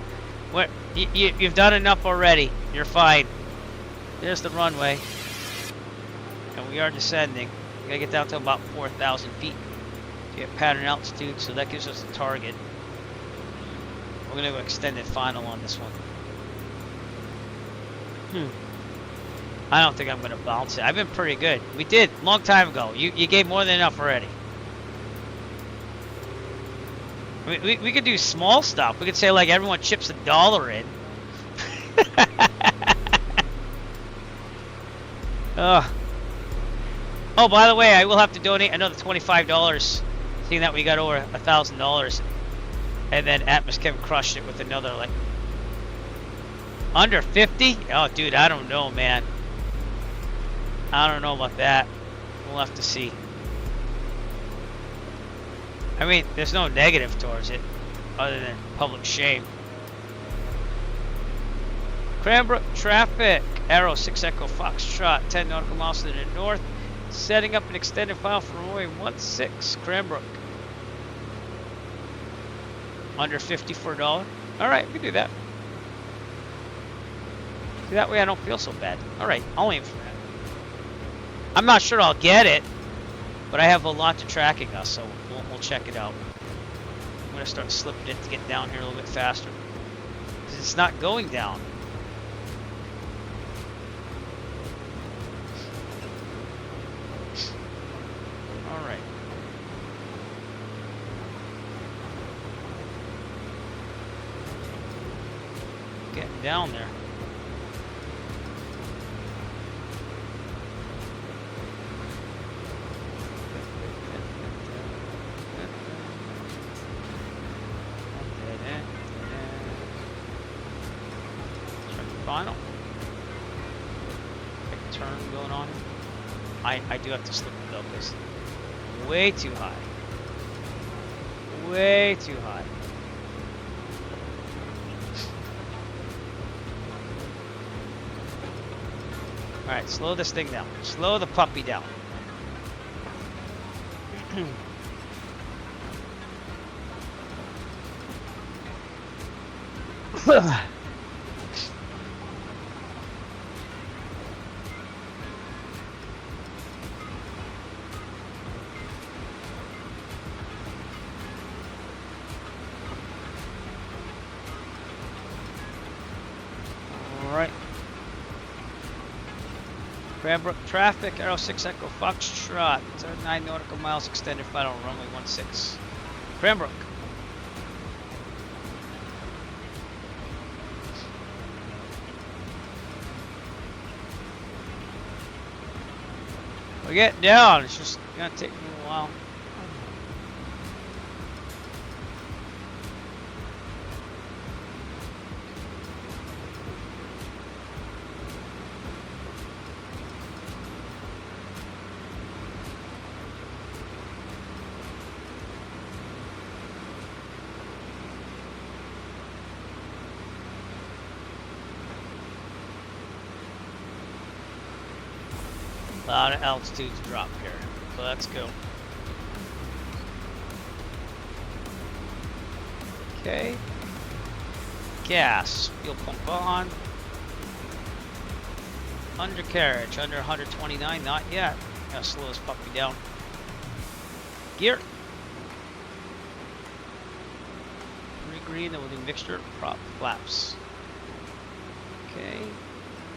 what you've done enough already. You're fine. There's the runway. And we are descending. We gotta get down to about 4,000 feet to get pattern altitude, so that gives us a target. We're gonna go extended final on this one. I don't think I'm gonna bounce it. I've been pretty good. We did, long time ago. You gave more than enough already. We could do small stuff. We could say like everyone chips $1 in. Oh, by the way, I will have to donate another $25, seeing that we got over $1,000. And then Atmos Kevin crushed it with another, like, under 50? Oh, dude, I don't know, man. I don't know about that. We'll have to see. I mean, there's no negative towards it, other than public shame. Cranbrook traffic. Arrow 6 Echo Foxtrot, 10 nautical miles to the north. Setting up an extended file for runway 16 Cranbrook. Under 50 for $1. Alright, we can do that. See, that way I don't feel so bad. Alright, I'll aim for that. I'm not sure I'll get it, but I have a lot to tracking us, so we'll check it out. I'm going to start slipping it to get down here a little bit faster. Because it's not going down. Alright. Getting down there. Final. Big turn going on here. I do have to slip it though, because way too high. Way too high. Alright, slow this thing down. Slow the puppy down. Cranbrook traffic, Arrow 6 Echo Foxtrot, 9 nautical miles, extended final, runway 16. Cranbrook. We're getting down, it's just gonna take me a while. A lot of altitude to drop here, so let's go. Okay. Gas, fuel pump on. Undercarriage, under 129, not yet. Gotta slow this puppy down. Gear. 3 green, then we'll do mixture, prop, flaps. Okay.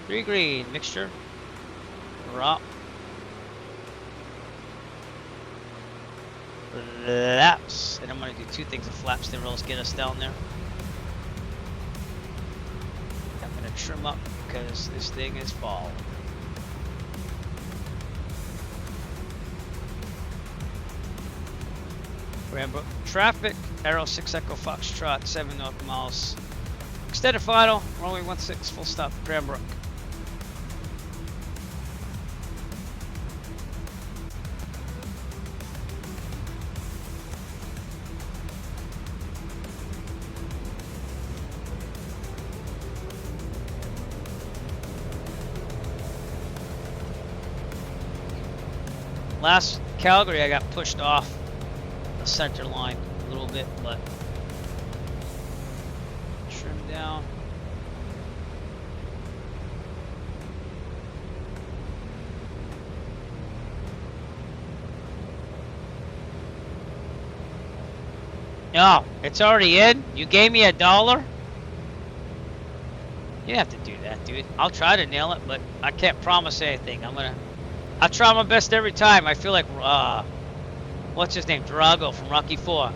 3 green, mixture, prop. Flaps, and I'm going to do 2 things of flaps to really get us down there. I'm going to trim up because this thing is fall. Cranbrook traffic, Arrow 6 Echo Foxtrot, 7 nautical miles. Extended final, runway 16, full stop, Cranbrook. Last Calgary, I got pushed off the center line a little bit, but trim down. Oh, it's already in? You gave me $1? You have to do that, dude. I'll try to nail it, but I can't promise anything. I'll try my best every time. I feel like, what's his name? Drago from Rocky 4.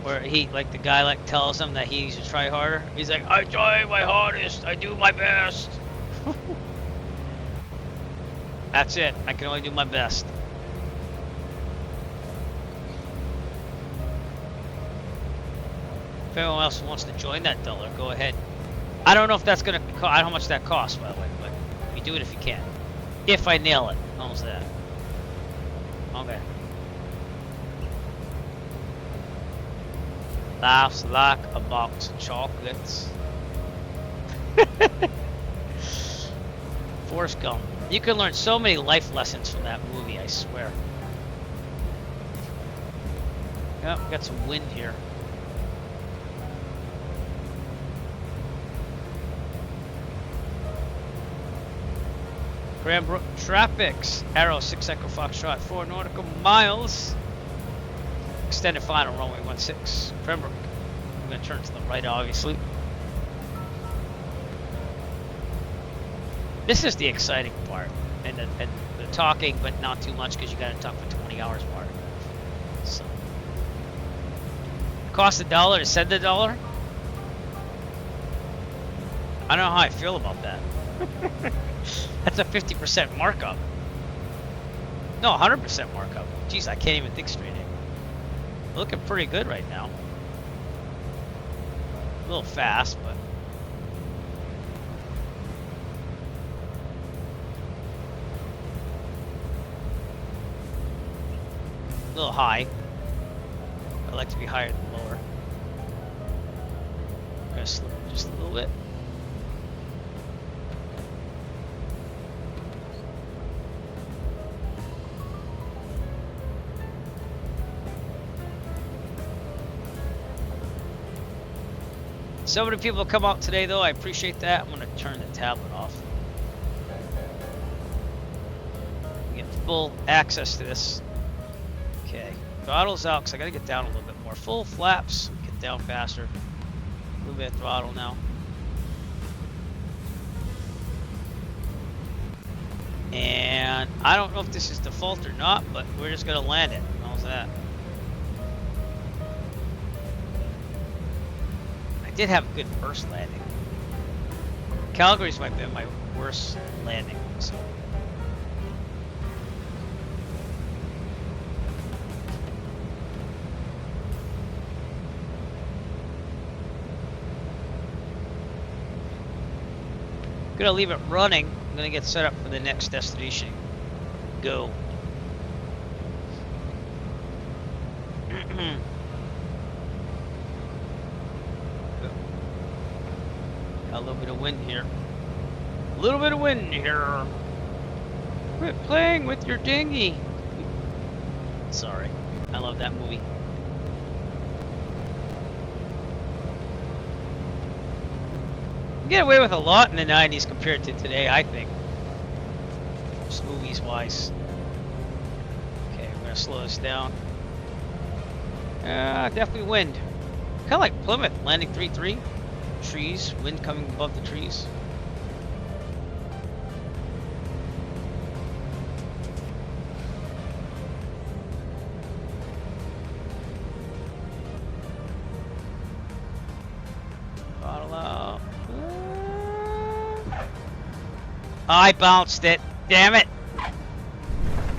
Where he, like, the guy, like, tells him that he needs to try harder. He's like, I try my hardest. I do my best. That's it. I can only do my best. If anyone else wants to join that dollar, go ahead. I don't know if that's gonna I don't know how much that costs, by the way, but you do it if you can. If I nail it. How's that? Okay. Laughs like a box of chocolates. Forrest Gump. You can learn so many life lessons from that movie, I swear. Yep, got some wind here. Cranbrook Tropics, Arrow 6 Echo Foxtrot 4 nautical miles. Extended final runway 16. Cranbrook. I'm going to turn to the right, obviously. This is the exciting part, and the talking, but not too much because you got to talk for 20 hours part. So, cost $1 to send $1. I don't know how I feel about that. That's a 50% markup. No, 100% markup. Jeez, I can't even think straight here. Looking pretty good right now. A little fast, but. A little high. I like to be higher than lower. I'm gonna slip just a little bit. So many people come out today, though. I appreciate that. I'm going to turn the tablet off. You get full access to this. Okay. Throttle's out because I got to get down a little bit more. Full flaps. Get down faster. A little bit of throttle now. And I don't know if this is default or not, but we're just going to land it. How's that? I did have a good first landing. Calgary's might have been my worst landing, so. I'm gonna leave it running. I'm gonna get set up for the next destination. Go. A little bit of wind here. A little bit of wind here. Quit playing with your dinghy. Sorry. I love that movie. You get away with a lot in the 90s compared to today, I think. Just movies wise. Okay, I'm gonna slow this down. Definitely wind. Kinda like Plymouth, landing 3-3. Trees, wind coming above the trees. Bottle out. I bounced it. Damn it.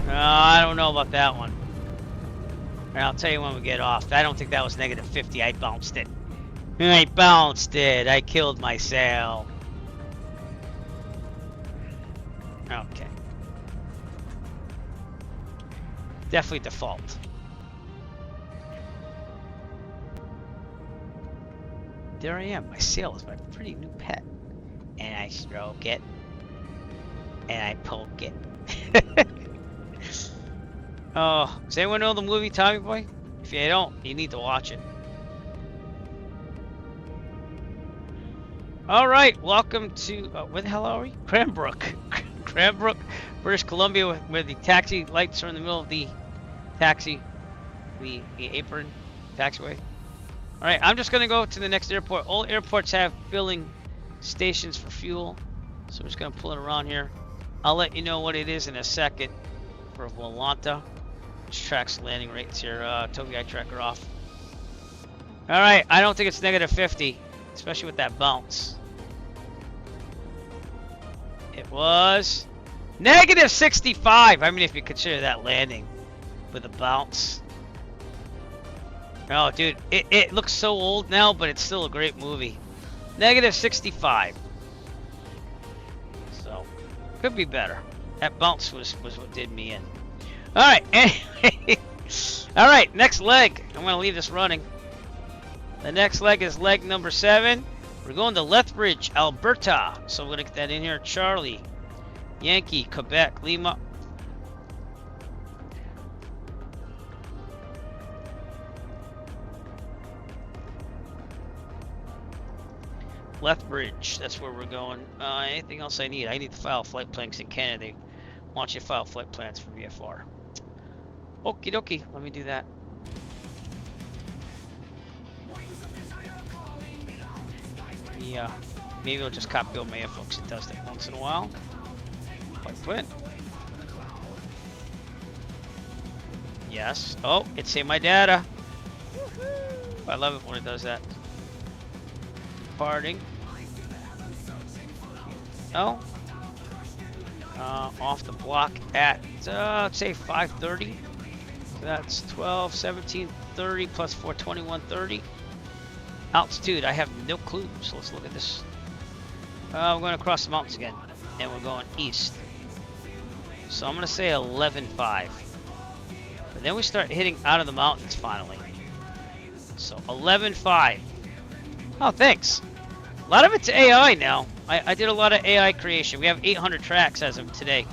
I don't know about that one. I'll tell you when we get off. I don't think that was negative 50. I bounced it. I bounced it. I killed my sail. Okay. Definitely default. There I am. My sail is my pretty new pet. And I stroke it. And I poke it. Oh, does anyone know the movie Tommy Boy? If you don't, you need to watch it. Alright, welcome to, where the hell are we? Cranbrook. Cranbrook, British Columbia, where the taxi lights are in the middle of the taxi, the apron taxiway. All right, I'm just gonna go to the next airport. All airports have filling stations for fuel, so we're just gonna pull it around here. I'll let you know what it is in a second for Volanta. Which tracks landing rates here. Toby, I tracker off. All right, I don't think it's negative 50, especially with that bounce. It was negative 65. I mean, if you consider that landing with a bounce. Oh, dude, it looks so old now, but it's still a great movie. Negative 65. So, could be better. That bounce was what did me in. All right, anyway. All right, next leg. I'm going to leave this running. The next leg is leg number 7. We're going to Lethbridge, Alberta. So we're going to get that in here. Charlie, Yankee, Quebec, Lima. Lethbridge, that's where we're going. Anything else I need? I need to file flight plans in Canada. They want you to file flight plans for VFR. Okie dokie, let me do that. Yeah, maybe I'll just copy all my info because it does that once in a while. Flight plan. Yes. Oh, it saved my data. I love it when it does that. Departing. Oh. Off the block at, let's say 5:30. So that's 12, 17, 30 plus 4, 21, 30. Altitude, I have no clue. So let's look at this. We're going across the mountains again. And we're going east. So I'm going to say 11.5. But then we start hitting out of the mountains finally. So 11.5. Oh, thanks. A lot of it's AI now. I did a lot of AI creation. We have 800 tracks as of today.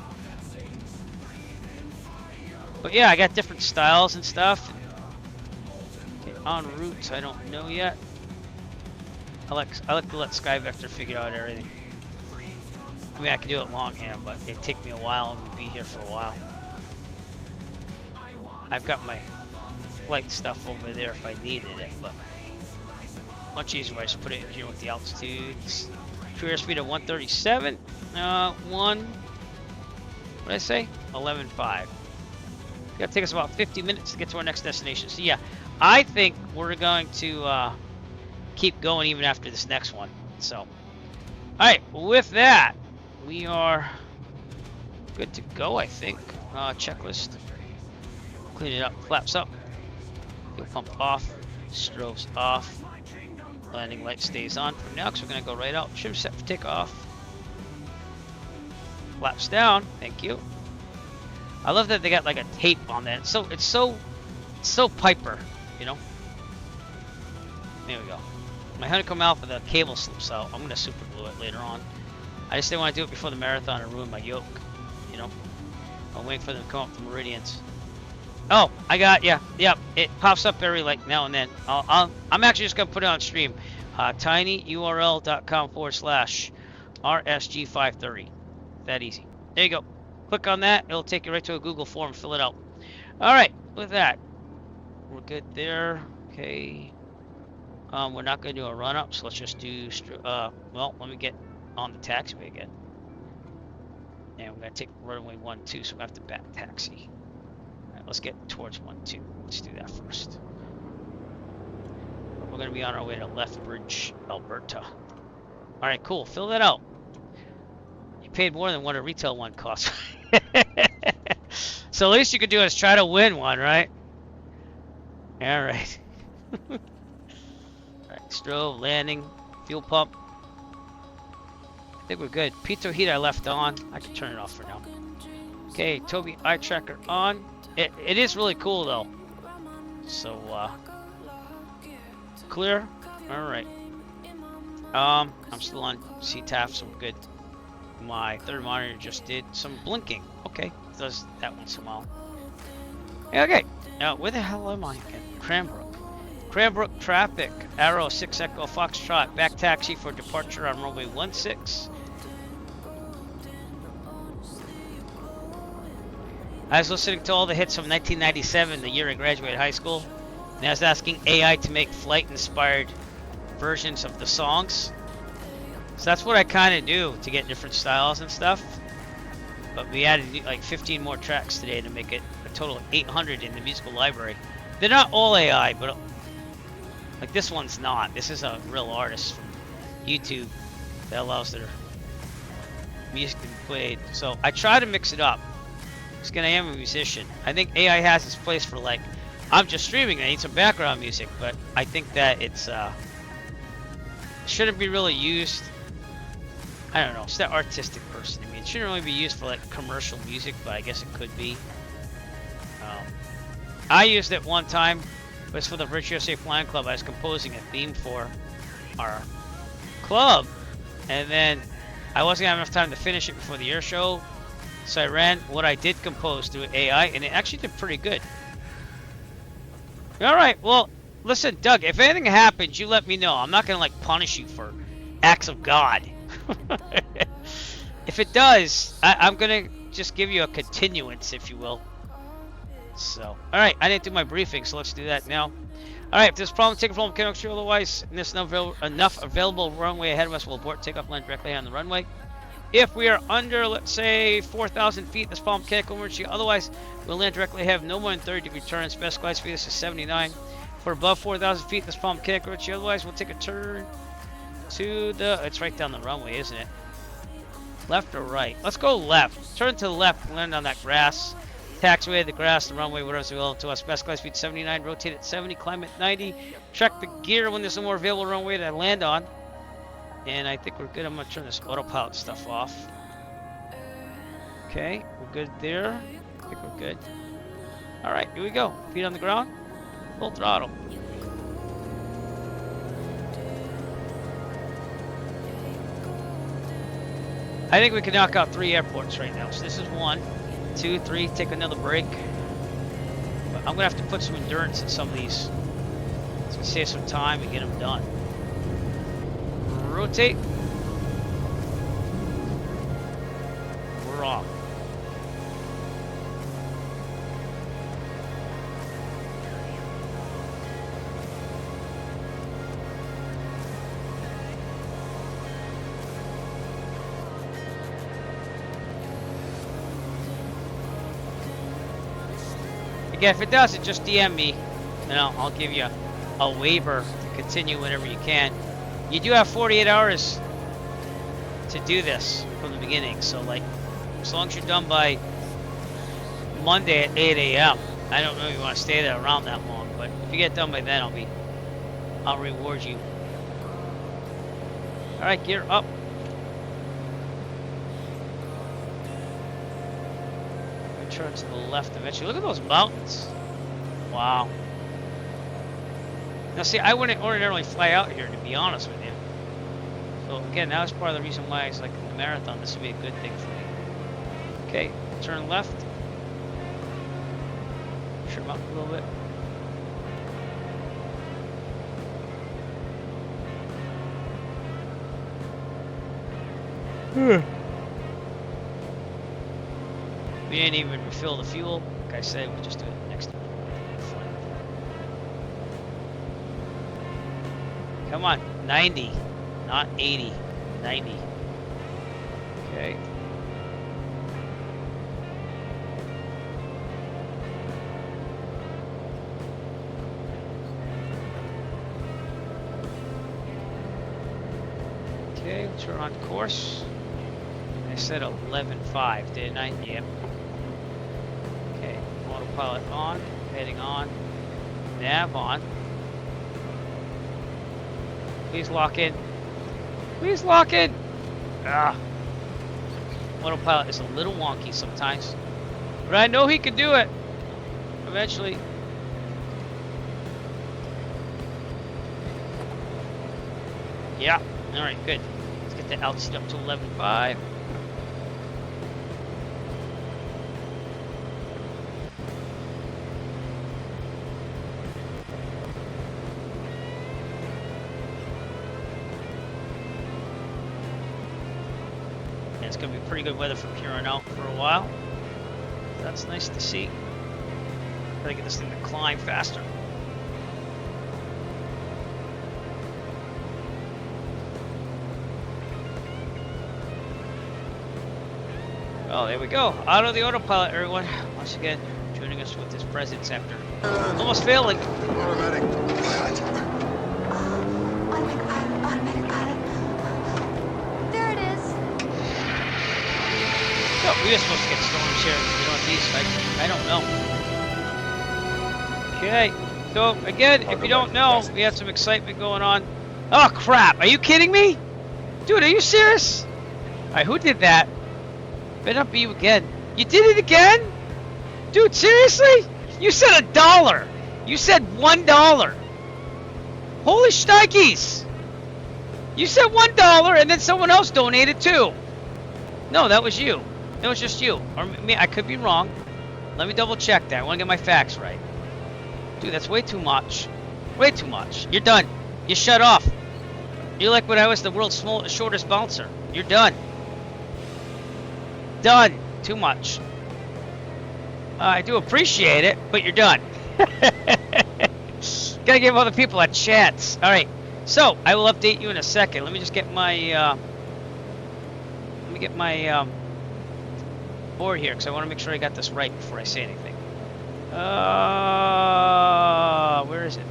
But yeah, I got different styles and stuff. Okay, en route, I don't know yet. I like to let SkyVector figure out everything. I mean, I can do it longhand, but it'd take me a while and be here for a while. I've got my flight stuff over there if I needed it, but much easier if I just put it in here with the altitudes. True airspeed of 137. What did I say? 11.5. Gotta take us about 50 minutes to get to our next destination. So yeah, I think we're going to keep going even after this next one. So, all right, with that, we are good to go, I think. Checklist. Clean it up. Flaps up. Fuel pump off. Strobes off. Landing light stays on for now because we're going to go right out. Trim set for takeoff. Flaps down. Thank you. I love that they got like a tape on that. It's so Piper, you know. There we go. My honeycomb alpha, the cable slips out. I'm going to super glue it later on. I just didn't want to do it before the marathon and ruin my yoke, you know. I'm waiting for them to come up the meridians. Oh, I got, yeah, it pops up every like now and then. I'm actually just gonna put it on stream. tinyurl.com/RSG530. That easy. There you go. Click on that. It'll take you right to a Google form. Fill it out. All right. With that, we're good there. Okay. We're not gonna do a run up, so let's just do. Well, let me get on the taxiway again. And we're gonna take runway 12, so we have to back taxi. Let's get towards 12. Let's do that first. We're going to be on our way to Lethbridge, Alberta. All right, cool. Fill that out. You paid more than what a retail one costs. So at least you could do is try to win one, right? All right. All right, strobe, landing, fuel pump. I think we're good. pitot heat I left on. I can turn it off for now. Okay, Toby eye tracker on. It is really cool though. So clear. All right. I'm still on CTAF, so we're good. My third monitor just did some blinking. Okay, does that once in a while. Okay. Now where the hell am I again? Cranbrook. Cranbrook traffic. Arrow 6 Echo Foxtrot. Back taxi for departure on runway 16. I was listening to all the hits from 1997, the year I graduated high school. And I was asking AI to make flight-inspired versions of the songs. So that's what I kind of do to get different styles and stuff. But we added like 15 more tracks today to make it a total of 800 in the musical library. They're not all AI, but like this one's not. This is a real artist from YouTube that allows their music to be played. So I try to mix it up. Because I am a musician. I think AI has its place for like, I'm just streaming, I need some background music, but I think that it's shouldn't be really used. I don't know, it's that artistic person. I mean, it shouldn't really be used for like commercial music, but I guess it could be. I used it one time, but it's for the Virtuoso Flying Club. I was composing a theme for our club, and then I wasn't gonna have enough time to finish it before the air show, so I ran what I did compose through AI, and it actually did pretty good. All right, well, listen, Doug, if anything happens, you let me know. I'm not gonna like punish you for acts of God. If it does, I'm gonna just give you a continuance, if you will. So, all right, I didn't do my briefing, so let's do that now. All right, if there's a problem, take a from mechanical tree. Otherwise, and there's enough available runway ahead of us, we'll abort takeoff, land directly on the runway. If we are under, let's say, 4,000 feet, this problem mechanical emergency. Otherwise, we'll land directly have no more than 30-degree turn. Best glide speed is 79. For above 4,000 feet, this problem mechanical emergency. Otherwise, we'll take a turn to the. It's right down the runway, isn't it? Left or right? Let's go left. Turn to the left. Land on that grass. Taxiway, the grass, the runway, whatever's available to us. Best glide speed 79. Rotate at 70. Climb at 90. Check the gear when there's no more available runway to land on. And I think we're good. I'm going to turn this autopilot stuff off. Okay, we're good there. I think we're good. All right, here we go. Feet on the ground. Full throttle. I think we can knock out 3 airports right now. So this is 1, 2, 3. Take another break. But I'm going to have to put some endurance in some of these. It's going to save some time and get them done. Rotate. We're off. Again, if it doesn't, just DM me, and I'll give you a waiver to continue whenever you can. You do have 48 hours to do this from the beginning, so like, as long as you're done by Monday at 8 a.m. I don't know if you want to stay there around that long, but if you get done by then, I'll reward you. All right, gear up. Turn to the left eventually. Look at those mountains. Wow. Now see, I wouldn't ordinarily fly out here, to be honest with you. So again, that was part of the reason why I was like, in the marathon, this would be a good thing for me. Okay, turn left. Trim up a little bit. We didn't even refill the fuel. Like I said, we'll just do it next time. Come on, 90, not 80, 90. Okay. Okay, we're on course. I said 11.5, didn't I? Yep. Okay, autopilot on, heading on, nav on. Please lock in. Please lock in! Ah. Autopilot is a little wonky sometimes, but I know he can do it eventually. Yeah, alright, good. Let's get the altitude up to 11.5. It's going to be pretty good weather from here on out for a while. That's nice to see. Gotta get this thing to climb faster. Oh, there we go. Auto the autopilot, everyone. Once again, joining us with his presence after almost failing. Automatic pilot. There it is. Oh, we are supposed to get storms here in the Northeast. I don't know. Okay. So, again, if you don't know, we had some excitement going on. Oh, crap. Are you kidding me? Dude, are you serious? Alright, who did that? Better not be you again. You did it again? Dude, seriously? You said $1. You said $1. Holy shnikes. You said $1 and then someone else donated too. No, that was you. That was just you. Or me, I could be wrong. Let me double check that. I want to get my facts right. Dude, that's way too much. Way too much. You're done. You shut off. You're like when I was the world's shortest bouncer. You're done. Done. Too much. I do appreciate it, but you're done. Gotta give other people a chance. Alright. So, I will update you in a second. Let me just get my, board here, because I want to make sure I got this right before I say anything. Where is it?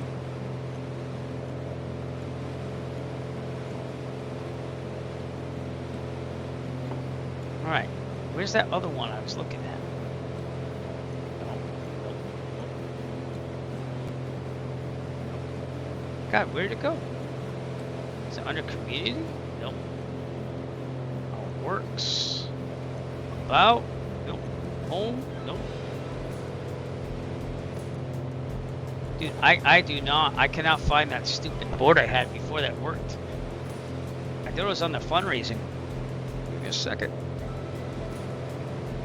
Alright. Where's that other one I was looking at? God, where'd it go? Is it under community? Nope. Oh, works. About? Nope. Home? Nope. Dude, I do not. I cannot find that stupid board I had before that worked. I thought it was on the fundraising. Give me a second.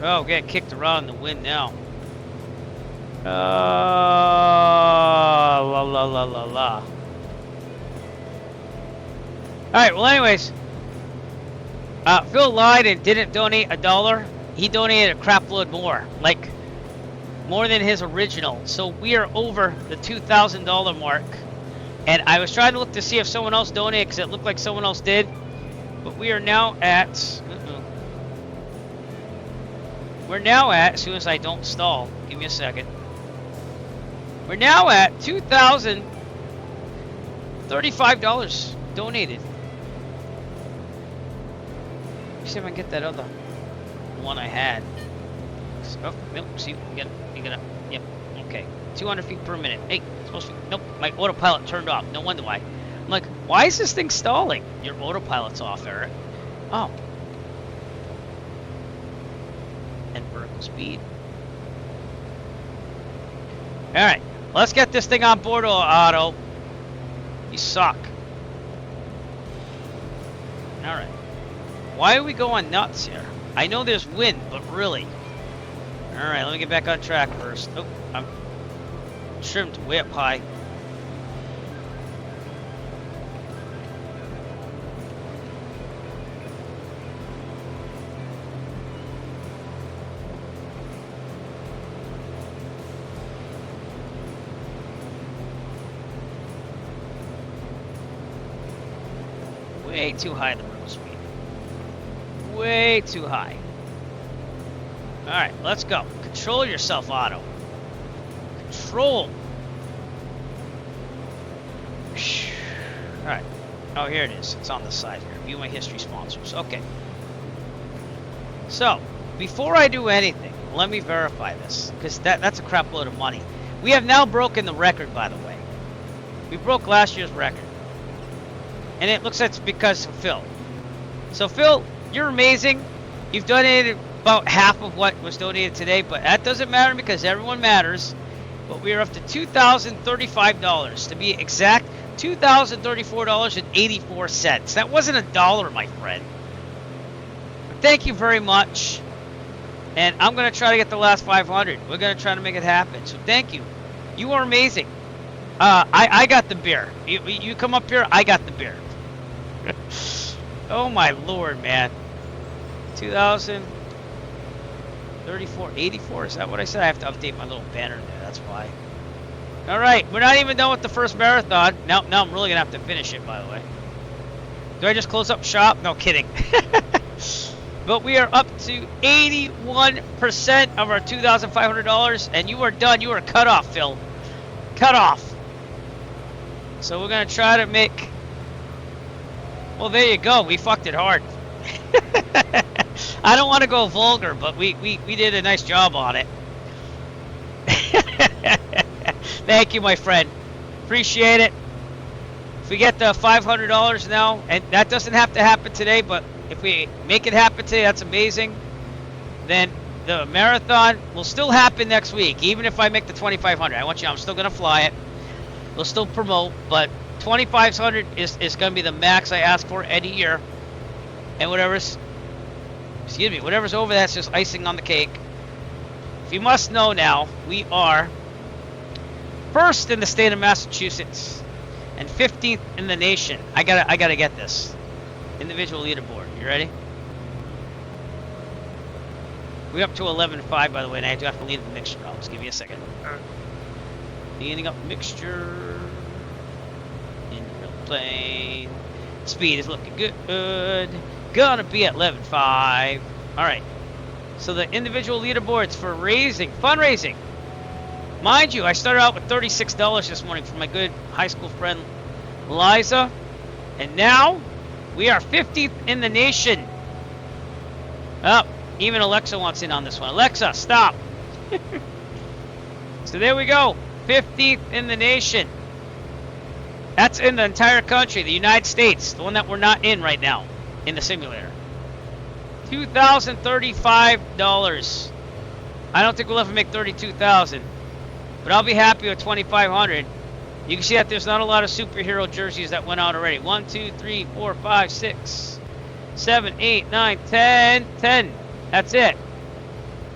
Oh, getting kicked around in the wind now. La la la la la. Alright, well anyways. Phil lied and didn't donate $1. He donated a crap load more. Like, more than his original. So we are over the $2,000 mark. And I was trying to look to see if someone else donated because it looked like someone else did. But we are now at... We're now at, as soon as I don't stall, give me a second. We're now at $2,035 donated. Let's see if I can get that other one I had. Oh, nope, see, you gotta, yep, okay. 200 feet per minute. Hey, it's supposed to be, nope, my autopilot turned off. No wonder why. I'm like, why is this thing stalling? Your autopilot's off, Eric. Oh. And vertical speed. Alright, let's get this thing on board, Otto. You suck. Alright. Why are we going nuts here? I know there's wind, but really. Alright, let me get back on track first. Oh, I'm trimmed way up high. Way too high the road speed. Way too high. Alright, let's go. Control yourself, Otto. Control. Alright. Oh, here it is. It's on the side here. View my history sponsors. Okay. So, before I do anything, let me verify this. Because that's a crap load of money. We have now broken the record, by the way. We broke last year's record. And it looks like it's because of Phil. So Phil, you're amazing. You've donated about half of what was donated today, but that doesn't matter because everyone matters. But we are up to $2,035. To be exact, $2,034.84. That wasn't $1, my friend. But thank you very much. And I'm going to try to get the last 500. We're going to try to make it happen. So thank you. You are amazing. I got the beer. You come up here, I got the beer. Oh my lord, man. 2,034.84. Is that what I said? I have to update my little banner there. That's why. All right, we're not even done with the first marathon. Now I'm really gonna have to finish it. By the way, do I just close up shop? No kidding. But we are up to 81% of our $2,500, and you are done. You are cut off, Phil. Cut off. So we're going to try to make... Well, there you go. We fucked it hard. I don't want to go vulgar, but we did a nice job on it. Thank you, my friend. Appreciate it. If we get the $500 now, and that doesn't have to happen today, but if we make it happen today, that's amazing. Then the marathon will still happen next week, even if I make the 2,500. I want you. I'm still gonna fly it. We'll still promote, but 2,500 is gonna be the max I ask for any year. And whatever's over, that's just icing on the cake. If you must know now, we are first in the state of Massachusetts and 15th in the nation. I gotta get this. Individual leaderboard. You ready? We're up to 11.5, by the way, and I do have to lead the mixture. I'll just give you a second. Leading up mixture. In real plane. Speed is looking good. Gonna be at 11.5. Alright. So the individual leaderboards for fundraising. Mind you, I started out with $36 this morning from my good high school friend Liza. And now we are 50th in the nation. Oh, even Alexa wants in on this one. Alexa, stop. So there we go. 50th in the nation. That's in the entire country, the United States, the one that we're not in right now in the simulator. $2,035. I don't think we'll ever make $32,000, but I'll be happy with $2,500. You can see that there's not a lot of superhero jerseys that went out already. 1, 2, 3, 4, 5, 6, 7, 8, 9, 10. That's it.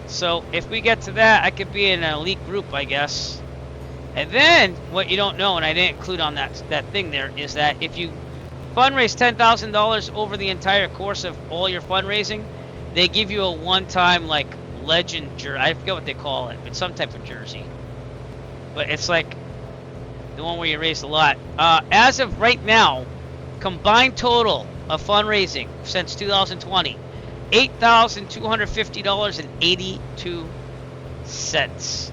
So if we get to that, I could be in an elite group, I guess. And then what you don't know, and I didn't include on that thing there, is that if you fundraise $10,000 over the entire course of all your fundraising, they give you a one-time like legend jersey. I forget what they call it. It's some type of jersey, but it's like the one where you raised a lot. As of right now, combined total of fundraising since 2020, $8,250.82.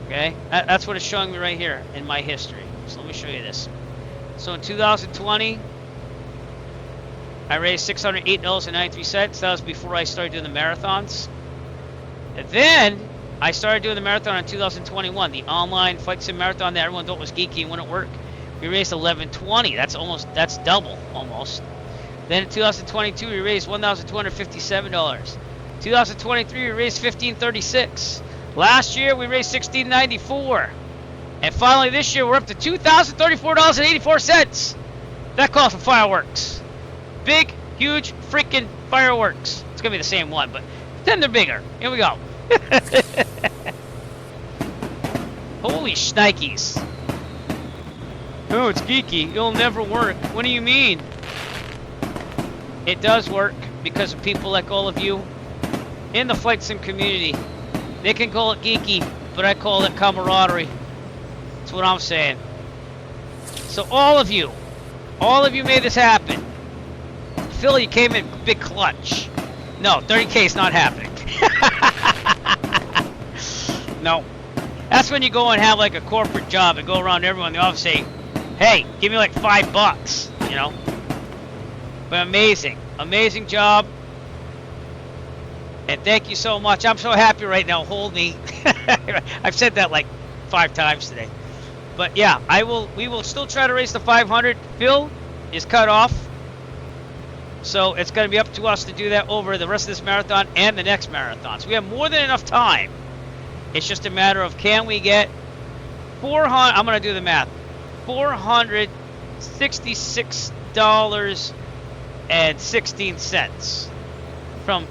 Okay, that's what it's showing me right here in my history. So let me show you this. So in 2020, I raised $608.93. That was before I started doing the marathons. And then I started doing the marathon in 2021, the online flight sim marathon that everyone thought was geeky and wouldn't work. We raised $1120. That's double almost. Then in 2022, we raised $1,257. 2023, we raised $1,536. Last year, we raised $1,694. And finally, this year, we're up to $2,034.84. That calls for fireworks. Big, huge, freaking fireworks. It's going to be the same one, but then they're bigger. Here we go. Holy shnikes. Oh, it's geeky. It'll never work. What do you mean? It does work because of people like all of you in the flight sim community. They can call it geeky, but I call it camaraderie. That's what I'm saying. So all of you made this happen. Phil, you came in big clutch. No, 30K is not happening. No. That's when you go and have like a corporate job and go around to everyone in the office saying, hey, give me like $5, you know? But amazing job. And thank you so much. I'm so happy right now. Hold me. I've said that like 5 times today. But yeah, we will still try to raise the 500. Phil is cut off. So it's going to be up to us to do that over the rest of this marathon and the next marathon. So we have more than enough time. It's just a matter of, can we get 400, I'm going to do the math, $466.16 from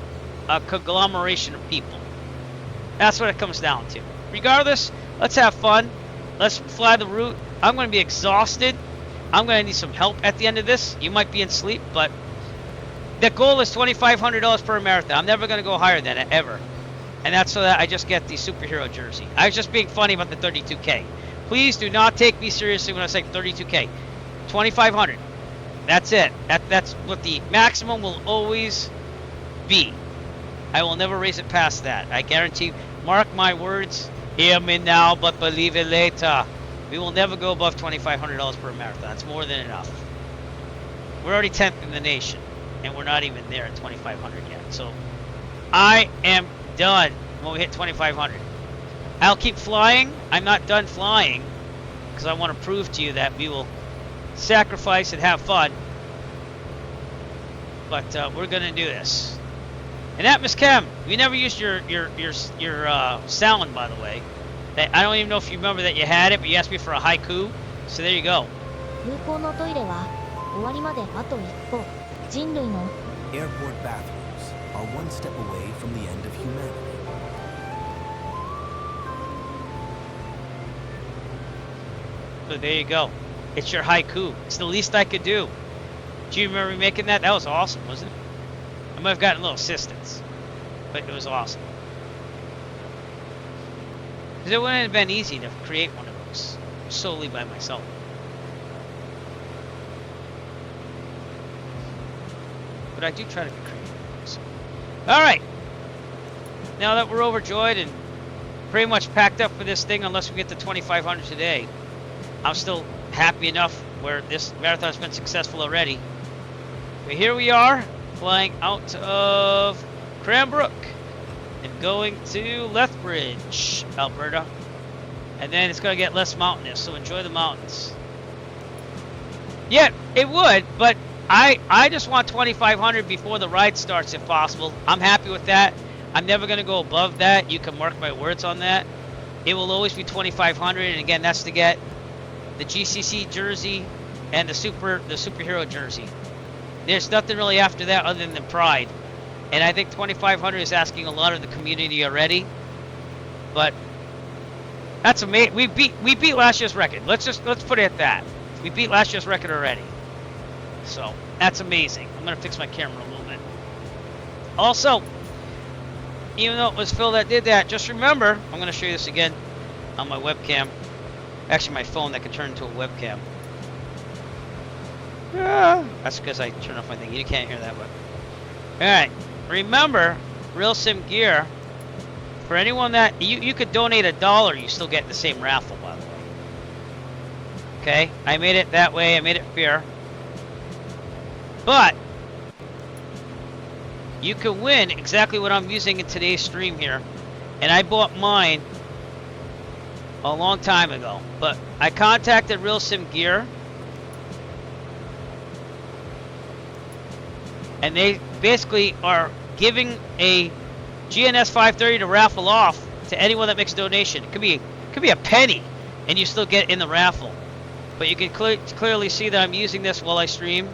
a conglomeration of people. That's what it comes down to. Regardless, let's have fun. Let's fly the route. I'm going to be exhausted. I'm going to need some help at the end of this. You might be in sleep, but the goal is $2,500 per marathon. I'm never going to go higher than it, ever. And that's so that I just get the superhero jersey. I was just being funny about the 32K. Please do not take me seriously when I say 32K. 2,500. That's it. That's what the maximum will always B. I will never raise it past that. I guarantee. Mark my words. Hear me now, but believe it later. We will never go above $2,500 per marathon. It's more than enough. We're already 10th in the nation, and we're not even there at 2,500 yet. So I am done when we hit 2,500. I'll keep flying. I'm not done flying because I want to prove to you that we will sacrifice and have fun. But we're gonna do this. And that, Miss Kim, you never used your sound, by the way. I don't even know if you remember that you had it, but you asked me for a haiku. So there you go. Airport bathrooms are one step away from the end of humanity. So there you go. It's your haiku. It's the least I could do. Do you remember making that? That was awesome, wasn't it? I might have gotten a little assistance, but it was awesome. Because it wouldn't have been easy to create one of those solely by myself. But I do try to be creative. All right. Now that we're overjoyed and pretty much packed up for this thing, unless we get to 2,500 today, I'm still happy enough where this marathon's been successful already. But here we are, flying out of Cranbrook and going to Lethbridge, Alberta. And then it's going to get less mountainous, so enjoy the mountains. Yeah, it would, but I just want 2,500 before the ride starts if possible. I'm happy with that. I'm never going to go above that. You can mark my words on that. It will always be 2,500, and again, that's to get the GCC jersey and the superhero jersey. There's nothing really after that other than the pride. And I think 2,500 is asking a lot of the community already. But that's amazing. We beat last year's record. Let's put it at that. We beat last year's record already. So that's amazing. I'm gonna fix my camera a little bit. Also, even though it was Phil that did that, just remember, I'm gonna show you this again on my webcam. Actually, my phone that can turn into a webcam. That's because I turned off my thing. You can't hear that, but alright. Remember, Real Sim Gear, for anyone that you could donate $1, you still get the same raffle, by the way. Okay? I made it that way, I made it fair. But you can win exactly what I'm using in today's stream here. And I bought mine a long time ago. But I contacted Real Sim Gear, and they basically are giving a GNS 530 to raffle off to anyone that makes a donation. It could be a penny, and you still get in the raffle. But you can clearly see that I'm using this while I stream.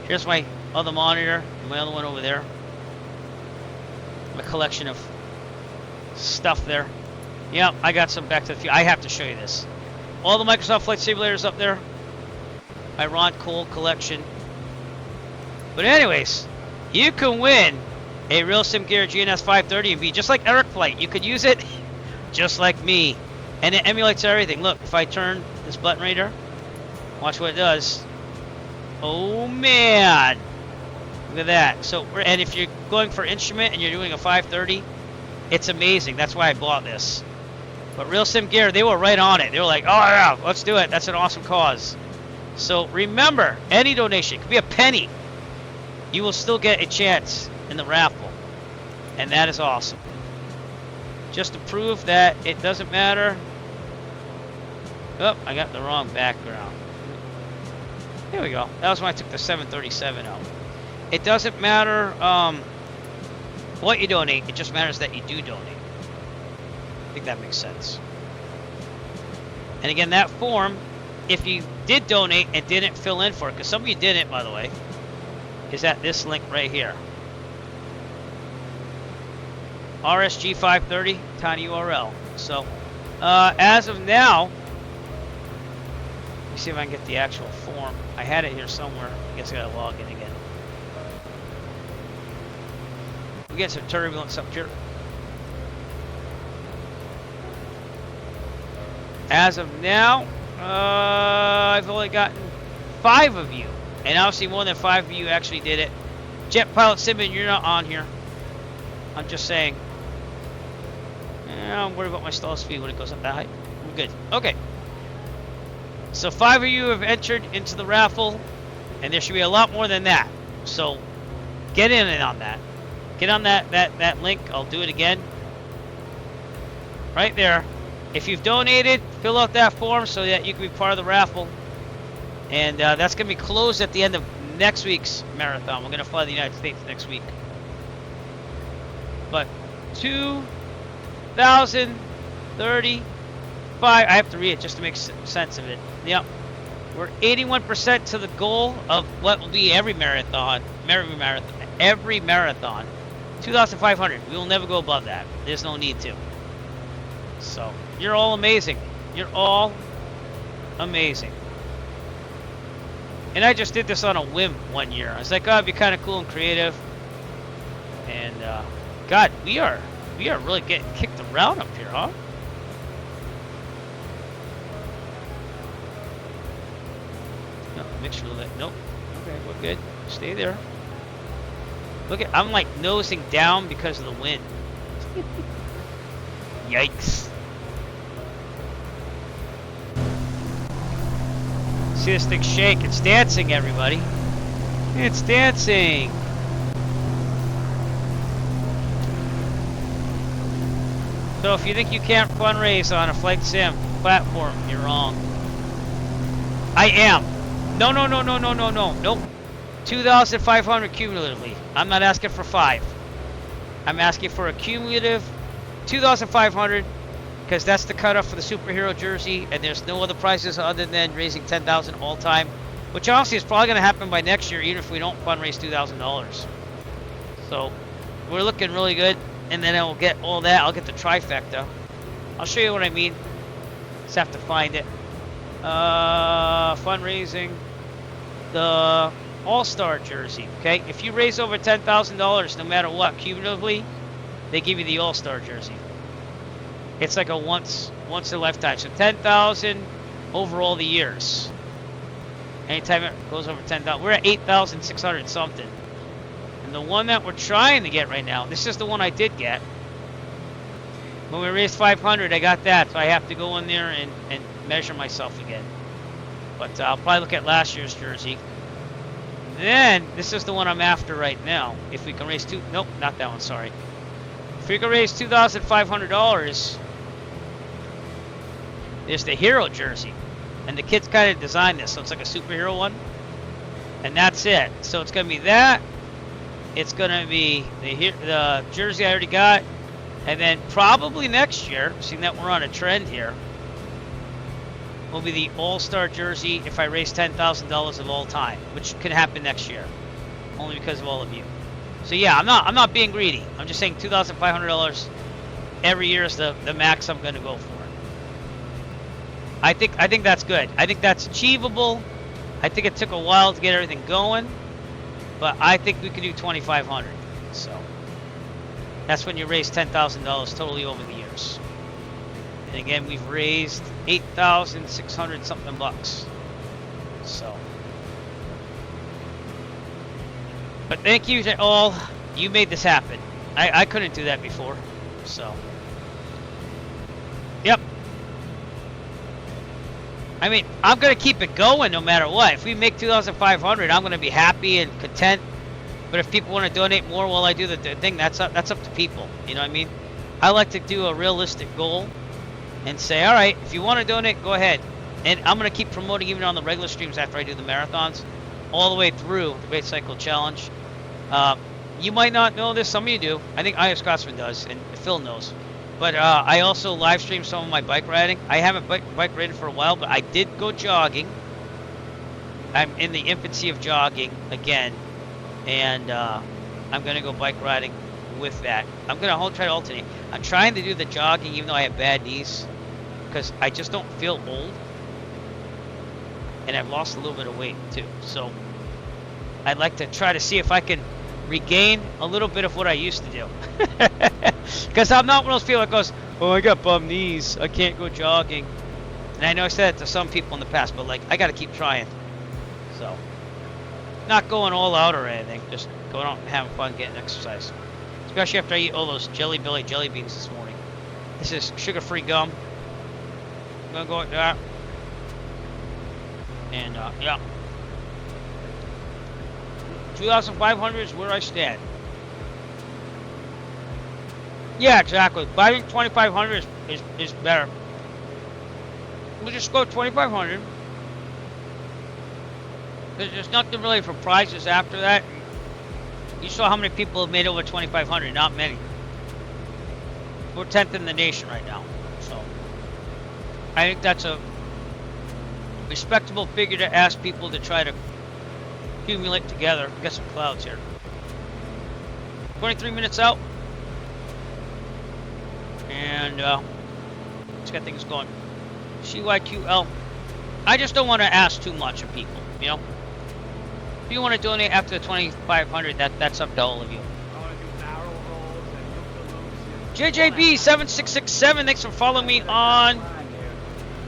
Here's my other monitor, and my other one over there. My collection of stuff there. Yep, I got some Back to the Future. I have to show you this. All the Microsoft Flight Simulators up there. My Ron Cole collection. But anyways, you can win a Real Sim Gear GNS 530 and be just like Eric Flight. You could use it just like me. And it emulates everything. Look, if I turn this button right here, watch what it does. Oh man! Look at that. So, and if you're going for instrument and you're doing a 530, it's amazing. That's why I bought this. But Real Sim Gear, they were right on it. They were like, oh yeah, let's do it. That's an awesome cause. So remember, any donation, it could be a penny. You will still get a chance in the raffle. And that is awesome. Just to prove that it doesn't matter. Oh, I got the wrong background. Here we go. That was when I took the 737 out. It doesn't matter what you donate. It just matters that you do donate. I think that makes sense. And again, that form, if you did donate and didn't fill in for it, because some of you didn't, by the way, is at this link right here. RSG 530, tiny URL. So, as of now, let me see if I can get the actual form. I had it here somewhere. I guess I gotta log in again. We get some turbulence up here. As of now, I've only gotten 5 of you. And obviously more than 5 of you actually did it Jet Pilot Simon, you're not on here. I'm just saying. I'm worried about my stall speed when it goes up that high. We're good. Okay. So 5 of you have entered into the raffle, and there should be a lot more than that. So get in on that. Get on that link. I'll do it again. Right there. If you've donated, fill out that form so that you can be part of the raffle. And that's going to be closed at the end of next week's marathon. We're going to fly to the United States next week. But 2035, I have to read it just to make sense of it. Yep. We're 81% to the goal of what will be every marathon. 2,500. We will never go above that. There's no need to. So, you're all amazing. You're all amazing. And I just did this on a whim one year. I was like, oh, it'd be kind of cool and creative. And, God, we are really getting kicked around up here, huh? No, mixture a little bit. Nope. Okay, we're good. Stay there. Look at, I'm like nosing down because of the wind. Yikes. See this thing shake. It's dancing, everybody. It's dancing. So if you think you can't fundraise on a flight sim platform, you're wrong. I am. No. Nope. 2,500 cumulatively. I'm not asking for 5. I'm asking for a cumulative 2,500 because that's the cutoff for the superhero jersey, and there's no other prizes other than raising 10,000 all time, which honestly is probably going to happen by next year, even if we don't fundraise $2,000. So we're looking really good, and then I'll get all that. I'll get the trifecta. I'll show you what I mean. Just have to find it. Fundraising. The All-Star jersey, okay? If you raise over $10,000, no matter what, cumulatively, they give you the All-Star jersey. It's like a once in a lifetime. So 10,000 over all the years. Anytime it goes over 10,000, we're at 8,600 something. And the one that we're trying to get right now, this is the one I did get. When we raised 500, I got that, so I have to go in there and measure myself again. But I'll probably look at last year's jersey. Then, this is the one I'm after right now. If we can raise nope, not that one, sorry. If we can raise $2,500, there's the hero jersey. And the kids kind of designed this, so it's like a superhero one. And that's it. So it's going to be that. It's going to be the jersey I already got. And then probably next year, seeing that we're on a trend here, will be the All-Star jersey if I raise $10,000 of all time, which could happen next year, only because of all of you. So yeah, I'm not being greedy. I'm just saying $2,500 every year is the max I'm going to go for. I think that's good. I think that's achievable. I think it took a while to get everything going, but I think we could do $2,500. So that's when you raise $10,000 totally over the years. And again, we've raised 8,600 something bucks. So, but thank you to all. You made this happen. I couldn't do that before. So, yep. I mean, I'm gonna keep it going no matter what. If we make 2,500, I'm gonna be happy and content. But if people want to donate more while I do the thing, that's up to people. You know what I mean? I like to do a realistic goal and say, all right, if you want to donate, go ahead. And I'm going to keep promoting even on the regular streams after I do the marathons, all the way through the Great Cycle Challenge. You might not know this, some of you do. I think I.S. Scotsman does, and Phil knows. But I also live stream some of my bike riding. I haven't bike ridden for a while, but I did go jogging. I'm in the infancy of jogging again. And I'm going to go bike riding with that. I'm going to try to alternate. I'm trying to do the jogging even though I have bad knees, because I just don't feel old. And I've lost a little bit of weight too. So I'd like to try to see if I can regain a little bit of what I used to do. Because I'm not one of those people that goes, oh, I got bum knees, I can't go jogging. And I know I said it to some people in the past, but like, I got to keep trying. So not going all out or anything. Just going out and having fun, getting exercise. Especially after I eat all those Jelly Belly jelly beans this morning. This is sugar-free gum. I'm gonna go with that. And yeah. 2,500 is where I stand. Yeah, exactly. But I think 2,500 is better. We'll just go 2,500. There's nothing really for prizes after that. You saw how many people have made over 2,500. Not many. We're 10th in the nation right now. So I think that's a respectable figure to ask people to try to accumulate together. Get some clouds here. 23 minutes out. And let's get things going. CYQL. I just don't want to ask too much of people, you know? If you want to donate after the 2,500, that's up to all of you. JJB7667, thanks for following me on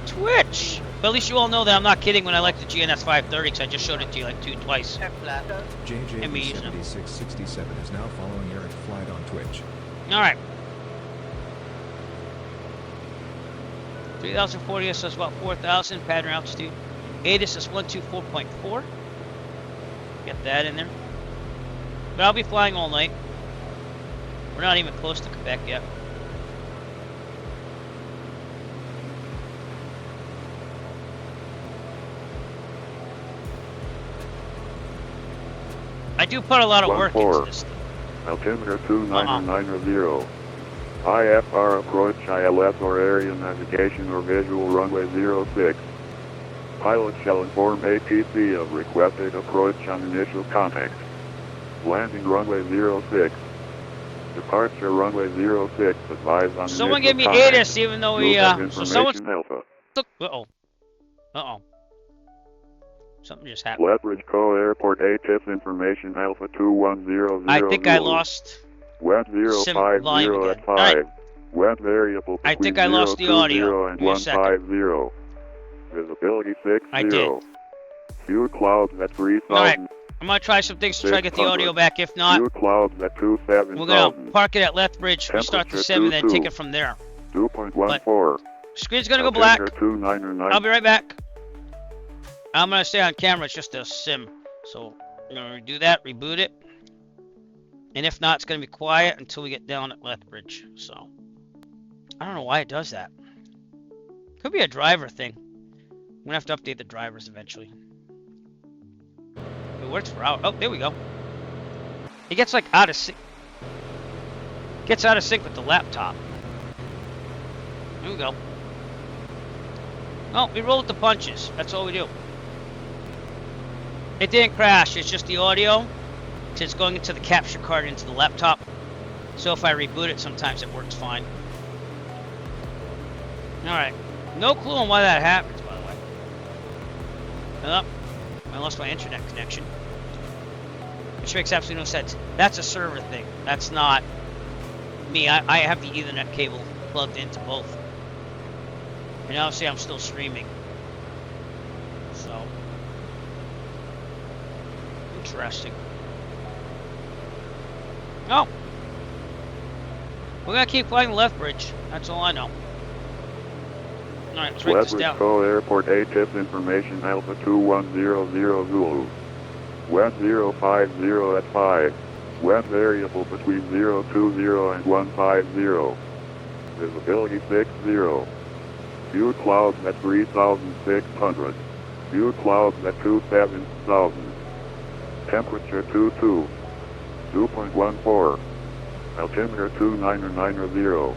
Twitch. But at least you all know that I'm not kidding when I like the GNS 530, because I just showed it to you like twice. JJB7667 is now following Eric Flight on Twitch. Alright. 3,040 is about 4,000. Pattern altitude. ATIS is 124.4. Get that in there. But I'll be flying all night. We're not even close to Quebec yet. I do put a lot of work into this thing. Altimeter 2990. IFR approach, ILS or area navigation or visual runway 06. Pilot shall inform ATC of requested approach on initial contact. Landing runway 06. Departure runway 06. Advise on someone initial gave me contact. ATIS even though we so someone Alpha. Uh-oh. Something just happened. Lethbridge Co. Airport ATIS information Alpha 2100. I think I lost Web sim 050 volume at again. 5. Right. Web variable I between think I lost the audio. and Give me a second. 150. Visibility 60. I did. Few clouds at 3,000. Alright. I'm gonna try some things to try to get the audio back. If not, Few clouds at 27,000. we're gonna park it at Lethbridge, restart the sim, and then take it from there. 2.14. Screen's gonna go black. 299. I'll be right back. I'm gonna stay on camera, it's just a sim. So we're gonna do that, reboot it. And if not, it's gonna be quiet until we get down at Lethbridge. So I don't know why it does that. Could be a driver thing. I'm gonna have to update the drivers eventually. It works for hours. Oh, there we go. It gets like out of sync. Gets out of sync with the laptop. There we go. Oh, we roll with the punches. That's all we do. It didn't crash. It's just the audio. It's going into the capture card into the laptop. So if I reboot it, sometimes it works fine. Alright. No clue on why that happens, by the way. Oh, I lost my internet connection. Which makes absolutely no sense. That's a server thing. That's not me. I have the Ethernet cable plugged into both. And obviously I'm still streaming. So. Interesting. Oh. We're gonna keep flying Lethbridge. That's all I know. Alright, let's write this down. Lethbridge Co. Airport ATIS information Alpha 2100 Zulu. Web 050 at 5. Web variable between 020 and 150. Visibility 60. Few clouds at 3,600. Few clouds at 27,000. Temperature 22. 2.14. Altimeter 2990.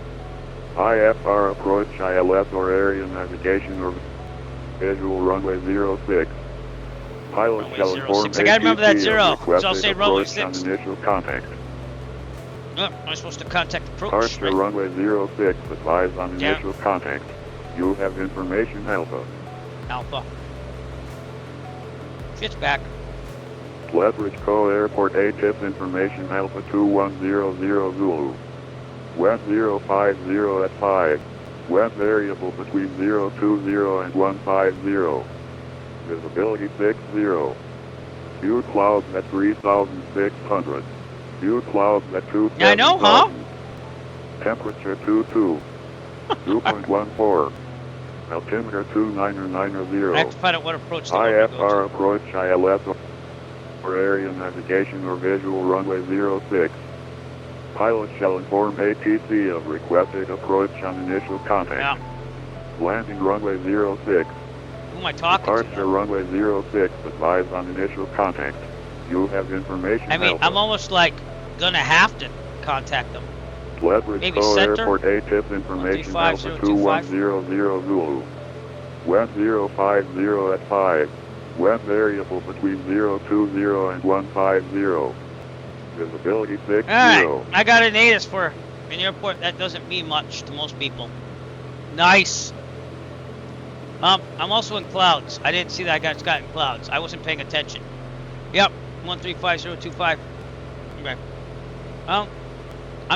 IFR approach ILS or area navigation or visual runway 06. Pilot shall inform I gotta remember that ATC zero, of so I'll requested say runway approach on 6. initial contact. Oh, am I supposed to contact approach? Departure Right? runway 06. Advise on Yeah. initial contact. You have information Alpha. Alpha. Shit's back. Lethbridge Co. Airport ATIS information Alpha 2100 Zulu. Web 050 at 5. Web variable between 020 and 150. Visibility 60. Few clouds at 3,600. Few clouds at 2,000. Yeah, I know, huh? Temperature 22. 2.14. Altimeter 2990. I have to find out what approach to go to. IFR approach ILS or area navigation or visual runway 06. Pilot shall inform ATC of requested approach on initial contact. Yeah. Landing runway 06. Who am I talking Departure to? runway 06, advise on initial contact. You have information. I mean, Alpha. I'm almost like gonna have to contact them. Leverage Maybe Co center? Airport ATIP information Alpha 135, 2100 Zulu. Wind 050 at 5. Wind variable between 020 and 150. Visibility 60. Alright, I got an ATIS for an airport. That doesn't mean much to most people. Nice. I'm also in clouds. I didn't see that I got in clouds. I wasn't paying attention. Yep, 135025. Okay. I'm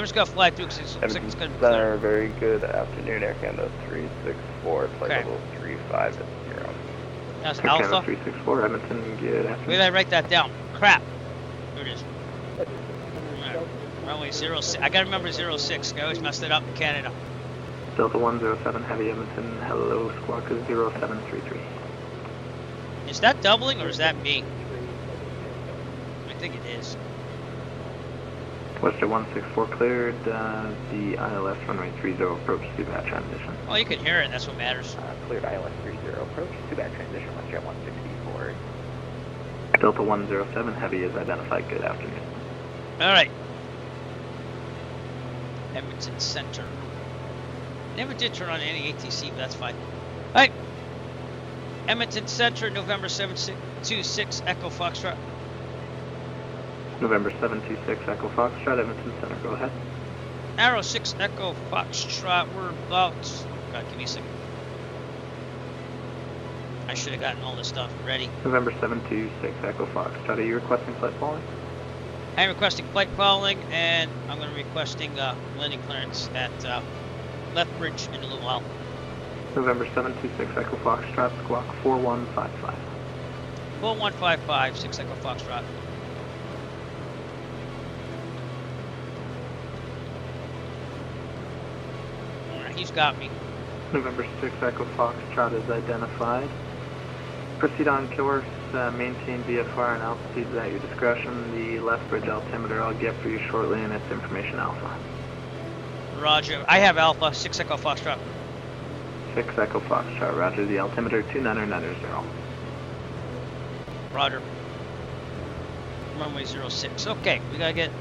just gonna fly through because it looks like it's gonna be clear. Very good afternoon, Air Canada 364, flight Okay. level 350. That's Air Canada Alpha. 364, Edmonton, good afternoon. Where did I write that down? Crap. There it is. Alright. Runway 06. I gotta remember 06. I always messed it up in Canada. Delta 107 Heavy Edmonton, hello, squawk 0733. Is that doubling or is that me? I think it is. Western 164 cleared, the ILS runway 30 approach to bat transition. Oh, you can hear it. That's what matters. Cleared ILS 30 approach to bat transition, Western 164. Delta 107 Heavy is identified, good afternoon. Alright. Edmonton Center. Never did turn on any ATC, but that's fine. Alright. Edmonton Center, November 726 Echo Foxtrot. November 726 Echo Foxtrot, Edmonton Center, go ahead. Arrow 6 Echo Foxtrot, we're about... God, give me a second. I should have gotten all this stuff ready. November 726 Echo Foxtrot, are you requesting flight following? I'm requesting flight following, and I'm going to be requesting landing clearance at Lethbridge in a little while. November 726 Echo Foxtrot, squawk 4155. 4155, 6 Echo Foxtrot. Alright, he's got me. November 6 Echo Foxtrot is identified. Proceed on course, maintain VFR and altitudes at your discretion. The Lethbridge altimeter I'll get for you shortly, and it's information Alpha. Roger. I have Alpha, 6 Echo Foxtrot. 6 Echo Foxtrot, roger. The altimeter 2990. Roger. Runway 06. Okay, we gotta get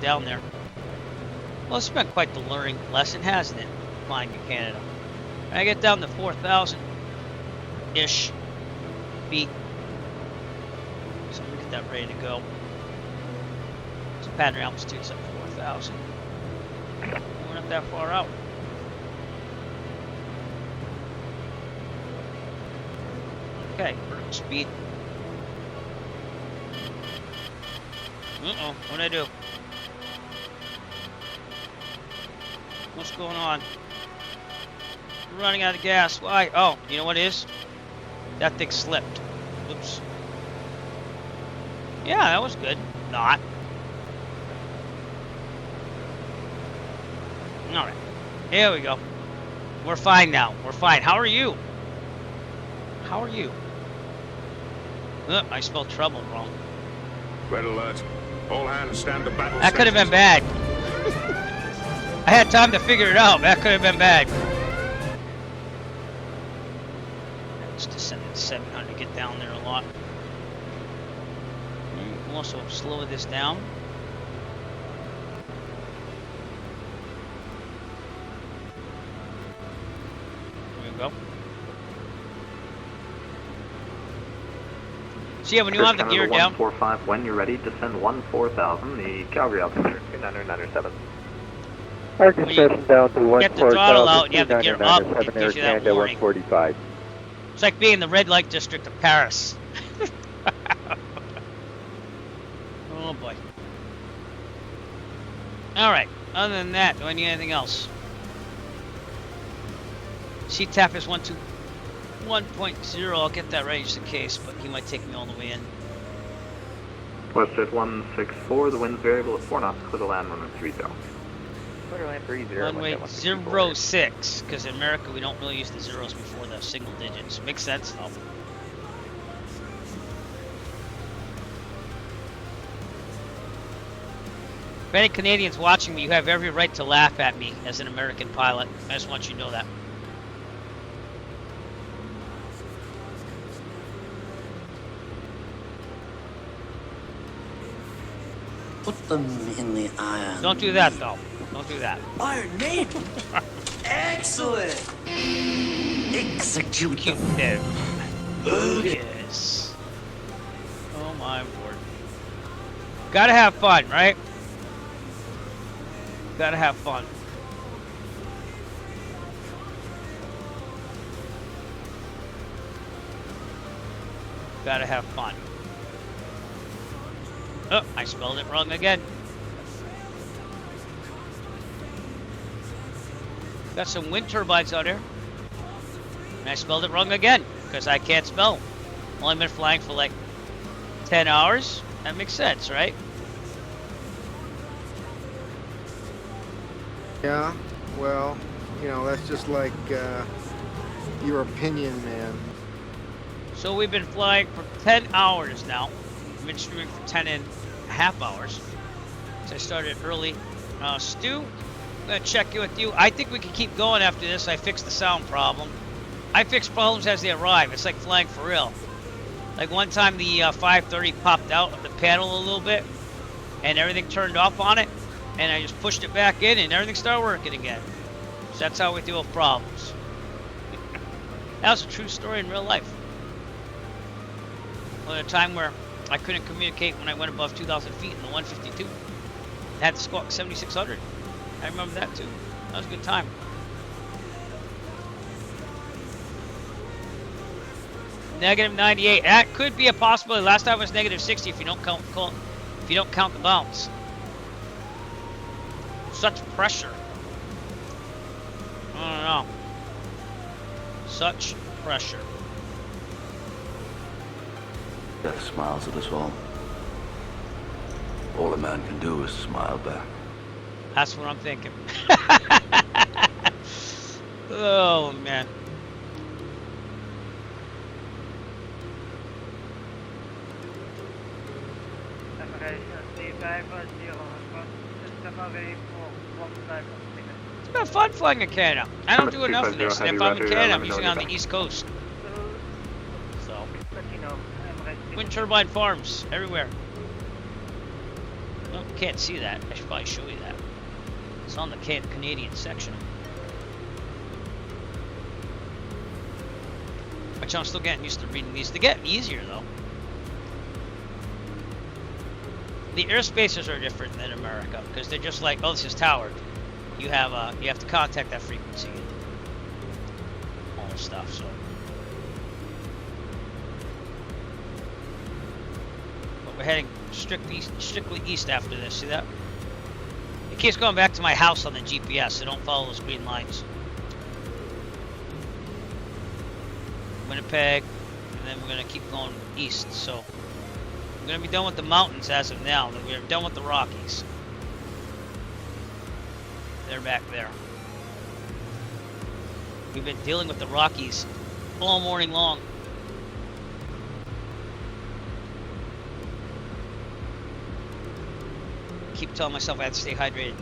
down there. Well, it's been quite the learning lesson, hasn't it? Flying in Canada. I get down to 4,000-ish feet. So we get that ready to go. So pattern altitude's at 4,000. We're not that far out. Okay, vertical speed. Uh-oh, what'd I do? What's going on? We're running out of gas. Why? Oh, you know what it is? That thing slipped. Oops. Yeah, that was good. Not. Alright. Here we go. We're fine now. We're fine. How are you? How are you? I spelled trouble wrong. Red alert. All hands stand to battle. That could have been bad. I had time to figure it out. That could have been bad. Let's descend at 700. Get down there a lot. We'll also slow this down. There we go. So yeah, when you have the gear down. 145, when you're ready, descend 14,000. The Calgary altimeter 2997. Discretion down to 140,000. Get the throttle out and you have the gear up. It gives you that warning. 145. It's like being in the red light district of Paris. Oh boy. Alright, other than that, do I need anything else? CTAP is 1.0, I'll get that right just in case, but he might take me all the way in. WestJet 164, the wind's variable at 4 knots, clear to land runway 30. Clear land 30. Runway 06, because in America we don't really use the zeros before the single digits. Makes sense though. If any Canadians watching me, you have every right to laugh at me as an American pilot. I just want you to know that. Put them in the iron. Don't do that though. Don't do that. Iron Maiden. Excellent. Execute them. Bogus. Oh my word. Gotta have fun, right? Gotta have fun. Gotta have fun. Oh, I spelled it wrong again. Got some wind turbines out here. And I spelled it wrong again, because I can't spell. Only been flying for like 10 hours. That makes sense, right? Yeah, well, you know, that's just like your opinion, man. So we've been flying for 10 hours now. We've been streaming for 10.5 hours. So I started early. Stu, I'm gonna check in with you. I think we can keep going after this. I fixed the sound problem. I fix problems as they arrive. It's like flying for real. Like one time the 530 popped out of the panel a little bit and everything turned off on it, and I just pushed it back in and everything started working again. So that's how we deal with problems. That was a true story in real life. Well, a time where I couldn't communicate when I went above 2,000 feet in the 152. I had to squawk 7,600. I remember that too. That was a good time. Negative 98. That could be a possibility. Last time it was negative 60 if you don't count the bounce. Such pressure. I don't know. Such pressure. Death smiles at us all. All a man can do is smile back. That's what I'm thinking. Oh, man. It's been fun flying in Canada. I don't do enough of this, and if I'm in Canada, I'm usually on the East Coast. So, wind turbine farms everywhere. No, can't see that. I should probably show you that. It's on the Canadian section. Which I'm still getting used to reading these. They're getting easier though. The airspaces are different than America because they're just like, oh, this is towered. You have to contact that frequency and all this stuff. So, but we're heading strictly east after this. See that? It keeps going back to my house on the GPS, so don't follow those green lines. Winnipeg, and then we're gonna keep going east. So we're gonna be done with the mountains as of now. We're done with the Rockies. They're back there. We've been dealing with the Rockies all morning long. Keep telling myself I have to stay hydrated.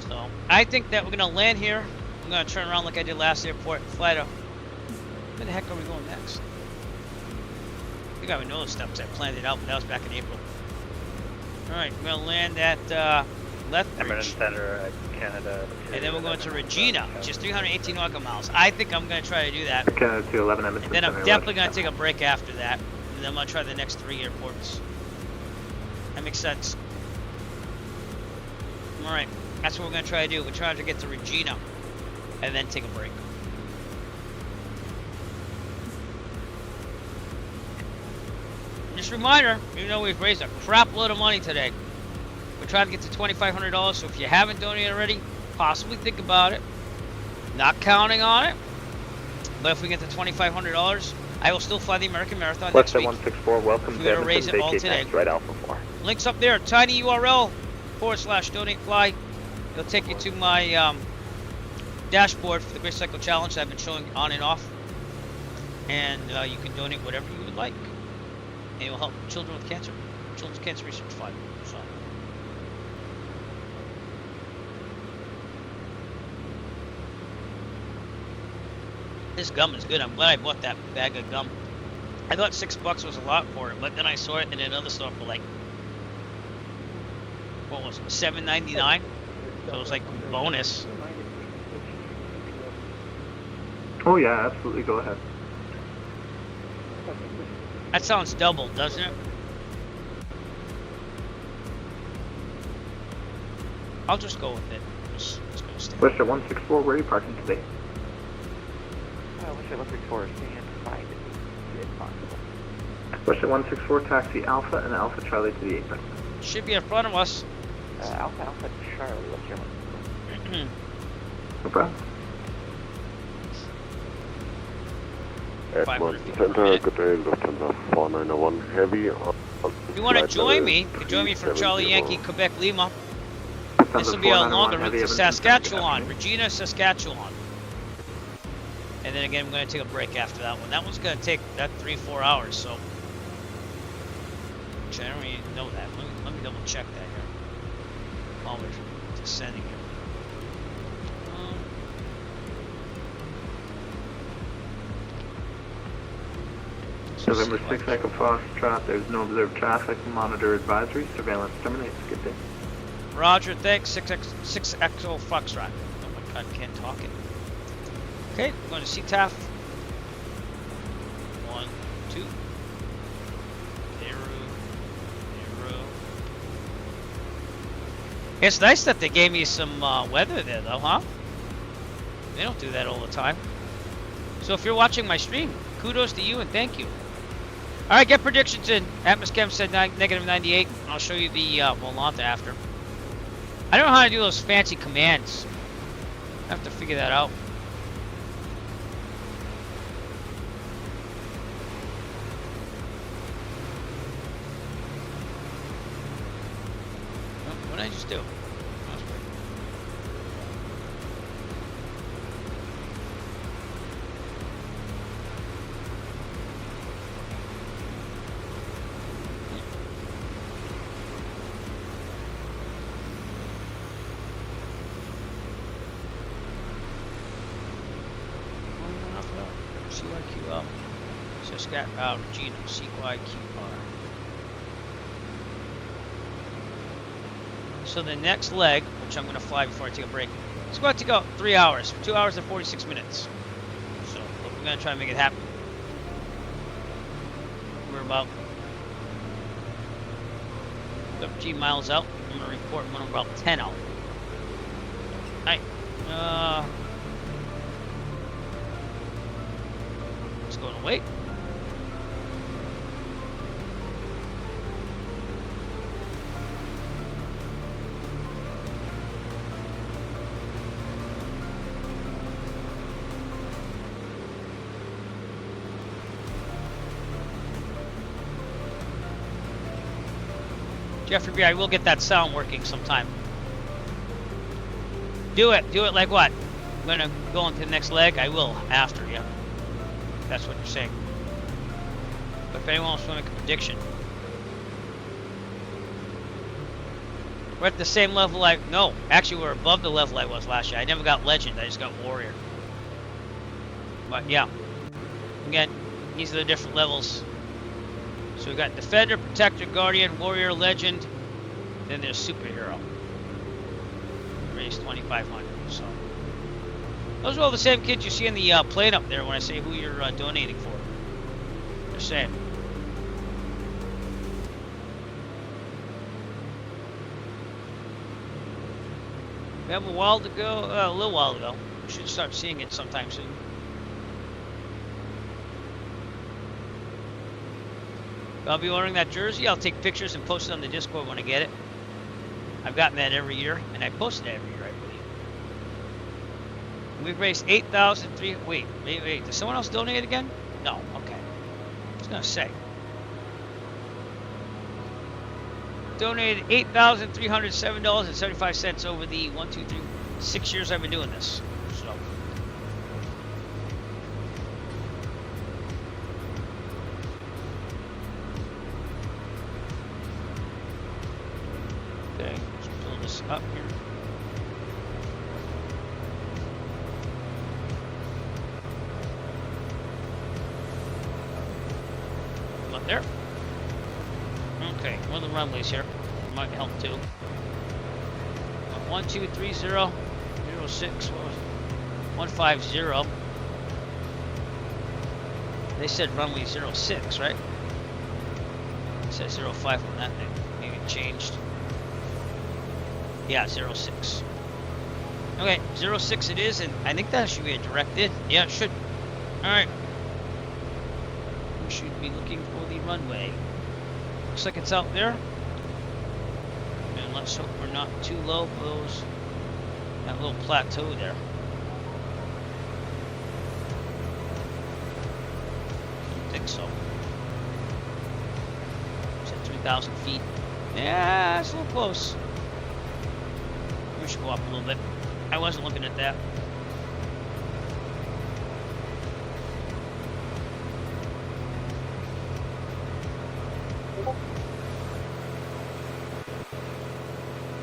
So I think that we're gonna land here. I'm gonna turn around like I did last airport and fly to. Where the heck are we going next? I think I would know those steps. I planned it out, but that was back in April. Alright, we're gonna land at Lethbridge. Center, Canada. And then we're going to Regina, which is 318 nautical miles. I think I'm gonna try to do that. Canada 211, and then I'm definitely gonna take a break after that. And then I'm gonna try the next 3 airports. That makes sense. Alright, that's what we're gonna try to do. We're trying to get to Regina and then take a break. Just a reminder, even though we've raised a crap load of money today, we're trying to get to $2,500, so if you haven't donated already, possibly think about it. Not counting on it, but if we get to $2,500, I will still fly the American Marathon West next week. 164, welcome We're to gonna raise Edmonton, it all vacate today. next, right Alpha 4. Links up there, tinyurl/donate fly. It'll take you to my dashboard for the Great Cycle Challenge that I've been showing on and off. And you can donate whatever you would like. And it will help children with cancer. Children's Cancer Research Fund. So. This gum is good. I'm glad I bought that bag of gum. I thought $6 was a lot for it, but then I saw it in another store for like, what was it, $7.99? So it was like bonus. Oh yeah, absolutely, go ahead. That sounds double, doesn't it? I'll just go with it. Let's go stay. Western 164, where are you parking today? Western 164, stand 5 if possible. Western 164, taxi Alpha and Alpha Charlie to the apron. Should be in front of us. Alpha Charlie, what's your one? No problem. Edmund Center, good day, Lufthansa 4901 Heavy. If you want to join me, you can join me from Charlie Yankee, Quebec, Lima. This will be a longer route to Saskatchewan, Regina, Saskatchewan. And then again, I'm going to take a break after that one. That one's going to take that 3-4 hours, so. Actually, I don't even know that. Let me double check that here. While we're descending here. November 6 Echo Foxtrot, there's no observed traffic, monitor advisory, surveillance terminates, good day. Roger, thanks, 6 Echo Foxtrot. Oh my god, can't talk it. Okay, we're going to CTAF. 1, 2. 0. It's nice that they gave me some weather there though, huh? They don't do that all the time. So if you're watching my stream, kudos to you and thank you. Alright, get predictions in. Atmoschem said -98. I'll show you the Volanta after. I don't know how to do those fancy commands. I have to figure that out. What did I just do? CYQL. Regina, CYQR. So the next leg, which I'm going to fly before I take a break, it's going to go 3 hours, 2 hours and 46 minutes. So we're going to try and make it happen. We're about 13 miles out. I'm going to report when I'm about 10 out. Alright. Let's go and wait. Jeffrey B, I will get that sound working sometime. Do it like what? I'm gonna go into the next leg. I will after, yeah. That's what you're saying. But if anyone wants to make a prediction, we're at the same level. No, actually we're above the level I was last year. I never got Legend. I just got Warrior. But yeah, again, these are the different levels. So we got Defender, Protector, Guardian, Warrior, Legend. Then there's Superhero. Race 2500. So those are all the same kids you see in the plate up there when I say who you're donating for. Just saying. We have a while to go, a little while to go. We should start seeing it sometime soon. I'll be ordering that jersey. I'll take pictures and post it on the Discord when I get it. I've gotten that every year, and I post it every year, I believe. We've raised 8,003. Wait. Does someone else donate again? No. Okay. gonna say. Donated $8,307.75 over the 6 years I've been doing this. So. Okay, let's pull this up here. Up there. Okay, one of the runways here might help too. 123006. What was it? 150. They said runway 06, right? It said 05 on that thing. Maybe it changed. Yeah, 06. Okay, 06 it is, and I think that should be a direct in. Yeah, it should. Alright. We should be looking for the runway. Looks like it's out there. And let's hope we're not too low for that little plateau there. Don't think so. It's at 3,000 feet. Yeah, it's a little close. We should go up a little bit. I wasn't looking at that.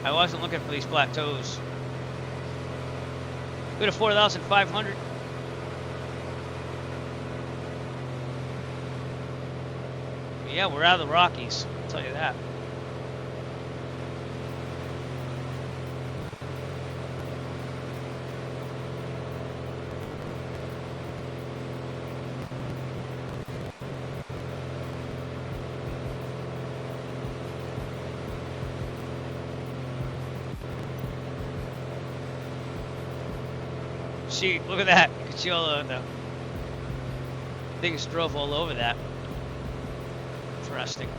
I wasn't looking for these plateaus. Go to 4,500. Yeah, we're out of the Rockies. I'll tell you that. See, look at that. You can see all the things drove all over that. Interesting.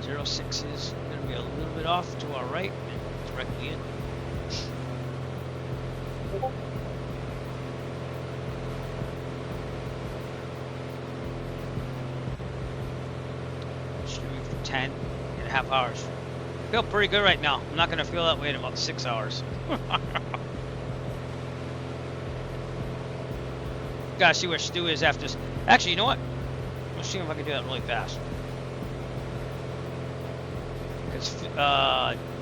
Zero 06 is going to be a little bit off to our right and directly in. Shooting for 10.5 hours. Feel pretty good right now. I'm not going to feel that way in about 6 hours. Gotta see where Stu is after this. Actually, you know what? Let's see if I can do that really fast. Because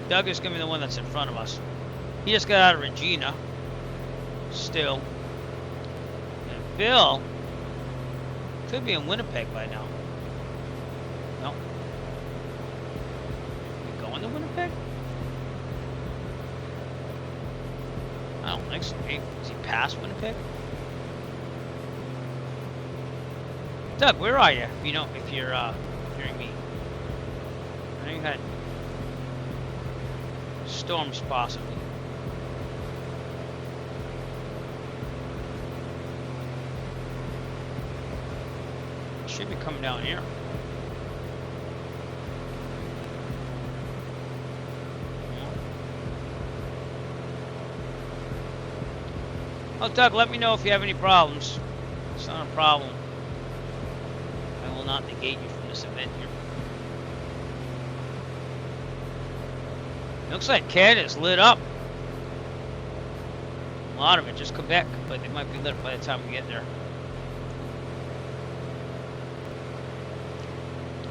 Doug is going to be the one that's in front of us. He just got out of Regina. Still. And Bill could be in Winnipeg by now. No. To Winnipeg? I don't think so. Is he past Winnipeg? Doug, where are you? You know, if you're hearing me. I know you had storms possibly. Should be coming down here. Oh, Doug, let me know if you have any problems. It's not a problem. I will not negate you from this event here. Looks like Canada's lit up. A lot of it, just Quebec, but they might be lit up by the time we get there.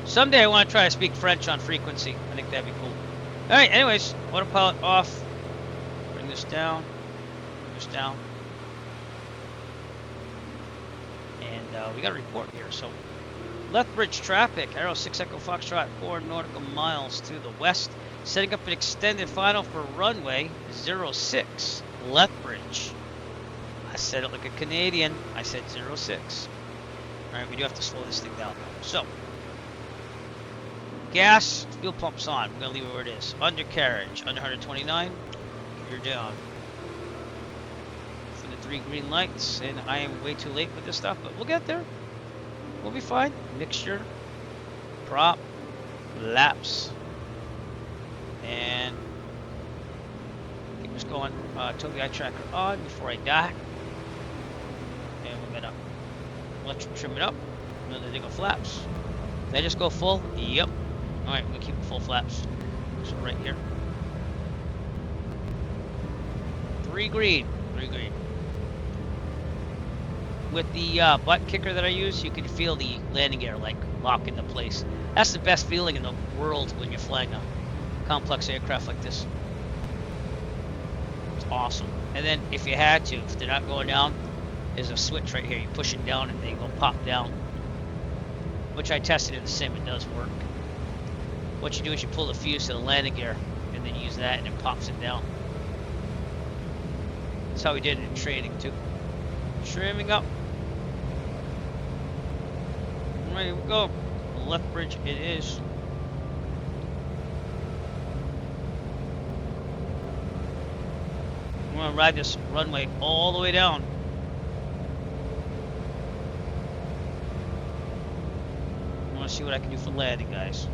Someday I want to try to speak French on frequency. I think that'd be cool. Alright, anyways, autopilot off. Bring this down. Bring this down. We got a report here. So, Lethbridge traffic, Aero 6 Echo Foxtrot 4 nautical miles to the west, setting up an extended final for runway 06, Lethbridge. I said it like a Canadian. I said 06. Alright, we do have to slow this thing down though. So, gas, fuel pump's on. We're going to leave it where it is. Undercarriage, under 129, you're down. 3 green lights, and I am way too late with this stuff, but we'll get there. We'll be fine. Mixture, prop, laps, and keep us going. Tow the eye tracker on before I die. And we're gonna trim it up. Another thing of flaps. Did I just go full? Yep. Alright, we're gonna keep it full flaps. So right here. 3 green. 3 green. With the butt kicker that I use, you can feel the landing gear like lock into place. That's the best feeling in the world when you're flying a complex aircraft like this. It's awesome. And then if you had to, if they're not going down, there's a switch right here. You push it down and they go pop down. Which I tested in the sim, it does work. What you do is you pull the fuse to the landing gear and then use that and it pops it down. That's how we did it in training too. Trimming up. Alright, here we go. The left bridge it is. I'm gonna ride this runway all the way down. I wanna see what I can do for landing, guys.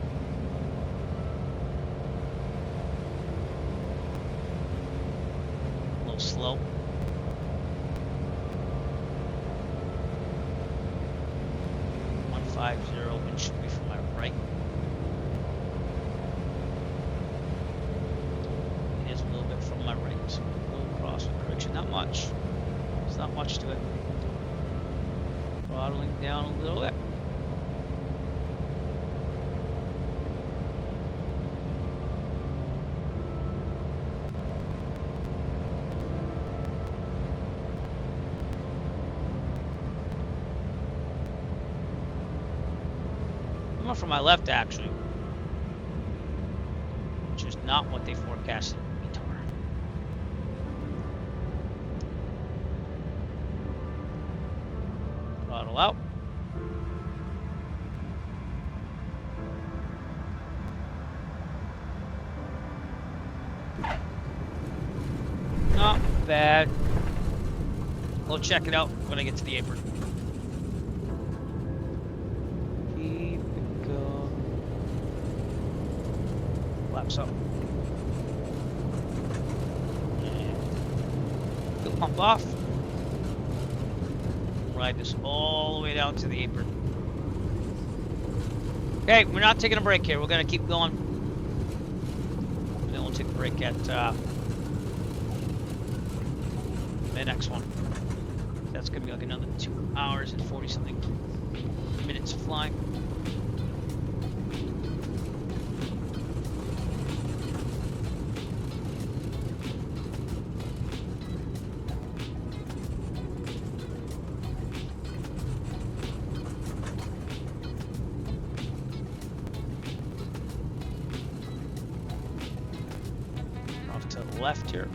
A little slow. Wind should be from my right. It is a little bit from my right. So a little cross correction, not much. There's not much to it. Throttling down a little bit. From my left actually, which is not what they forecasted. Throttle out. Not bad. We'll check it out when I get to the apron. Up. Fuel pump off. Ride this all the way down to the apron. Okay, we're not taking a break here. We're gonna keep going. And then we'll take a break at the next one. That's gonna be like another 2 hours and 40 something minutes of flying. Left here.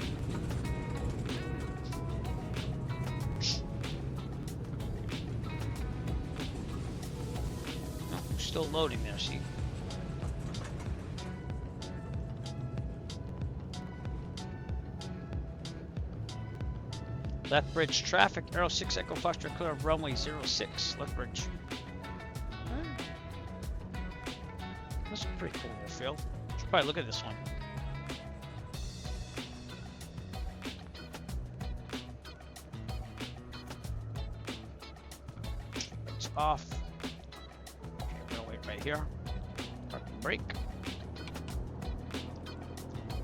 Oh, we're still loading there, see? Left bridge traffic, Aero 6 Echo Foxtrot clear of runway 06, left bridge. That's a pretty cool airfield. Should probably look at this one. Off. I'm gonna wait right here. Park and brake.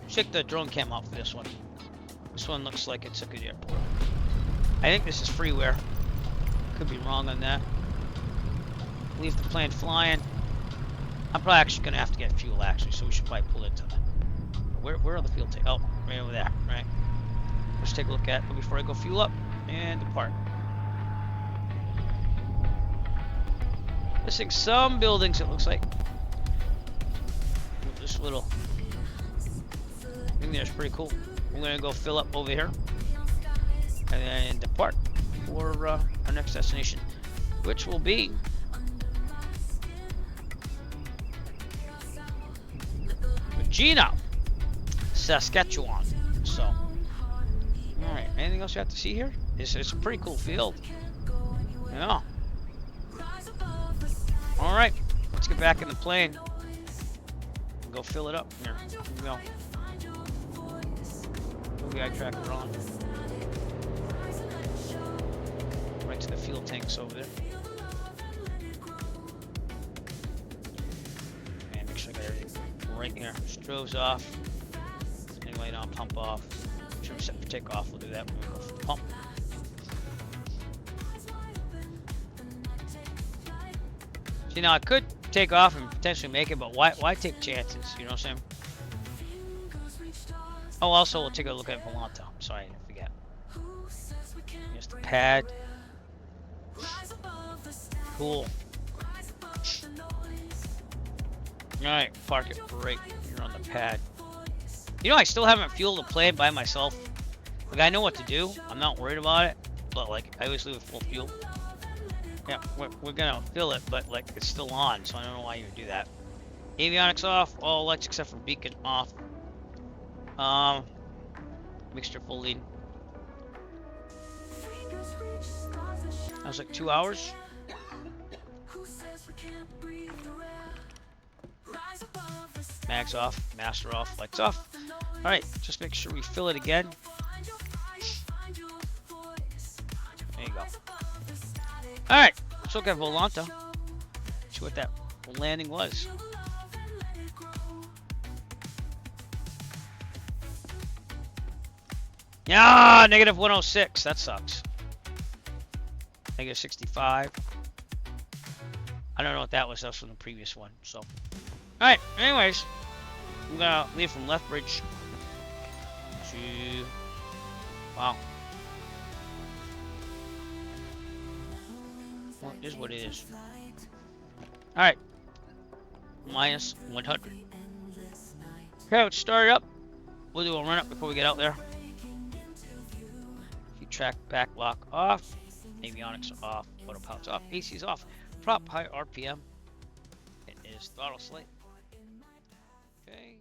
Check the drone cam out for this one. This one looks like it's a good airport. I think this is freeware. Could be wrong on that. Leave the plane flying. I'm probably actually gonna have to get fuel actually, so we should probably pull into them. Where are the fuel tanks? Oh, right over there, right? Let's take a look at it before I go fuel up and depart. Missing some buildings, it looks like. This little thing there is pretty cool. We're gonna go fill up over here and then depart for our next destination, which will be Regina, Saskatchewan. So, all right. Anything else you have to see here? It's a pretty cool field. Yeah. All right, let's get back in the plane and go fill it up. Here we go. OBI tracker on. Right right to the fuel tanks over there. And make sure I got everything right here. Strobe's off. Anyway, on pump off. Trim set for takeoff. We'll do that when we go for the pump. See, now I could take off and potentially make it, but why take chances? You know what I'm saying? Oh, also we'll take a look at Volanta. Sorry, I didn't forget. Here's the pad. Cool. Alright, park it right here on the pad. You know, I still haven't fueled the plane by myself. Like, I know what to do. I'm not worried about it. But, like, I always leave it full fuel. Yeah, we're gonna fill it, but, like, it's still on, so I don't know why you would do that. Avionics off. All lights except for beacon off. Mixture full lead. That was like 2 hours. Mags off, master off, lights off. Alright, just make sure we fill it again. There you go. Alright, let's look at Volanta. See what that landing was. Yeah, negative 106. That sucks. Negative 65. I don't know what that was. That was from the previous one. So, alright. Anyways, I'm gonna leave from left bridge to. Wow. Well, it is what it is. Alright. Minus 100. Okay, let's start it up. We'll do a run up before we get out there. Track back lock off, avionics off, autopilot's off, AC's off, prop high RPM. It is throttle slate. Okay.